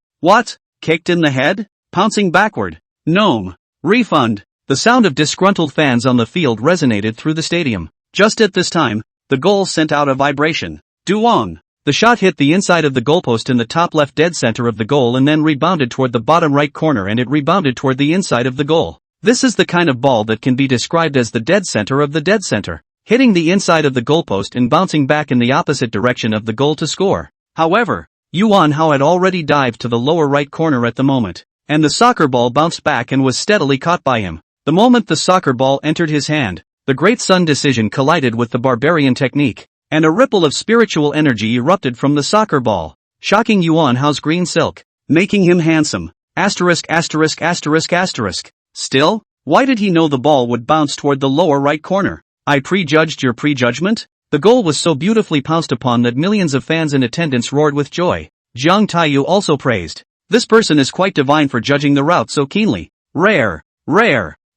Kicked in the head? Pouncing backward? Gnome! Refund! The sound of disgruntled fans on the field resonated through the stadium. Just at this time, the goal sent out a vibration. Duong! The shot hit the inside of the goalpost in the top left dead center of the goal and then rebounded toward the bottom right corner, and it rebounded toward the inside of the goal. This is the kind of ball that can be described as the dead center of the dead center, hitting the inside of the goalpost and bouncing back in the opposite direction of the goal to score. However, Yuan Hao had already dived to the lower right corner at the moment, and the soccer ball bounced back and was steadily caught by him. The moment the soccer ball entered his hand, the Great Sun Decision collided with the Barbarian Technique, and a ripple of spiritual energy erupted from the soccer ball, shocking Yuan Hao's green silk, making him handsome. Asterisk. Still, why did he know the ball would bounce toward the lower right corner? I prejudged your prejudgment? The goal was so beautifully pounced upon that millions of fans in attendance roared with joy. Jiang Taiyu also praised. This person is quite divine for judging the route so keenly. Rare.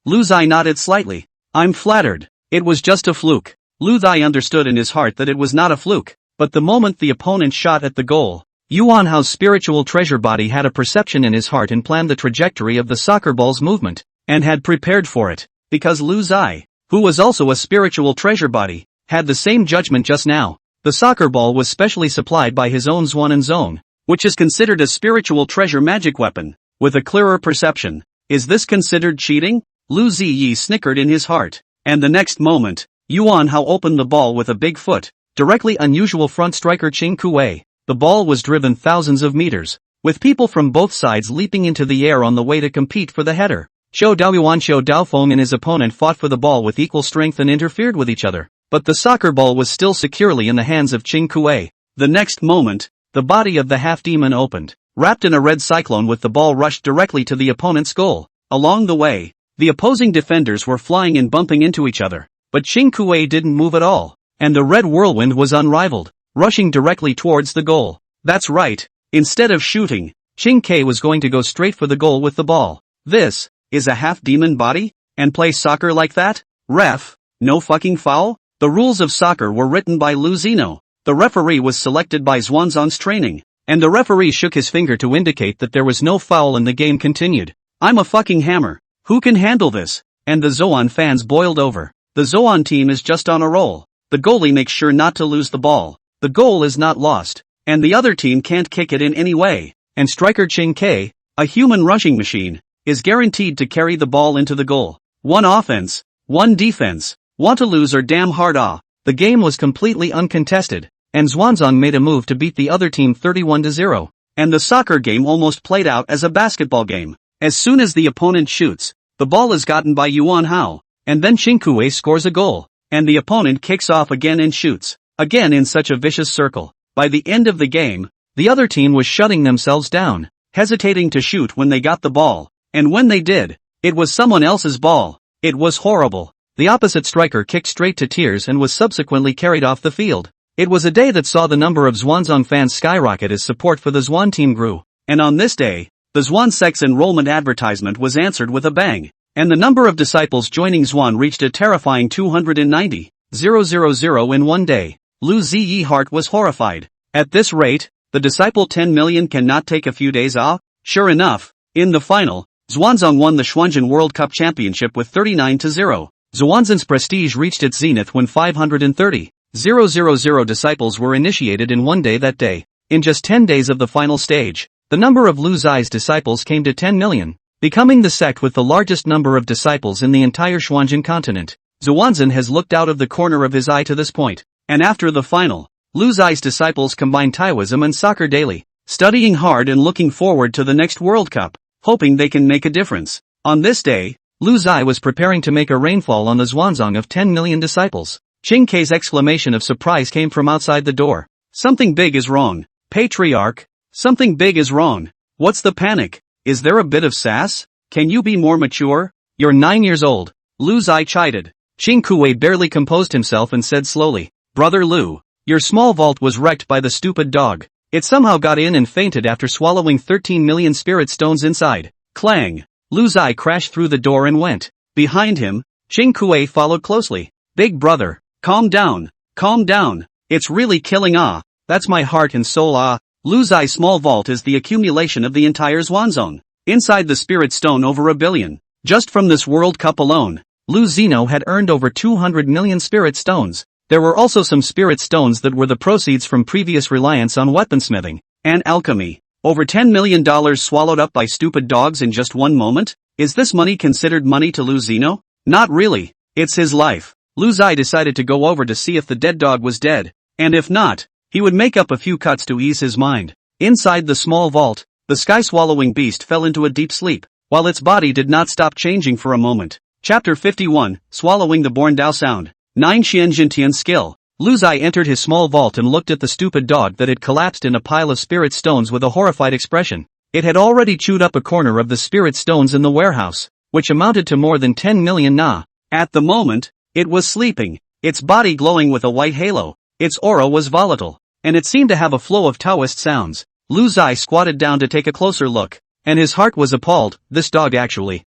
Lu Zai nodded slightly. I'm flattered. It was just a fluke. Lu Zai understood in his heart that it was not a fluke, but the moment the opponent shot at the goal, Yuan Hao's spiritual treasure body had a perception in his heart and planned the trajectory of the soccer ball's movement, and had prepared for it, because Lu Zai, who was also a spiritual treasure body, had the same judgment just now. The soccer ball was specially supplied by his own Zhuan Zone, which is considered a spiritual treasure magic weapon, with a clearer perception. Is this considered cheating? Lu Ziyi snickered in his heart, and the next moment, Yuan Hao opened the ball with a big foot, directly unusual front striker Qing Kuei. The ball was driven thousands of meters, with people from both sides leaping into the air on the way to compete for the header. Xiao Daoyuan Xiao Daofeng and his opponent fought for the ball with equal strength and interfered with each other, but the soccer ball was still securely in the hands of Qing Kuei. The next moment, the body of the half-demon opened. Wrapped in a red cyclone with the ball rushed directly to the opponent's goal. Along the way, the opposing defenders were flying and bumping into each other, but Qing Kuei didn't move at all, and the red whirlwind was unrivaled, rushing directly towards the goal. That's right, instead of shooting, Qing Kuei was going to go straight for the goal with the ball. This is a half-demon body? And play soccer like that? Ref, no fucking foul? The rules of soccer were written by Lu Zino. The referee was selected by Xuanzang's training, and the referee shook his finger to indicate that there was no foul and the game continued. I'm a fucking hammer. Who can handle this? And the Zoan fans boiled over. The Zoan team is just on a roll. The goalie makes sure not to lose the ball. The goal is not lost, and the other team can't kick it in any way. And striker Qing Kuei, a human rushing machine, is guaranteed to carry the ball into the goal. One offense, one defense. Want to lose or damn hard ah. The game was completely uncontested, and Xuanzang made a move to beat the other team 31-0. And the soccer game almost played out as a basketball game. As soon as the opponent shoots, the ball is gotten by Yuan Hao, and then Qing Kuei scores a goal, and the opponent kicks off again and shoots, again in such a vicious circle. By the end of the game, the other team was shutting themselves down, hesitating to shoot when they got the ball, and when they did, it was someone else's ball. It was horrible. The opposite striker kicked straight to tears and was subsequently carried off the field. It was a day that saw the number of Xuanzang fans skyrocket as support for the Xuan team grew. And on this day, the Xuan sect's enrollment advertisement was answered with a bang, and the number of disciples joining Xuan reached a terrifying 290,000 in one day. Lu Ziyi heart was horrified. At this rate, the disciple 10 million cannot take a few days off? Sure enough, in the final, Xuanzang won the Xuanzhen World Cup Championship with 39-0. Xuanzhen's prestige reached its zenith when 530,000 disciples were initiated in one day that day. In just 10 days of the final stage, the number of Lu Zi's disciples came to 10 million, becoming the sect with the largest number of disciples in the entire Xuanzhen continent. Xuanzhen has looked out of the corner of his eye to this point, and after the final, Lu Zi's disciples combine Taoism and soccer daily, studying hard and looking forward to the next World Cup, hoping they can make a difference. On this day, Lu Zi was preparing to make a rainfall on the Xuanzang of 10 million disciples. Qing Kuei's exclamation of surprise came from outside the door. Something big is wrong. Patriarch, something big is wrong. What's the panic? Is there a bit of sass? Can you be more mature? You're 9 years old. Lu Zi chided. Qing Kuei barely composed himself and said slowly, Brother Lu, your small vault was wrecked by the stupid dog. It somehow got in and fainted after swallowing 13 million spirit stones inside. Clang. Lu Zi crashed through the door and went. Behind him, Qing Kuei followed closely. Big brother, calm down, calm down. It's really killing ah. That's my heart and soul ah. Lu Zi's small vault is the accumulation of the entire Xuanzong. Inside the spirit stone over 1 billion. Just from this World Cup alone, Lu Zino had earned over 200 million spirit stones. There were also some spirit stones that were the proceeds from previous reliance on weaponsmithing and alchemy. Over $10 million swallowed up by stupid dogs in just one moment? Is this money considered money to Lu Zino? Not really. It's his life. Lu Zi decided to go over to see if the dead dog was dead, and if not, he would make up a few cuts to ease his mind. Inside the small vault, the sky-swallowing beast fell into a deep sleep, while its body did not stop changing for a moment. Chapter 51, Swallowing the Born Dao Sound. 9 Xianjintian Skill. Lu Zi entered his small vault and looked at the stupid dog that had collapsed in a pile of spirit stones with a horrified expression. It had already chewed up a corner of the spirit stones in the warehouse, which amounted to more than 10 million na. At the moment, it was sleeping, its body glowing with a white halo. Its aura was volatile, and it seemed to have a flow of Taoist sounds. Lu Zi squatted down to take a closer look, and his heart was appalled. This dog actually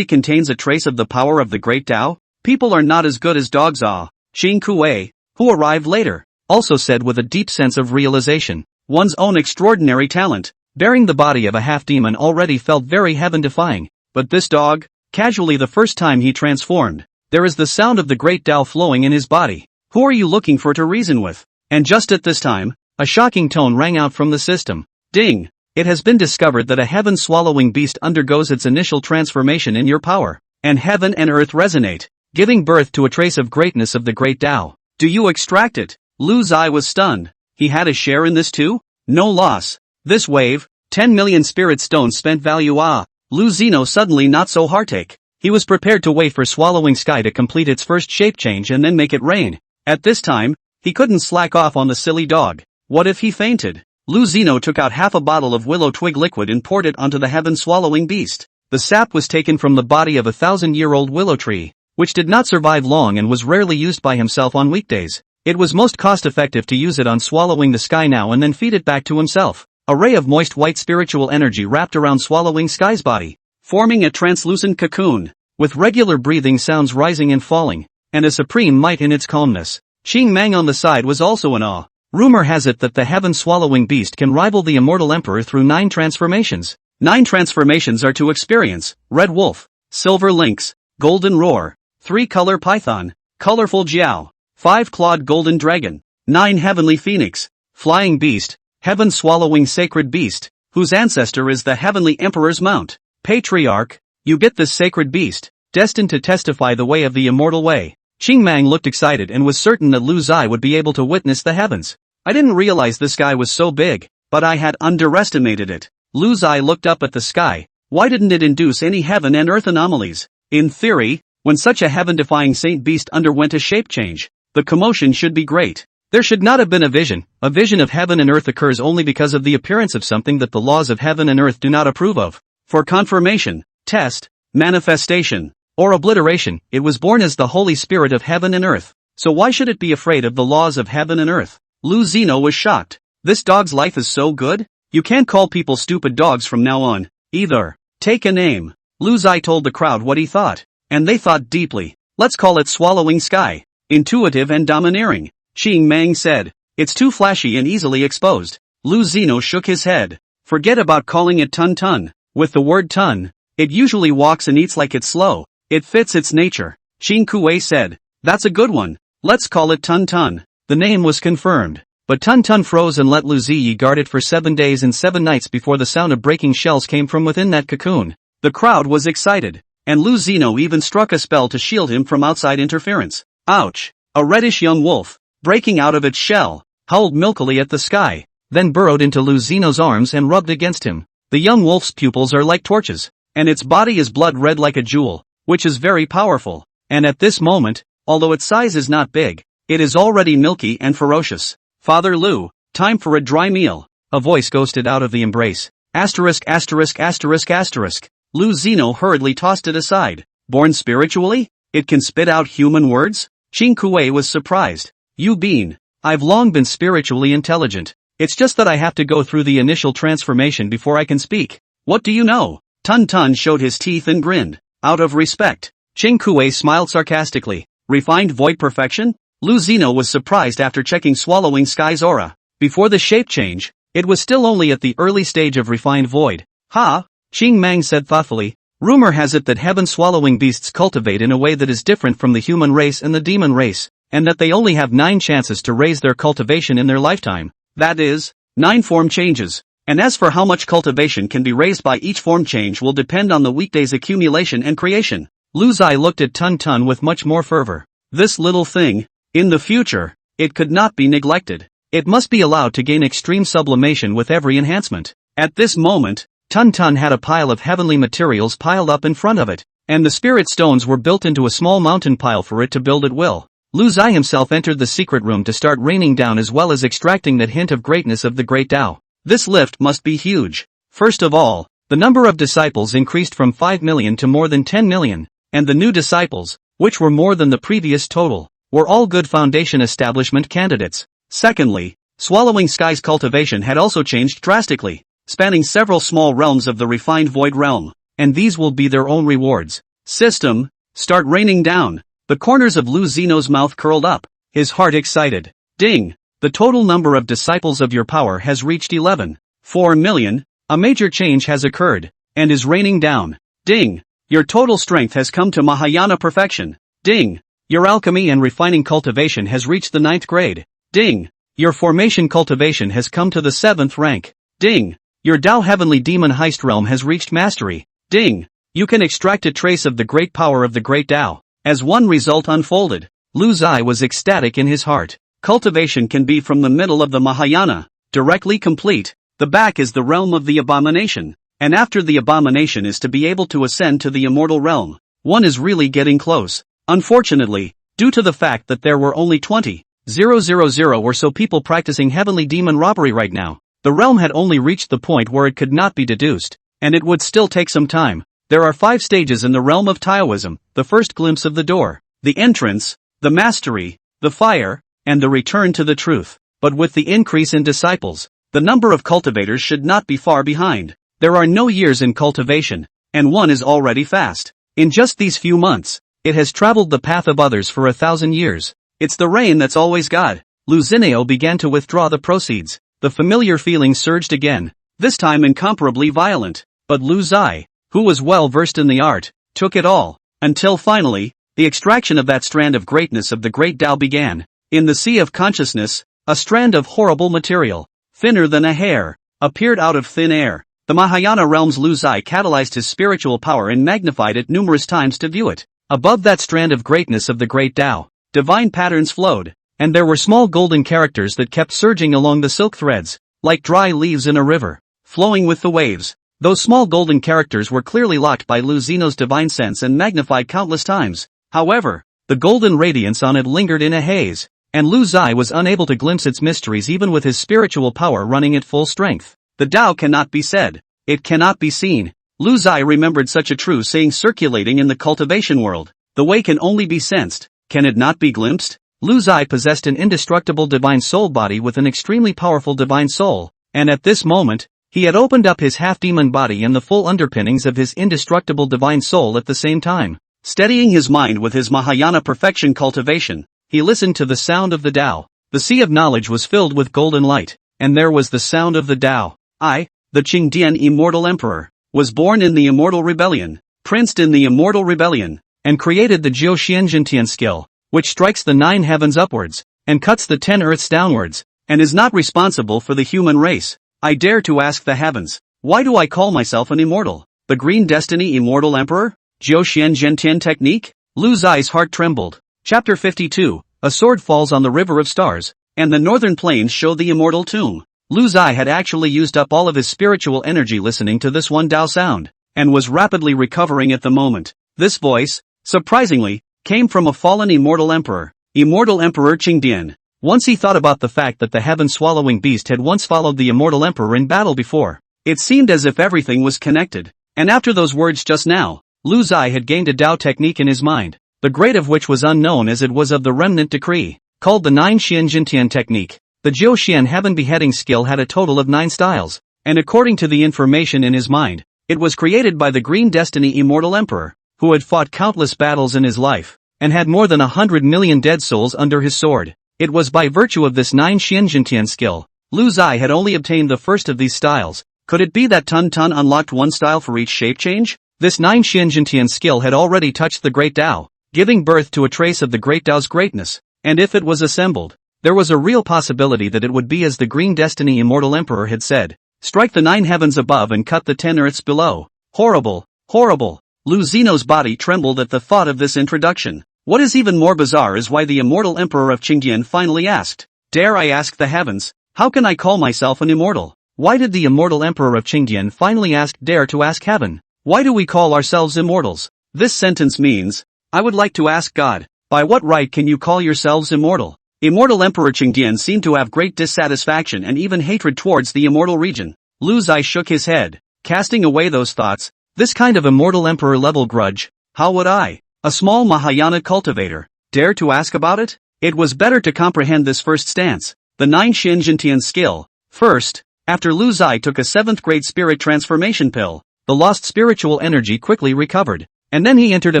contains a trace of the power of the great Tao? People are not as good as dogs ah. Qing Kuei, who arrived later, also said with a deep sense of realization. One's own extraordinary talent, bearing the body of a half-demon already felt very heaven-defying. But this dog, casually the first time he transformed, there is the sound of the great Tao flowing in his body. Who are you looking for to reason with? And just at this time, a shocking tone rang out from the system. Ding! It has been discovered that a heaven-swallowing beast undergoes its initial transformation in your power, and heaven and earth resonate, giving birth to a trace of greatness of the great Tao. Do you extract it? Lu Zi was stunned. He had a share in this too? No loss. This wave, 10 million spirit stones spent value ah. Lu Zino suddenly not so heartache. He was prepared to wait for Swallowing Sky to complete its first shape change and then make it rain. At this time, he couldn't slack off on the silly dog. What if he fainted? Lu Zino took out half a bottle of willow twig liquid and poured it onto the heaven-swallowing beast. The sap was taken from the body of a 1,000-year-old willow tree, which did not survive long and was rarely used by himself on weekdays. It was most cost-effective to use it on Swallowing the Sky now and then feed it back to himself. A ray of moist white spiritual energy wrapped around Swallowing Sky's body, forming a translucent cocoon, with regular breathing sounds rising and falling, and a supreme might in its calmness. Ching Mang on the side was also in awe. Rumor has it that the heaven-swallowing beast can rival the immortal emperor through 9 transformations. 9 transformations are to experience: red wolf, silver lynx, golden roar, 3-color python, colorful jiao, 5-clawed golden dragon, 9 heavenly phoenix, flying beast, heaven-swallowing sacred beast, whose ancestor is the heavenly emperor's mount. Patriarch, you get this sacred beast, destined to testify the way of the immortal way. Ching Mang looked excited and was certain that Lu Zai would be able to witness the heavens. I didn't realize the sky was so big, but I had underestimated it. Lu Zai looked up at the sky. Why didn't it induce any heaven and earth anomalies? In theory, when such a heaven-defying saint beast underwent a shape change, the commotion should be great. There should not have been a vision. A vision of heaven and earth occurs only because of the appearance of something that the laws of heaven and earth do not approve of. For confirmation, test, manifestation, or obliteration, it was born as the Holy Spirit of heaven and earth. So why should it be afraid of the laws of heaven and earth? Lu Zino was shocked. This dog's life is so good? You can't call people stupid dogs from now on, either. Take a name. Lu Zai told the crowd what he thought, and they thought deeply. Let's call it Swallowing Sky. Intuitive and domineering. Ching Mang said. It's too flashy and easily exposed. Lu Zino shook his head. Forget about calling it Tun Tun. With the word Tun, it usually walks and eats like it's slow. It fits its nature. Ching Kuei said. That's a good one. Let's call it Tun Tun. The name was confirmed. But Tun Tun froze and let Lu Ziyi guard it for 7 days and 7 nights before the sound of breaking shells came from within that cocoon. The crowd was excited, and Lu Zino even struck a spell to shield him from outside interference. Ouch! A reddish young wolf, breaking out of its shell, howled milkily at the sky, then burrowed into Lu Zino's arms and rubbed against him. The young wolf's pupils are like torches, and its body is blood red like a jewel, which is very powerful. And at this moment, although its size is not big, it is already milky and ferocious. Father Lu, time for a dry meal. A voice ghosted out of the embrace. Asterisk asterisk asterisk asterisk. Lu Zino hurriedly tossed it aside. Born spiritually? It can spit out human words? Ching Kuei was surprised. You bean. I've long been spiritually intelligent. It's just that I have to go through the initial transformation before I can speak. What do you know? Tun Tun showed his teeth and grinned. Out of respect. Ching Kuei smiled sarcastically. Refined void perfection? Lu Zino was surprised after checking Swallowing Sky's aura. Before the shape change, it was still only at the early stage of refined void. Ha! Ching Mang said thoughtfully. Rumor has it that heaven-swallowing beasts cultivate in a way that is different from the human race and the demon race, and that they only have 9 chances to raise their cultivation in their lifetime. That is, 9 form changes. And as for how much cultivation can be raised by each form change will depend on the weekday's accumulation and creation. Lu Zai looked at Tun Tun with much more fervor. This little thing. In the future, it could not be neglected. It must be allowed to gain extreme sublimation with every enhancement. At this moment, Tun Tun had a pile of heavenly materials piled up in front of it, and the spirit stones were built into a small mountain pile for it to build at will. Lu Zai himself entered the secret room to start raining down as well as extracting that hint of greatness of the great Tao. This lift must be huge. First of all, the number of disciples increased from 5 million to more than 10 million, and the new disciples, which were more than the previous total, were all good foundation establishment candidates. Secondly, Swallowing Sky's cultivation had also changed drastically, spanning several small realms of the refined void realm, and these will be their own rewards. System, start raining down. The corners of Lu Zino's mouth curled up, his heart excited. Ding! The total number of disciples of your power has reached 11.4 million. A major change has occurred, and is raining down. Ding! Your total strength has come to Mahayana perfection. Ding! Your alchemy and refining cultivation has reached the 9th grade. Ding! Your formation cultivation has come to the 7th rank. Ding! Your Tao Heavenly Demon Heist realm has reached mastery. Ding! You can extract a trace of the great power of the great Tao. As one result unfolded, Lu Zai was ecstatic in his heart. Cultivation can be from the middle of the Mahayana, directly complete. The back is the realm of the abomination, and after the abomination is to be able to ascend to the immortal realm. One is really getting close. Unfortunately, due to the fact that there were only 20,000 or so people practicing heavenly demon robbery right now, the realm had only reached the point where it could not be deduced, and it would still take some time. There are 5 stages in the realm of Taoism: the first glimpse of the door, the entrance, the mastery, the fire, and the return to the truth. But with the increase in disciples, the number of cultivators should not be far behind. There are no years in cultivation, and one is already fast. In just these few months, it has traveled the path of others for 1,000 years. It's the rain that's always God. Lu Zinao began to withdraw the proceeds. The familiar feeling surged again, this time incomparably violent. But Lu Zai, who was well versed in the art, took it all, until finally, the extraction of that strand of greatness of the great Tao began. In the sea of consciousness, a strand of horrible material, thinner than a hair, appeared out of thin air. The Mahayana realm's Lu Zai catalyzed his spiritual power and magnified it numerous times to view it. Above that strand of greatness of the great Tao, divine patterns flowed, and there were small golden characters that kept surging along the silk threads, like dry leaves in a river, flowing with the waves. Those small golden characters were clearly locked by Lu Zeno's divine sense and magnified countless times. However, the golden radiance on it lingered in a haze, and Lu Zai was unable to glimpse its mysteries even with his spiritual power running at full strength. The Tao cannot be said. It cannot be seen. Lu Zai remembered such a true saying circulating in the cultivation world. The way can only be sensed. Can it not be glimpsed? Lu Zai possessed an indestructible divine soul body with an extremely powerful divine soul, and at this moment, he had opened up his half-demon body and the full underpinnings of his indestructible divine soul at the same time. Steadying his mind with his Mahayana perfection cultivation, he listened to the sound of the Tao. The sea of knowledge was filled with golden light, and there was the sound of the Tao. I, the Qingdian immortal emperor, was born in the immortal rebellion, princed in the immortal rebellion, and created the Jiu Xianjintian skill, which strikes the 9 heavens upwards, and cuts the 10 earths downwards, and is not responsible for the human race. I dare to ask the heavens, why do I call myself an immortal? The Green Destiny Immortal Emperor? Jiu Xianjintian technique? Lu Zai's heart trembled. Chapter 52, A sword falls on the river of stars, and the northern plains show the immortal tomb. Lu Zai had actually used up all of his spiritual energy listening to this one Tao sound, and was rapidly recovering at the moment. This voice, surprisingly, came from a fallen immortal emperor, Immortal Emperor Qingdian. Once he thought about the fact that the heaven-swallowing beast had once followed the immortal emperor in battle before. It seemed as if everything was connected. And after those words just now, Lu Zai had gained a Tao technique in his mind, the grade of which was unknown as it was of the remnant decree, called the 9 Xianjintian technique. The Jiu Xian heaven beheading skill had a total of 9 styles, and according to the information in his mind, it was created by the Green Destiny Immortal Emperor, who had fought countless battles in his life, and had more than 100 million dead souls under his sword. It was by virtue of this 9 Xianjintian skill, Lu Zai had only obtained the first of these styles. Could it be that Tun Tun unlocked one style for each shape change? This 9 Xianjintian skill had already touched the Great Tao, giving birth to a trace of the Great Tao's greatness, and if it was assembled, there was a real possibility that it would be as the Green Destiny Immortal Emperor had said, strike the 9 heavens above and cut the 10 earths below. Horrible, horrible. Lu Zeno's body trembled at the thought of this introduction. What is even more bizarre is why the Immortal Emperor of Qingdian finally asked, dare I ask the heavens, how can I call myself an immortal? Why did the Immortal Emperor of Qingdian finally dare to ask heaven, why do we call ourselves immortals? This sentence means, I would like to ask God, by what right can you call yourselves immortal? Immortal Emperor Qingdian seemed to have great dissatisfaction and even hatred towards the immortal region. Lu Zai shook his head, casting away those thoughts. This kind of immortal emperor level grudge, how would I, a small Mahayana cultivator, dare to ask about it? It was better to comprehend this first stance, the 9 Xianjintian skill. First, after Lu Zai took a 7th grade spirit transformation pill, the lost spiritual energy quickly recovered, and then he entered a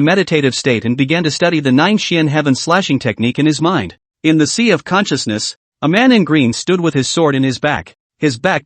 meditative state and began to study the 9 Xian heaven slashing technique in his mind. In the sea of consciousness, a man in green stood with his sword in his back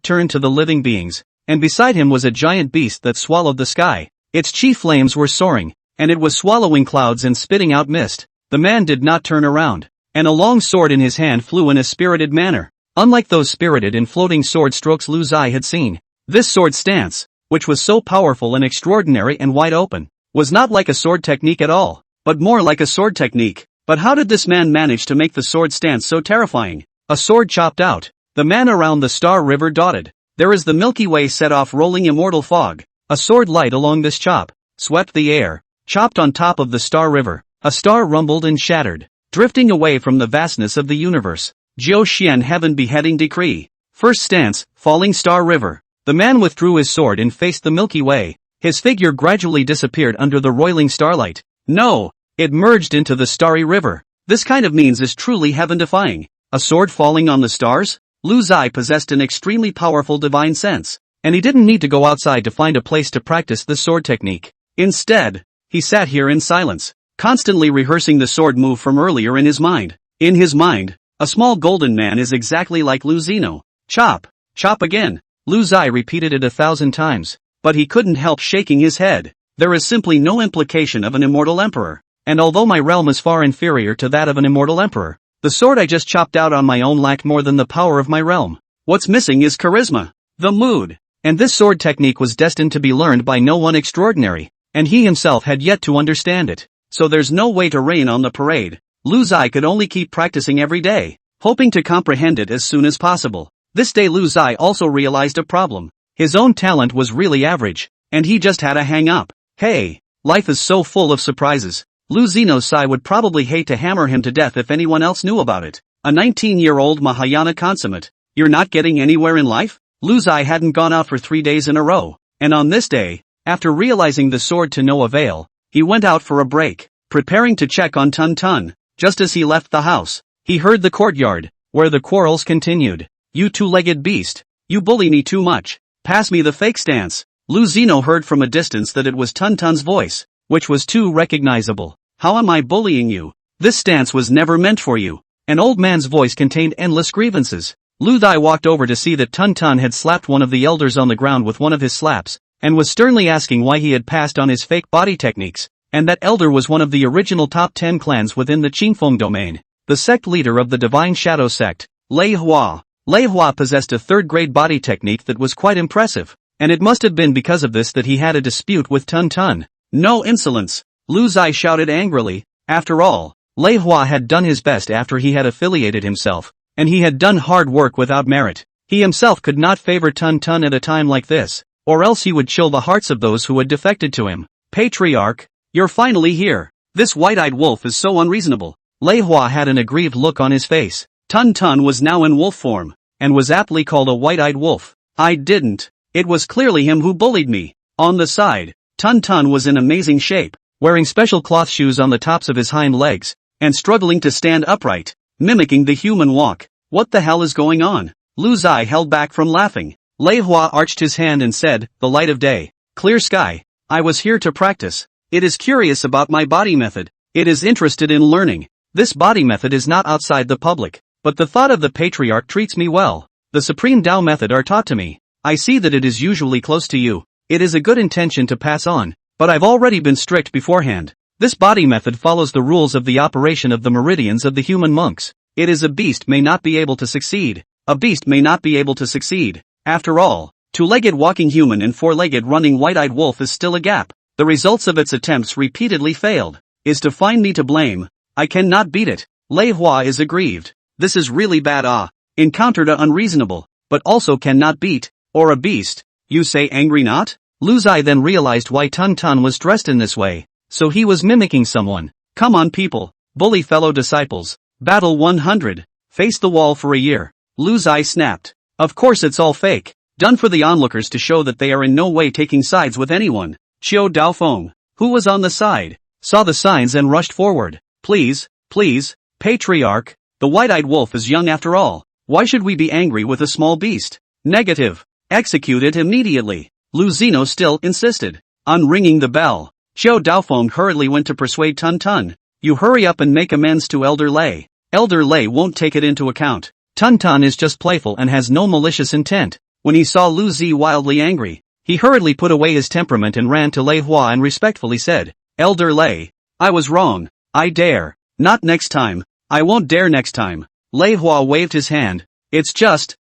turned to the living beings, and beside him was a giant beast that swallowed the sky. Its chief flames were soaring, and it was swallowing clouds and spitting out mist. The man did not turn around, and a long sword in his hand flew in a spirited manner. Unlike those spirited and floating sword strokes Lu Zai had seen, this sword stance, which was so powerful and extraordinary and wide open, was not like a sword technique at all, but more like a sword technique. But how did this man manage to make the sword stance so terrifying? A sword chopped out. The man around the Star River dotted. There is the Milky Way set off rolling immortal fog. A sword light along this chop swept the air, chopped on top of the star river. A star rumbled and shattered, drifting away from the vastness of the universe. Jiu Xian Heaven Beheading Decree. First stance, falling star river. The man withdrew his sword and faced the Milky Way. His figure gradually disappeared under the roiling starlight. No! It merged into the starry river. This kind of means is truly heaven-defying. A sword falling on the stars? Lu Zai possessed an extremely powerful divine sense, and he didn't need to go outside to find a place to practice the sword technique. Instead, he sat here in silence, constantly rehearsing the sword move from earlier in his mind. In his mind, a small golden man is exactly like Lu Zino. Chop! Chop again! Lu Zai repeated it 1,000 times, but he couldn't help shaking his head. There is simply no implication of an immortal emperor, and although my realm is far inferior to that of an immortal emperor, the sword I just chopped out on my own lacked more than the power of my realm. What's missing is charisma, the mood, and this sword technique was destined to be learned by no one extraordinary, and he himself had yet to understand it. So there's no way to rain on the parade. Lu Zai could only keep practicing every day, hoping to comprehend it as soon as possible. This day Lu Zai also realized a problem. His own talent was really average, and he just had a hang-up. Hey, life is so full of surprises. Lu Zino Sai would probably hate to hammer him to death if anyone else knew about it. A 19-year-old Mahayana consummate. You're not getting anywhere in life? Lu Zai hadn't gone out for 3 days in a row, and on this day, after realizing the sword to no avail, he went out for a break, preparing to check on Tun Tun. Just as he left the house, he heard the courtyard, where the quarrels continued. You two-legged beast, you bully me too much, pass me the fake stance. Lu Zino heard from a distance that it was Tun Tun's voice, which was too recognizable. How am I bullying you? This stance was never meant for you. An old man's voice contained endless grievances. Lu Zai walked over to see that Tun Tun had slapped one of the elders on the ground with one of his slaps, and was sternly asking why he had passed on his fake body techniques, and that elder was one of the original top 10 clans within the Qingfeng domain, the sect leader of the Divine Shadow sect, Lei Hua. Lei Hua possessed a third-grade body technique that was quite impressive, and it must have been because of this that he had a dispute with Tun Tun. No insolence! Lu Zai shouted angrily. After all, Lei Hua had done his best after he had affiliated himself, and he had done hard work without merit. He himself could not favor Tun Tun at a time like this, or else he would chill the hearts of those who had defected to him. Patriarch, you're finally here. This white-eyed wolf is so unreasonable. Lei Hua had an aggrieved look on his face. Tun Tun was now in wolf form, and was aptly called a white-eyed wolf. I didn't. It was clearly him who bullied me. On the side, Tun Tun was in amazing shape, wearing special cloth shoes on the tops of his hind legs, and struggling to stand upright, mimicking the human walk. What the hell is going on? Lu Zai held back from laughing. Lei Hua arched his hand and said, the light of day, clear sky. I was here to practice. It is curious about my body method. It is interested in learning. This body method is not outside the public, but the thought of the patriarch treats me well. The Supreme Tao method are taught to me. I see that it is usually close to you. It is a good intention to pass on, but I've already been strict beforehand. This body method follows the rules of the operation of the meridians of the human monks. It is a beast may not be able to succeed. A beast may not be able to succeed. After all, two-legged walking human and four-legged running white-eyed wolf is still a gap. The results of its attempts repeatedly failed. Is to find me to blame. I cannot beat it. Lei Hua is aggrieved. This is really bad. Encountered a unreasonable, but also cannot beat, or a beast. You say angry not? Lu Zai then realized why Tun Tun was dressed in this way. So he was mimicking someone. Come on people, bully fellow disciples. Battle 100. Face the wall for a year. Lu Zai snapped. Of course it's all fake. Done for the onlookers to show that they are in no way taking sides with anyone. Qiu Daofeng, who was on the side, saw the signs and rushed forward. Please, patriarch, the white-eyed wolf is young after all. Why should we be angry with a small beast? Negative. Execute it immediately. Lu Zino still insisted on ringing the bell. Qiu Daofeng hurriedly went to persuade Tun Tun. You hurry up and make amends to Elder Lei. Elder Lei won't take it into account. Tun Tun is just playful and has no malicious intent. When he saw Lu Zi wildly angry, he hurriedly put away his temperament and ran to Lei Hua and respectfully said, Elder Lei, I was wrong. I dare. Not next time. I won't dare next time. Lei Hua waved his hand. It's just,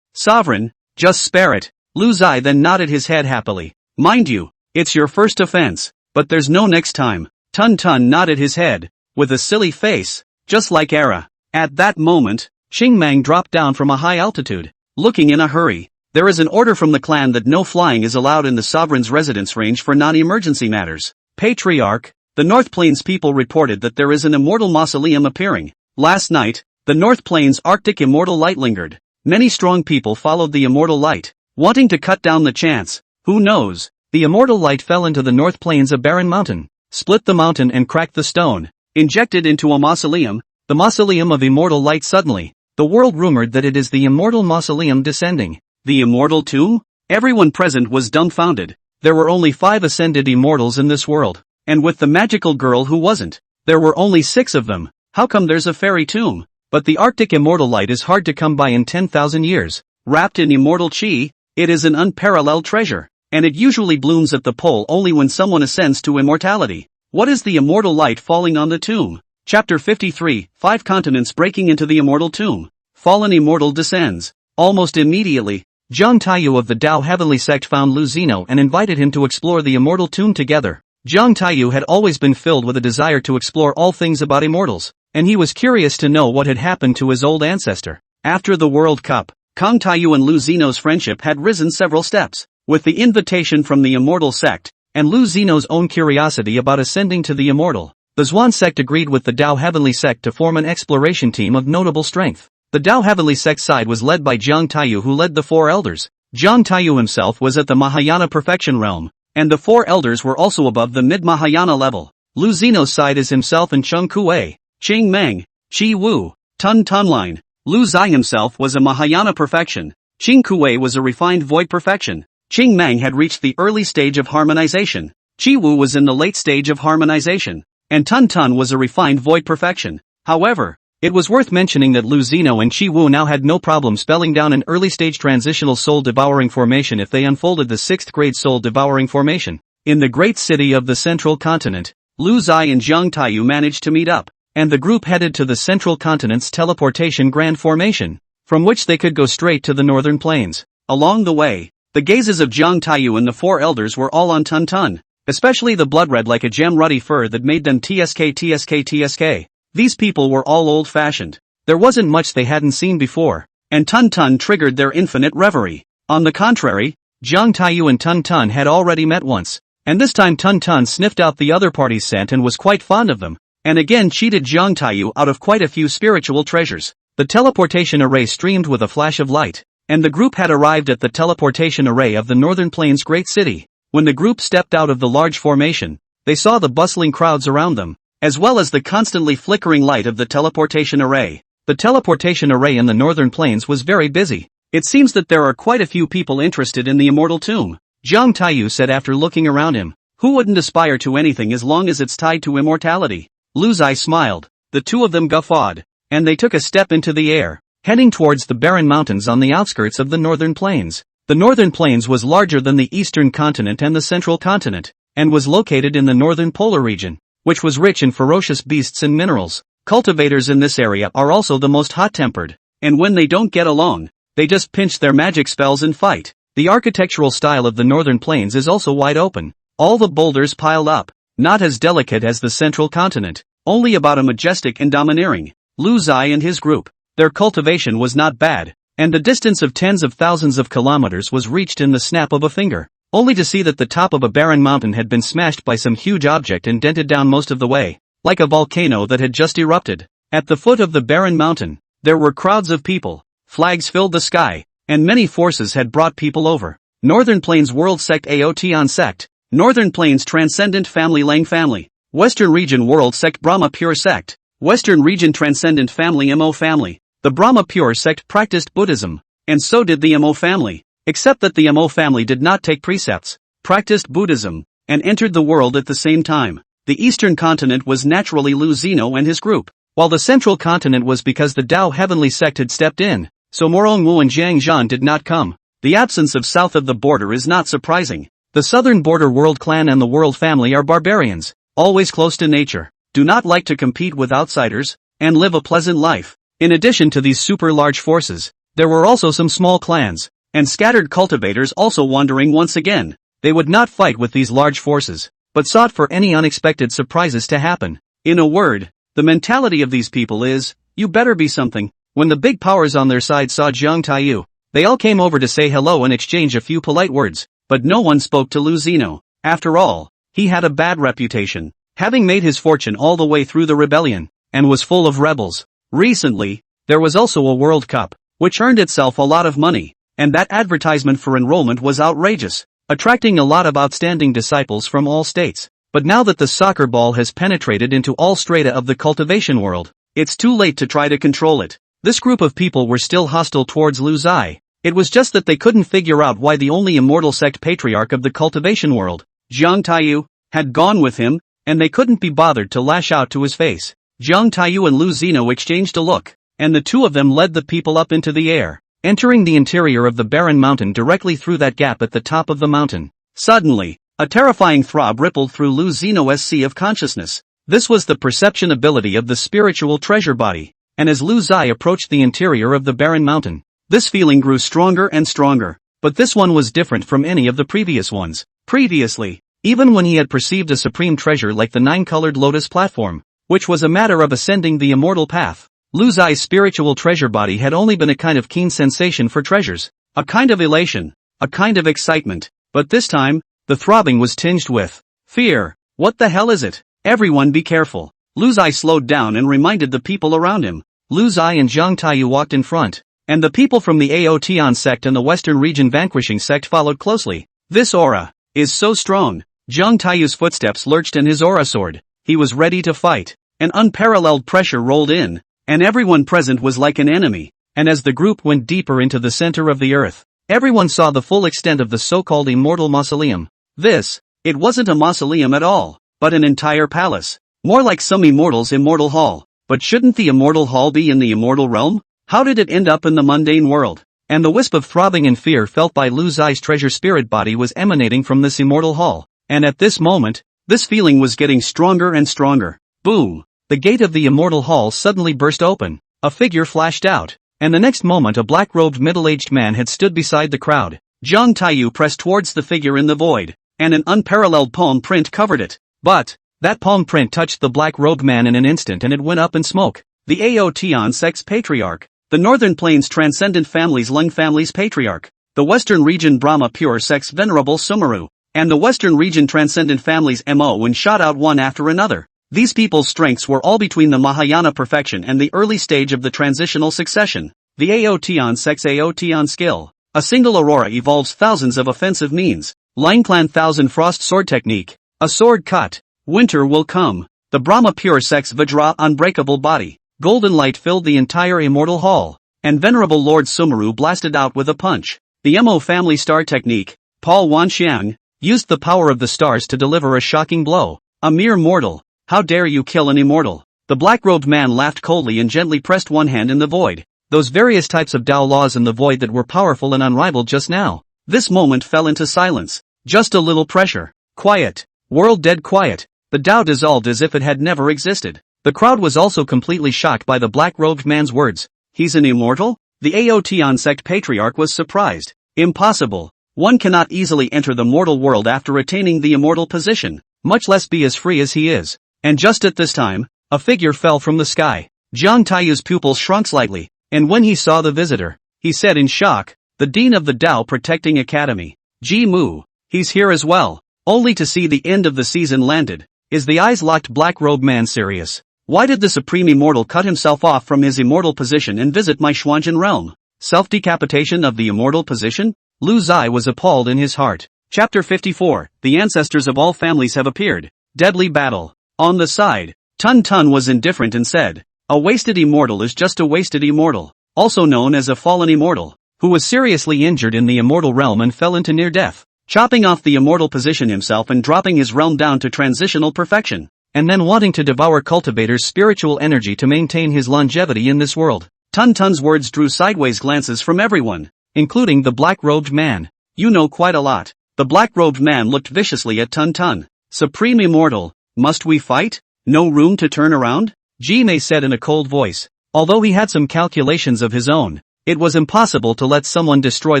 sovereign, just spare it. Lu Zai then nodded his head happily. Mind you, it's your first offense, but there's no next time. Tun Tun nodded his head, with a silly face, just like Era. At that moment, Qing Mang dropped down from a high altitude, looking in a hurry. There is an order from the clan that no flying is allowed in the sovereign's residence range for non-emergency matters. Patriarch, the North Plains people reported that there is an immortal mausoleum appearing. Last night, the North Plains Arctic immortal light lingered. Many strong people followed the immortal light, wanting to cut down the chance. Who knows? The immortal light fell into the North Plains, a barren mountain, split the mountain and cracked the stone, injected into a mausoleum, the mausoleum of immortal light. Suddenly, the world rumored that it is the immortal mausoleum descending. The immortal tomb? Everyone present was dumbfounded. There were only 5 ascended immortals in this world, and with the magical girl who wasn't, there were only 6 of them. How come there's a fairy tomb? But the Arctic immortal light is hard to come by in 10,000 years. Wrapped in immortal chi, it is an unparalleled treasure, and it usually blooms at the pole only when someone ascends to immortality. What is the immortal light falling on the tomb? Chapter 53, 5 continents breaking into the immortal tomb. Fallen immortal descends. Almost immediately, Zhang Taiyu of the Tao Heavenly Sect found Lu Zino and invited him to explore the immortal tomb together. Zhang Taiyu had always been filled with a desire to explore all things about immortals, and he was curious to know what had happened to his old ancestor. After the World Cup, Kang Taiyu and Lu Zino's friendship had risen several steps. With the invitation from the immortal sect, and Lu Zino's own curiosity about ascending to the immortal, the Zhuan sect agreed with the Tao Heavenly Sect to form an exploration team of notable strength. The Tao Heavenly Sect side was led by Zhang Taiyu, who led the 4 elders. Zhang Taiyu himself was at the Mahayana perfection realm, and the 4 elders were also above the mid-Mahayana level. Lu Zino's side is himself and Cheng Kuei, Qing Meng, Qi Wu, Tun Tunline. Lu Zai himself was a Mahayana perfection. Qing Kuei was a refined void perfection. Qing Meng had reached the early stage of harmonization. Qi Wu was in the late stage of harmonization, and Tun Tun was a refined void perfection. However, it was worth mentioning that Lu Zino and Qi Wu now had no problem spelling down an early-stage transitional soul-devouring formation if they unfolded the 6th-grade soul-devouring formation. In the great city of the central continent, Lu Zai and Zhang Taiyu managed to meet up, and the group headed to the central continent's teleportation grand formation, from which they could go straight to the northern plains. Along the way, the gazes of Zhang Taiyu and the 4 elders were all on Tun Tun, especially the blood red like a gem ruddy fur that made them tsk. These people were all old-fashioned. There wasn't much they hadn't seen before, and Tun Tun triggered their infinite reverie. On the contrary, Zhang Taiyu and Tun Tun had already met once, and this time Tun Tun sniffed out the other party's scent and was quite fond of them, and again cheated Zhang Taiyu out of quite a few spiritual treasures. The teleportation array streamed with a flash of light, and the group had arrived at the teleportation array of the Northern Plains' great city. When the group stepped out of the large formation, they saw the bustling crowds around them, as well as the constantly flickering light of the teleportation array. The teleportation array in the Northern Plains was very busy. It seems that there are quite a few people interested in the immortal tomb, Zhang Taiyu said after looking around him. Who wouldn't aspire to anything as long as it's tied to immortality? Lu Zai smiled. The 2 of them guffawed, and they took a step into the air, heading towards the barren mountains on the outskirts of the Northern Plains. The Northern Plains was larger than the Eastern continent and the Central continent, and was located in the Northern Polar region, which was rich in ferocious beasts and minerals. Cultivators in this area are also the most hot-tempered, and when they don't get along, they just pinch their magic spells and fight. The architectural style of the Northern Plains is also wide open. All the boulders piled up, not as delicate as the Central continent, only about a majestic and domineering. Lu Zai and his group, their cultivation was not bad, and the distance of tens of thousands of kilometers was reached in the snap of a finger, only to see that the top of a barren mountain had been smashed by some huge object and dented down most of the way, like a volcano that had just erupted. At the foot of the barren mountain, there were crowds of people, flags filled the sky, and many forces had brought people over. Northern Plains World Sect Aotian Sect, Northern Plains Transcendent Family Lang Family, Western Region World Sect Brahma Pure Sect, Western Region Transcendent Family Mo Family. The Brahma Pure Sect practiced Buddhism, and so did the Mo family. Except that the Mo family did not take precepts, practiced Buddhism, and entered the world at the same time. The Eastern continent was naturally Lu Zino and his group, while the Central continent was because the Tao Heavenly Sect had stepped in, so Morong Wu and Jiang Zhan did not come. The absence of south of the border is not surprising. The southern border World Clan and the World Family are barbarians, always close to nature, do not like to compete with outsiders, and live a pleasant life. In addition to these super large forces, there were also some small clans, and scattered cultivators also wandering once again. They would not fight with these large forces, but sought for any unexpected surprises to happen. In a word, the mentality of these people is, you better be something. When the big powers on their side saw Zhang Taiyu, They all came over to say hello and exchange a few polite words, but no one spoke to Lu Zeno. After all, he had a bad reputation, having made his fortune all the way through the rebellion, and was full of rebels. Recently, there was also a World Cup, which earned itself a lot of money, and that advertisement for enrollment was outrageous, attracting a lot of outstanding disciples from all states. But now that the soccer ball has penetrated into all strata of the cultivation world, it's too late to try to control it. This group of people were still hostile towards Lu Zai. It was just that they couldn't figure out why the only immortal sect patriarch of the cultivation world, Jiang Taiyu, had gone with him, and they couldn't be bothered to lash out to his face. Jiang Taiyu and Lu Zeno exchanged a look, and the two of them led the people up into the air, entering the interior of the barren mountain directly through that gap at the top of the mountain. Suddenly, a terrifying throb rippled through Lu Zeno's sea of consciousness. This was the perception ability of the spiritual treasure body, and as Lu Zai approached the interior of the barren mountain, this feeling grew stronger and stronger, but this one was different from any of the previous ones. Previously, even when he had perceived a supreme treasure like the nine-colored lotus platform, which was a matter of ascending the immortal path, Lu Zai's spiritual treasure body had only been a kind of keen sensation for treasures, a kind of elation, a kind of excitement, but this time, the throbbing was tinged with fear. What the hell is it? Everyone be careful. Lu Zai slowed down and reminded the people around him. Lu Zai and Jiang Taiyu walked in front, and the people from the Aotian sect and the Western region vanquishing sect followed closely. This aura is so strong. Jiang Taiyu's footsteps lurched and his aura soared. He was ready to fight. An unparalleled pressure rolled in, and everyone present was like an enemy. And as the group went deeper into the center of the earth, everyone saw the full extent of the so-called immortal mausoleum. It wasn't a mausoleum at all, but an entire palace. More like some immortal's immortal hall. But shouldn't the immortal hall be in the immortal realm? How did it end up in the mundane world? And the wisp of throbbing and fear felt by Lu Zai's treasure spirit body was emanating from this immortal hall. And at this moment, this feeling was getting stronger and stronger. Boom! The gate of the immortal hall suddenly burst open. A figure flashed out, and the next moment a black-robed middle-aged man had stood beside the crowd. Jiang Taiyu pressed towards the figure in the void, and an unparalleled palm print covered it. But that palm print touched the black-robed man in an instant and it went up in smoke. The Aotian sect's patriarch, the Northern Plains Transcendent Family's Lung Family's patriarch, the Western Region Brahma Pure sect's Venerable Sumeru, and the Western Region Transcendent Family's Mo and shot out one after another. These people's strengths were all between the Mahayana perfection and the early stage of the transitional succession. The Aotian sect's Aotian skill. A single aurora evolves thousands of offensive means. Line Clan Thousand Frost Sword Technique. A sword cut. Winter will come. The Brahma Pure sect's Vajra Unbreakable Body. Golden light filled the entire immortal hall, and Venerable Lord Sumeru blasted out with a punch. The Mo family star technique, Paul Wanxiang, used the power of the stars to deliver a shocking blow. A mere mortal. How dare you kill an immortal? The black-robed man laughed coldly and gently pressed one hand in the void. Those various types of Tao laws in the void that were powerful and unrivaled just now. This moment fell into silence. Just a little pressure. Quiet. World dead quiet. The Tao dissolved as if it had never existed. The crowd was also completely shocked by the black-robed man's words. He's an immortal? The Aotian sect patriarch was surprised. Impossible. One cannot easily enter the mortal world after attaining the immortal position, much less be as free as he is. And just at this time, a figure fell from the sky. Jiang Taiyu's pupils shrunk slightly, and when he saw the visitor, he said in shock, the Dean of the Tao Protecting Academy. Ji Mu. He's here as well. Only to see the end of the season landed. Is the eyes-locked black-robed man serious? Why did the Supreme Immortal cut himself off from his immortal position and visit my Xuanzhen realm? Self-decapitation of the immortal position? Lu Zai was appalled in his heart. Chapter 54. The ancestors of all families have appeared. Deadly battle. On the side, Tun Tun was indifferent and said, a wasted immortal is just a wasted immortal, also known as a fallen immortal, who was seriously injured in the immortal realm and fell into near death, chopping off the immortal position himself and dropping his realm down to transitional perfection, and then wanting to devour cultivators' spiritual energy to maintain his longevity in this world. Tun Tun's words drew sideways glances from everyone, including the black-robed man. You know quite a lot. The black-robed man looked viciously at Tun Tun. Supreme Immortal, must we fight? No room to turn around? Ji Mei said in a cold voice. Although he had some calculations of his own, it was impossible to let someone destroy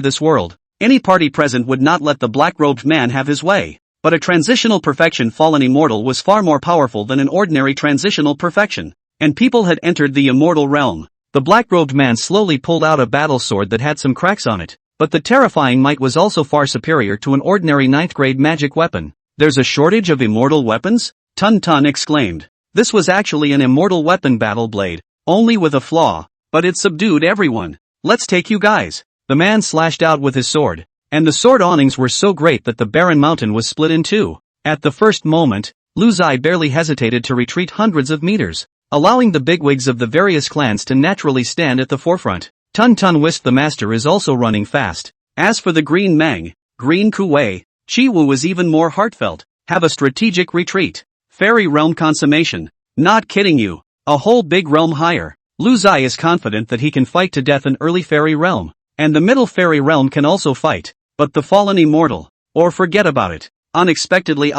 this world. Any party present would not let the black-robed man have his way. But a transitional perfection fallen immortal was far more powerful than an ordinary transitional perfection. And people had entered the immortal realm. The black-robed man slowly pulled out a battle sword that had some cracks on it, but the terrifying might was also far superior to an ordinary 9th grade magic weapon. There's a shortage of immortal weapons? Tun Tun exclaimed. This was actually an immortal weapon battle blade, only with a flaw, but it subdued everyone. Let's take you guys. The man slashed out with his sword, and the sword awnings were so great that the barren mountain was split in two. At the first moment, Lu Zai barely hesitated to retreat hundreds of meters, allowing the bigwigs of the various clans to naturally stand at the forefront. Tun Tun whisked the master is also running fast. As for the Green Mang, Green Kuwei, Chi Wu was even more heartfelt. Have a strategic retreat. Fairy realm consummation. Not kidding you. A whole big realm higher. Lu Zai is confident that he can fight to death an early fairy realm, and the middle fairy realm can also fight, but the fallen immortal, or forget about it. Unexpectedly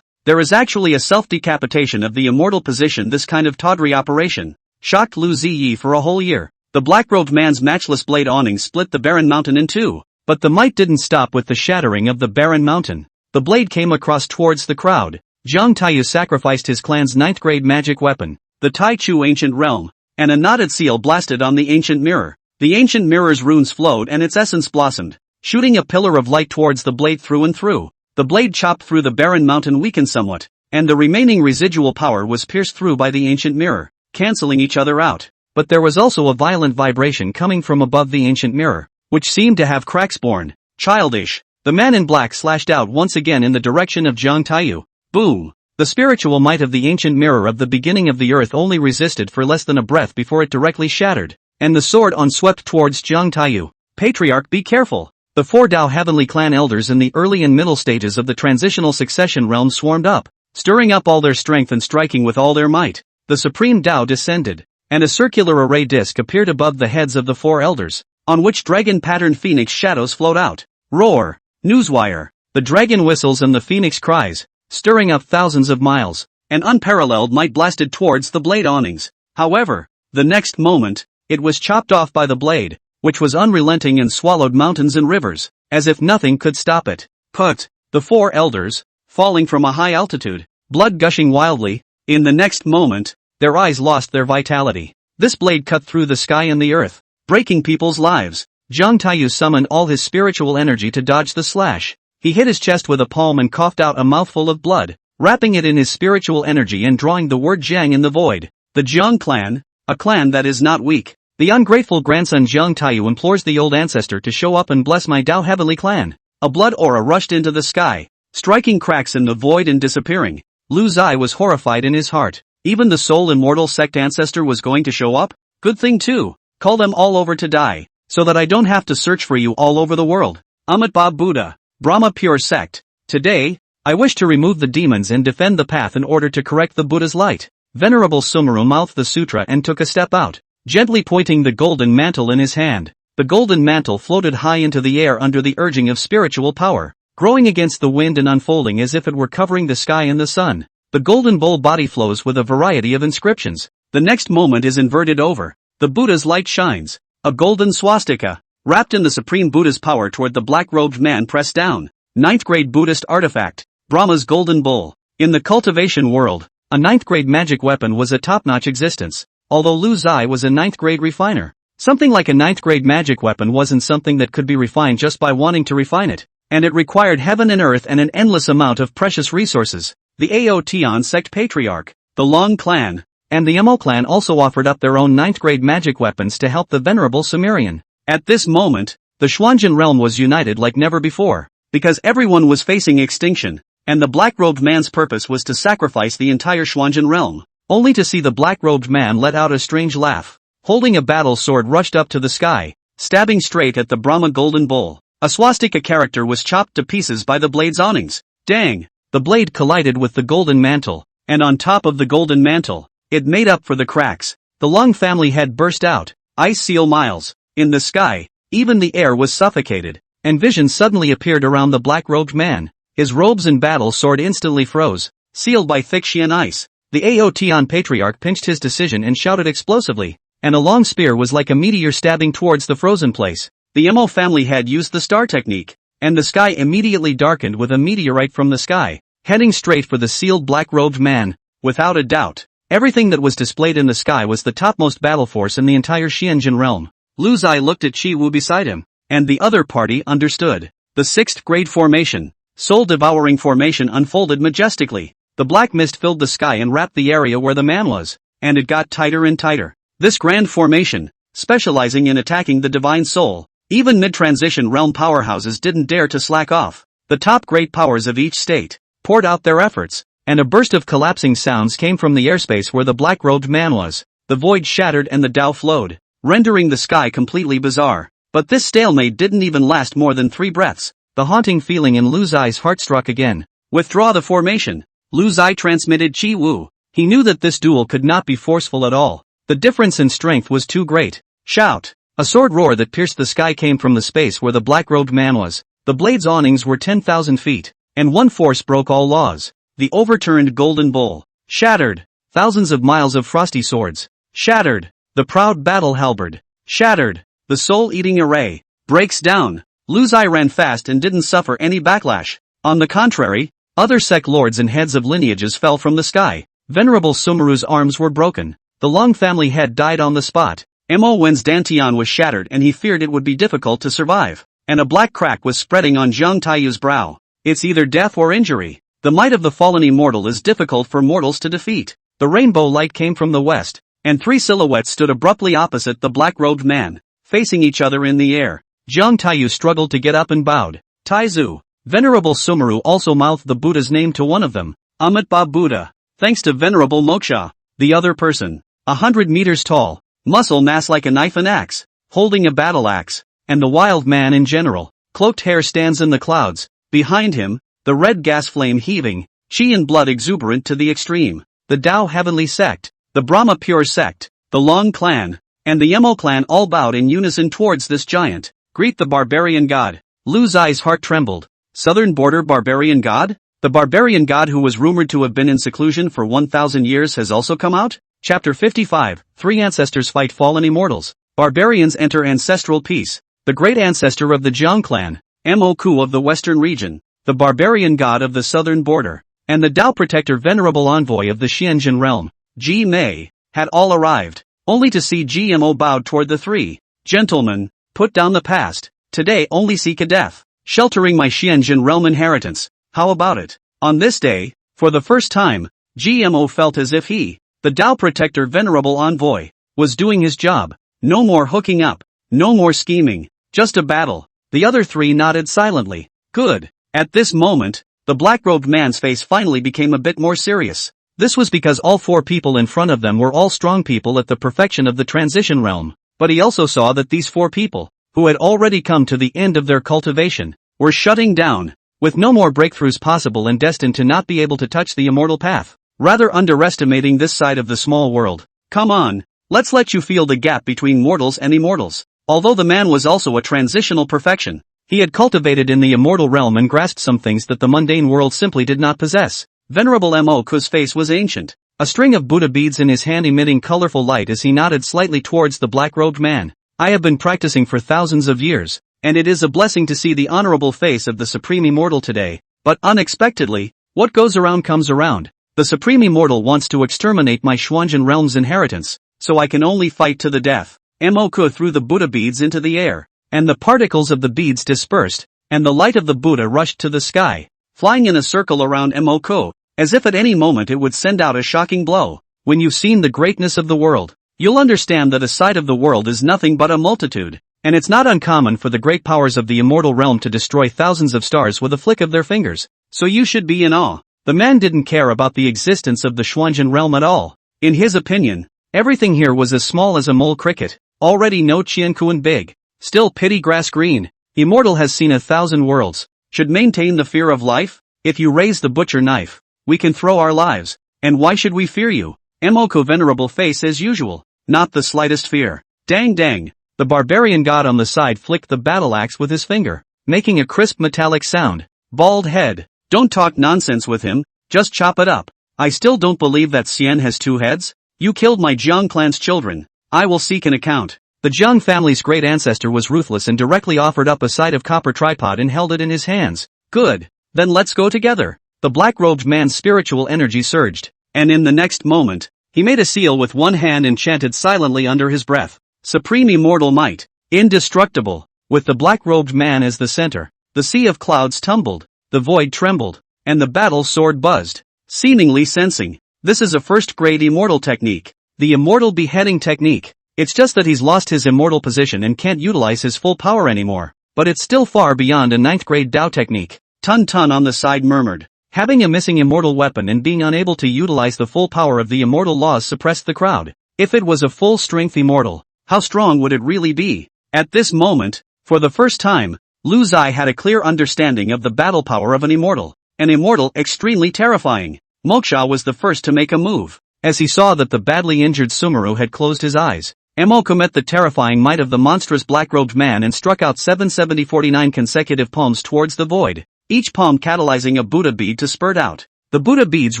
there is actually a self-decapitation of the immortal position. This kind of tawdry operation shocked Lu Ziyi for a whole year. The black-robed man's matchless blade awning split the barren mountain in two, but the might didn't stop with the shattering of the barren mountain. The blade came across towards the crowd. Jiang Taiyu sacrificed his clan's 9th grade magic weapon, the Tai Chu ancient realm, and a knotted seal blasted on the ancient mirror. The ancient mirror's runes flowed and its essence blossomed, shooting a pillar of light towards the blade through and through. The blade chopped through the barren mountain weakened somewhat, and the remaining residual power was pierced through by the ancient mirror, cancelling each other out. But there was also a violent vibration coming from above the ancient mirror, which seemed to have cracks born. Childish. The man in black slashed out once again in the direction of Jiang Taiyu. Boom! The spiritual might of the ancient mirror of the beginning of the earth only resisted for less than a breath before it directly shattered, and the sword on swept towards Jiang Taiyu. Patriarch, be careful! The 4 Dao Heavenly Clan elders in the early and middle stages of the transitional succession realm swarmed up, stirring up all their strength and striking with all their might. The supreme Dao descended, and a circular array disc appeared above the heads of the 4 elders, on which dragon-patterned phoenix shadows flowed out. Roar! Newswire! The dragon whistles and the phoenix cries, stirring up thousands of miles. An unparalleled might blasted towards the blade awnings. However, the next moment, it was chopped off by the blade, which was unrelenting and swallowed mountains and rivers, as if nothing could stop it. Put! The 4 elders, falling from a high altitude, blood gushing wildly. In the next moment, their eyes lost their vitality. This blade cut through the sky and the earth, breaking people's lives. Jiang Taiyu summoned all his spiritual energy to dodge the slash. He hit his chest with a palm and coughed out a mouthful of blood, wrapping it in his spiritual energy and drawing the word Jiang in the void. The Jiang clan, a clan that is not weak. The ungrateful grandson Jiang Taiyu implores the old ancestor to show up and bless my Dao Heavenly clan. A blood aura rushed into the sky, striking cracks in the void and disappearing. Lu Zai was horrified in his heart. Even the sole immortal sect ancestor was going to show up? Good thing too. Call them all over to die, so that I don't have to search for you all over the world. Amitabha Buddha, Brahma pure sect. Today, I wish to remove the demons and defend the path in order to correct the Buddha's light. Venerable Sumeru mouthed the sutra and took a step out, gently pointing the golden mantle in his hand. The golden mantle floated high into the air under the urging of spiritual power, growing against the wind and unfolding as if it were covering the sky and the sun. The golden bowl body flows with a variety of inscriptions. The next moment is inverted over. The Buddha's light shines. A golden swastika, wrapped in the supreme Buddha's power toward the black-robed man pressed down. 9th grade Buddhist artifact, Brahma's golden bowl. In the cultivation world, a 9th grade magic weapon was a top-notch existence, although Lu Zai was a 9th grade refiner. Something like a 9th grade magic weapon wasn't something that could be refined just by wanting to refine it, and it required heaven and earth and an endless amount of precious resources. The Aotian sect patriarch, the Long clan, and the Mo clan also offered up their own 9th grade magic weapons to help the venerable Sumerian. At this moment, the Xuanjin realm was united like never before, because everyone was facing extinction, and the black-robed man's purpose was to sacrifice the entire Xuanjin realm, only to see the black-robed man let out a strange laugh. Holding a battle sword rushed up to the sky, stabbing straight at the Brahma golden bowl. A swastika character was chopped to pieces by the blade's awnings. Dang! The blade collided with the golden mantle, and on top of the golden mantle, it made up for the cracks. The Long family had burst out. Ice seal miles. In the sky, even the air was suffocated, and vision suddenly appeared around the black-robed man. His robes and battle sword instantly froze, sealed by thick Xian ice. The Aotian patriarch pinched his decision and shouted explosively, and a long spear was like a meteor stabbing towards the frozen place. The Mo family had used the star technique, and the sky immediately darkened with a meteorite from the sky, heading straight for the sealed black-robed man. Without a doubt, Everything that was displayed in the sky was the topmost battle force in the entire Xianjin realm. Lu Zai looked at Qi Wu beside him, and the other party understood. The sixth grade formation, soul-devouring formation, unfolded majestically. The black mist filled the sky and wrapped the area where the man was, and it got tighter and tighter. This grand formation, specializing in attacking the divine soul, even mid-transition realm powerhouses didn't dare to slack off. The top great powers of each state poured out their efforts, and a burst of collapsing sounds came from the airspace where the black-robed man was. The void shattered and the Tao flowed, rendering the sky completely bizarre. But this stalemate didn't even last more than 3 breaths. The haunting feeling in Lu Zai's heart struck again. Withdraw the formation. Lu Zai transmitted Qi Wu. He knew that this duel could not be forceful at all. The difference in strength was too great. Shout! A sword roar that pierced the sky came from the space where the black-robed man was. The blade's awnings were 10,000 feet, and one force broke all laws. The overturned golden bowl shattered. Thousands of miles of frosty swords shattered. The proud battle halberd shattered. The soul-eating array breaks down. Lu Zai ran fast and didn't suffer any backlash. On the contrary, other sect lords and heads of lineages fell from the sky. Venerable Sumeru's arms were broken. The Long family head died on the spot. Mo Wen's dantian was shattered and he feared it would be difficult to survive. And a black crack was spreading on Zhang Taiyu's brow. It's either death or injury. The might of the fallen immortal is difficult for mortals to defeat. The rainbow light came from the west, and 3 silhouettes stood abruptly opposite the black-robed man, facing each other in the air. Zhang Taiyu struggled to get up and bowed. Taizu. Venerable Sumeru also mouthed the Buddha's name to one of them. Amitabha Buddha. Thanks to Venerable Moksha. The other person, 100 meters tall, muscle mass like a knife and axe, holding a battle axe, and the wild man in general. Cloaked hair stands in the clouds. Behind him, the red gas flame heaving, chi and blood exuberant to the extreme. The Tao Heavenly Sect, the Brahma Pure Sect, the Long Clan, and the Yemo Clan all bowed in unison towards this giant. Greet the barbarian god. Lu Zai's heart trembled. Southern border barbarian god? The barbarian god who was rumored to have been in seclusion for 1,000 years has also come out? Chapter 55, 3 ancestors fight fallen immortals. Barbarians enter ancestral peace. The great ancestor of the Jiang clan, Mo Ku of the western region, the barbarian god of the southern border, and the Tao protector venerable envoy of the Xianjin realm, Ji Mei, had all arrived, only to see GMO bowed toward the 3. Gentlemen, put down the past. Today only seek a death. Sheltering my Xianjin realm inheritance. How about it? On this day, for the first time, GMO felt as if he, the Tao protector venerable envoy, was doing his job. No more hooking up. No more scheming. Just a battle. The other 3 nodded silently. Good. At this moment, the black-robed man's face finally became a bit more serious. This was because all 4 people in front of them were all strong people at the perfection of the transition realm. But he also saw that these 4 people, who had already come to the end of their cultivation, were shutting down, with no more breakthroughs possible and destined to not be able to touch the immortal path, rather underestimating this side of the small world. Come on, let's let you feel the gap between mortals and immortals. Although the man was also a transitional perfection, he had cultivated in the immortal realm and grasped some things that the mundane world simply did not possess. Venerable Mo Ku's face was ancient, a string of Buddha beads in his hand emitting colorful light as he nodded slightly towards the black-robed man. I have been practicing for thousands of years, and it is a blessing to see the honorable face of the Supreme Immortal today, but unexpectedly, what goes around comes around. The Supreme Immortal wants to exterminate my Xuanjin realm's inheritance, so I can only fight to the death. Mo Ku threw the Buddha beads into the air, and the particles of the beads dispersed, and the light of the Buddha rushed to the sky, flying in a circle around Mo Ku, as if at any moment it would send out a shocking blow. When you've seen the greatness of the world, you'll understand that a side of the world is nothing but a multitude, and it's not uncommon for the great powers of the immortal realm to destroy thousands of stars with a flick of their fingers, so you should be in awe. The man didn't care about the existence of the Xuanjin realm at all. In his opinion, everything here was as small as a mole cricket, already no Qiankuan big, still pity grass green. Immortal has seen 1,000 worlds, should maintain the fear of life. If you raise the butcher knife, we can throw our lives, and why should we fear you? Mo venerable face as usual, not the slightest fear. Dang dang, the barbarian god on the side flicked the battle axe with his finger, making a crisp metallic sound. Bald head, don't talk nonsense with him, just chop it up. I still don't believe that Xian has 2 heads. You killed my Jiang clan's children. I will seek an account. The Jiang family's great ancestor was ruthless and directly offered up a side of copper tripod and held it in his hands. Good, then let's go together. The black-robed man's spiritual energy surged, and in the next moment, He made a seal with one hand and chanted silently under his breath. Supreme immortal might. Indestructible. With the black-robed man as the center, the sea of clouds tumbled, the void trembled, and the battle sword buzzed, seemingly sensing. This is a first-grade immortal technique. The immortal beheading technique. It's just that he's lost his immortal position and can't utilize his full power anymore. But it's still far beyond a 9th grade Dao technique. Tun Tun on the side murmured. Having a missing immortal weapon and being unable to utilize the full power of the immortal laws suppressed the crowd. If it was a full-strength immortal, how strong would it really be? At this moment, for the first time, Lu Zai had a clear understanding of the battle power of an immortal extremely terrifying. Moksha was the first to make a move. As he saw that the badly injured Sumeru had closed his eyes, Emoku met the terrifying might of the monstrous black-robed man and struck out 749 consecutive palms towards the void, each palm catalyzing a Buddha bead to spurt out. The Buddha beads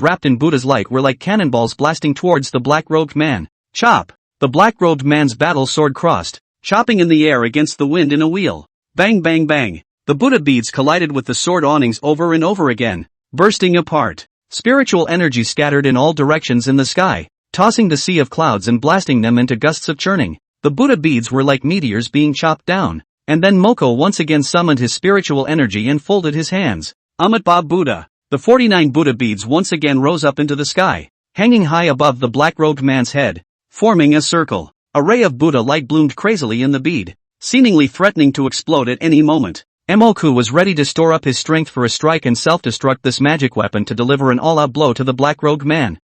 wrapped in Buddha's light were like cannonballs blasting towards the black-robed man. Chop! The black-robed man's battle sword crossed, chopping in the air against the wind in a wheel. Bang bang bang! The Buddha beads collided with the sword awnings over and over again, bursting apart. Spiritual energy scattered in all directions in the sky, tossing the sea of clouds and blasting them into gusts of churning. The Buddha beads were like meteors being chopped down. And then Moko once again summoned his spiritual energy and folded his hands. Amitabha Buddha. The 49 Buddha beads once again rose up into the sky, hanging high above the black-robed man's head, forming a circle. A ray of Buddha light bloomed crazily in the bead, seemingly threatening to explode at any moment. Emoku was ready to store up his strength for a strike and self-destruct this magic weapon to deliver an all-out blow to the black-robed man.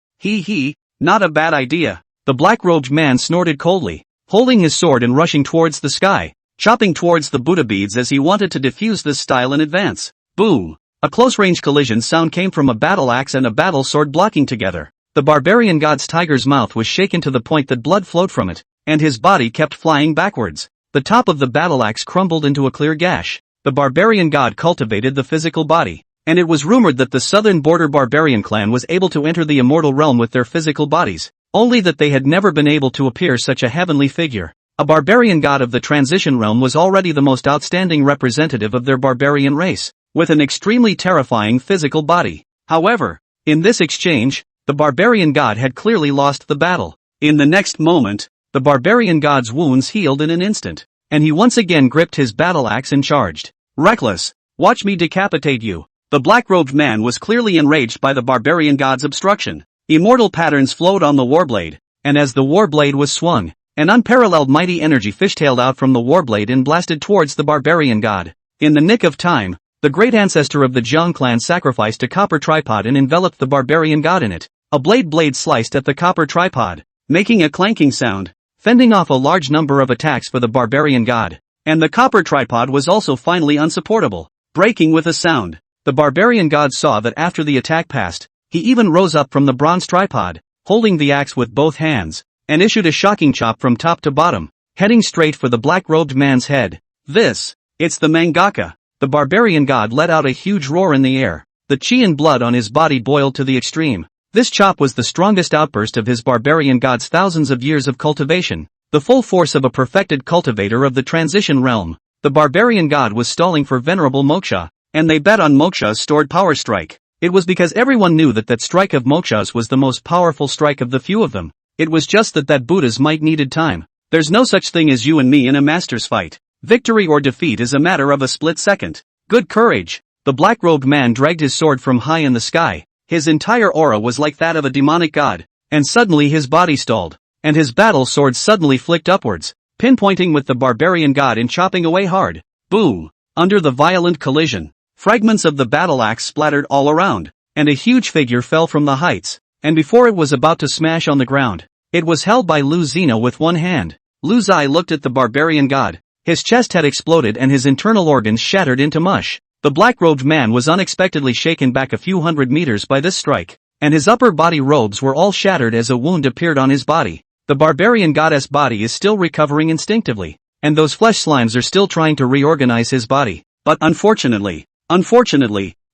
Not a bad idea. The black-robed man snorted coldly, holding his sword and rushing towards the sky, chopping towards the Buddha beads as he wanted to defuse this style in advance. Boom! A close-range collision sound came from a battle axe and a battle sword blocking together. The barbarian god's tiger's mouth was shaken to the point that blood flowed from it, and his body kept flying backwards. The top of the battle axe crumbled into a clear gash. The barbarian god cultivated the physical body, and it was rumored that the southern border barbarian clan was able to enter the immortal realm with their physical bodies, only that they had never been able to appear such a heavenly figure. A barbarian god of the transition realm was already the most outstanding representative of their barbarian race, with an extremely terrifying physical body. However, in this exchange, the barbarian god had clearly lost the battle. In the next moment, the barbarian god's wounds healed in an instant, and he once again gripped his battle axe and charged. Reckless! Watch me decapitate you! The black-robed man was clearly enraged by the barbarian god's obstruction. Immortal patterns flowed on the warblade, and as the warblade was swung, an unparalleled mighty energy fishtailed out from the warblade and blasted towards the barbarian god. In the nick of time, the great ancestor of the Jiang clan sacrificed a copper tripod and enveloped the barbarian god in it. A blade sliced at the copper tripod, making a clanking sound, fending off a large number of attacks for the barbarian god. And the copper tripod was also finally unsupportable, breaking with a sound. The barbarian god saw that after the attack passed, he even rose up from the bronze tripod, holding the axe with both hands, and issued a shocking chop from top to bottom, heading straight for the black-robed man's head. It's the mangaka. The barbarian god let out a huge roar in the air. The chi and blood on his body boiled to the extreme. This chop was the strongest outburst of his barbarian god's thousands of years of cultivation, the full force of a perfected cultivator of the transition realm. The barbarian god was stalling for venerable Moksha, and they bet on Moksha's stored power strike. It was because everyone knew that strike of Moksha's was the most powerful strike of the few of them. It was just that Buddha's might needed time. There's no such thing as you and me in a master's fight. Victory or defeat is a matter of a split second. Good courage. The black-robed man dragged his sword from high in the sky. His entire aura was like that of a demonic god, and suddenly his body stalled, and his battle sword suddenly flicked upwards, pinpointing with the barbarian god and chopping away hard. Boom! Under the violent collision, fragments of the battle axe splattered all around, and a huge figure fell from the heights, and before it was about to smash on the ground, it was held by Lu Zina with one hand. Lu Zai looked at the barbarian god. His chest had exploded and his internal organs shattered into mush. The black-robed man was unexpectedly shaken back a few hundred meters by this strike, and his upper body robes were all shattered as a wound appeared on his body. The barbarian goddess body is still recovering instinctively, and those flesh slimes are still trying to reorganize his body. But unfortunately,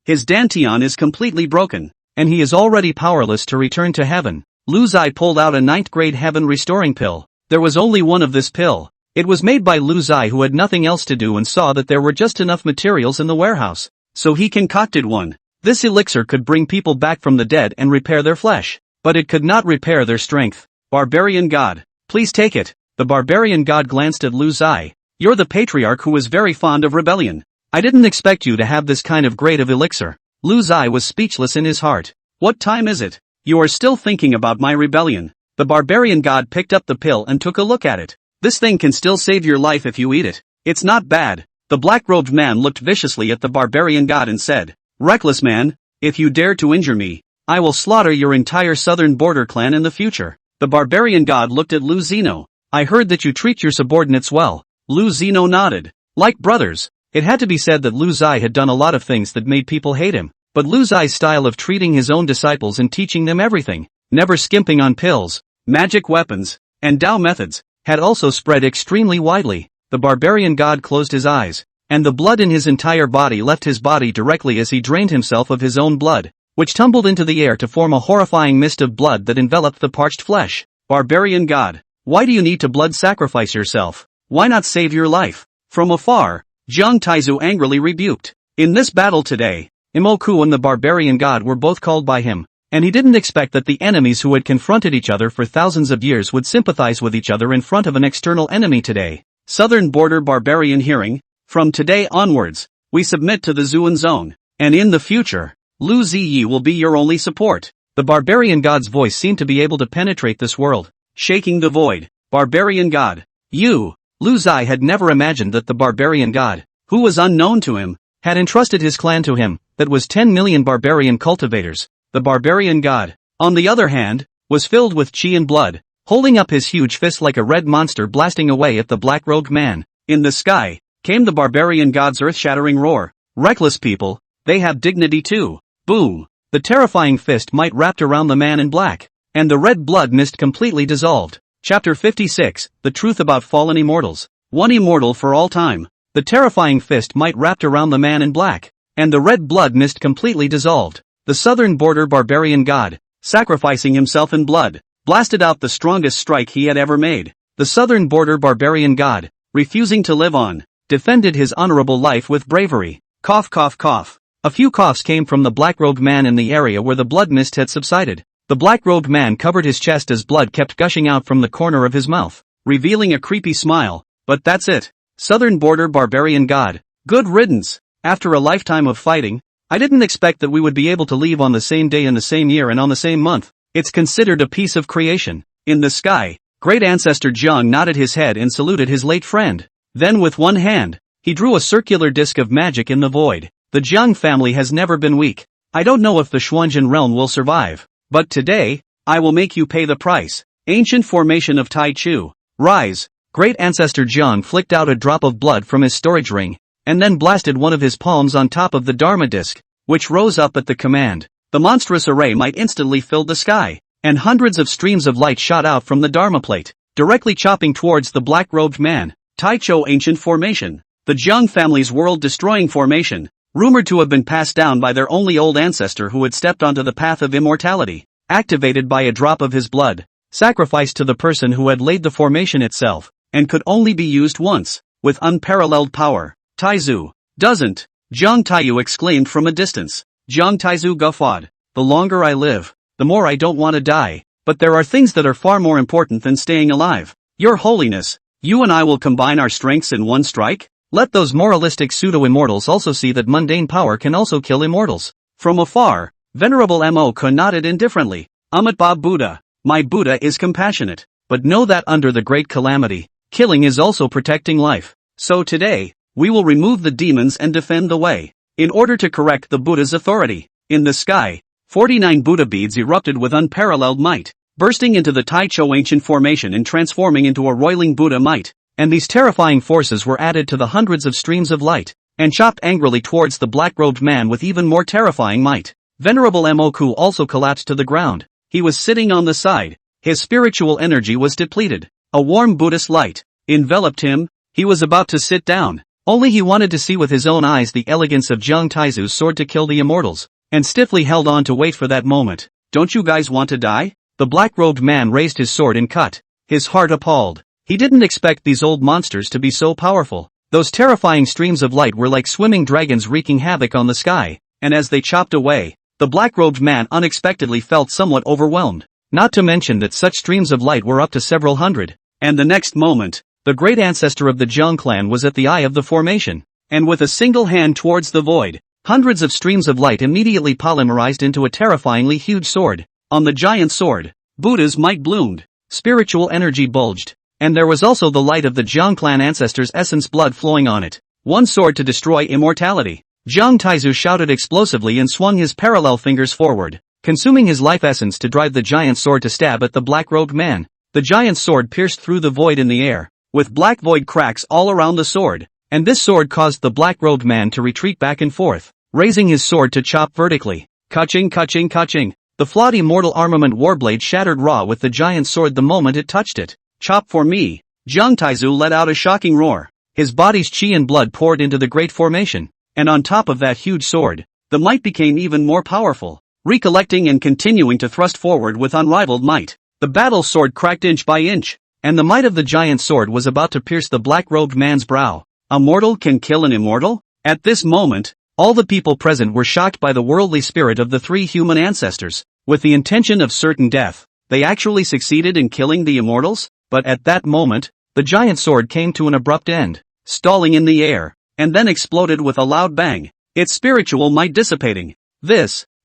his dantian is completely broken, and he is already powerless to return to heaven. Lu Zai pulled out a 9th grade heaven restoring pill. There was only one of this pill. It was made by Lu Zai, who had nothing else to do and saw that there were just enough materials in the warehouse. So he concocted one. This elixir could bring people back from the dead and repair their flesh. but it could not repair their strength. Barbarian god, please take it. The barbarian god glanced at Lu Zai. You're the patriarch who is very fond of rebellion. I didn't expect you to have this kind of grade of elixir. Lu Zai was speechless in his heart. What time is it? You are still thinking about my rebellion. The barbarian god picked up the pill and took a look at it. This thing can still save your life if you eat it. It's not bad. The black-robed man looked viciously at the barbarian god and said, Reckless man, if you dare to injure me, I will slaughter your entire southern border clan in the future. The barbarian god looked at Lu Zino. I heard that you treat your subordinates well. Lu Zino nodded. Like brothers. It had to be said that Lu Zai had done a lot of things that made people hate him, but Lu Zai's style of treating his own disciples and teaching them everything, never skimping on pills, magic weapons, and Dao methods, had also spread extremely widely. The barbarian god closed his eyes, and the blood in his entire body left his body directly as he drained himself of his own blood, which tumbled into the air to form a horrifying mist of blood that enveloped the parched flesh. Barbarian god, why do you need to blood sacrifice yourself? Why not save your life? From afar, Jiang Taizu angrily rebuked. In this battle today, Imoku and the barbarian god were both called by him, and he didn't expect that the enemies who had confronted each other for thousands of years would sympathize with each other in front of an external enemy today. Southern Border Barbarian hearing, from today onwards, we submit to the Zuan Zone, and in the future, Lu Ziyi will be your only support. The barbarian god's voice seemed to be able to penetrate this world, shaking the void. Barbarian god, you! Lu Zai had never imagined that the barbarian god, who was unknown to him, had entrusted his clan to him, that was 10 million barbarian cultivators. The barbarian god, on the other hand, was filled with chi and blood, holding up his huge fist like a red monster blasting away at the black-robed man. In the sky, came the barbarian god's earth-shattering roar. Reckless people, they have dignity too. Boom! The terrifying fist might wrapped around the man in black, and the red blood mist completely dissolved. Chapter 56, The Truth About Fallen Immortals. One immortal for all time. The terrifying fist might wrapped around the man in black, and the red blood mist completely dissolved. The southern border barbarian god, sacrificing himself in blood, blasted out the strongest strike he had ever made. The southern border barbarian god, refusing to live on, defended his honorable life with bravery. Cough cough cough. A few coughs came from the black-robed man in the area where the blood mist had subsided. The black-robed man covered his chest as blood kept gushing out from the corner of his mouth, revealing a creepy smile. But that's it. Southern border barbarian god. Good riddance. After a lifetime of fighting, I didn't expect that we would be able to leave on the same day in the same year and on the same month. It's considered a piece of creation. In the sky, great ancestor Jiang nodded his head and saluted his late friend. Then with one hand, he drew a circular disc of magic in the void. The Jiang family has never been weak. I don't know if the Xuanzhen realm will survive. But today, I will make you pay the price. Ancient formation of Tai Chu. Rise. Great ancestor Jiang flicked out a drop of blood from his storage ring, and then blasted one of his palms on top of the Dharma disc, which rose up at the command. The monstrous array might instantly fill the sky, and hundreds of streams of light shot out from the Dharma plate, directly chopping towards the black-robed man. Tai Cho ancient formation. The Jiang family's world-destroying formation, rumored to have been passed down by their only old ancestor who had stepped onto the path of immortality, activated by a drop of his blood, sacrificed to the person who had laid the formation itself, and could only be used once, with unparalleled power. Taizu, doesn't, Jiang Taiyu exclaimed from a distance. Jiang Taizu guffawed. The longer I live, the more I don't want to die, but there are things that are far more important than staying alive. Your Holiness, you and I will combine our strengths in one strike? Let those moralistic pseudo-immortals also see that mundane power can also kill immortals. From afar, Venerable Mo-kun nodded indifferently. Amitabha Buddha, my Buddha is compassionate, but know that under the great calamity, killing is also protecting life. So today, we will remove the demons and defend the way. In order to correct the Buddha's authority, in the sky, 49 Buddha beads erupted with unparalleled might, bursting into the Tai Cho ancient formation and transforming into a roiling Buddha might. And these terrifying forces were added to the hundreds of streams of light, and chopped angrily towards the black-robed man with even more terrifying might. Venerable Moku also collapsed to the ground. He was sitting on the side. His spiritual energy was depleted. A warm Buddhist light enveloped him. He was about to sit down. Only he wanted to see with his own eyes the elegance of Jiang Taizu's sword to kill the immortals, and stiffly held on to wait for that moment. Don't you guys want to die? The black-robed man raised his sword and cut, his heart appalled. He didn't expect these old monsters to be so powerful. Those terrifying streams of light were like swimming dragons wreaking havoc on the sky, and as they chopped away, the black-robed man unexpectedly felt somewhat overwhelmed, not to mention that such streams of light were up to several hundred. And the next moment, the great ancestor of the Jiang clan was at the eye of the formation, and with a single hand towards the void, hundreds of streams of light immediately polymerized into a terrifyingly huge sword. On the giant sword, Buddha's might bloomed, spiritual energy bulged, and there was also the light of the Jiang clan ancestor's essence blood flowing on it. One sword to destroy immortality. Jiang Taizu shouted explosively and swung his parallel fingers forward, consuming his life essence to drive the giant sword to stab at the black-robed man. The giant sword pierced through the void in the air, with black void cracks all around the sword, and this sword caused the black-robed man to retreat back and forth, raising his sword to chop vertically. Kaching, kaching, kaching. The flawed immortal armament warblade shattered raw with the giant sword the moment it touched it. Chop for me. Jiang Taizu let out a shocking roar. His body's chi and blood poured into the great formation, and on top of that huge sword, the might became even more powerful, recollecting and continuing to thrust forward with unrivaled might. The battle sword cracked inch by inch, and the might of the giant sword was about to pierce the black-robed man's brow. A mortal can kill an immortal? At this moment, all the people present were shocked by the worldly spirit of the three human ancestors. With the intention of certain death, they actually succeeded in killing the immortals? But at that moment, the giant sword came to an abrupt end, stalling in the air, and then exploded with a loud bang, its spiritual might dissipating.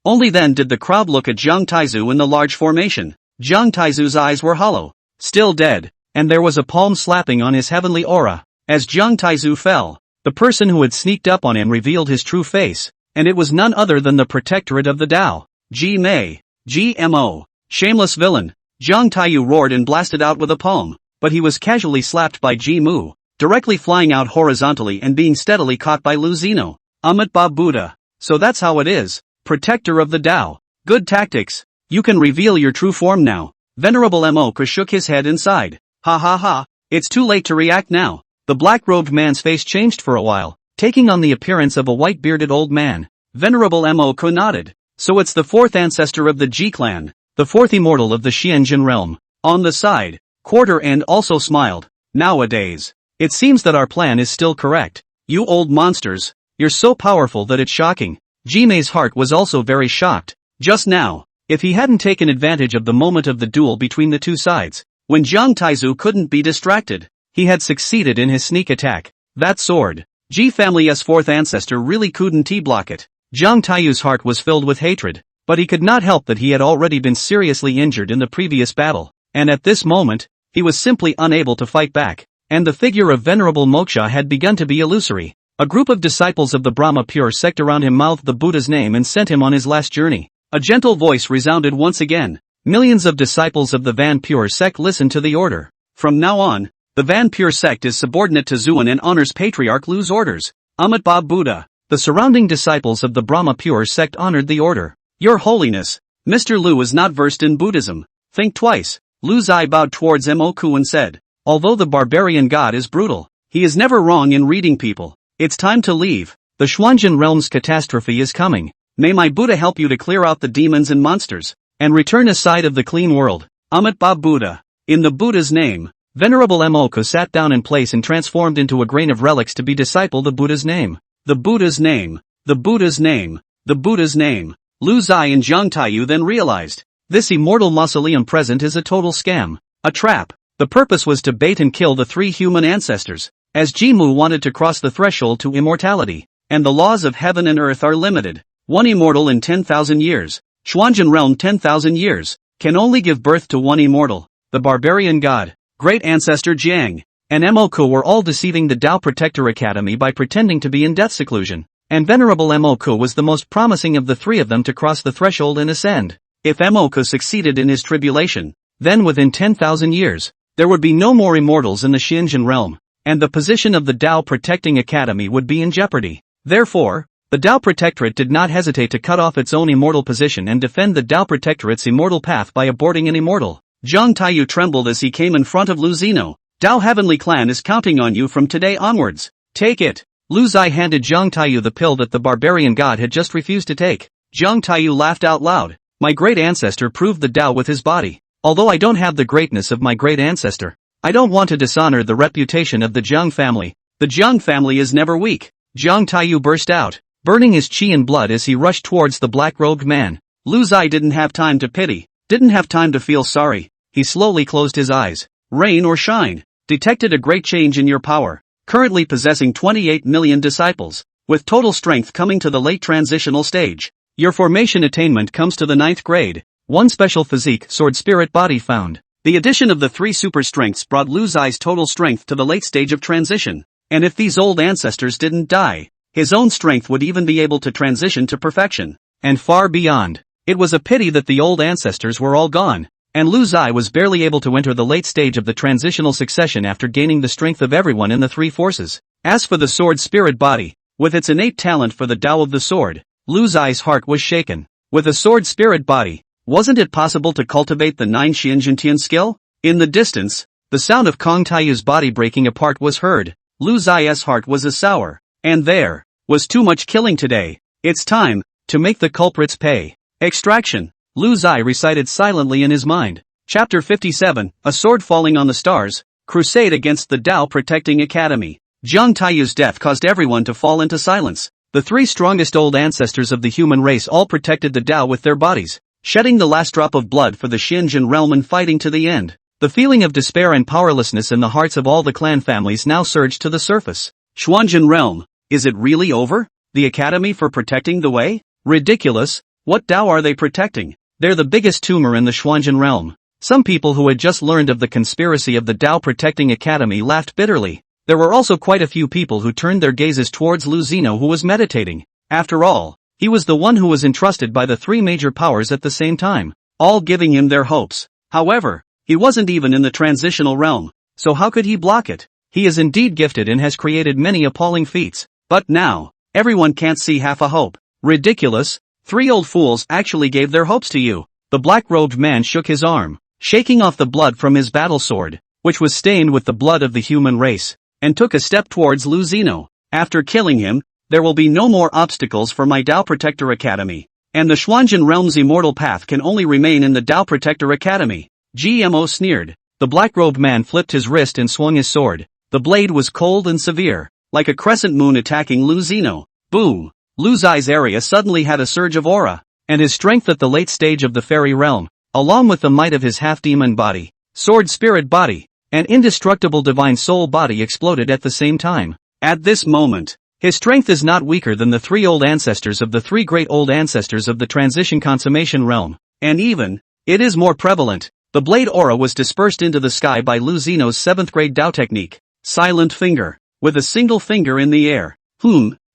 Only then did the crowd look at Jiang Taizu in the large formation. Jiang Taizu's eyes were hollow, still dead, and there was a palm slapping on his heavenly aura. As Jiang Taizu fell, the person who had sneaked up on him revealed his true face, and it was none other than the protectorate of the Tao, Ji Mei. GMO. Shameless villain. Jiang Taiyu roared and blasted out with a palm, but he was casually slapped by Ji Mu, directly flying out horizontally and being steadily caught by Lu Zino. Amitabha Buddha. So that's how it is. Protector of the Tao. Good tactics. You can reveal your true form now. Venerable Moka shook his head inside. Ha ha ha. It's too late to react now. The black-robed man's face changed for a while, taking on the appearance of a white-bearded old man. Venerable Moka nodded. So it's the fourth ancestor of the Ji clan, the fourth immortal of the Xianjin realm. On the side, Quarter End also smiled. Nowadays, it seems that our plan is still correct. You old monsters, you're so powerful that it's shocking. Jimei's heart was also very shocked. Just now, if he hadn't taken advantage of the moment of the duel between the two sides, when Jiang Taizu couldn't be distracted, he had succeeded in his sneak attack. That sword, Ji family's fourth ancestor really couldn't block it. Jiang Taiyu's heart was filled with hatred, but he could not help that he had already been seriously injured in the previous battle, and at this moment, he was simply unable to fight back, and the figure of Venerable Moksha had begun to be illusory. A group of disciples of the Brahma pure sect around him mouthed the Buddha's name and sent him on his last journey. A gentle voice resounded once again. Millions of disciples of the Van Pure sect listened to the order. From now on, the Van Pure sect is subordinate to Zuan and honors Patriarch Lu's orders. Amitabha Buddha. The surrounding disciples of the Brahma Pure sect honored the order. Your Holiness, Mr. Lu is not versed in Buddhism. Think twice. Lu Zai bowed towards Moku and said, although the barbarian god is brutal, he is never wrong in reading people. It's time to leave. The Xuanjin realm's catastrophe is coming. May my Buddha help you to clear out the demons and monsters, and return a side of the clean world. Amitabha Buddha. In the Buddha's name, Venerable Moku sat down in place and transformed into a grain of relics to be disciple the Buddha's name. The Buddha's name, the Buddha's name, the Buddha's name. Lu Zai and Jiang Taiyu then realized, this immortal mausoleum present is a total scam, a trap. The purpose was to bait and kill the three human ancestors, as Jimu wanted to cross the threshold to immortality, and the laws of heaven and earth are limited. One immortal in 10,000 years, Xuanjin realm 10,000 years, can only give birth to one immortal, the barbarian god, great ancestor Jiang, and Moku were all deceiving the Tao Protector Academy by pretending to be in death seclusion, and Venerable Moku was the most promising of the three of them to cross the threshold and ascend. If Moku succeeded in his tribulation, then within 10,000 years, there would be no more immortals in the Xianjin realm, and the position of the Tao Protecting Academy would be in jeopardy. Therefore, the Tao Protectorate did not hesitate to cut off its own immortal position and defend the Tao Protectorate's immortal path by aborting an immortal. Jiang Taiyu trembled as he came in front of Lu Zino. Tao Heavenly Clan is counting on you from today onwards. Take it. Lu Zai handed Jiang Taiyu the pill that the barbarian god had just refused to take. Jiang Taiyu laughed out loud. My great ancestor proved the Tao with his body. Although I don't have the greatness of my great ancestor, I don't want to dishonor the reputation of the Jiang family. The Jiang family is never weak. Jiang Taiyu burst out. burning his chi and blood as he rushed towards the black-robed man. Lu Zai didn't have time to pity, didn't have time to feel sorry. He slowly closed his eyes. Rain or shine. Detected a great change in your power. Currently possessing 28 million disciples, with total strength coming to the late transitional stage. Your formation attainment comes to the 9th grade. One special physique, sword spirit body found. The addition of the 3 super strengths brought Lu Zai's total strength to the late stage of transition. And if these old ancestors didn't die, his own strength would even be able to transition to perfection, and far beyond. It was a pity that the old ancestors were all gone, and Lu Zai was barely able to enter the late stage of the transitional succession after gaining the strength of everyone in the 3 forces. As for the sword spirit body, with its innate talent for the Tao of the sword, Lu Zai's heart was shaken. With a sword spirit body, wasn't it possible to cultivate the 9 Xianjuntian skill? In the distance, the sound of Kong Taiyu's body breaking apart was heard. Lu Zai's heart was sour. And there was too much killing today. It's time to make the culprits pay. Extraction. Lu Zai recited silently in his mind. Chapter 57, A Sword Falling on the Stars, Crusade Against the Tao Protecting Academy. Jiang Taiyu's death caused everyone to fall into silence. The 3 strongest old ancestors of the human race all protected the Tao with their bodies, shedding the last drop of blood for the Xinjiang realm and fighting to the end. The feeling of despair and powerlessness in the hearts of all the clan families now surged to the surface. Xuanzhen realm. Is it really over? The Academy for protecting the way? Ridiculous. What Tao are they protecting? They're the biggest tumor in the Xuanzhen realm. Some people who had just learned of the conspiracy of the Tao Protecting Academy laughed bitterly. There were also quite a few people who turned their gazes towards Lu Zino, who was meditating. After all, he was the one who was entrusted by the 3 major powers at the same time, all giving him their hopes. However, he wasn't even in the transitional realm, so how could he block it? He is indeed gifted and has created many appalling feats. But now, everyone can't see half a hope. Ridiculous. 3 old fools actually gave their hopes to you. The black-robed man shook his arm, shaking off the blood from his battle sword, which was stained with the blood of the human race, and took a step towards Lu Zino. After killing him, there will be no more obstacles for my Tao Protector Academy, and the Xuanzhen realm's immortal path can only remain in the Tao Protector Academy. GMO sneered. The black-robed man flipped his wrist and swung his sword. The blade was cold and severe, like a crescent moon attacking Lu Zino. Boom! Lu Zai's area suddenly had a surge of aura, and his strength at the late stage of the fairy realm, along with the might of his half-demon body, sword spirit body, and indestructible divine soul body exploded at the same time. At this moment, his strength is not weaker than the 3 old ancestors of the 3 great old ancestors of the transition consummation realm, and even, it is more prevalent. The blade aura was dispersed into the sky by Lu Zino's 7th grade Tao technique, Silent Finger, with a single finger in the air.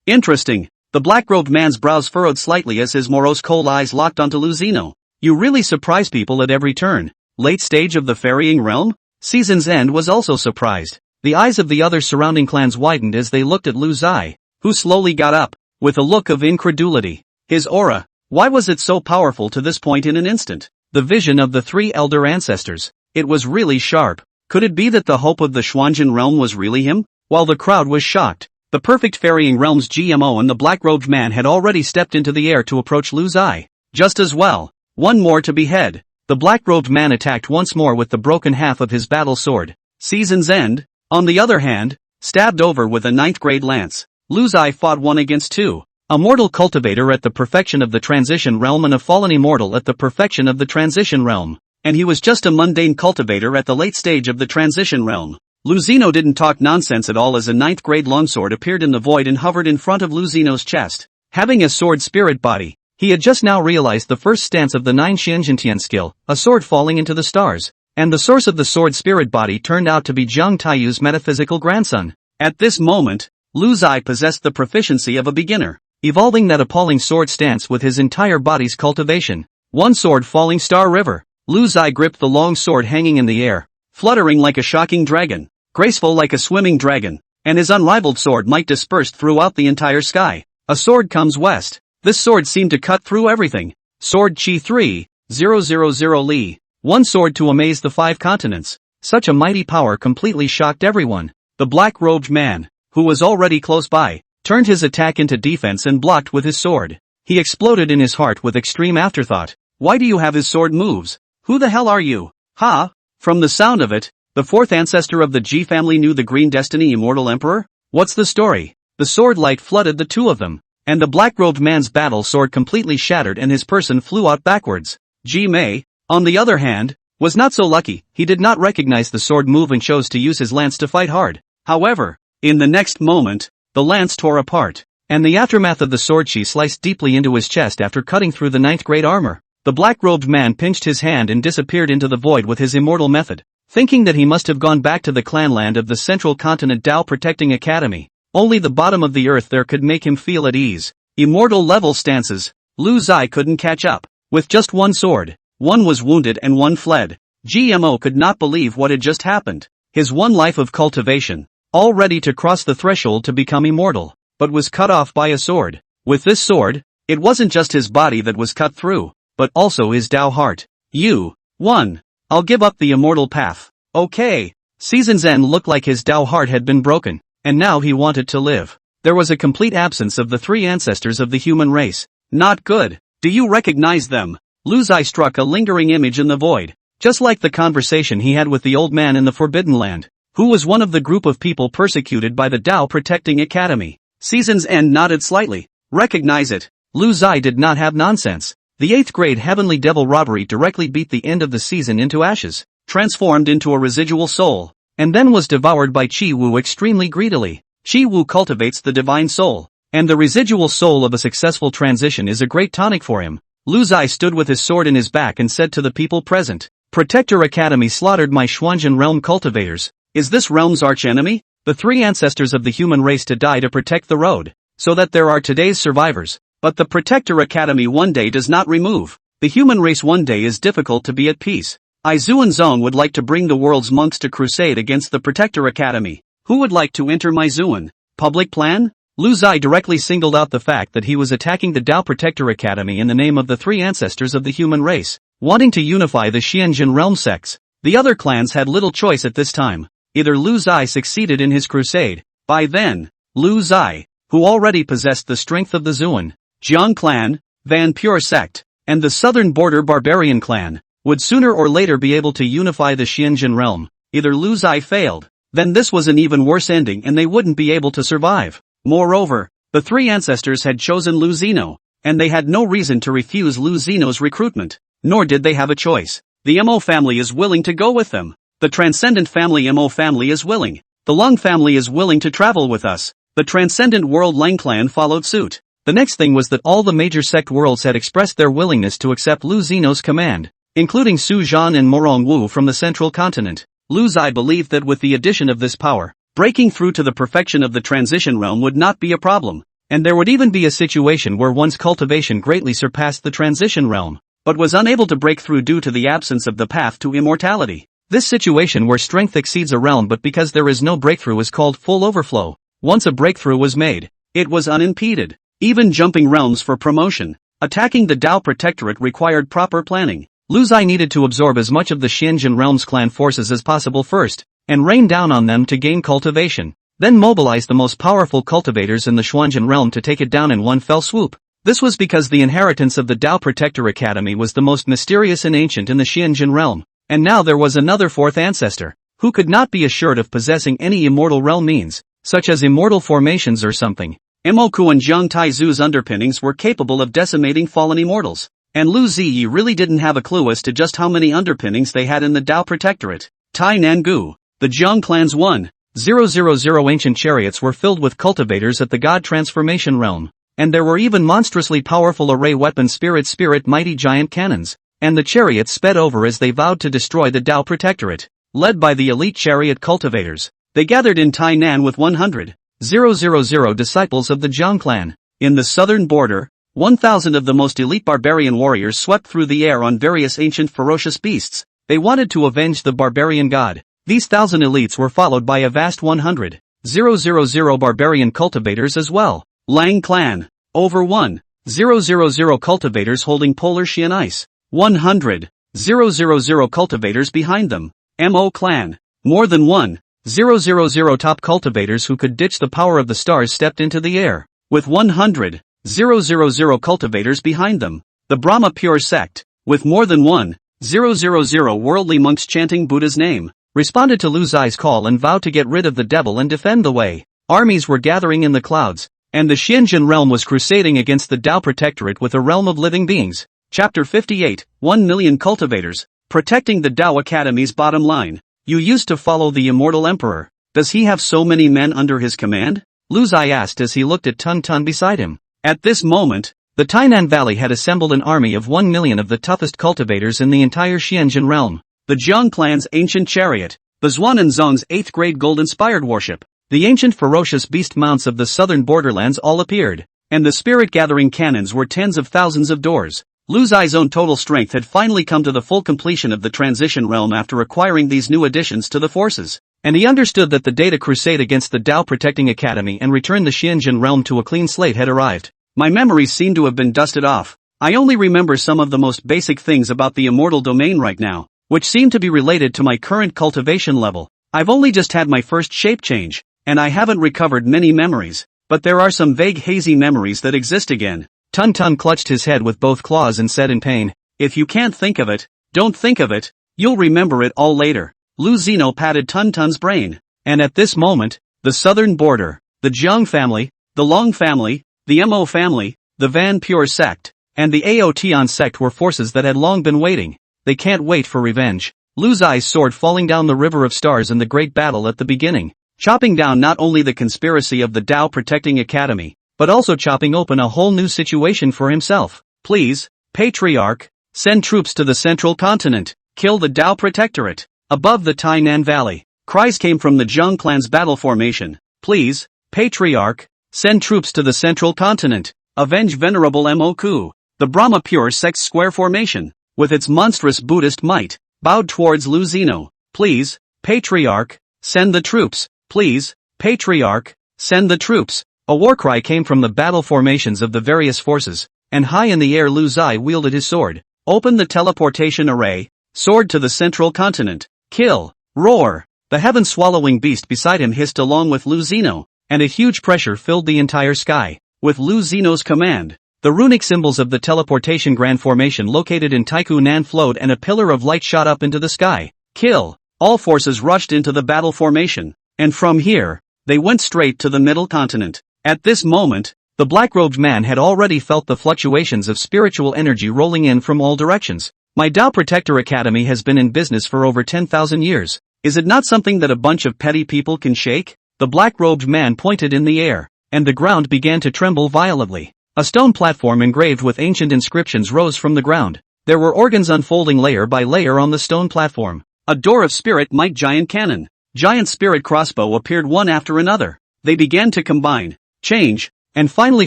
Interesting. The black-robed man's brows furrowed slightly as his morose cold eyes locked onto Lu Zino. You really surprise people at every turn. Late stage of the ferrying realm? Season's End was also surprised. The eyes of the other surrounding clans widened as they looked at Lu Zai, who slowly got up, with a look of incredulity. His aura, why was it so powerful to this point in an instant? The vision of the 3 elder ancestors. It was really sharp. Could it be that the hope of the Xuanzhen realm was really him? While the crowd was shocked, the perfect ferrying realm's GMO and the black-robed man had already stepped into the air to approach Lu Zai. Just as well. One more to behead. The black-robed man attacked once more with the broken half of his battle sword. Season's End, on the other hand, stabbed over with a 9th grade lance. Lu Zai fought 1 against 2. A mortal cultivator at the perfection of the transition realm and a fallen immortal at the perfection of the transition realm. And he was just a mundane cultivator at the late stage of the transition realm. Lu Zino didn't talk nonsense at all as a 9th grade longsword appeared in the void and hovered in front of Lu Zino's chest. Having a sword spirit body, he had just now realized the first stance of the 9 Xianjuntian skill, a sword falling into the stars, and the source of the sword spirit body turned out to be Jiang Taiyu's metaphysical grandson. At this moment, Lu Zai possessed the proficiency of a beginner, evolving that appalling sword stance with his entire body's cultivation. One sword falling star river. Lu Zai gripped the long sword hanging in the air, fluttering like a shocking dragon, graceful like a swimming dragon, and his unrivaled sword might dispersed throughout the entire sky. A sword comes west. This sword seemed to cut through everything. Sword Chi 3,000 Li. One sword to amaze the 5 continents. Such a mighty power completely shocked everyone. The black-robed man, who was already close by, turned his attack into defense and blocked with his sword. He exploded in his heart with extreme afterthought. Why do you have his sword moves? Who the hell are you? Ha! From the sound of it, the 4th ancestor of the Ji family knew the Green Destiny Immortal Emperor? What's the story? The sword light flooded the 2 of them, and the black-robed man's battle sword completely shattered and his person flew out backwards. Ji Mei, on the other hand, was not so lucky. He did not recognize the sword move and chose to use his lance to fight hard. However, in the next moment, the lance tore apart, and the aftermath of the sword she sliced deeply into his chest after cutting through the 9th grade armor. The black-robed man pinched his hand and disappeared into the void with his immortal method, thinking that he must have gone back to the clanland of the Central Continent Tao Protecting Academy. Only the bottom of the earth there could make him feel at ease. Immortal level stances. Lu Zai couldn't catch up. With just one sword, one was wounded and one fled. GMO could not believe what had just happened. His one life of cultivation, all ready to cross the threshold to become immortal, but was cut off by a sword. With this sword, it wasn't just his body that was cut through, but also his Tao heart. You won. I'll give up the immortal path. Okay. Season Zen looked like his Tao heart had been broken, and now he wanted to live. There was a complete absence of the three ancestors of the human race. Not good. Do you recognize them? Lu Zai struck a lingering image in the void, just like the conversation he had with the old man in the Forbidden Land, who was one of the group of people persecuted by the Tao Protecting Academy. Season's End nodded slightly. Recognize it. Lu Zai did not have nonsense. The 8th grade Heavenly Devil robbery directly beat the end of the season into ashes, transformed into a residual soul, and then was devoured by Chi Wu extremely greedily. Chi Wu cultivates the divine soul, and the residual soul of a successful transition is a great tonic for him. Lu Zai stood with his sword in his back and said to the people present, Protector Academy slaughtered my Xuanzhen realm cultivators. Is this realm's archenemy? The three ancestors of the human race to die to protect the road, so that there are today's survivors. But the Protector Academy one day does not remove. The human race one day is difficult to be at peace. Izuan Zong would like to bring the world's monks to crusade against the Protector Academy. Who would like to enter my Zuan? Public plan? Lu Zai directly singled out the fact that he was attacking the Tao Protector Academy in the name of the three ancestors of the human race, wanting to unify the Xianjin realm sects. The other clans had little choice at this time. Either Lu Zai succeeded in his crusade. By then, Lu Zai, who already possessed the strength of the Zuan, Jiang clan, Van Pure sect, and the southern border barbarian clan, would sooner or later be able to unify the Xianjin realm. Either Lu Zai failed, then this was an even worse ending and they wouldn't be able to survive. Moreover, the three ancestors had chosen Lu Zino, and they had no reason to refuse Lu Zino's recruitment, nor did they have a choice. The Mo family is willing to go with them. The Transcendent family Mo family is willing. The Long family is willing to travel with us. The Transcendent World Lang clan followed suit. The next thing was that all the major sect worlds had expressed their willingness to accept Lu Zino's command, including Su Zhan and Morong Wu from the Central Continent. Lu Zai believed that with the addition of this power, breaking through to the perfection of the transition realm would not be a problem, and there would even be a situation where one's cultivation greatly surpassed the transition realm, but was unable to break through due to the absence of the path to immortality. This situation where strength exceeds a realm but because there is no breakthrough is called full overflow. Once a breakthrough was made, it was unimpeded. Even jumping realms for promotion, attacking the Tao Protectorate required proper planning. Lu Zai needed to absorb as much of the Xianjin realm's clan forces as possible first, and rain down on them to gain cultivation, then mobilize the most powerful cultivators in the Xuanzhen realm to take it down in one fell swoop. This was because the inheritance of the Tao Protector Academy was the most mysterious and ancient in the Xianjin realm, and now there was another fourth ancestor, who could not be assured of possessing any immortal realm means, such as immortal formations or something. Emoku and Jiang Taizu's underpinnings were capable of decimating fallen immortals, and Lu Ziyi really didn't have a clue as to just how many underpinnings they had in the Tao Protectorate. Tai Nangu, the Jiang clan's 1,000 ancient chariots were filled with cultivators at the God Transformation realm, and there were even monstrously powerful array weapon spirit mighty giant cannons, and the chariots sped over as they vowed to destroy the Tao Protectorate. Led by the elite chariot cultivators, they gathered in Tainan with 100,000 disciples of the Jiang clan. In the southern border, 1,000 of the most elite barbarian warriors swept through the air on various ancient ferocious beasts. They wanted to avenge the barbarian god. These 1,000 elites were followed by a vast 100,000 barbarian cultivators as well. Lang clan, over 1,000 cultivators holding polar Xian ice. 100,000 cultivators behind them. Mo clan, more than 1,000 top cultivators who could ditch the power of the stars stepped into the air, with 100,000 cultivators behind them. The Brahma Pure sect, with more than 1,000 worldly monks chanting Buddha's name, responded to Lu Zai's call and vowed to get rid of the devil and defend the way. Armies were gathering in the clouds, and the Xianjin realm was crusading against the Tao Protectorate with a realm of living beings. Chapter 58, 1 million cultivators, protecting the Tao Academy's bottom line. You used to follow the immortal emperor. Does he have so many men under his command? Lu Zai asked as he looked at Tun Tun beside him. At this moment, the Tainan Valley had assembled an army of 1 million of the toughest cultivators in the entire Xianjin realm. The Jiang clan's ancient chariot, the Zhuan and Zong's 8th grade gold-inspired warship, the ancient ferocious beast mounts of the southern borderlands all appeared, and the spirit-gathering cannons were tens of thousands of doors. Lu Zai's own total strength had finally come to the full completion of the transition realm after acquiring these new additions to the forces, and he understood that the day to crusade against the Tao Protecting Academy and return the Xianjin realm to a clean slate had arrived. My memories seem to have been dusted off. I only remember some of the most basic things about the immortal domain right now, which seem to be related to my current cultivation level. I've only just had my first shape change, and I haven't recovered many memories, but there are some vague hazy memories that exist again. Tun Tun clutched his head with both claws and said in pain, "If you can't think of it, don't think of it, you'll remember it all later." Lu Zino patted Tun Tun's brain, and at this moment, the southern border, the Jiang family, the Long family, the Mo family, the Van Pure sect, and the Ao Tian sect were forces that had long been waiting. They can't wait for revenge. Lu Zai's sword falling down the river of stars in the great battle at the beginning, chopping down not only the conspiracy of the Tao Protecting Academy, but also chopping open a whole new situation for himself. Please, Patriarch, send troops to the central continent, kill the Tao Protectorate. Above the Tainan Valley, cries came from the Zhang clan's battle formation. Please, Patriarch, send troops to the central continent, avenge Venerable Mo Ku. The Brahma Pure sect's square formation, with its monstrous Buddhist might, bowed towards Lu Zino. Please, Patriarch, send the troops. Please, Patriarch, send the troops. A war cry came from the battle formations of the various forces, and high in the air Lu Zai wielded his sword. Open the teleportation array, sword to the central continent, kill, roar. The heaven-swallowing beast beside him hissed along with Lu Zino, and a huge pressure filled the entire sky. With Lu Zino's command, the runic symbols of the teleportation grand formation located in Taiku Nan flowed and a pillar of light shot up into the sky. Kill. All forces rushed into the battle formation, and from here, they went straight to the middle continent. At this moment, the black-robed man had already felt the fluctuations of spiritual energy rolling in from all directions. My Tao Protector Academy has been in business for over 10,000 years. Is it not something that a bunch of petty people can shake? The black-robed man pointed in the air, and the ground began to tremble violently. A stone platform engraved with ancient inscriptions rose from the ground. There were organs unfolding layer by layer on the stone platform. A door of spirit might giant cannon, giant spirit crossbow appeared one after another. They began to combine, change, and finally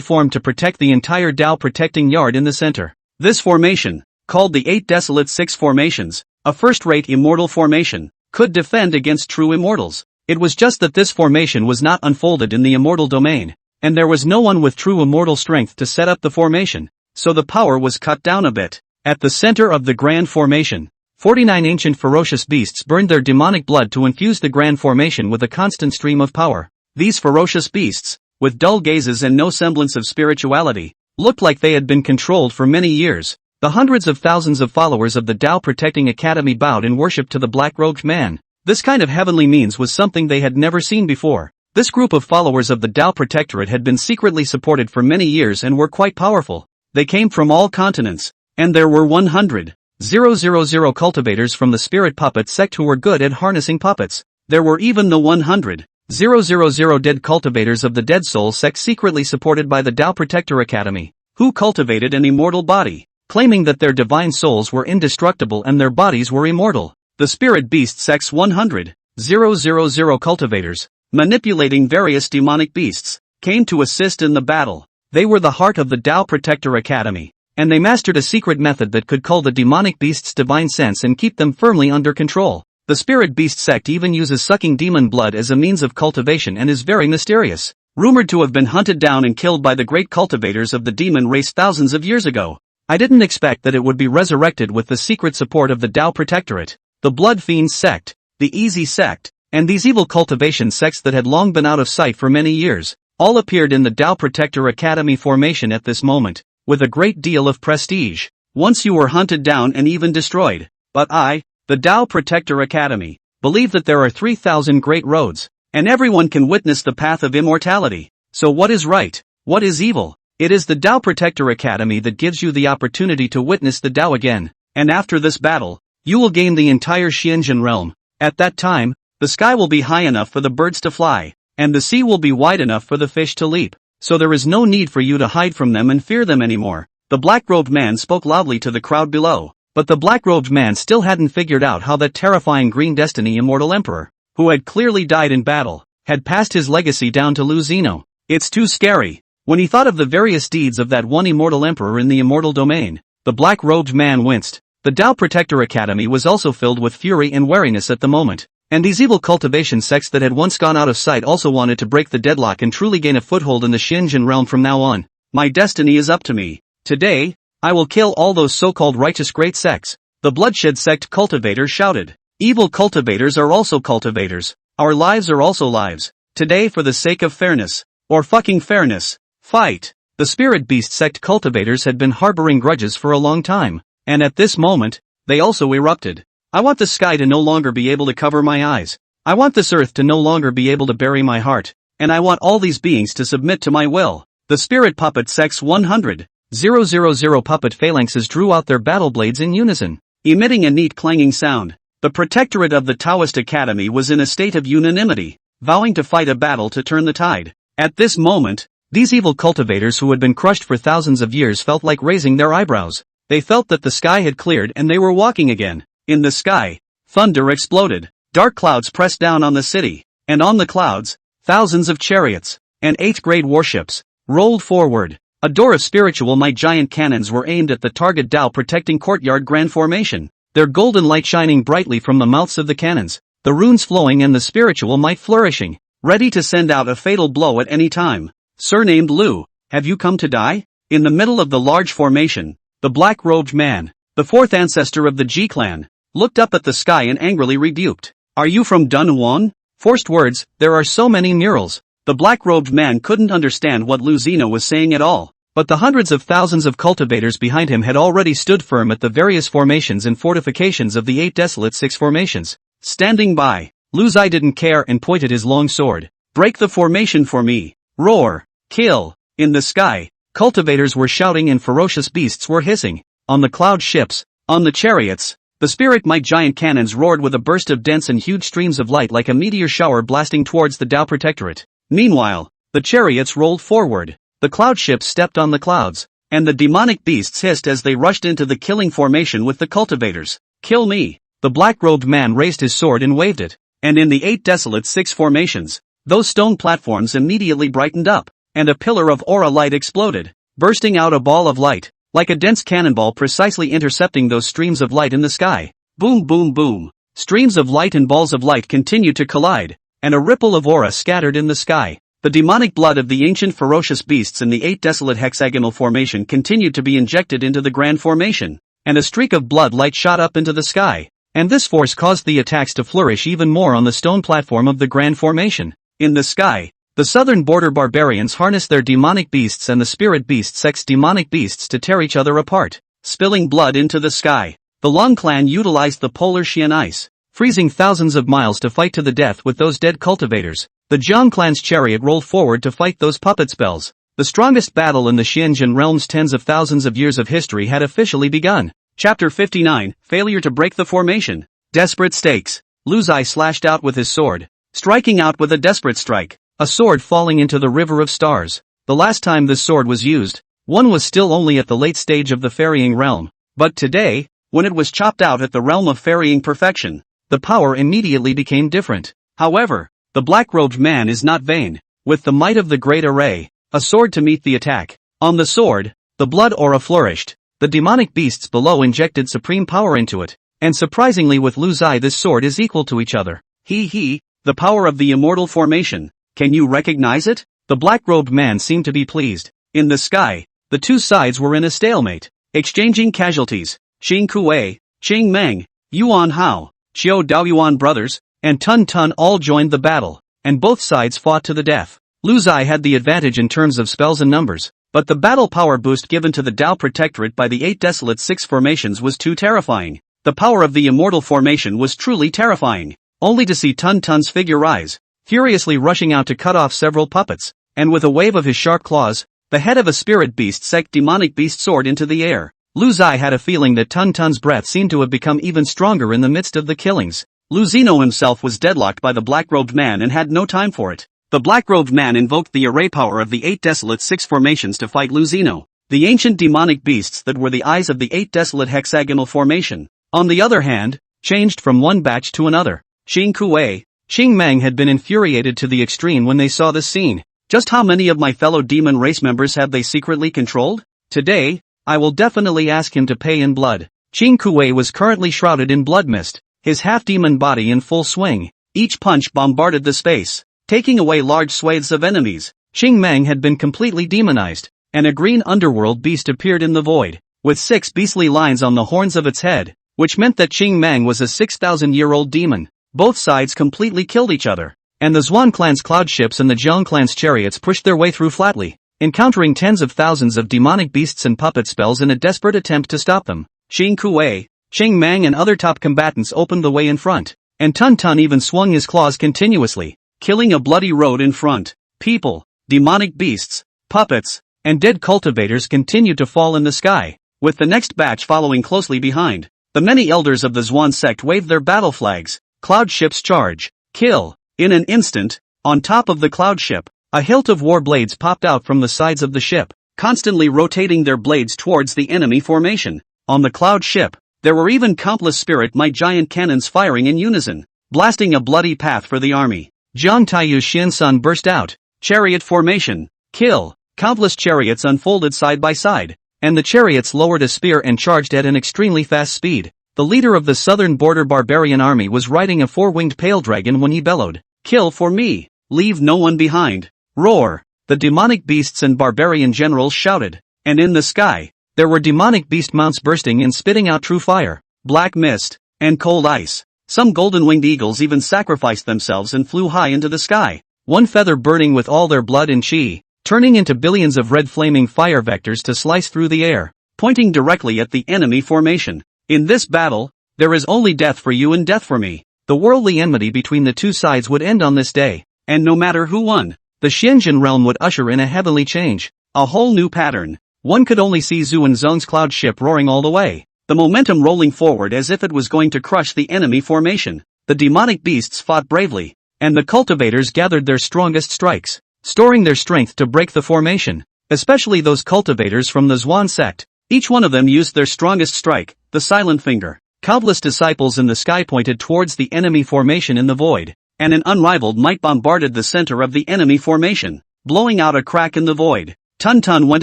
formed to protect the entire Tao protecting yard in the center. This formation, called the 8 Desolate Six Formations, a first-rate immortal formation, could defend against true immortals. It was just that this formation was not unfolded in the immortal domain, and there was no one with true immortal strength to set up the formation, so the power was cut down a bit. At the center of the grand formation, 49 ancient ferocious beasts burned their demonic blood to infuse the grand formation with a constant stream of power. These ferocious beasts, with dull gazes and no semblance of spirituality, looked like they had been controlled for many years. The hundreds of thousands of followers of the Tao Protecting Academy bowed in worship to the black-robed man. This kind of heavenly means was something they had never seen before. This group of followers of the Tao Protectorate had been secretly supported for many years and were quite powerful. They came from all continents, and there were 100,000 cultivators from the Spirit Puppet sect who were good at harnessing puppets. There were even the 100,000 dead cultivators of the Dead Soul sect secretly supported by the Tao Protector Academy, who cultivated an immortal body, claiming that their divine souls were indestructible and their bodies were immortal. The Spirit Beast sect's 100,000 cultivators, manipulating various demonic beasts, came to assist in the battle. They were the heart of the Tao Protector Academy, and they mastered a secret method that could cull the demonic beasts' divine sense and keep them firmly under control. The Spirit Beast sect even uses sucking demon blood as a means of cultivation and is very mysterious, rumored to have been hunted down and killed by the great cultivators of the demon race thousands of years ago. I didn't expect that it would be resurrected with the secret support of the Tao Protectorate, the Blood Fiends sect, the Easy sect, and these evil cultivation sects that had long been out of sight for many years, all appeared in the Tao Protector Academy formation at this moment, with a great deal of prestige. Once you were hunted down and even destroyed, but I, the Tao Protector Academy, believe that there are 3,000 great roads, and everyone can witness the path of immortality. So what is right? What is evil? It is the Tao Protector Academy that gives you the opportunity to witness the Tao again, and after this battle, you will gain the entire Xianjin realm. At that time, the sky will be high enough for the birds to fly, and the sea will be wide enough for the fish to leap, so there is no need for you to hide from them and fear them anymore. The black-robed man spoke loudly to the crowd below, but the black-robed man still hadn't figured out how that terrifying Green Destiny immortal emperor, who had clearly died in battle, had passed his legacy down to Lu Zeno. It's too scary. When he thought of the various deeds of that one immortal emperor in the immortal domain, the black-robed man winced. The Tao Protector Academy was also filled with fury and wariness at the moment, and these evil cultivation sects that had once gone out of sight also wanted to break the deadlock and truly gain a foothold in the Xianjin realm from now on. My destiny is up to me. Today, I will kill all those so-called righteous great sects. The bloodshed sect cultivator shouted. Evil cultivators are also cultivators. Our lives are also lives. Today for the sake of fairness. Or fucking fairness. Fight! The spirit beast sect cultivators had been harboring grudges for a long time, and at this moment, they also erupted. I want the sky to no longer be able to cover my eyes. I want this earth to no longer be able to bury my heart, and I want all these beings to submit to my will. The spirit puppet sects 100,000 puppet phalanxes drew out their battle blades in unison, emitting a neat clanging sound. The protectorate of the Taoist Academy was in a state of unanimity, vowing to fight a battle to turn the tide. At this moment, these evil cultivators who had been crushed for thousands of years felt like raising their eyebrows. They felt that the sky had cleared and they were walking again. In the sky, thunder exploded. Dark clouds pressed down on the city, and on the clouds, thousands of chariots and 8th-grade warships rolled forward. A door of spiritual might giant cannons were aimed at the target Tao protecting courtyard grand formation, their golden light shining brightly from the mouths of the cannons, the runes flowing and the spiritual might flourishing, ready to send out a fatal blow at any time. Surnamed Lu, have you come to die? In the middle of the large formation, the black-robed man, the fourth ancestor of the Ji clan, looked up at the sky and angrily rebuked. Are you from Dunhuan? Forced words, there are so many murals. The black-robed man couldn't understand what Lu Zeno was saying at all, but the hundreds of thousands of cultivators behind him had already stood firm at the various formations and fortifications of the 8 desolate 6 formations. Standing by, Lu Zai didn't care and pointed his long sword. Break the formation for me. Roar! Kill! In the sky, cultivators were shouting and ferocious beasts were hissing. On the cloud ships, on the chariots, the spirit might giant cannons roared with a burst of dense and huge streams of light like a meteor shower blasting towards the Tao Protectorate. Meanwhile, the chariots rolled forward, the cloud ships stepped on the clouds, and the demonic beasts hissed as they rushed into the killing formation with the cultivators. Kill me! The black-robed man raised his sword and waved it, and in the 8 desolate 6 formations, those stone platforms immediately brightened up, and a pillar of aura light exploded, bursting out a ball of light, like a dense cannonball precisely intercepting those streams of light in the sky. Boom boom boom. Streams of light and balls of light continued to collide, and a ripple of aura scattered in the sky. The demonic blood of the ancient ferocious beasts in the 8 desolate hexagonal formation continued to be injected into the grand formation, and a streak of blood light shot up into the sky, and this force caused the attacks to flourish even more on the stone platform of the grand formation. In the sky, the southern border barbarians harnessed their demonic beasts and the spirit beast sect's demonic beasts to tear each other apart, spilling blood into the sky. The Long clan utilized the polar Xian ice, freezing thousands of miles to fight to the death with those dead cultivators. The Jiang clan's chariot rolled forward to fight those puppet spells. The strongest battle in the Xianjin realm's tens of thousands of years of history had officially begun. Chapter 59, Failure to Break the Formation. Desperate Stakes. Lu Zai slashed out with his sword, striking out with a desperate strike, a sword falling into the river of stars. The last time this sword was used, one was still only at the late stage of the ferrying realm, but today, when it was chopped out at the realm of ferrying perfection, the power immediately became different. However, the black-robed man is not vain. With the might of the great array, a sword to meet the attack. On the sword, the blood aura flourished, the demonic beasts below injected supreme power into it, and surprisingly with Lu Zai this sword is equal to each other. The power of the immortal formation, can you recognize it? The black-robed man seemed to be pleased. In the sky, the two sides were in a stalemate, exchanging casualties. Xing Kuei, Qing Meng, Yuan Hao, Xiao Daoyuan brothers, and Tun Tun all joined the battle, and both sides fought to the death. Lu Zai had the advantage in terms of spells and numbers, but the battle power boost given to the Tao Protectorate by the 8 desolate 6 formations was too terrifying. The power of the immortal formation was truly terrifying, only to see Tun Tun's figure rise, furiously rushing out to cut off several puppets, and with a wave of his sharp claws, The head of a spirit beast sect demonic beast soared into the air. Lu Zai had a feeling that Tun Tun's breath seemed to have become even stronger in the midst of the killings. Lu Zino himself was deadlocked by the black-robed man and had no time for it. The black-robed man invoked the array power of the 8 desolate 6 formations to fight Lu Zino, the ancient demonic beasts that were the eyes of the 8 desolate hexagonal formation. On the other hand, changed from one batch to another. Xing Kuei, Xing Meng had been infuriated to the extreme when they saw this scene. Just how many of my fellow demon race members have they secretly controlled? Today, I will definitely ask him to pay in blood. Xing Kuei was currently shrouded in blood mist, his half-demon body in full swing. Each punch bombarded the space, taking away large swathes of enemies. Xing Meng had been completely demonized, and a green underworld beast appeared in the void, with 6 beastly lines on the horns of its head, which meant that Xing Meng was a 6,000-year-old demon. Both sides completely killed each other, and the Zhuan clan's cloud ships and the Jiang clan's chariots pushed their way through flatly, encountering tens of thousands of demonic beasts and puppet spells in a desperate attempt to stop them. Xing Kuei, Xing Meng and other top combatants opened the way in front, and Tun Tun even swung his claws continuously, killing a bloody road in front. People, demonic beasts, puppets, and dead cultivators continued to fall in the sky, with the next batch following closely behind. The many elders of the Zhuan sect waved their battle flags. Cloud ships charge, kill. In an instant, on top of the cloud ship, a hilt of war blades popped out from the sides of the ship, constantly rotating their blades towards the enemy formation. On the cloud ship, there were even countless spirit might giant cannons firing in unison, blasting a bloody path for the army. Jiang Taiyu's Xian Sun burst out. Chariot formation, kill. Countless chariots unfolded side by side, and the chariots lowered a spear and charged at an extremely fast speed. The leader of the southern border barbarian army was riding a 4-winged pale dragon when he bellowed, "Kill for me! Leave no one behind!" Roar! The demonic beasts and barbarian generals shouted, and in the sky, there were demonic beast mounts bursting and spitting out true fire, black mist, and cold ice. Some golden-winged eagles even sacrificed themselves and flew high into the sky, one feather burning with all their blood and chi, turning into billions of red flaming fire vectors to slice through the air, pointing directly at the enemy formation. In this battle, there is only death for you and death for me. The worldly enmity between the two sides would end on this day, and no matter who won, the Xianjin realm would usher in a heavenly change, a whole new pattern. One could only see Zhu and Zhong's cloud ship roaring all the way, the momentum rolling forward as if it was going to crush the enemy formation. The demonic beasts fought bravely, and the cultivators gathered their strongest strikes, storing their strength to break the formation, especially those cultivators from the Zhuan sect. Each one of them used their strongest strike, the silent finger. Countless disciples in the sky pointed towards the enemy formation in the void, and an unrivaled might bombarded the center of the enemy formation, blowing out a crack in the void. Tun Tun went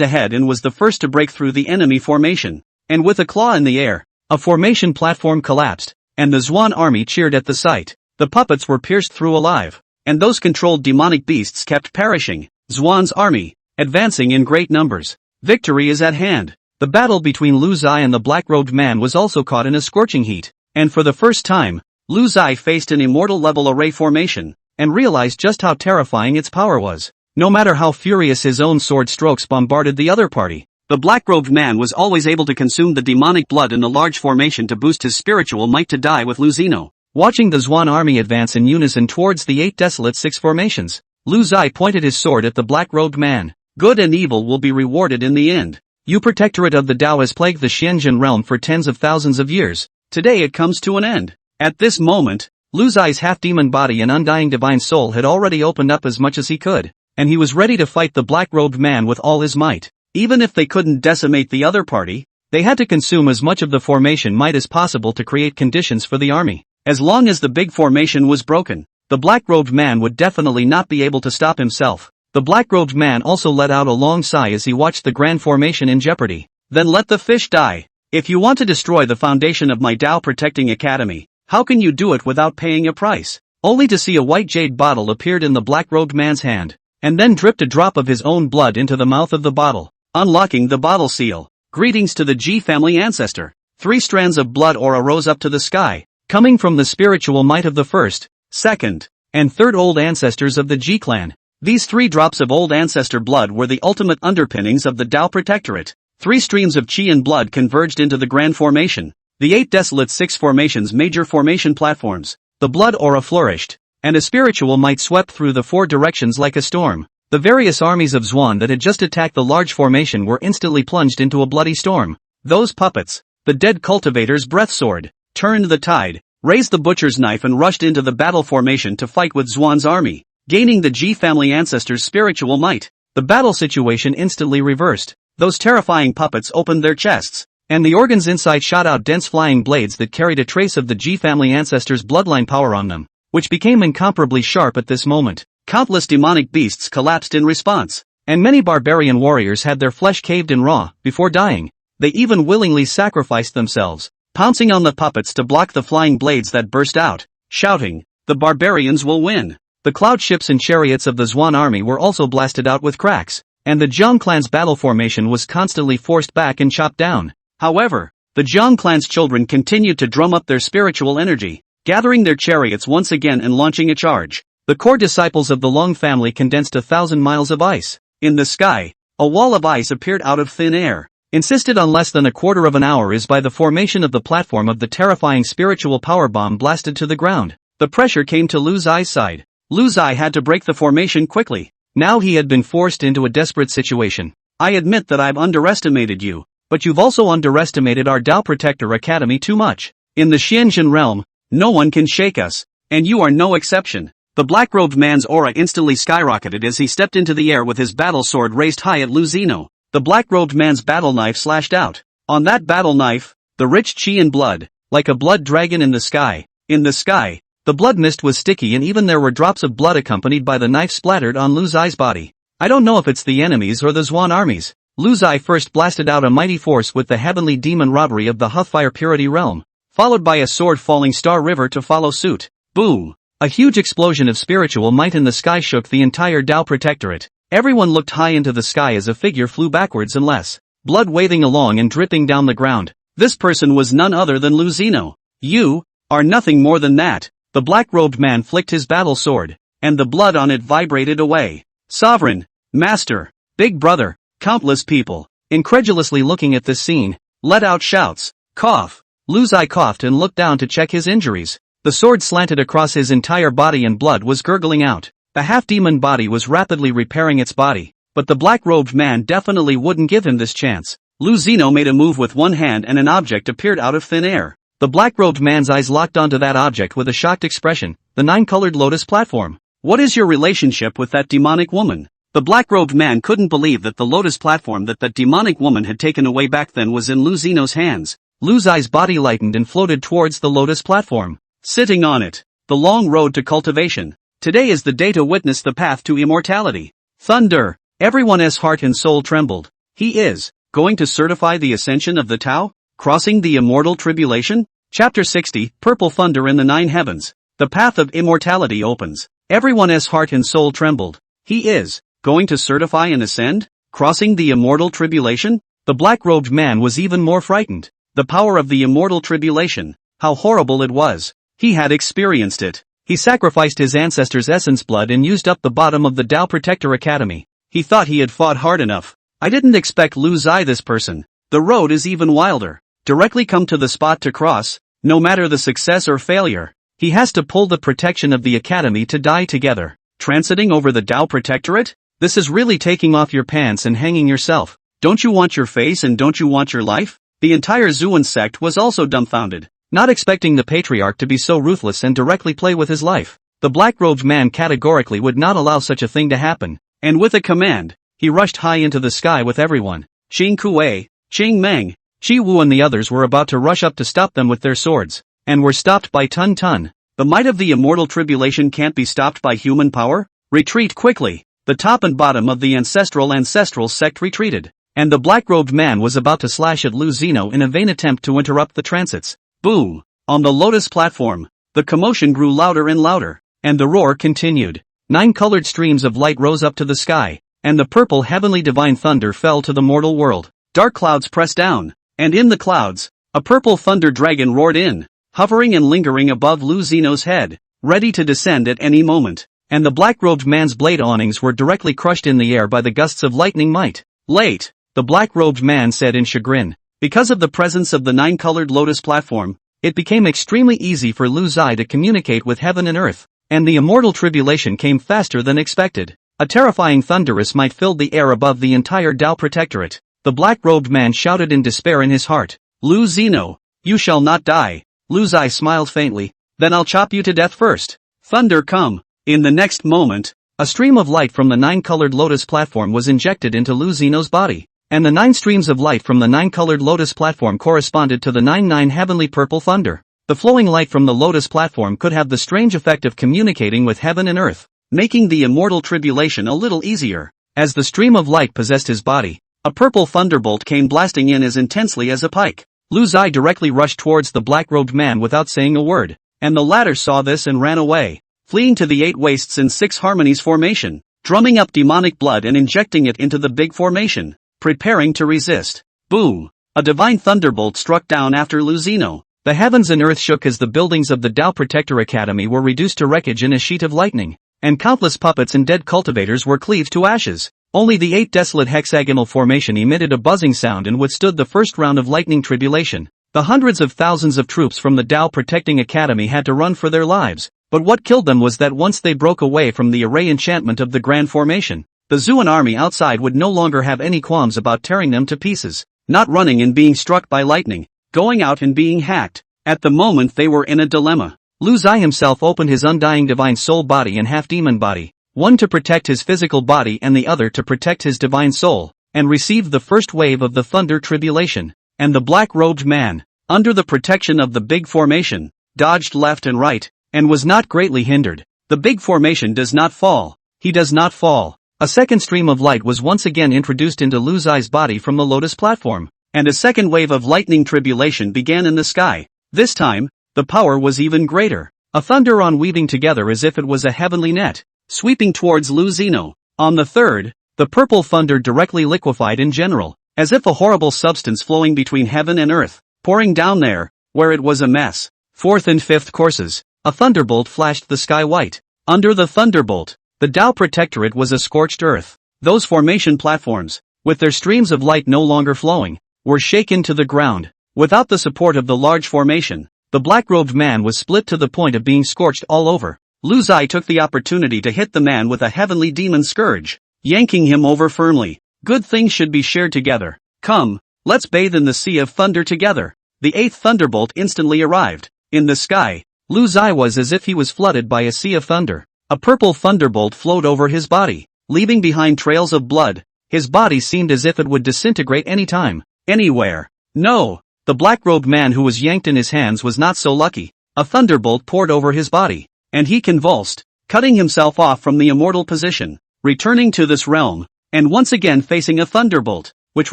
ahead and was the first to break through the enemy formation, and with a claw in the air, a formation platform collapsed, and the Zhuan army cheered at the sight. The puppets were pierced through alive, and those controlled demonic beasts kept perishing. Zhuan's army, advancing in great numbers. Victory is at hand. The battle between Lu Zai and the black-robed man was also caught in a scorching heat, and for the first time, Lu Zai faced an immortal-level array formation, and realized just how terrifying its power was. No matter how furious his own sword strokes bombarded the other party, the black-robed man was always able to consume the demonic blood in the large formation to boost his spiritual might to die with Lu Zino. Watching the Zhuan army advance in unison towards the 8 desolate 6 formations, Lu Zai pointed his sword at the black-robed man. Good and evil will be rewarded in the end. You protectorate of the Tao has plagued the Xianjin realm for tens of thousands of years. Today it comes to an end. At this moment, Lu Zai's half-demon body and undying divine soul had already opened up as much as he could, and he was ready to fight the black-robed man with all his might. Even if they couldn't decimate the other party, they had to consume as much of the formation might as possible to create conditions for the army. As long as the big formation was broken, the black-robed man would definitely not be able to stop himself. The black-robed man also let out a long sigh as he watched the grand formation in jeopardy. Then let the fish die. If you want to destroy the foundation of my Tao Protecting Academy, how can you do it without paying a price? Only to see a white jade bottle appeared in the black-robed man's hand, and then dripped a drop of his own blood into the mouth of the bottle, unlocking the bottle seal. Greetings to the Ji family ancestor. 3 strands of blood aura rose up to the sky, coming from the spiritual might of the first, second, and third old ancestors of the Ji clan. These 3 drops of old ancestor blood were the ultimate underpinnings of the Tao Protectorate. 3 streams of chi and blood converged into the grand formation, the 8 desolate 6 formations major formation platforms. The blood aura flourished, and a spiritual might swept through the 4 directions like a storm. The various armies of Zwan that had just attacked the large formation were instantly plunged into a bloody storm. Those puppets, the dead cultivator's breath sword, turned the tide, raised the butcher's knife and rushed into the battle formation to fight with Zwan's army, gaining the G family ancestors' spiritual might. The battle situation instantly reversed. Those terrifying puppets opened their chests, and the organs inside shot out dense flying blades that carried a trace of the G family ancestors' bloodline power on them, which became incomparably sharp at this moment. Countless demonic beasts collapsed in response, and many barbarian warriors had their flesh caved in raw. Before dying, they even willingly sacrificed themselves, pouncing on the puppets to block the flying blades that burst out, shouting, "The barbarians will win." The cloud ships and chariots of the Zwan army were also blasted out with cracks, and the Jiang clan's battle formation was constantly forced back and chopped down. However, the Jiang clan's children continued to drum up their spiritual energy, gathering their chariots once again and launching a charge. The core disciples of the Long family condensed 1,000 miles of ice. In the sky, a wall of ice appeared out of thin air. Insisted on less than a quarter of an hour is by the formation of the platform of the terrifying spiritual power bomb blasted to the ground. The pressure came to Lu Zai's side. Lu Zai had to break the formation quickly. Now he had been forced into a desperate situation. "I admit that I've underestimated you, but you've also underestimated our Dao Protector Academy too much. In the Xianjin realm, no one can shake us, and you are no exception." The black-robed man's aura instantly skyrocketed as he stepped into the air with his battle sword raised high at Lu Zino. The black-robed man's battle knife slashed out. On that battle knife, the rich qi and blood, like a blood dragon in the sky. In the sky, the blood mist was sticky and even there were drops of blood accompanied by the knife splattered on Lu Zai's body. "I don't know if it's the enemies or the Zwan armies." Lu Zai first blasted out a mighty force with the heavenly demon robbery of the Huthfire Purity realm, followed by a sword falling Star River to follow suit. Boom! A huge explosion of spiritual might in the sky shook the entire Dao Protectorate. Everyone looked high into the sky as a figure flew backwards and less, blood waving along and dripping down the ground. This person was none other than Lu Zino. "You are nothing more than that." The black-robed man flicked his battle sword, and the blood on it vibrated away. "Sovereign, Master, Big Brother," countless people, incredulously looking at this scene, let out shouts. Cough. Lu Zai coughed and looked down to check his injuries. The sword slanted across his entire body and blood was gurgling out. The half-demon body was rapidly repairing its body, but the black-robed man definitely wouldn't give him this chance. Lu Zino made a move with one hand and an object appeared out of thin air. The black-robed man's eyes locked onto that object with a shocked expression, the 9-colored lotus platform. "What is your relationship with that demonic woman?" The black-robed man couldn't believe that the lotus platform that demonic woman had taken away back then was in Lu Zino's hands. Lu Zai's body lightened and floated towards the lotus platform. Sitting on it, the long road to cultivation. Today is the day to witness the path to immortality. Thunder! Everyone's heart and soul trembled. He is going to certify the ascension of the Tao, crossing the immortal tribulation? Chapter 60, Purple Thunder in the Nine Heavens. The path of immortality opens. Everyone's heart and soul trembled. He is going to certify and ascend, crossing the immortal tribulation? The black-robed man was even more frightened. The power of the immortal tribulation. How horrible it was. He had experienced it. He sacrificed his ancestors' essence blood and used up the bottom of the Dao Protector Academy. He thought he had fought hard enough. I didn't expect Lu Zai this person. The road is even wilder. Directly come to the spot to cross, no matter the success or failure. He has to pull the protection of the Academy to die together. Transiting over the Dao Protectorate? This is really taking off your pants and hanging yourself. Don't you want your face and don't you want your life? The entire Zuan sect was also dumbfounded, not expecting the patriarch to be so ruthless and directly play with his life. The black-robed man categorically would not allow such a thing to happen, and with a command, he rushed high into the sky with everyone. Qing Kuei, Qing Meng, Qi Wu and the others were about to rush up to stop them with their swords, and were stopped by Tun Tun. The might of the immortal tribulation can't be stopped by human power? Retreat quickly! The top and bottom of the ancestral sect retreated, and the black-robed man was about to slash at Lu Zino in a vain attempt to interrupt the transits. Boom! On the lotus platform, the commotion grew louder and louder, and the roar continued. 9 colored streams of light rose up to the sky, and the purple heavenly divine thunder fell to the mortal world. Dark clouds pressed down, and in the clouds, a purple thunder dragon roared in, hovering and lingering above Lu Zino's head, ready to descend at any moment, and the black-robed man's blade awnings were directly crushed in the air by the gusts of lightning might. Late, the black-robed man said in chagrin. Because of the presence of the 9-colored lotus platform, it became extremely easy for Lu Zai to communicate with heaven and earth, and the immortal tribulation came faster than expected. A terrifying thunderous might filled the air above the entire Tao Protectorate. The black-robed man shouted in despair in his heart, "Lu Zeno, you shall not die." Lu Zai smiled faintly, "Then I'll chop you to death first." Thunder come. In the next moment, a stream of light from the 9-colored lotus platform was injected into Lu Zeno's body, and the 9 streams of light from the 9-colored lotus platform corresponded to the 9 heavenly purple thunder. The flowing light from the lotus platform could have the strange effect of communicating with heaven and earth, making the immortal tribulation a little easier. As the stream of light possessed his body, a purple thunderbolt came blasting in as intensely as a pike. Lu Zai directly rushed towards the black-robed man without saying a word, and the latter saw this and ran away, fleeing to the 8 wastes in 6 harmonies formation, drumming up demonic blood and injecting it into the big formation, preparing to resist. Boom! A divine thunderbolt struck down after Lu Zeno. The heavens and earth shook as the buildings of the Tao Protector Academy were reduced to wreckage in a sheet of lightning, and countless puppets and dead cultivators were cleaved to ashes. Only the 8 desolate hexagonal formation emitted a buzzing sound and withstood the first round of lightning tribulation. The hundreds of thousands of troops from the Tao Protecting Academy had to run for their lives, but what killed them was that once they broke away from the array enchantment of the Grand Formation, the Zuan army outside would no longer have any qualms about tearing them to pieces, not running and being struck by lightning, going out and being hacked. At the moment they were in a dilemma. Lu Zai himself opened his undying divine soul body and half-demon body, one to protect his physical body and the other to protect his divine soul, and received the first wave of the thunder tribulation. And the black-robed man, under the protection of the big formation, dodged left and right, and was not greatly hindered. The big formation does not fall. He does not fall. A second stream of light was once again introduced into Lu Zai's body from the lotus platform, and a second wave of lightning tribulation began in the sky. This time, the power was even greater. A thunder on weaving together as if it was a heavenly net, sweeping towards Lu Zeno. On the third, the purple thunder directly liquefied in general, as if a horrible substance flowing between heaven and earth, pouring down there, where it was a mess. Fourth and fifth courses, a thunderbolt flashed the sky white. Under the thunderbolt, the Tao Protectorate was a scorched earth. Those formation platforms, with their streams of light no longer flowing, were shaken to the ground. Without the support of the large formation, the black-robed man was split to the point of being scorched all over. Lu Zai took the opportunity to hit the man with a heavenly demon scourge, yanking him over firmly. Good things should be shared together. Come, let's bathe in the sea of thunder together. The 8th thunderbolt instantly arrived. In the sky, Lu Zai was as if he was flooded by a sea of thunder. A purple thunderbolt flowed over his body, leaving behind trails of blood. His body seemed as if it would disintegrate any time, anywhere. No! The black-robed man who was yanked in his hands was not so lucky. A thunderbolt poured over his body, and he convulsed, cutting himself off from the immortal position, returning to this realm, and once again facing a thunderbolt, which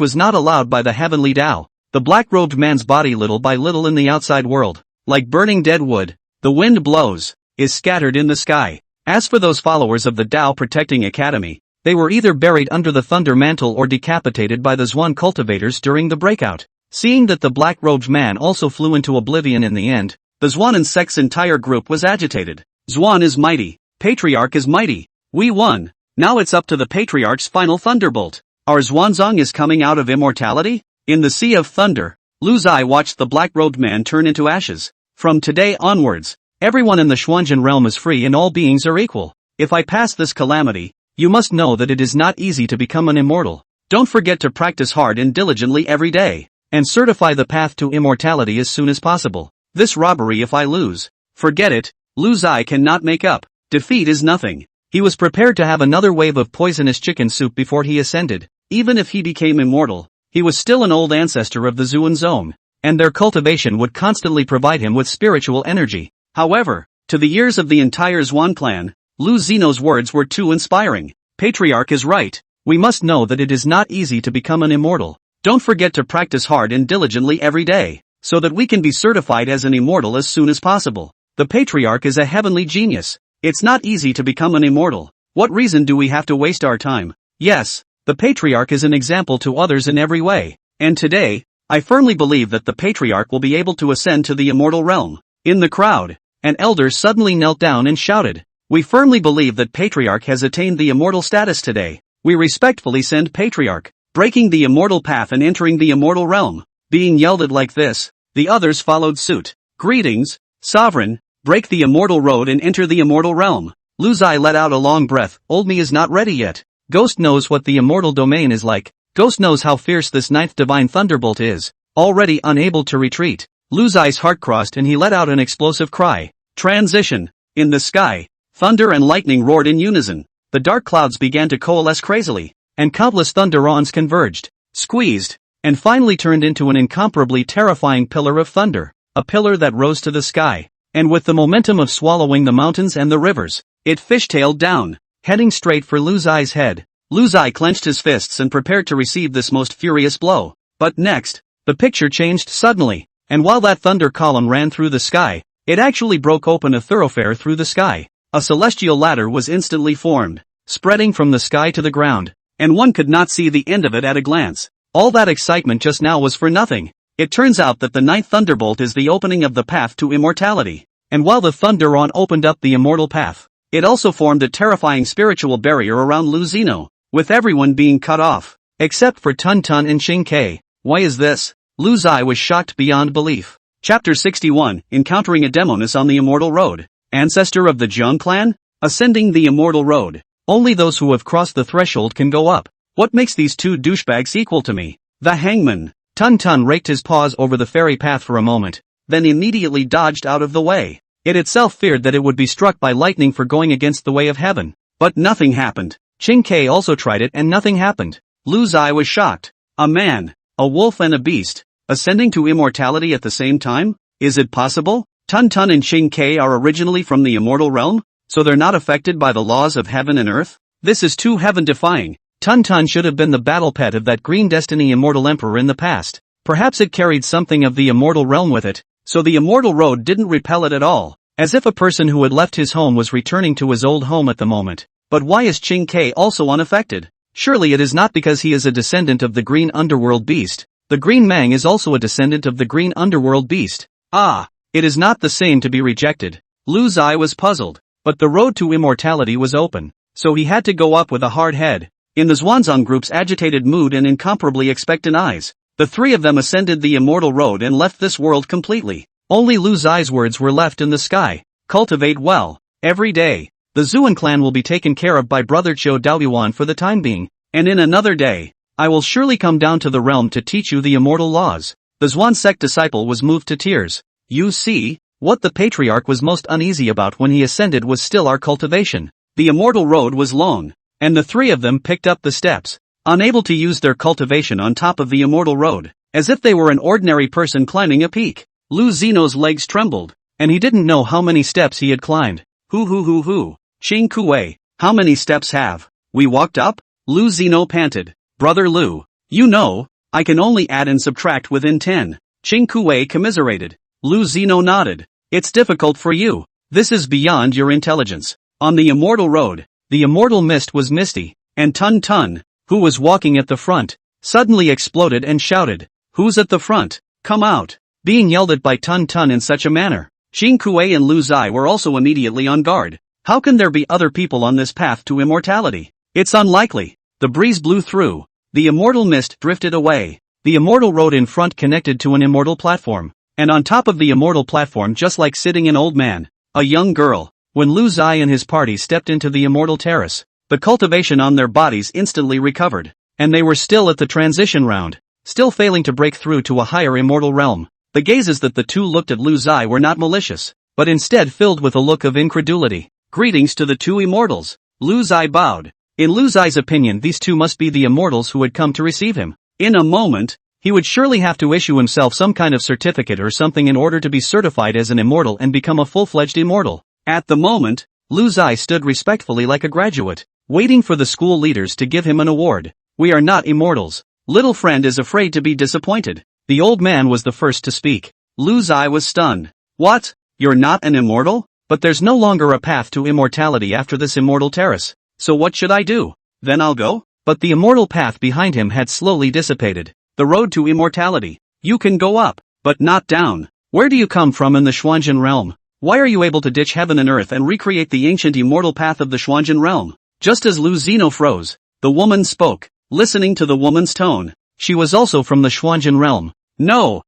was not allowed by the heavenly Tao. The black-robed man's body little by little in the outside world, like burning dead wood, the wind blows, is scattered in the sky. As for those followers of the Tao Protecting Academy, they were either buried under the thunder mantle or decapitated by the Zhuan cultivators during the breakout. Seeing that the black-robed man also flew into oblivion in the end, the Zhuan sect's entire group was agitated. Zhuan is mighty. Patriarch is mighty. We won. Now it's up to the Patriarch's final thunderbolt. Our Zhuanzong is coming out of immortality? In the sea of thunder, Lu Zai watched the black-robed man turn into ashes. From today onwards, everyone in the Xuanzhen realm is free and all beings are equal. If I pass this calamity, you must know that it is not easy to become an immortal. Don't forget to practice hard and diligently every day, and certify the path to immortality as soon as possible. This robbery if I lose, forget it. Lu Zai cannot make up. Defeat is nothing. He was prepared to have another wave of poisonous chicken soup before he ascended. Even if he became immortal, he was still an old ancestor of the Xuanzong, and their cultivation would constantly provide him with spiritual energy. However, to the ears of the entire Zhuan clan, Lu Zeno's words were too inspiring. Patriarch is right. We must know that it is not easy to become an immortal. Don't forget to practice hard and diligently every day, so that we can be certified as an immortal as soon as possible. The Patriarch is a heavenly genius. It's not easy to become an immortal. What reason do we have to waste our time? Yes, the Patriarch is an example to others in every way. And today, I firmly believe that the Patriarch will be able to ascend to the immortal realm. In the crowd, an elder suddenly knelt down and shouted, "We firmly believe that Patriarch has attained the immortal status today. We respectfully send Patriarch, breaking the immortal path and entering the immortal realm." Being yelled at like this, the others followed suit. "Greetings, Sovereign, break the immortal road and enter the immortal realm." Lu Zai let out a long breath. Old me is not ready yet. Ghost knows what the immortal domain is like. Ghost knows how fierce this ninth divine thunderbolt is. Already unable to retreat, Lu Zai's heart crossed and he let out an explosive cry. Transition. In the sky, thunder and lightning roared in unison. The dark clouds began to coalesce crazily, and countless thunderons converged, squeezed, and finally turned into an incomparably terrifying pillar of thunder, a pillar that rose to the sky, and with the momentum of swallowing the mountains and the rivers, it fishtailed down, heading straight for Lu Zai's head. Lu Zai clenched his fists and prepared to receive this most furious blow. But next, the picture changed suddenly, and while that thunder column ran through the sky, it actually broke open a thoroughfare through the sky. A celestial ladder was instantly formed, spreading from the sky to the ground, and one could not see the end of it at a glance. All that excitement just now was for nothing. It turns out that the ninth thunderbolt is the opening of the path to immortality, and while the thunderon opened up the immortal path, it also formed a terrifying spiritual barrier around Lu Zino, with everyone being cut off, except for Tun Tun and Xing Ke. Why is this? Lu Zai was shocked beyond belief. Chapter 61, Encountering a Demoness on the Immortal Road. Ancestor of the Zheng clan? Ascending the Immortal Road. Only those who have crossed the threshold can go up. What makes these two douchebags equal to me? The hangman. Tun Tun raked his paws over the fairy path for a moment, then immediately dodged out of the way. It itself feared that it would be struck by lightning for going against the way of heaven. But nothing happened. Xing Ke also tried it and nothing happened. Lu Zai was shocked. A man, a wolf and a beast, ascending to immortality at the same time? Is it possible? Tun Tun and Xing Ke are originally from the immortal realm, so they're not affected by the laws of heaven and earth? This is too heaven-defying. Tun Tun should have been the battle pet of that Green Destiny immortal emperor in the past. Perhaps it carried something of the immortal realm with it, so the immortal road didn't repel it at all, as if a person who had left his home was returning to his old home at the moment. But why is Xing Ke also unaffected? Surely it is not because he is a descendant of the green underworld beast. The green Mang is also a descendant of the green underworld beast. Ah, it is not the same to be rejected. Lu Zai was puzzled, but the road to immortality was open, so he had to go up with a hard head. In the Xuanzang group's agitated mood and incomparably expectant eyes, the three of them ascended the immortal road and left this world completely. Only Lu Zai's words were left in the sky. Cultivate well. Every day. The Zuan clan will be taken care of by Brother Chou Daoyuan for the time being, and in another day, I will surely come down to the realm to teach you the immortal laws. The Xuan sect disciple was moved to tears. You see, what the patriarch was most uneasy about when he ascended was still our cultivation. The immortal road was long, and the three of them picked up the steps, unable to use their cultivation on top of the immortal road, as if they were an ordinary person climbing a peak. Lu Zino's legs trembled, and he didn't know how many steps he had climbed. Hoo. Xing Kuei, how many steps have we walked up? Lu Zino panted. Brother Lu, you know, I can only add and subtract within 10. Xing Kuei commiserated. Lu Zino nodded. It's difficult for you. This is beyond your intelligence. On the immortal road, the immortal mist was misty, and Tun Tun, who was walking at the front, suddenly exploded and shouted, "Who's at the front? Come out!" Being yelled at by Tun Tun in such a manner, Xing Kuei and Lu Zai were also immediately on guard. How can there be other people on this path to immortality? It's unlikely. The breeze blew through. The immortal mist drifted away. The immortal road in front connected to an immortal platform, and on top of the immortal platform, just like sitting an old man, a young girl. When Lu Zai and his party stepped into the immortal terrace, the cultivation on their bodies instantly recovered, and they were still at the transition round, still failing to break through to a higher immortal realm. The gazes that the two looked at Lu Zai were not malicious, but instead filled with a look of incredulity. Greetings to the two immortals. Lu Zai bowed. In Lu Zai's opinion, these two must be the immortals who had come to receive him. In a moment, he would surely have to issue himself some kind of certificate or something in order to be certified as an immortal and become a full-fledged immortal. At the moment, Lu Zai stood respectfully like a graduate, waiting for the school leaders to give him an award. We are not immortals. Little friend is afraid to be disappointed. The old man was the first to speak. Lu Zai was stunned. What? You're not an immortal? But there's no longer a path to immortality after this immortal terrace. So what should I do? Then I'll go? But the immortal path behind him had slowly dissipated. The road to immortality. You can go up, but not down. Where do you come from in the Xuanzhen realm? Why are you able to ditch heaven and earth and recreate the ancient immortal path of the Xuanzhen realm? Just as Lu Zino froze, the woman spoke. Listening to the woman's tone, she was also from the Xuanzhen realm. No.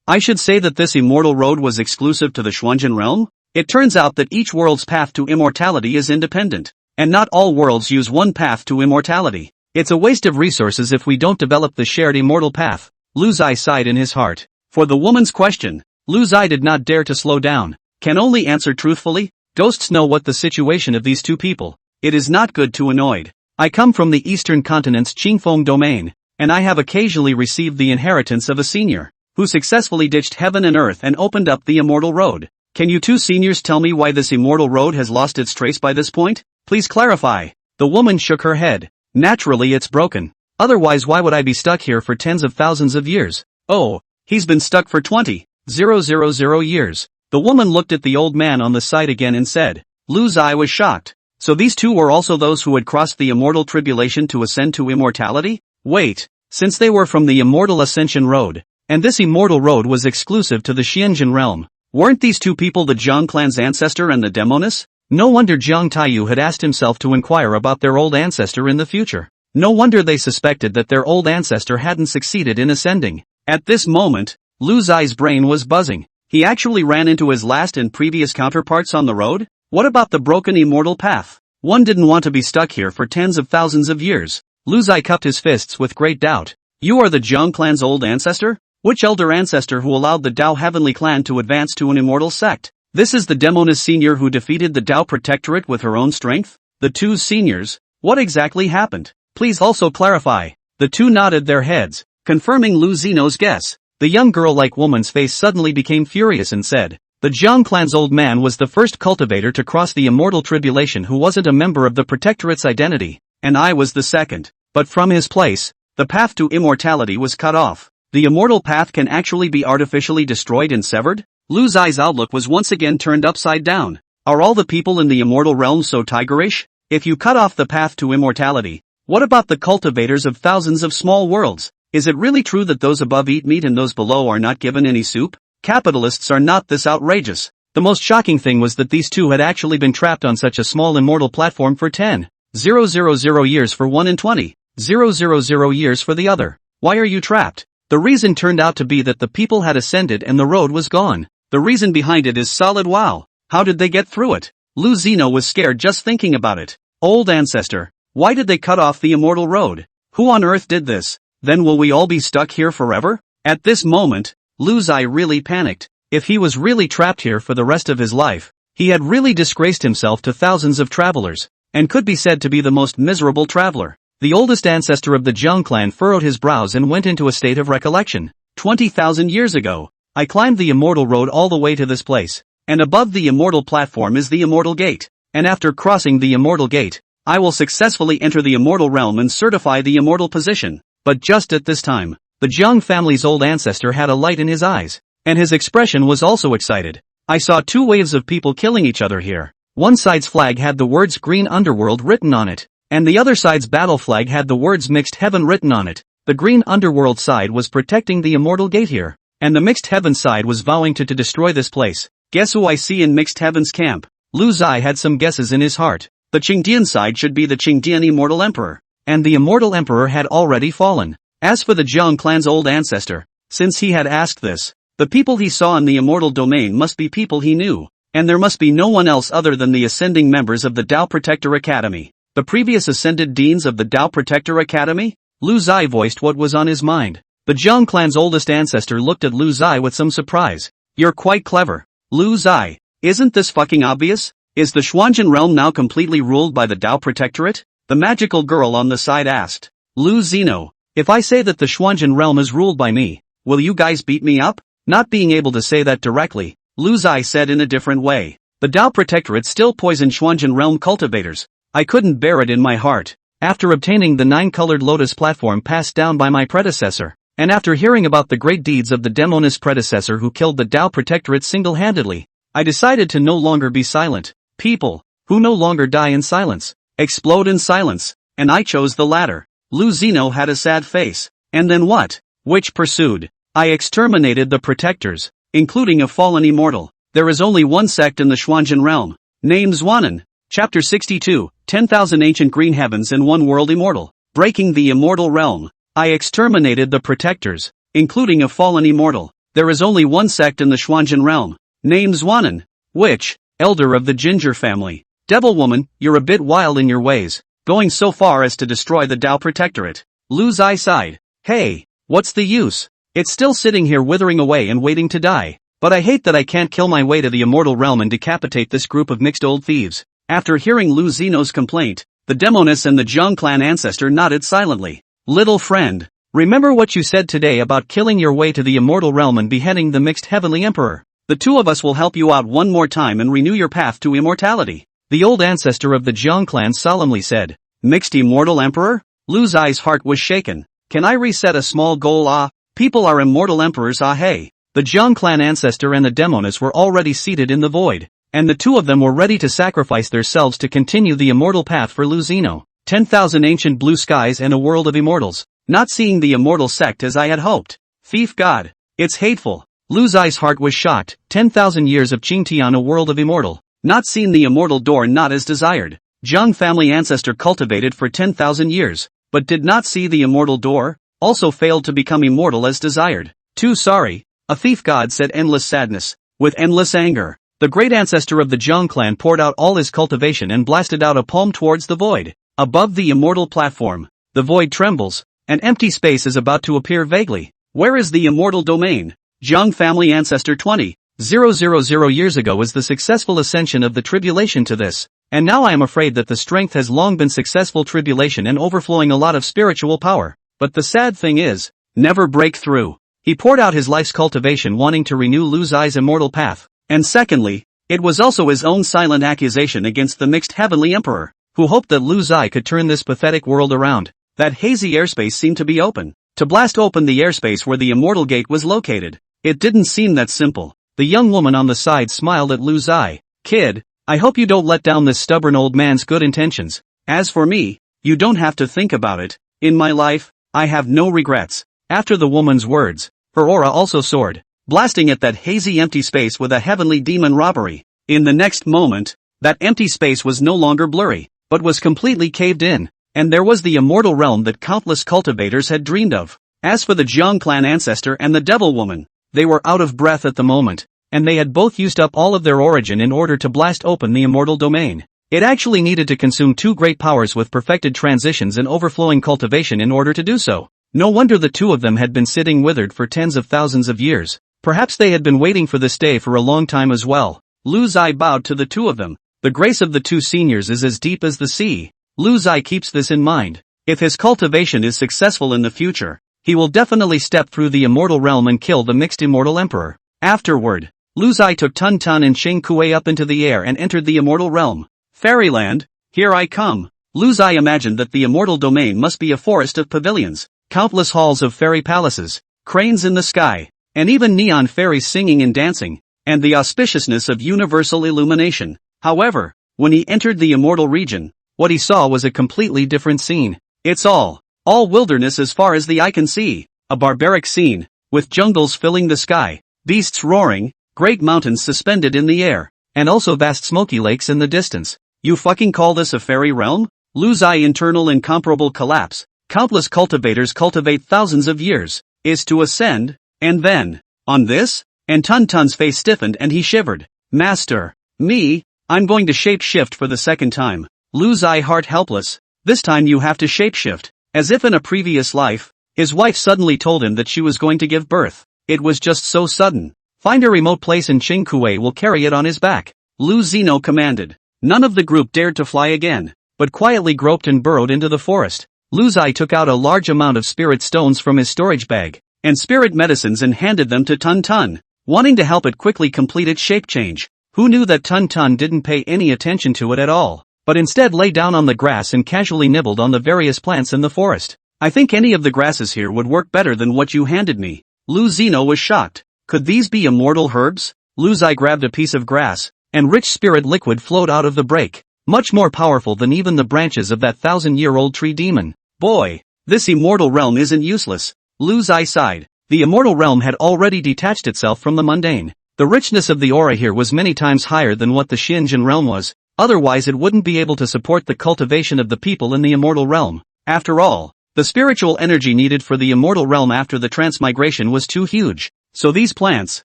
I should say that this immortal road was exclusive to the Xuanzhen realm? It turns out that each world's path to immortality is independent. And not all worlds use one path to immortality. It's a waste of resources if we don't develop the shared immortal path. Lu Zai sighed in his heart. For the woman's question, Lu Zai did not dare to slow down. Can only answer truthfully. Ghosts know what the situation of these two people. It is not good to annoyed. I come from the eastern continent's Qingfeng domain, and I have occasionally received the inheritance of a senior, who successfully ditched heaven and earth and opened up the immortal road. Can you two seniors tell me why this immortal road has lost its trace by this point? Please clarify. The woman shook her head. Naturally it's broken. Otherwise why would I be stuck here for tens of thousands of years? Oh, he's been stuck for 20,000 years. The woman looked at the old man on the side again and said. Lu Zai was shocked. So these two were also those who had crossed the immortal tribulation to ascend to immortality? Wait, since they were from the immortal ascension road, and this immortal road was exclusive to the Xianjin realm, weren't these two people the Zhang clan's ancestor and the Demoness? No wonder Jiang Taiyu had asked himself to inquire about their old ancestor in the future. No wonder they suspected that their old ancestor hadn't succeeded in ascending. At this moment, Lu Zai's brain was buzzing. He actually ran into his last and previous counterparts on the road? What about the broken immortal path? One didn't want to be stuck here for tens of thousands of years. Lu Zai cupped his fists with great doubt. You are the Zhang clan's old ancestor? Which elder ancestor who allowed the Dao Heavenly clan to advance to an immortal sect? This is the Demoness senior who defeated the Dao Protectorate with her own strength? The two seniors? What exactly happened? Please also clarify. The two nodded their heads, confirming Lu Zeno's guess. The young girl-like woman's face suddenly became furious and said, the Zhang clan's old man was the first cultivator to cross the immortal tribulation who wasn't a member of the Protectorate's identity, and I was the second. But from his place, the path to immortality was cut off. The immortal path can actually be artificially destroyed and severed? Lu Zai's outlook was once again turned upside down. Are all the people in the immortal realm so tigerish? If you cut off the path to immortality, what about the cultivators of thousands of small worlds? Is it really true that those above eat meat and those below are not given any soup? Capitalists are not this outrageous. The most shocking thing was that these two had actually been trapped on such a small immortal platform for 10,000 years for one and 20,000 years for the other. Why are you trapped? The reason turned out to be that the people had ascended and the road was gone. The reason behind it is solid wow. How did they get through it? Lu Zeno was scared just thinking about it. Old ancestor, why did they cut off the immortal road? Who on earth did this? Then will we all be stuck here forever? At this moment, Lu Zai really panicked. If he was really trapped here for the rest of his life, he had really disgraced himself to thousands of travelers, and could be said to be the most miserable traveler. The oldest ancestor of the Zhang clan furrowed his brows and went into a state of recollection. 20,000 years ago, I climbed the immortal road all the way to this place, and above the immortal platform is the immortal gate, and after crossing the immortal gate, I will successfully enter the immortal realm and certify the immortal position. But just at this time, the Zhang family's old ancestor had a light in his eyes, and his expression was also excited. I saw two waves of people killing each other here. One side's flag had the words Green Underworld written on it, and the other side's battle flag had the words Mixed Heaven written on it. The Green Underworld side was protecting the immortal gate here, and the Mixed Heaven side was vowing to destroy this place. Guess who I see in Mixed Heaven's camp? Lu Zai had some guesses in his heart. The Qingdian side should be the Qingdian Immortal Emperor, and the Immortal Emperor had already fallen. As for the Zhang clan's old ancestor, since he had asked this, the people he saw in the immortal domain must be people he knew, and there must be no one else other than the ascending members of the Dao Protector Academy. The previous ascended deans of the Dao Protector Academy? Lu Zai voiced what was on his mind. The Zhang clan's oldest ancestor looked at Lu Zai with some surprise. You're quite clever. Lu Zai, isn't this fucking obvious? Is the Xuanjin realm now completely ruled by the Dao Protectorate? The magical girl on the side asked. Lu Zeno, if I say that the Xuanjin realm is ruled by me, will you guys beat me up? Not being able to say that directly, Lu Zai said in a different way. The Dao Protectorate still poisoned Xuanjin realm cultivators. I couldn't bear it in my heart. After obtaining the 9-colored lotus platform passed down by my predecessor, and after hearing about the great deeds of the Demoness predecessor who killed the Dao Protectorate single-handedly, I decided to no longer be silent. People, who no longer die in silence, explode in silence, and I chose the latter. Lu Zeno had a sad face. And then what? Which pursued. I exterminated the protectors, including a fallen immortal. There is only one sect in the Xuanjin realm, named Zhuanan. Chapter 62, 10,000 Ancient Green Heavens and One World Immortal. Breaking the Immortal Realm. I exterminated the protectors, including a fallen immortal. There is only one sect in the Xuanjin realm, named Zhuanan. Which? elder of the Ginger family. Devil woman, you're a bit wild in your ways, going so far as to destroy the Tao Protectorate. Lu Zai sighed. Hey, what's the use? It's still sitting here withering away and waiting to die. But I hate that I can't kill my way to the immortal realm and decapitate this group of mixed old thieves. After hearing Lu Zeno's complaint, the Demoness and the Zhang clan ancestor nodded silently. Little friend, remember what you said today about killing your way to the immortal realm and beheading the mixed heavenly emperor. The two of us will help you out one more time and renew your path to immortality. The old ancestor of the Zhang clan solemnly said. Mixed immortal emperor? Lu Zai's heart was shaken. Can I reset a small goal? Ah, people are immortal emperors. Ah hey. The Zhang clan ancestor and the Demoness were already seated in the void, and the two of them were ready to sacrifice themselves to continue the immortal path for Lu Zeno. 10,000 ancient blue skies and a world of immortals. Not seeing the immortal sect as I had hoped. Thief god. It's hateful. Lu Zai's heart was shocked. 10,000 years of Qingtian, a world of immortal. Not seen the immortal door, not as desired. Zhang family ancestor cultivated for 10,000 years, but did not see the immortal door, also failed to become immortal as desired. Too sorry. A thief god said, endless sadness, with endless anger. The great ancestor of the Zhang clan poured out all his cultivation and blasted out a palm towards the void. Above the immortal platform, the void trembles. An empty space is about to appear vaguely. Where is the immortal domain? Zhang family ancestor 20,000 years ago is the successful ascension of the tribulation to this, and now I am afraid that the strength has long been successful tribulation and overflowing a lot of spiritual power. But the sad thing is, never break through. He poured out his life's cultivation wanting to renew Lu Zai's immortal path. And secondly, it was also his own silent accusation against the mixed heavenly emperor, who hoped that Lu Zai could turn this pathetic world around. That hazy airspace seemed to be open. To blast open the airspace where the immortal gate was located. It didn't seem that simple. The young woman on the side smiled at Lu Zai. Kid, I hope you don't let down this stubborn old man's good intentions. As for me, you don't have to think about it. In my life, I have no regrets. After the woman's words, her aura also soared, blasting at that hazy empty space with a heavenly demon robbery. In the next moment, that empty space was no longer blurry, but was completely caved in, and there was the immortal realm that countless cultivators had dreamed of. As for the Zhang clan ancestor and the devil woman, they were out of breath at the moment, and they had both used up all of their origin in order to blast open the immortal domain. It actually needed to consume two great powers with perfected transitions and overflowing cultivation in order to do so. No wonder the two of them had been sitting withered for tens of thousands of years. Perhaps they had been waiting for this day for a long time as well. Lu Zai bowed to the two of them. The grace of the two seniors is as deep as the sea. Lu Zai keeps this in mind. If his cultivation is successful in the future, he will definitely step through the immortal realm and kill the mixed immortal emperor. Afterward, Lu Zai took Tun Tun and Sheng Kuei up into the air and entered the immortal realm. Fairyland, here I come. Lu Zai imagined that the immortal domain must be a forest of pavilions, countless halls of fairy palaces, cranes in the sky, and even neon fairies singing and dancing, and the auspiciousness of universal illumination. However, when he entered the immortal region, what he saw was a completely different scene. It's all wilderness as far as the eye can see, a barbaric scene, with jungles filling the sky, beasts roaring, great mountains suspended in the air, and also vast smoky lakes in the distance. You fucking call this a fairy realm? Lu Zai internal incomparable collapse. Countless cultivators cultivate thousands of years, is to ascend, and then, on this? And Tun Tun's face stiffened and he shivered. Master, me, I'm going to shape-shift for the second time. Lu Zai heart helpless, this time you have to shape-shift. As if in a previous life, his wife suddenly told him that she was going to give birth. It was just so sudden. Find a remote place and Sheng Kuei will carry it on his back. Lu Zeno commanded. None of the group dared to fly again, but quietly groped and burrowed into the forest. Lu Zai took out a large amount of spirit stones from his storage bag, and spirit medicines and handed them to Tun Tun, wanting to help it quickly complete its shape change. Who knew that Tun Tun didn't pay any attention to it at all, but instead lay down on the grass and casually nibbled on the various plants in the forest. I think any of the grasses here would work better than what you handed me. Lu Zeno was shocked. Could these be immortal herbs? Lu Zai grabbed a piece of grass, and rich spirit liquid flowed out of the break, much more powerful than even the branches of that 1,000-year-old tree demon. Boy, this immortal realm isn't useless. Lu Zai sighed. The immortal realm had already detached itself from the mundane. The richness of the aura here was many times higher than what the Xinjiang realm was, otherwise it wouldn't be able to support the cultivation of the people in the immortal realm. After all, the spiritual energy needed for the immortal realm after the transmigration was too huge. So these plants,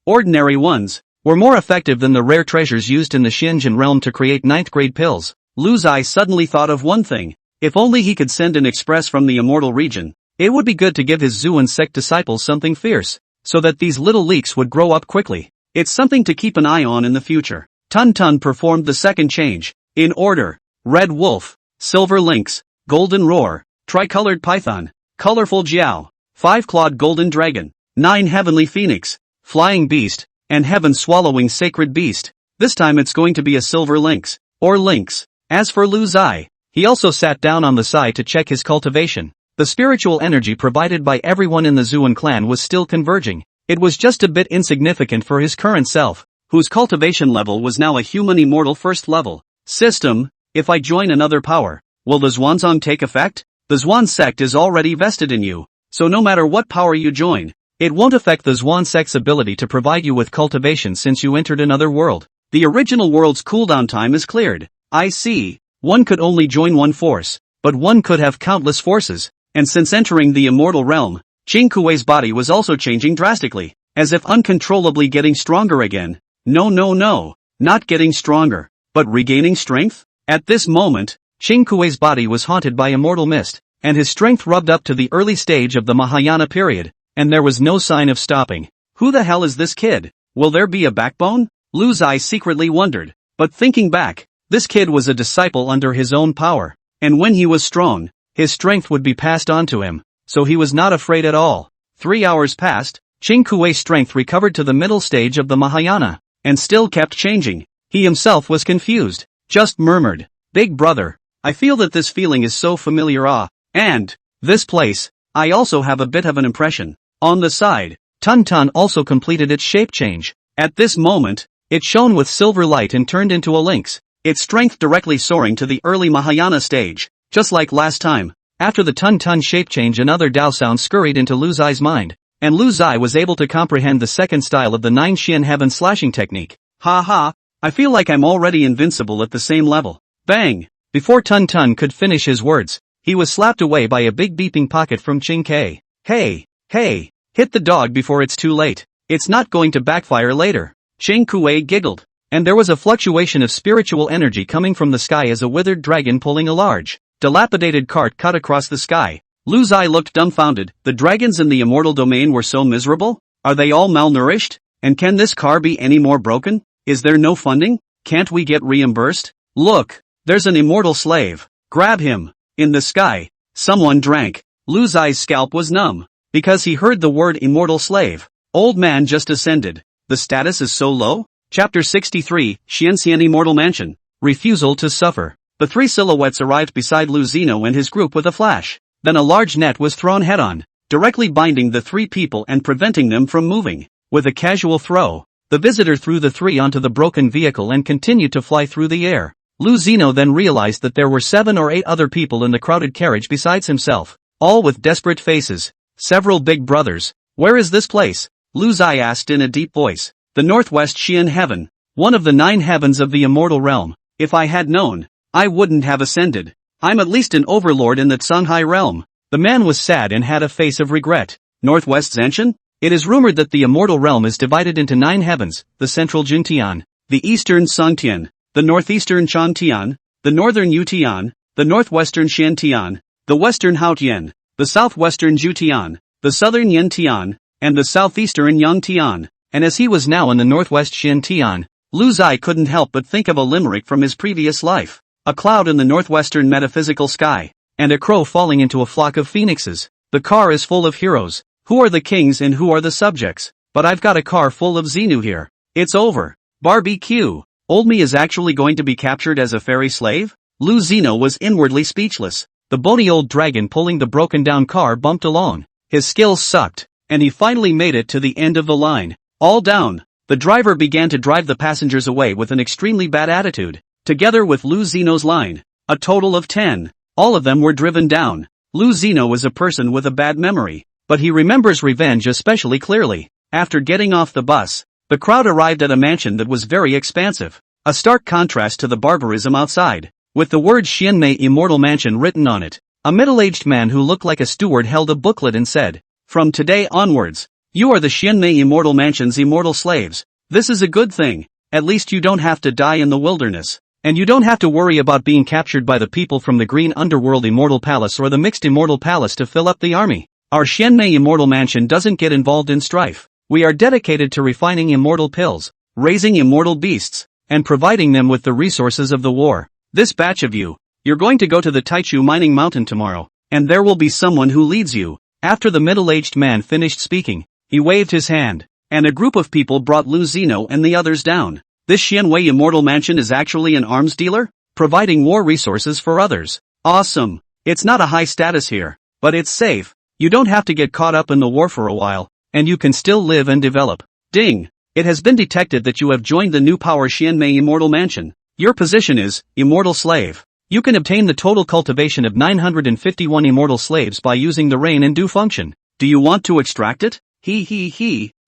ordinary ones, were more effective than the rare treasures used in the Xinjiang realm to create 9th grade pills. Lu Zai suddenly thought of one thing. If only he could send an express from the immortal region, it would be good to give his Zuan sect disciples something fierce, so that these little leaks would grow up quickly. It's something to keep an eye on in the future. Tun Tun performed the second change, in order: Red Wolf, Silver Lynx, Golden Roar, Tricolored Python, Colorful Jiao, Five-Clawed Golden Dragon, Nine Heavenly Phoenix, Flying Beast, and Heaven-Swallowing Sacred Beast. This time it's going to be a Silver Lynx, or Lynx. As for Lu Zai, he also sat down on the side to check his cultivation. The spiritual energy provided by everyone in the Zuan clan was still converging. It was just a bit insignificant for his current self, whose cultivation level was now a human immortal first level. System: if I join another power, will the Xuanzang take effect? The Xuan sect is already vested in you, so no matter what power you join, it won't affect the Xuan sect's ability to provide you with cultivation since you entered another world. The original world's cooldown time is cleared. I see. One could only join one force, but one could have countless forces, and since entering the immortal realm, Qing Kuei's body was also changing drastically, as if uncontrollably getting stronger again. No, not getting stronger, but regaining strength? At this moment, Qing Kuei's body was haunted by immortal mist, and his strength rubbed up to the early stage of the Mahayana period, and there was no sign of stopping. Who the hell is this kid? Will there be a backbone? Lu Zai secretly wondered, but thinking back, this kid was a disciple under his own power, and when he was strong, his strength would be passed on to him, so he was not afraid at all. 3 hours passed, Qing Kuei's strength recovered to the middle stage of the Mahayana, and still kept changing. He himself was confused, just murmured, "Big brother, I feel that this feeling is so familiar. And this place, I also have a bit of an impression." On the side, Tun Tun also completed its shape change. At this moment, it shone with silver light and turned into a lynx, its strength directly soaring to the early Mahayana stage. Just like last time, after the Tun Tun shape change, another Dao sound scurried into Lu Zai's mind, and Lu Zai was able to comprehend the second style of the 9 Xian Heaven slashing technique. Ha, I feel like I'm already invincible at the same level. Bang! Before Tun Tun could finish his words, he was slapped away by a big beeping pocket from Qing Kei. Hey, hit the dog before it's too late. It's not going to backfire later. Qing Kuei giggled, and there was a fluctuation of spiritual energy coming from the sky as a withered dragon pulling a large, dilapidated cart cut across the sky. Lu Zai looked dumbfounded. The dragons in the immortal domain were so miserable? Are they all malnourished? And can this car be any more broken? Is there no funding? Can't we get reimbursed? Look, there's an immortal slave. Grab him. In the sky, someone drank. Lu Zai's scalp was numb, because he heard the word immortal slave. Old man just ascended. The status is so low? Chapter 63, Xianxian Immortal Mansion. Refusal to suffer. The three silhouettes arrived beside Lu Zino and his group with a flash. Then a large net was thrown head-on, directly binding the three people and preventing them from moving. With a casual throw, the visitor threw the three onto the broken vehicle and continued to fly through the air. Lu Zino then realized that there were 7 or 8 other people in the crowded carriage besides himself, all with desperate faces. Several big brothers. Where is this place? Lu Zai asked in a deep voice. The Northwest Xian Heaven, one of the 9 heavens of the immortal realm. If I had known, I wouldn't have ascended. I'm at least an overlord in the Songhai realm. The man was sad and had a face of regret. Northwest Zenshan? It is rumored that the immortal realm is divided into 9 heavens, the central Juntian, the eastern Songtian, the northeastern Changtian, the northern Yutian, the northwestern Xiantian, the western Haotian, the southwestern Jutian, the southern Yantian, and the southeastern Yangtian. And as he was now in the northwest Xiantian, Lu Zai couldn't help but think of a limerick from his previous life. A cloud in the northwestern metaphysical sky, and a crow falling into a flock of phoenixes. The car is full of heroes. Who are the kings and who are the subjects? But I've got a car full of Xenu here. It's over. Barbecue. Old me is actually going to be captured as a fairy slave? Lu Zeno was inwardly speechless. The bony old dragon pulling the broken down car bumped along. His skills sucked, and he finally made it to the end of the line. All down. The driver began to drive the passengers away with an extremely bad attitude. Together with Lu Zeno's line. A total of 10. All of them were driven down. Lu Zeno was a person with a bad memory, but he remembers revenge especially clearly. After getting off the bus, the crowd arrived at a mansion that was very expansive. A stark contrast to the barbarism outside. With the word Xianmei Immortal Mansion written on it, a middle-aged man who looked like a steward held a booklet and said, "From today onwards, you are the Xianmei Immortal Mansion's immortal slaves." This is a good thing. At least you don't have to die in the wilderness. And you don't have to worry about being captured by the people from the Green Underworld Immortal Palace or the Mixed Immortal Palace to fill up the army. Our Xianmei Immortal Mansion doesn't get involved in strife. We are dedicated to refining immortal pills, raising immortal beasts, and providing them with the resources of the war. This batch of you, you're going to go to the Taichu mining mountain tomorrow, and there will be someone who leads you. After the middle-aged man finished speaking, he waved his hand, and a group of people brought Lu Zeno and the others down. This Xianwei Immortal Mansion is actually an arms dealer, providing war resources for others. Awesome. It's not a high status here, but it's safe. You don't have to get caught up in the war for a while, and you can still live and develop. Ding! It has been detected that you have joined the new power Xianmei Immortal Mansion. Your position is Immortal Slave. You can obtain the total cultivation of 951 immortal slaves by using the rain and dew function. Do you want to extract it?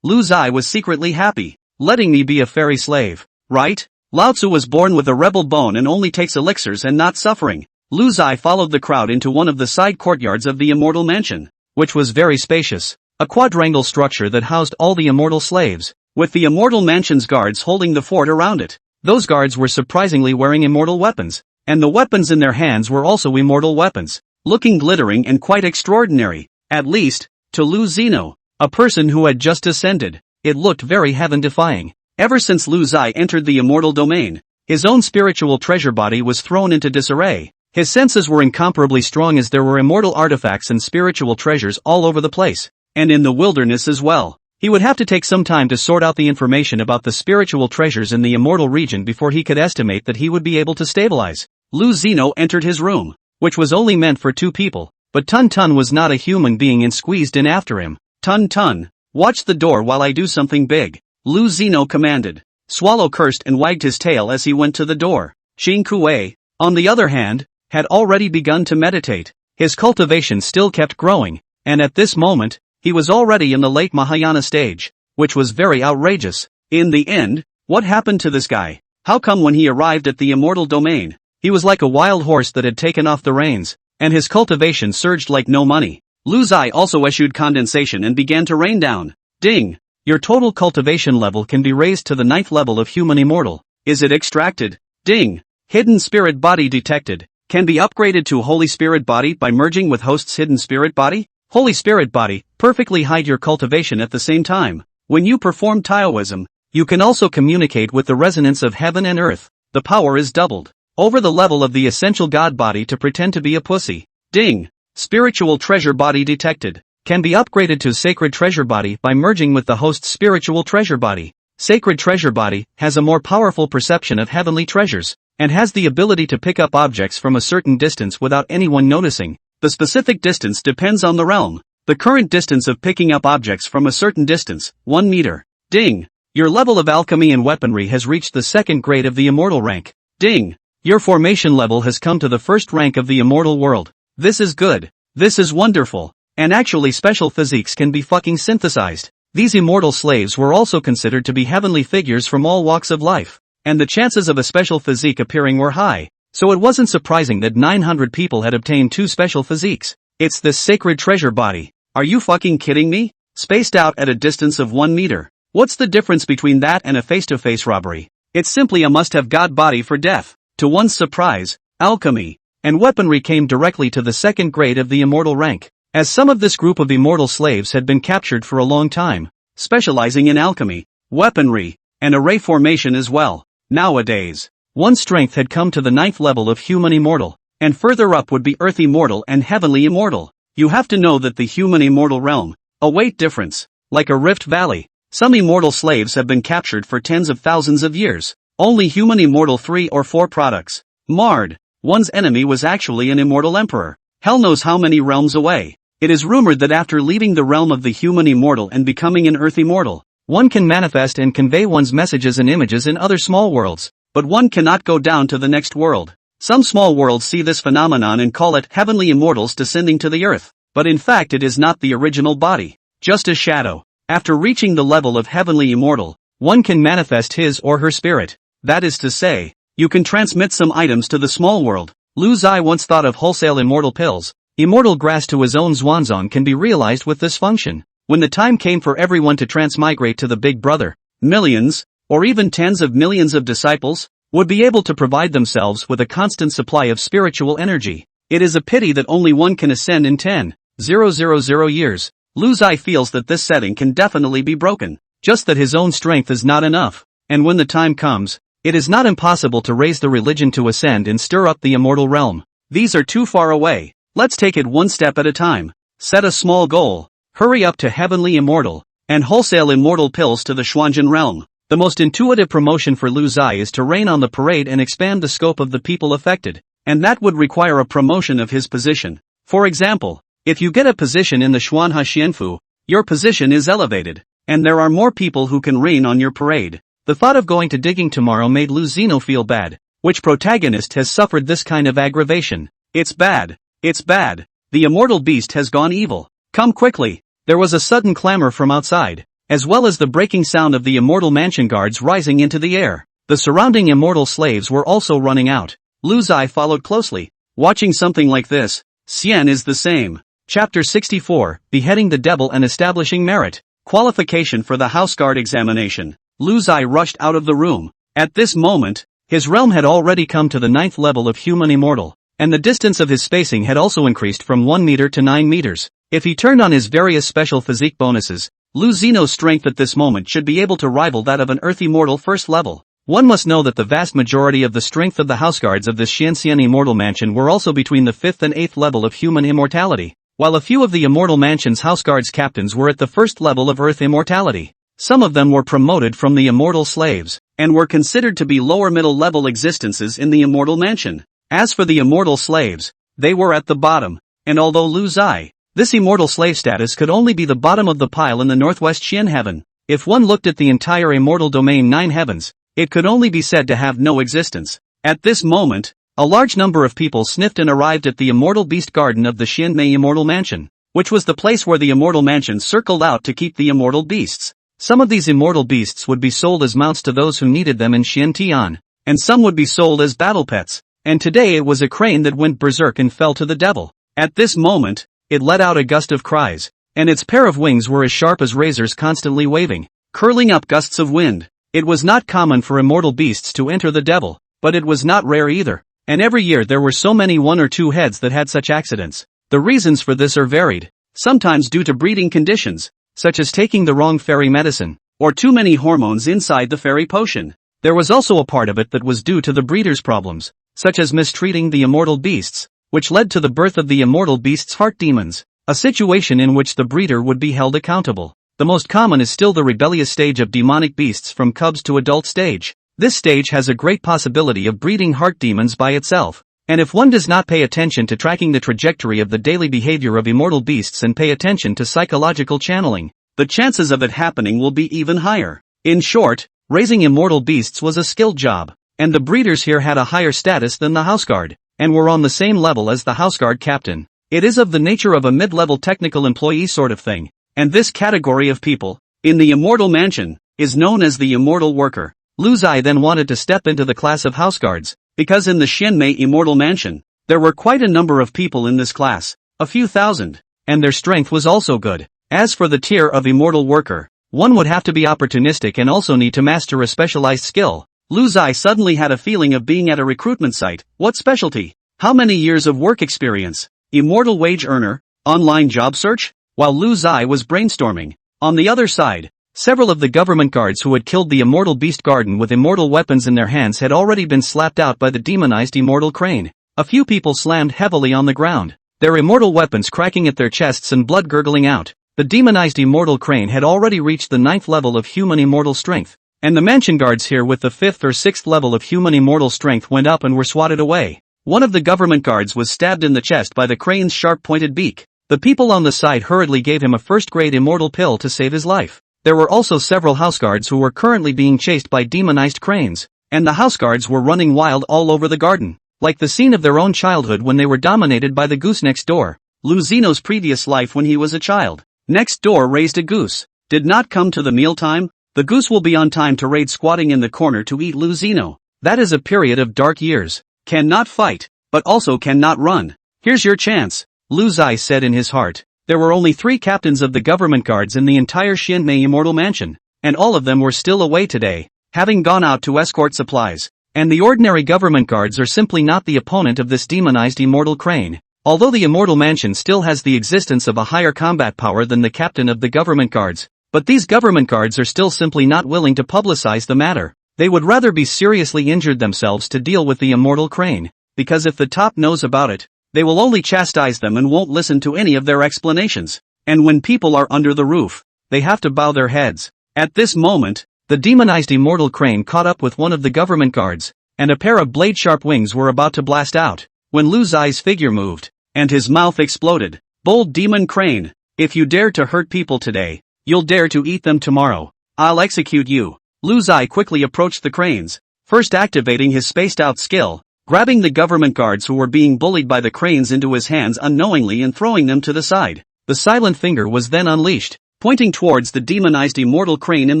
Lu Zai was secretly happy. Letting me be a fairy slave, right? Lao Tzu was born with a rebel bone and only takes elixirs and not suffering. Lu Zai followed the crowd into one of the side courtyards of the Immortal Mansion, which was very spacious. A quadrangle structure that housed all the immortal slaves, with the Immortal Mansion's guards holding the fort around it. Those guards were surprisingly wearing immortal weapons, and the weapons in their hands were also immortal weapons, looking glittering and quite extraordinary, at least, to Lu Zeno, a person who had just ascended. It looked very heaven-defying. Ever since Lu Zai entered the immortal domain, his own spiritual treasure body was thrown into disarray. His senses were incomparably strong as there were immortal artifacts and spiritual treasures all over the place, and in the wilderness as well. He would have to take some time to sort out the information about the spiritual treasures in the immortal region before he could estimate that he would be able to stabilize. Lu Zeno entered his room, which was only meant for 2 people, but Tun Tun was not a human being and squeezed in after him. Tun Tun, watch the door while I do something big, Lu Zeno commanded. Swallow cursed and wagged his tail as he went to the door. Xing Kuei, on the other hand, had already begun to meditate. His cultivation still kept growing, and at this moment, he was already in the late Mahayana stage, which was very outrageous. In the end, what happened to this guy? How come when he arrived at the immortal domain, he was like a wild horse that had taken off the reins, and his cultivation surged like no money? Lu Zai also issued condensation and began to rain down. Ding! Your total cultivation level can be raised to the 9th level of human immortal. Is it extracted? Ding! Hidden spirit body detected. Can be upgraded to Holy Spirit body by merging with host's hidden spirit body. Holy Spirit body, perfectly hide your cultivation at the same time. When you perform Taoism, you can also communicate with the resonance of heaven and earth. The power is doubled. Over the level of the essential God body to pretend to be a pussy. Ding! Spiritual treasure body detected. Can be upgraded to sacred treasure body by merging with the host's spiritual treasure body. Sacred treasure body has a more powerful perception of heavenly treasures, and has the ability to pick up objects from a certain distance without anyone noticing. The specific distance depends on the realm. The current distance of picking up objects from a certain distance, 1 meter. Ding! Your level of alchemy and weaponry has reached the 2nd grade of the immortal rank. Ding! Your formation level has come to the 1st rank of the immortal world. This is good. This is wonderful. And actually special physiques can be fucking synthesized. These immortal slaves were also considered to be heavenly figures from all walks of life, and the chances of a special physique appearing were high, so it wasn't surprising that 900 people had obtained 2 special physiques. It's this sacred treasure body. Are you fucking kidding me? Spaced out at a distance of 1 meter. What's the difference between that and a face-to-face robbery? It's simply a must-have god body for death. To one's surprise, alchemy and weaponry came directly to the 2nd grade of the immortal rank, as some of this group of immortal slaves had been captured for a long time, specializing in alchemy, weaponry, and array formation as well. Nowadays, one's strength had come to the 9th level of human immortal, and further up would be earth immortal and heavenly immortal. You have to know that the human immortal realm, a weight difference, like a rift valley. Some immortal slaves have been captured for tens of thousands of years. Only human immortal 3 or 4 products. Marred. One's enemy was actually an immortal emperor. Hell knows how many realms away. It is rumored that after leaving the realm of the human immortal and becoming an earth immortal, one can manifest and convey one's messages and images in other small worlds, but one cannot go down to the next world. Some small worlds see this phenomenon and call it heavenly immortals descending to the earth, but in fact it is not the original body, just a shadow. After reaching the level of heavenly immortal, one can manifest his or her spirit. That is to say, you can transmit some items to the small world. Lu Zai once thought of wholesale immortal pills. Immortal grass to his own Zhuangzong can be realized with this function. When the time came for everyone to transmigrate to the Big Brother, millions, or even tens of millions of disciples, would be able to provide themselves with a constant supply of spiritual energy. It is a pity that only one can ascend in 10,000 years. Lu Zai feels that this setting can definitely be broken, just that his own strength is not enough, and when the time comes, it is not impossible to raise the religion to ascend and stir up the immortal realm. These are too far away. Let's take it one step at a time. Set a small goal, hurry up to heavenly immortal, and wholesale immortal pills to the Xuanjin realm. The most intuitive promotion for Lu Zai is to rain on the parade and expand the scope of the people affected, and that would require a promotion of his position. For example, if you get a position in the Xuanhe Xianfu, your position is elevated, and there are more people who can rain on your parade. The thought of going to digging tomorrow made Lu Zino feel bad. Which protagonist has suffered this kind of aggravation? It's bad. It's bad. The immortal beast has gone evil. Come quickly. There was a sudden clamor from outside, as well as the breaking sound of the immortal mansion guards rising into the air. The surrounding immortal slaves were also running out. Lu Zai followed closely. Watching something like this, Xian is the same. Chapter 64, Beheading the Devil and Establishing Merit. Qualification for the House Guard examination. Lu Zai rushed out of the room. At this moment, his realm had already come to the 9th level of human immortal, and the distance of his spacing had also increased from 1 meter to 9 meters. If he turned on his various special physique bonuses, Lu Zino's strength at this moment should be able to rival that of an Earth Immortal first level. One must know that the vast majority of the strength of the house guards of this Xianxian Immortal Mansion were also between the 5th and 8th level of human immortality, while a few of the Immortal Mansion's house guards captains were at the first level of Earth immortality. Some of them were promoted from the immortal slaves, and were considered to be lower middle level existences in the Immortal Mansion. As for the immortal slaves, they were at the bottom, and although Lu Zai, this immortal slave status could only be the bottom of the pile in the northwest Xian heaven. If one looked at the entire immortal domain 9 heavens, it could only be said to have no existence. At this moment, a large number of people sniffed and arrived at the immortal beast garden of the Xianmei Immortal Mansion, which was the place where the Immortal Mansion circled out to keep the immortal beasts. Some of these immortal beasts would be sold as mounts to those who needed them in Xiantian, and some would be sold as battle pets. And today it was a crane that went berserk and fell to the devil. At this moment, it let out a gust of cries, and its pair of wings were as sharp as razors constantly waving, curling up gusts of wind. It was not common for immortal beasts to enter the devil, but it was not rare either. And every year there were so many 1 or 2 heads that had such accidents. The reasons for this are varied, sometimes due to breeding conditions, such as taking the wrong fairy medicine, or too many hormones inside the fairy potion. There was also a part of it that was due to the breeder's problems, such as mistreating the immortal beasts, which led to the birth of the immortal beasts' heart demons, a situation in which the breeder would be held accountable. The most common is still the rebellious stage of demonic beasts from cubs to adult stage. This stage has a great possibility of breeding heart demons by itself, and if one does not pay attention to tracking the trajectory of the daily behavior of immortal beasts and pay attention to psychological channeling, the chances of it happening will be even higher. In short, raising immortal beasts was a skilled job, and the breeders here had a higher status than the houseguard, and were on the same level as the houseguard captain. It is of the nature of a mid-level technical employee sort of thing, and this category of people, in the Immortal Mansion, is known as the Immortal Worker. Lu Zai then wanted to step into the class of houseguards, because in the Xianmei Immortal Mansion, there were quite a number of people in this class, a few thousand, and their strength was also good. As for the tier of Immortal Worker, one would have to be opportunistic and also need to master a specialized skill. Lu Zai suddenly had a feeling of being at a recruitment site. What specialty? How many years of work experience? Immortal wage earner? Online job search? While Lu Zai was brainstorming, on the other side, several of the government guards who had killed the immortal beast garden with immortal weapons in their hands had already been slapped out by the demonized immortal crane. A few people slammed heavily on the ground, their immortal weapons cracking at their chests and blood gurgling out. The demonized immortal crane had already reached the 9th level of human immortal strength, and the mansion guards here with the 5th or 6th level of human immortal strength went up and were swatted away. One of the government guards was stabbed in the chest by the crane's sharp-pointed beak. The people on the side hurriedly gave him a first-grade immortal pill to save his life. There were also several houseguards who were currently being chased by demonized cranes, and the houseguards were running wild all over the garden, like the scene of their own childhood when they were dominated by the goose next door. Lu Zino's previous life when he was a child. Next door raised a goose. Did not come to the mealtime. The goose will be on time to raid squatting in the corner to eat Lu Zino. That is a period of dark years. Cannot fight, but also cannot run. Here's your chance, Lu Zai said in his heart. There were only 3 captains of the government guards in the entire Xianmei Immortal Mansion. and all of them were still away today, having gone out to escort supplies. And the ordinary government guards are simply not the opponent of this demonized immortal crane. Although the immortal mansion still has the existence of a higher combat power than the captain of the government guards, but these government guards are still simply not willing to publicize the matter. They would rather be seriously injured themselves to deal with the immortal crane, because if the top knows about it, they will only chastise them and won't listen to any of their explanations. And when people are under the roof, they have to bow their heads. At this moment, the demonized immortal crane caught up with one of the government guards, and a pair of blade-sharp wings were about to blast out, when Lu Zai's figure moved, and his mouth exploded. Bold demon crane, if you dare to hurt people today, you'll dare to eat them tomorrow. I'll execute you. Lu Zai quickly approached the cranes, first activating his spaced-out skill, grabbing the government guards who were being bullied by the cranes into his hands unknowingly and throwing them to the side. The silent finger was then unleashed, pointing towards the demonized immortal crane in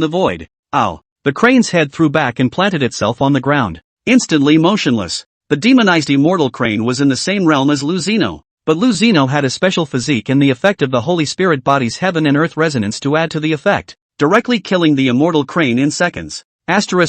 the void. Ow! The crane's head threw back and planted itself on the ground, instantly motionless. The demonized immortal crane was in the same realm as Lu Zino, but Lu Zino had a special physique and the effect of the Holy Spirit body's heaven and earth resonance to add to the effect, directly killing the immortal crane in seconds. Who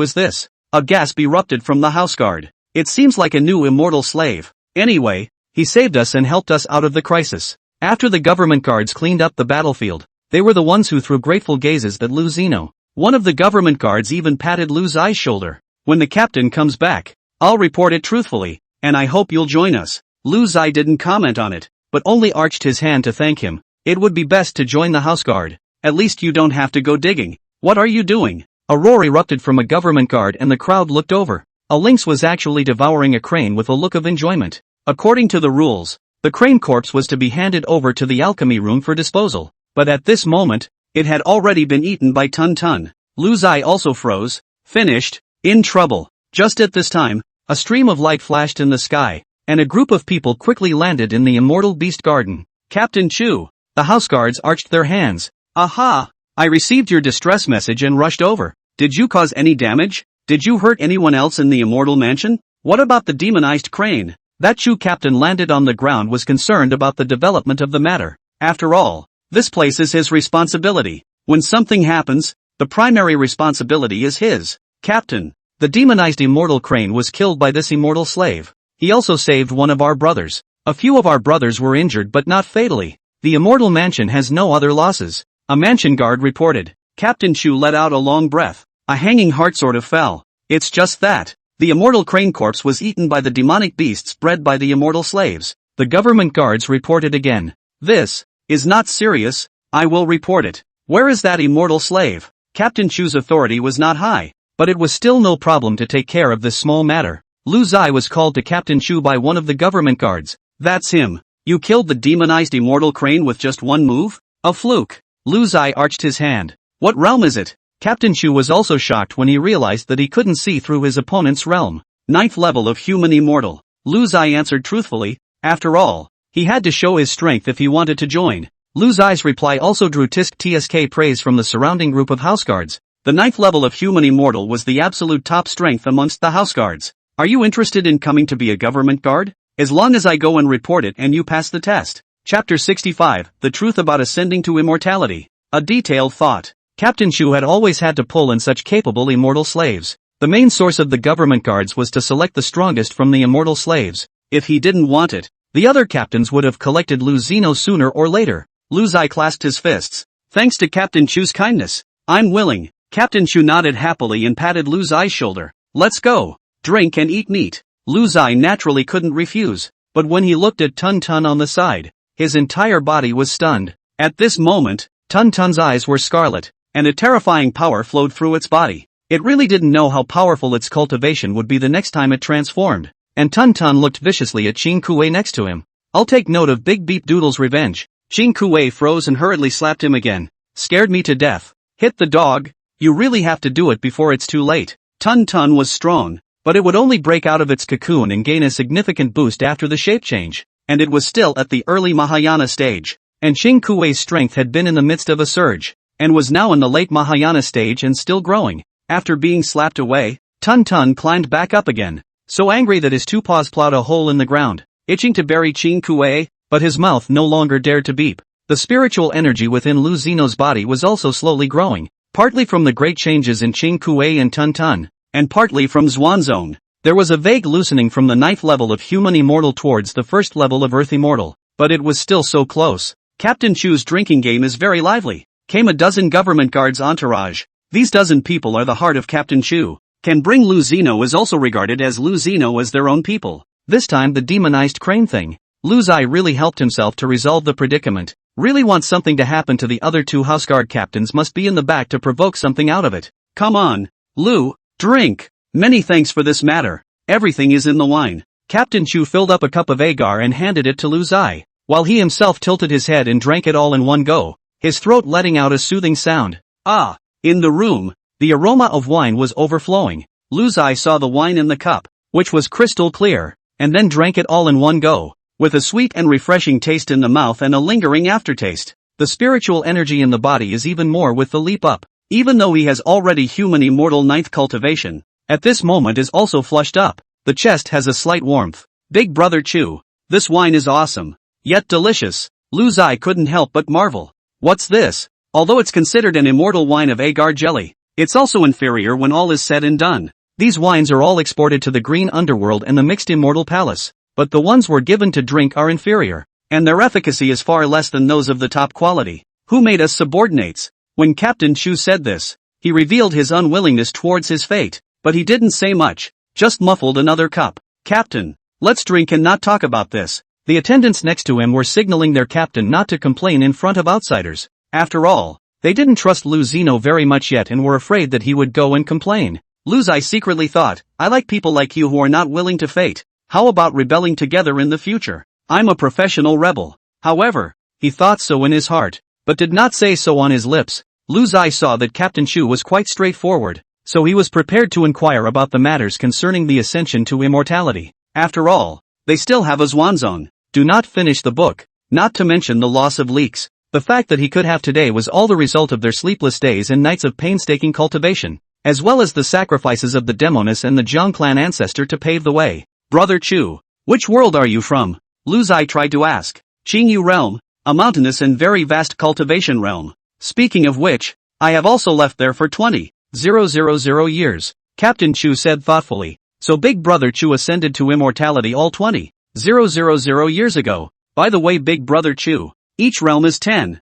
is this? A gasp erupted from the house guard. It seems like a new immortal slave. Anyway, he saved us and helped us out of the crisis. After the government guards cleaned up the battlefield, they were the ones who threw grateful gazes at Lu Zino. One of the government guards even patted Lu Zai's shoulder. When the captain comes back, I'll report it truthfully, and I hope you'll join us. Lu Zai didn't comment on it, but only arched his hand to thank him. It would be best to join the house guard. At least you don't have to go digging. What are you doing? A roar erupted from a government guard and the crowd looked over. A lynx was actually devouring a crane with a look of enjoyment. According to the rules, the crane corpse was to be handed over to the alchemy room for disposal. But at this moment, it had already been eaten by Tun Tun. Lu Zai also froze, finished, in trouble. Just at this time, a stream of light flashed in the sky, and a group of people quickly landed in the immortal beast garden. Captain Chu. The house guards arched their hands. Aha! I received your distress message and rushed over. Did you cause any damage? Did you hurt anyone else in the immortal mansion? What about the demonized crane? That Chu captain landed on the ground was concerned about the development of the matter. After all, this place is his responsibility. When something happens, the primary responsibility is his. Captain, the demonized immortal crane was killed by this immortal slave. He also saved one of our brothers. A few of our brothers were injured but not fatally. The immortal mansion has no other losses. A mansion guard reported. Captain Chu let out a long breath. A hanging heart sort of fell. It's just that. The immortal crane corpse was eaten by the demonic beasts bred by the immortal slaves. The government guards reported again. This is not serious. I will report it. Where is that immortal slave? Captain Chu's authority was not high, but it was still no problem to take care of this small matter. Lu Zai was called to Captain Chu by one of the government guards. That's him. You killed the demonized immortal crane with just one move? A fluke. Lu Zai arched his hand. What realm is it? Captain Chu was also shocked when he realized that he couldn't see through his opponent's realm. 9th level of human immortal. Lu Zai answered truthfully. After all, he had to show his strength if he wanted to join. Lu Zai's reply also drew TSK praise from the surrounding group of house guards. The 9th level of human immortal was the absolute top strength amongst the house guards. Are you interested in coming to be a government guard? As long as I go and report it and you pass the test. Chapter 65, The Truth About Ascending to Immortality. A detailed thought. Captain Chu had always had to pull in such capable immortal slaves. The main source of the government guards was to select the strongest from the immortal slaves. If he didn't want it, the other captains would have collected Lu Zino sooner or later. Lu Zai clasped his fists. Thanks to Captain Chu's kindness, I'm willing. Captain Chu nodded happily and patted Lu Zai's shoulder. Let's go. Drink and eat meat. Lu Zai naturally couldn't refuse, but when he looked at Tun Tun on the side, his entire body was stunned. At this moment, Tun Tun's eyes were scarlet, and a terrifying power flowed through its body. It really didn't know how powerful its cultivation would be the next time it transformed. And Tun Tun looked viciously at Qing Kuei next to him. I'll take note of Big Beep Doodle's revenge. Qing Kuei froze and hurriedly slapped him again. Scared me to death. Hit the dog. You really have to do it before it's too late. Tun Tun was strong, but it would only break out of its cocoon and gain a significant boost after the shape change. And it was still at the early Mahayana stage. And Qing Kuei's strength had been in the midst of a surge, and was now in the late Mahayana stage and still growing. After being slapped away, Tun Tun climbed back up again, so angry that his two paws plowed a hole in the ground, itching to bury Qing Kuei, but his mouth no longer dared to beep. The spiritual energy within Lu Zeno's body was also slowly growing, partly from the great changes in Qing Kuei and Tun Tun, and partly from Zhuanzong. There was a vague loosening from the 9th level of human immortal towards the 1st level of earth immortal, but it was still so close. Captain Chu's drinking game is very lively. Came a dozen government guards entourage. These dozen people are the heart of Captain Chu. Can bring Lu Zeno is also regarded as Lu Zeno as their own people. This time the demonized crane thing. Lu Zai really helped himself to resolve the predicament. Really wants something to happen to the other 2 houseguard captains must be in the back to provoke something out of it. Come on, Lu, drink. Many thanks for this matter. Everything is in the wine. Captain Chu filled up a cup of agar and handed it to Lu Zai, while he himself tilted his head and drank it all in one go, his throat letting out a soothing sound. Ah! In the room, the aroma of wine was overflowing. Lu Zai saw the wine in the cup, which was crystal clear, and then drank it all in one go, with a sweet and refreshing taste in the mouth and a lingering aftertaste. The spiritual energy in the body is even more with the leap up, even though he has already human immortal 9th cultivation. At this moment is also flushed up. The chest has a slight warmth. Big brother Chu, this wine is awesome, yet delicious. Lu Zai couldn't help but marvel. What's this? Although it's considered an immortal wine of agar jelly, it's also inferior when all is said and done. These wines are all exported to the green underworld and the mixed immortal palace, but the ones we're given to drink are inferior, and their efficacy is far less than those of the top quality. Who made us subordinates? When Captain Chu said this, he revealed his unwillingness towards his fate, but he didn't say much, just muffled another cup. Captain, let's drink and not talk about this. The attendants next to him were signaling their captain not to complain in front of outsiders. After all, they didn't trust Lu Zeno very much yet and were afraid that he would go and complain. Lu Zai secretly thought, I like people like you who are not willing to fate. How about rebelling together in the future? I'm a professional rebel. However, he thought so in his heart, but did not say so on his lips. Lu Zai saw that Captain Chu was quite straightforward, so he was prepared to inquire about the matters concerning the ascension to immortality. After all, they still have a Zhuanzong. Do not finish the book, not to mention the loss of leaks. The fact that he could have today was all the result of their sleepless days and nights of painstaking cultivation, as well as the sacrifices of the Demonis and the Jiang clan ancestor to pave the way. Brother Chu, which world are you from? Lu Zai tried to ask. Qingyu realm, a mountainous and very vast cultivation realm. Speaking of which, I have also left there for 20,000 years, Captain Chu said thoughtfully. So Big Brother Chu ascended to immortality all 20,000 years ago. By the way, Big Brother Chu, each realm is 10,000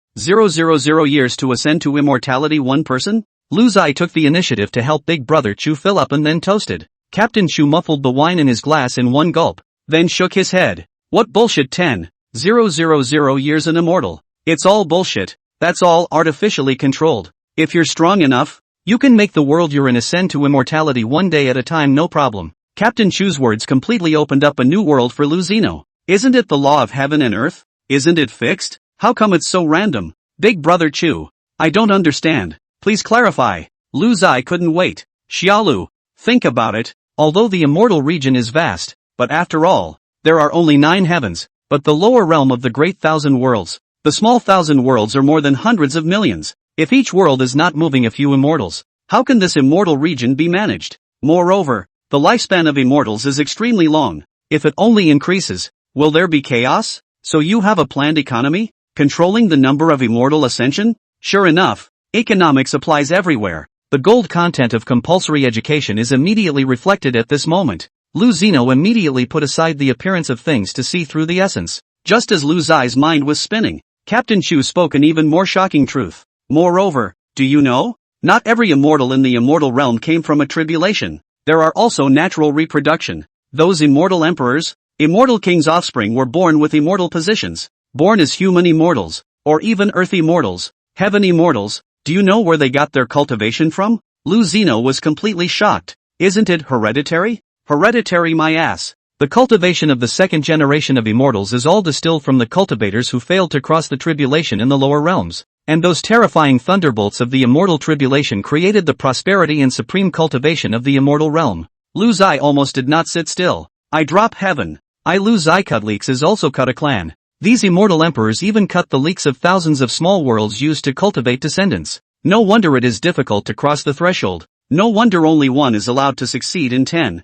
years to ascend to immortality one person? Lu Zai took the initiative to help Big Brother Chu fill up and then toasted. Captain Chu muffled the wine in his glass in one gulp, then shook his head. What bullshit 10,000 years an immortal? It's all bullshit, that's all artificially controlled. If you're strong enough, you can make the world you're in ascend to immortality one day at a time, no problem. Captain Chu's words completely opened up a new world for Lu Zeno. Isn't it the law of heaven and earth? Isn't it fixed? How come it's so random? Big Brother Chu, I don't understand. Please clarify. Lu Zai couldn't wait. Xiaolu, think about it. Although the immortal region is vast, but after all, there are only 9 heavens, but the lower realm of the great 1,000 worlds. The small 1,000 worlds are more than hundreds of millions. If each world is not moving a few immortals, how can this immortal region be managed? Moreover, the lifespan of immortals is extremely long. If it only increases, will there be chaos? So you have a planned economy? Controlling the number of immortal ascension? Sure enough, economics applies everywhere. The gold content of compulsory education is immediately reflected at this moment. Lu Zeno immediately put aside the appearance of things to see through the essence. Just as Lu Zai's mind was spinning, Captain Chu spoke an even more shocking truth. Moreover, do you know? Not every immortal in the immortal realm came from a tribulation. There are also natural reproduction. Those immortal emperors, immortal kings' offspring were born with immortal positions. Born as human immortals, or even earth immortals, heaven immortals. Do you know where they got their cultivation from? Lu Zeno was completely shocked. Isn't it hereditary? Hereditary my ass. The cultivation of the second generation of immortals is all distilled from the cultivators who failed to cross the tribulation in the lower realms. And those terrifying thunderbolts of the immortal tribulation created the prosperity and supreme cultivation of the immortal realm. Lu Zai almost did not sit still. I drop heaven. Lu Zai cut leaks is also cut a clan. These immortal emperors even cut the leaks of thousands of small worlds used to cultivate descendants. No wonder it is difficult to cross the threshold. No wonder only one is allowed to succeed in 10,000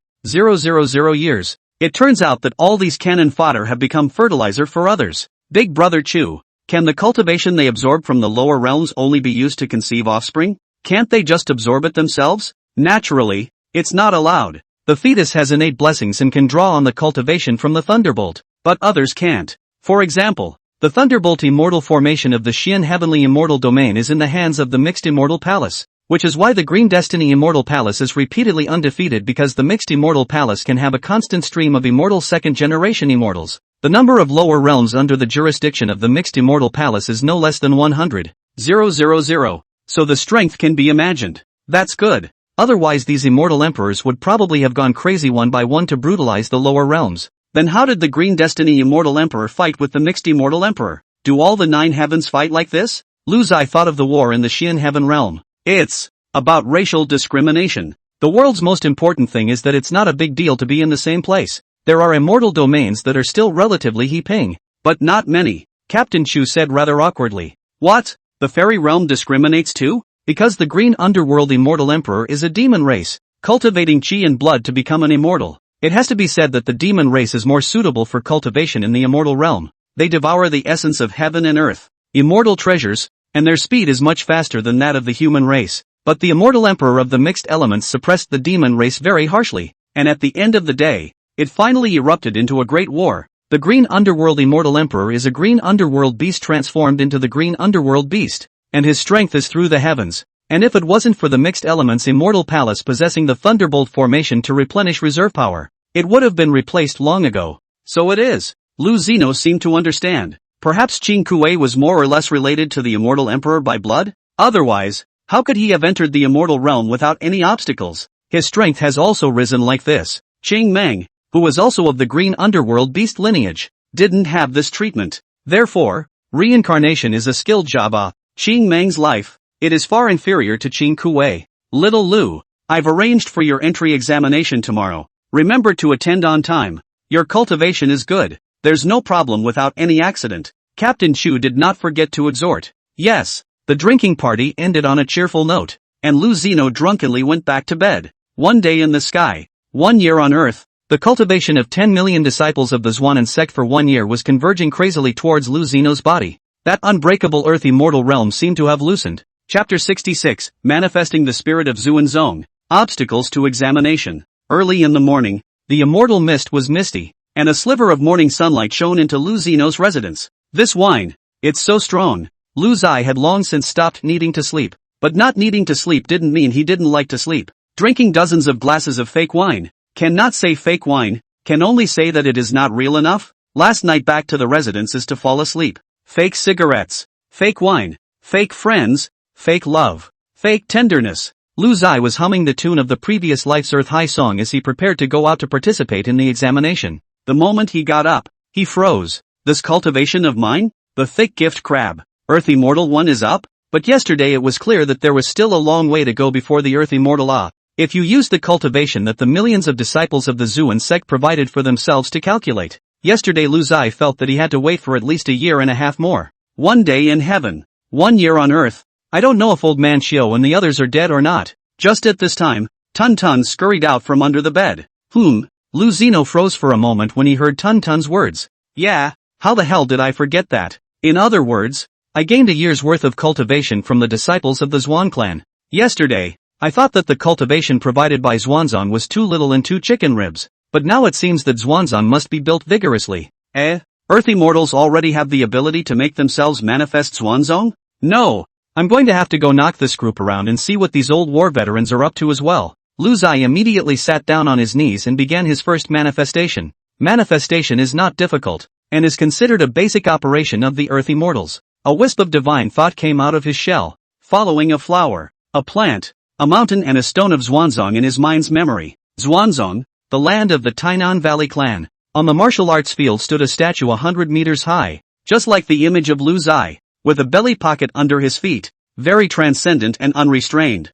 years. It turns out that all these cannon fodder have become fertilizer for others. Big Brother Chu, Can the cultivation they absorb from the lower realms only be used to conceive offspring? Can't they just absorb it themselves? Naturally, it's not allowed. The fetus has innate blessings and can draw on the cultivation from the thunderbolt, but others can't. For example, the thunderbolt immortal formation of the Xian heavenly immortal domain is in the hands of the mixed immortal palace, which is why the green destiny immortal palace is repeatedly undefeated, because the mixed immortal palace can have a constant stream of immortal second generation immortals. The number of lower realms under the jurisdiction of the mixed immortal palace is no less than 100,000, so the strength can be imagined. That's good. Otherwise these immortal emperors would probably have gone crazy one by one to brutalize the lower realms. Then how did the Green Destiny Immortal Emperor fight with the Mixed Immortal Emperor? Do all the 9 heavens fight like this? Lu Zai thought of the war in the Xian heaven realm. It's about racial discrimination. The world's most important thing is that it's not a big deal to be in the same place. There are immortal domains that are still relatively He-Ping, but not many, Captain Chu said rather awkwardly. What? The fairy realm discriminates too? Because the Green Underworld Immortal Emperor is a demon race, cultivating chi and blood to become an immortal. It has to be said that the demon race is more suitable for cultivation in the immortal realm. They devour the essence of heaven and earth, immortal treasures, and their speed is much faster than that of the human race. But the immortal emperor of the mixed elements suppressed the demon race very harshly, and at the end of the day, it finally erupted into a great war. The Green Underworld Immortal Emperor is a green underworld beast transformed into the Green Underworld Beast, and his strength is through the heavens. And if it wasn't for the mixed elements immortal palace possessing the thunderbolt formation to replenish reserve power, it would have been replaced long ago. So it is. Lu Zino seemed to understand. Perhaps Qing Kuei was more or less related to the immortal emperor by blood? Otherwise, how could he have entered the immortal realm without any obstacles? His strength has also risen like this. Qing Meng, who was also of the green underworld beast lineage, didn't have this treatment. Therefore, reincarnation is a skilled job. Qing Meng's life, it is far inferior to Qing Kuei. Little Lu, I've arranged for your entry examination tomorrow. Remember to attend on time. Your cultivation is good. There's no problem without any accident. Captain Chu did not forget to exhort. Yes, the drinking party ended on a cheerful note, and Lu Zino drunkenly went back to bed. 1 day in the sky, 1 year on earth. The cultivation of 10 million disciples of the Zhuanan sect for 1 year was converging crazily towards Lu Zino's body. That unbreakable earth immortal realm seemed to have loosened. Chapter 66, Manifesting the Spirit of Zuanzong. Obstacles to Examination. Early in the morning, the immortal mist was misty, and a sliver of morning sunlight shone into Lu Zino's residence. This wine, it's so strong. Lu Zai had long since stopped needing to sleep, but not needing to sleep didn't mean he didn't like to sleep. Drinking dozens of glasses of fake wine. Cannot say fake wine, can only say that it is not real enough. Last night back to the residence is to fall asleep. Fake cigarettes, fake wine, fake friends, fake love, fake tenderness. Lu Zai was humming the tune of the previous life's Earth High song as he prepared to go out to participate in the examination. The moment he got up, he froze. This cultivation of mine? The thick gift crab, Earth Immortal one is up? But yesterday it was clear that there was still a long way to go before the Earth Immortal If you use the cultivation that the millions of disciples of the Zhuan sect provided for themselves to calculate. Yesterday Lu Zai felt that he had to wait for at least a year and a half more. 1 day in heaven, 1 year on earth. I don't know if old man Xiao and the others are dead or not. Just at this time, Tun Tun scurried out from under the bed. Lu Zino froze for a moment when he heard Tun Tun's words. Yeah, how the hell did I forget that? In other words, I gained a year's worth of cultivation from the disciples of the Zhuan clan. Yesterday, I thought that the cultivation provided by Xuanzang was too little and 2 chicken ribs, but now it seems that Xuanzang must be built vigorously. Earth Immortals already have the ability to make themselves manifest Xuanzong? No. I'm going to have to go knock this group around and see what these old war veterans are up to as well. Lu Zai immediately sat down on his knees and began his first manifestation. Manifestation is not difficult, and is considered a basic operation of the Earth Immortals. A wisp of divine thought came out of his shell, following a flower, a plant, a mountain and a stone of Xuanzong in his mind's memory. Xuanzong, the land of the Tainan Valley clan. On the martial arts field stood a statue 100 meters high, just like the image of Lu Zai, with a belly pocket under his feet, very transcendent and unrestrained.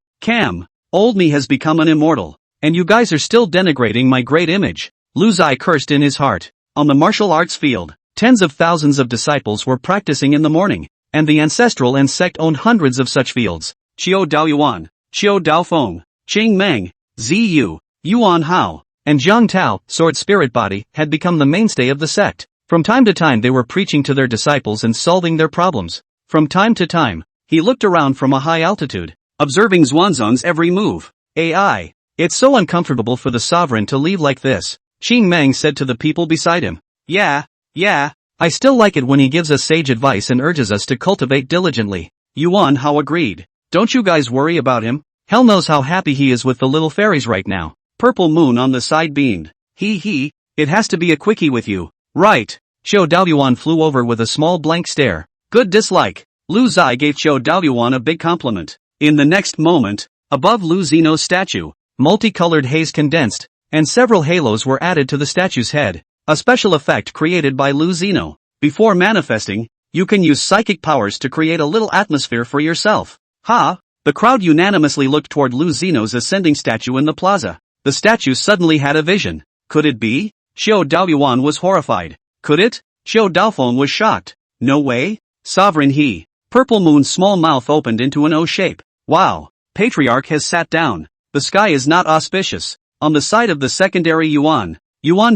Old me has become an immortal, and you guys are still denigrating my great image. Lu Zai cursed in his heart. On the martial arts field, tens of thousands of disciples were practicing in the morning, and the ancestral and sect owned hundreds of such fields. Qiu Daoyuan, Qiu Daofeng, Qing Meng, Ziyu, Yuan Hao, and Zhang Tao, sword spirit body, had become the mainstay of the sect. From time to time they were preaching to their disciples and solving their problems. From time to time, he looked around from a high altitude, observing Xuanzang's every move. AI. It's so uncomfortable for the sovereign to leave like this, Xing Meng said to the people beside him. Yeah. I still like it when he gives us sage advice and urges us to cultivate diligently. Yuan Hao agreed. Don't you guys worry about him? Hell knows how happy he is with the little fairies right now. Purple Moon on the side beamed. It has to be a quickie with you. Right. Xiao Daoyuan flew over with a small blank stare. Good dislike. Lu Zai gave Xiao Daoyuan a big compliment. In the next moment, above Lu Zeno's statue, multicolored haze condensed, and several halos were added to the statue's head, a special effect created by Lu Zeno. Before manifesting, you can use psychic powers to create a little atmosphere for yourself. Ha! The crowd unanimously looked toward Lu Zeno's ascending statue in the plaza. The statue suddenly had a vision. Could it be? Xiao Daoyuan was horrified. Could it? Xiao Daofeng was shocked. No way? Sovereign he. Purple Moon's small mouth opened into an O shape. Wow. Patriarch has sat down. The sky is not auspicious. On the side of the secondary Yuan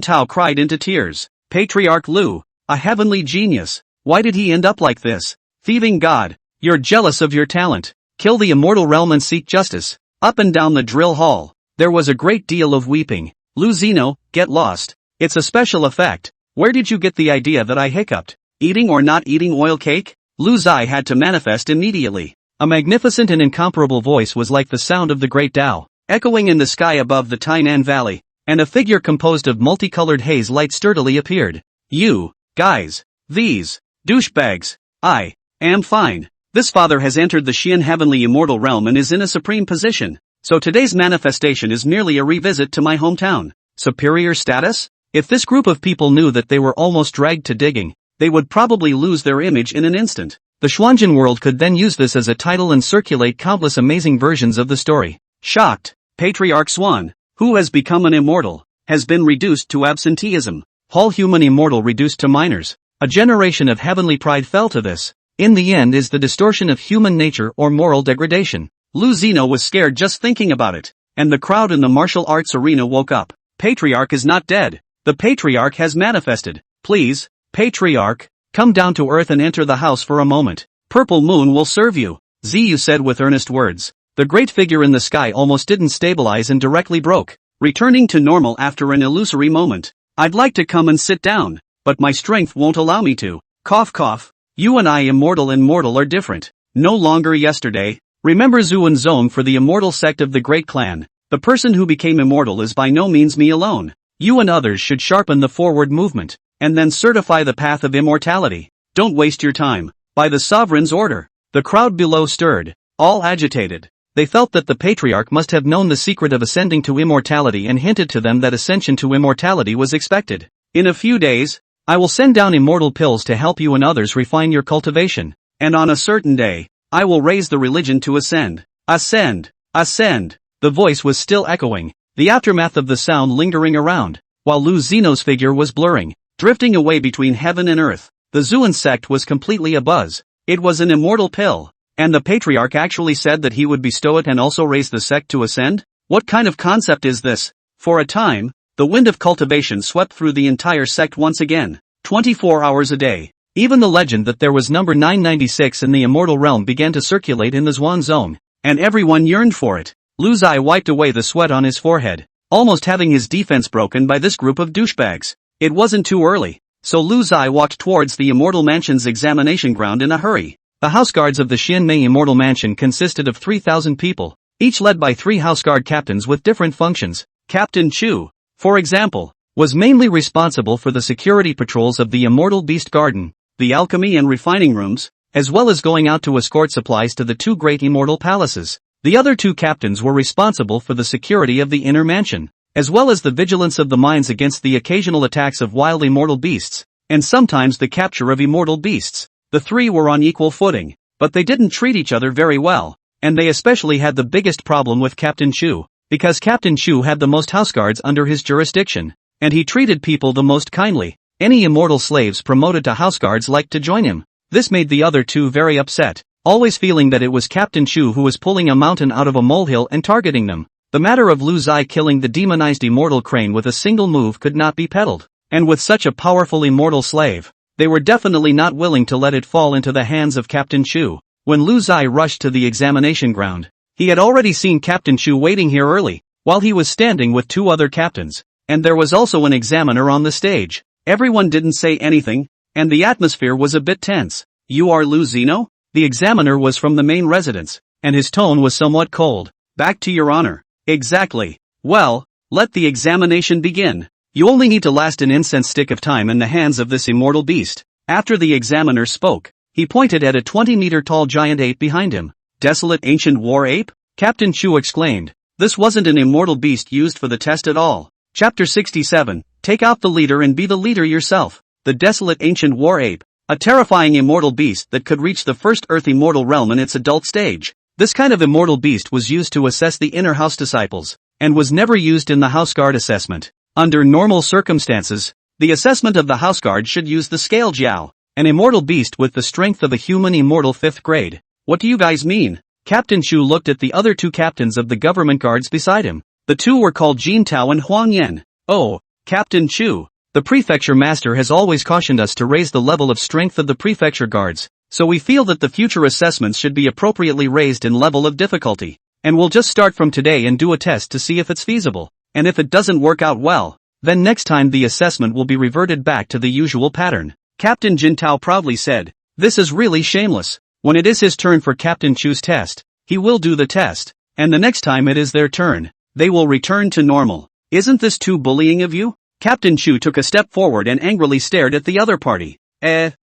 Tao cried into tears. Patriarch Lu, a heavenly genius. Why did he end up like this? Thieving god. You're jealous of your talent. Kill the immortal realm and seek justice. Up and down the drill hall, there was a great deal of weeping. Lu Zeno, get lost. It's a special effect. Where did you get the idea that I hiccuped? Eating or not eating oil cake? Lu Zai had to manifest immediately. A magnificent and incomparable voice was like the sound of the great Tao, echoing in the sky above the Tainan Valley, and a figure composed of multicolored haze light sturdily appeared. You, guys, these douchebags. I am fine. This father has entered the Xian heavenly immortal realm and is in a supreme position. So today's manifestation is merely a revisit to my hometown. Superior status? If this group of people knew that they were almost dragged to digging, they would probably lose their image in an instant. The Xuanjin world could then use this as a title and circulate countless amazing versions of the story. Shocked, Patriarch Xuan, who has become an immortal, has been reduced to absenteeism. Whole human immortal reduced to minors. A generation of heavenly pride fell to this. In the end is the distortion of human nature or moral degradation. Lu Zeno was scared just thinking about it, and the crowd in the martial arts arena woke up. Patriarch is not dead. The Patriarch has manifested. Please, Patriarch, come down to earth and enter the house for a moment. Purple Moon will serve you, Ziyu said with earnest words. The great figure in the sky almost didn't stabilize and directly broke, returning to normal after an illusory moment. I'd like to come and sit down, but my strength won't allow me to. Cough cough. You and I immortal and mortal are different. No longer yesterday. Remember Zuan Zong for the immortal sect of the Great Clan. The person who became immortal is by no means me alone. You and others should sharpen the forward movement, and then certify the path of immortality. Don't waste your time. By the sovereign's order. The crowd below stirred, all agitated. They felt that the Patriarch must have known the secret of ascending to immortality and hinted to them that ascension to immortality was expected. In a few days, I will send down immortal pills to help you and others refine your cultivation. And on a certain day, I will raise the religion to ascend. Ascend. Ascend. The voice was still echoing, the aftermath of the sound lingering around, while Lu Zeno's figure was blurring, drifting away between heaven and earth. The Zuan sect was completely abuzz. It was an immortal pill, and the Patriarch actually said that he would bestow it and also raise the sect to ascend? What kind of concept is this? For a time, the wind of cultivation swept through the entire sect once again, 24 hours a day. Even the legend that there was number 996 in the immortal realm began to circulate in the Xuanzong, and everyone yearned for it. Lu Zai wiped away the sweat on his forehead, almost having his defense broken by this group of douchebags. It wasn't too early, so Lu Zai walked towards the immortal mansion's examination ground in a hurry. The house guards of the Xianmei immortal mansion consisted of 3,000 people, each led by 3 house guard captains with different functions. Captain Chu, for example, was mainly responsible for the security patrols of the immortal beast garden, the alchemy and refining rooms, as well as going out to escort supplies to the 2 great immortal palaces. The other 2 captains were responsible for the security of the inner mansion, as well as the vigilance of the mines against the occasional attacks of wild immortal beasts, and sometimes the capture of immortal beasts. The 3 were on equal footing, but they didn't treat each other very well, and they especially had the biggest problem with Captain Chu, because Captain Chu had the most houseguards under his jurisdiction, and he treated people the most kindly. Any immortal slaves promoted to houseguards liked to join him. This made the other 2 very upset, always feeling that it was Captain Chu who was pulling a mountain out of a molehill and targeting them. The matter of Lu Zai killing the demonized immortal crane with a single move could not be peddled. And with such a powerful immortal slave, they were definitely not willing to let it fall into the hands of Captain Chu. When Lu Zai rushed to the examination ground, he had already seen Captain Chu waiting here early, while he was standing with 2 other captains, and there was also an examiner on the stage. Everyone didn't say anything, and the atmosphere was a bit tense. "You are Lu Zino?" The examiner was from the main residence, and his tone was somewhat cold. "Back to your honor." "Exactly. Well, let the examination begin. You only need to last an incense stick of time in the hands of this immortal beast." After the examiner spoke, he pointed at a 20-meter-tall giant ape behind him. "Desolate ancient war ape?" Captain Chu exclaimed. This wasn't an immortal beast used for the test at all. Chapter 67, Take out the leader and be the leader yourself. The desolate ancient war ape, a terrifying immortal beast that could reach the first Earth immortal realm in its adult stage. This kind of immortal beast was used to assess the inner house disciples, and was never used in the house guard assessment. Under normal circumstances, the assessment of the house guard should use the scale jiao, an immortal beast with the strength of a human immortal 5th grade. "What do you guys mean?" Captain Chu looked at the other 2 captains of the government guards beside him. The 2 were called Jin Tao and Huang Yan. "Oh, Captain Chu, the prefecture master has always cautioned us to raise the level of strength of the prefecture guards, so we feel that the future assessments should be appropriately raised in level of difficulty. And we'll just start from today and do a test to see if it's feasible, and if it doesn't work out well, then next time the assessment will be reverted back to the usual pattern." Captain Jin Tao proudly said, "This is really shameless. When it is his turn for Captain Chu's test, he will do the test, and the next time it is their turn, they will return to normal. Isn't this too bullying of you?" Captain Chu took a step forward and angrily stared at the other party.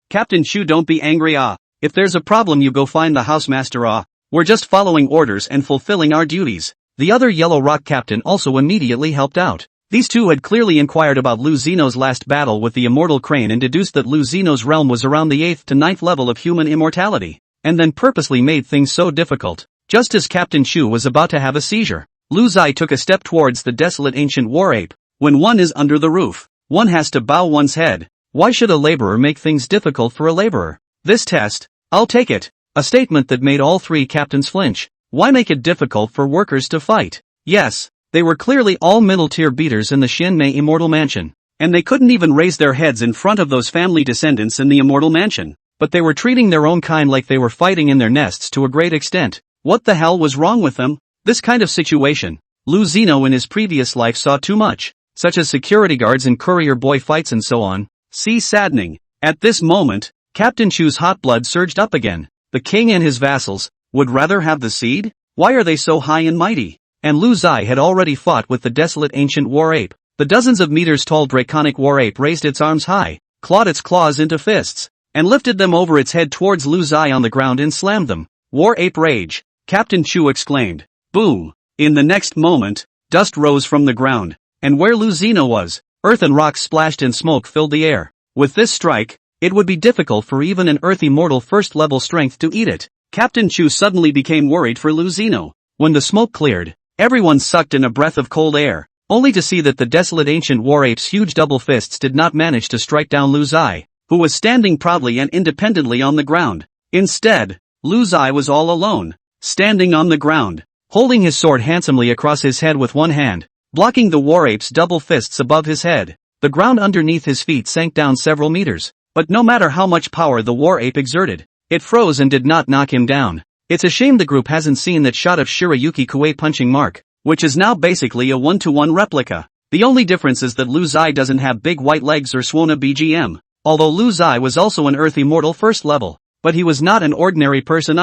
Captain Chu, don't be angry. If there's a problem you go find the housemaster. We're just following orders and fulfilling our duties." The other Yellow Rock captain also immediately helped out. These 2 had clearly inquired about Lu Zino's last battle with the immortal crane and deduced that Lu Zino's realm was around the 8th to 9th level of human immortality, and then purposely made things so difficult. Just as Captain Chu was about to have a seizure, Lu Zai took a step towards the desolate ancient war ape. When one is under the roof, one has to bow one's head. Why should a laborer make things difficult for a laborer? "This test, I'll take it." A statement that made all 3 captains flinch. Why make it difficult for workers to fight? Yes, they were clearly all middle-tier beaters in the Shinmei Immortal Mansion, and they couldn't even raise their heads in front of those family descendants in the Immortal Mansion. But they were treating their own kind like they were fighting in their nests to a great extent. What the hell was wrong with them? This kind of situation, Lu Zino in his previous life saw too much, such as security guards and courier boy fights and so on. See, saddening. At this moment, Captain Chu's hot blood surged up again. The king and his vassals would rather have the seed? Why are they so high and mighty? And Lu Zai had already fought with the desolate ancient war ape. The dozens of meters tall draconic war ape raised its arms high, clawed its claws into fists, and lifted them over its head towards Lu Zai on the ground and slammed them. "War ape rage!" Captain Chu exclaimed. Boom! In the next moment, dust rose from the ground, and where Lu Zino was, earth and rocks splashed and smoke filled the air. With this strike, it would be difficult for even an earth immortal first-level strength to eat it. Captain Chu suddenly became worried for Lu Zino. When the smoke cleared, everyone sucked in a breath of cold air, only to see that the desolate ancient war ape's huge double fists did not manage to strike down Lu Zai, who was standing proudly and independently on the ground. Instead, Lu Zai was all alone, standing on the ground, holding his sword handsomely across his head with one hand, blocking the war ape's double fists above his head. The ground underneath his feet sank down several meters, but no matter how much power the war ape exerted, it froze and did not knock him down. It's a shame the group hasn't seen that shot of Shirayuki Kuei punching mark, which is now basically a 1-to-1 replica. The only difference is that Lu Zai doesn't have big white legs or Suona BGM, although Lu Zai was also an Earth Immortal first level, but he was not an ordinary person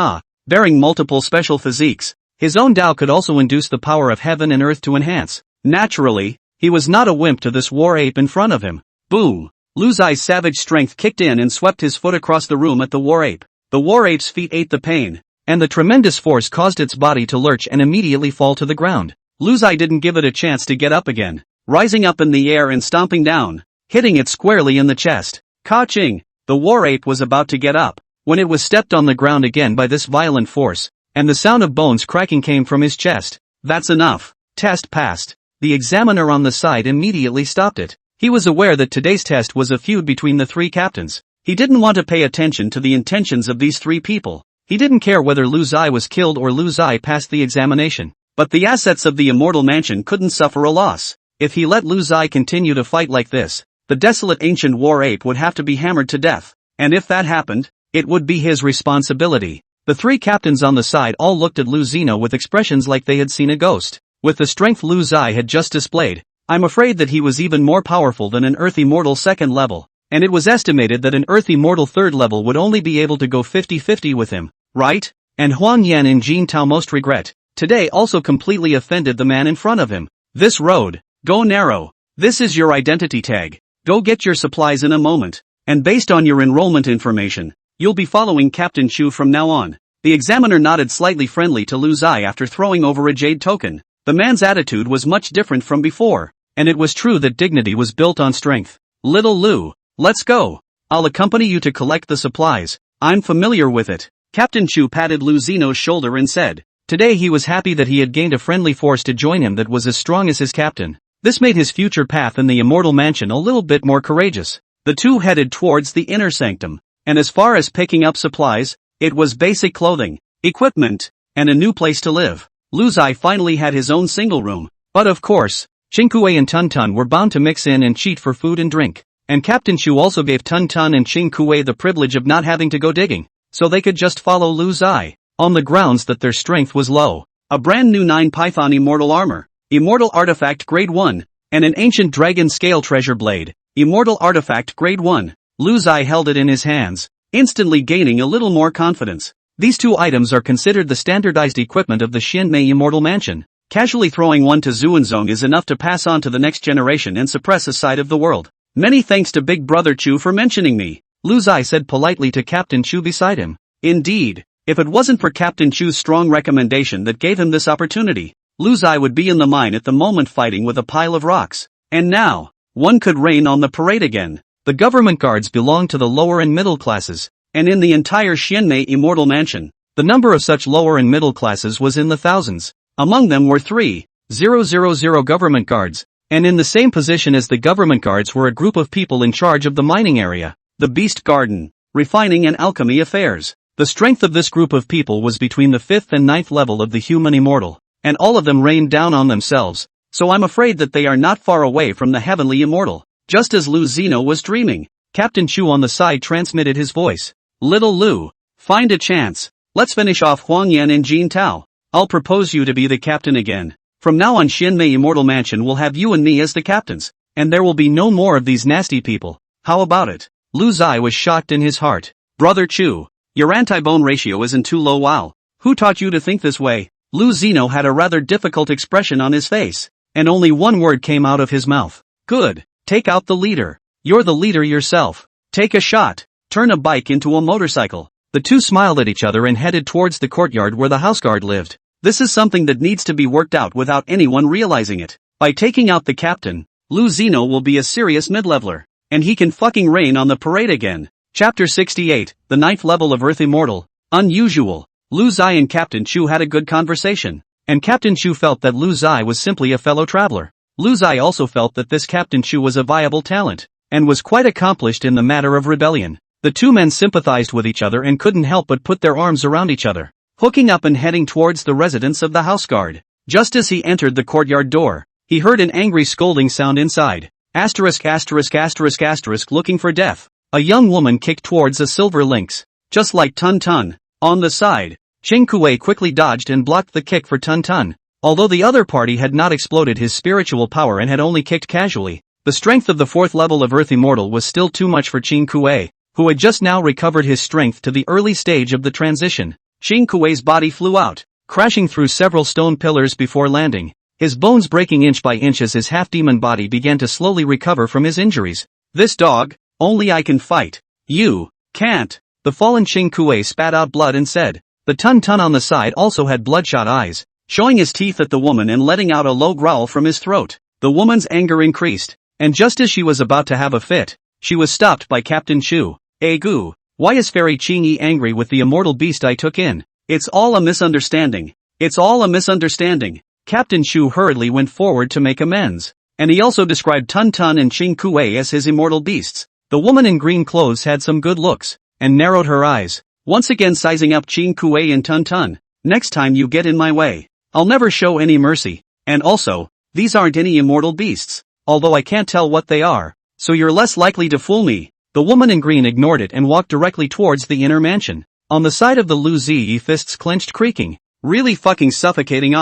bearing multiple special physiques. His own Tao could also induce the power of heaven and earth to enhance. Naturally, he was not a wimp to this war ape in front of him. Boom! Lu Zai's savage strength kicked in and swept his foot across the room at the war ape. The war ape's feet ate the pain, and the tremendous force caused its body to lurch and immediately fall to the ground. Lu Zai didn't give it a chance to get up again, rising up in the air and stomping down, hitting it squarely in the chest. Ka-ching! The war ape was about to get up, when it was stepped on the ground again by this violent force, and the sound of bones cracking came from his chest. That's enough. Test passed. The examiner on the side immediately stopped it. He was aware that today's test was a feud between the three captains. He didn't want to pay attention to the intentions of these three people. He didn't care whether Lu Zai was killed or Lu Zai passed the examination. But the assets of the Immortal Mansion couldn't suffer a loss. If he let Lu Zai continue to fight like this, the desolate ancient war ape would have to be hammered to death, and if that happened, it would be his responsibility. The three captains on the side all looked at Lu Zino with expressions like they had seen a ghost. With the strength Lu Zai had just displayed, I'm afraid that he was even more powerful than an earthy mortal second level, and it was estimated that an earthy mortal third level would only be able to go 50-50 with him, right? And Huang Yan and Jin Tao most regret, today also completely offended the man in front of him. This road, go narrow. This is your identity tag. Go get your supplies in a moment, and based on your enrollment information, you'll be following Captain Chu from now on. The examiner nodded slightly friendly to Lu Zai after throwing over a jade token. The man's attitude was much different from before, and it was true that dignity was built on strength. Little Lu, let's go. I'll accompany you to collect the supplies. I'm familiar with it. Captain Chu patted Lu Zino's shoulder and said, today he was happy that he had gained a friendly force to join him that was as strong as his captain. This made his future path in the immortal mansion a little bit more courageous. The two headed towards the inner sanctum, and as far as picking up supplies, it was basic clothing, equipment, and a new place to live. Lu Zai finally had his own single room, but of course, Qing Kuei and Tun Tun were bound to mix in and cheat for food and drink, and Captain Chu also gave Tun Tun and Qing Kuei the privilege of not having to go digging, so they could just follow Lu Zai, on the grounds that their strength was low. A brand new 9 Python immortal armor, immortal artifact grade 1, and an ancient dragon scale treasure blade, immortal artifact grade 1. Lu Zai held it in his hands, instantly gaining a little more confidence. These two items are considered the standardized equipment of the Xianmei Immortal Mansion. Casually throwing one to Zuanzong is enough to pass on to the next generation and suppress a side of the world. Many thanks to Big Brother Chu for mentioning me, Lu Zai said politely to Captain Chu beside him. Indeed, if it wasn't for Captain Chu's strong recommendation that gave him this opportunity, Lu Zai would be in the mine at the moment fighting with a pile of rocks. And now, one could rain on the parade again. The government guards belong to the lower and middle classes, and in the entire Xianmei Immortal Mansion, the number of such lower and middle classes was in the thousands. Among them were 3,000 government guards, and in the same position as the government guards were a group of people in charge of the mining area, the Beast Garden, refining and alchemy affairs. The strength of this group of people was between the 5th and 9th level of the human immortal, and all of them rained down on themselves, so I'm afraid that they are not far away from the heavenly immortal. Just as Lu Zino was dreaming, Captain Chu on the side transmitted his voice. Little Lu, find a chance. Let's finish off Huang Yan and Jin Tao. I'll propose you to be the captain again. From now on Xianmei Immortal Mansion will have you and me as the captains, and there will be no more of these nasty people. How about it? Lu Zai was shocked in his heart. Brother Chu, your anti-bone ratio isn't too low. Wow. Who taught you to think this way? Lu Zino had a rather difficult expression on his face, and only one word came out of his mouth. Good. Take out the leader. You're the leader yourself. Take a shot. Turn a bike into a motorcycle. The two smiled at each other and headed towards the courtyard where the houseguard lived. This is something that needs to be worked out without anyone realizing it. By taking out the captain, Lu Zino will be a serious mid-leveler, and he can fucking rain on the parade again. Chapter 68, the 9th level of Earth Immortal. Unusual. Lu Zai and Captain Chu had a good conversation, and Captain Chu felt that Lu Zai was simply a fellow traveler. Lu Zai also felt that this Captain Chu was a viable talent, and was quite accomplished in the matter of rebellion. The two men sympathized with each other and couldn't help but put their arms around each other, hooking up and heading towards the residence of the houseguard. Just as he entered the courtyard door, he heard an angry scolding sound inside. Asterisk asterisk asterisk asterisk looking for death. A young woman kicked towards a silver lynx, just like Tun Tun. On the side, Qing Kuei quickly dodged and blocked the kick for Tun Tun. Although the other party had not exploded his spiritual power and had only kicked casually, the strength of the 4th level of Earth Immortal was still too much for Qing Kuei, who had just now recovered his strength to the early stage of the transition. Qing Kuei's body flew out, crashing through several stone pillars before landing, his bones breaking inch by inch as his half-demon body began to slowly recover from his injuries. This dog, only I can fight. You can't. The fallen Qing Kuei spat out blood and said. The Tun Tun on the side also had bloodshot eyes, showing his teeth at the woman and letting out a low growl from his throat. The woman's anger increased, and just as she was about to have a fit, she was stopped by Captain Chu. Gu, why is Fairy Qingyi angry with the immortal beast I took in? It's all a misunderstanding. It's all a misunderstanding. Captain Chu hurriedly went forward to make amends, and he also described Tun Tun and Qing Kuei as his immortal beasts. The woman in green clothes had some good looks, and narrowed her eyes, once again sizing up Qing Kuei and Tun Tun. Next time you get in my way, I'll never show any mercy. And also, these aren't any immortal beasts, although I can't tell what they are. so you're less likely to fool me. The woman in green ignored it and walked directly towards the inner mansion. On the side of the Lu Ziyi, fists clenched, creaking. Really fucking suffocating.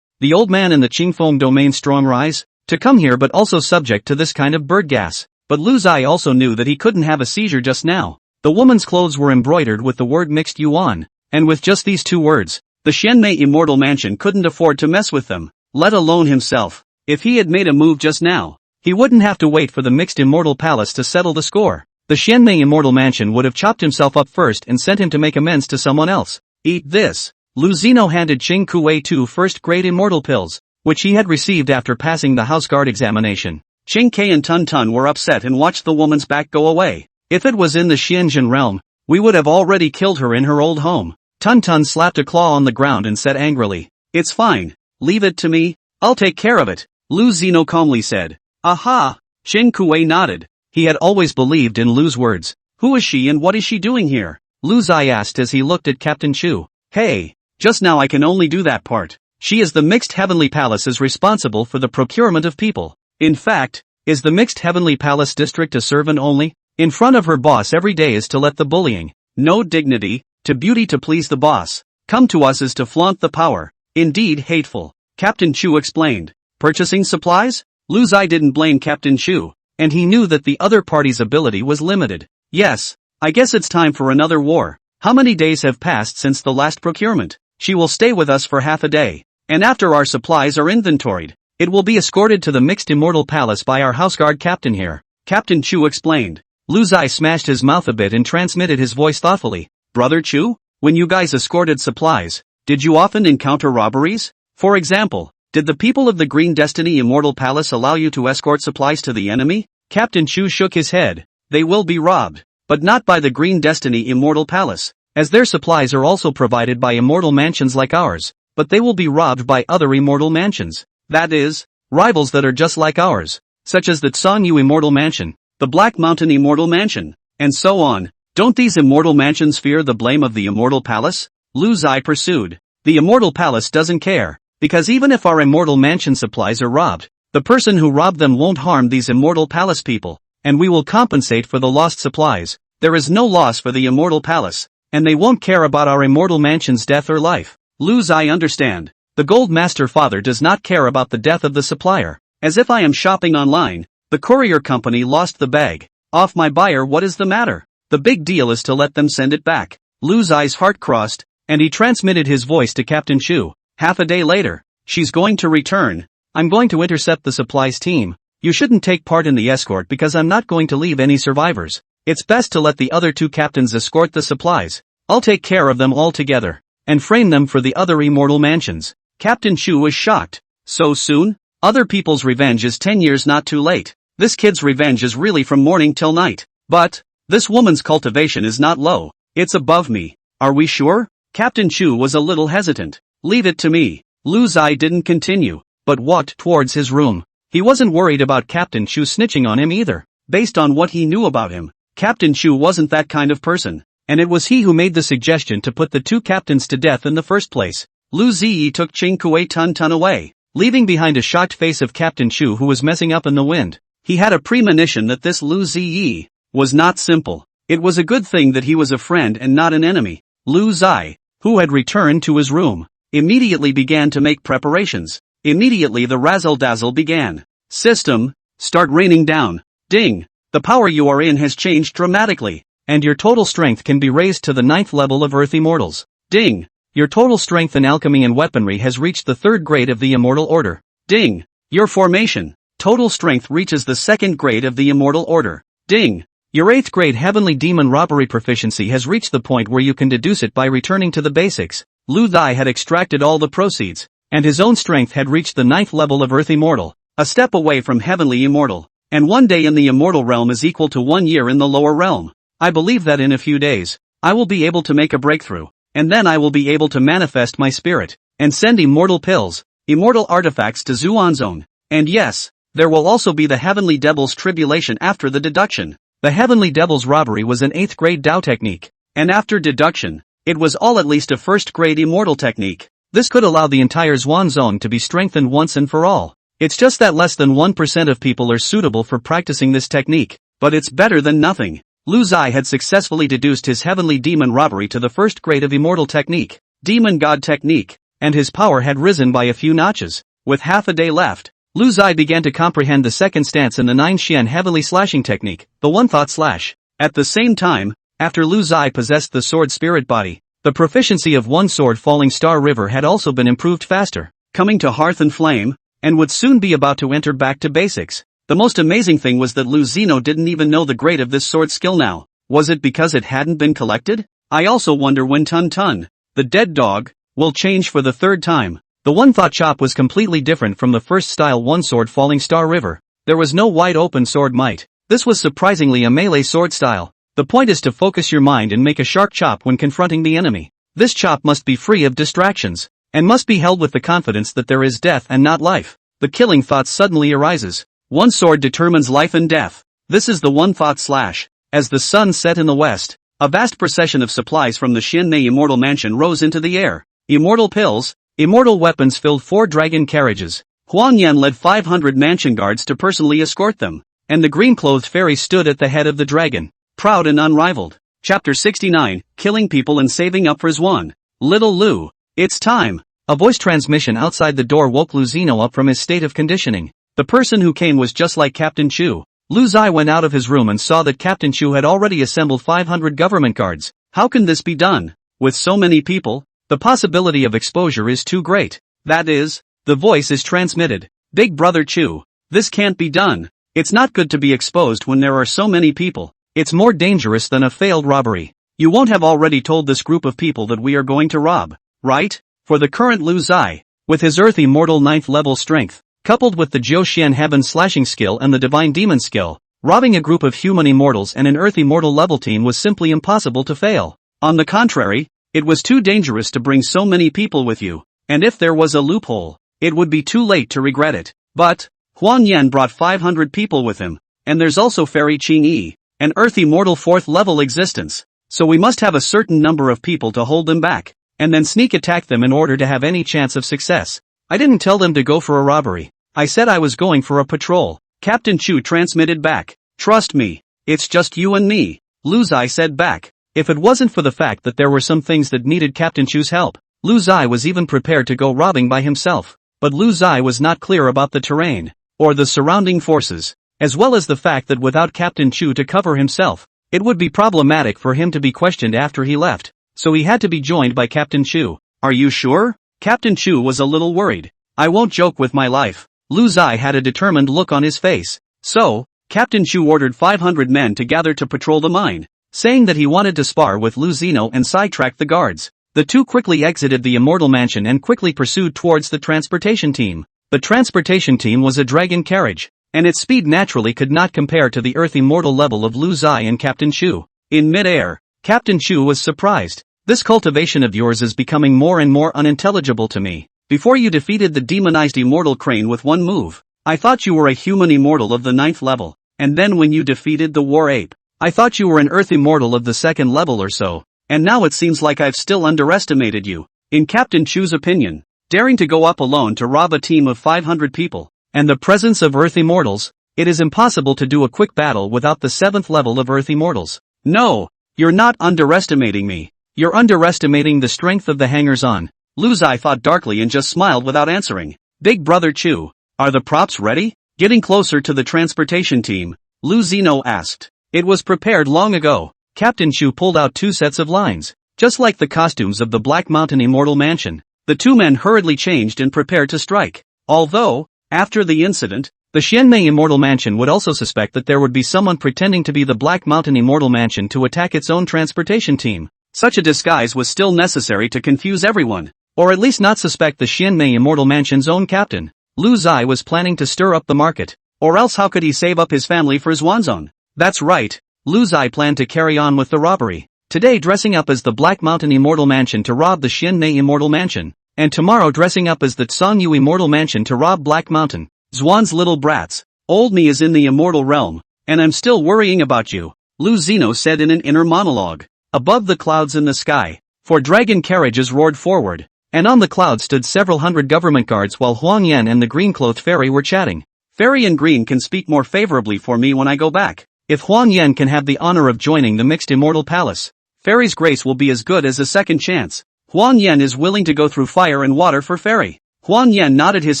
The old man in the Qingfeng domain strong rise to come here, but also subject to this kind of bird gas. But Lu Zai also knew that he couldn't have a seizure just now. The woman's clothes were embroidered with the word mixed yuan, and with just these two words, the Xianmei Immortal Mansion couldn't afford to mess with them, let alone himself. If he had made a move just now, he wouldn't have to wait for the Mixed Immortal Palace to settle the score. The Xianmei Immortal Mansion would have chopped himself up first and sent him to make amends to someone else. Eat this. Lu Zino handed Qing Kuei 2 first-grade immortal pills, which he had received after passing the house guard examination. Qing Kai and Tun Tun were upset and watched the woman's back go away. If it was in the Xianjin realm, we would have already killed her in her old home. Tun Tun slapped a claw on the ground and said angrily, "It's fine. Leave it to me. I'll take care of it," Lu Zino calmly said. Aha! Qing Kuei nodded. He had always believed in Lu's words. Who is she and what is she doing here? Lu Zai asked as he looked at Captain Chu. Hey, just now I can only do that part. She is the Mixed Heavenly Palace, is responsible for the procurement of people. In fact, is the Mixed Heavenly Palace district a servant only? In front of her boss every day is to let the bullying, no dignity, to beauty to please the boss, come to us is to flaunt the power. Indeed hateful. Captain Chu explained. Purchasing supplies? Lu Zai didn't blame Captain Chu, and he knew that the other party's ability was limited. Yes, I guess it's time for another war. How many days have passed since the last procurement? She will stay with us for half a day, and after our supplies are inventoried, it will be escorted to the Mixed Immortal Palace by our houseguard captain here, Captain Chu explained. Lu Zai smashed his mouth a bit and transmitted his voice thoughtfully. Brother Chu, when you guys escorted supplies, did you often encounter robberies? For example, did the people of the Green Destiny Immortal Palace allow you to escort supplies to the enemy? Captain Chu shook his head. They will be robbed, but not by the Green Destiny Immortal Palace, as their supplies are also provided by immortal mansions like ours, but they will be robbed by other immortal mansions. That is, rivals that are just like ours, such as the Tsanyu Immortal Mansion, the Black Mountain Immortal Mansion, and so on. Don't these immortal mansions fear the blame of the Immortal Palace? Lu Zai pursued. The Immortal Palace doesn't care, because even if our Immortal Mansion supplies are robbed, the person who robbed them won't harm these Immortal Palace people, and we will compensate for the lost supplies. There is no loss for the Immortal Palace, and they won't care about our Immortal Mansion's death or life. Lu Zai understand. The Gold Master Father does not care about the death of the supplier. As if I am shopping online, the courier company lost the bag. Off my buyer, what is the matter? The big deal is to let them send it back. Lu Zai's heart crossed, and he transmitted his voice to Captain Chu. Half a day later, she's going to return. I'm going to intercept the supplies team. You shouldn't take part in the escort because I'm not going to leave any survivors. It's best to let the other two captains escort the supplies. I'll take care of them all together, and frame them for the other immortal mansions. Captain Chu was shocked. So soon? Other people's revenge is 10 years not too late. This kid's revenge is really from morning till night. But this woman's cultivation is not low. It's above me. Are we sure? Captain Chu was a little hesitant. Leave it to me. Lu Zai didn't continue, but walked towards his room. He wasn't worried about Captain Chu snitching on him either. Based on what he knew about him, Captain Chu wasn't that kind of person, and it was he who made the suggestion to put the two captains to death in the first place. Lu Ziyi took Qing Kuei Tun Tun away, leaving behind a shocked face of Captain Chu who was messing up in the wind. He had a premonition that this Lu Ziyi was not simple. It was a good thing that he was a friend and not an enemy. Lu Zai, who had returned to his room, immediately began to make preparations. Immediately the razzle-dazzle began. System, start raining down. Ding! The power you are in has changed dramatically, and your total strength can be raised to the 9th level of Earth Immortals. Ding! Your total strength in alchemy and weaponry has reached the 3rd grade of the Immortal Order. Ding! Your formation, total strength reaches the 2nd grade of the Immortal Order. Ding! Your 8th grade Heavenly Demon Robbery proficiency has reached the point where you can deduce it by returning to the basics. Lu Thai had extracted all the proceeds, and his own strength had reached the 9th level of Earth Immortal, a step away from Heavenly Immortal. And 1 day in the Immortal Realm is equal to 1 year in the lower realm. I believe that in a few days, I will be able to make a breakthrough, and then I will be able to manifest my spirit, and send immortal pills, immortal artifacts to Zuan Zone. And yes, there will also be the Heavenly Devil's tribulation after the deduction. The Heavenly Devil's robbery was an 8th grade Dao technique, and after deduction, it was all at least a 1st grade immortal technique. This could allow the entire Zuan Zone to be strengthened once and for all. It's just that less than 1% of people are suitable for practicing this technique. but it's better than nothing. Lu Zai had successfully deduced his heavenly demon robbery to the first grade of immortal technique, demon god technique, and his power had risen by a few notches. With half a day left, Lu Zai began to comprehend the second stance in the 9 Xian heavily slashing technique, the one thought slash. At the same time, after Lu Zai possessed the sword spirit body, the proficiency of one sword falling star river had also been improved faster, coming to hearth and flame, and would soon be about to enter back to basics. The most amazing thing was that Lu Zino didn't even know the grade of this sword skill now. Was it because it hadn't been collected? I also wonder when Tun Tun, the dead dog, will change for the third time. The one thought chop was completely different from the first style one sword falling star river. There was no wide open sword might. This was surprisingly a melee sword style. The point is to focus your mind and make a sharp chop when confronting the enemy. This chop must be free of distractions, and must be held with the confidence that there is death and not life. The killing thought suddenly arises. One sword determines life and death. This is the one thought slash. As the sun set in the west, a vast procession of supplies from the Xianmei Immortal Mansion rose into the air. Immortal pills, immortal weapons filled 4 dragon carriages. Huang Yan led 500 mansion guards to personally escort them, and the green-clothed fairy stood at the head of the dragon, proud and unrivaled. Chapter 69, Killing People and Saving Up for Zwan. Little Lu, it's time. A voice transmission outside the door woke Lu Zino up from his state of conditioning. The person who came was just like Captain Chu. Lu Zai went out of his room and saw that Captain Chu had already assembled 500 government guards. How can this be done? With so many people, the possibility of exposure is too great. That is, the voice is transmitted. Big Brother Chu, this can't be done. It's not good to be exposed when there are so many people. It's more dangerous than a failed robbery. You won't have already told this group of people that we are going to rob, right? For the current Lu Zai, with his earth immortal 9th level strength, coupled with the Jiu Xian Heaven slashing skill and the divine demon skill, robbing a group of human immortals and an earth immortal level team was simply impossible to fail. On the contrary, it was too dangerous to bring so many people with you, and if there was a loophole, it would be too late to regret it. But, Huang Yan brought 500 people with him, and there's also Fairy Qing Yi, an earth immortal 4th level existence, so we must have a certain number of people to hold them back, and then sneak attack them in order to have any chance of success. I didn't tell them to go for a robbery. I said I was going for a patrol. Captain Chu transmitted back. Trust me, it's just you and me. Lu Zai said back. If it wasn't for the fact that there were some things that needed Captain Chu's help, Lu Zai was even prepared to go robbing by himself. But Lu Zai was not clear about the terrain, or the surrounding forces, as well as the fact that without Captain Chu to cover himself, it would be problematic for him to be questioned after he left, so he had to be joined by Captain Chu. Are you sure? Captain Chu was a little worried. I won't joke with my life. Lu Zai had a determined look on his face. So, Captain Chu ordered 500 men to gather to patrol the mine, saying that he wanted to spar with Lu Zino and sidetrack the guards. The two quickly exited the Immortal Mansion and quickly pursued towards the transportation team. The transportation team was a dragon carriage, and its speed naturally could not compare to the Earth Immortal level of Lu Zai and Captain Chu. In mid-air, Captain Chu was surprised. This cultivation of yours is becoming more and more unintelligible to me. Before you defeated the demonized immortal crane with one move, I thought you were a human immortal of the 9th level, and then when you defeated the war ape, I thought you were an earth immortal of the 2nd level or so, and now it seems like I've still underestimated you. In Captain Chu's opinion, daring to go up alone to rob a team of 500 people, and the presence of earth immortals, it is impossible to do a quick battle without the 7th level of earth immortals. No, you're not underestimating me. You're underestimating the strength of the hangers-on. Lu Zai thought darkly and just smiled without answering. Big Brother Chu, are the props ready? Getting closer to the transportation team, Lu Zino asked. It was prepared long ago. Captain Chu pulled out 2 sets of lines, just like the costumes of the Black Mountain Immortal Mansion. The 2 men hurriedly changed and prepared to strike. Although, after the incident, the Xianmei Immortal Mansion would also suspect that there would be someone pretending to be the Black Mountain Immortal Mansion to attack its own transportation team. Such a disguise was still necessary to confuse everyone, or at least not suspect the Xianmei Immortal Mansion's own captain. Lu Zai was planning to stir up the market, or else how could he save up his family for Zwanzong? That's right, Lu Zai planned to carry on with the robbery, today dressing up as the Black Mountain Immortal Mansion to rob the Xianmei Immortal Mansion, and tomorrow dressing up as the Tsangyu Immortal Mansion to rob Black Mountain. Zwan's little brats, old me is in the immortal realm, and I'm still worrying about you, Lu Zino said in an inner monologue. Above the clouds in the sky, 4 dragon carriages roared forward, and on the clouds stood several hundred government guards while Huang Yan and the green-clothed fairy were chatting. Fairy in green can speak more favorably for me when I go back. If Huan Yen can have the honor of joining the mixed immortal palace, Fairy's grace will be as good as a second chance. Huan Yen is willing to go through fire and water for Fairy. Huan Yen nodded his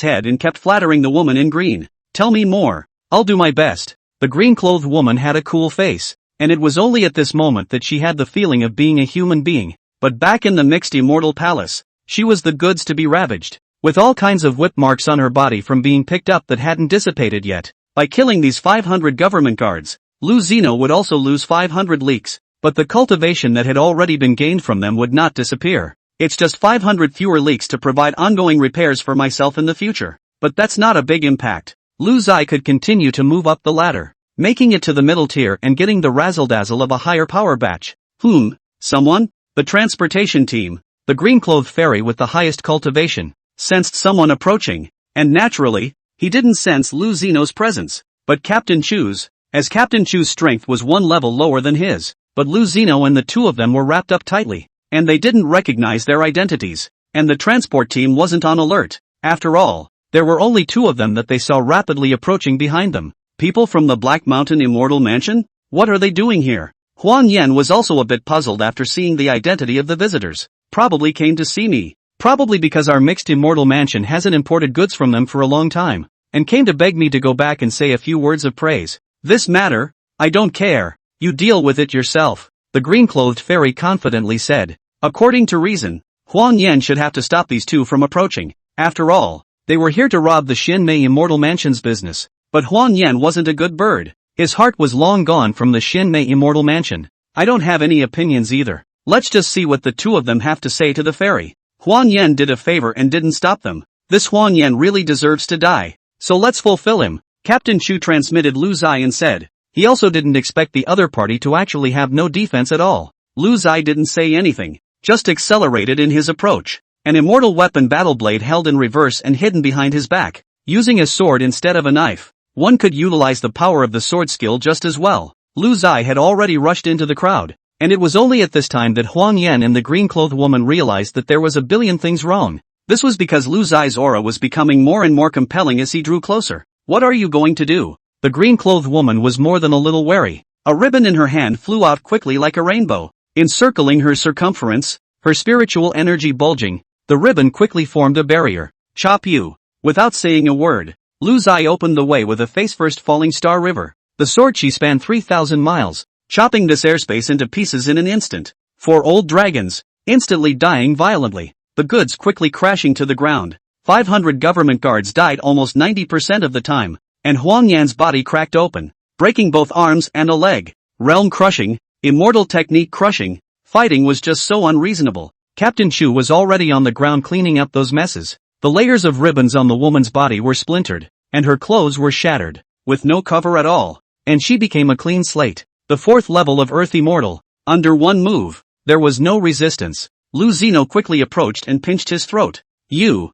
head and kept flattering the woman in green. Tell me more. I'll do my best. The green-clothed woman had a cool face, and it was only at this moment that she had the feeling of being a human being. But back in the mixed immortal palace, she was the goods to be ravaged, with all kinds of whip marks on her body from being picked up that hadn't dissipated yet. By killing these 500 government guards, Lu Zeno would also lose 500 leaks, but the cultivation that had already been gained from them would not disappear. It's just 500 fewer leaks to provide ongoing repairs for myself in the future. But that's not a big impact. Lu Zai could continue to move up the ladder, making it to the middle tier and getting the razzle-dazzle of a higher power batch. Someone? The transportation team, the green-clothed fairy with the highest cultivation, sensed someone approaching, and naturally, he didn't sense Lu Zeno's presence, but Captain Chu's, as Captain Chu's strength was one level lower than his, but Lu Zeno and the two of them were wrapped up tightly, and they didn't recognize their identities, and the transport team wasn't on alert. After all, there were only two of them that they saw rapidly approaching behind them. People from the Black Mountain Immortal Mansion? What are they doing here? Huan Yen was also a bit puzzled after seeing the identity of the visitors. Probably came to see me. Probably because our mixed immortal mansion hasn't imported goods from them for a long time, and came to beg me to go back and say a few words of praise. This matter? I don't care. You deal with it yourself, the green-clothed fairy confidently said. According to reason, Huan Yen should have to stop these two from approaching. After all, they were here to rob the Xinmei Immortal Mansion's business. But Huan Yen wasn't a good bird. His heart was long gone from the Xinmei Immortal Mansion. I don't have any opinions either. Let's just see what the two of them have to say to the fairy. Huan Yen did a favor and didn't stop them. This Huan Yen really deserves to die. So let's fulfill him. Captain Chu transmitted Lu Zai and said. He also didn't expect the other party to actually have no defense at all. Lu Zai didn't say anything, just accelerated in his approach. An immortal weapon battle blade held in reverse and hidden behind his back. Using a sword instead of a knife, one could utilize the power of the sword skill just as well. Lu Zai had already rushed into the crowd, and it was only at this time that Huan Yen and the green-clothed woman realized that there was a billion things wrong. This was because Lu Zai's aura was becoming more and more compelling as he drew closer. What are you going to do? The green-clothed woman was more than a little wary. A ribbon in her hand flew out quickly like a rainbow, encircling her circumference, her spiritual energy bulging. The ribbon quickly formed a barrier. Chop you. Without saying a word, Lu Zai opened the way with a face-first falling star river. The sword chi spanned 3,000 miles, chopping this airspace into pieces in an instant. 4 old dragons, instantly dying violently, the goods quickly crashing to the ground. 500 government guards died almost 90% of the time, and Huan Yan's body cracked open, breaking both arms and a leg. Realm crushing, immortal technique crushing, fighting was just so unreasonable. Captain Chu was already on the ground cleaning up those messes. The layers of ribbons on the woman's body were splintered, and her clothes were shattered, with no cover at all, and she became a clean slate. The 4th level of Earth Immortal. Under one move, there was no resistance. Lu Zeno quickly approached and pinched his throat. You,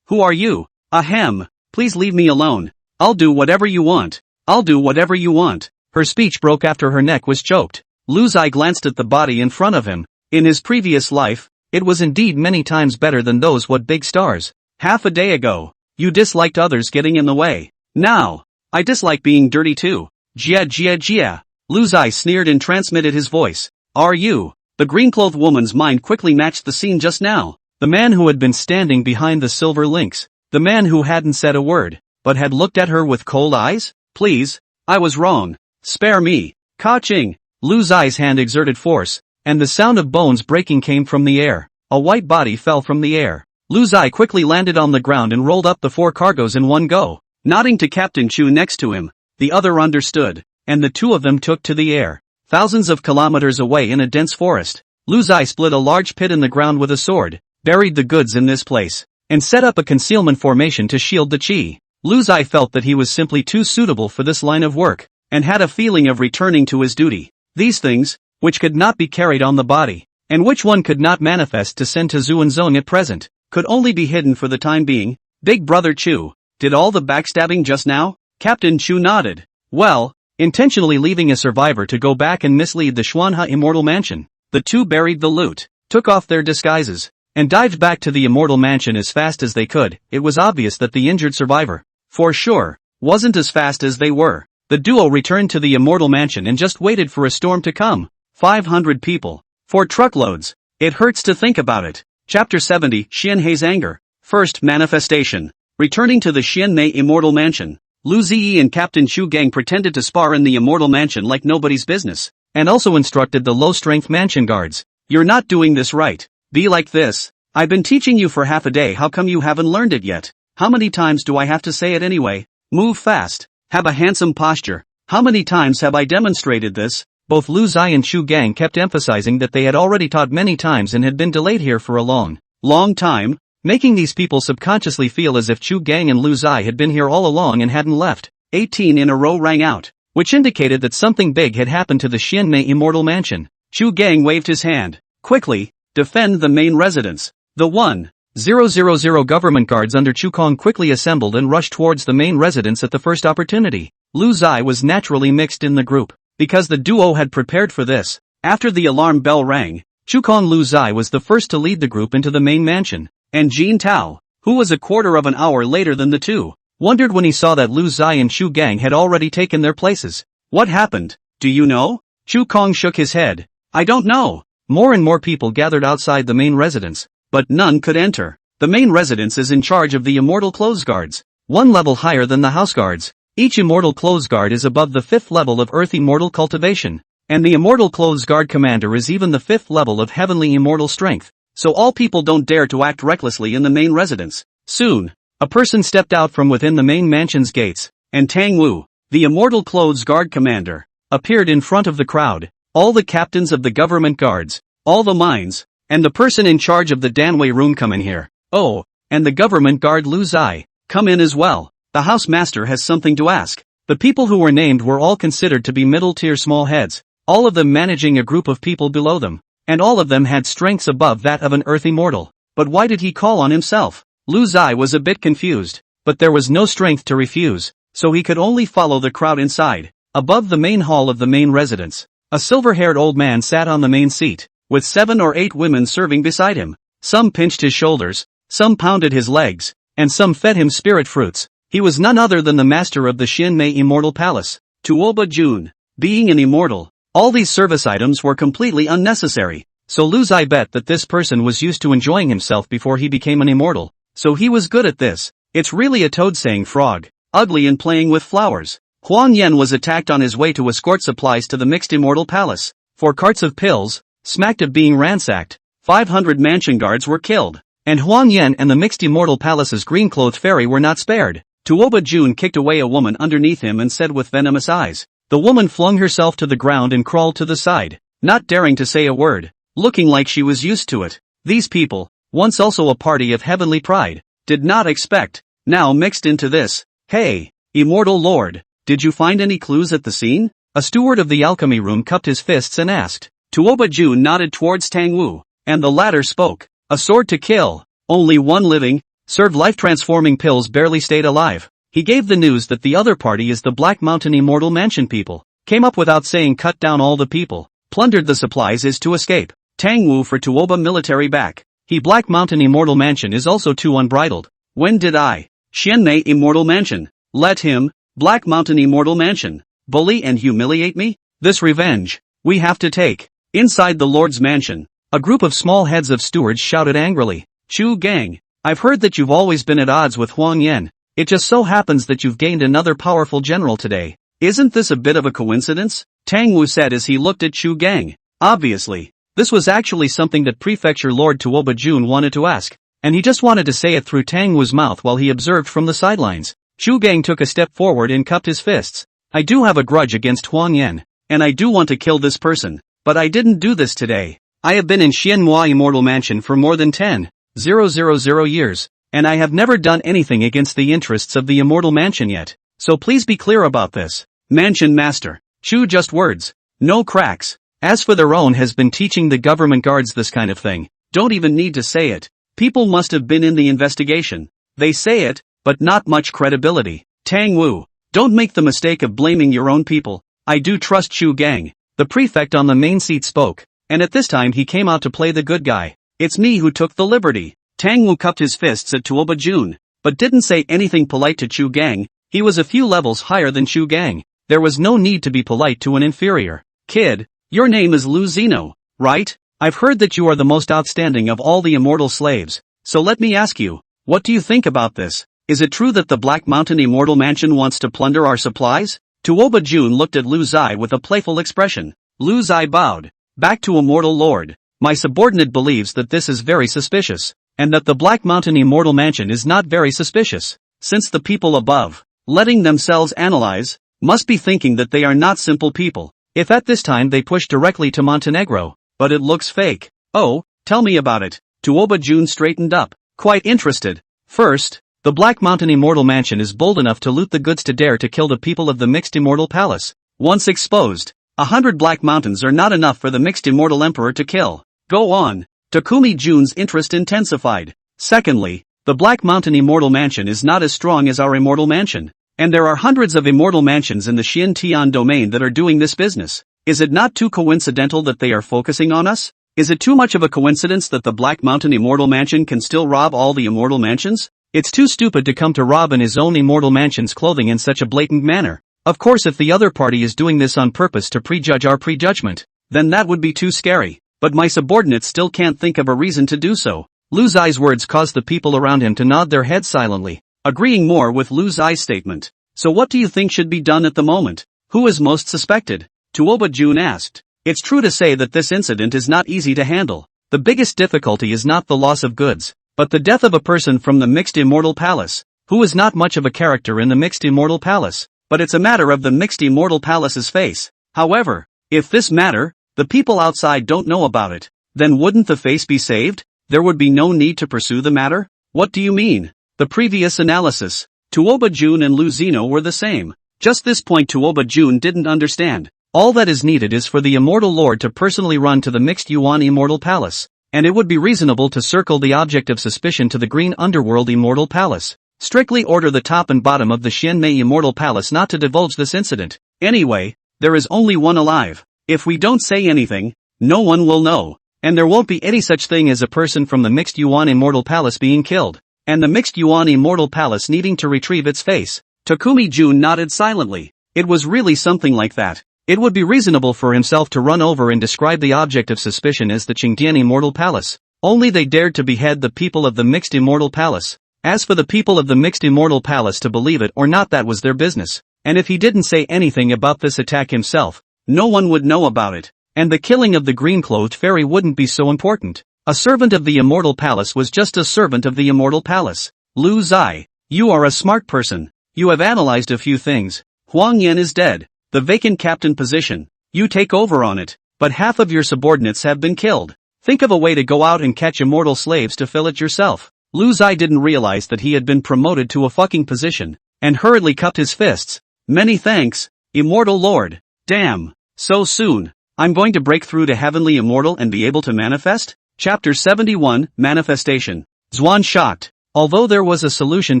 who are you? Ahem, please leave me alone. I'll do whatever you want. I'll do whatever you want. Her speech broke after her neck was choked. Lu Zai glanced at the body in front of him. In his previous life, it was indeed many times better than those what big stars. Half a day ago, you disliked others getting in the way. Now, I dislike being dirty too. Jia. Lu Zai sneered and transmitted his voice. Are you? The green-clothed woman's mind quickly matched the scene just now. The man who had been standing behind the silver links. The man who hadn't said a word, but had looked at her with cold eyes? Please, I was wrong. Spare me. Ka-ching. Lu Zai's hand exerted force, and the sound of bones breaking came from the air. A white body fell from the air. Lu Zai quickly landed on the ground and rolled up the 4 cargoes in one go. Nodding to Captain Chu next to him, the other understood, and the two of them took to the air. Thousands of kilometers away in a dense forest, Lu Zai split a large pit in the ground with a sword, buried the goods in this place, and set up a concealment formation to shield the chi. Lu Zai felt that he was simply too suitable for this line of work, and had a feeling of returning to his duty. These things, which could not be carried on the body, and which one could not manifest to send to Zuanzong at present, could only be hidden for the time being. Big Brother Chu, did all the backstabbing just now? Captain Chu nodded. Well, intentionally leaving a survivor to go back and mislead the Xuanha Immortal Mansion. The two buried the loot, took off their disguises, and dived back to the Immortal Mansion as fast as they could. It was obvious that the injured survivor, for sure, wasn't as fast as they were. The duo returned to the immortal mansion and just waited for a storm to come. 500 people. 4 truckloads. It hurts to think about it. Chapter 70, Xianhei's anger. First manifestation. Returning to the Xianmei immortal mansion, Lu Ziyi and Captain Chu Gang pretended to spar in the immortal mansion like nobody's business, and also instructed the low-strength mansion guards. You're not doing this right. Be like this. I've been teaching you for half a day, how come you haven't learned it yet? How many times do I have to say it anyway? Move fast. Have a handsome posture. How many times have I demonstrated this? Both Lu Zai and Chu Gang kept emphasizing that they had already taught many times and had been delayed here for a long time, making these people subconsciously feel as if Chu Gang and Lu Zai had been here all along and hadn't left. 18 in a row rang out, which indicated that something big had happened to the Xianmei immortal mansion. Chu Gang waved his hand. Quickly, defend the main residence. The 1,000 government guards under Chu Kong quickly assembled and rushed towards the main residence at the first opportunity. Lu Zai was naturally mixed in the group, because the duo had prepared for this. After the alarm bell rang, Chu Kong Lu Zai was the first to lead the group into the main mansion, and Jin Tao, who was a quarter of an hour later than the two, wondered when he saw that Lu Zai and Chu Gang had already taken their places. What happened? Do you know? Chu Kong shook his head. I don't know. More and more people gathered outside the main residence, but none could enter. The main residence is in charge of the immortal clothes guards, one level higher than the house guards. Each immortal clothes guard is above the 5th level of earth immortal cultivation, and the immortal clothes guard commander is even the 5th level of heavenly immortal strength. So all people don't dare to act recklessly in the main residence. Soon, a person stepped out from within the main mansion's gates, and Tang Wu, the immortal clothes guard commander, appeared in front of the crowd. All the captains of the government guards, all the mines, and the person in charge of the Danwei room come in here. Oh, and the government guard Lu Zai, come in as well. The house master has something to ask. The people who were named were all considered to be middle-tier small heads, all of them managing a group of people below them, and all of them had strengths above that of an earth immortal. But why did he call on himself? Lu Zai was a bit confused, but there was no strength to refuse, so he could only follow the crowd inside. Above the main hall of the main residence, a silver-haired old man sat on the main seat, with 7 or 8 women serving beside him. Some pinched his shoulders, some pounded his legs, and some fed him spirit fruits. He was none other than the master of the Xianmei Immortal Palace, Tuoba Jun. Being an immortal, all these service items were completely unnecessary, so Lu Zai bet that this person was used to enjoying himself before he became an immortal, so he was good at this. It's really a toad saying frog, ugly and playing with flowers. Huang Yan was attacked on his way to escort supplies to the mixed immortal palace. 4 carts of pills, smacked of being ransacked, 500 mansion guards were killed, and Huang Yan and the mixed immortal palace's green-clothed fairy were not spared. Tuoba Jun kicked away a woman underneath him and said with venomous eyes. The woman flung herself to the ground and crawled to the side, not daring to say a word, looking like she was used to it. These people, once also a party of heavenly pride, did not expect, now mixed into this. Hey, immortal lord, did you find any clues at the scene? A steward of the alchemy room cupped his fists and asked. Tuoba Jun nodded towards Tang Wu, and the latter spoke. A sword to kill, only one living, served life-transforming pills barely stayed alive. He gave the news that the other party is the Black Mountain Immortal Mansion people. Came up without saying cut down all the people. Plundered the supplies is to escape. Tang Wu for Tuoba military back. He Black Mountain Immortal Mansion is also too unbridled. When did I? Xianmei Immortal Mansion. Let him, Black Mountain Immortal Mansion, bully and humiliate me? This revenge, we have to take. Inside the Lord's mansion, a group of small heads of stewards shouted angrily. Chu Gang, I've heard that you've always been at odds with Huang Yan. It just so happens that you've gained another powerful general today. Isn't this a bit of a coincidence? Tang Wu said as he looked at Chu Gang. Obviously, this was actually something that Prefecture Lord Tuoba Jun wanted to ask, and he just wanted to say it through Tang Wu's mouth while he observed from the sidelines. Chu Gang took a step forward and cupped his fists. I do have a grudge against Huang Yan, and I do want to kill this person, but I didn't do this today. I have been in Xianmei Immortal Mansion for more than 10,000 years, and I have never done anything against the interests of the Immortal Mansion yet, so please be clear about this. Mansion Master. Chu just words. No cracks. As for their own has been teaching the government guards this kind of thing. Don't even need to say it. People must have been in the investigation. They say it, but not much credibility. Tang Wu, don't make the mistake of blaming your own people. I do trust Chu Gang. The prefect on the main seat spoke, and at this time he came out to play the good guy. It's me who took the liberty. Tang Wu cupped his fists at Tuoba Jun, but didn't say anything polite to Chu Gang. He was a few levels higher than Chu Gang. There was no need to be polite to an inferior. Kid, your name is Lu Zeno, right? I've heard that you are the most outstanding of all the immortal slaves. So let me ask you, what do you think about this? Is it true that the Black Mountain Immortal Mansion wants to plunder our supplies? Tuoba Jun looked at Lu Zai with a playful expression. Lu Zai bowed. Back to Immortal Lord. My subordinate believes that this is very suspicious, and that the Black Mountain Immortal Mansion is not very suspicious, since the people above, letting themselves analyze, must be thinking that they are not simple people. If at this time they push directly to Montenegro, but it looks fake. Oh, tell me about it. Tuoba Jun straightened up, quite interested. First, the Black Mountain Immortal Mansion is bold enough to loot the goods to dare to kill the people of the Mixed Immortal Palace. Once exposed, 100 Black Mountains are not enough for the Mixed Immortal Emperor to kill. Go on. Takumi Jun's interest intensified. Secondly, the Black Mountain Immortal Mansion is not as strong as our Immortal Mansion, and there are hundreds of Immortal Mansions in the Xian domain that are doing this business. Is it not too coincidental that they are focusing on us? Is it too much of a coincidence that the Black Mountain Immortal Mansion can still rob all the Immortal Mansions? It's too stupid to come to rob in his own Immortal Mansion's clothing in such a blatant manner. Of course, if the other party is doing this on purpose to prejudge our prejudgment, then that would be too scary. But my subordinate still can't think of a reason to do so. Lu Zai's words caused the people around him to nod their heads silently, agreeing more with Lu Zai's statement. So what do you think should be done at the moment? Who is most suspected? Tuoba Jun asked. It's true to say that this incident is not easy to handle. The biggest difficulty is not the loss of goods, but the death of a person from the Mixed Immortal Palace, who is not much of a character in the Mixed Immortal Palace, but it's a matter of the Mixed Immortal Palace's face. However, if this matter, the people outside don't know about it, then wouldn't the face be saved? There would be no need to pursue the matter? What do you mean? The previous analysis, Tuoba Jun and Lu Zeno were the same. Just this point Tuoba Jun didn't understand. All that is needed is for the Immortal Lord to personally run to the Mixed Yuan Immortal Palace, and it would be reasonable to circle the object of suspicion to the Green Underworld Immortal Palace. Strictly order the top and bottom of the Xianmei Immortal Palace not to divulge this incident. Anyway, there is only one alive. If we don't say anything, no one will know, and there won't be any such thing as a person from the Mixed Yuan Immortal Palace being killed, and the Mixed Yuan Immortal Palace needing to retrieve its face. Takumi Jun nodded silently. It was really something like that. It would be reasonable for himself to run over and describe the object of suspicion as the Qingdian Immortal Palace. Only they dared to behead the people of the Mixed Immortal Palace. As for the people of the Mixed Immortal Palace to believe it or not, that was their business. And if he didn't say anything about this attack himself, no one would know about it. And the killing of the green-clothed fairy wouldn't be so important. A servant of the Immortal Palace was just a servant of the Immortal Palace. Lu Zai, you are a smart person. You have analyzed a few things. Huang Yan is dead. The vacant captain position, you take over on it, but half of your subordinates have been killed. Think of a way to go out and catch immortal slaves to fill it yourself. Lu Zai didn't realize that he had been promoted to a fucking position, and hurriedly cupped his fists. Many thanks, Immortal Lord. Damn, so soon. I'm going to break through to Heavenly Immortal and be able to manifest? Chapter 71, Manifestation. Zhuan shocked. Although there was a solution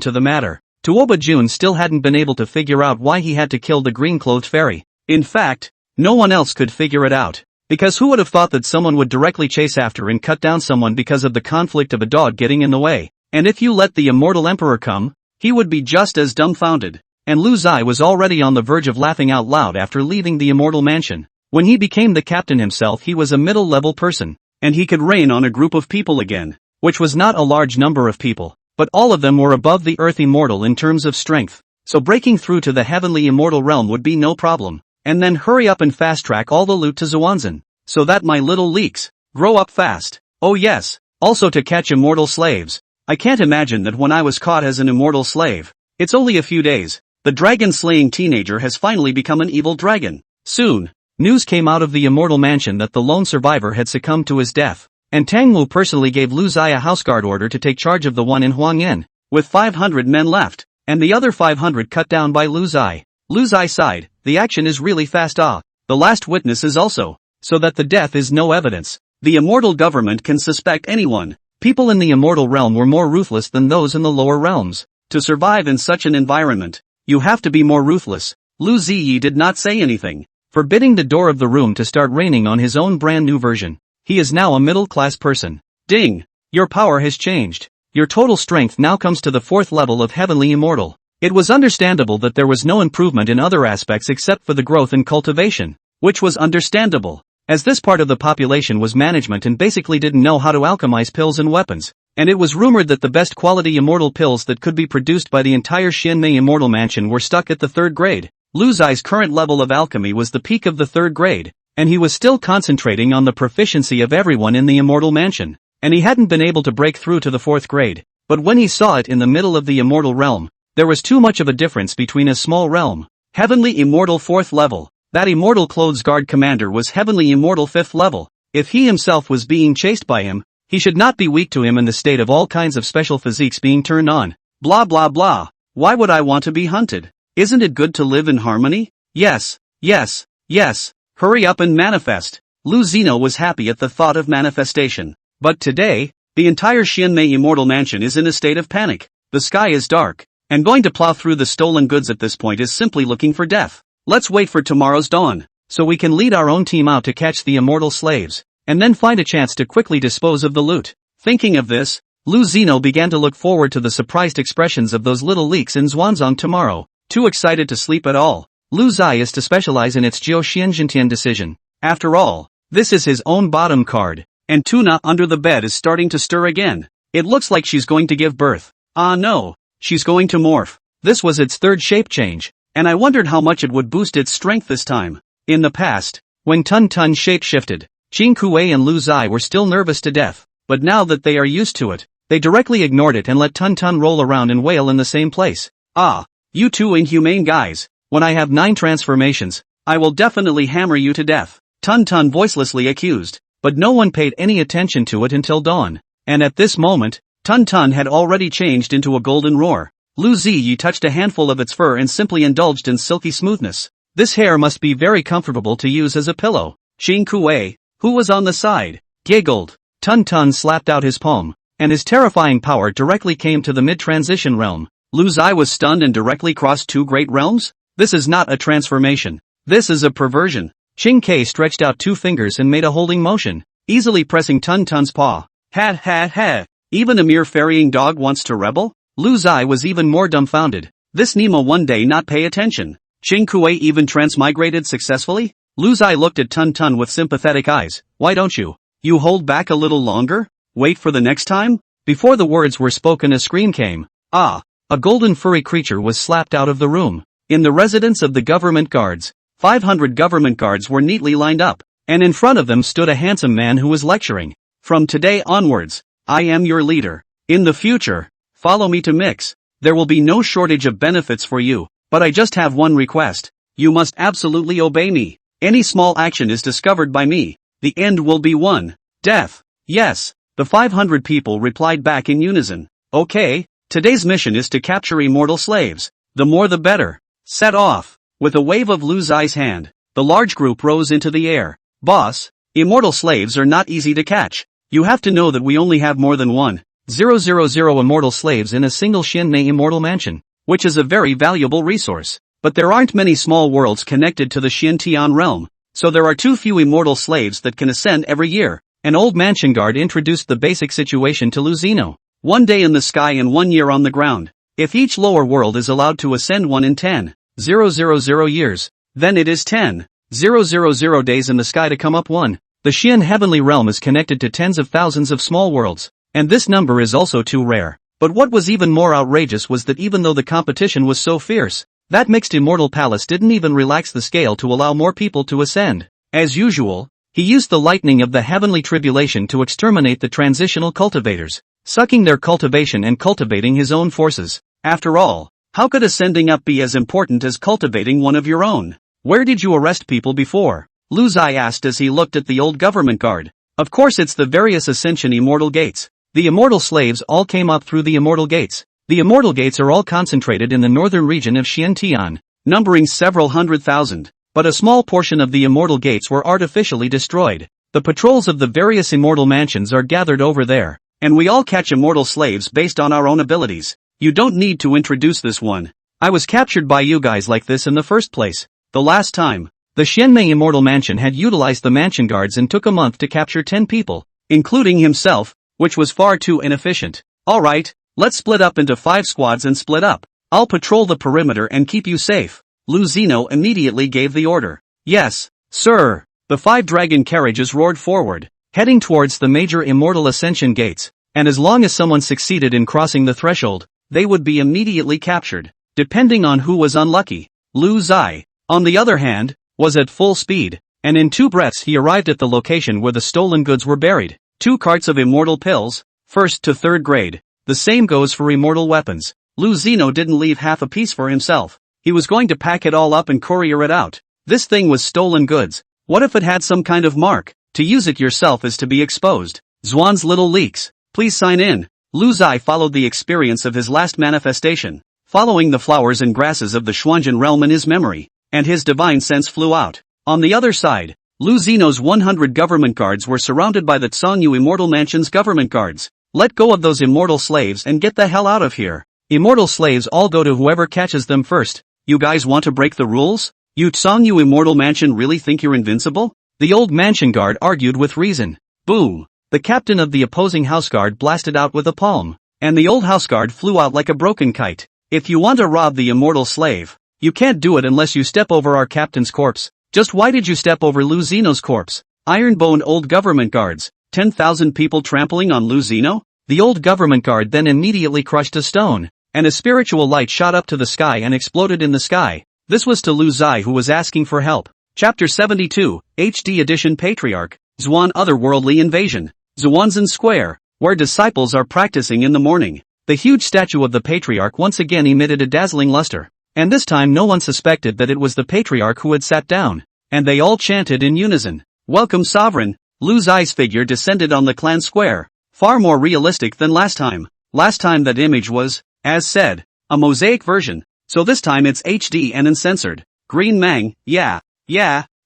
to the matter, Tuoba Jun still hadn't been able to figure out why he had to kill the green-clothed fairy. In fact, no one else could figure it out. Because who would have thought that someone would directly chase after and cut down someone because of the conflict of a dog getting in the way? And if you let the Immortal Emperor come, he would be just as dumbfounded. And Lu Zai was already on the verge of laughing out loud after leaving the Immortal Mansion. When he became the captain himself, he was a middle-level person, and he could reign on a group of people again, which was not a large number of people. But all of them were above the Earth Immortal in terms of strength, so breaking through to the Heavenly Immortal Realm would be no problem. And then hurry up and fast-track all the loot to Xuanzan, so that my little leaks grow up fast. Oh yes, also to catch immortal slaves. I can't imagine that when I was caught as an immortal slave, it's only a few days, the dragon-slaying teenager has finally become an evil dragon. Soon, news came out of the Immortal Mansion that the lone survivor had succumbed to his death. And Tang Wu personally gave Lu Zai a houseguard order to take charge of the one in Huangyan, with 500 men left, and the other 500 cut down by Lu Zai. Lu Zai sighed, the action is really fast. The last witness is also, so that the death is no evidence. The immortal government can suspect anyone. People in the immortal realm were more ruthless than those in the lower realms. To survive in such an environment, you have to be more ruthless. Lu Ziyi did not say anything, forbidding the door of the room to start raining on his own brand new version. He is now a middle-class person. Ding! Your power has changed. Your total strength now comes to the 4th level of Heavenly Immortal. It was understandable that there was no improvement in other aspects except for the growth in cultivation, which was understandable, as this part of the population was management and basically didn't know how to alchemize pills and weapons, and it was rumored that the best quality immortal pills that could be produced by the entire Xianmei Immortal Mansion were stuck at the 3rd grade. Lu Zai's current level of alchemy was the peak of the 3rd grade, and he was still concentrating on the proficiency of everyone in the Immortal Mansion, and he hadn't been able to break through to the 4th grade, but when he saw it in the middle of the Immortal Realm, there was too much of a difference between a small realm. Heavenly Immortal 4th level. That Immortal Clothes Guard commander was Heavenly Immortal 5th level. If he himself was being chased by him, he should not be weak to him in the state of all kinds of special physiques being turned on. Blah blah blah. Why would I want to be hunted? Isn't it good to live in harmony? Yes, yes, yes. Hurry up and manifest. Lu Zino was happy at the thought of manifestation. But today, the entire Xianmei Immortal Mansion is in a state of panic. The sky is dark, and going to plow through the stolen goods at this point is simply looking for death. Let's wait for tomorrow's dawn, so we can lead our own team out to catch the immortal slaves, and then find a chance to quickly dispose of the loot. Thinking of this, Lu Zino began to look forward to the surprised expressions of those little leaks in Zhuanzong tomorrow. Too excited to sleep at all. Lu Zai is to specialize in its Jiu Xianjintian decision. After all, this is his own bottom card, and Tuna under the bed is starting to stir again. It looks like she's going to give birth. Ah no, she's going to morph. This was its 3rd shape change, and I wondered how much it would boost its strength this time. In the past, when Tun Tun shape-shifted, Qing Kuei and Lu Zai were still nervous to death, but now that they are used to it, they directly ignored it and let Tun Tun roll around and wail in the same place. Ah, you two inhumane guys, when I have 9 transformations, I will definitely hammer you to death, Tun Tun voicelessly accused, but no one paid any attention to it until dawn, and at this moment, Tun Tun had already changed into a golden roar. Lu Ziyi touched a handful of its fur and simply indulged in silky smoothness. This hair must be very comfortable to use as a pillow. Qing Kuei, who was on the side, giggled. Tun Tun slapped out his palm, and his terrifying power directly came to the mid-transition realm. Lu Zai was stunned and directly crossed 2 great realms? This is not a transformation. This is a perversion. Qing Kei stretched out 2 fingers and made a holding motion, easily pressing Tun Tun's paw. Ha ha ha. Even a mere ferrying dog wants to rebel? Lu Zai was even more dumbfounded. This Nemo one day not pay attention. Qing Kuei even transmigrated successfully? Lu Zai looked at Tun Tun with sympathetic eyes. Why don't you hold back a little longer? Wait for the next time? Before the words were spoken a scream came. Ah! A golden furry creature was slapped out of the room. In the residence of the government guards, 500 government guards were neatly lined up, and in front of them stood a handsome man who was lecturing. From today onwards, I am your leader. In the future, follow me to mix. There will be no shortage of benefits for you, but I just have one request. You must absolutely obey me. Any small action is discovered by me. The end will be one. Death. Yes. The 500 people replied back in unison. Okay, today's mission is to capture immortal slaves. The more the better. Set off. With a wave of Lu Zai's hand, the large group rose into the air. Boss, immortal slaves are not easy to catch. You have to know that we only have more than 1,000 immortal slaves in a single Xianmei Immortal Mansion, which is a very valuable resource. But there aren't many small worlds connected to the Xiantian realm, so there are too few immortal slaves that can ascend every year. An old mansion guard introduced the basic situation to Lu Zino. 1 day in the sky and 1 year on the ground. If each lower world is allowed to ascend 1 in 10,000 years, then it is 10,000 days in the sky to come up 1. The Xian heavenly realm is connected to tens of thousands of small worlds, and this number is also too rare. But what was even more outrageous was that even though the competition was so fierce, that mixed immortal palace didn't even relax the scale to allow more people to ascend. As usual, he used the lightning of the heavenly tribulation to exterminate the transitional cultivators, sucking their cultivation and cultivating his own forces. After all, how could ascending up be as important as cultivating one of your own? Where did you arrest people before? Lu Zai asked as he looked at the old government guard. Of course it's the various ascension immortal gates. The immortal slaves all came up through the immortal gates. The immortal gates are all concentrated in the northern region of Xiantian, numbering several 100,000, but a small portion of the immortal gates were artificially destroyed. The patrols of the various immortal mansions are gathered over there, and we all catch immortal slaves based on our own abilities. You don't need to introduce this one. I was captured by you guys like this in the first place. The last time, the Xianmei Immortal Mansion had utilized the mansion guards and took a month to capture 10 people, including himself, which was far too inefficient. Alright, let's split up into 5 squads and split up. I'll patrol the perimeter and keep you safe. Lu Zeno immediately gave the order. Yes, sir. The 5 dragon carriages roared forward, heading towards the major immortal ascension gates, and as long as someone succeeded in crossing the threshold, they would be immediately captured, depending on who was unlucky. Lu Zai, on the other hand, was at full speed, and in 2 breaths he arrived at the location where the stolen goods were buried. 2 carts of immortal pills, 1st to 3rd grade. The same goes for immortal weapons. Lu Zeno didn't leave half a piece for himself. He was going to pack it all up and courier it out. This thing was stolen goods. What if it had some kind of mark? To use it yourself is to be exposed. Xuan's little leaks. Please sign in. Lu Zai followed the experience of his last manifestation, following the flowers and grasses of the Xuanzhen realm in his memory, and his divine sense flew out. On the other side, Lu Zeno's 100 government guards were surrounded by the Tsangyu Immortal Mansion's government guards. Let go of those immortal slaves and get the hell out of here. Immortal slaves all go to whoever catches them first. You guys want to break the rules? You Tsangyu Immortal Mansion really think you're invincible? The old mansion guard argued with reason. Boom! The captain of the opposing house guard blasted out with a palm, and the old house guard flew out like a broken kite. If you want to rob the immortal slave, you can't do it unless you step over our captain's corpse. Just why did you step over Lu Zeno's corpse? Iron-boned old government guards, 10,000 people trampling on Lu Zeno? The old government guard then immediately crushed a stone, and a spiritual light shot up to the sky and exploded in the sky. This was to Lu Zai, who was asking for help. Chapter 72, HD Edition Patriarch, Xuan Otherworldly Invasion. Xuanzhen Square, where disciples are practicing in the morning. The huge statue of the Patriarch once again emitted a dazzling luster, and this time no one suspected that it was the Patriarch who had sat down, and they all chanted in unison. Welcome Sovereign. Lu Zai's figure descended on the clan square, far more realistic than last time. Last time that image was, as said, a mosaic version, so this time it's HD and uncensored. Green Mang, yeah,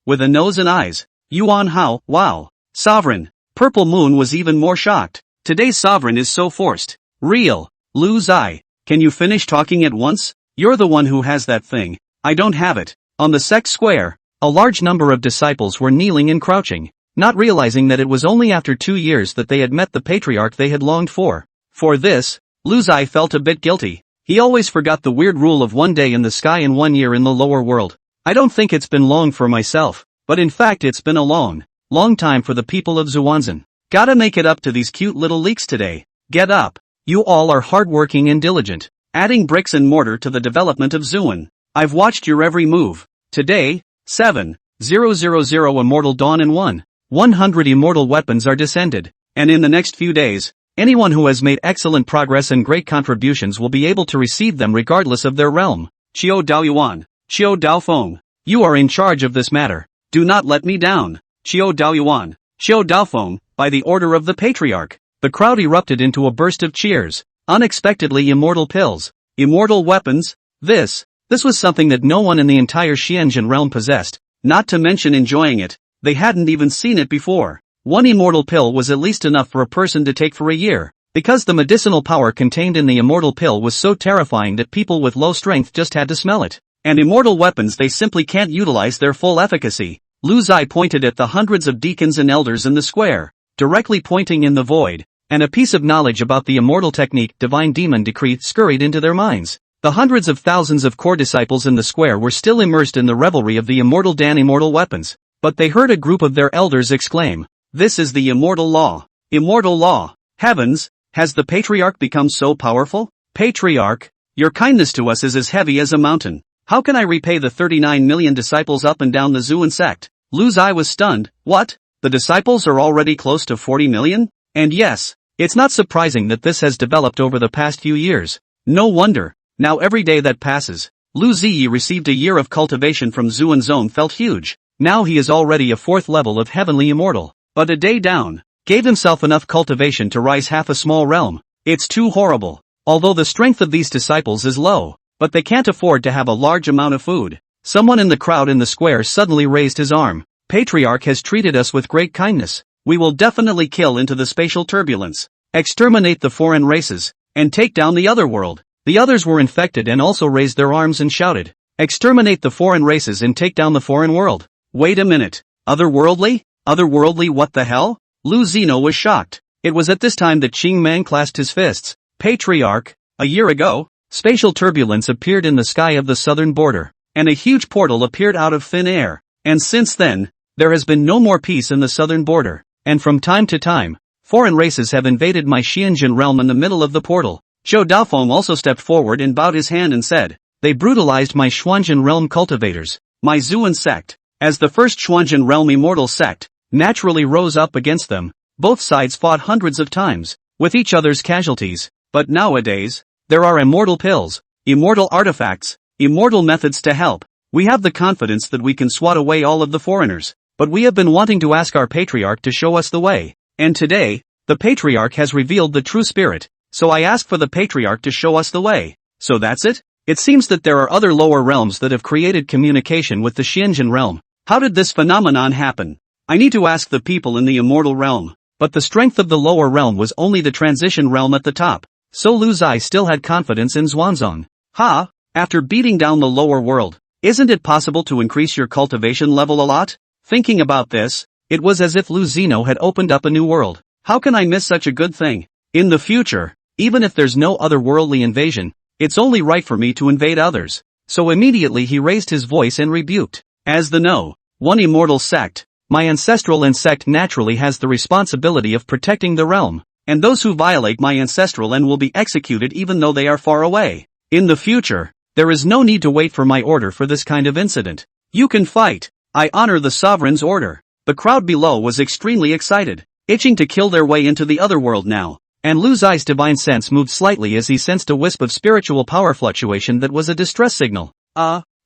with a nose and eyes. Yuan Hao, wow. Sovereign. Purple Moon was even more shocked. Today's sovereign is so forced. Real. Lu Zai, can you finish talking at once? You're the one who has that thing. I don't have it. On the sect square, a large number of disciples were kneeling and crouching, not realizing that it was only after 2 years that they had met the patriarch they had longed for. For this, Lu Zai felt a bit guilty. He always forgot the weird rule of 1 day in the sky and 1 year in the lower world. I don't think it's been long for myself, but in fact it's been a long time for the people of Xuanzhen. Gotta make it up to these cute little leaks today. Get up. You all are hardworking and diligent, adding bricks and mortar to the development of Xuan. I've watched your every move. Today, 7,000 Immortal Dawn and 100 immortal weapons are descended, and in the next few days, anyone who has made excellent progress and great contributions will be able to receive them regardless of their realm. Qiu Daoyuan, Qiu Daofeng, you are in charge of this matter. Do not let me down. Qiu Daoyuan, Qiu Daofeng, by the order of the Patriarch. The crowd erupted into a burst of cheers. Unexpectedly immortal pills. Immortal weapons. This was something that no one in the entire Xianzhen realm possessed, not to mention enjoying it. They hadn't even seen it before. 1 immortal pill was at least enough for a person to take for a year, because the medicinal power contained in the immortal pill was so terrifying that people with low strength just had to smell it. And immortal weapons, they simply can't utilize their full efficacy. Lu Zai pointed at the hundreds of deacons and elders in the square, directly pointing in the void, and a piece of knowledge about the immortal technique Divine Demon Decree scurried into their minds. The hundreds of thousands of core disciples in the square were still immersed in the revelry of the immortal Dan immortal weapons, but they heard a group of their elders exclaim, "This is the immortal law. Immortal law. Heavens, has the Patriarch become so powerful? Patriarch, your kindness to us is as heavy as a mountain. How can I repay the 39 million disciples up and down the Xuan sect?" Lu Zai was stunned. What? The disciples are already close to 40 million? And yes, it's not surprising that this has developed over the past few years. No wonder. Now every day that passes, Lu Ziyi received a year of cultivation from Xuan Zone felt huge. Now he is already a 4th level of heavenly immortal. But a day down, gave himself enough cultivation to rise half a small realm. It's too horrible. Although the strength of these disciples is low, but they can't afford to have a large amount of food. Someone in the crowd in the square suddenly raised his arm. Patriarch has treated us with great kindness. We will definitely kill into the spatial turbulence, exterminate the foreign races, and take down the other world. The others were infected and also raised their arms and shouted, "Exterminate the foreign races and take down the foreign world." Wait a minute. Otherworldly? Otherworldly, what the hell? Lu Zeno was shocked. It was at this time that Qing Man clasped his fists. Patriarch, a year ago? spatial turbulence appeared in the sky of the southern border, and a huge portal appeared out of thin air. And since then, there has been no more peace in the southern border, and from time to time, foreign races have invaded my Xianjin realm in the middle of the portal. Zhou Daofeng also stepped forward and bowed his hand and said, they brutalized my Xuanjin realm cultivators, my Zuan sect. As the first Xuanjin realm immortal sect, naturally rose up against them, both sides fought hundreds of times, with each other's casualties, but nowadays, there are immortal pills, immortal artifacts, immortal methods to help. We have the confidence that we can swat away all of the foreigners, but we have been wanting to ask our patriarch to show us the way, and today, the patriarch has revealed the true spirit, so I ask for the patriarch to show us the way. So that's it? It seems that there are other lower realms that have created communication with the Xianjin realm. How did this phenomenon happen? I need to ask the people in the immortal realm. But the strength of the lower realm was only the transition realm at the top, so Lu Zai still had confidence in Xuanzong. After beating down the lower world, isn't it possible to increase your cultivation level a lot? Thinking about this, it was as if Lu Zino had opened up a new world. How can I miss such a good thing? In the future, even if there's no otherworldly invasion, it's only right for me to invade others. So immediately he raised his voice and rebuked. As the one immortal sect, my ancestral sect naturally has the responsibility of protecting the realm, and those who violate my ancestral will be executed even though they are far away. In the future, there is no need to wait for my order for this kind of incident. You can fight. I honor the sovereign's order. The crowd below was extremely excited, itching to kill their way into the other world now, and Lu Zai's divine sense moved slightly as he sensed a wisp of spiritual power fluctuation that was a distress signal.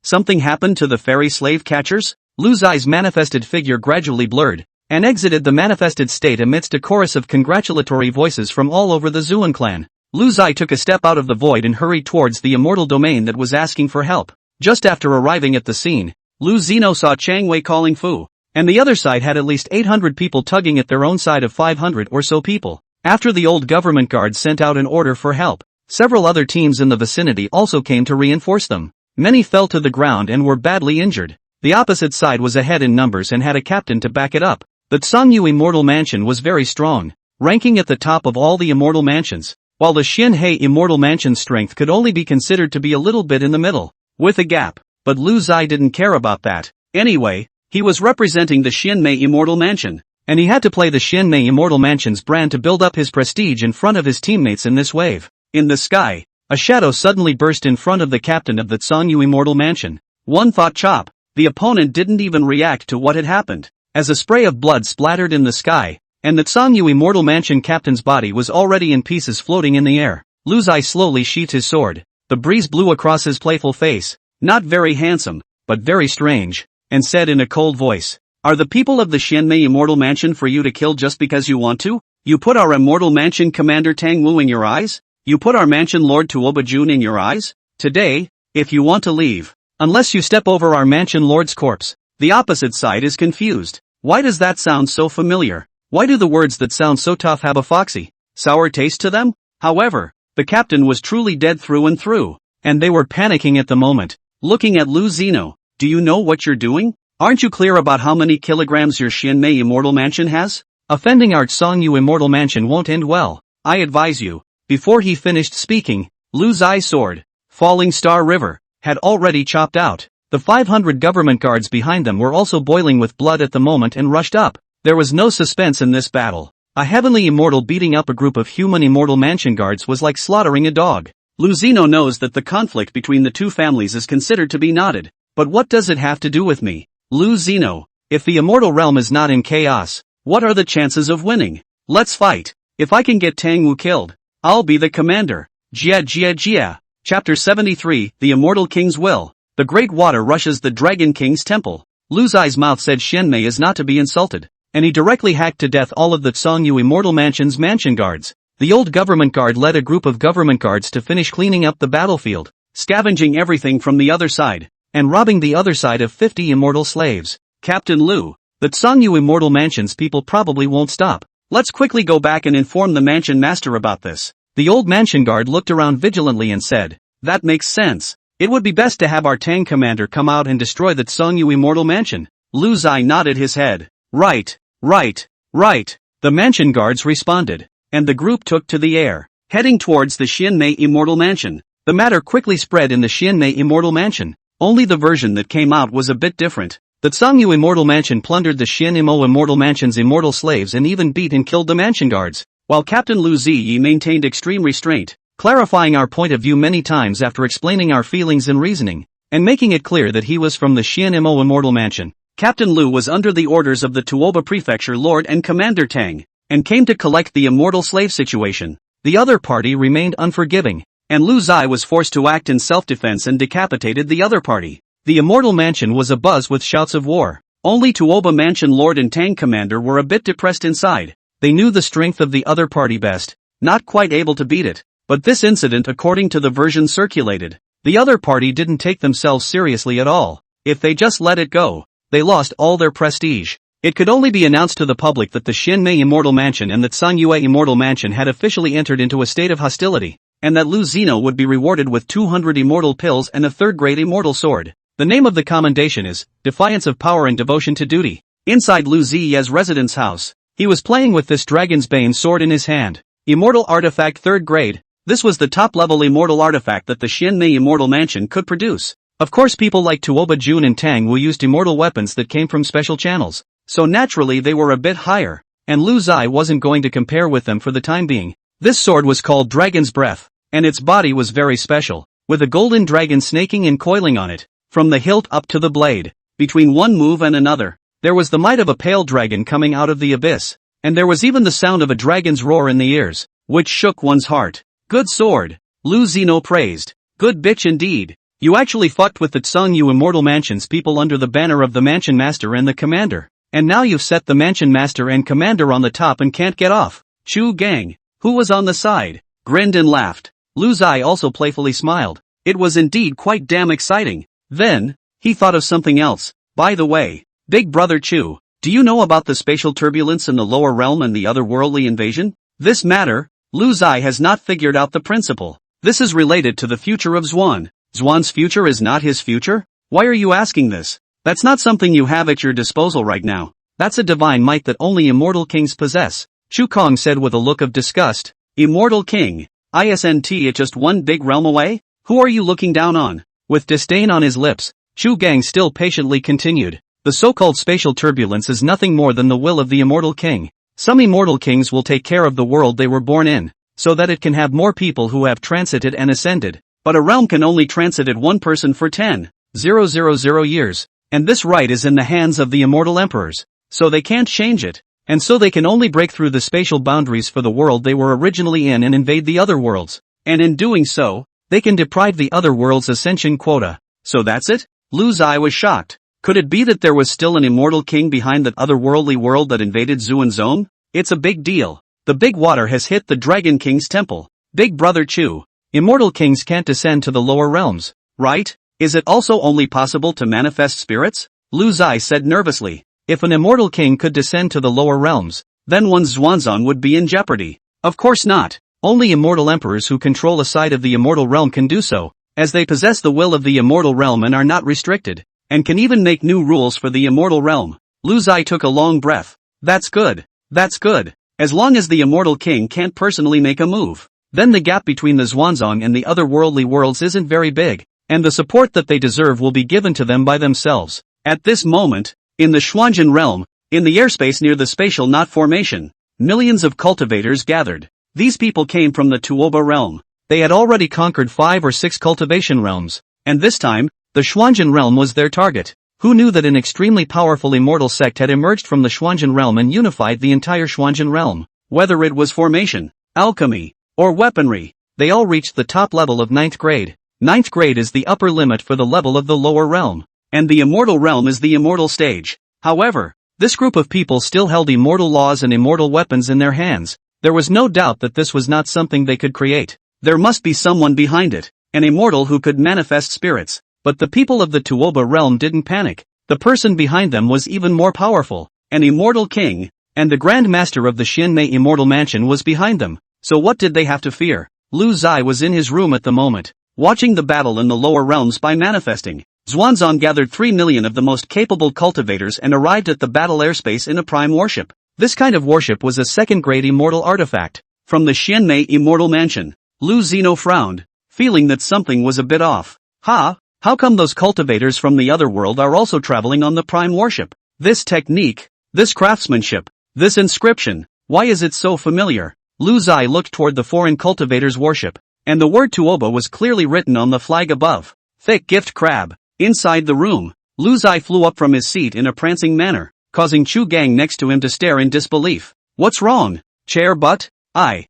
Something happened to the fairy slave catchers? Lu Zai's manifested figure gradually blurred, and exited the manifested state amidst a chorus of congratulatory voices from all over the Zuan clan. Lu Zai took a step out of the void and hurried towards the immortal domain that was asking for help. Just after arriving at the scene, Lu Zino saw Chang Wei calling Fu, and the other side had at least 800 people tugging at their own side of 500 or so people. After the old government guards sent out an order for help, several other teams in the vicinity also came to reinforce them. Many fell to the ground and were badly injured. The opposite side was ahead in numbers and had a captain to back it up. The Tsangyu Immortal Mansion was very strong, ranking at the top of all the immortal mansions, while the Xianhei Immortal Mansion's strength could only be considered to be a little bit in the middle, with a gap. But Lu Zai didn't care about that. Anyway, he was representing the Xianmei Immortal Mansion, and he had to play the Xianmei Immortal Mansion's brand to build up his prestige in front of his teammates in this wave. In the sky, a shadow suddenly burst in front of the captain of the Tsangyu Immortal Mansion. One thought chop. The opponent didn't even react to what had happened, as a spray of blood splattered in the sky, and the Tsangyu Immortal Mansion captain's body was already in pieces floating in the air. Lu Zai slowly sheathed his sword. The breeze blew across his playful face, not very handsome, but very strange, and said in a cold voice, "Are the people of the Xianmei Immortal Mansion for you to kill just because you want to? You put our Immortal Mansion Commander Tang Wu in your eyes? You put our Mansion Lord Tuoba Jun in your eyes? Today, if you want to leave, unless you step over our Mansion Lord's corpse." The opposite side is confused. Why does that sound so familiar? Why do the words that sound so tough have a foxy, sour taste to them? However, the captain was truly dead through and through, and they were panicking at the moment, looking at Lu Zino. "Do you know what you're doing? Aren't you clear about how many kilograms your Xianmei Immortal Mansion has? Offending our Tsangyu Immortal Mansion won't end well. I advise you." Before he finished speaking, Lu Zai's sword, Falling Star River, had already chopped out. The 500 government guards behind them were also boiling with blood at the moment and rushed up. There was no suspense in this battle. A heavenly immortal beating up a group of human immortal mansion guards was like slaughtering a dog. Lu Zino knows that the conflict between the two families is considered to be knotted. But what does it have to do with me? Lu Zino, if the immortal realm is not in chaos, what are the chances of winning? Let's fight. If I can get Tang Wu killed, I'll be the commander. Jia Jia Jia. Chapter 73, The Immortal King's Will. The great water rushes the Dragon King's temple. Lu Zai's mouth said Xianmei is not to be insulted, and he directly hacked to death all of the Tsangyu Immortal Mansion's mansion guards. The old government guard led a group of government guards to finish cleaning up the battlefield, scavenging everything from the other side, and robbing the other side of 50 immortal slaves. "Captain Lu, the Tsangyu Immortal Mansion's people probably won't stop. Let's quickly go back and inform the mansion master about this." The old mansion guard looked around vigilantly and said, "That makes sense. It would be best to have our Tang commander come out and destroy the Tsangyu Immortal Mansion." Lu Zai nodded his head. Right. The mansion guards responded, and the group took to the air, heading towards the Xianmei Immortal Mansion. The matter quickly spread in the Xianmei Immortal Mansion. Only the version that came out was a bit different. The Tsangyu Immortal Mansion plundered the Xianimo Immortal Mansion's immortal slaves and even beat and killed the mansion guards, while Captain Lu Ziyi maintained extreme restraint, clarifying our point of view many times after explaining our feelings and reasoning, and making it clear that he was from the Xianimo Immortal Mansion. Captain Lu was under the orders of the Tuoba Prefecture Lord and Commander Tang, and came to collect the immortal slave situation. The other party remained unforgiving, and Lu Zai was forced to act in self-defense and decapitated the other party. The Immortal Mansion was abuzz with shouts of war. Only Tuoba Mansion Lord and Tang Commander were a bit depressed inside. They knew the strength of the other party best, not quite able to beat it. But this incident, according to the version circulated, the other party didn't take themselves seriously at all. If they just let it go, they lost all their prestige. It could only be announced to the public that the Xianmei Immortal Mansion and the Tsangyue Immortal Mansion had officially entered into a state of hostility, and that Lu Zino would be rewarded with 200 immortal pills and a third-grade immortal sword. The name of the commendation is Defiance of Power and Devotion to Duty. Inside Lu Ziye's residence house, he was playing with this Dragon's Bane sword in his hand. Immortal Artifact 3rd Grade. This was the top-level immortal artifact that the Xianmei Immortal Mansion could produce. Of course, people like Tuoba Jun and Tang Wu used immortal weapons that came from special channels, so naturally they were a bit higher, and Lu Zai wasn't going to compare with them for the time being. This sword was called Dragon's Breath, and its body was very special, with a golden dragon snaking and coiling on it, from the hilt up to the blade. Between one move and another, there was the might of a pale dragon coming out of the abyss, and there was even the sound of a dragon's roar in the ears, which shook one's heart. Good sword, Lu Zino praised. Good bitch indeed. You actually fucked with the Tsangyu Immortal Mansion's people under the banner of the Mansion Master and the Commander, and now you've set the Mansion Master and Commander on the top and can't get off. Chu Gang, who was on the side, grinned and laughed. Lu Zai also playfully smiled. It was indeed quite damn exciting. Then, he thought of something else. By the way, Big Brother Chu, do you know about the spatial turbulence in the lower realm and the otherworldly invasion? This matter, Lu Zai has not figured out the principle. This is related to the future of Zhuan. Zhuan's future is not his future? Why are you asking this? That's not something you have at your disposal right now. That's a divine might that only immortal kings possess, Chu Kong said with a look of disgust. Immortal king? Isn't it just one big realm away? Who are you looking down on? With disdain on his lips, Chu Gang still patiently continued. The so-called spatial turbulence is nothing more than the will of the immortal king. Some immortal kings will take care of the world they were born in, so that it can have more people who have transited and ascended. But a realm can only transited one person for 10,000 years, and this right is in the hands of the immortal emperors, so they can't change it, and so they can only break through the spatial boundaries for the world they were originally in and invade the other worlds, and in doing so, they can deprive the other world's ascension quota. So that's it? Lu Zai was shocked. Could it be that there was still an immortal king behind that otherworldly world that invaded Zhuan Zone? It's a big deal. The big water has hit the Dragon King's temple. Big Brother Chu, immortal kings can't descend to the lower realms, right? Is it also only possible to manifest spirits? Lu Zai said nervously. If an immortal king could descend to the lower realms, then one's Zhuanzong would be in jeopardy. Of course not. Only immortal emperors who control a side of the immortal realm can do so, as they possess the will of the immortal realm and are not restricted, and can even make new rules for the immortal realm. Lu Zai took a long breath. That's good. That's good. As long as the immortal king can't personally make a move, then the gap between the Zhuanzong and the otherworldly worlds isn't very big, and the support that they deserve will be given to them by themselves. At this moment, in the Xuanzhen realm, in the airspace near the spatial knot formation, millions of cultivators gathered. These people came from the Tuoba realm. They had already conquered 5 or 6 cultivation realms, and this time, the Xuanzhen realm was their target. Who knew that an extremely powerful immortal sect had emerged from the Xuanzhen realm and unified the entire Xuanzhen realm? Whether it was formation, alchemy, or weaponry, they all reached the top level of 9th grade. 9th grade is the upper limit for the level of the lower realm, and the immortal realm is the immortal stage. However, this group of people still held immortal laws and immortal weapons in their hands. There was no doubt that this was not something they could create. There must be someone behind it, an immortal who could manifest spirits. But the people of the Tuoba realm didn't panic. The person behind them was even more powerful, an immortal king, and the Grand Master of the Xianmei Immortal Mansion was behind them. So what did they have to fear? Lu Zai was in his room at the moment, watching the battle in the lower realms by manifesting. Zhuanzong gathered 3 million of the most capable cultivators and arrived at the battle airspace in a prime warship. This kind of warship was a second-grade immortal artifact. From the Xianmei Immortal Mansion, Lu Zino frowned. feeling that something was a bit off. How come those cultivators from the other world are also traveling on the prime warship? This technique, this craftsmanship, this inscription, why is it so familiar? Lu Zai looked toward the foreign cultivator's warship, and the word Tuoba was clearly written on the flag above. Thick gift crab. Inside the room, Lu Zai flew up from his seat in a prancing manner, causing Chu Gang next to him to stare in disbelief. What's wrong? Chair butt? I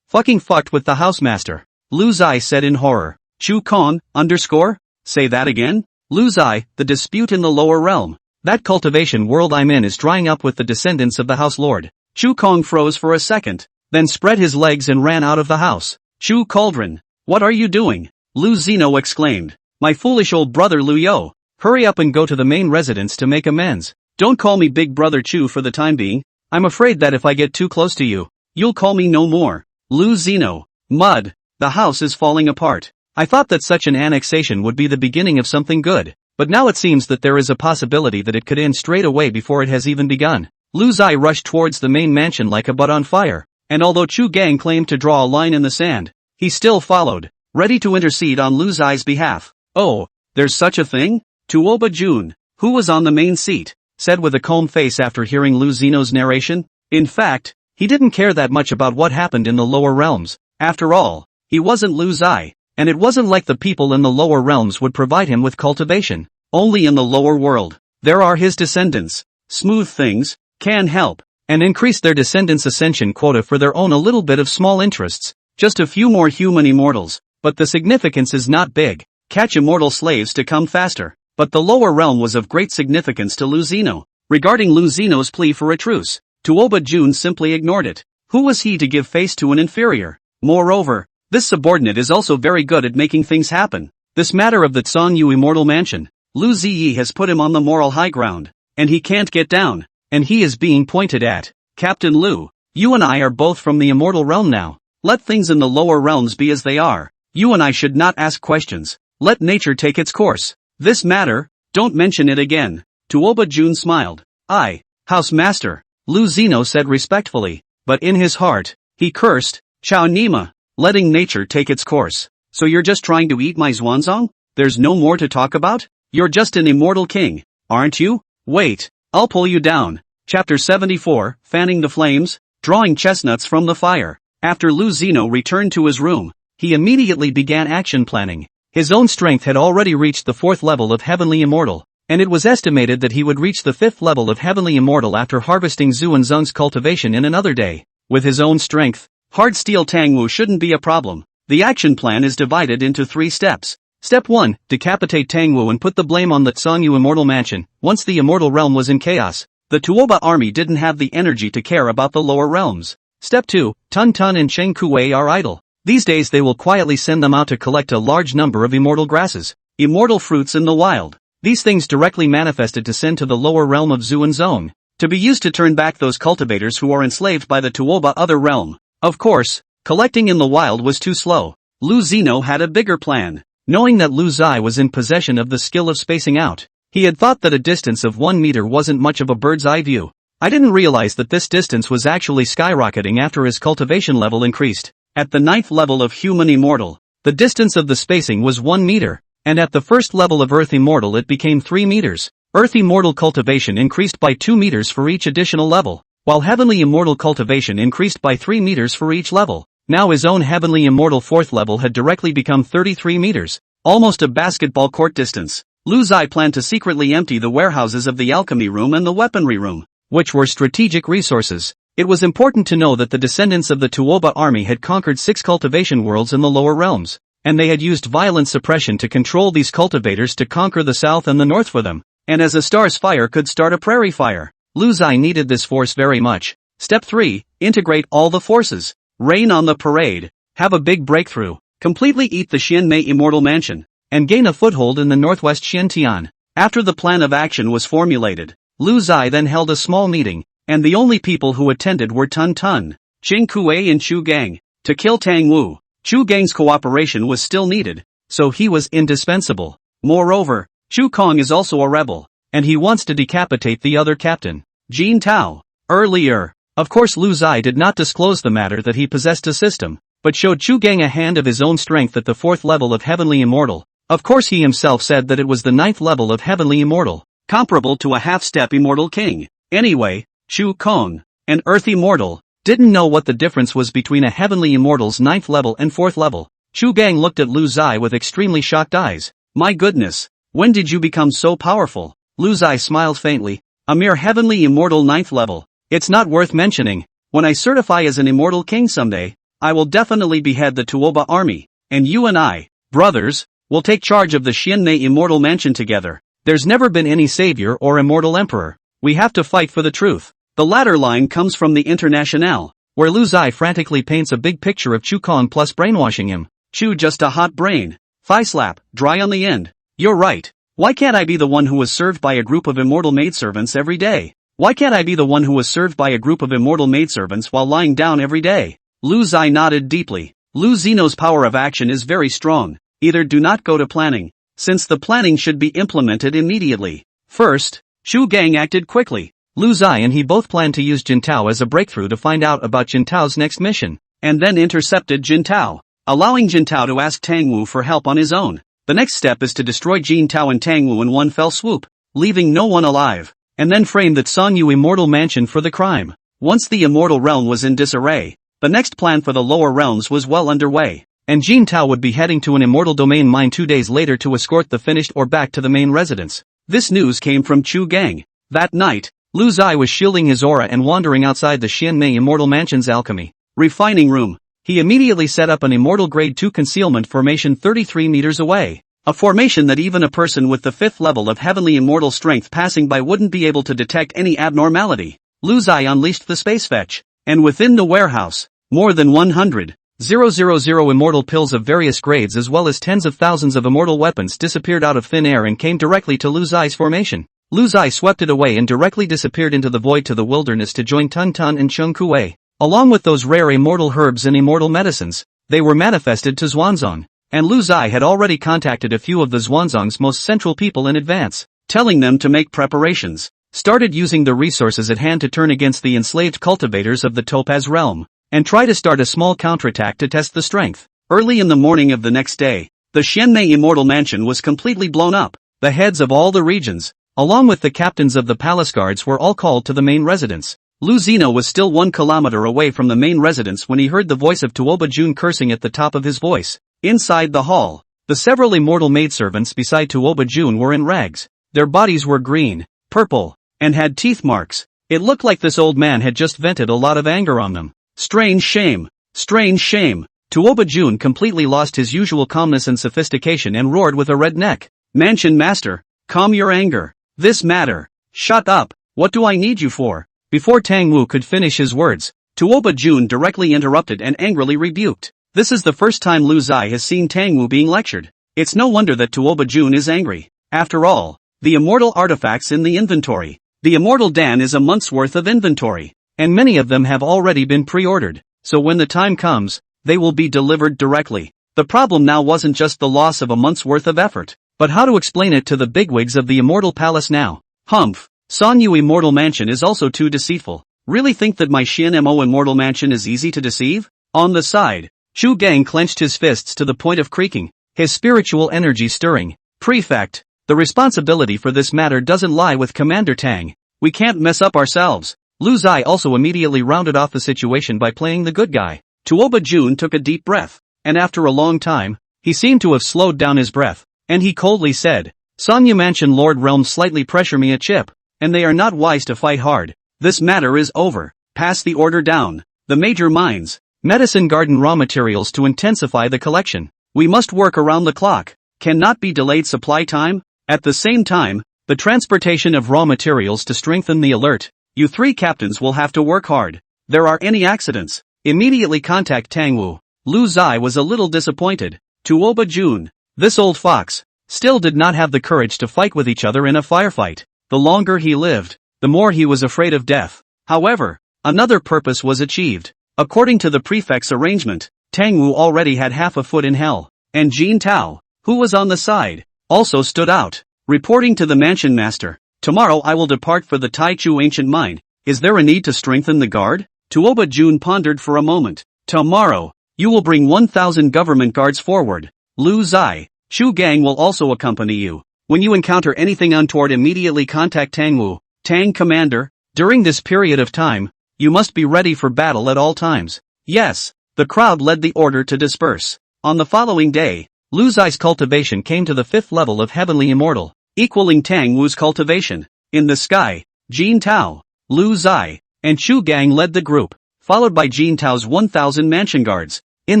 fucking fucked with the housemaster. Lu Zai said in horror. Chu Kong, _? Say that again? Lu Zai, the dispute in the lower realm. That cultivation world I'm in is drying up with the descendants of the house lord. Chu Kong froze for a second, then spread his legs and ran out of the house. Chu Cauldron. What are you doing? Lu Zeno exclaimed. My foolish old brother Lu Yo. Hurry up and go to the main residence to make amends. Don't call me Big Brother Chu for the time being. I'm afraid that if I get too close to you, you'll call me no more. Lu Zeno. Mud. The house is falling apart. I thought that such an annexation would be the beginning of something good, but now it seems that there is a possibility that it could end straight away before it has even begun. Lu Zai rushed towards the main mansion like a butt on fire, and although Chu Gang claimed to draw a line in the sand, he still followed, ready to intercede on Lu Zai's behalf. Oh, there's such a thing? Tuoba Jun, who was on the main seat, said with a calm face after hearing Lu Zeno's narration. In fact, he didn't care that much about what happened in the lower realms. After all, he wasn't Lu Zai. And it wasn't like the people in the lower realms would provide him with cultivation. Only in the lower world, there are his descendants. Smooth things, can help, and increase their descendants' ascension quota for their own a little bit of small interests. Just a few more human immortals, but the significance is not big. Catch immortal slaves to come faster. But the lower realm was of great significance to Lu Zeno. Regarding Lu Zeno's plea for a truce, Tuoba Jun simply ignored it. Who was he to give face to an inferior? Moreover, this subordinate is also very good at making things happen. This matter of the Tsangyu Immortal Mansion, Lu Ziyi has put him on the moral high ground, and he can't get down, and he is being pointed at. Captain Lu, you and I are both from the immortal realm now. Let things in the lower realms be as they are. You and I should not ask questions. Let nature take its course. This matter, don't mention it again. Tuoba Jun smiled. House Master, Lu Zeno said respectfully, but in his heart, he cursed, Chao Nima. Letting nature take its course. So you're just trying to eat my Zhuanzong? There's no more to talk about? You're just an immortal king, aren't you? Wait, I'll pull you down. Chapter 74, Fanning the Flames, Drawing Chestnuts from the Fire. After Lu Zeno returned to his room, he immediately began action planning. His own strength had already reached the 4th level of Heavenly Immortal, and it was estimated that he would reach the 5th level of Heavenly Immortal after harvesting Zhuanzong's cultivation in another day. With his own strength, hard steel Tangwu shouldn't be a problem. The action plan is divided into 3 steps. Step 1, decapitate Tangwu and put the blame on the Tsangyu Immortal Mansion. Once the immortal realm was in chaos, the Tuoba army didn't have the energy to care about the lower realms. Step 2, Tun Tun and Cheng Kuei are idle. These days they will quietly send them out to collect a large number of immortal grasses, immortal fruits in the wild. These things directly manifested to send to the lower realm of Zhuanzong, to be used to turn back those cultivators who are enslaved by the Tuoba other realm. Of course, collecting in the wild was too slow. Lu Zeno had a bigger plan. Knowing that Lu Zai was in possession of the skill of spacing out, he had thought that a distance of 1 meter wasn't much of a bird's eye view. I didn't realize that this distance was actually skyrocketing after his cultivation level increased. At the 9th level of Human Immortal, the distance of the spacing was 1 meter, and at the 1st level of Earth Immortal it became 3 meters. Earth Immortal cultivation increased by 2 meters for each additional level, while Heavenly Immortal cultivation increased by 3 meters for each level. Now his own Heavenly Immortal 4th level had directly become 33 meters, almost a basketball court distance. Lu Zai planned to secretly empty the warehouses of the alchemy room and the weaponry room, which were strategic resources. It was important to know that the descendants of the Tuoba army had conquered 6 cultivation worlds in the lower realms, and they had used violent suppression to control these cultivators to conquer the south and the north for them. And as a star's fire could start a prairie fire, Lu Zai needed this force very much. Step 3, integrate all the forces. Rain on the parade. Have a big breakthrough. Completely eat the Xianmei Immortal Mansion, and gain a foothold in the northwest Xiantian. After the plan of action was formulated, Lu Zai then held a small meeting, and the only people who attended were Tun Tun, Cheng Kuei and Chu Gang. To kill Tang Wu, Chu Gang's cooperation was still needed, so he was indispensable. Moreover, Chu Kong is also a rebel, and he wants to decapitate the other captain, Jin Tao. Earlier, of course Lu Zai did not disclose the matter that he possessed a system, but showed Chu Gang a hand of his own strength at the 4th level of Heavenly Immortal. Of course he himself said that it was the 9th level of Heavenly Immortal, comparable to a half-step Immortal King. Anyway, Chu Kong, an Earth Immortal, didn't know what the difference was between a Heavenly Immortal's 9th level and 4th level. Chu Gang looked at Lu Zai with extremely shocked eyes. My goodness, when did you become so powerful? Lu Zai smiled faintly. A mere Heavenly Immortal 9th level. It's not worth mentioning. When I certify as an Immortal King someday, I will definitely behead the Tuoba army, and you and I, brothers, will take charge of the Xianmei Immortal Mansion together. There's never been any savior or immortal emperor. We have to fight for the truth. The latter line comes from the Internationale, where Lu Zai frantically paints a big picture of Chu Kong plus brainwashing him. Chu just a hot brain. Thigh slap, dry on the end. You're right. Why can't I be the one who was served by a group of immortal maidservants every day? Why can't I be the one who was served by a group of immortal maidservants while lying down every day? Lu Zai nodded deeply. Lu Zeno's power of action is very strong. Either do not go to planning, since the planning should be implemented immediately. First, Chu Gang acted quickly. Lu Zai and he both planned to use Jintao as a breakthrough to find out about Jintao's next mission, and then intercepted Jintao, allowing Jintao to ask Tang Wu for help on his own. The next step is to destroy Jintao and Tang Wu in one fell swoop, leaving no one alive, and then frame that Songyu Immortal Mansion for the crime. Once the Immortal Realm was in disarray, the next plan for the lower realms was well underway, and Jintao would be heading to an Immortal Domain mine 2 days later to escort the finished or back to the main residence. This news came from Chu Gang. That night, Lu Zai was shielding his aura and wandering outside the Xianmei Immortal Mansion's alchemy refining room. He immediately set up an Immortal Grade 2 concealment formation 33 meters away. A formation that even a person with the 5th level of Heavenly Immortal Strength passing by wouldn't be able to detect any abnormality. Lu Zai unleashed the space fetch, and within the warehouse, more than 100,000 immortal pills of various grades as well as tens of thousands of immortal weapons disappeared out of thin air and came directly to Lu Zai's formation. Lu Zai swept it away and directly disappeared into the void to the wilderness to join Tun Tun and Chung Kuei. Along with those rare immortal herbs and immortal medicines, they were manifested to Xuanzang, and Lu Zai had already contacted a few of the Xuanzang's most central people in advance, telling them to make preparations, started using the resources at hand to turn against the enslaved cultivators of the Topaz realm, and try to start a small counterattack to test the strength. Early in the morning of the next day, the Xianmei Immortal Mansion was completely blown up. The heads of all the regions, along with the captains of the palace guards, were all called to the main residence. Lu Zeno was still 1 kilometer away from the main residence when he heard the voice of Tuoba Jun cursing at the top of his voice. Inside the hall, the several immortal maidservants beside Tuoba Jun were in rags. Their bodies were green, purple, and had teeth marks. It looked like this old man had just vented a lot of anger on them. Strange shame! Strange shame! Tuoba Jun completely lost his usual calmness and sophistication and roared with a red neck. Mansion Master, calm your anger. This matter. Shut up. What do I need you for? Before Tang Wu could finish his words, Tuoba Jun directly interrupted and angrily rebuked. This is the first time Lu Zai has seen Tang Wu being lectured. It's no wonder that Tuoba Jun is angry. After all, the immortal artifacts in the inventory. The Immortal Dan is a month's worth of inventory, and many of them have already been pre-ordered, so when the time comes, they will be delivered directly. The problem now wasn't just the loss of a month's worth of effort, but how to explain it to the bigwigs of the Immortal Palace now. Humph! Songyu Immortal Mansion is also too deceitful. Really think that my Xianmo Immortal Mansion is easy to deceive? On the side, Chu Gang clenched his fists to the point of creaking, his spiritual energy stirring. Prefect, the responsibility for this matter doesn't lie with Commander Tang. We can't mess up ourselves. Lu Zai also immediately rounded off the situation by playing the good guy. Tuoba Jun took a deep breath, and after a long time, he seemed to have slowed down his breath, and he coldly said, Songyu Mansion Lord Realm slightly pressure me a chip, and they are not wise to fight hard. This matter is over. Pass the order down. The major mines, medicine garden raw materials to intensify the collection. We must work around the clock. Cannot be delayed supply time. At the same time, the transportation of raw materials to strengthen the alert. You 3 captains will have to work hard. There are any accidents, immediately contact Tang Wu. Lu Zai was a little disappointed. Tuoba Jun, this old fox, still did not have the courage to fight with each other in a firefight. The longer he lived, the more he was afraid of death. However, another purpose was achieved. According to the prefect's arrangement, Tang Wu already had half a foot in hell, and Jin Tao, who was on the side, also stood out. Reporting to the mansion master, tomorrow I will depart for the Taichu ancient mine. Is there a need to strengthen the guard? Tuoba Jun pondered for a moment. Tomorrow, You will bring 1,000 government guards forward. Lu Zai, Shu Gang will also accompany you. When you encounter anything untoward, immediately contact Tang Wu. Tang Commander, during this period of time, you must be ready for battle at all times. Yes. The crowd led the order to disperse. On the following day, Lu Zai's cultivation came to the 5th level of Heavenly Immortal, equaling Tang Wu's cultivation. In the sky, Jin Tao, Lu Zai, and Shu Gang led the group, followed by Jin Tao's 1,000 mansion guards. In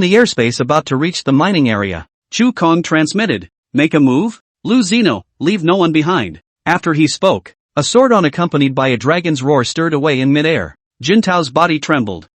the airspace about to reach the mining area, Chu Kong transmitted, "Make a move? Lu Zino, leave no one behind." After he spoke, a sword on accompanied by a dragon's roar stirred away in midair. Jin Tao's body trembled.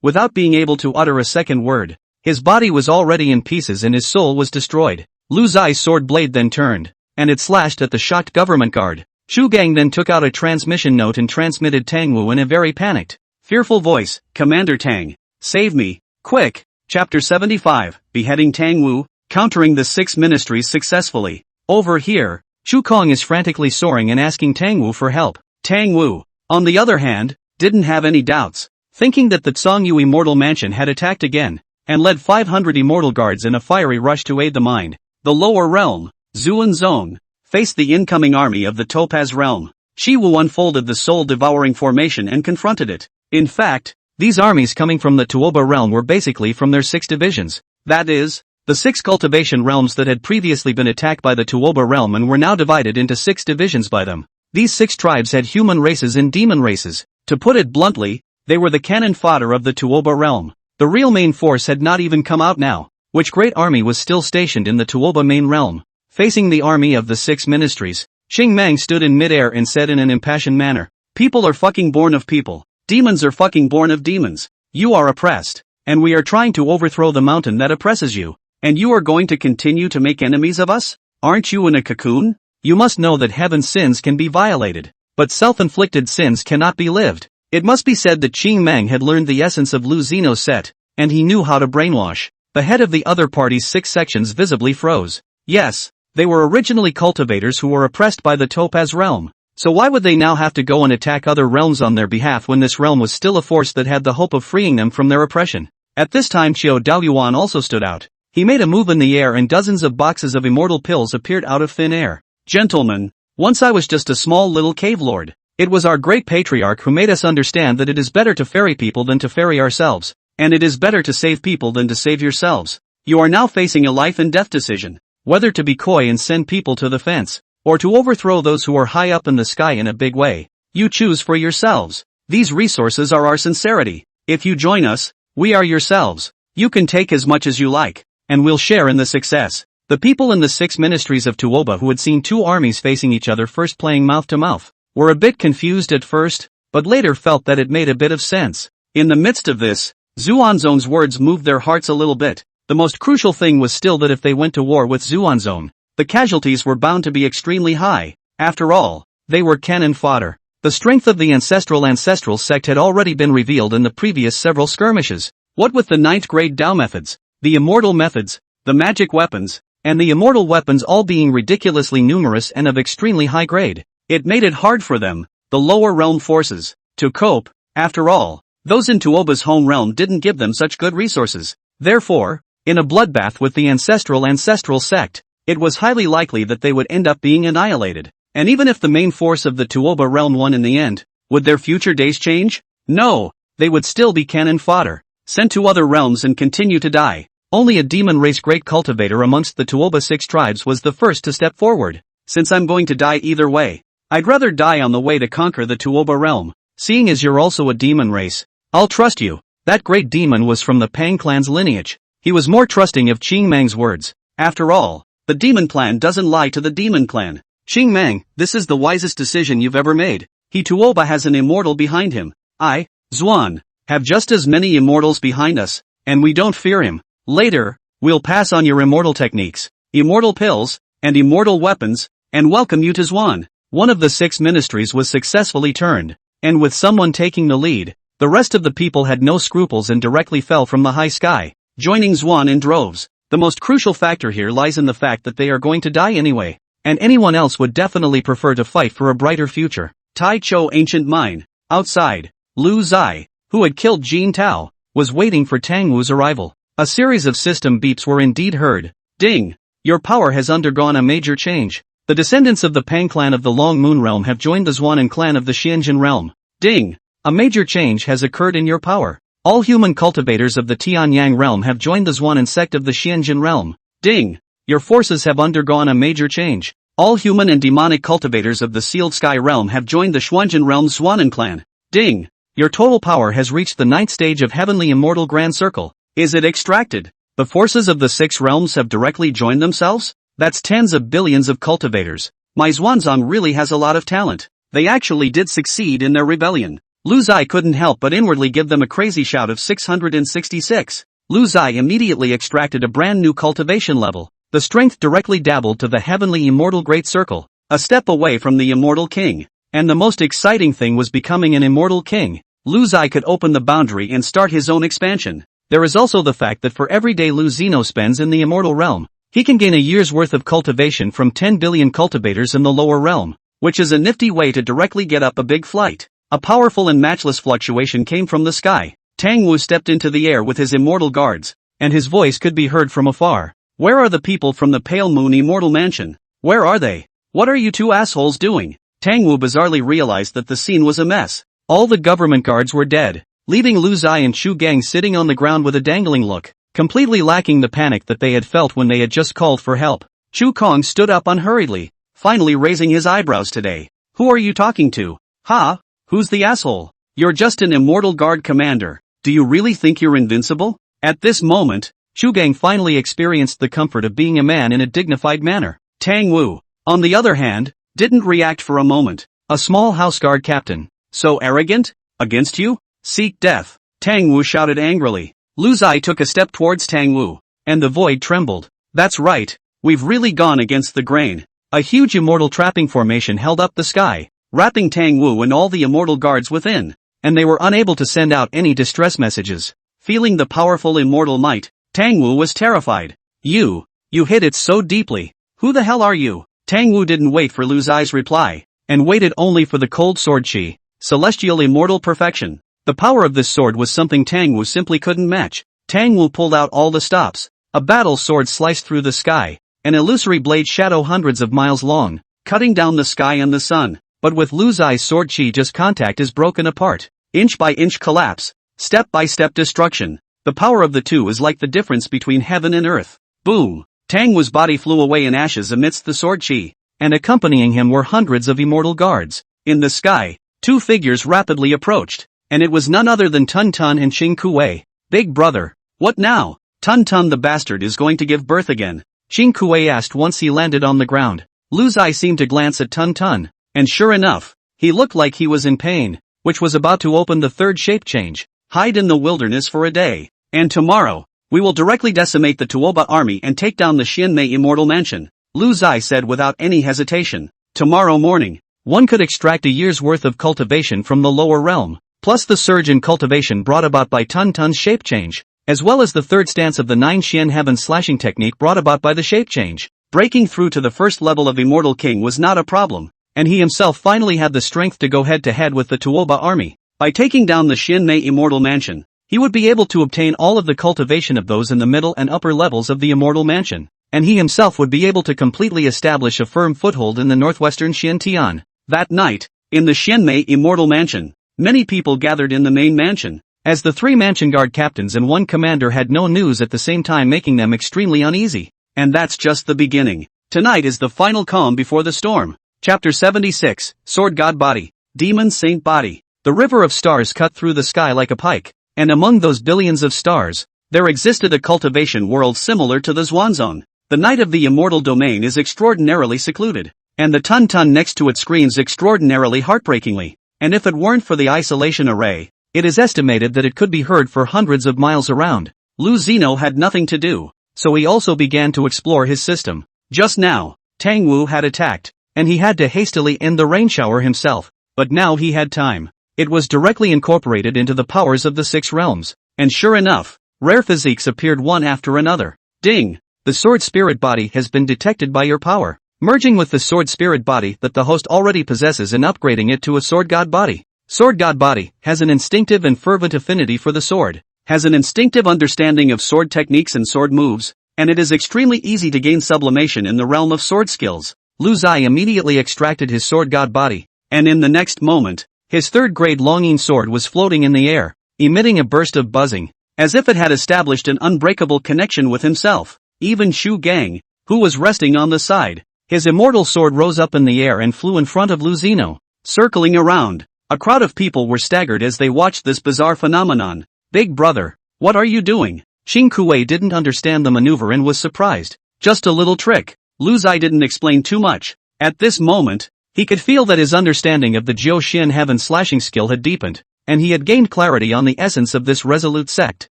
Without being able to utter a second word, his body was already in pieces and his soul was destroyed. Lu Zai's sword blade then turned, and it slashed at the shocked government guard. Shu Gang then took out a transmission note and transmitted Tang Wu in a very panicked, fearful voice, "Commander Tang, save me, quick." Chapter 75, Beheading Tang Wu, Countering the 6 Ministries Successfully. Over here, Chu Kong is frantically soaring and asking Tang Wu for help. Tang Wu, on the other hand, didn't have any doubts, thinking that the Tsangyu Immortal Mansion had attacked again, and led 500 immortal guards in a fiery rush to aid the mine. The lower realm, Zuan Zone, faced the incoming army of the Topaz Realm. Shi Wu unfolded the soul-devouring formation and confronted it. In fact, these armies coming from the Tuoba realm were basically from their 6 divisions. That is, the 6 cultivation realms that had previously been attacked by the Tuoba realm and were now divided into 6 divisions by them. These 6 tribes had human races and demon races. To put it bluntly, they were the cannon fodder of the Tuoba realm. The real main force had not even come out now, which great army was still stationed in the Tuoba main realm. Facing the army of the 6 ministries, Xing Mang stood in midair and said in an impassioned manner, "People are fucking born of people. Demons are fucking born of demons. You are oppressed, and we are trying to overthrow the mountain that oppresses you, and you are going to continue to make enemies of us? Aren't you in a cocoon? You must know that heaven's sins can be violated, but self-inflicted sins cannot be lived." It must be said that Xing Mang had learned the essence of Lu Zino's set, and he knew how to brainwash. The head of the other party's 6 sections visibly froze. Yes, they were originally cultivators who were oppressed by the Topaz realm. So why would they now have to go and attack other realms on their behalf when this realm was still a force that had the hope of freeing them from their oppression? At this time Qiu Daoyuan also stood out. He made a move in the air and dozens of boxes of immortal pills appeared out of thin air. "Gentlemen, once I was just a small little cave lord. It was our great patriarch who made us understand that it is better to ferry people than to ferry ourselves, and it is better to save people than to save yourselves. You are now facing a life and death decision, whether to be coy and send people to the fence, or to overthrow those who are high up in the sky in a big way. You choose for yourselves. These resources are our sincerity. If you join us, we are yourselves. You can take as much as you like, and we'll share in the success." The people in the 6 ministries of Tuoba who had seen 2 armies facing each other first playing mouth to mouth, were a bit confused at first, but later felt that it made a bit of sense. In the midst of this, Zuanzong's words moved their hearts a little bit. The most crucial thing was still that if they went to war with Zuanzong, the casualties were bound to be extremely high. After all, they were cannon fodder. The strength of the ancestral sect had already been revealed in the previous several skirmishes. What with the 9th grade Dao methods, the immortal methods, the magic weapons, and the immortal weapons all being ridiculously numerous and of extremely high grade, it made it hard for them, the lower realm forces, to cope. After all, those in Tuoba's home realm didn't give them such good resources. Therefore, in a bloodbath with the ancestral sect, it was highly likely that they would end up being annihilated. And even if the main force of the Tuoba realm won in the end, would their future days change? No, they would still be cannon fodder, sent to other realms and continue to die. Only a demon race great cultivator amongst the Tuoba 6 tribes was the first to step forward. "Since I'm going to die either way, I'd rather die on the way to conquer the Tuoba realm. Seeing as you're also a demon race, I'll trust you." That great demon was from the Pang clan's lineage. He was more trusting of Xing Mang's words. After all, the demon clan doesn't lie to the demon clan. "Xing Mang, this is the wisest decision you've ever made. He Tuoba has an immortal behind him. I, Zuan, have just as many immortals behind us, and we don't fear him. Later, we'll pass on your immortal techniques, immortal pills, and immortal weapons, and welcome you to Zuan." One of the 6 ministries was successfully turned, and with someone taking the lead, the rest of the people had no scruples and directly fell from the high sky, joining Zuan in droves. The most crucial factor here lies in the fact that they are going to die anyway, and anyone else would definitely prefer to fight for a brighter future. Tai Chou Ancient Mine. Outside, Lu Zai, who had killed Jin Tao, was waiting for Tang Wu's arrival. A series of system beeps were indeed heard. Ding! Your power has undergone a major change. The descendants of the Pang clan of the Long Moon realm have joined the Zhuanan clan of the Xianjin realm. Ding! A major change has occurred in your power. All human cultivators of the Tianyang realm have joined the Zhuanan sect of the Xianjin realm. Ding! Your forces have undergone a major change. All human and demonic cultivators of the Sealed Sky realm have joined the Xuanjin realm's Zhuanan clan. Ding! Your total power has reached the 9th stage of Heavenly Immortal Grand Circle. Is it extracted? The forces of the 6 realms have directly joined themselves? That's tens of billions of cultivators. My Xuanzang really has a lot of talent. They actually did succeed in their rebellion. Lu Zai couldn't help but inwardly give them a crazy shout of 666. Lu Zai immediately extracted a brand new cultivation level. The strength directly dabbled to the Heavenly Immortal Great Circle, a step away from the Immortal King. And the most exciting thing was becoming an Immortal King. Lu Zai could open the boundary and start his own expansion. There is also the fact that for every day Lu Zino spends in the Immortal Realm, he can gain a year's worth of cultivation from 10 billion cultivators in the lower realm, which is a nifty way to directly get up a big flight. A powerful and matchless fluctuation came from the sky. Tang Wu stepped into the air with his immortal guards, and his voice could be heard from afar. Where are the people from the Pale Moon Immortal Mansion? Where are they? What are you two assholes doing? Tang Wu bizarrely realized that the scene was a mess. All the government guards were dead, leaving Lu Zai and Chu Gang sitting on the ground with a dangling look, completely lacking the panic that they had felt when they had just called for help. Chu Kong stood up unhurriedly, finally raising his eyebrows today. Who are you talking to? Ha? Who's the asshole? You're just an immortal guard commander. Do you really think you're invincible? At this moment, Chu Gang finally experienced the comfort of being a man in a dignified manner. Tang Wu, on the other hand, didn't react for a moment. A small house guard captain. So arrogant? Against you? Seek death. Tang Wu shouted angrily. Lu Zai took a step towards Tang Wu, and the void trembled. That's right, we've really gone against the grain. A huge immortal trapping formation held up the sky, wrapping Tang Wu and all the immortal guards within, and they were unable to send out any distress messages. Feeling the powerful immortal might, Tang Wu was terrified. You hit it so deeply. Who the hell are you? Tang Wu didn't wait for Lu Zai's reply, and waited only for the cold sword chi. Celestial immortal perfection. The power of this sword was something Tang Wu simply couldn't match. Tang Wu pulled out all the stops. A battle sword sliced through the sky, an illusory blade shadow hundreds of miles long, cutting down the sky and the sun. But with Lu Zai's sword chi just contact is broken apart. Inch by inch collapse. Step by step destruction. The power of the two is like the difference between heaven and earth. Boom! Tang Wu's body flew away in ashes amidst the sword chi, and accompanying him were hundreds of immortal guards. In the sky, 2 figures rapidly approached, and it was none other than Tun Tun and Xing Kuei. Big brother, what now? Tun Tun the bastard is going to give birth again? Xing Kuei asked once he landed on the ground. Lu Zai seemed to glance at Tun Tun, and sure enough, he looked like he was in pain, which was about to open the 3rd shape change. Hide in the wilderness for a day, and tomorrow, we will directly decimate the Tuoba army and take down the Xianmei Immortal Mansion, Lu Zai said without any hesitation. Tomorrow morning, one could extract a year's worth of cultivation from the lower realm, plus the surge in cultivation brought about by Tun Tun's shape change, as well as the 3rd stance of the 9 Xian Heaven slashing technique brought about by the shape change. Breaking through to the 1st level of Immortal King was not a problem, and he himself finally had the strength to go head-to-head with the Tuoba army. By taking down the Xianmei Immortal Mansion, he would be able to obtain all of the cultivation of those in the middle and upper levels of the Immortal Mansion, and he himself would be able to completely establish a firm foothold in the northwestern Xiantian. That night, in the Xianmei Immortal Mansion, many people gathered in the main mansion, as the 3 mansion guard captains and 1 commander had no news at the same time, making them extremely uneasy. And that's just the beginning. Tonight is the final calm before the storm. Chapter 76, Sword God Body, Demon Saint Body. The river of stars cut through the sky like a pike, and among those billions of stars, there existed a cultivation world similar to the Xuanzong. The night of the immortal domain is extraordinarily secluded, and the Tun Tun next to it screams extraordinarily heartbreakingly, and if it weren't for the isolation array, it is estimated that it could be heard for hundreds of miles around. Lu Zino had nothing to do, so he also began to explore his system. Just now, Tang Wu had attacked, and he had to hastily end the rain shower himself, but now he had time. It was directly incorporated into the powers of the 6 realms, and sure enough, rare physiques appeared one after another. Ding! The sword spirit body has been detected by your power, merging with the sword spirit body that the host already possesses and upgrading it to a sword god body. Sword god body has an instinctive and fervent affinity for the sword. has an instinctive understanding of sword techniques and sword moves, and it is extremely easy to gain sublimation in the realm of sword skills. Lu Zai immediately extracted his sword god body, and in the next moment, his third-grade longing sword was floating in the air, emitting a burst of buzzing, as if it had established an unbreakable connection with himself. Even Shu Gang, who was resting on the side, his immortal sword rose up in the air and flew in front of Lu Zino, circling around. A crowd of people were staggered as they watched this bizarre phenomenon. Big brother, what are you doing? Qing Kuei didn't understand the maneuver and was surprised. Just a little trick. Lu Zai didn't explain too much. At this moment, he could feel that his understanding of the Jiu Xian Heaven slashing skill had deepened, and he had gained clarity on the essence of this resolute sect.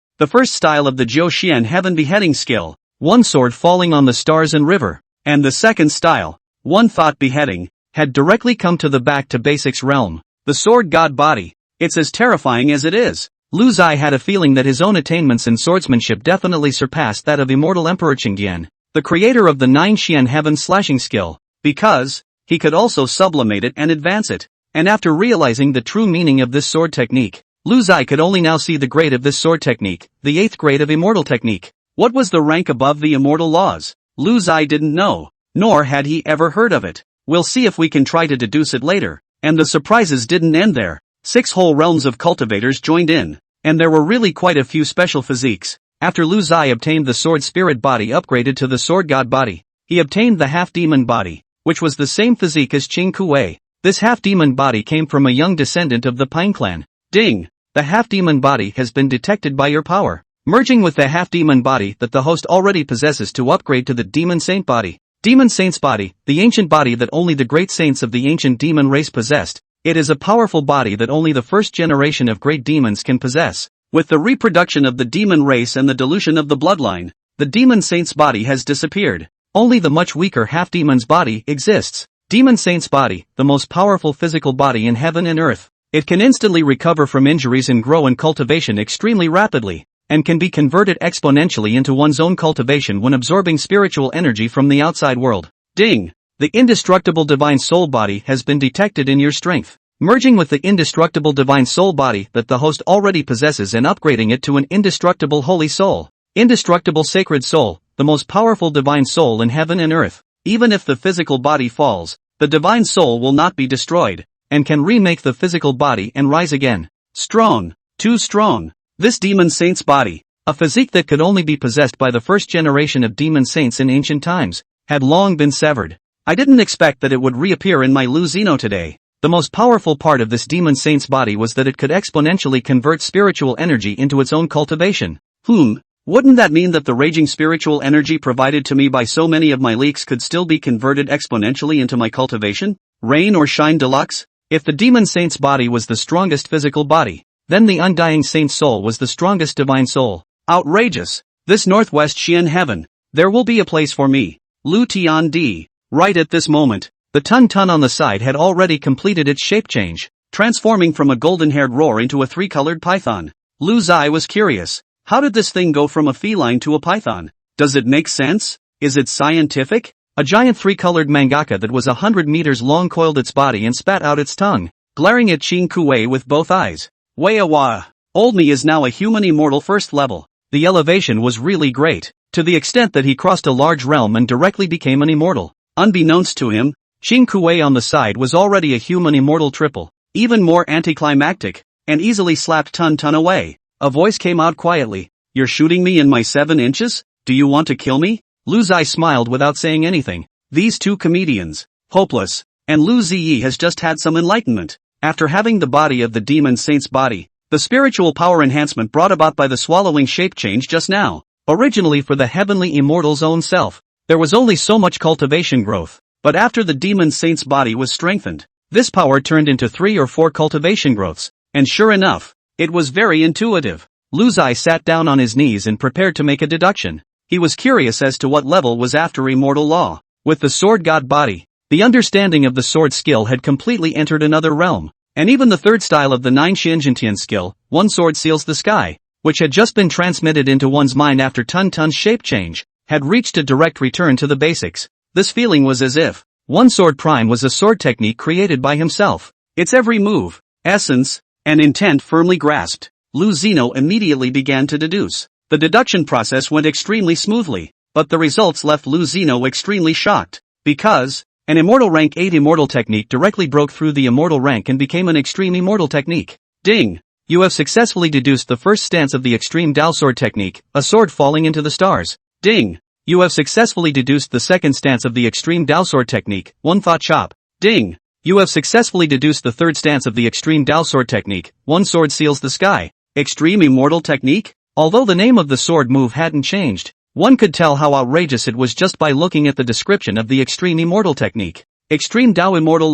The first style of the Jiu Xian Heaven beheading skill, one sword falling on the stars and river, and the second style, one thought beheading, had directly come to the back to basics realm. The sword god body. It's as terrifying as it is. Lu Zai had a feeling that his own attainments in swordsmanship definitely surpassed that of immortal Emperor Qingdian, the creator of the 9 Xian Heaven slashing skill, because he could also sublimate it and advance it. And after realizing the true meaning of this sword technique, Lu Zai could only now see the grade of this sword technique, the 8th grade of immortal technique. What was the rank above the immortal laws? Lu Zai didn't know, nor had he ever heard of it. We'll see if we can try to deduce it later. And the surprises didn't end there. 6 whole realms of cultivators joined in, and there were really quite a few special physiques. After Lu Zai obtained the sword spirit body upgraded to the sword god body, he obtained the half-demon body, which was the same physique as Qing Kuei. This half-demon body came from a young descendant of the Pine clan. Ding! The half-demon body has been detected by your power, merging with the half-demon body that the host already possesses to upgrade to the demon saint body. Demon Saint's body, the ancient body that only the great saints of the ancient demon race possessed. It is a powerful body that only the first generation of great demons can possess. With the reproduction of the demon race and the dilution of the bloodline, the Demon Saint's body has disappeared. Only the much weaker half-demon's body exists. Demon Saint's body, the most powerful physical body in heaven and earth. It can instantly recover from injuries and grow in cultivation extremely rapidly, and can be converted exponentially into one's own cultivation when absorbing spiritual energy from the outside world. Ding! The indestructible divine soul body has been detected in your strength, merging with the indestructible divine soul body that the host already possesses and upgrading it to an indestructible holy soul. Indestructible sacred soul, the most powerful divine soul in heaven and earth. Even if the physical body falls, the divine soul will not be destroyed, and can remake the physical body and rise again. Strong. Too strong. This demon saint's body, a physique that could only be possessed by the first generation of demon saints in ancient times, had long been severed. I didn't expect that it would reappear in my Lu Zino today. The most powerful part of this demon saint's body was that it could exponentially convert spiritual energy into its own cultivation. Wouldn't that mean that the raging spiritual energy provided to me by so many of my leaks could still be converted exponentially into my cultivation? Rain or shine deluxe? If the demon saint's body was the strongest physical body, then the undying saint's soul was the strongest divine soul. Outrageous! This northwest Xian heaven, there will be a place for me. Lu Tian Di. Right at this moment, the Tun on the side had already completed its shape change, transforming from a golden-haired roar into a 3-colored python. Lu Zai was curious. How did this thing go from a feline to a python? Does it make sense? Is it scientific? A giant 3-colored mangaka that was 100 meters long coiled its body and spat out its tongue, glaring at Qing Kuei with both eyes. Wah. Old me is now a human immortal first level. The elevation was really great, to the extent that he crossed a large realm and directly became an immortal. Unbeknownst to him, Qing Kuei on the side was already a human immortal triple, even more anticlimactic, and easily slapped Tun away. A voice came out quietly. You're shooting me in my 7 inches? Do you want to kill me? Lu Zai smiled without saying anything. These two comedians, hopeless, and Lu Ziyi has just had some enlightenment. After having the body of the demon saint's body, the spiritual power enhancement brought about by the swallowing shape change just now, originally for the heavenly immortal's own self, there was only so much cultivation growth, but after the demon saint's body was strengthened, this power turned into 3 or 4 cultivation growths, and sure enough, it was very intuitive. Lu Zai sat down on his knees and prepared to make a deduction. He was curious as to what level was after immortal law. With the sword god body, the understanding of the sword skill had completely entered another realm, and even the third style of the 9 Xianjintian skill, one sword seals the sky, which had just been transmitted into one's mind after Tun's shape change, had reached a direct return to the basics. This feeling was as if one sword prime was a sword technique created by himself. Its every move, essence, and intent firmly grasped. Lu Zino immediately began to deduce. The deduction process went extremely smoothly, but the results left Lu Zino extremely shocked, because an Immortal Rank 8 Immortal Technique directly broke through the Immortal rank and became an Extreme Immortal Technique. Ding! You have successfully deduced the first stance of the Extreme Dao Sword Technique, a sword falling into the stars. Ding! You have successfully deduced the second stance of the Extreme Dao Sword Technique, One Thought Chop. Ding! You have successfully deduced the third stance of the Extreme Dao Sword Technique, One Sword Seals the Sky. Extreme Immortal Technique? Although the name of the sword move hadn't changed, one could tell how outrageous it was just by looking at the description of the Extreme Immortal Technique. Extreme Dao Immortal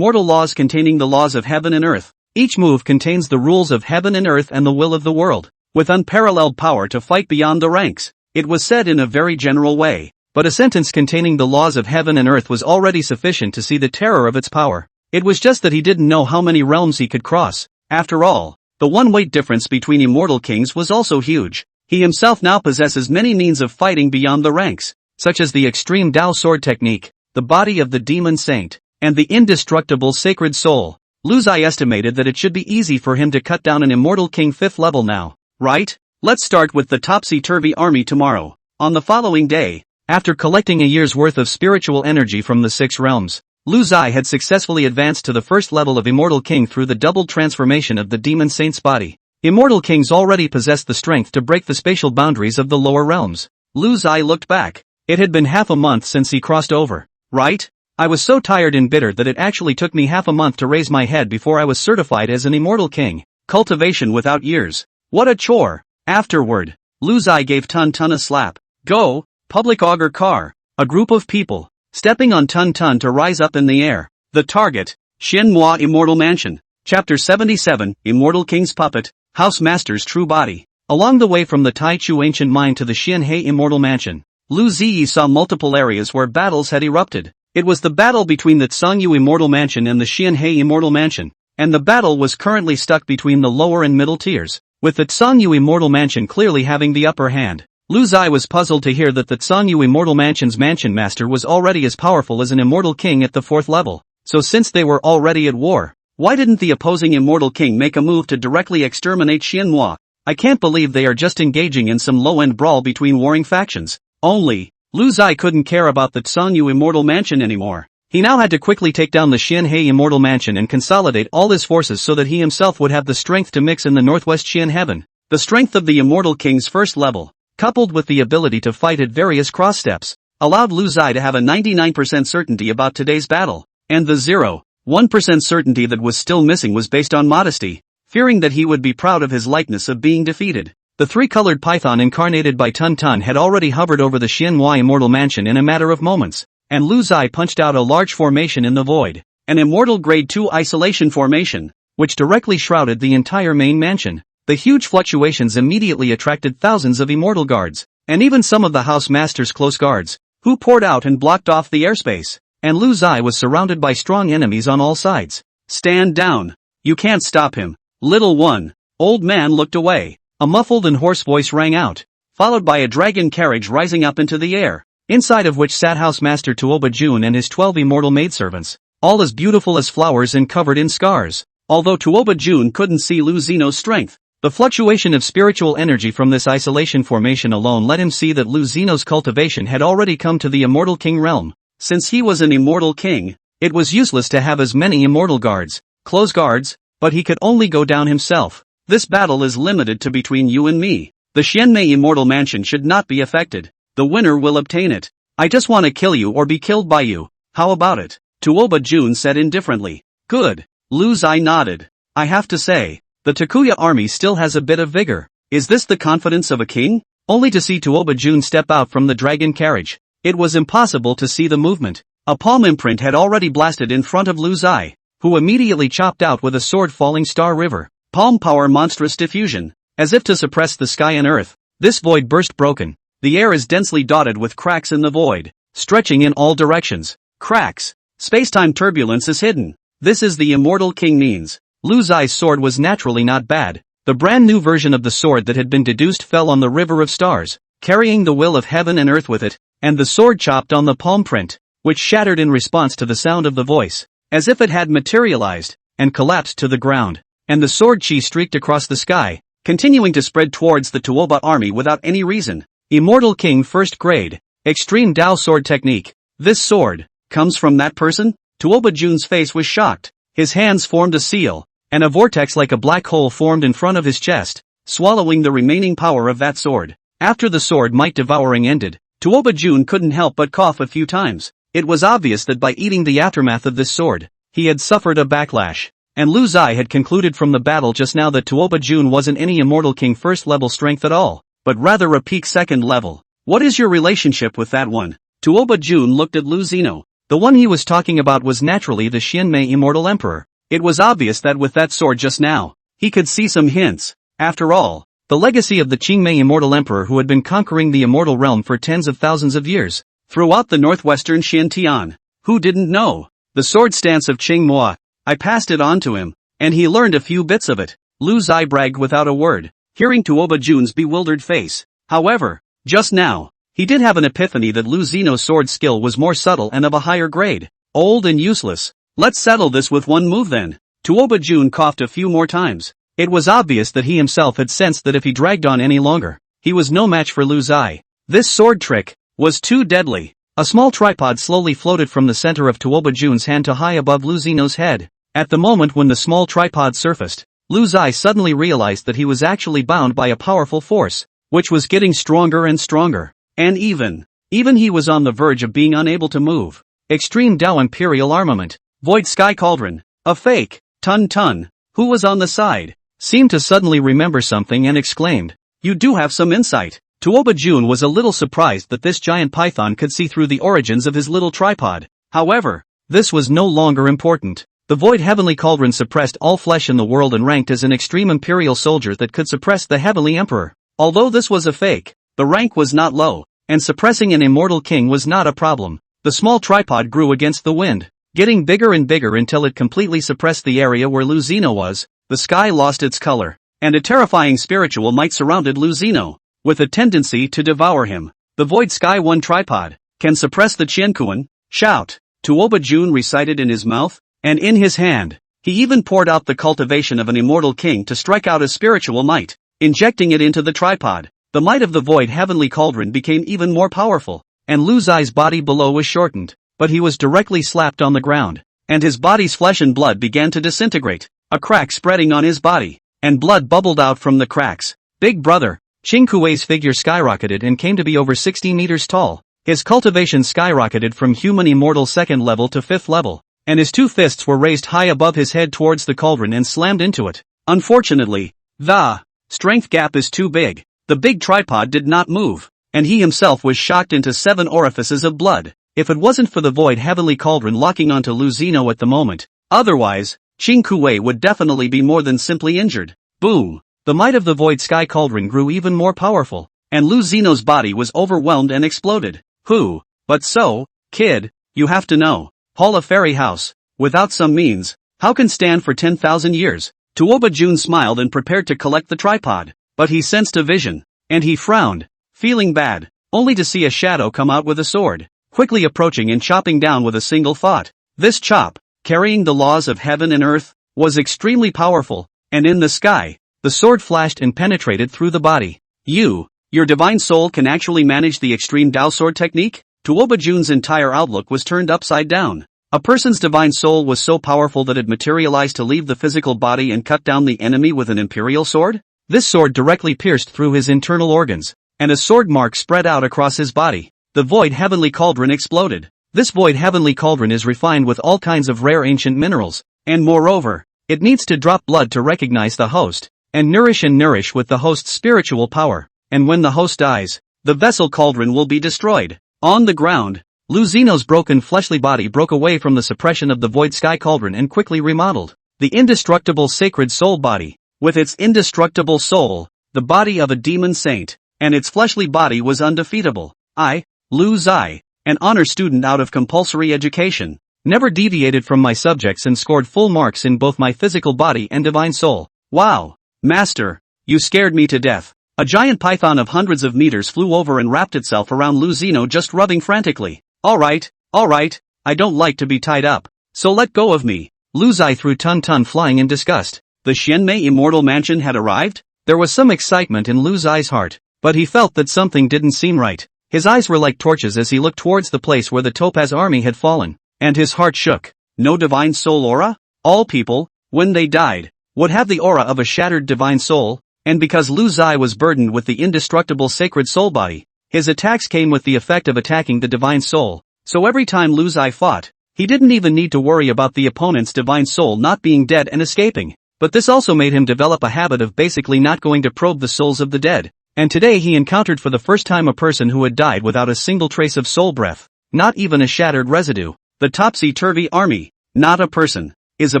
laws containing the laws of heaven and earth. Each move contains the rules of heaven and earth and the will of the world, with unparalleled power to fight beyond the ranks. It was said in a very general way, but a sentence containing the laws of heaven and earth was already sufficient to see the terror of its power. It was just that he didn't know how many realms he could cross. After all, the one-weight difference between immortal kings was also huge. He himself now possesses many means of fighting beyond the ranks, such as the Extreme Dao Sword Technique, the body of the Demon Saint, and the indestructible Sacred Soul. Lu Zai estimated that it should be easy for him to cut down an Immortal King 5th level now, right? Let's start with the topsy-turvy army tomorrow. On the following day, after collecting a year's worth of spiritual energy from the 6 realms, Lu Zai had successfully advanced to the first level of Immortal King through the doubled transformation of the Demon Saint's body. Immortal Kings already possessed the strength to break the spatial boundaries of the lower realms. Lu Zai looked back. It had been half a month since he crossed over, right? I was so tired and bitter that it actually took me half a month to raise my head before I was certified as an Immortal King. Cultivation without years. What a chore. Afterward, Lu Zai gave Tun Tun a slap. Go, Public Augur Car. A group of people, stepping on Tun Tun to rise up in the air. The target, Manhwa Immortal Mansion. Chapter 77, Immortal King's Puppet, House Master's True Body. Along the way from the Tai Chu Ancient Mine to the Xianhe Immortal Mansion, Lu Ziyi saw multiple areas where battles had erupted. It was the battle between the Tsangyu Immortal Mansion and the Xianhe Immortal Mansion, and the battle was currently stuck between the lower and middle tiers, with the Tsangyu Immortal Mansion clearly having the upper hand. Lu Zai was puzzled to hear that the Tsangyu Immortal Mansion's Mansion Master was already as powerful as an Immortal King at the 4th level. So since they were already at war, why didn't the opposing Immortal King make a move to directly exterminate Xianhua? I can't believe they are just engaging in some low-end brawl between warring factions. Only, Lu Zai couldn't care about the Tsangyu Immortal Mansion anymore. He now had to quickly take down the Xianhe Immortal Mansion and consolidate all his forces so that he himself would have the strength to mix in the Northwest Xian Heaven. The strength of the Immortal King's first level, coupled with the ability to fight at various cross steps, allowed Lu Zai to have a 99% certainty about today's battle, and the 0.1% certainty that was still missing was based on modesty, fearing that he would be proud of his likeness of being defeated. The 3-colored python incarnated by Tun Tun had already hovered over the Xianhua Immortal Mansion in a matter of moments, and Lu Zai punched out a large formation in the void, an Immortal Grade 2 Isolation Formation, which directly shrouded the entire main mansion. The huge fluctuations immediately attracted thousands of Immortal Guards, and even some of the House Master's close guards, who poured out and blocked off the airspace, and Lu Zai was surrounded by strong enemies on all sides. Stand down. You can't stop him. Little one. Old man looked away. A muffled and hoarse voice rang out, followed by a dragon carriage rising up into the air, inside of which sat House Master Tuoba Jun and his 12 immortal maidservants, all as beautiful as flowers and covered in scars. Although Tuoba Jun couldn't see Lu Zino's strength, the fluctuation of spiritual energy from this isolation formation alone let him see that Lu Zino's cultivation had already come to the Immortal King realm. Since he was an Immortal King, it was useless to have as many Immortal Guards, close guards, but he could only go down himself. This battle is limited to between you and me. The Xianmei Immortal Mansion should not be affected. The winner will obtain it. I just want to kill you or be killed by you. How about it? Tuoba Jun said indifferently. Good. Lu Zai nodded. I have to say, the Takuya army still has a bit of vigor. Is this the confidence of a king? Only to see Tuoba Jun step out from the dragon carriage. It was impossible to see the movement. A palm imprint had already blasted in front of Lu Zai, who immediately chopped out with a sword falling Star River. Palm power monstrous diffusion. As if to suppress the sky and earth, this void burst broken. The air is densely dotted with cracks in the void, stretching in all directions. Cracks. Space-time turbulence is hidden. This is the Immortal King means. Lu Zai's sword was naturally not bad. The brand new version of the sword that had been deduced fell on the river of stars, carrying the will of heaven and earth with it, and the sword chopped on the palm print, which shattered in response to the sound of the voice, as if it had materialized, and collapsed to the ground. And the sword chi streaked across the sky, continuing to spread towards the Tuoba army without any reason. Immortal King First Grade. Extreme Dao Sword Technique. This sword comes from that person? Tuoba Jun's face was shocked. His hands formed a seal, and a vortex like a black hole formed in front of his chest, swallowing the remaining power of that sword. After the sword might devouring ended, Tuoba Jun couldn't help but cough a few times. It was obvious that by eating the aftermath of this sword, he had suffered a backlash. And Lu Zai had concluded from the battle just now that Tuoba Jun wasn't any Immortal King first level strength at all, but rather a peak second level. What is your relationship with that one? Tuoba Jun looked at Lu Zino. The one he was talking about was naturally the Xianmei Immortal Emperor. It was obvious that with that sword just now, he could see some hints. After all, the legacy of the Qingmei Immortal Emperor who had been conquering the immortal realm for tens of thousands of years, throughout the northwestern Xintian. Who didn't know? The sword stance of Qingmei. I passed it on to him, and he learned a few bits of it. Lu Zai bragged without a word, hearing Tuoba Jun's bewildered face. However, just now, he did have an epiphany that Lu Zino's sword skill was more subtle and of a higher grade. Old and useless. Let's settle this with one move then. Tuoba Jun coughed a few more times. It was obvious that he himself had sensed that if he dragged on any longer, he was no match for Lu Zai. This sword trick was too deadly. A small tripod slowly floated from the center of Tuoba Jun's hand to high above Lu Zino's head. At the moment when the small tripod surfaced, Lu Zai suddenly realized that he was actually bound by a powerful force, which was getting stronger and stronger. And even he was on the verge of being unable to move. Extreme Dao Imperial Armament. Void Sky Cauldron. A fake. Tun, who was on the side, seemed to suddenly remember something and exclaimed, "You do have some insight." Tuoba Jun was a little surprised that this giant python could see through the origins of his little tripod. However, this was no longer important. The Void Heavenly Cauldron suppressed all flesh in the world and ranked as an extreme imperial soldier that could suppress the Heavenly Emperor. Although this was a fake, the rank was not low, and suppressing an immortal king was not a problem. The small tripod grew against the wind, getting bigger and bigger until it completely suppressed the area where Lu Zino was. The sky lost its color, and a terrifying spiritual might surrounded Lu Zino, with a tendency to devour him. The Void Sky One tripod can suppress the Qiankuan. Shout! Tuoba Jun recited in his mouth, and in his hand, he even poured out the cultivation of an immortal king to strike out a spiritual might, injecting it into the tripod. The might of the Void Heavenly Cauldron became even more powerful, and Lu Zai's body below was shortened, but he was directly slapped on the ground, and his body's flesh and blood began to disintegrate, a crack spreading on his body, and blood bubbled out from the cracks. Big brother, Qing Kuei's figure skyrocketed and came to be over 60 meters tall. His cultivation skyrocketed from human immortal second level to fifth level, and his two fists were raised high above his head towards the cauldron and slammed into it. Unfortunately, the strength gap is too big. The big tripod did not move, and he himself was shocked into 7 orifices of blood. If it wasn't for the Void Heavenly Cauldron locking onto Lu Zino at the moment, otherwise, Qing Kuei would definitely be more than simply injured. Boom! The might of the Void Sky Cauldron grew even more powerful, and Lu Zino's body was overwhelmed and exploded. Who? But so, kid, you have to know. Paula Fairy House, without some means, how can stand for 10,000 years? Tuoba Jun smiled and prepared to collect the tripod, but he sensed a vision, and he frowned, feeling bad, only to see a shadow come out with a sword, quickly approaching and chopping down with a single thought. This chop, carrying the laws of heaven and earth, was extremely powerful, and in the sky, the sword flashed and penetrated through the body. Your divine soul can actually manage the extreme Dao sword technique? Tuoba Jun's entire outlook was turned upside down. A person's divine soul was so powerful that it materialized to leave the physical body and cut down the enemy with an imperial sword? This sword directly pierced through his internal organs, and a sword mark spread out across his body. The Void Heavenly Cauldron exploded. This Void Heavenly Cauldron is refined with all kinds of rare ancient minerals, and moreover, it needs to drop blood to recognize the host, and nourish with the host's spiritual power, and when the host dies, the vessel cauldron will be destroyed. On the ground, Lu Zino's broken fleshly body broke away from the suppression of the Void Sky Cauldron and quickly remodeled. The indestructible sacred soul body, with its indestructible soul, the body of a demon saint, and its fleshly body was undefeatable. I, Lu Zai, an honor student out of compulsory education, never deviated from my subjects and scored full marks in both my physical body and divine soul. Wow! Master, you scared me to death. A giant python of hundreds of meters flew over and wrapped itself around Lu Zino, just rubbing frantically. Alright, I don't like to be tied up, so let go of me. Lu Zai threw Tun flying in disgust. The Xianmei Immortal Mansion had arrived? There was some excitement in Lu Zai's heart, but he felt that something didn't seem right. His eyes were like torches as he looked towards the place where the Topaz army had fallen, and his heart shook. No divine soul aura? All people, when they died, would have the aura of a shattered divine soul, and because Lu Zai was burdened with the indestructible sacred soul body, his attacks came with the effect of attacking the divine soul, so every time Lu Zai fought, he didn't even need to worry about the opponent's divine soul not being dead and escaping. But this also made him develop a habit of basically not going to probe the souls of the dead, and today he encountered for the first time a person who had died without a single trace of soul breath, not even a shattered residue. The topsy-turvy army, not a person, is a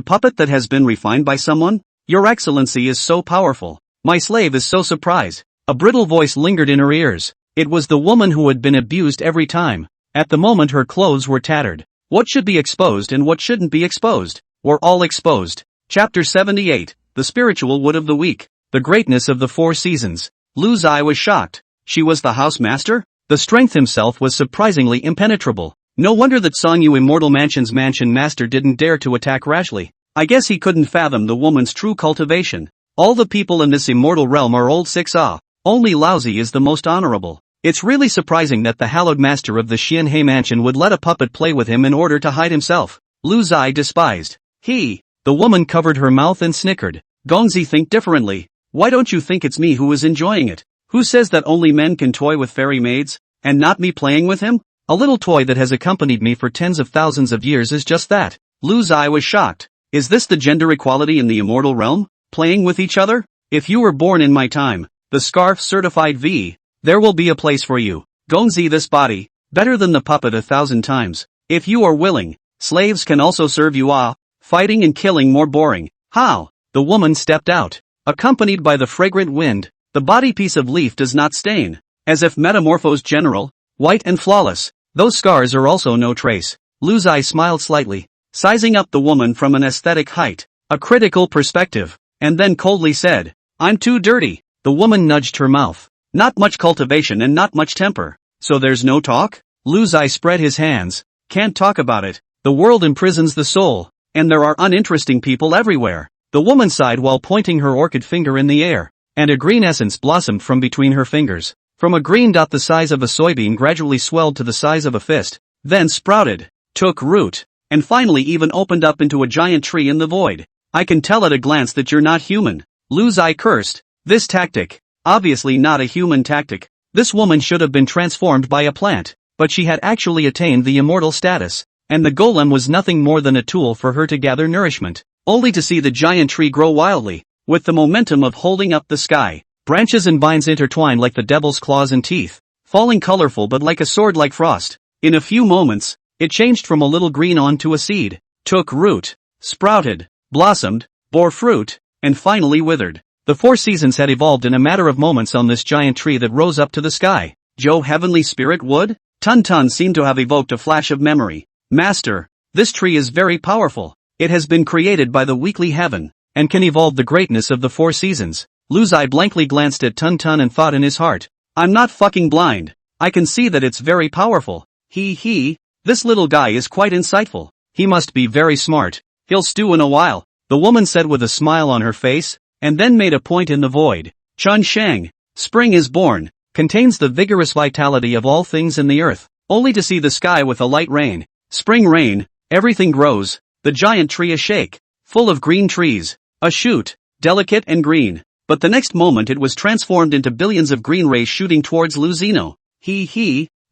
puppet that has been refined by someone? Your Excellency is so powerful. My slave is so surprised. A brittle voice lingered in her ears. It was the woman who had been abused every time. At the moment her clothes were tattered. What should be exposed and what shouldn't be exposed were all exposed. Chapter 78, The Spiritual Wood of the Week. The Greatness of the Four Seasons. Lu Zai was shocked. She was the housemaster? The strength himself was surprisingly impenetrable. No wonder that Songyu Immortal Mansion's mansion master didn't dare to attack rashly. I guess he couldn't fathom the woman's true cultivation. All the people in this immortal realm are old 6A. Only Laozi is the most honorable. It's really surprising that the hallowed master of the Xianhei mansion would let a puppet play with him in order to hide himself. Lu Zai despised. The woman covered her mouth and snickered. Gongzi, think differently. Why don't you think it's me who is enjoying it? Who says that only men can toy with fairy maids, and not me playing with him? A little toy that has accompanied me for tens of thousands of years is just that. Lu Zai was shocked. Is this the gender equality in the immortal realm? Playing with each other? If you were born in my time, the scarf certified V, there will be a place for you. Gongzi, this body, better than the puppet 1,000 times. If you are willing, slaves can also serve you. Fighting and killing more boring. How? The woman stepped out. Accompanied by the fragrant wind, the body piece of leaf does not stain. As if metamorphosed general, white and flawless. Those scars are also no trace. Lu Zai smiled slightly, sizing up the woman from an aesthetic height, a critical perspective, and then coldly said, I'm too dirty. The woman nudged her mouth. Not much cultivation and not much temper. So there's no talk? Lu Zai spread his hands. Can't talk about it. The world imprisons the soul, and there are uninteresting people everywhere. The woman sighed while pointing her orchid finger in the air, and a green essence blossomed from between her fingers. From a green dot the size of a soybean gradually swelled to the size of a fist, then sprouted, took root, and finally even opened up into a giant tree in the void. I can tell at a glance that you're not human. Lu Zai cursed. This tactic, obviously not a human tactic. This woman should have been transformed by a plant, but she had actually attained the immortal status, and the golem was nothing more than a tool for her to gather nourishment, only to see the giant tree grow wildly, with the momentum of holding up the sky. Branches and vines intertwined like the devil's claws and teeth, falling colorful but like a sword like frost. In a few moments, it changed from a little green on to a seed, took root, sprouted, blossomed, bore fruit, and finally withered. The four seasons had evolved in a matter of moments on this giant tree that rose up to the sky. Joe, heavenly spirit wood? Tun Tun seemed to have evoked a flash of memory. Master, this tree is very powerful. It has been created by the weekly heaven, and can evolve the greatness of the four seasons. Lu Zai blankly glanced at Tun Tun and thought in his heart, I'm not fucking blind. I can see that it's very powerful. This little guy is quite insightful. He must be very smart. He'll stew in a while, the woman said with a smile on her face, and then made a point in the void. Chun Shang, spring is born, contains the vigorous vitality of all things in the earth, only to see the sky with a light rain. Spring rain, everything grows, the giant tree a shake, full of green trees, a shoot, delicate and green. But the next moment it was transformed into billions of green rays shooting towards Lu Zino.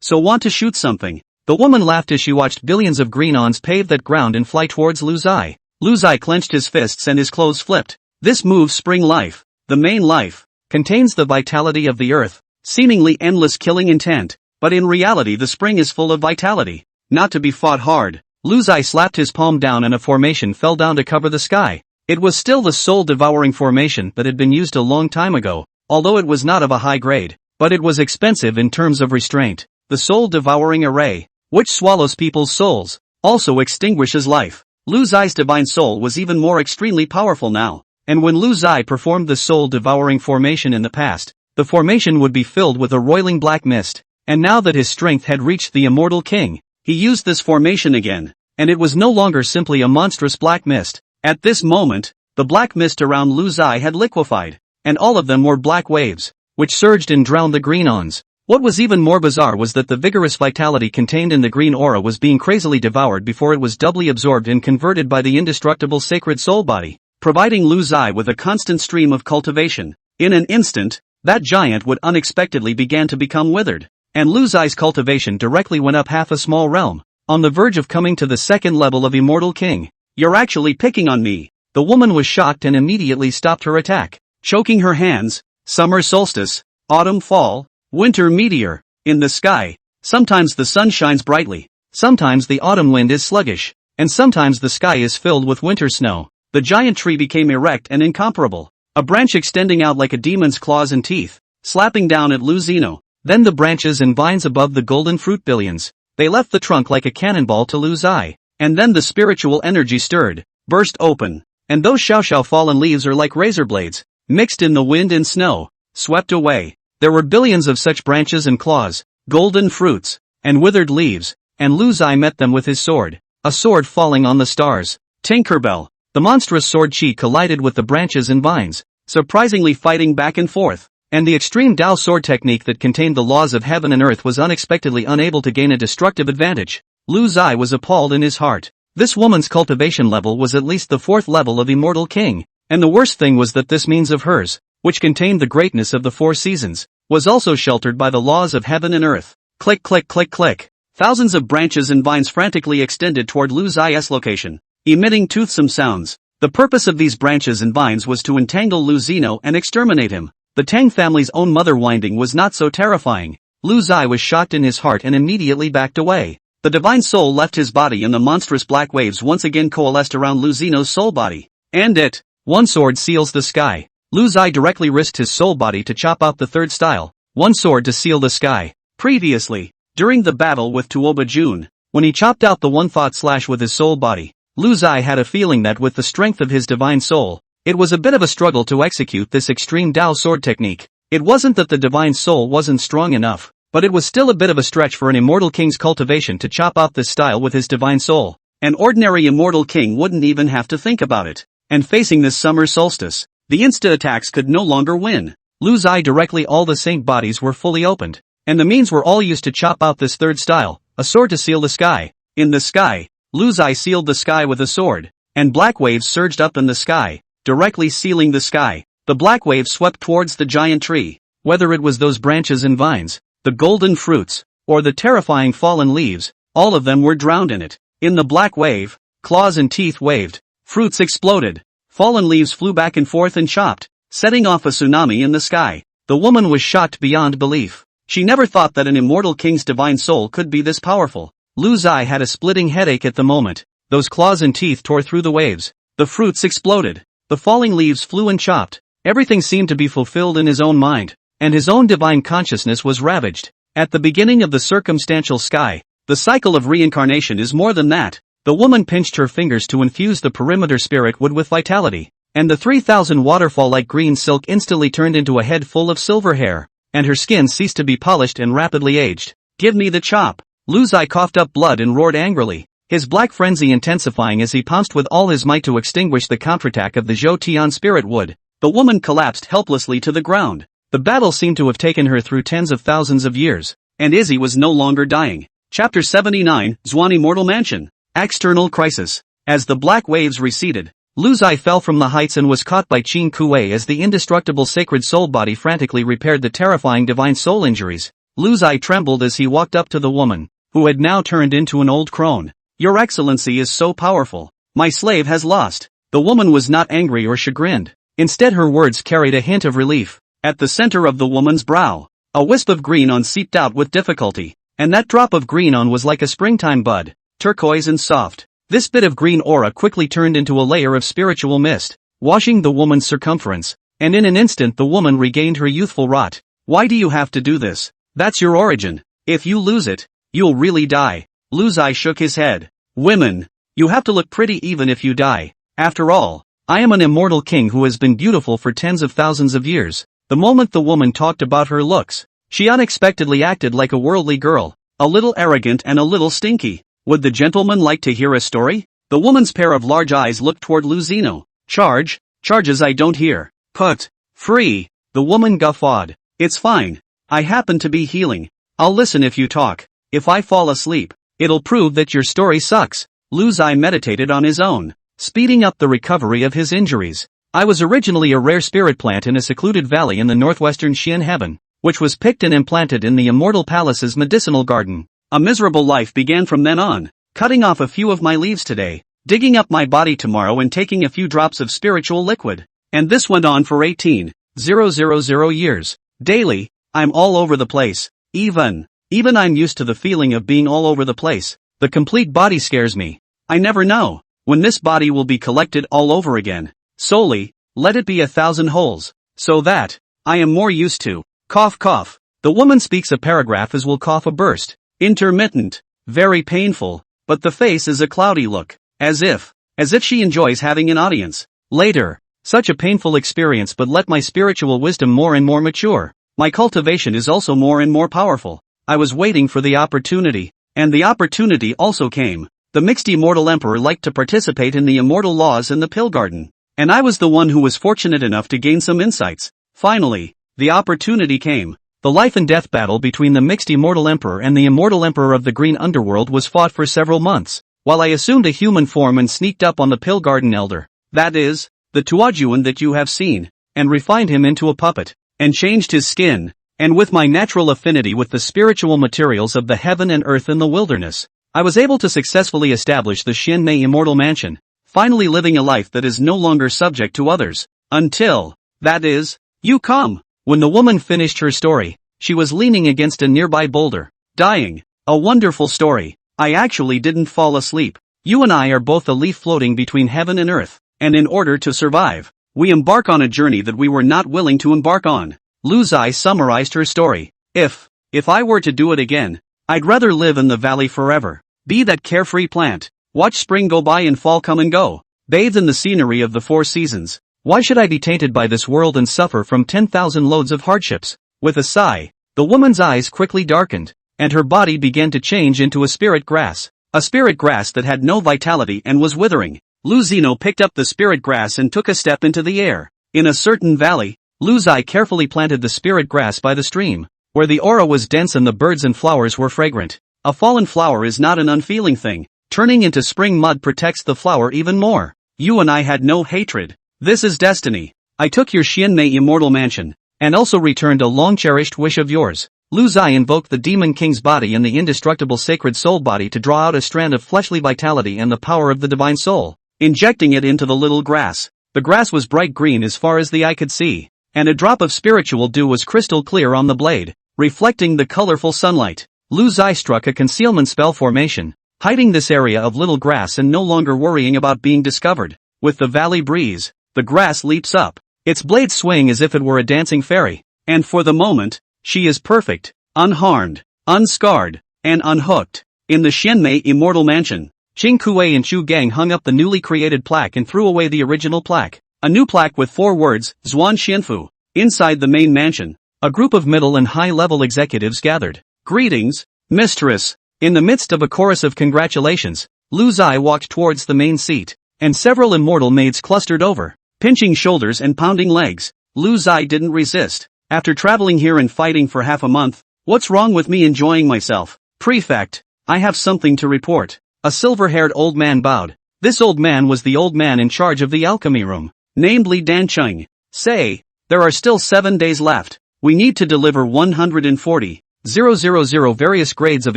So want to shoot something? The woman laughed as she watched billions of green ons pave that ground and fly towards Lu Zai. Lu Zai clenched his fists and his clothes flipped. This move, spring life, the main life, contains the vitality of the earth, seemingly endless killing intent, but in reality the spring is full of vitality, not to be fought hard. Lu Zai slapped his palm down and a formation fell down to cover the sky. It was still the soul-devouring formation that had been used a long time ago, although it was not of a high grade, but it was expensive in terms of restraint. The soul-devouring array, which swallows people's souls, also extinguishes life. Lu Zai's divine soul was even more extremely powerful now, and when Lu Zai performed the soul-devouring formation in the past, the formation would be filled with a roiling black mist, and now that his strength had reached the immortal king, he used this formation again, and it was no longer simply a monstrous black mist. At this moment, the black mist around Lu Zai had liquefied. and all of them were black waves, which surged and drowned the green ons. What was even more bizarre was that the vigorous vitality contained in the green aura was being crazily devoured before it was doubly absorbed and converted by the indestructible sacred soul body, providing Lu Zai with a constant stream of cultivation. In an instant, that giant would unexpectedly begin to become withered, and Lu Zai's cultivation directly went up half a small realm, on the verge of coming to the second level of Immortal King. "You're actually picking on me." The woman was shocked and immediately stopped her attack, choking her hands. Summer solstice, autumn fall, winter meteor. In the sky, sometimes the sun shines brightly, sometimes the autumn wind is sluggish, and sometimes the sky is filled with winter snow. The giant tree became erect and incomparable, a branch extending out like a demon's claws and teeth, slapping down at Lu Zino. Then the branches and vines above the golden fruit billions. They left the trunk like a cannonball to Lu Zai, and then the spiritual energy stirred, burst open, and those xiao fallen leaves are like razor blades, mixed in the wind and snow, swept away. There were billions of such branches and claws, golden fruits, and withered leaves, and Lu Zai met them with his sword, a sword falling on the stars. Tinkerbell. The monstrous sword chi collided with the branches and vines, surprisingly fighting back and forth, and the extreme Dao sword technique that contained the laws of heaven and earth was unexpectedly unable to gain a destructive advantage. Lu Zai was appalled in his heart. This woman's cultivation level was at least the 4th level of Immortal King, and the worst thing was that this means of hers, which contained the greatness of the 4 seasons, was also sheltered by the laws of heaven and earth. Click click click click. Thousands of branches and vines frantically extended toward Lu Zai's location, emitting toothsome sounds. The purpose of these branches and vines was to entangle Lu Zino and exterminate him. The Tang family's own mother winding was not so terrifying. Lu Zai was shocked in his heart and immediately backed away. The divine soul left his body and the monstrous black waves once again coalesced around Lu Zino's soul body. And it. One sword seals the sky. Lu Zai directly risked his soul body to chop out the 3rd style. One sword to seal the sky. Previously, during the battle with Tuoba Jun, when he chopped out the one thought slash with his soul body, Lu Zai had a feeling that with the strength of his divine soul, it was a bit of a struggle to execute this extreme Dao sword technique. It wasn't that the divine soul wasn't strong enough, but it was still a bit of a stretch for an Immortal King's cultivation to chop out this style with his divine soul. An ordinary Immortal King wouldn't even have to think about it. And facing this summer solstice, the insta-attacks could no longer win. Lu Zai directly all the saint bodies were fully opened, and the means were all used to chop out this 3rd style, a sword to seal the sky. In the sky, Lu Zai sealed the sky with a sword, and black waves surged up in the sky, directly sealing the sky. The black wave swept towards the giant tree, whether it was those branches and vines, the golden fruits, or the terrifying fallen leaves, all of them were drowned in it. In the black wave, claws and teeth waved, fruits exploded, fallen leaves flew back and forth and chopped, setting off a tsunami in the sky. The woman was shocked beyond belief. She never thought that an Immortal King's divine soul could be this powerful. Lu Zai had a splitting headache at the moment. Those claws and teeth tore through the waves. The fruits exploded. The falling leaves flew and chopped. Everything seemed to be fulfilled in his own mind, and his own divine consciousness was ravaged. At the beginning of the circumstantial sky, the cycle of reincarnation is more than that. The woman pinched her fingers to infuse the perimeter spirit wood with vitality, and the 3,000 waterfall-like green silk instantly turned into a head full of silver hair, and her skin ceased to be polished and rapidly aged. "Give me the chop." Lu Zai coughed up blood and roared angrily, his black frenzy intensifying as he pounced with all his might to extinguish the counterattack of the Zhou Tian spirit wood. The woman collapsed helplessly to the ground. The battle seemed to have taken her through tens of thousands of years, and Izzy was no longer dying. Chapter 79, Zhuan Immortal Mansion. External Crisis. As the black waves receded, Lu Zai fell from the heights and was caught by Qin Kuei as the indestructible sacred soul body frantically repaired the terrifying divine soul injuries. Lu Zai trembled as he walked up to the woman, who had now turned into an old crone. "Your Excellency is so powerful. My slave has lost." The woman was not angry or chagrined. Instead her words carried a hint of relief. At the center of the woman's brow, a wisp of green on seeped out with difficulty, and that drop of green on was like a springtime bud, turquoise and soft. This bit of green aura quickly turned into a layer of spiritual mist, washing the woman's circumference, and in an instant the woman regained her youthful rot. "Why do you have to do this? That's your origin. If you lose it, you'll really die." Lu Zai shook his head. "Women, you have to look pretty even if you die. After all, I am an immortal king who has been beautiful for tens of thousands of years." The moment the woman talked about her looks, she unexpectedly acted like a worldly girl, a little arrogant and a little stinky. "Would the gentleman like to hear a story?" The woman's pair of large eyes looked toward Lu Zino. Charges I don't hear. Put Free, the woman guffawed. It's fine. I happen to be healing. I'll listen if you talk. If I fall asleep, it'll prove that your story sucks. Lu Zai meditated on his own, speeding up the recovery of his injuries. I was originally a rare spirit plant in a secluded valley in the northwestern Xian heaven, which was picked and implanted in the Immortal Palace's medicinal garden. A miserable life began from then on, cutting off a few of my leaves today, digging up my body tomorrow and taking a few drops of spiritual liquid. And this went on for 18,000 years. Daily, I'm all over the place. Even I'm used to the feeling of being all over the place. The complete body scares me. I never know when this body will be collected all over again. Solely, let it be 1,000 holes, so that I am more used to. Cough cough. The woman speaks a paragraph as will cough a burst. Intermittent. Very painful. But the face is a cloudy look. As if she enjoys having an audience. Later. Such a painful experience, but let my spiritual wisdom more and more mature. My cultivation is also more and more powerful. I was waiting for the opportunity. And the opportunity also came. The mixed immortal emperor liked to participate in the immortal laws in the pill garden. And I was the one who was fortunate enough to gain some insights. Finally, the opportunity came. The life and death battle between the mixed immortal emperor and the immortal emperor of the green underworld was fought for several months, while I assumed a human form and sneaked up on the pill garden elder. That is, the Tuajuan that you have seen, and refined him into a puppet, and changed his skin, and with my natural affinity with the spiritual materials of the heaven and earth in the wilderness, I was able to successfully establish the Xianmei immortal mansion, finally living a life that is no longer subject to others, until, that is, you come. When the woman finished her story, she was leaning against a nearby boulder, dying. A wonderful story. I actually didn't fall asleep. You and I are both a leaf floating between heaven and earth. And in order to survive, we embark on a journey that we were not willing to embark on. Lu Zai summarized her story. If I were to do it again, I'd rather live in the valley forever. Be that carefree plant. Watch spring go by and fall come and go. Bathe in the scenery of the 4 seasons. Why should I be tainted by this world and suffer from 10,000 loads of hardships? With a sigh, the woman's eyes quickly darkened, and her body began to change into a spirit grass. A spirit grass that had no vitality and was withering. Lu Zino picked up the spirit grass and took a step into the air. In a certain valley, Lu Zai carefully planted the spirit grass by the stream, where the aura was dense and the birds and flowers were fragrant. A fallen flower is not an unfeeling thing. Turning into spring mud protects the flower even more. You and I had no hatred. This is destiny. I took your Xianmei immortal mansion, and also returned a long-cherished wish of yours. Lu Zai invoked the Demon King's body and the indestructible sacred soul body to draw out a strand of fleshly vitality and the power of the divine soul, injecting it into the little grass. The grass was bright green as far as the eye could see, and a drop of spiritual dew was crystal clear on the blade, reflecting the colorful sunlight. Lu Zai struck a concealment spell formation, hiding this area of little grass and no longer worrying about being discovered. With the valley breeze, the grass leaps up, its blades swing as if it were a dancing fairy, and for the moment, she is perfect, unharmed, unscarred, and unhooked. In the Xianmei immortal mansion, Qing Kuei and Chu Gang hung up the newly created plaque and threw away the original plaque. A new plaque with 4 words, Zhuan Xianfu. Inside the main mansion, a group of middle and high-level executives gathered. Greetings, mistress. In the midst of a chorus of congratulations, Lu Zai walked towards the main seat, and several immortal maids clustered over, pinching shoulders and pounding legs. Lu Zai didn't resist. After traveling here and fighting for half a month, what's wrong with me enjoying myself? Prefect, I have something to report. A silver-haired old man bowed. This old man was the old man in charge of the alchemy room, named Li Dancheng. Say, there are still 7 days left. We need to deliver 140,000 various grades of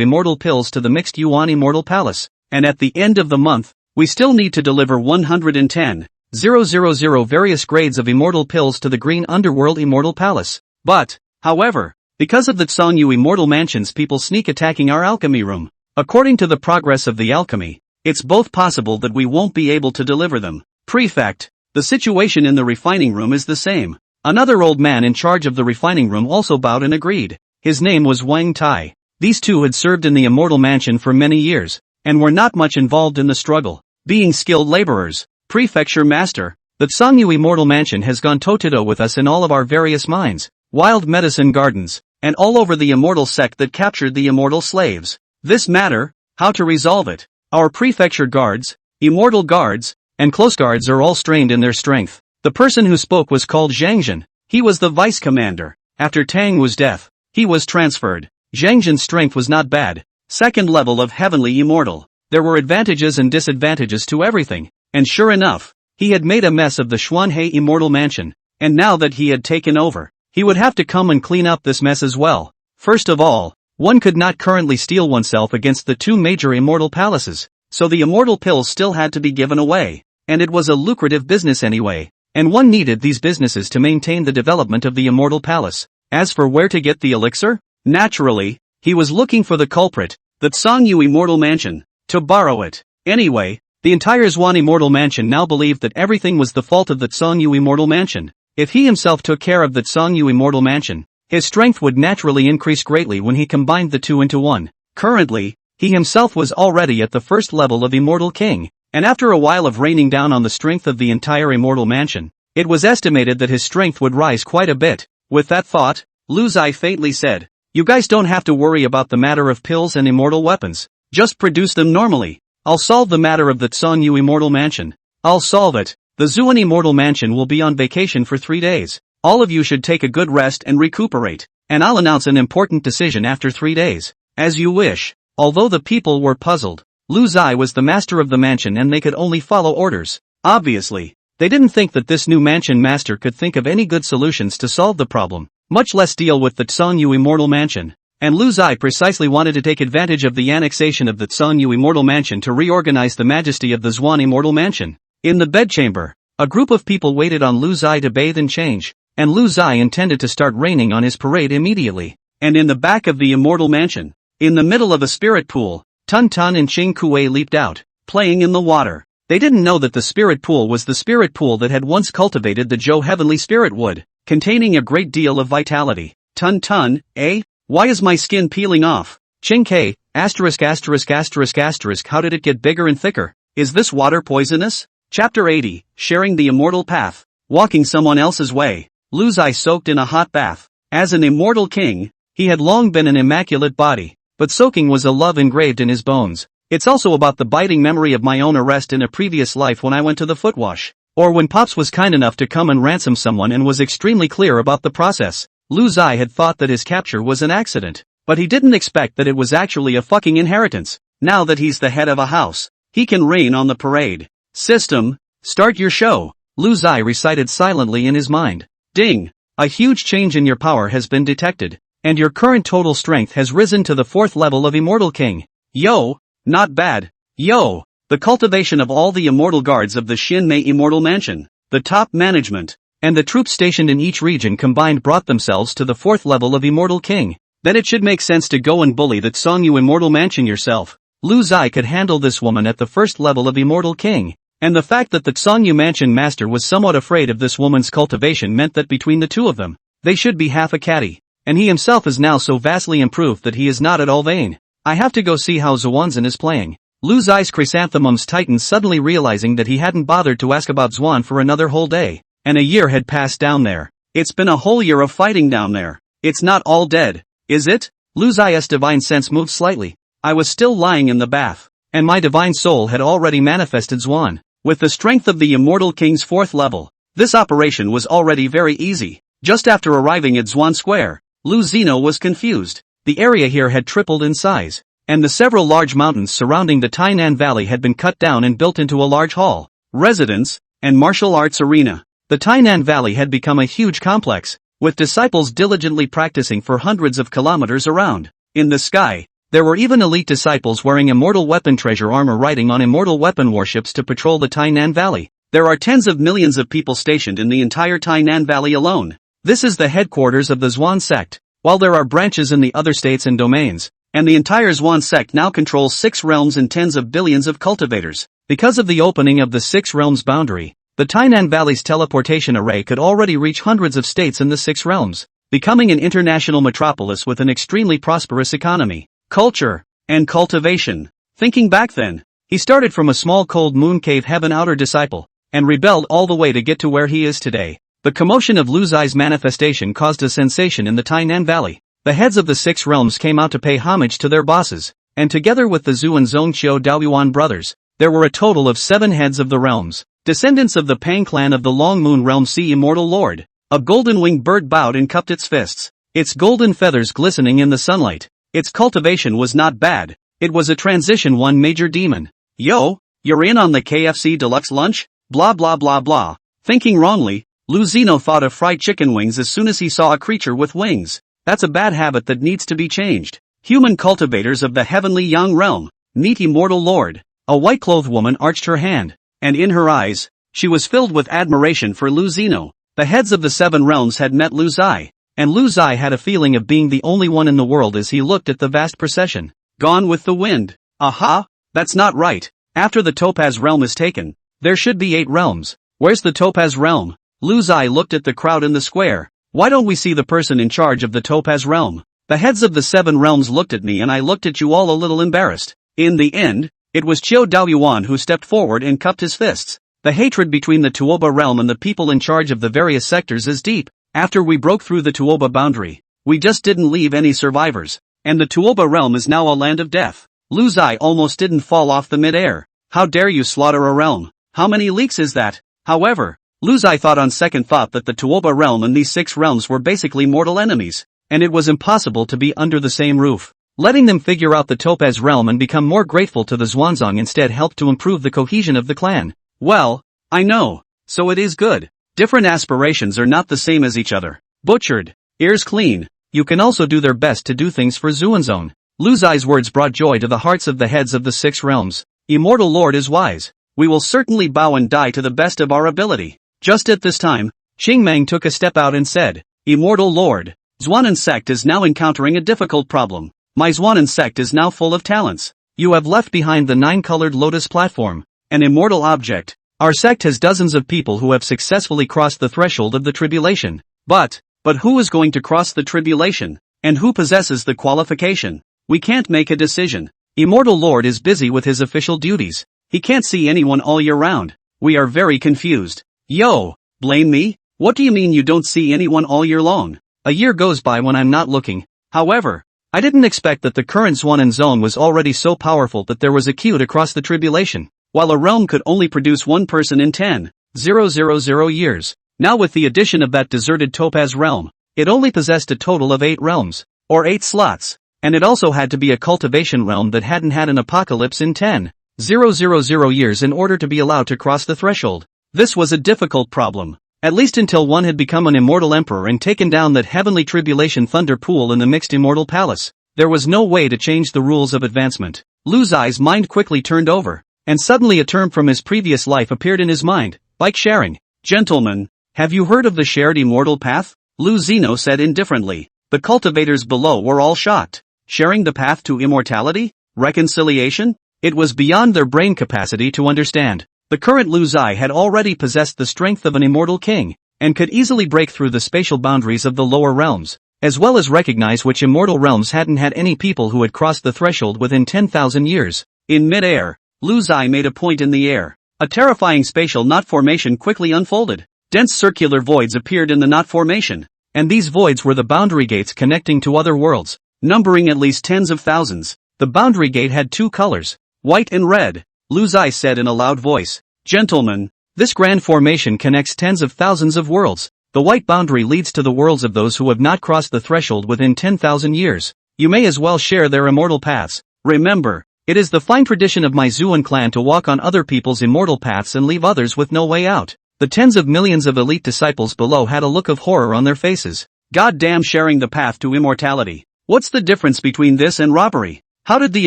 immortal pills to the mixed Yuan Immortal Palace, and at the end of the month, we still need to deliver 110,000 various grades of immortal pills to the Green Underworld Immortal Palace. But, however, because of the Tsangyu Immortal Mansion's people sneak attacking our alchemy room, according to the progress of the alchemy, it's both possible that we won't be able to deliver them. Prefect, the situation in the refining room is the same. Another old man in charge of the refining room also bowed and agreed. His name was Wang Tai. These two had served in the Immortal Mansion for many years, and were not much involved in the struggle, being skilled laborers. Prefecture Master, the Tsangyu Immortal Mansion has gone toe-to-toe with us in all of our various mines, wild medicine gardens, and all over the immortal sect that captured the immortal slaves. This matter, how to resolve it. Our prefecture guards, immortal guards, and close guards are all strained in their strength. The person who spoke was called Zhang Jin. He was the vice commander. After Tang Wu's death, he was transferred. Zhang Jin's strength was not bad. Second level of heavenly immortal. There were advantages and disadvantages to everything. And sure enough, he had made a mess of the Xuanhe immortal mansion. And now that he had taken over, he would have to come and clean up this mess as well. First of all, one could not currently steel oneself against the two major immortal palaces, so the immortal pills still had to be given away. And it was a lucrative business anyway, and one needed these businesses to maintain the development of the immortal palace. As for where to get the elixir, naturally, he was looking for the culprit, the Tsangyu immortal mansion, to borrow it. Anyway, the entire Zhuan immortal mansion now believed that everything was the fault of the Tsangyu immortal mansion. If he himself took care of the Tsangyu immortal mansion, his strength would naturally increase greatly when he combined the two into one. Currently, he himself was already at the first level of immortal king, and after a while of raining down on the strength of the entire immortal mansion, it was estimated that his strength would rise quite a bit. With that thought, Lu Zai faintly said, "You guys don't have to worry about the matter of pills and immortal weapons. Just produce them normally. I'll solve the matter of the Tsangyu immortal mansion. I'll solve it. The Zhuan immortal mansion will be on vacation for 3 days. All of you should take a good rest and recuperate, and I'll announce an important decision after 3 days. As you wish." Although the people were puzzled, Lu Zai was the master of the mansion and they could only follow orders. Obviously, they didn't think that this new mansion master could think of any good solutions to solve the problem, much less deal with the Tsangyu immortal mansion. And Lu Zai precisely wanted to take advantage of the annexation of the Tsangyu immortal mansion to reorganize the majesty of the Zhuan immortal mansion. In the bedchamber, a group of people waited on Lu Zai to bathe and change, and Lu Zai intended to start raining on his parade immediately. And in the back of the immortal mansion, in the middle of a spirit pool, Tun Tun and Qing Kuei leaped out, playing in the water. They didn't know that the spirit pool was the spirit pool that had once cultivated the Zhou heavenly spirit wood, containing a great deal of vitality. Tun Tun, eh? Why is my skin peeling off? Qing Kei, *******, how did it get bigger and thicker? Is this water poisonous? Chapter 80, Sharing the Immortal Path. Walking someone else's way. Lu Zai soaked in a hot bath. As an immortal king, he had long been an immaculate body, but soaking was a love engraved in his bones. It's also about the biting memory of my own arrest in a previous life when I went to the footwash, or when Pops was kind enough to come and ransom someone and was extremely clear about the process. Lu Zai had thought that his capture was an accident, but he didn't expect that it was actually a fucking inheritance. Now that he's the head of a house, he can reign on the parade. System, start your show, Lu Zai recited silently in his mind. Ding! A huge change in your power has been detected, and your current total strength has risen to the 4th level of Immortal King. Yo! Not bad. Yo! The cultivation of all the immortal guards of the Xinmei Immortal Mansion, the top management, and the troops stationed in each region combined brought themselves to the 4th level of Immortal King. Then it should make sense to go and bully that Tsangyu Immortal Mansion yourself. Lu Zai could handle this woman at the 1st level of Immortal King. And the fact that the Tsangyu Mansion master was somewhat afraid of this woman's cultivation meant that between the two of them, they should be half a catty. And he himself is now so vastly improved that he is not at all vain. I have to go see how Zhuanzhen is playing. Lu Zai's chrysanthemums tightened, suddenly realizing that he hadn't bothered to ask about Zhuan for another whole day. And a year had passed down there. It's been a whole year of fighting down there. It's not all dead, is it? Lu Zai's divine sense moved slightly. I was still lying in the bath, and my divine soul had already manifested Zhuan. With the strength of the Immortal King's 4th level, this operation was already very easy. Just after arriving at Zhuan Square, Lu Zino was confused. The area here had tripled in size, and the several large mountains surrounding the Tainan Valley had been cut down and built into a large hall, residence, and martial arts arena. The Tainan Valley had become a huge complex, with disciples diligently practicing for hundreds of kilometers around. In the sky, there were even elite disciples wearing immortal weapon treasure armor riding on immortal weapon warships to patrol the Tainan Valley. There are tens of millions of people stationed in the entire Tainan Valley alone. This is the headquarters of the Zhuan sect, while there are branches in the other states and domains, and the entire Zhuan sect now controls 6 realms and tens of billions of cultivators. Because of the opening of the 6 realms boundary, the Tainan Valley's teleportation array could already reach hundreds of states in the 6 realms, becoming an international metropolis with an extremely prosperous economy, culture, and cultivation. Thinking back then, he started from a small cold moon cave heaven outer disciple, and rebelled all the way to get to where he is today. The commotion of Lu Zai's manifestation caused a sensation in the Tainan Valley. The heads of the 6 realms came out to pay homage to their bosses, and together with the Zhu and Zhongqiu Daoyuan brothers, there were a total of 7 heads of the realms, descendants of the Pang clan of the Long Moon Realm. See Immortal Lord. A golden-winged bird bowed and cupped its fists, its golden feathers glistening in the sunlight. Its cultivation was not bad. It was a transition one major demon. Yo, you're in on the KFC deluxe lunch? Blah blah blah blah. Thinking wrongly, Luzino thought of fried chicken wings as soon as he saw a creature with wings. That's a bad habit that needs to be changed. Human cultivators of the heavenly young realm, meet immortal lord. A white-clothed woman arched her hand, and in her eyes, she was filled with admiration for Luzino. The heads of the 7 realms had met Luzai, and Luzai had a feeling of being the only one in the world as he looked at the vast procession. Gone with the wind. Aha, that's not right. After the Topaz realm is taken, there should be 8 realms. Where's the Topaz realm? Luzai looked at the crowd in the square. Why don't we see the person in charge of the Topaz realm? The heads of the 7 realms looked at me and I looked at you all a little embarrassed. In the end, it was Chiu Daoyuan who stepped forward and cupped his fists. The hatred between the Tuoba realm and the people in charge of the various sectors is deep. After we broke through the Tuoba boundary, we just didn't leave any survivors, and the Tuoba realm is now a land of death. Luzai almost didn't fall off the mid-air. How dare you slaughter a realm? How many leaks is that? However, Luzai thought on second thought that the Tuoba realm and these 6 realms were basically mortal enemies, and it was impossible to be under the same roof. Letting them figure out the Topaz realm and become more grateful to the Xuanzang instead helped to improve the cohesion of the clan. Well, I know, so it is good. Different aspirations are not the same as each other. Butchered, ears clean, you can also do their best to do things for Xuanzang. Luzai's words brought joy to the hearts of the heads of the 6 realms. Immortal Lord is wise. We will certainly bow and die to the best of our ability. Just at this time, Qingmeng took a step out and said, Immortal Lord, Xuanan sect is now encountering a difficult problem. My Xuanan sect is now full of talents. You have left behind the 9-colored lotus platform, an immortal object. Our sect has dozens of people who have successfully crossed the threshold of the tribulation. But who is going to cross the tribulation? And who possesses the qualification? We can't make a decision. Immortal Lord is busy with his official duties. He can't see anyone all year round. We are very confused. Yo, blame me? What do you mean you don't see anyone all year long? A year goes by when I'm not looking. However, I didn't expect that the current Xuanan zone was already so powerful that there was a queue to cross the tribulation, while a realm could only produce 1 person in 10,000 years. Now with the addition of that deserted Topaz realm, it only possessed a total of 8 realms, or 8 slots, and it also had to be a cultivation realm that hadn't had an apocalypse in 10,000 years in order to be allowed to cross the threshold. This was a difficult problem, at least until one had become an immortal emperor and taken down that heavenly tribulation thunder pool in the mixed immortal palace. There was no way to change the rules of advancement. Luzai's mind quickly turned over, and suddenly a term from his previous life appeared in his mind, bike sharing. Gentlemen, have you heard of the shared immortal path? Luzino said indifferently. The cultivators below were all shocked. Sharing the path to immortality? Reconciliation? It was beyond their brain capacity to understand. The current Luzai had already possessed the strength of an immortal king, and could easily break through the spatial boundaries of the lower realms, as well as recognize which immortal realms hadn't had any people who had crossed the threshold within 10,000 years. In mid-air, Luzai made a point in the air. A terrifying spatial knot formation quickly unfolded. Dense circular voids appeared in the knot formation, and these voids were the boundary gates connecting to other worlds, numbering at least tens of thousands. The boundary gate had 2 colors, white and red. Luzai said in a loud voice, Gentlemen, this grand formation connects tens of thousands of worlds. The white boundary leads to the worlds of those who have not crossed the threshold within 10,000 years. You may as well share their immortal paths. Remember, it is the fine tradition of my Xuan clan to walk on other people's immortal paths and leave others with no way out. The tens of millions of elite disciples below had a look of horror on their faces. Goddamn, sharing the path to immortality. What's the difference between this and robbery? How did the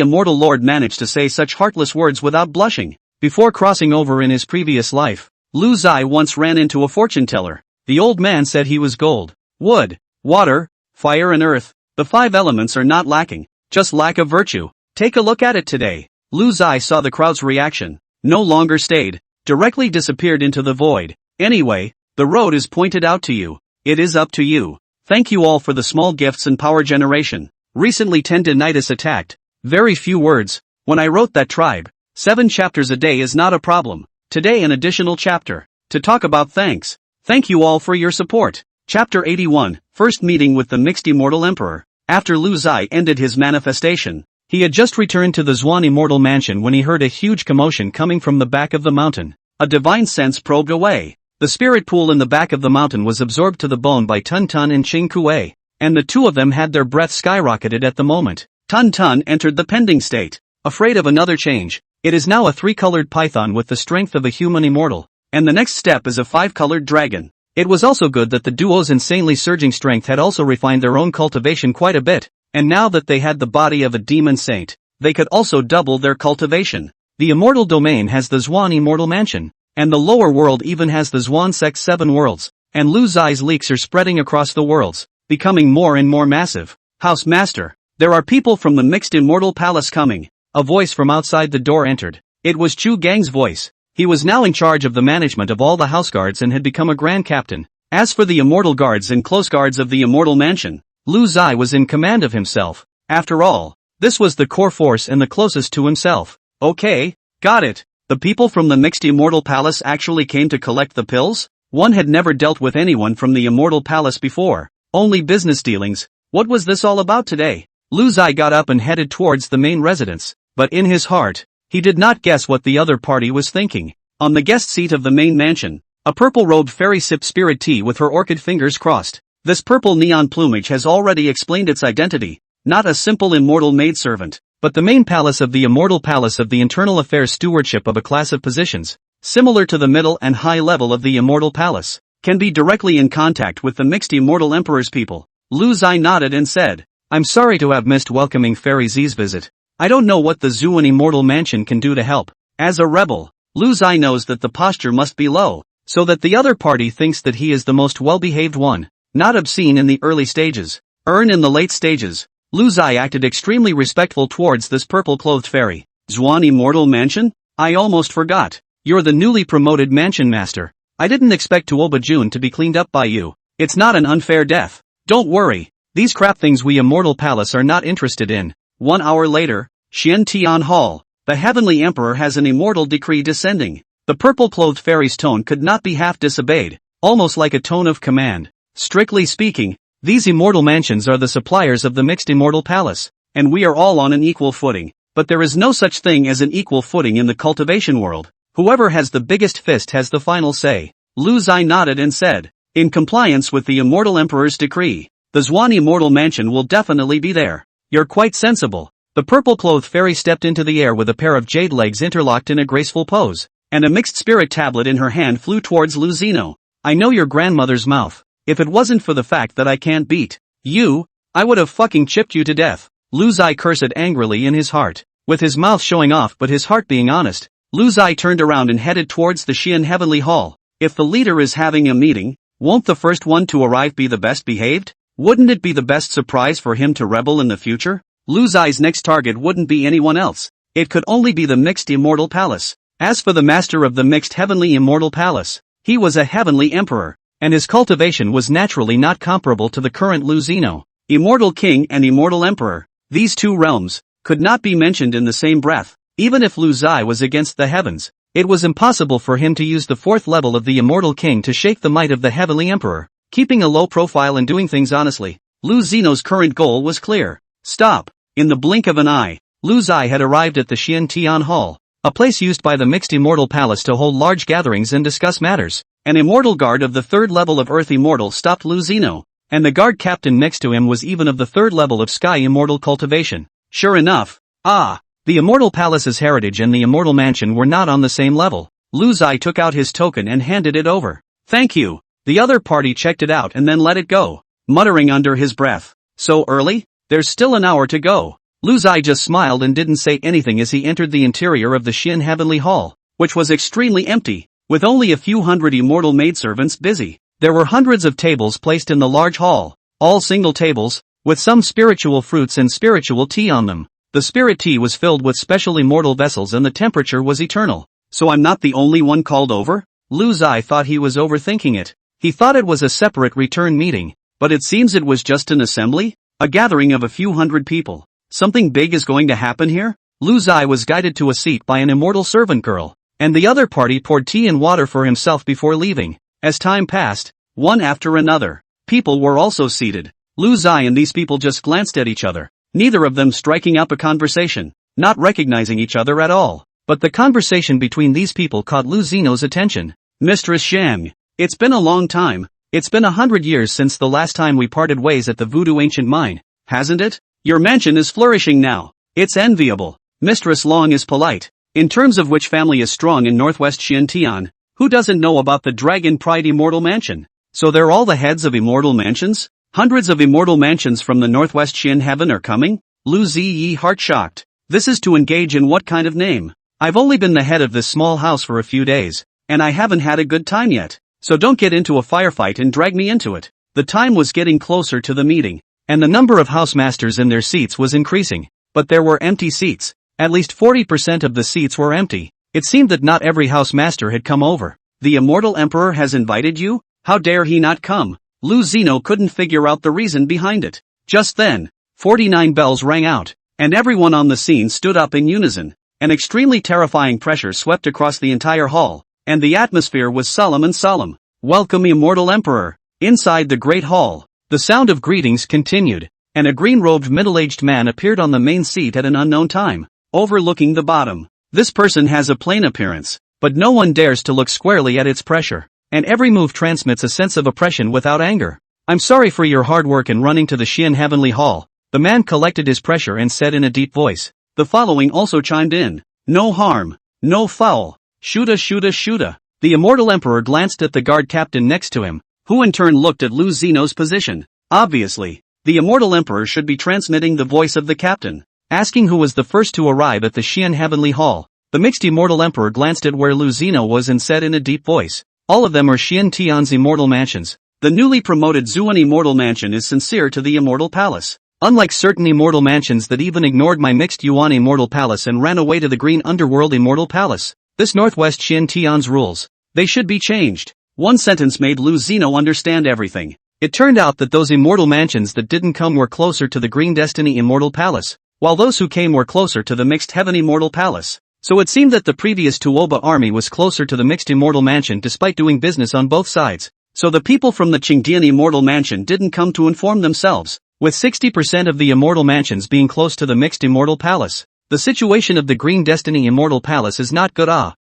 immortal lord manage to say such heartless words without blushing? Before crossing over in his previous life, Luzai once ran into a fortune teller. The old man said he was gold, wood, water, fire and earth. The 5 elements are not lacking, just lack of virtue. Take a look at it today. Luzai saw the crowd's reaction. No longer stayed, directly disappeared into the void. Anyway, the road is pointed out to you. It is up to you. Thank you all for the small gifts and power generation. Recently tendinitis attacked. Very few words. When I wrote that tribe, 7 chapters a day is not a problem. Today an additional chapter. To talk about thanks. Thank you all for your support. Chapter 81, First Meeting with the Mixed Immortal Emperor. After Luzai ended his manifestation, he had just returned to the Xuan Immortal Mansion when he heard a huge commotion coming from the back of the mountain. A divine sense probed away. The spirit pool in the back of the mountain was absorbed to the bone by Tun Tun and Ching Kuei, and the two of them had their breath skyrocketed at the moment. Tun Tun entered the pending state, afraid of another change. It is now a 3-colored python with the strength of a human immortal, and the next step is a 5-colored dragon. It was also good that the duo's insanely surging strength had also refined their own cultivation quite a bit, and now that they had the body of a demon saint, they could also double their cultivation. The immortal domain has the Zhuan Immortal Mansion, and the lower world even has the Zhuan Sect's 7 worlds, and Lu Zai's leaks are spreading across the worlds, becoming more and more massive. House Master, there are people from the Mixed Immortal Palace coming. A voice from outside the door entered. It was Chu Gang's voice. He was now in charge of the management of all the house guards and had become a grand captain. As for the immortal guards and close guards of the immortal mansion, Lu Zai was in command of himself. After all, this was the core force and the closest to himself. Okay, got it. The people from the Mixed Immortal Palace actually came to collect the pills? One had never dealt with anyone from the Immortal Palace before. Only business dealings. What was this all about today? Lu Zai got up and headed towards the main residence, but in his heart, he did not guess what the other party was thinking. On the guest seat of the main mansion, a purple-robed fairy sipped spirit tea with her orchid fingers crossed. This purple neon plumage has already explained its identity, not a simple immortal maidservant, but the main palace of the Immortal Palace of the Internal Affairs stewardship of a class of positions, similar to the middle and high level of the Immortal Palace, can be directly in contact with the Mixed Immortal Emperor's people. Lu Zai nodded and said, I'm sorry to have missed welcoming Fairy Z's visit. I don't know what the Zhuan Immortal Mansion can do to help. As a rebel, Lu Zai knows that the posture must be low, so that the other party thinks that he is the most well-behaved one, not obscene in the early stages, in the late stages. Lu Zai acted extremely respectful towards this purple-clothed fairy. Zhuan Immortal Mansion? I almost forgot. You're the newly promoted mansion master. I didn't expect Tuobajun to be cleaned up by you. It's not an unfair death. Don't worry. These crap things we Immortal Palace are not interested in. 1 hour later, Xian Tian Hall. The Heavenly Emperor has an immortal decree descending. The purple-clothed fairy's tone could not be half disobeyed, almost like a tone of command. Strictly speaking, these immortal mansions are the suppliers of the Mixed Immortal Palace, and we are all on an equal footing. But there is no such thing as an equal footing in the cultivation world. Whoever has the biggest fist has the final say. Lu Zai nodded and said, in compliance with the Immortal Emperor's decree, the Zhuan Immortal Mansion will definitely be there. You're quite sensible. The purple-clothed fairy stepped into the air with a pair of jade legs interlocked in a graceful pose, and a mixed spirit tablet in her hand flew towards Lu Zino. I know your grandmother's mouth. If it wasn't for the fact that I can't beat you, I would have fucking chipped you to death. Lu Zai cursed angrily in his heart, with his mouth showing off but his heart being honest. Lu Zai turned around and headed towards the Xian Heavenly Hall. If the leader is having a meeting, won't the first one to arrive be the best behaved? Wouldn't it be the best surprise for him to rebel in the future? Lu Zai's next target wouldn't be anyone else. It could only be the Mixed Immortal Palace. As for the master of the Mixed Heavenly Immortal Palace, he was a heavenly emperor, and his cultivation was naturally not comparable to the current Lu Zino. Immortal King and Immortal Emperor, these two realms, could not be mentioned in the same breath. Even if Lu Zai was against the heavens, it was impossible for him to use the 4th level of the Immortal King to shake the might of the Heavenly Emperor. Keeping a low profile and doing things honestly, Lu Zino's current goal was clear. Stop. In the blink of an eye, Lu Zai had arrived at the Xian Tian Hall, a place used by the Mixed Immortal Palace to hold large gatherings and discuss matters. An immortal guard of the 3rd level of Earth Immortal stopped Lu Zino, and the guard captain next to him was even of the 3rd level of Sky Immortal Cultivation. Sure enough, the Immortal Palace's heritage and the Immortal Mansion were not on the same level. Lu Zai took out his token and handed it over. Thank you. The other party checked it out and then let it go, muttering under his breath. So early? There's still an hour to go. Lu Zai just smiled and didn't say anything as he entered the interior of the Xian Heavenly Hall, which was extremely empty, with only a few hundred immortal maidservants busy. There were hundreds of tables placed in the large hall, all single tables, with some spiritual fruits and spiritual tea on them. The spirit tea was filled with special immortal vessels and the temperature was eternal. So I'm not the only one called over? Lu Zai thought he was overthinking it. He thought it was a separate return meeting, but it seems it was just an assembly? A gathering of a few hundred people. Something big is going to happen here? Lu Zai was guided to a seat by an immortal servant girl, and the other party poured tea and water for himself before leaving. As time passed, one after another, people were also seated. Lu Zai and these people just glanced at each other, neither of them striking up a conversation, not recognizing each other at all. But the conversation between these people caught Lu Zino's attention. Mistress Shang, It's been a long time. It's been 100 years since the last time we parted ways at the Voodoo Ancient Mine, hasn't it? Your mansion is flourishing now. It's enviable. Mistress Long is polite. In terms of which family is strong in Northwest Xiantian, who doesn't know about the Dragon Pride Immortal Mansion? So they're all the heads of immortal mansions? Hundreds of immortal mansions from the Northwest Xian heaven are coming? Lu Ziyi heart-shocked. This is to engage in what kind of name? I've only been the head of this small house for a few days, and I haven't had a good time yet. So don't get into a firefight and drag me into it. The time was getting closer to the meeting, and the number of housemasters in their seats was increasing. But there were empty seats. At least 40% of the seats were empty. It seemed that not every housemaster had come over. The immortal emperor has invited you? How dare he not come? Lu Zeno couldn't figure out the reason behind it. Just then, 49 bells rang out, and everyone on the scene stood up in unison. An extremely terrifying pressure swept across the entire hall, and the atmosphere was solemn and solemn. Welcome, immortal emperor. Inside the great hall, the sound of greetings continued, and a green-robed middle-aged man appeared on the main seat at an unknown time, overlooking the bottom. This person has a plain appearance, but no one dares to look squarely at its pressure, and every move transmits a sense of oppression without anger. I'm sorry for your hard work in running to the Xian Heavenly Hall. The man collected his pressure and said in a deep voice. The following also chimed in. No harm, no foul. Shoota shoota shoota. The immortal emperor glanced at the guard captain next to him, who in turn looked at Lu Zeno's position. Obviously, the immortal emperor should be transmitting the voice of the captain, asking who was the first to arrive at the Xian Heavenly Hall. The mixed immortal emperor glanced at where Lu Zeno was and said in a deep voice. All of them are Xian Tian's immortal mansions. The newly promoted Zuan Immortal Mansion is sincere to the Immortal Palace. Unlike certain immortal mansions that even ignored my mixed Yuan Immortal Palace and ran away to the Green Underworld Immortal Palace, this Northwest Xian Tian's rules, they should be changed. One sentence made Lu Zeno understand everything. It turned out that those immortal mansions that didn't come were closer to the Green Destiny Immortal Palace, while those who came were closer to the Mixed Heaven Immortal Palace. So it seemed that the previous Tuoba army was closer to the Mixed Immortal Mansion despite doing business on both sides. So the people from the Qingdian Immortal Mansion didn't come to inform themselves. With 60% of the immortal mansions being close to the Mixed Immortal Palace, the situation of the Green Destiny Immortal Palace is not good.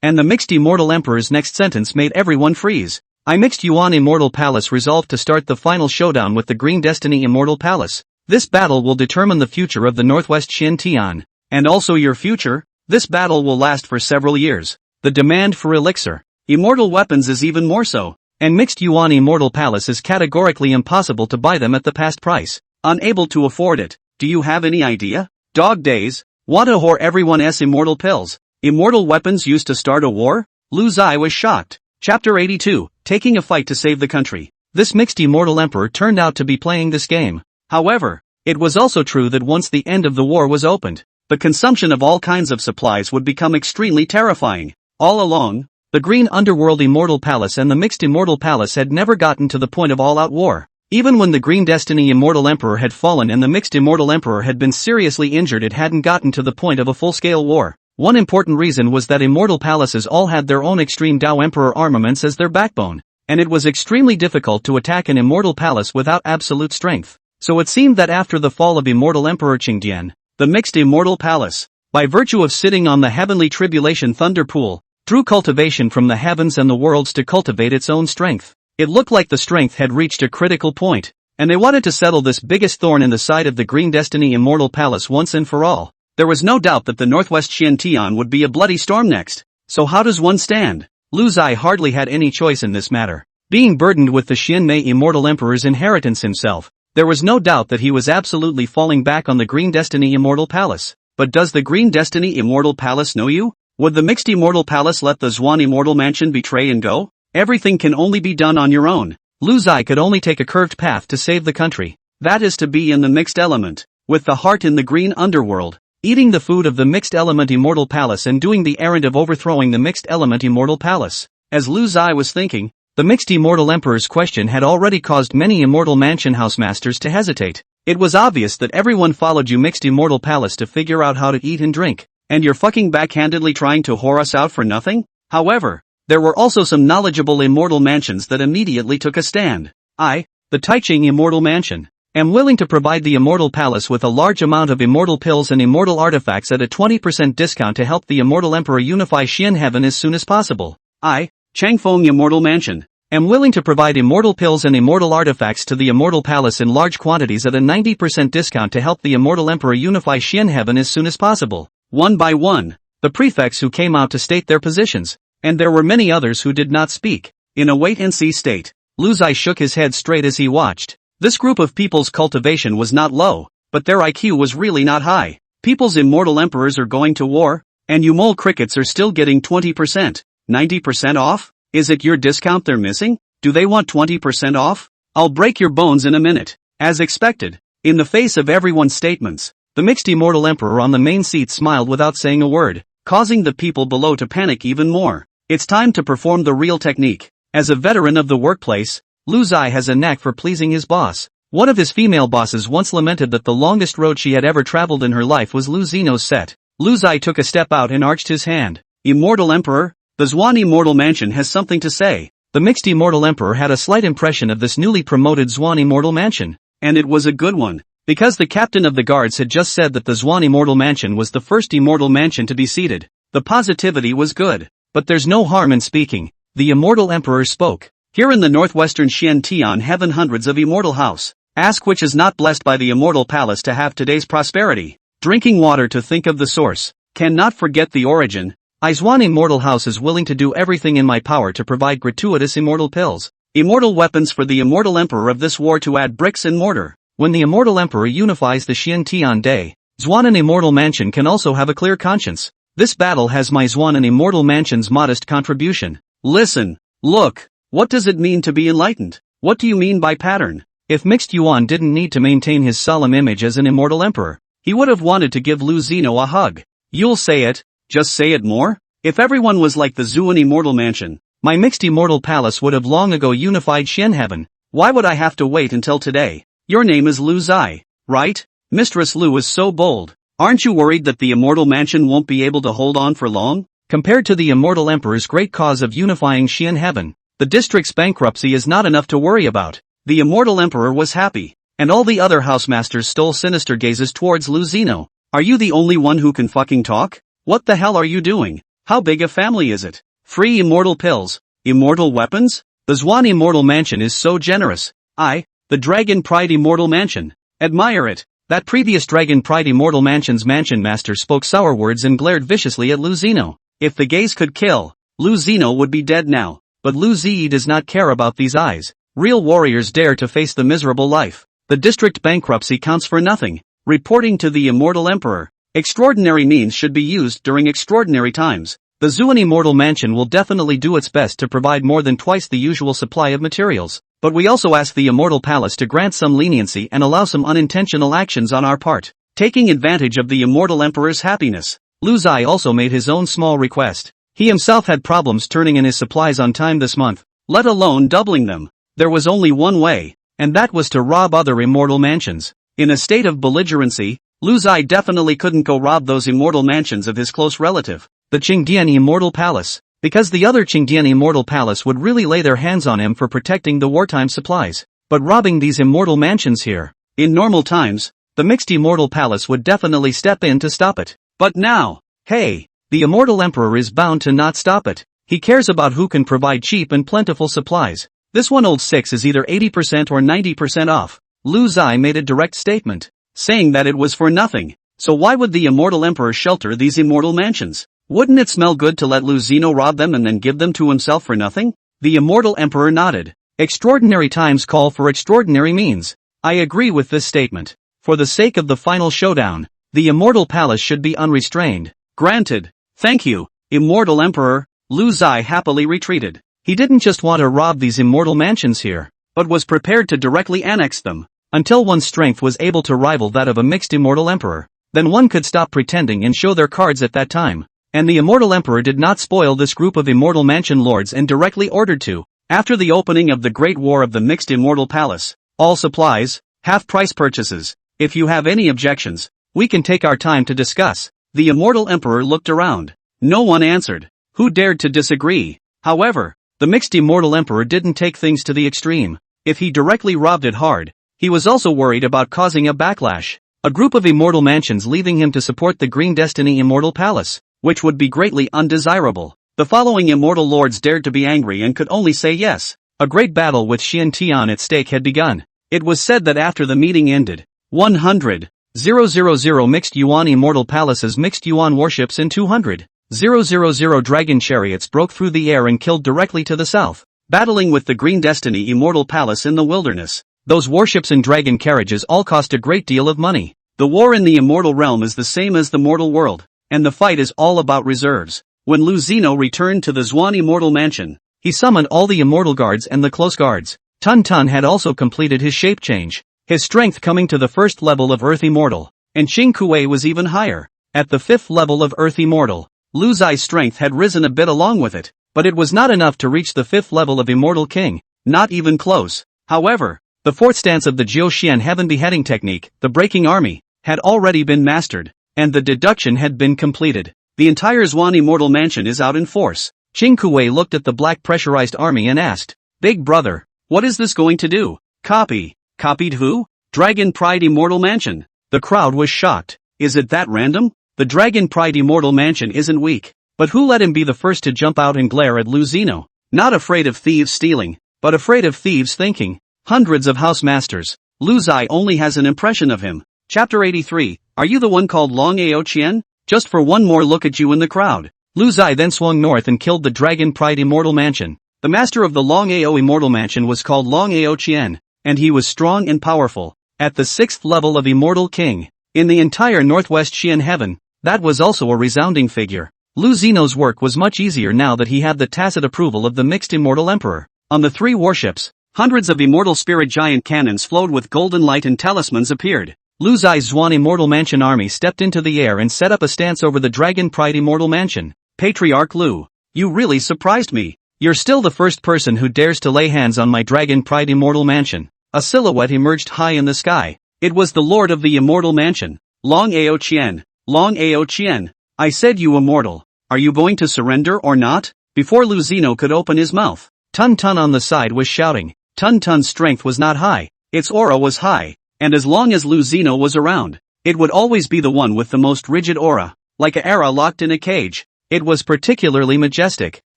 And the Mixed Immortal Emperor's next sentence made everyone freeze. I Mixed Yuan Immortal Palace resolved to start the final showdown with the Green Destiny Immortal Palace. This battle will determine the future of the Northwest Xian Tian. And also your future. This battle will last for several years. The demand for elixir, immortal weapons is even more so. And Mixed Yuan Immortal Palace is categorically impossible to buy them at the past price. Unable to afford it. Do you have any idea? Dog days. Want to whore everyone's immortal pills. Immortal weapons used to start a war? Lu Zai was shocked. Chapter 82, Taking a Fight to Save the Country. This mixed immortal emperor turned out to be playing this game. However, it was also true that once the end of the war was opened, the consumption of all kinds of supplies would become extremely terrifying. All along, the Green Underworld Immortal Palace and the Mixed Immortal Palace had never gotten to the point of all-out war. Even when the Green Destiny Immortal Emperor had fallen and the Mixed Immortal Emperor had been seriously injured, it hadn't gotten to the point of a full-scale war. One important reason was that immortal palaces all had their own extreme Dao Emperor armaments as their backbone, and it was extremely difficult to attack an immortal palace without absolute strength. So it seemed that after the fall of Immortal Emperor Qingdian, the Mixed Immortal Palace, by virtue of sitting on the heavenly tribulation thunder pool, drew cultivation from the heavens and the worlds to cultivate its own strength. It looked like the strength had reached a critical point, and they wanted to settle this biggest thorn in the side of the Green Destiny Immortal Palace once and for all. There was no doubt that the Northwest Xian Tian would be a bloody storm next. So how does one stand? Lu Zai hardly had any choice in this matter. Being burdened with the Xian Mei Immortal Emperor's inheritance himself, there was no doubt that he was absolutely falling back on the Green Destiny Immortal Palace. But does the Green Destiny Immortal Palace know you? Would the Mixed Immortal Palace let the Zwan Immortal Mansion betray and go? Everything can only be done on your own. Lu Zai could only take a curved path to save the country. That is to be in the mixed element, with the heart in the green underworld, eating the food of the Mixed Element Immortal Palace and doing the errand of overthrowing the Mixed Element Immortal Palace. As Lu Zai was thinking, the Mixed Immortal Emperor's question had already caused many Immortal Mansion housemasters to hesitate. It was obvious that everyone followed you Mixed Immortal Palace to figure out how to eat and drink, and you're fucking backhandedly trying to whore us out for nothing? However, there were also some knowledgeable immortal mansions that immediately took a stand. I, the Taiching Immortal Mansion, am willing to provide the Immortal Palace with a large amount of immortal pills and immortal artifacts at a 20% discount to help the Immortal Emperor unify Xian Heaven as soon as possible. I, Changfeng Immortal Mansion, Am willing to provide immortal pills and immortal artifacts to the immortal palace in large quantities at a 90% discount to help the immortal emperor unify Xian heaven as soon as possible. One by one, the prefects who came out to state their positions, and there were many others who did not speak. In a wait-and-see state, Lu Zai shook his head straight as he watched. This group of people's cultivation was not low, but their IQ was really not high. People's immortal emperors are going to war, and you mole crickets are still getting 20%, 90% off? Is it your discount they're missing? Do they want 20% off? I'll break your bones in a minute. As expected, in the face of everyone's statements, the mixed immortal emperor on the main seat smiled without saying a word, causing the people below to panic even more. It's time to perform the real technique. As a veteran of the workplace, Lu Zai has a knack for pleasing his boss. One of his female bosses once lamented that the longest road she had ever traveled in her life was Lu Zeno's set. Lu Zai took a step out and arched his hand. Immortal Emperor, the Zhuan Immortal Mansion has something to say. The mixed Immortal Emperor had a slight impression of this newly promoted Zhuan Immortal Mansion, and it was a good one, because the captain of the guards had just said that the Zhuan Immortal Mansion was the first Immortal Mansion to be seated. The positivity was good, but there's no harm in speaking. The Immortal Emperor spoke. Here in the northwestern Xian Tian heaven hundreds of immortal house. Ask which is not blessed by the immortal palace to have today's prosperity. Drinking water to think of the source. Cannot forget the origin. Zhuan Immortal House is willing to do everything in my power to provide gratuitous immortal pills. Immortal weapons for the immortal emperor of this war to add bricks and mortar. When the immortal emperor unifies the Xian Tian Day, Zhuan Immortal Mansion can also have a clear conscience. This battle has my Zhuan Immortal Mansion's modest contribution. Listen, look, what does it mean to be enlightened? What do you mean by pattern? If Mixed Yuan didn't need to maintain his solemn image as an immortal emperor, he would have wanted to give Lu Zeno a hug. You'll say it, just say it more? If everyone was like the Zhuan Immortal Mansion, my Mixed Immortal Palace would have long ago unified Xian Heaven. Why would I have to wait until today? Your name is Lu Zai, right? Mistress Lu is so bold. Aren't you worried that the Immortal Mansion won't be able to hold on for long? Compared to the Immortal Emperor's great cause of unifying Xian Heaven, the district's bankruptcy is not enough to worry about. The Immortal Emperor was happy, and all the other housemasters stole sinister gazes towards Lu Zeno. Are you the only one who can fucking talk? What the hell are you doing? How big a family is it? Free immortal pills? Immortal weapons? The Zhuan Immortal Mansion is so generous. The Dragon Pride Immortal Mansion. Admire it. That previous Dragon Pride Immortal Mansion's mansion master spoke sour words and glared viciously at Lu Zeno. If the gaze could kill, Lu Zeno would be dead now. But Lu Zi does not care about these eyes. Real warriors dare to face the miserable life. The district bankruptcy counts for nothing. Reporting to the Immortal Emperor. Extraordinary means should be used during extraordinary times. The Zhuan Immortal Mansion will definitely do its best to provide more than twice the usual supply of materials. But we also ask the Immortal Palace to grant some leniency and allow some unintentional actions on our part, taking advantage of the Immortal Emperor's happiness. Lu Zai also made his own small request. He himself had problems turning in his supplies on time this month, let alone doubling them. There was only one way, and that was to rob other immortal mansions. In a state of belligerency, Lu Zai definitely couldn't go rob those immortal mansions of his close relative, the Qingdian Immortal Palace, because the other Qingdian Immortal Palace would really lay their hands on him for protecting the wartime supplies. But robbing these immortal mansions here, in normal times, the Mixed Immortal Palace would definitely step in to stop it. But now, hey, the Immortal Emperor is bound to not stop it. He cares about who can provide cheap and plentiful supplies. This 106 is either 80% or 90% off. Lu Zai made a direct statement, saying that it was for nothing. So why would the Immortal Emperor shelter these immortal mansions? Wouldn't it smell good to let Lu Zeno rob them and then give them to himself for nothing? The Immortal Emperor nodded. Extraordinary times call for extraordinary means. I agree with this statement. For the sake of the final showdown, the Immortal Palace should be unrestrained. Granted. Thank you, Immortal Emperor. Lu Zai happily retreated. He didn't just want to rob these immortal mansions here, but was prepared to directly annex them, until one's strength was able to rival that of a mixed immortal emperor. Then one could stop pretending and show their cards at that time. And the Immortal Emperor did not spoil this group of immortal mansion lords and directly ordered to, after the opening of the Great War of the Mixed Immortal Palace, all supplies, half-price purchases. If you have any objections, we can take our time to discuss. The Immortal Emperor looked around. No one answered. Who dared to disagree? However, the Mixed Immortal Emperor didn't take things to the extreme. If he directly robbed it hard, he was also worried about causing a backlash. A group of immortal mansions leaving him to support the Green Destiny Immortal Palace, which would be greatly undesirable. The following immortal lords dared to be angry and could only say yes. A great battle with Xian Tian at stake had begun. It was said that after the meeting ended, 100,000 mixed yuan immortal palaces mixed yuan warships and 200,000 dragon chariots broke through the air and killed directly to the south, battling with the Green Destiny immortal palace in the wilderness. Those warships and dragon carriages all cost a great deal of money. The war in the immortal realm is the same as the mortal world, and the fight is all about reserves. When Lu Zino returned to the Zhuan immortal mansion, he summoned all the immortal guards and the close guards. Tun Tun had also completed his shape change, his strength coming to the first level of Earth Immortal, and Qing Kuei was even higher. At the fifth level of Earth Immortal, Lu Zai's strength had risen a bit along with it, but it was not enough to reach the fifth level of Immortal King, not even close. However, the fourth stance of the Jiu Xian Heaven Beheading Technique, the Breaking Army, had already been mastered, and the deduction had been completed. The entire Zhuan Immortal Mansion is out in force. Qing Kuei looked at the black pressurized army and asked, "Big brother, what is this going to do?" "Copy. Copied who?" "Dragon Pride Immortal Mansion." The crowd was shocked. "Is it that random? The Dragon Pride Immortal Mansion isn't weak. But who let him be the first to jump out and glare at Lu Zino? Not afraid of thieves stealing, but afraid of thieves thinking. Hundreds of house masters. Lu Zai only has an impression of him. Chapter 83, Are you the one called Long Ao Qian? Just for one more look at you in the crowd. Lu Zai then swung north and killed the Dragon Pride Immortal Mansion. The master of the Long Ao Immortal Mansion was called Long Ao Qian, and he was strong and powerful, at the sixth level of Immortal King. In the entire Northwest Xian Heaven, that was also a resounding figure. Lu Zino's work was much easier now that he had the tacit approval of the mixed Immortal Emperor. On the three warships, hundreds of Immortal Spirit Giant cannons flowed with golden light and talismans appeared. Lu Zai's Zhuan Immortal Mansion army stepped into the air and set up a stance over the Dragon Pride Immortal Mansion. Patriarch Lu, you really surprised me. You're still the first person who dares to lay hands on my Dragon Pride Immortal Mansion. A silhouette emerged high in the sky. It was the Lord of the Immortal Mansion, Long Ao Qian. Long Ao Qian, I said you immortal. Are you going to surrender or not? Before Lu Zino could open his mouth, Tun Tun on the side was shouting. Tun Tun's strength was not high, its aura was high, and as long as Lu Zino was around, it would always be the one with the most rigid aura, like a Ara locked in a cage. It was particularly majestic,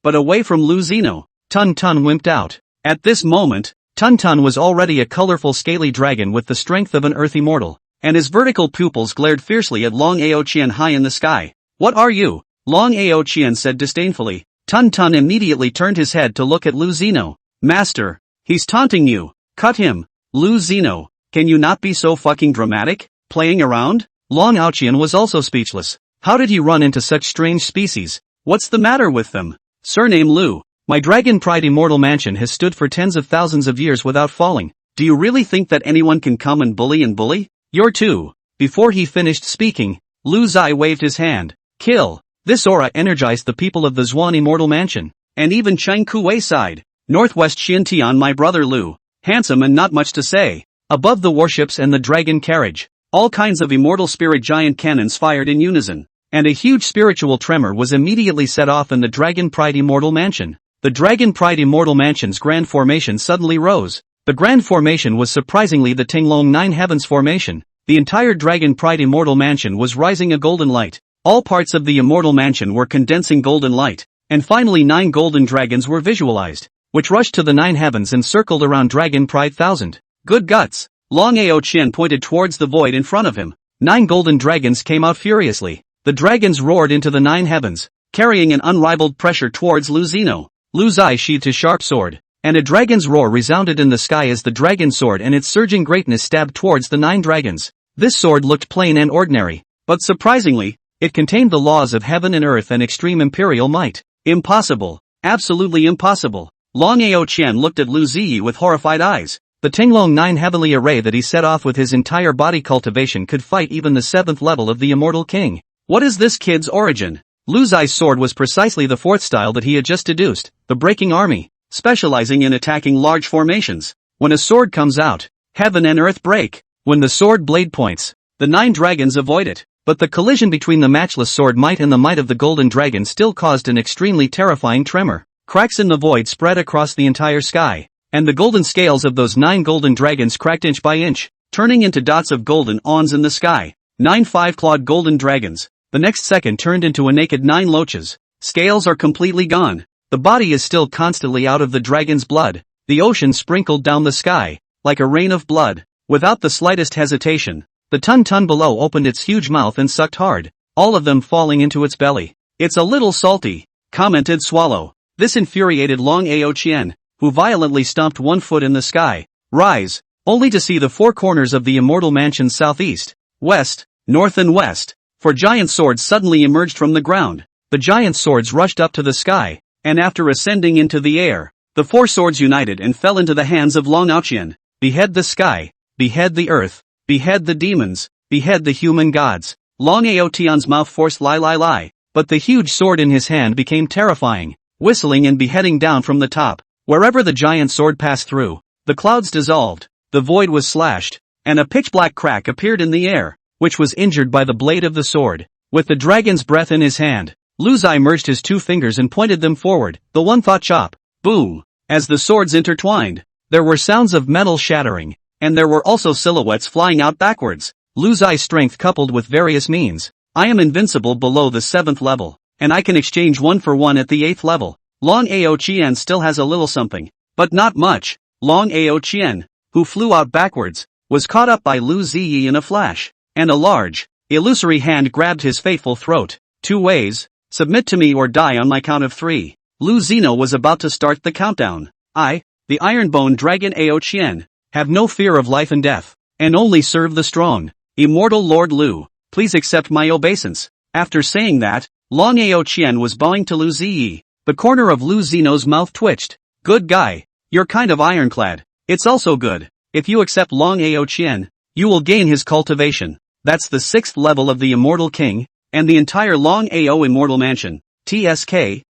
but away from Lu Zino, Tun Tun wimped out. At this moment, Tun Tun was already a colorful scaly dragon with the strength of an Earth Immortal, and his vertical pupils glared fiercely at Long Ao Qian high in the sky. What are you? Long Ao Qian said disdainfully. Tun Tun immediately turned his head to look at Lu Zino. Master, he's taunting you. Cut him. Lu Zino, can you not be so fucking dramatic? Playing around? Long Ao Qian was also speechless. How did he run into such strange species? What's the matter with them? Surname Lu. My Dragon Pride Immortal Mansion has stood for tens of thousands of years without falling. Do you really think that anyone can come and bully? You're too. Before he finished speaking, Lu Zai waved his hand. Kill. This aura energized the people of the Zhuan Immortal Mansion, and even Qing Kuei sighed. Northwest Xintian, my brother Lu. Handsome and not much to say. Above the warships and the dragon carriage, all kinds of immortal spirit giant cannons fired in unison, and a huge spiritual tremor was immediately set off in the Dragon Pride Immortal Mansion. The Dragon Pride Immortal Mansion's grand formation suddenly rose. The grand formation was surprisingly the Tinglong Nine Heavens formation. The entire Dragon Pride Immortal Mansion was rising a golden light. All parts of the Immortal Mansion were condensing golden light, and finally 9 golden dragons were visualized, which rushed to the 9 heavens and circled around Dragon Pride 1000. Good guts. Long Ao Qian pointed towards the void in front of him. 9 golden dragons came out furiously. The dragons roared into the 9 heavens, carrying an unrivaled pressure towards Lu Zino. Lu Zai sheathed his sharp sword, and a dragon's roar resounded in the sky as the dragon sword and its surging greatness stabbed towards the 9 dragons. This sword looked plain and ordinary, but surprisingly, it contained the laws of heaven and earth and extreme imperial might. Impossible. Absolutely impossible. Long Ao Qian looked at Lu Ziyi with horrified eyes. The Tinglong 9 heavenly array that he set off with his entire body cultivation could fight even the 7th level of the Immortal King. What is this kid's origin? Lu Zai's sword was precisely the 4th style that he had just deduced, the Breaking Army, specializing in attacking large formations. When a sword comes out, heaven and earth break. When the sword blade points, the 9 dragons avoid it. But the collision between the matchless sword might and the might of the golden dragon still caused an extremely terrifying tremor. Cracks in the void spread across the entire sky, and the golden scales of those 9 golden dragons cracked inch by inch, turning into dots of golden awns in the sky. 9 5-clawed golden dragons. The next second turned into a naked 9 loaches. Scales are completely gone. The body is still constantly out of the dragon's blood, The ocean sprinkled down the sky, like a rain of blood. Without the slightest hesitation, the Tun below opened its huge mouth and sucked hard, all of them falling into its belly. "It's a little salty," commented Swallow. This infuriated Long Ao Chien, who violently stomped one foot in the sky, rise, only to see the four corners of the immortal mansion's southeast, west, north and west. Four giant swords suddenly emerged from the ground. The giant swords rushed up to the sky, and after ascending into the air, the four swords united and fell into the hands of Long Ao Chien. "Behead the sky, behead the earth, behead the demons, behead the human gods." Long Ao Tian's mouth forced lie, but the huge sword in his hand became terrifying, whistling and beheading down from the top. Wherever the giant sword passed through, the clouds dissolved, the void was slashed, and a pitch-black crack appeared in the air, which was injured by the blade of the sword. With the dragon's breath in his hand, Lu Zai merged his two fingers and pointed them forward. The one thought chop, boom. As the swords intertwined, there were sounds of metal shattering, and there were also silhouettes flying out backwards. Lu Zai's strength coupled with various means. "I am invincible below the 7th level, and I can exchange 1 for 1 at the 8th level. Long Ao Chien still has a little something, but not much." Long Ao Chien, who flew out backwards, was caught up by Lu Ziyi in a flash, and a large, illusory hand grabbed his fateful throat. "Two ways, submit to me or die on my count of 3. Lu Zino was about to start the countdown. "I, the Ironbone Dragon Ao Chien, have no fear of life and death, and only serve the strong. Immortal Lord Lu, please accept my obeisance." After saying that, Long Ao Chien was bowing to Lu Ziyi. The corner of Lu Zino's mouth twitched. "Good guy, you're kind of ironclad. It's also good. If you accept Long Ao Chien, you will gain his cultivation. That's the 6th level of the Immortal King, and the entire Long Ao Immortal Mansion. TSK,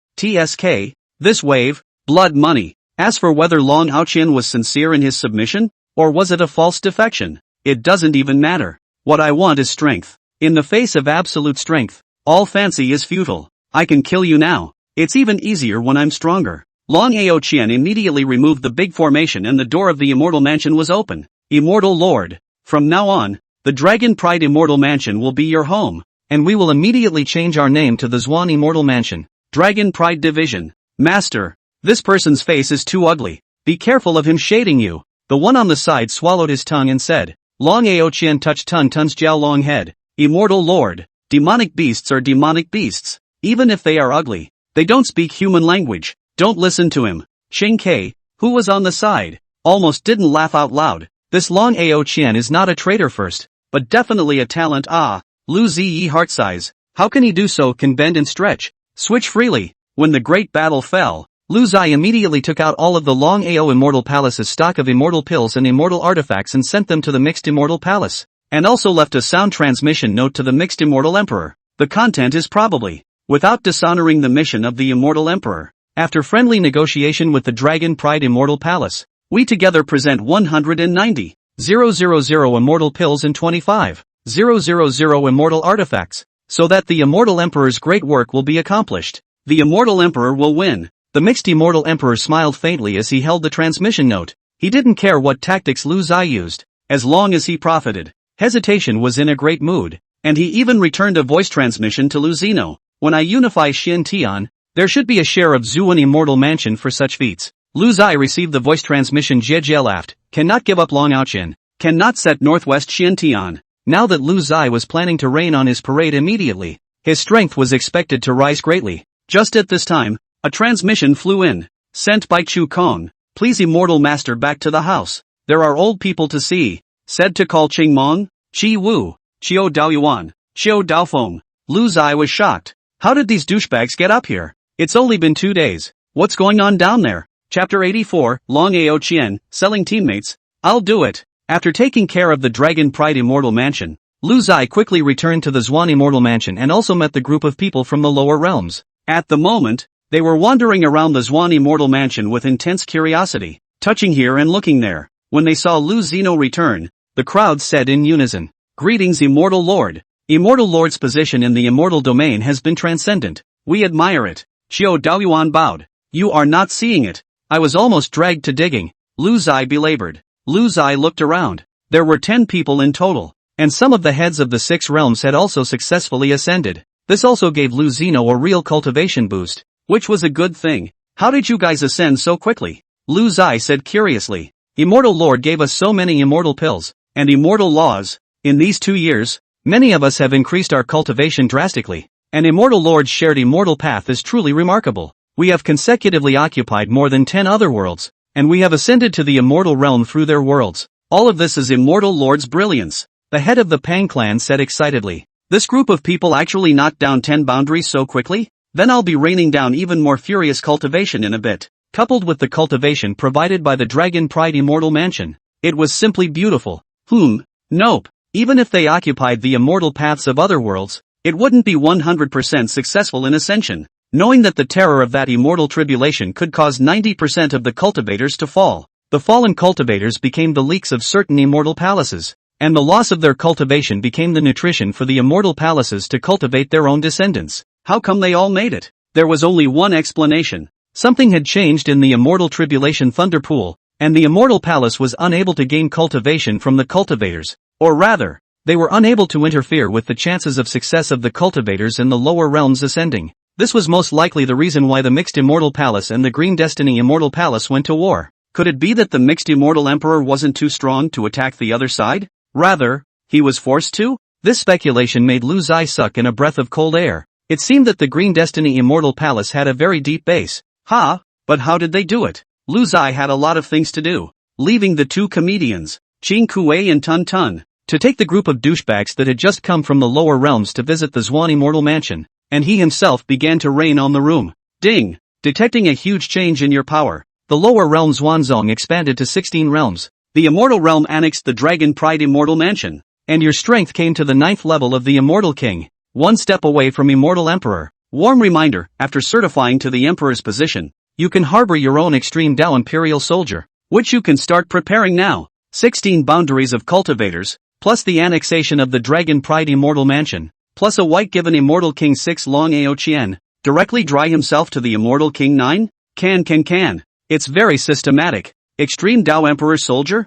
this wave, blood money." As for whether Long Ao Chien was sincere in his submission, or was it a false defection, it doesn't even matter. What I want is strength. In the face of absolute strength, all fancy is futile. I can kill you now. It's even easier when I'm stronger. Long Ao Chien immediately removed the big formation and the door of the Immortal Mansion was open. "Immortal Lord, from now on, the Dragon Pride Immortal Mansion will be your home, and we will immediately change our name to the Zwan Immortal Mansion. Dragon Pride Division. Master, this person's face is too ugly. Be careful of him shading you." The one on the side swallowed his tongue and said. Long Ao Chien touched Tun's Jiao Long head. "Immortal Lord, demonic beasts are demonic beasts. Even if they are ugly, they don't speak human language. Don't listen to him." Ching Kei, who was on the side, almost didn't laugh out loud. This Long Ao Chien is not a traitor first, but definitely a talent. Lu Ziyi heart size. How can he do so? Can bend and stretch, switch freely. When the great battle fell, Lu Zai immediately took out all of the Long Ao Immortal Palace's stock of immortal pills and immortal artifacts and sent them to the Mixed Immortal Palace, and also left a sound transmission note to the Mixed Immortal Emperor. The content is probably, without dishonoring the mission of the Immortal Emperor. After friendly negotiation with the Dragon Pride Immortal Palace, we together present 190,000 immortal pills and 25,000 immortal artifacts, so that the Immortal Emperor's great work will be accomplished. The Immortal Emperor will win. The Mixed Immortal Emperor smiled faintly as he held the transmission note. He didn't care what tactics Lu Zai used, as long as he profited. Hesitation was in a great mood, and he even returned a voice transmission to Lu Zino. "When I unify Xin Tian, there should be a share of Zuan Immortal Mansion for such feats." Lu Zai received the voice transmission. Jie laughed. "Cannot give up Long Ao Chien. Cannot set northwest Xin Tian." Now that Lu Zai was planning to rain on his parade immediately, his strength was expected to rise greatly. Just at this time, a transmission flew in. "Sent by Chu Kong. Please Immortal Master back to the house. There are old people to see." Said to call Qing Mong, Qi Wu, Qiu Daoyuan, Qiu Daofeng. Lu Zai was shocked. How did these douchebags get up here? It's only been 2 days. What's going on down there? Chapter 84, Long Ao Chien, selling teammates. "I'll do it." After taking care of the Dragon Pride Immortal Mansion, Lu Zai quickly returned to the Zwan Immortal Mansion and also met the group of people from the lower realms. At the moment, they were wandering around the Zwan Immortal Mansion with intense curiosity, touching here and looking there. When they saw Lu Zino return, the crowd said in unison, "Greetings Immortal Lord. Immortal Lord's position in the immortal domain has been transcendent. We admire it." Qiu Daoyuan bowed. "You are not seeing it. I was almost dragged to digging." Lu Zai belabored. Lu Zai looked around. There were 10 people in total, and some of the heads of the 6 realms had also successfully ascended. This also gave Lu Zino a real cultivation boost, which was a good thing. "How did you guys ascend so quickly?" Lu Zai said curiously. Immortal Lord gave us so many immortal pills, and immortal laws. In these 2 years, many of us have increased our cultivation drastically. An Immortal Lord's shared immortal path is truly remarkable. We have consecutively occupied more than 10 other worlds, and we have ascended to the immortal realm through their worlds. All of this is Immortal Lord's brilliance. The head of the Pang clan said excitedly. This group of people actually knocked down 10 boundaries so quickly? Then I'll be raining down even more furious cultivation in a bit. Coupled with the cultivation provided by the Dragon Pride Immortal Mansion. It was simply beautiful. Nope. Even if they occupied the immortal paths of other worlds, it wouldn't be 100% successful in ascension. Knowing that the terror of that immortal tribulation could cause 90% of the cultivators to fall. The fallen cultivators became the leaks of certain immortal palaces, and the loss of their cultivation became the nutrition for the immortal palaces to cultivate their own descendants. How come they all made it? There was only one explanation. Something had changed in the immortal tribulation thunder pool, and the immortal palace was unable to gain cultivation from the cultivators, or rather, they were unable to interfere with the chances of success of the cultivators in the lower realms ascending. This was most likely the reason why the Mixed Immortal Palace and the Green Destiny Immortal Palace went to war. Could it be that the Mixed Immortal Emperor wasn't too strong to attack the other side? Rather, he was forced to? This speculation made Lu Zai suck in a breath of cold air. It seemed that the Green Destiny Immortal Palace had a very deep base. But how did they do it? Lu Zai had a lot of things to do. Leaving the two comedians, Qing Kuei and Tun Tun, to take the group of douchebags that had just come from the lower realms to visit the Zhuan Immortal Mansion, and he himself began to rain on the room. Ding! Detecting a huge change in your power, the lower realm Zhuanzong expanded to 16 realms. The Immortal Realm annexed the Dragon Pride Immortal Mansion, and your strength came to the 9th level of the Immortal King, one step away from Immortal Emperor. Warm reminder, after certifying to the Emperor's position, you can harbor your own Extreme Dao Imperial Soldier, which you can start preparing now. 16 boundaries of cultivators, plus the annexation of the Dragon Pride Immortal Mansion, plus a white given Immortal King 6 Long Ao Qian, directly dry himself to the Immortal King 9? Can. It's very systematic. Extreme Dao Emperor Soldier?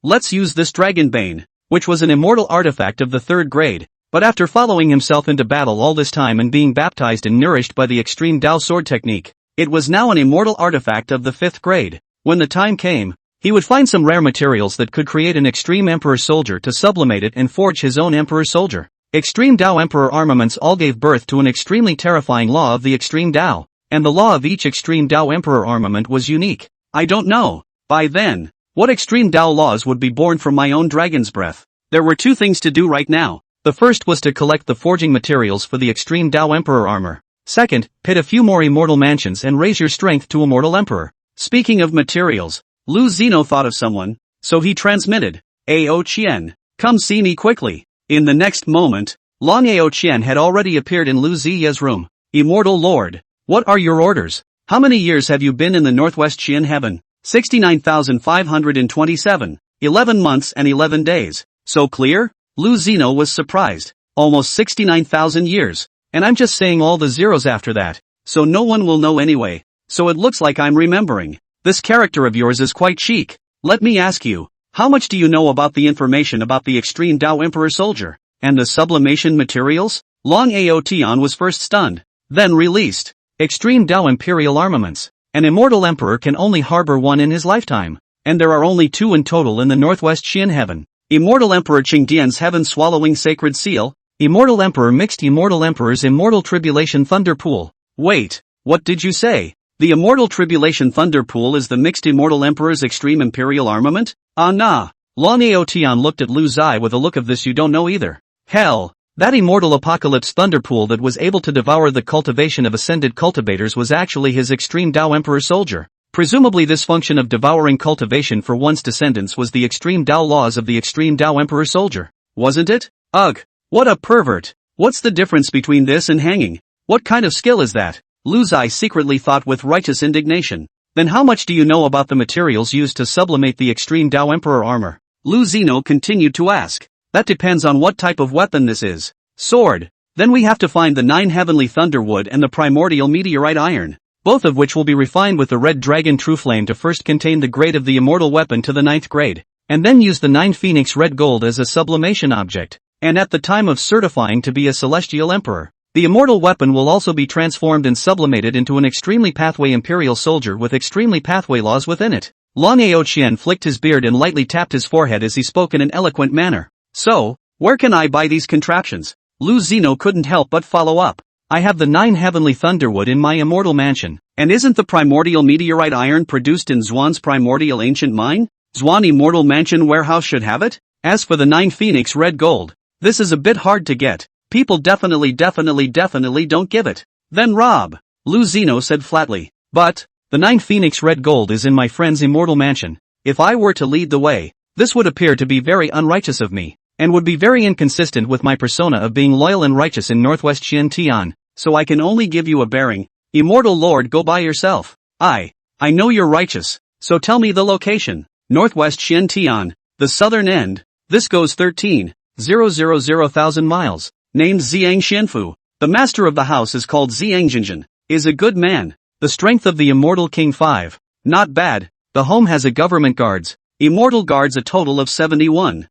Let's use this Dragon Bane, which was an immortal artifact of the 3rd grade, but after following himself into battle all this time and being baptized and nourished by the Extreme Dao Sword technique, it was now an immortal artifact of the 5th grade. When the time came, he would find some rare materials that could create an Extreme Emperor Soldier to sublimate it and forge his own Emperor Soldier. Extreme Dao Emperor armaments all gave birth to an extremely terrifying law of the Extreme Dao, and the law of each Extreme Dao Emperor armament was unique. I don't know, by then, what Extreme Dao laws would be born from my own dragon's breath. There were 2 things to do right now. The first was to collect the forging materials for the Extreme Dao Emperor armor. Second, pit a few more immortal mansions and raise your strength to Immortal Emperor. Speaking of materials, Lu Zino thought of someone, so he transmitted, Ao Qian, come see me quickly. In the next moment, Long Ao Qian had already appeared in Lu Ziya's room. Immortal Lord, what are your orders? How many years have you been in the Northwest Qian heaven? 69,527, 11 months and 11 days. So clear? Lu Zino was surprised. Almost 69,000 years. And I'm just saying all the zeros after that. So no one will know anyway. So it looks like I'm remembering. This character of yours is quite chic. Let me ask you, how much do you know about the information about the Extreme Dao Emperor Soldier? And the sublimation materials? Long Ao Tian was first stunned, then released. Extreme Dao Imperial Armaments. An Immortal Emperor can only harbor one in his lifetime. And there are only 2 in total in the Northwest Qian heaven. Immortal Emperor Qingdian's Heaven Swallowing Sacred Seal. Immortal Emperor Mixed Immortal Emperor's Immortal Tribulation Thunder Pool. Wait, what did you say? The Immortal Tribulation Thunder Pool is the Mixed Immortal Emperor's Extreme Imperial Armament? Nah. Long Ao Tian looked at Lu Zai with a look of this you don't know either. Hell, that Immortal Apocalypse Thunder Pool that was able to devour the cultivation of ascended cultivators was actually his Extreme Dao Emperor Soldier. Presumably this function of devouring cultivation for one's descendants was the Extreme Dao laws of the Extreme Dao Emperor Soldier. Wasn't it? Ugh. What a pervert. What's the difference between this and hanging? What kind of skill is that? Lu Zai secretly thought with righteous indignation. Then how much do you know about the materials used to sublimate the Extreme Dao Emperor armor? Lu Zino continued to ask. That depends on what type of weapon this is. Sword. Then we have to find the 9 heavenly thunderwood and the primordial meteorite iron, both of which will be refined with the red dragon true flame to first contain the grade of the immortal weapon to the 9th grade, and then use the 9 phoenix red gold as a sublimation object, and at the time of certifying to be a celestial emperor. The immortal weapon will also be transformed and sublimated into an extremely pathway imperial soldier with extremely pathway laws within it. Long Aoqian flicked his beard and lightly tapped his forehead as he spoke in an eloquent manner. So, where can I buy these contraptions? Lu Zeno couldn't help but follow up. I have the 9 heavenly thunderwood in my immortal mansion. And isn't the primordial meteorite iron produced in Zwan's primordial ancient mine? Zwan immortal mansion warehouse should have it? As for the 9 phoenix red gold, this is a bit hard to get. People definitely don't give it. Then rob, Lu Zeno said flatly. But, the 9 phoenix red gold is in my friend's immortal mansion. If I were to lead the way, this would appear to be very unrighteous of me, and would be very inconsistent with my persona of being loyal and righteous in Northwest Xiantian, so I can only give you a bearing. Immortal Lord, go by yourself. I know you're righteous, so tell me the location. Northwest Xiantian, the southern end. This goes 13,000 miles. Named Xiang Xianfu. The master of the house is called Xiang Jinjin. Is a good man. The strength of the immortal king 5. Not bad. The home has a government guards. Immortal guards a total of 71,000.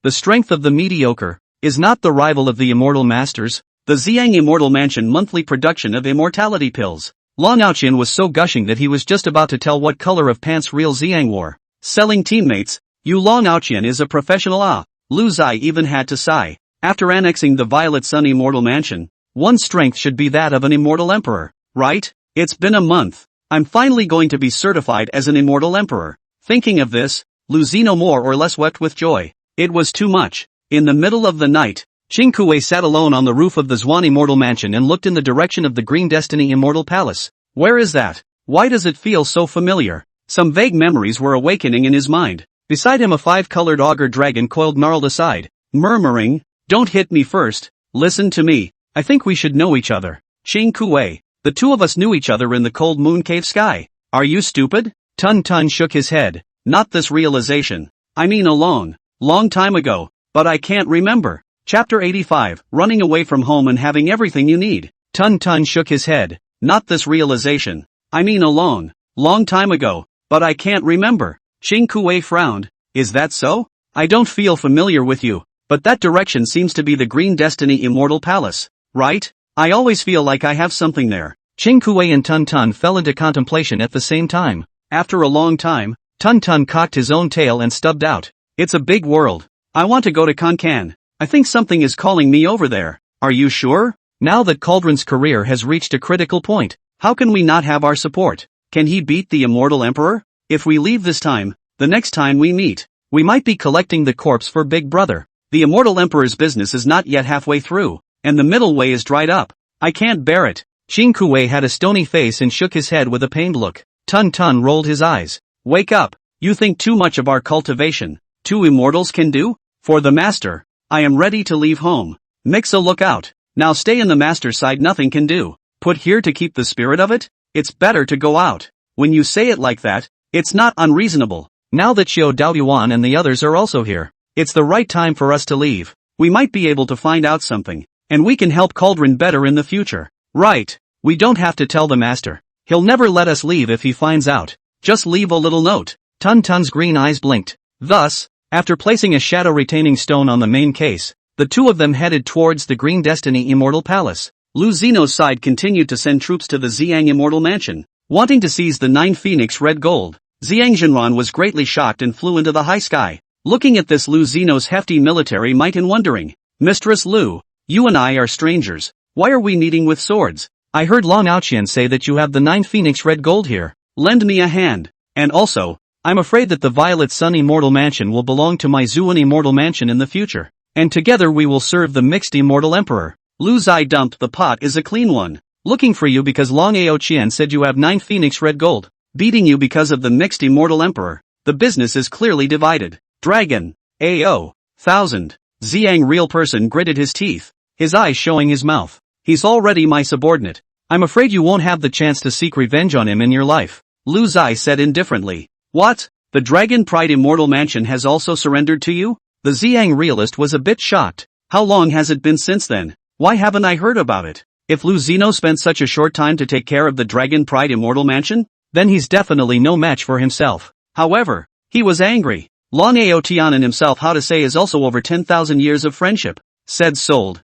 The strength of the mediocre is not the rival of the immortal masters. The Xiang immortal mansion monthly production of immortality pills. Long Aoqian was so gushing that he was just about to tell what color of pants real Xiang wore. Selling teammates. You Long Aoqian is a professional. Lu Zai even had to sigh. After annexing the Violet Sun immortal mansion, one's strength should be that of an immortal emperor, right? It's been a month. I'm finally going to be certified as an immortal emperor. Thinking of this, Lu Zeno more or less wept with joy. It was too much. In the middle of the night, Qing Kuei sat alone on the roof of the Zwan immortal mansion and looked in the direction of the Green Destiny immortal palace. Where is that? Why does it feel so familiar? Some vague memories were awakening in his mind. Beside him a 5-colored auger dragon coiled gnarled aside, murmuring, "Don't hit me first, listen to me, I think we should know each other." Qing Kuei, the two of us knew each other in the cold moon cave sky. Are you stupid? Tun Tun shook his head. Not this realization. I mean a long time ago, but I can't remember. Chapter 85, Running Away from Home and Having Everything You Need. Tun Tun shook his head. Not this realization. I mean a long time ago, but I can't remember. Qing Kuei frowned. Is that so? I don't feel familiar with you. But that direction seems to be the Green Destiny Immortal Palace, right? I always feel like I have something there. Qing Kuei and Tun Tun fell into contemplation at the same time. After a long time, Tun Tun cocked his own tail and stubbed out. It's a big world. I want to go to Kankan. I think something is calling me over there. Are you sure? Now that Cauldron's career has reached a critical point, how can we not have our support? Can he beat the Immortal Emperor? If we leave this time, the next time we meet, we might be collecting the corpse for Big Brother. The Immortal Emperor's business is not yet halfway through, and the middle way is dried up. I can't bear it. Qing Kuei had a stony face and shook his head with a pained look. Tun Tun rolled his eyes. Wake up. You think too much of our cultivation. 2 immortals can do? For the master, I am ready to leave home. Mixa, look out. Now stay in the master's side, nothing can do. Put here to keep the spirit of it? It's better to go out. When you say it like that, it's not unreasonable. Now that Xiao Daoyuan and the others are also here, it's the right time for us to leave. We might be able to find out something, and we can help Cauldron better in the future. Right. We don't have to tell the master. He'll never let us leave if he finds out. Just leave a little note. Tun Tun's green eyes blinked. Thus, after placing a shadow retaining stone on the main case, the two of them headed towards the Green Destiny Immortal Palace. Lu Zeno's side continued to send troops to the Xiang Immortal Mansion, wanting to seize the 9 phoenix red gold. Xiang Jinran was greatly shocked and flew into the high sky, looking at this Lu Zeno's hefty military might and wondering, "Mistress Lu, you and I are strangers. Why are we meeting with swords? I heard Long Aoqian say that you have the 9 phoenix red gold here. Lend me a hand. And also, I'm afraid that the Violet Sun Immortal Mansion will belong to my Zuan Immortal Mansion in the future, and together we will serve the mixed Immortal Emperor. Lu Zai dumped, the pot is a clean one. Looking for you because Long Aoqian said you have 9 phoenix red gold. Beating you because of the mixed Immortal Emperor. The business is clearly divided. Dragon. AO. 1000. Xiang real person gritted his teeth, his eyes showing his mouth. He's already my subordinate. I'm afraid you won't have the chance to seek revenge on him in your life. Lu Zai said indifferently. What? The Dragon Pride Immortal Mansion has also surrendered to you? The Xiang realist was a bit shocked. How long has it been since then? Why haven't I heard about it? If Lu Zeno spent such a short time to take care of the Dragon Pride Immortal Mansion, then he's definitely no match for himself. However, he was angry. Long Aotian and himself, how to say, is also over 10,000 years of friendship. Said sold.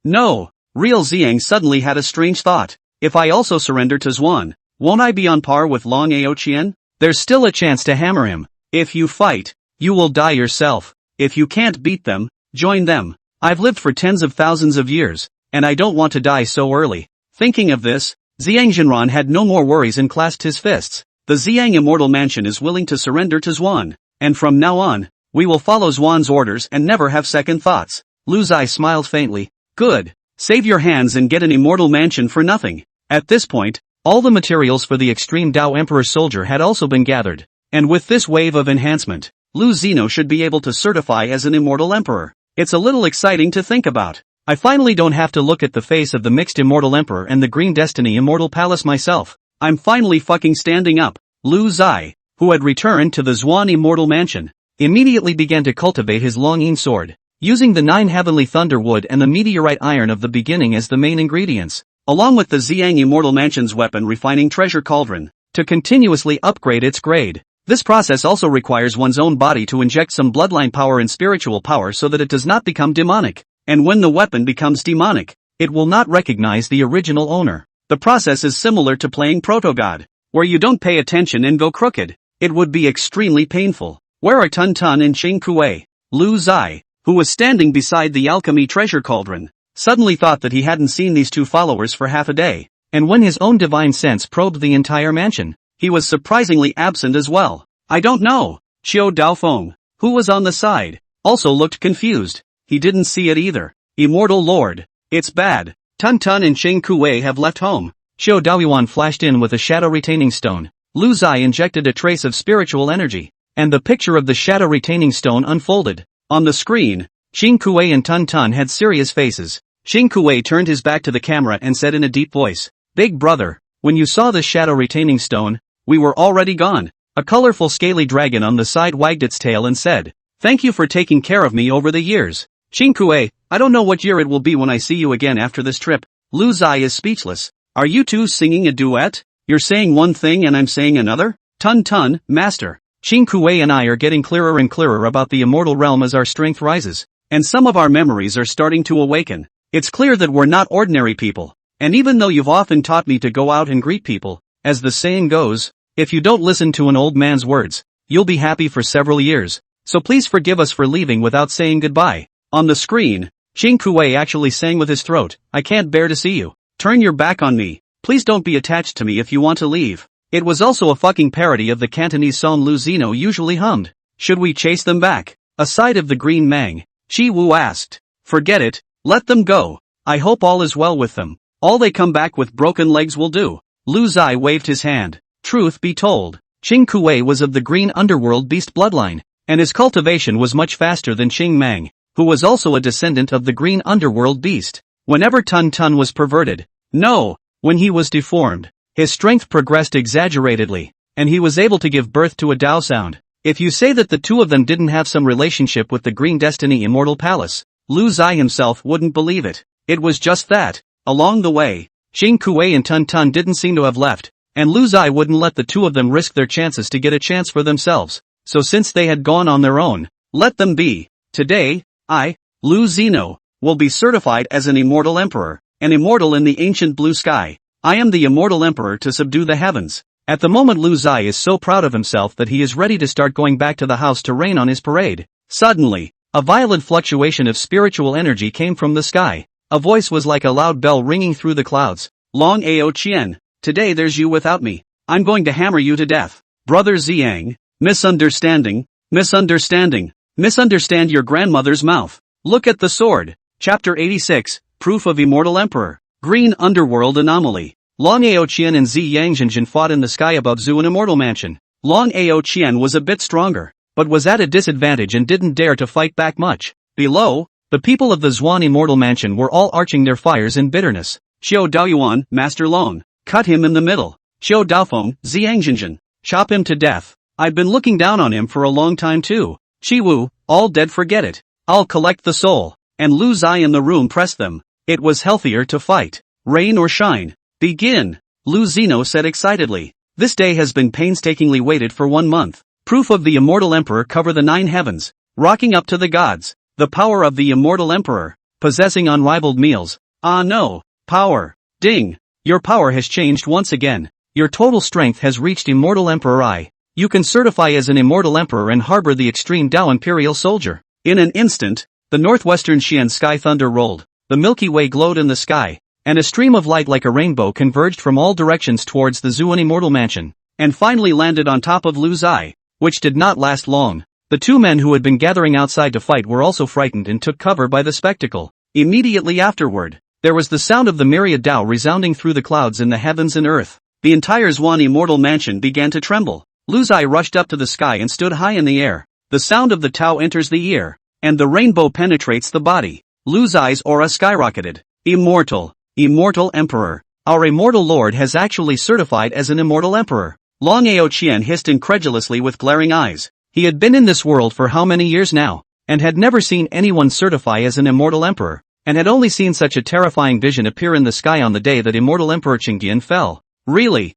No. Real Xiang suddenly had a strange thought. If I also surrender to Zhuan, won't I be on par with Long Aoqian? There's still a chance to hammer him. If you fight, you will die yourself. If you can't beat them, join them. I've lived for tens of thousands of years, and I don't want to die so early. Thinking of this, Xiang Zhenran had no more worries and clasped his fists. The Xiang Immortal Mansion is willing to surrender to Zhuan, and from now on, we will follow Zhuan's orders and never have second thoughts. Lu Zai smiled faintly. Good. Save your hands and get an immortal mansion for nothing. At this point, all the materials for the extreme Dao Emperor soldier had also been gathered, and with this wave of enhancement, Lu Zino should be able to certify as an immortal emperor. It's a little exciting to think about. I finally don't have to look at the face of the mixed immortal emperor and the green destiny immortal palace myself. I'm finally fucking standing up. Lu Zai, who had returned to the Zhuan immortal mansion, immediately began to cultivate his Longyin sword, using the 9 heavenly thunder wood and the meteorite iron of the beginning as the main ingredients, along with the Xiang Immortal Mansion's weapon refining treasure cauldron, to continuously upgrade its grade. This process also requires one's own body to inject some bloodline power and spiritual power so that it does not become demonic, and when the weapon becomes demonic, it will not recognize the original owner. The process is similar to playing Proto-God, where you don't pay attention and go crooked. It would be extremely painful. Where are Tun Tun and Xing Kuei? Lu Zai, who was standing beside the alchemy treasure cauldron, suddenly thought that he hadn't seen these two followers for half a day, and when his own divine sense probed the entire mansion, he was surprisingly absent as well. I don't know. Qiu Daofeng, who was on the side, also looked confused. He didn't see it either. Immortal Lord. It's bad. Tun Tun and Xing Kuei have left home. Qiu Daoyuan flashed in with a shadow retaining stone. Lu Zai injected a trace of spiritual energy, and the picture of the shadow retaining stone unfolded. On the screen, Xing Kuei and Tun Tun had serious faces. Xing Kuei turned his back to the camera and said in a deep voice, "Big brother, when you saw the shadow retaining stone, we were already gone." A colorful scaly dragon on the side wagged its tail and said, "Thank you for taking care of me over the years. Xing Kuei, I don't know what year it will be when I see you again after this trip." Lu Zai is speechless. Are you two singing a duet? You're saying one thing and I'm saying another? Tun Tun, master. Xing Kuei and I are getting clearer and clearer about the immortal realm as our strength rises, and some of our memories are starting to awaken. It's clear that we're not ordinary people, and even though you've often taught me to go out and greet people, as the saying goes, if you don't listen to an old man's words, you'll be happy for several years, so please forgive us for leaving without saying goodbye. On the screen, Xing Kuei actually sang with his throat, "I can't bear to see you. Turn your back on me. Please don't be attached to me if you want to leave." It was also a fucking parody of the Cantonese song Lu Zino usually hummed. Should we chase them back? Aside of the green mang, Shi Wu asked. Forget it, let them go. I hope all is well with them. All they come back with broken legs will do. Lu Zai waved his hand. Truth be told, Xing Kuei was of the green underworld beast bloodline, and his cultivation was much faster than Xing Mang, who was also a descendant of the green underworld beast. Whenever Tun Tun was perverted, no, when he was deformed, his strength progressed exaggeratedly, and he was able to give birth to a Dao sound. If you say that the two of them didn't have some relationship with the Green Destiny Immortal Palace, Lu Zai himself wouldn't believe it. It was just that, along the way, Xing Kuei and Tun Tun didn't seem to have left, and Lu Zai wouldn't let the two of them risk their chances to get a chance for themselves. So since they had gone on their own, let them be. Today, I, Lu Zino, will be certified as an immortal emperor, an immortal in the ancient blue sky. I am the immortal emperor to subdue the heavens. At the moment Lu Zai is so proud of himself that he is ready to start going back to the house to rain on his parade. Suddenly, a violent fluctuation of spiritual energy came from the sky. A voice was like a loud bell ringing through the clouds. Long Ao Chien, today there's you without me. I'm going to hammer you to death. Brother Xiang, misunderstanding, misunderstanding, misunderstand your grandmother's mouth. Look at the sword. Chapter 86, Proof of Immortal Emperor. Green Underworld Anomaly. Long Ao Qian and Zi Yangzhenjin fought in the sky above Zhu an immortal mansion. Long Ao Qian was a bit stronger, but was at a disadvantage and didn't dare to fight back much. Below, the people of the Zhuan immortal mansion were all arching their fires in bitterness. Xiu Daoyuan, Master Long, cut him in the middle. Xiu Daofeng, Zi Yangzhenjin, chop him to death. I've been looking down on him for a long time too. Qi Wu, all dead forget it. I'll collect the soul. And Lu Zai in the room pressed them. It was healthier to fight. Rain or shine. Begin, Lu Zino said excitedly. This day has been painstakingly waited for 1 month. Proof of the immortal emperor cover the 9 heavens. Rocking up to the gods. The power of the immortal emperor. possessing unrivaled meals. Ah no, power. Ding. Your power has changed once again. Your total strength has reached Immortal Emperor I. You can certify as an Immortal Emperor and harbor the extreme Tao Imperial Soldier. In an instant, the northwestern Xian sky thunder rolled, the Milky Way glowed in the sky, and a stream of light like a rainbow converged from all directions towards the Zuan Immortal Mansion, and finally landed on top of Lu Zai, which did not last long. The two men who had been gathering outside to fight were also frightened and took cover by the spectacle. Immediately afterward, there was the sound of the myriad Tao resounding through the clouds in the heavens and earth. The entire Zuan Immortal Mansion began to tremble. Lu Zai rushed up to the sky and stood high in the air. The sound of the Tao enters the ear, and the rainbow penetrates the body. Lu Zai's aura skyrocketed. Immortal. Immortal Emperor. Our immortal lord has actually certified as an immortal emperor. Long Ao Qian hissed incredulously with glaring eyes. He had been in this world for how many years now, and had never seen anyone certify as an immortal emperor, and had only seen such a terrifying vision appear in the sky on the day that Immortal Emperor Qingdian fell. Really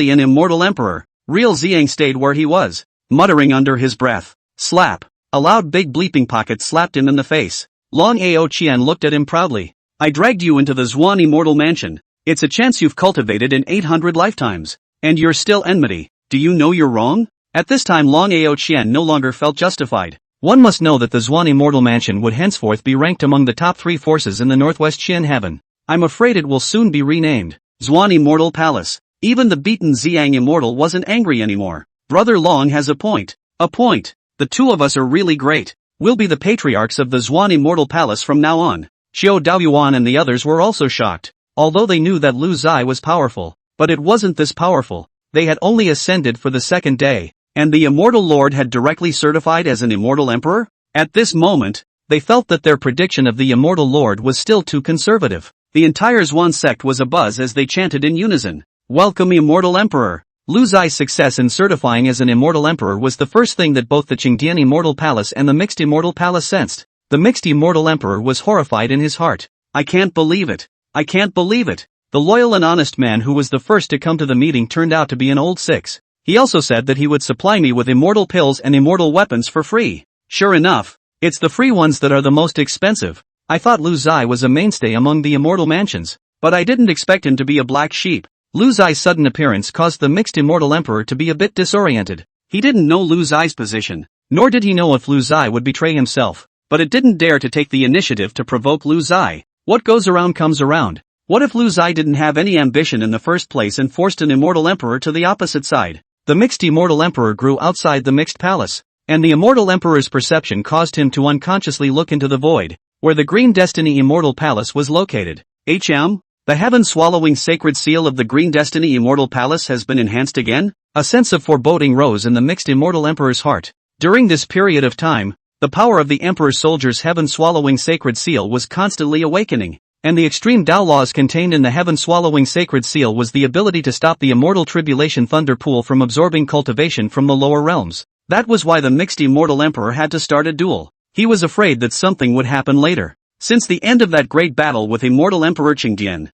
an immortal emperor. Real Xiang stayed where he was, muttering under his breath. Slap. A loud big bleeping pocket slapped him in the face. Long Ao Qian looked at him proudly. I dragged you into the Zuan Immortal Mansion. It's a chance you've cultivated in 800 lifetimes. And you're still enmity. Do you know you're wrong? At this time Long Ao Qian no longer felt justified. One must know that the Zuan Immortal Mansion would henceforth be ranked among the top 3 forces in the Northwest Qian heaven. I'm afraid it will soon be renamed Zuan Immortal Palace. Even the beaten Xiang Immortal wasn't angry anymore. Brother Long has a point. A point. The two of us are really great. We'll be the patriarchs of the Zuan Immortal Palace from now on. Xiao Daoyuan and the others were also shocked, although they knew that Lu Zai was powerful, but it wasn't this powerful. They had only ascended for the second day, and the Immortal Lord had directly certified as an Immortal Emperor? At this moment, they felt that their prediction of the Immortal Lord was still too conservative. The entire Zuan sect was abuzz as they chanted in unison. Welcome Immortal Emperor. Lu Zai's success in certifying as an Immortal Emperor was the first thing that both the Qingdian Immortal Palace and the Mixed Immortal Palace sensed. The Mixed Immortal Emperor was horrified in his heart. I can't believe it. I can't believe it. The loyal and honest man who was the first to come to the meeting turned out to be an old six. He also said that he would supply me with immortal pills and immortal weapons for free. Sure enough, it's the free ones that are the most expensive. I thought Lu Zai was a mainstay among the immortal mansions, but I didn't expect him to be a black sheep. Lu Zai's sudden appearance caused the Mixed Immortal Emperor to be a bit disoriented. He didn't know Lu Zai's position, nor did he know if Lu Zai would betray himself, but it didn't dare to take the initiative to provoke Lu Zai. What goes around comes around. What if Lu Zai didn't have any ambition in the first place and forced an Immortal Emperor to the opposite side? The Mixed Immortal Emperor grew outside the Mixed Palace, and the Immortal Emperor's perception caused him to unconsciously look into the void, where the Green Destiny Immortal Palace was located. The heaven-swallowing sacred seal of the Green Destiny Immortal Palace has been enhanced again? A sense of foreboding rose in the Mixed Immortal Emperor's heart. During this period of time, the power of the Emperor Soldier's heaven-swallowing sacred seal was constantly awakening, and the extreme Tao laws contained in the heaven-swallowing sacred seal was the ability to stop the immortal tribulation thunder pool from absorbing cultivation from the lower realms. That was why the Mixed Immortal Emperor had to start a duel. He was afraid that something would happen later. Since the end of that great battle with Immortal Emperor Qingdian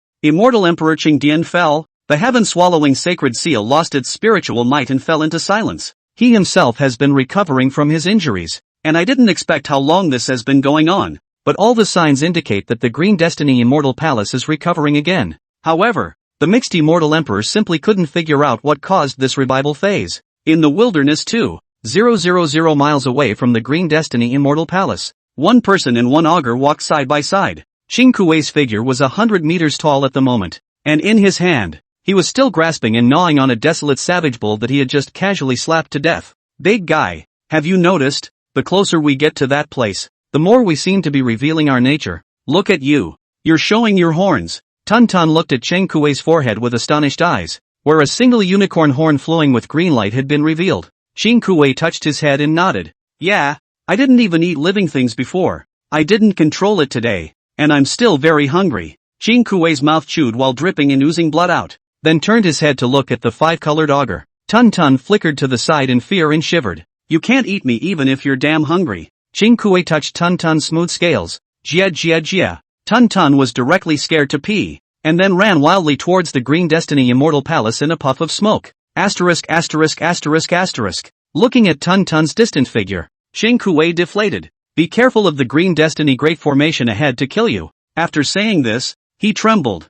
fell, the heaven-swallowing sacred seal lost its spiritual might and fell into silence. He himself has been recovering from his injuries, and I didn't expect how long this has been going on, but all the signs indicate that the Green Destiny Immortal Palace is recovering again. However, the Mixed Immortal Emperor simply couldn't figure out what caused this revival phase. In the wilderness 2,000 miles away from the Green Destiny Immortal Palace, one person and one augur walked side by side. Xing Kuei's figure was 100 meters tall at the moment, and in his hand, he was still grasping and gnawing on a desolate savage bull that he had just casually slapped to death. Big guy, have you noticed? The closer we get to that place, the more we seem to be revealing our nature. Look at you. You're showing your horns. Tun Tun looked at Cheng Kuei's forehead with astonished eyes, where a single unicorn horn flowing with green light had been revealed. Xing Kuei touched his head and nodded. Yeah, I didn't even eat living things before. I didn't control it today. And I'm still very hungry. Xing Kuei's mouth chewed while dripping and oozing blood out, then turned his head to look at the five-colored augur. Tun Tun flickered to the side in fear and shivered. You can't eat me even if you're damn hungry. Xing Kuei touched Tun Tun's smooth scales. Jia. Tun Tun was directly scared to pee, and then ran wildly towards the Green Destiny Immortal Palace in a puff of smoke. Looking at Tun Tun's distant figure, Xing Kuei deflated. Be careful of the green destiny great formation ahead to kill you. After saying this, he trembled.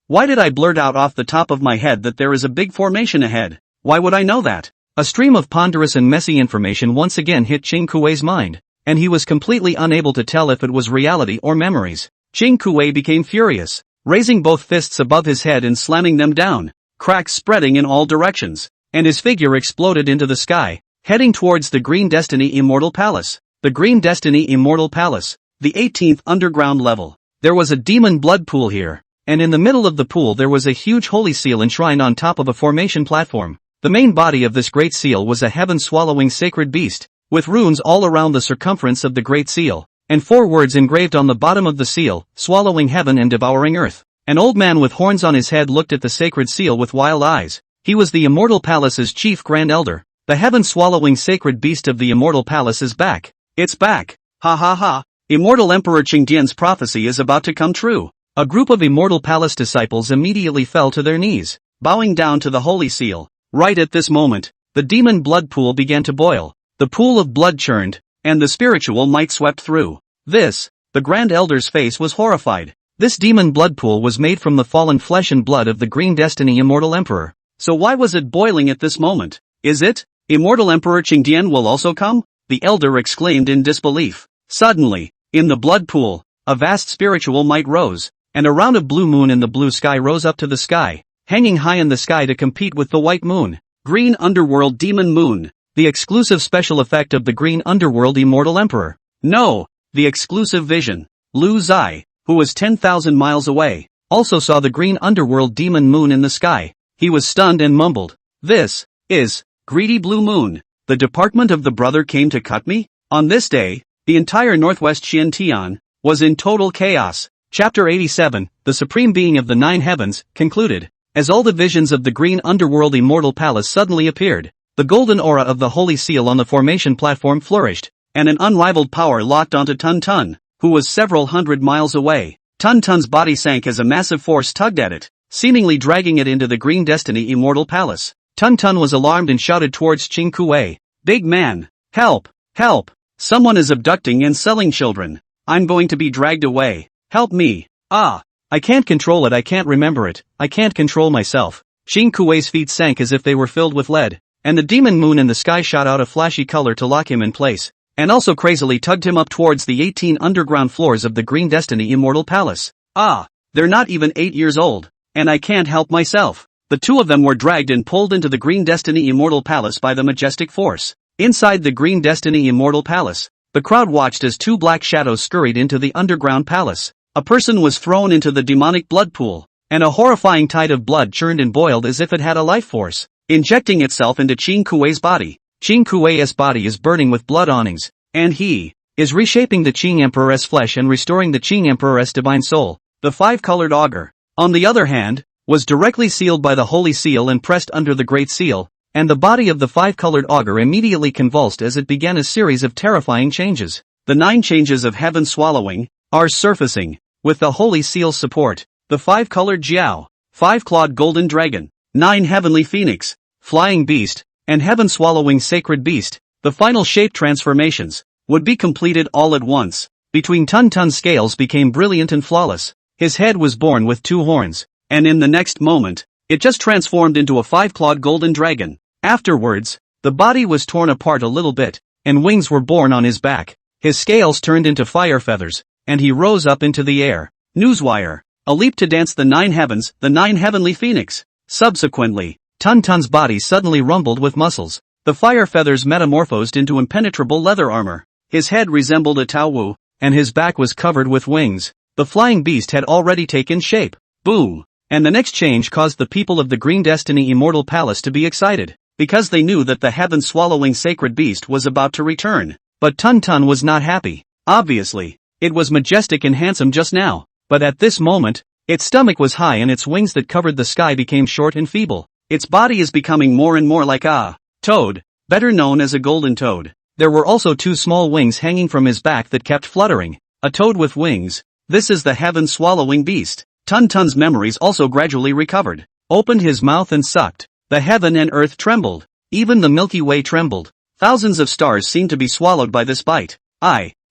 Why did I blurt out off the top of my head that there is a big formation ahead? Why would I know that? A stream of ponderous and messy information once again hit Ching Kuei's mind, and he was completely unable to tell if it was reality or memories. Ching Kuei became furious, raising both fists above his head and slamming them down, cracks spreading in all directions, and his figure exploded into the sky, heading towards the Green Destiny Immortal Palace. The Green Destiny Immortal Palace, the 18th underground level. There was a demon blood pool here, and in the middle of the pool there was a huge holy seal enshrined on top of a formation platform. The main body of this great seal was a heaven-swallowing sacred beast, with runes all around the circumference of the great seal, and 4 words engraved on the bottom of the seal, swallowing heaven and devouring earth. An old man with horns on his head looked at the sacred seal with wild eyes. He was the Immortal Palace's chief grand elder. The heaven-swallowing sacred beast of the Immortal Palace is back. It's back. Ha ha ha. Immortal Emperor Qingdian's prophecy is about to come true. A group of Immortal Palace disciples immediately fell to their knees, bowing down to the holy seal. Right at this moment, the demon blood pool began to boil. The pool of blood churned, and the spiritual might swept through. The Grand Elder's face was horrified. This demon blood pool was made from the fallen flesh and blood of the Green Destiny Immortal Emperor. So why was it boiling at this moment? Is it? Immortal Emperor Qingdian will also come? The elder exclaimed in disbelief. Suddenly, in the blood pool, a vast spiritual might rose, and a round of blue moon in the blue sky rose up to the sky, hanging high in the sky to compete with the white moon. Green Underworld Demon Moon. The exclusive special effect of the Green Underworld Immortal Emperor. No, the exclusive vision. Lu Zai, who was 10,000 miles away, also saw the Green Underworld Demon Moon in the sky. He was stunned and mumbled, "This is greedy blue moon. The department of the brother came to cut me?" On this day, the entire northwest Xiantian was in total chaos. Chapter 87, The Supreme Being of the Nine Heavens, concluded. As all the visions of the Green Underworld Immortal Palace suddenly appeared, the golden aura of the holy seal on the formation platform flourished, and an unrivaled power locked onto Tun Tun, who was several hundred miles away. Tun Tun's body sank as a massive force tugged at it, seemingly dragging it into the Green Destiny Immortal Palace. Tun Tun was alarmed and shouted towards Ching Kuei. "Big man! Help! Help! Someone is abducting and selling children. I'm going to be dragged away. Help me! Ah! I can't control it, I can't remember it, I can't control myself." Ching Kuei's feet sank as if they were filled with lead, and the demon moon in the sky shot out a flashy color to lock him in place, and also crazily tugged him up towards the 18 underground floors of the Green Destiny Immortal Palace. Ah! They're not even 8 years old, and I can't help myself. The two of them were dragged and pulled into the Green Destiny Immortal Palace by the majestic force. Inside the Green Destiny Immortal Palace, the crowd watched as 2 black shadows scurried into the underground palace. A person was thrown into the demonic blood pool, and a horrifying tide of blood churned and boiled as if it had a life force, injecting itself into Ching Kuei's body. Ching Kuei's body is burning with blood awnings, and he is reshaping the Qing Emperor's flesh and restoring the Qing Emperor's divine soul. The 5-colored augur, on the other hand, was directly sealed by the holy seal and pressed under the great seal, and the body of the 5-colored augur immediately convulsed as it began a series of terrifying changes. The 9 changes of heaven swallowing are surfacing. With the holy seal's support, the 5-colored Jiao, 5-clawed golden dragon, 9 heavenly phoenix, flying beast, and heaven-swallowing sacred beast, the final shape transformations, would be completed all at once. Between Tun Tun's scales became brilliant and flawless. His head was born with 2 horns, and in the next moment, it just transformed into a 5-clawed golden dragon. Afterwards, the body was torn apart a little bit, and wings were born on his back. His scales turned into fire feathers, and he rose up into the air. Newswire. A leap to dance the 9 heavens, the 9 heavenly phoenix. Subsequently, Tun Tun's body suddenly rumbled with muscles. The fire feathers metamorphosed into impenetrable leather armor. His head resembled a Tao Wu, and his back was covered with wings. The flying beast had already taken shape. Boom! And the next change caused the people of the Green Destiny Immortal Palace to be excited, because they knew that the heaven-swallowing sacred beast was about to return. But Tun Tun was not happy. Obviously, it was majestic and handsome just now, but at this moment, its stomach was high and its wings that covered the sky became short and feeble. Its body is becoming more and more like a toad, better known as a golden toad. There were also 2 small wings hanging from his back that kept fluttering. A toad with wings. This is the heaven-swallowing beast. Tun Tun's memories also gradually recovered. Opened his mouth and sucked. The heaven and earth trembled. Even the Milky Way trembled. Thousands of stars seemed to be swallowed by this bite.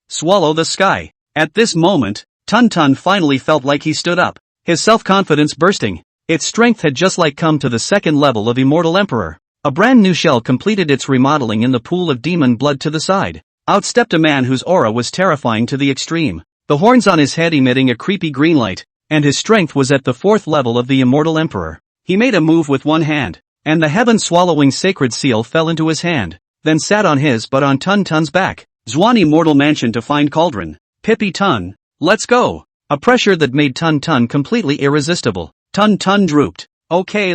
Swallow the sky. At this moment, Tun Tun finally felt like he stood up, his self-confidence bursting. Its strength had just come to the second level of Immortal Emperor. A brand new shell completed its remodeling in the pool of demon blood to the side. Out stepped a man whose aura was terrifying to the extreme, the horns on his head emitting a creepy green light, and his strength was at the fourth level of the Immortal Emperor. He made a move with one hand, and the heaven-swallowing sacred seal fell into his hand, then sat on his but on Tun Tun's back. Zwan Immortal Mansion to find Cauldron. Pippi Tun, let's go. A pressure that made Tun Tun completely irresistible. Tun Tun drooped. Okay,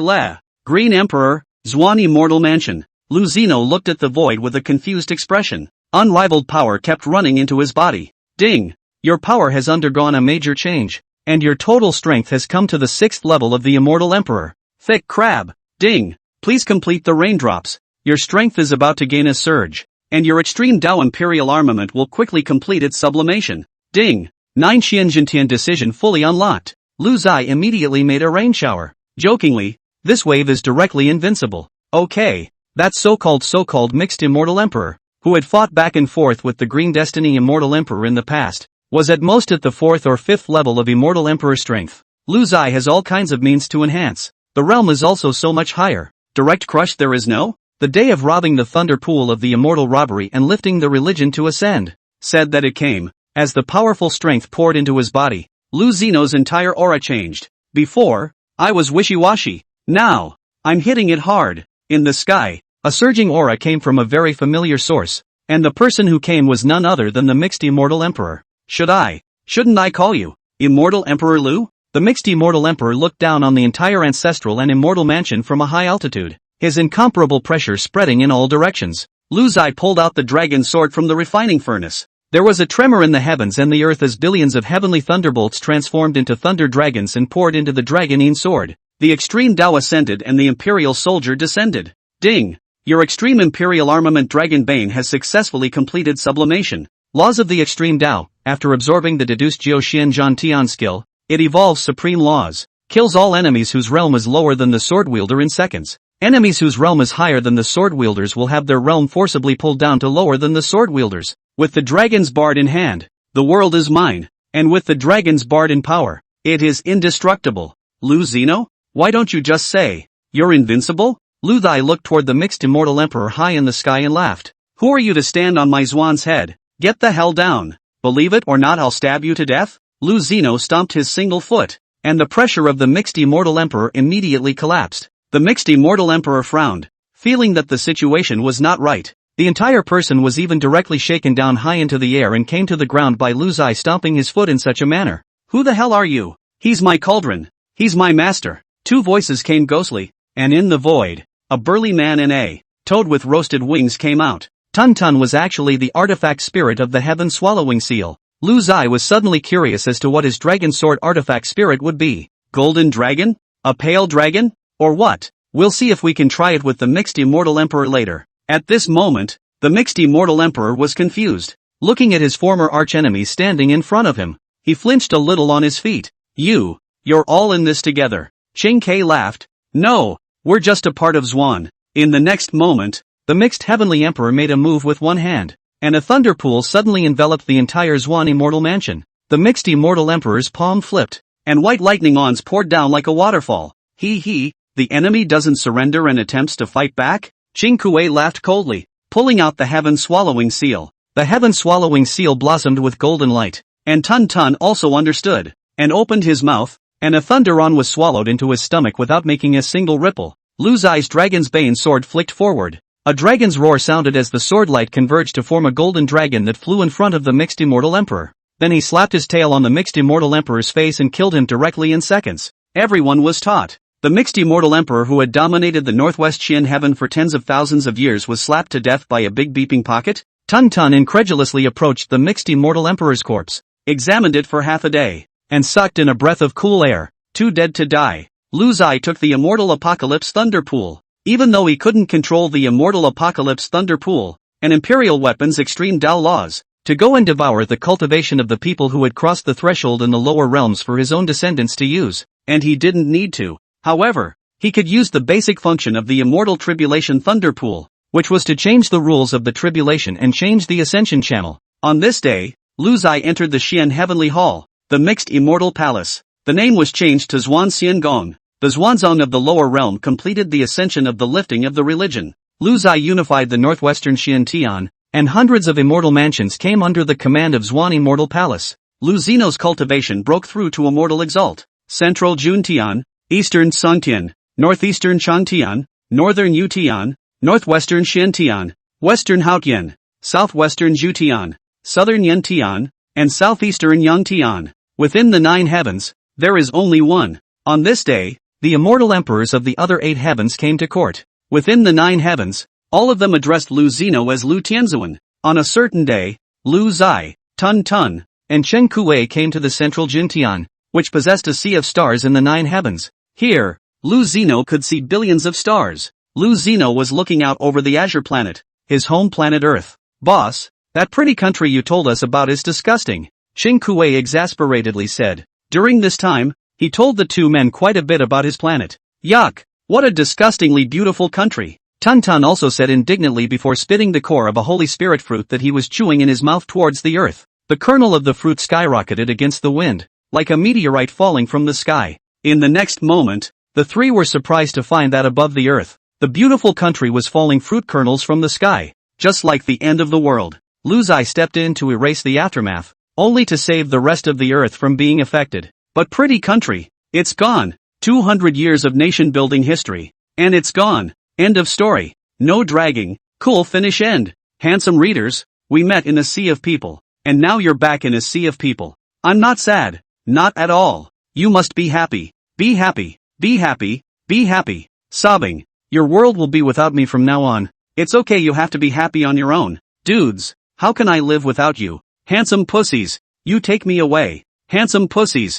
Green Emperor, Zwan Immortal Mansion. Lu Zeno looked at the void with a confused expression. Unrivaled power kept running into his body. Ding! Your power has undergone a major change, and your total strength has come to the 6th level of the Immortal Emperor. Thick crab. Ding! Please complete the raindrops. Your strength is about to gain a surge, and your extreme Dao Imperial armament will quickly complete its sublimation. Ding! 9 Xianjintian decision fully unlocked. Lu Zai immediately made a rain shower. Jokingly, this wave is directly invincible. Okay, that so-called mixed Immortal Emperor, who had fought back and forth with the Green Destiny Immortal Emperor in the past, was at most at the 4th or 5th level of Immortal Emperor strength. Lu Zai has all kinds of means to enhance. The realm is also so much higher. Direct crush there is no? The day of robbing the thunder pool of the immortal robbery and lifting the religion to ascend, said that it came, as the powerful strength poured into his body. Lu Zeno's entire aura changed. Before, I was wishy-washy. Now, I'm hitting it hard. In the sky, a surging aura came from a very familiar source, and the person who came was none other than the mixed Immortal Emperor. Shouldn't I call you Immortal Emperor Lu? The mixed Immortal Emperor looked down on the entire ancestral and immortal mansion from a high altitude, his incomparable pressure spreading in all directions. Lu Zai pulled out the dragon sword from the refining furnace. There was a tremor in the heavens and the earth as billions of heavenly thunderbolts transformed into thunder dragons and poured into the dragonine sword. The extreme Dao ascended and the imperial soldier descended. Ding! Your extreme imperial armament Dragon Bane has successfully completed sublimation. Laws of the extreme Dao. After absorbing the deduced Jiu Xian Zhan Tian skill, it evolves supreme laws. Kills all enemies whose realm is lower than the sword wielder in seconds. Enemies whose realm is higher than the sword wielders will have their realm forcibly pulled down to lower than the sword wielders. With the dragon's bard in hand, the world is mine. And with the dragon's bard in power, it is indestructible. Lu Zeno? Why don't you just say, you're invincible? Lu Thai looked toward the mixed Immortal Emperor high in the sky and laughed. Who are you to stand on my Zwan's head? Get the hell down. Believe it or not, I'll stab you to death? Lu Zeno stomped his single foot, and the pressure of the mixed Immortal Emperor immediately collapsed. The mixed Immortal Emperor frowned, feeling that the situation was not right. The entire person was even directly shaken down high into the air and came to the ground by Lu Zai stomping his foot in such a manner. Who the hell are you? He's my cauldron. He's my master. Two voices came ghostly, and in the void, a burly man in a toad with roasted wings came out. Tun Tun was actually the artifact spirit of the heaven-swallowing seal. Lu Zai was suddenly curious as to what his dragon sword artifact spirit would be. Golden dragon? A pale dragon? Or what? We'll see if we can try it with the mixed Immortal Emperor later. At this moment, the mixed Immortal Emperor was confused. Looking at his former archenemy standing in front of him, he flinched a little on his feet. You're all in this together. Ching Ke laughed. No, we're just a part of Zwan. In the next moment, the mixed Heavenly Emperor made a move with one hand, and a thunder pool suddenly enveloped the entire Zwan Immortal Mansion. The mixed Immortal Emperor's palm flipped, and white lightning ons poured down like a waterfall. The enemy doesn't surrender and attempts to fight back? Ching Kue laughed coldly, pulling out the heaven-swallowing seal. The heaven-swallowing seal blossomed with golden light, and Tun Tun also understood, and opened his mouth, and a thunderon was swallowed into his stomach without making a single ripple. Lu Zai's dragon's bane sword flicked forward. A dragon's roar sounded as the sword light converged to form a golden dragon that flew in front of the mixed Immortal Emperor. Then he slapped his tail on the mixed Immortal Emperor's face and killed him directly in seconds. Everyone was taught. The mixed Immortal Emperor who had dominated the Northwest Qian heaven for tens of thousands of years was slapped to death by a big beeping pocket? Tun Tun incredulously approached the mixed Immortal Emperor's corpse, examined it for half a day, and sucked in a breath of cool air. Too dead to die. Lu Zai took the Immortal Apocalypse Thunder Pool. Even though he couldn't control the Immortal Apocalypse Thunder Pool, and Imperial Weapons Extreme Dao Laws, to go and devour the cultivation of the people who had crossed the threshold in the lower realms for his own descendants to use, and he didn't need to. However, he could use the basic function of the Immortal Tribulation Thunder Pool, which was to change the rules of the tribulation and change the ascension channel. On this day, Lu Zai entered the Xian Heavenly Hall, the mixed immortal palace. The name was changed to Zhuan Xian Gong. The Zhuanzong of the lower realm completed the ascension of the lifting of the religion. Lu Zai unified the northwestern Xian Tian, and hundreds of immortal mansions came under the command of Zhuan Immortal Palace. Lu Zeno's cultivation broke through to Immortal Exalt. Central Jun Tian, Eastern Song Tian, Northeastern Chang Tian, Northern Yu Tian, Northwestern Xian Tian, Western Hao Tian, Southwestern Zhu Tian, Southern Yan Tian, and Southeastern Yang Tian. Within the 9 heavens, there is only one. On this day, the immortal emperors of the other 8 heavens came to court. Within the 9 heavens, all of them addressed Lu Zeno as Lu Tianzuan. On a certain day, Lu Zai, Tun Tun, and Chen Kuei came to the central Jintian, which possessed a sea of stars in the 9 heavens. Here, Lu Zeno could see billions of stars. Lu Zeno was looking out over the Azure planet, his home planet Earth. Boss, that pretty country you told us about is disgusting, Chen Kuei exasperatedly said. During this time, he told the 2 men quite a bit about his planet. Yuck! What a disgustingly beautiful country. Tun Tun also said indignantly before spitting the core of a holy spirit fruit that he was chewing in his mouth towards the earth. The kernel of the fruit skyrocketed against the wind, like a meteorite falling from the sky. In the next moment, the 3 were surprised to find that above the earth, the beautiful country was falling fruit kernels from the sky, just like the end of the world. Lu Zai stepped in to erase the aftermath, only to save the rest of the earth from being affected. But pretty country, it's gone. 200 years of nation-building history, and it's gone. End of story. No dragging, cool finish end. Handsome readers, we met in a sea of people, and now you're back in a sea of people. I'm not sad, not at all. You must be happy, be happy, be happy, be happy. Sobbing, your world will be without me from now on. It's okay, you have to be happy on your own. Dudes, how can I live without you? Handsome pussies, you take me away. Handsome pussies,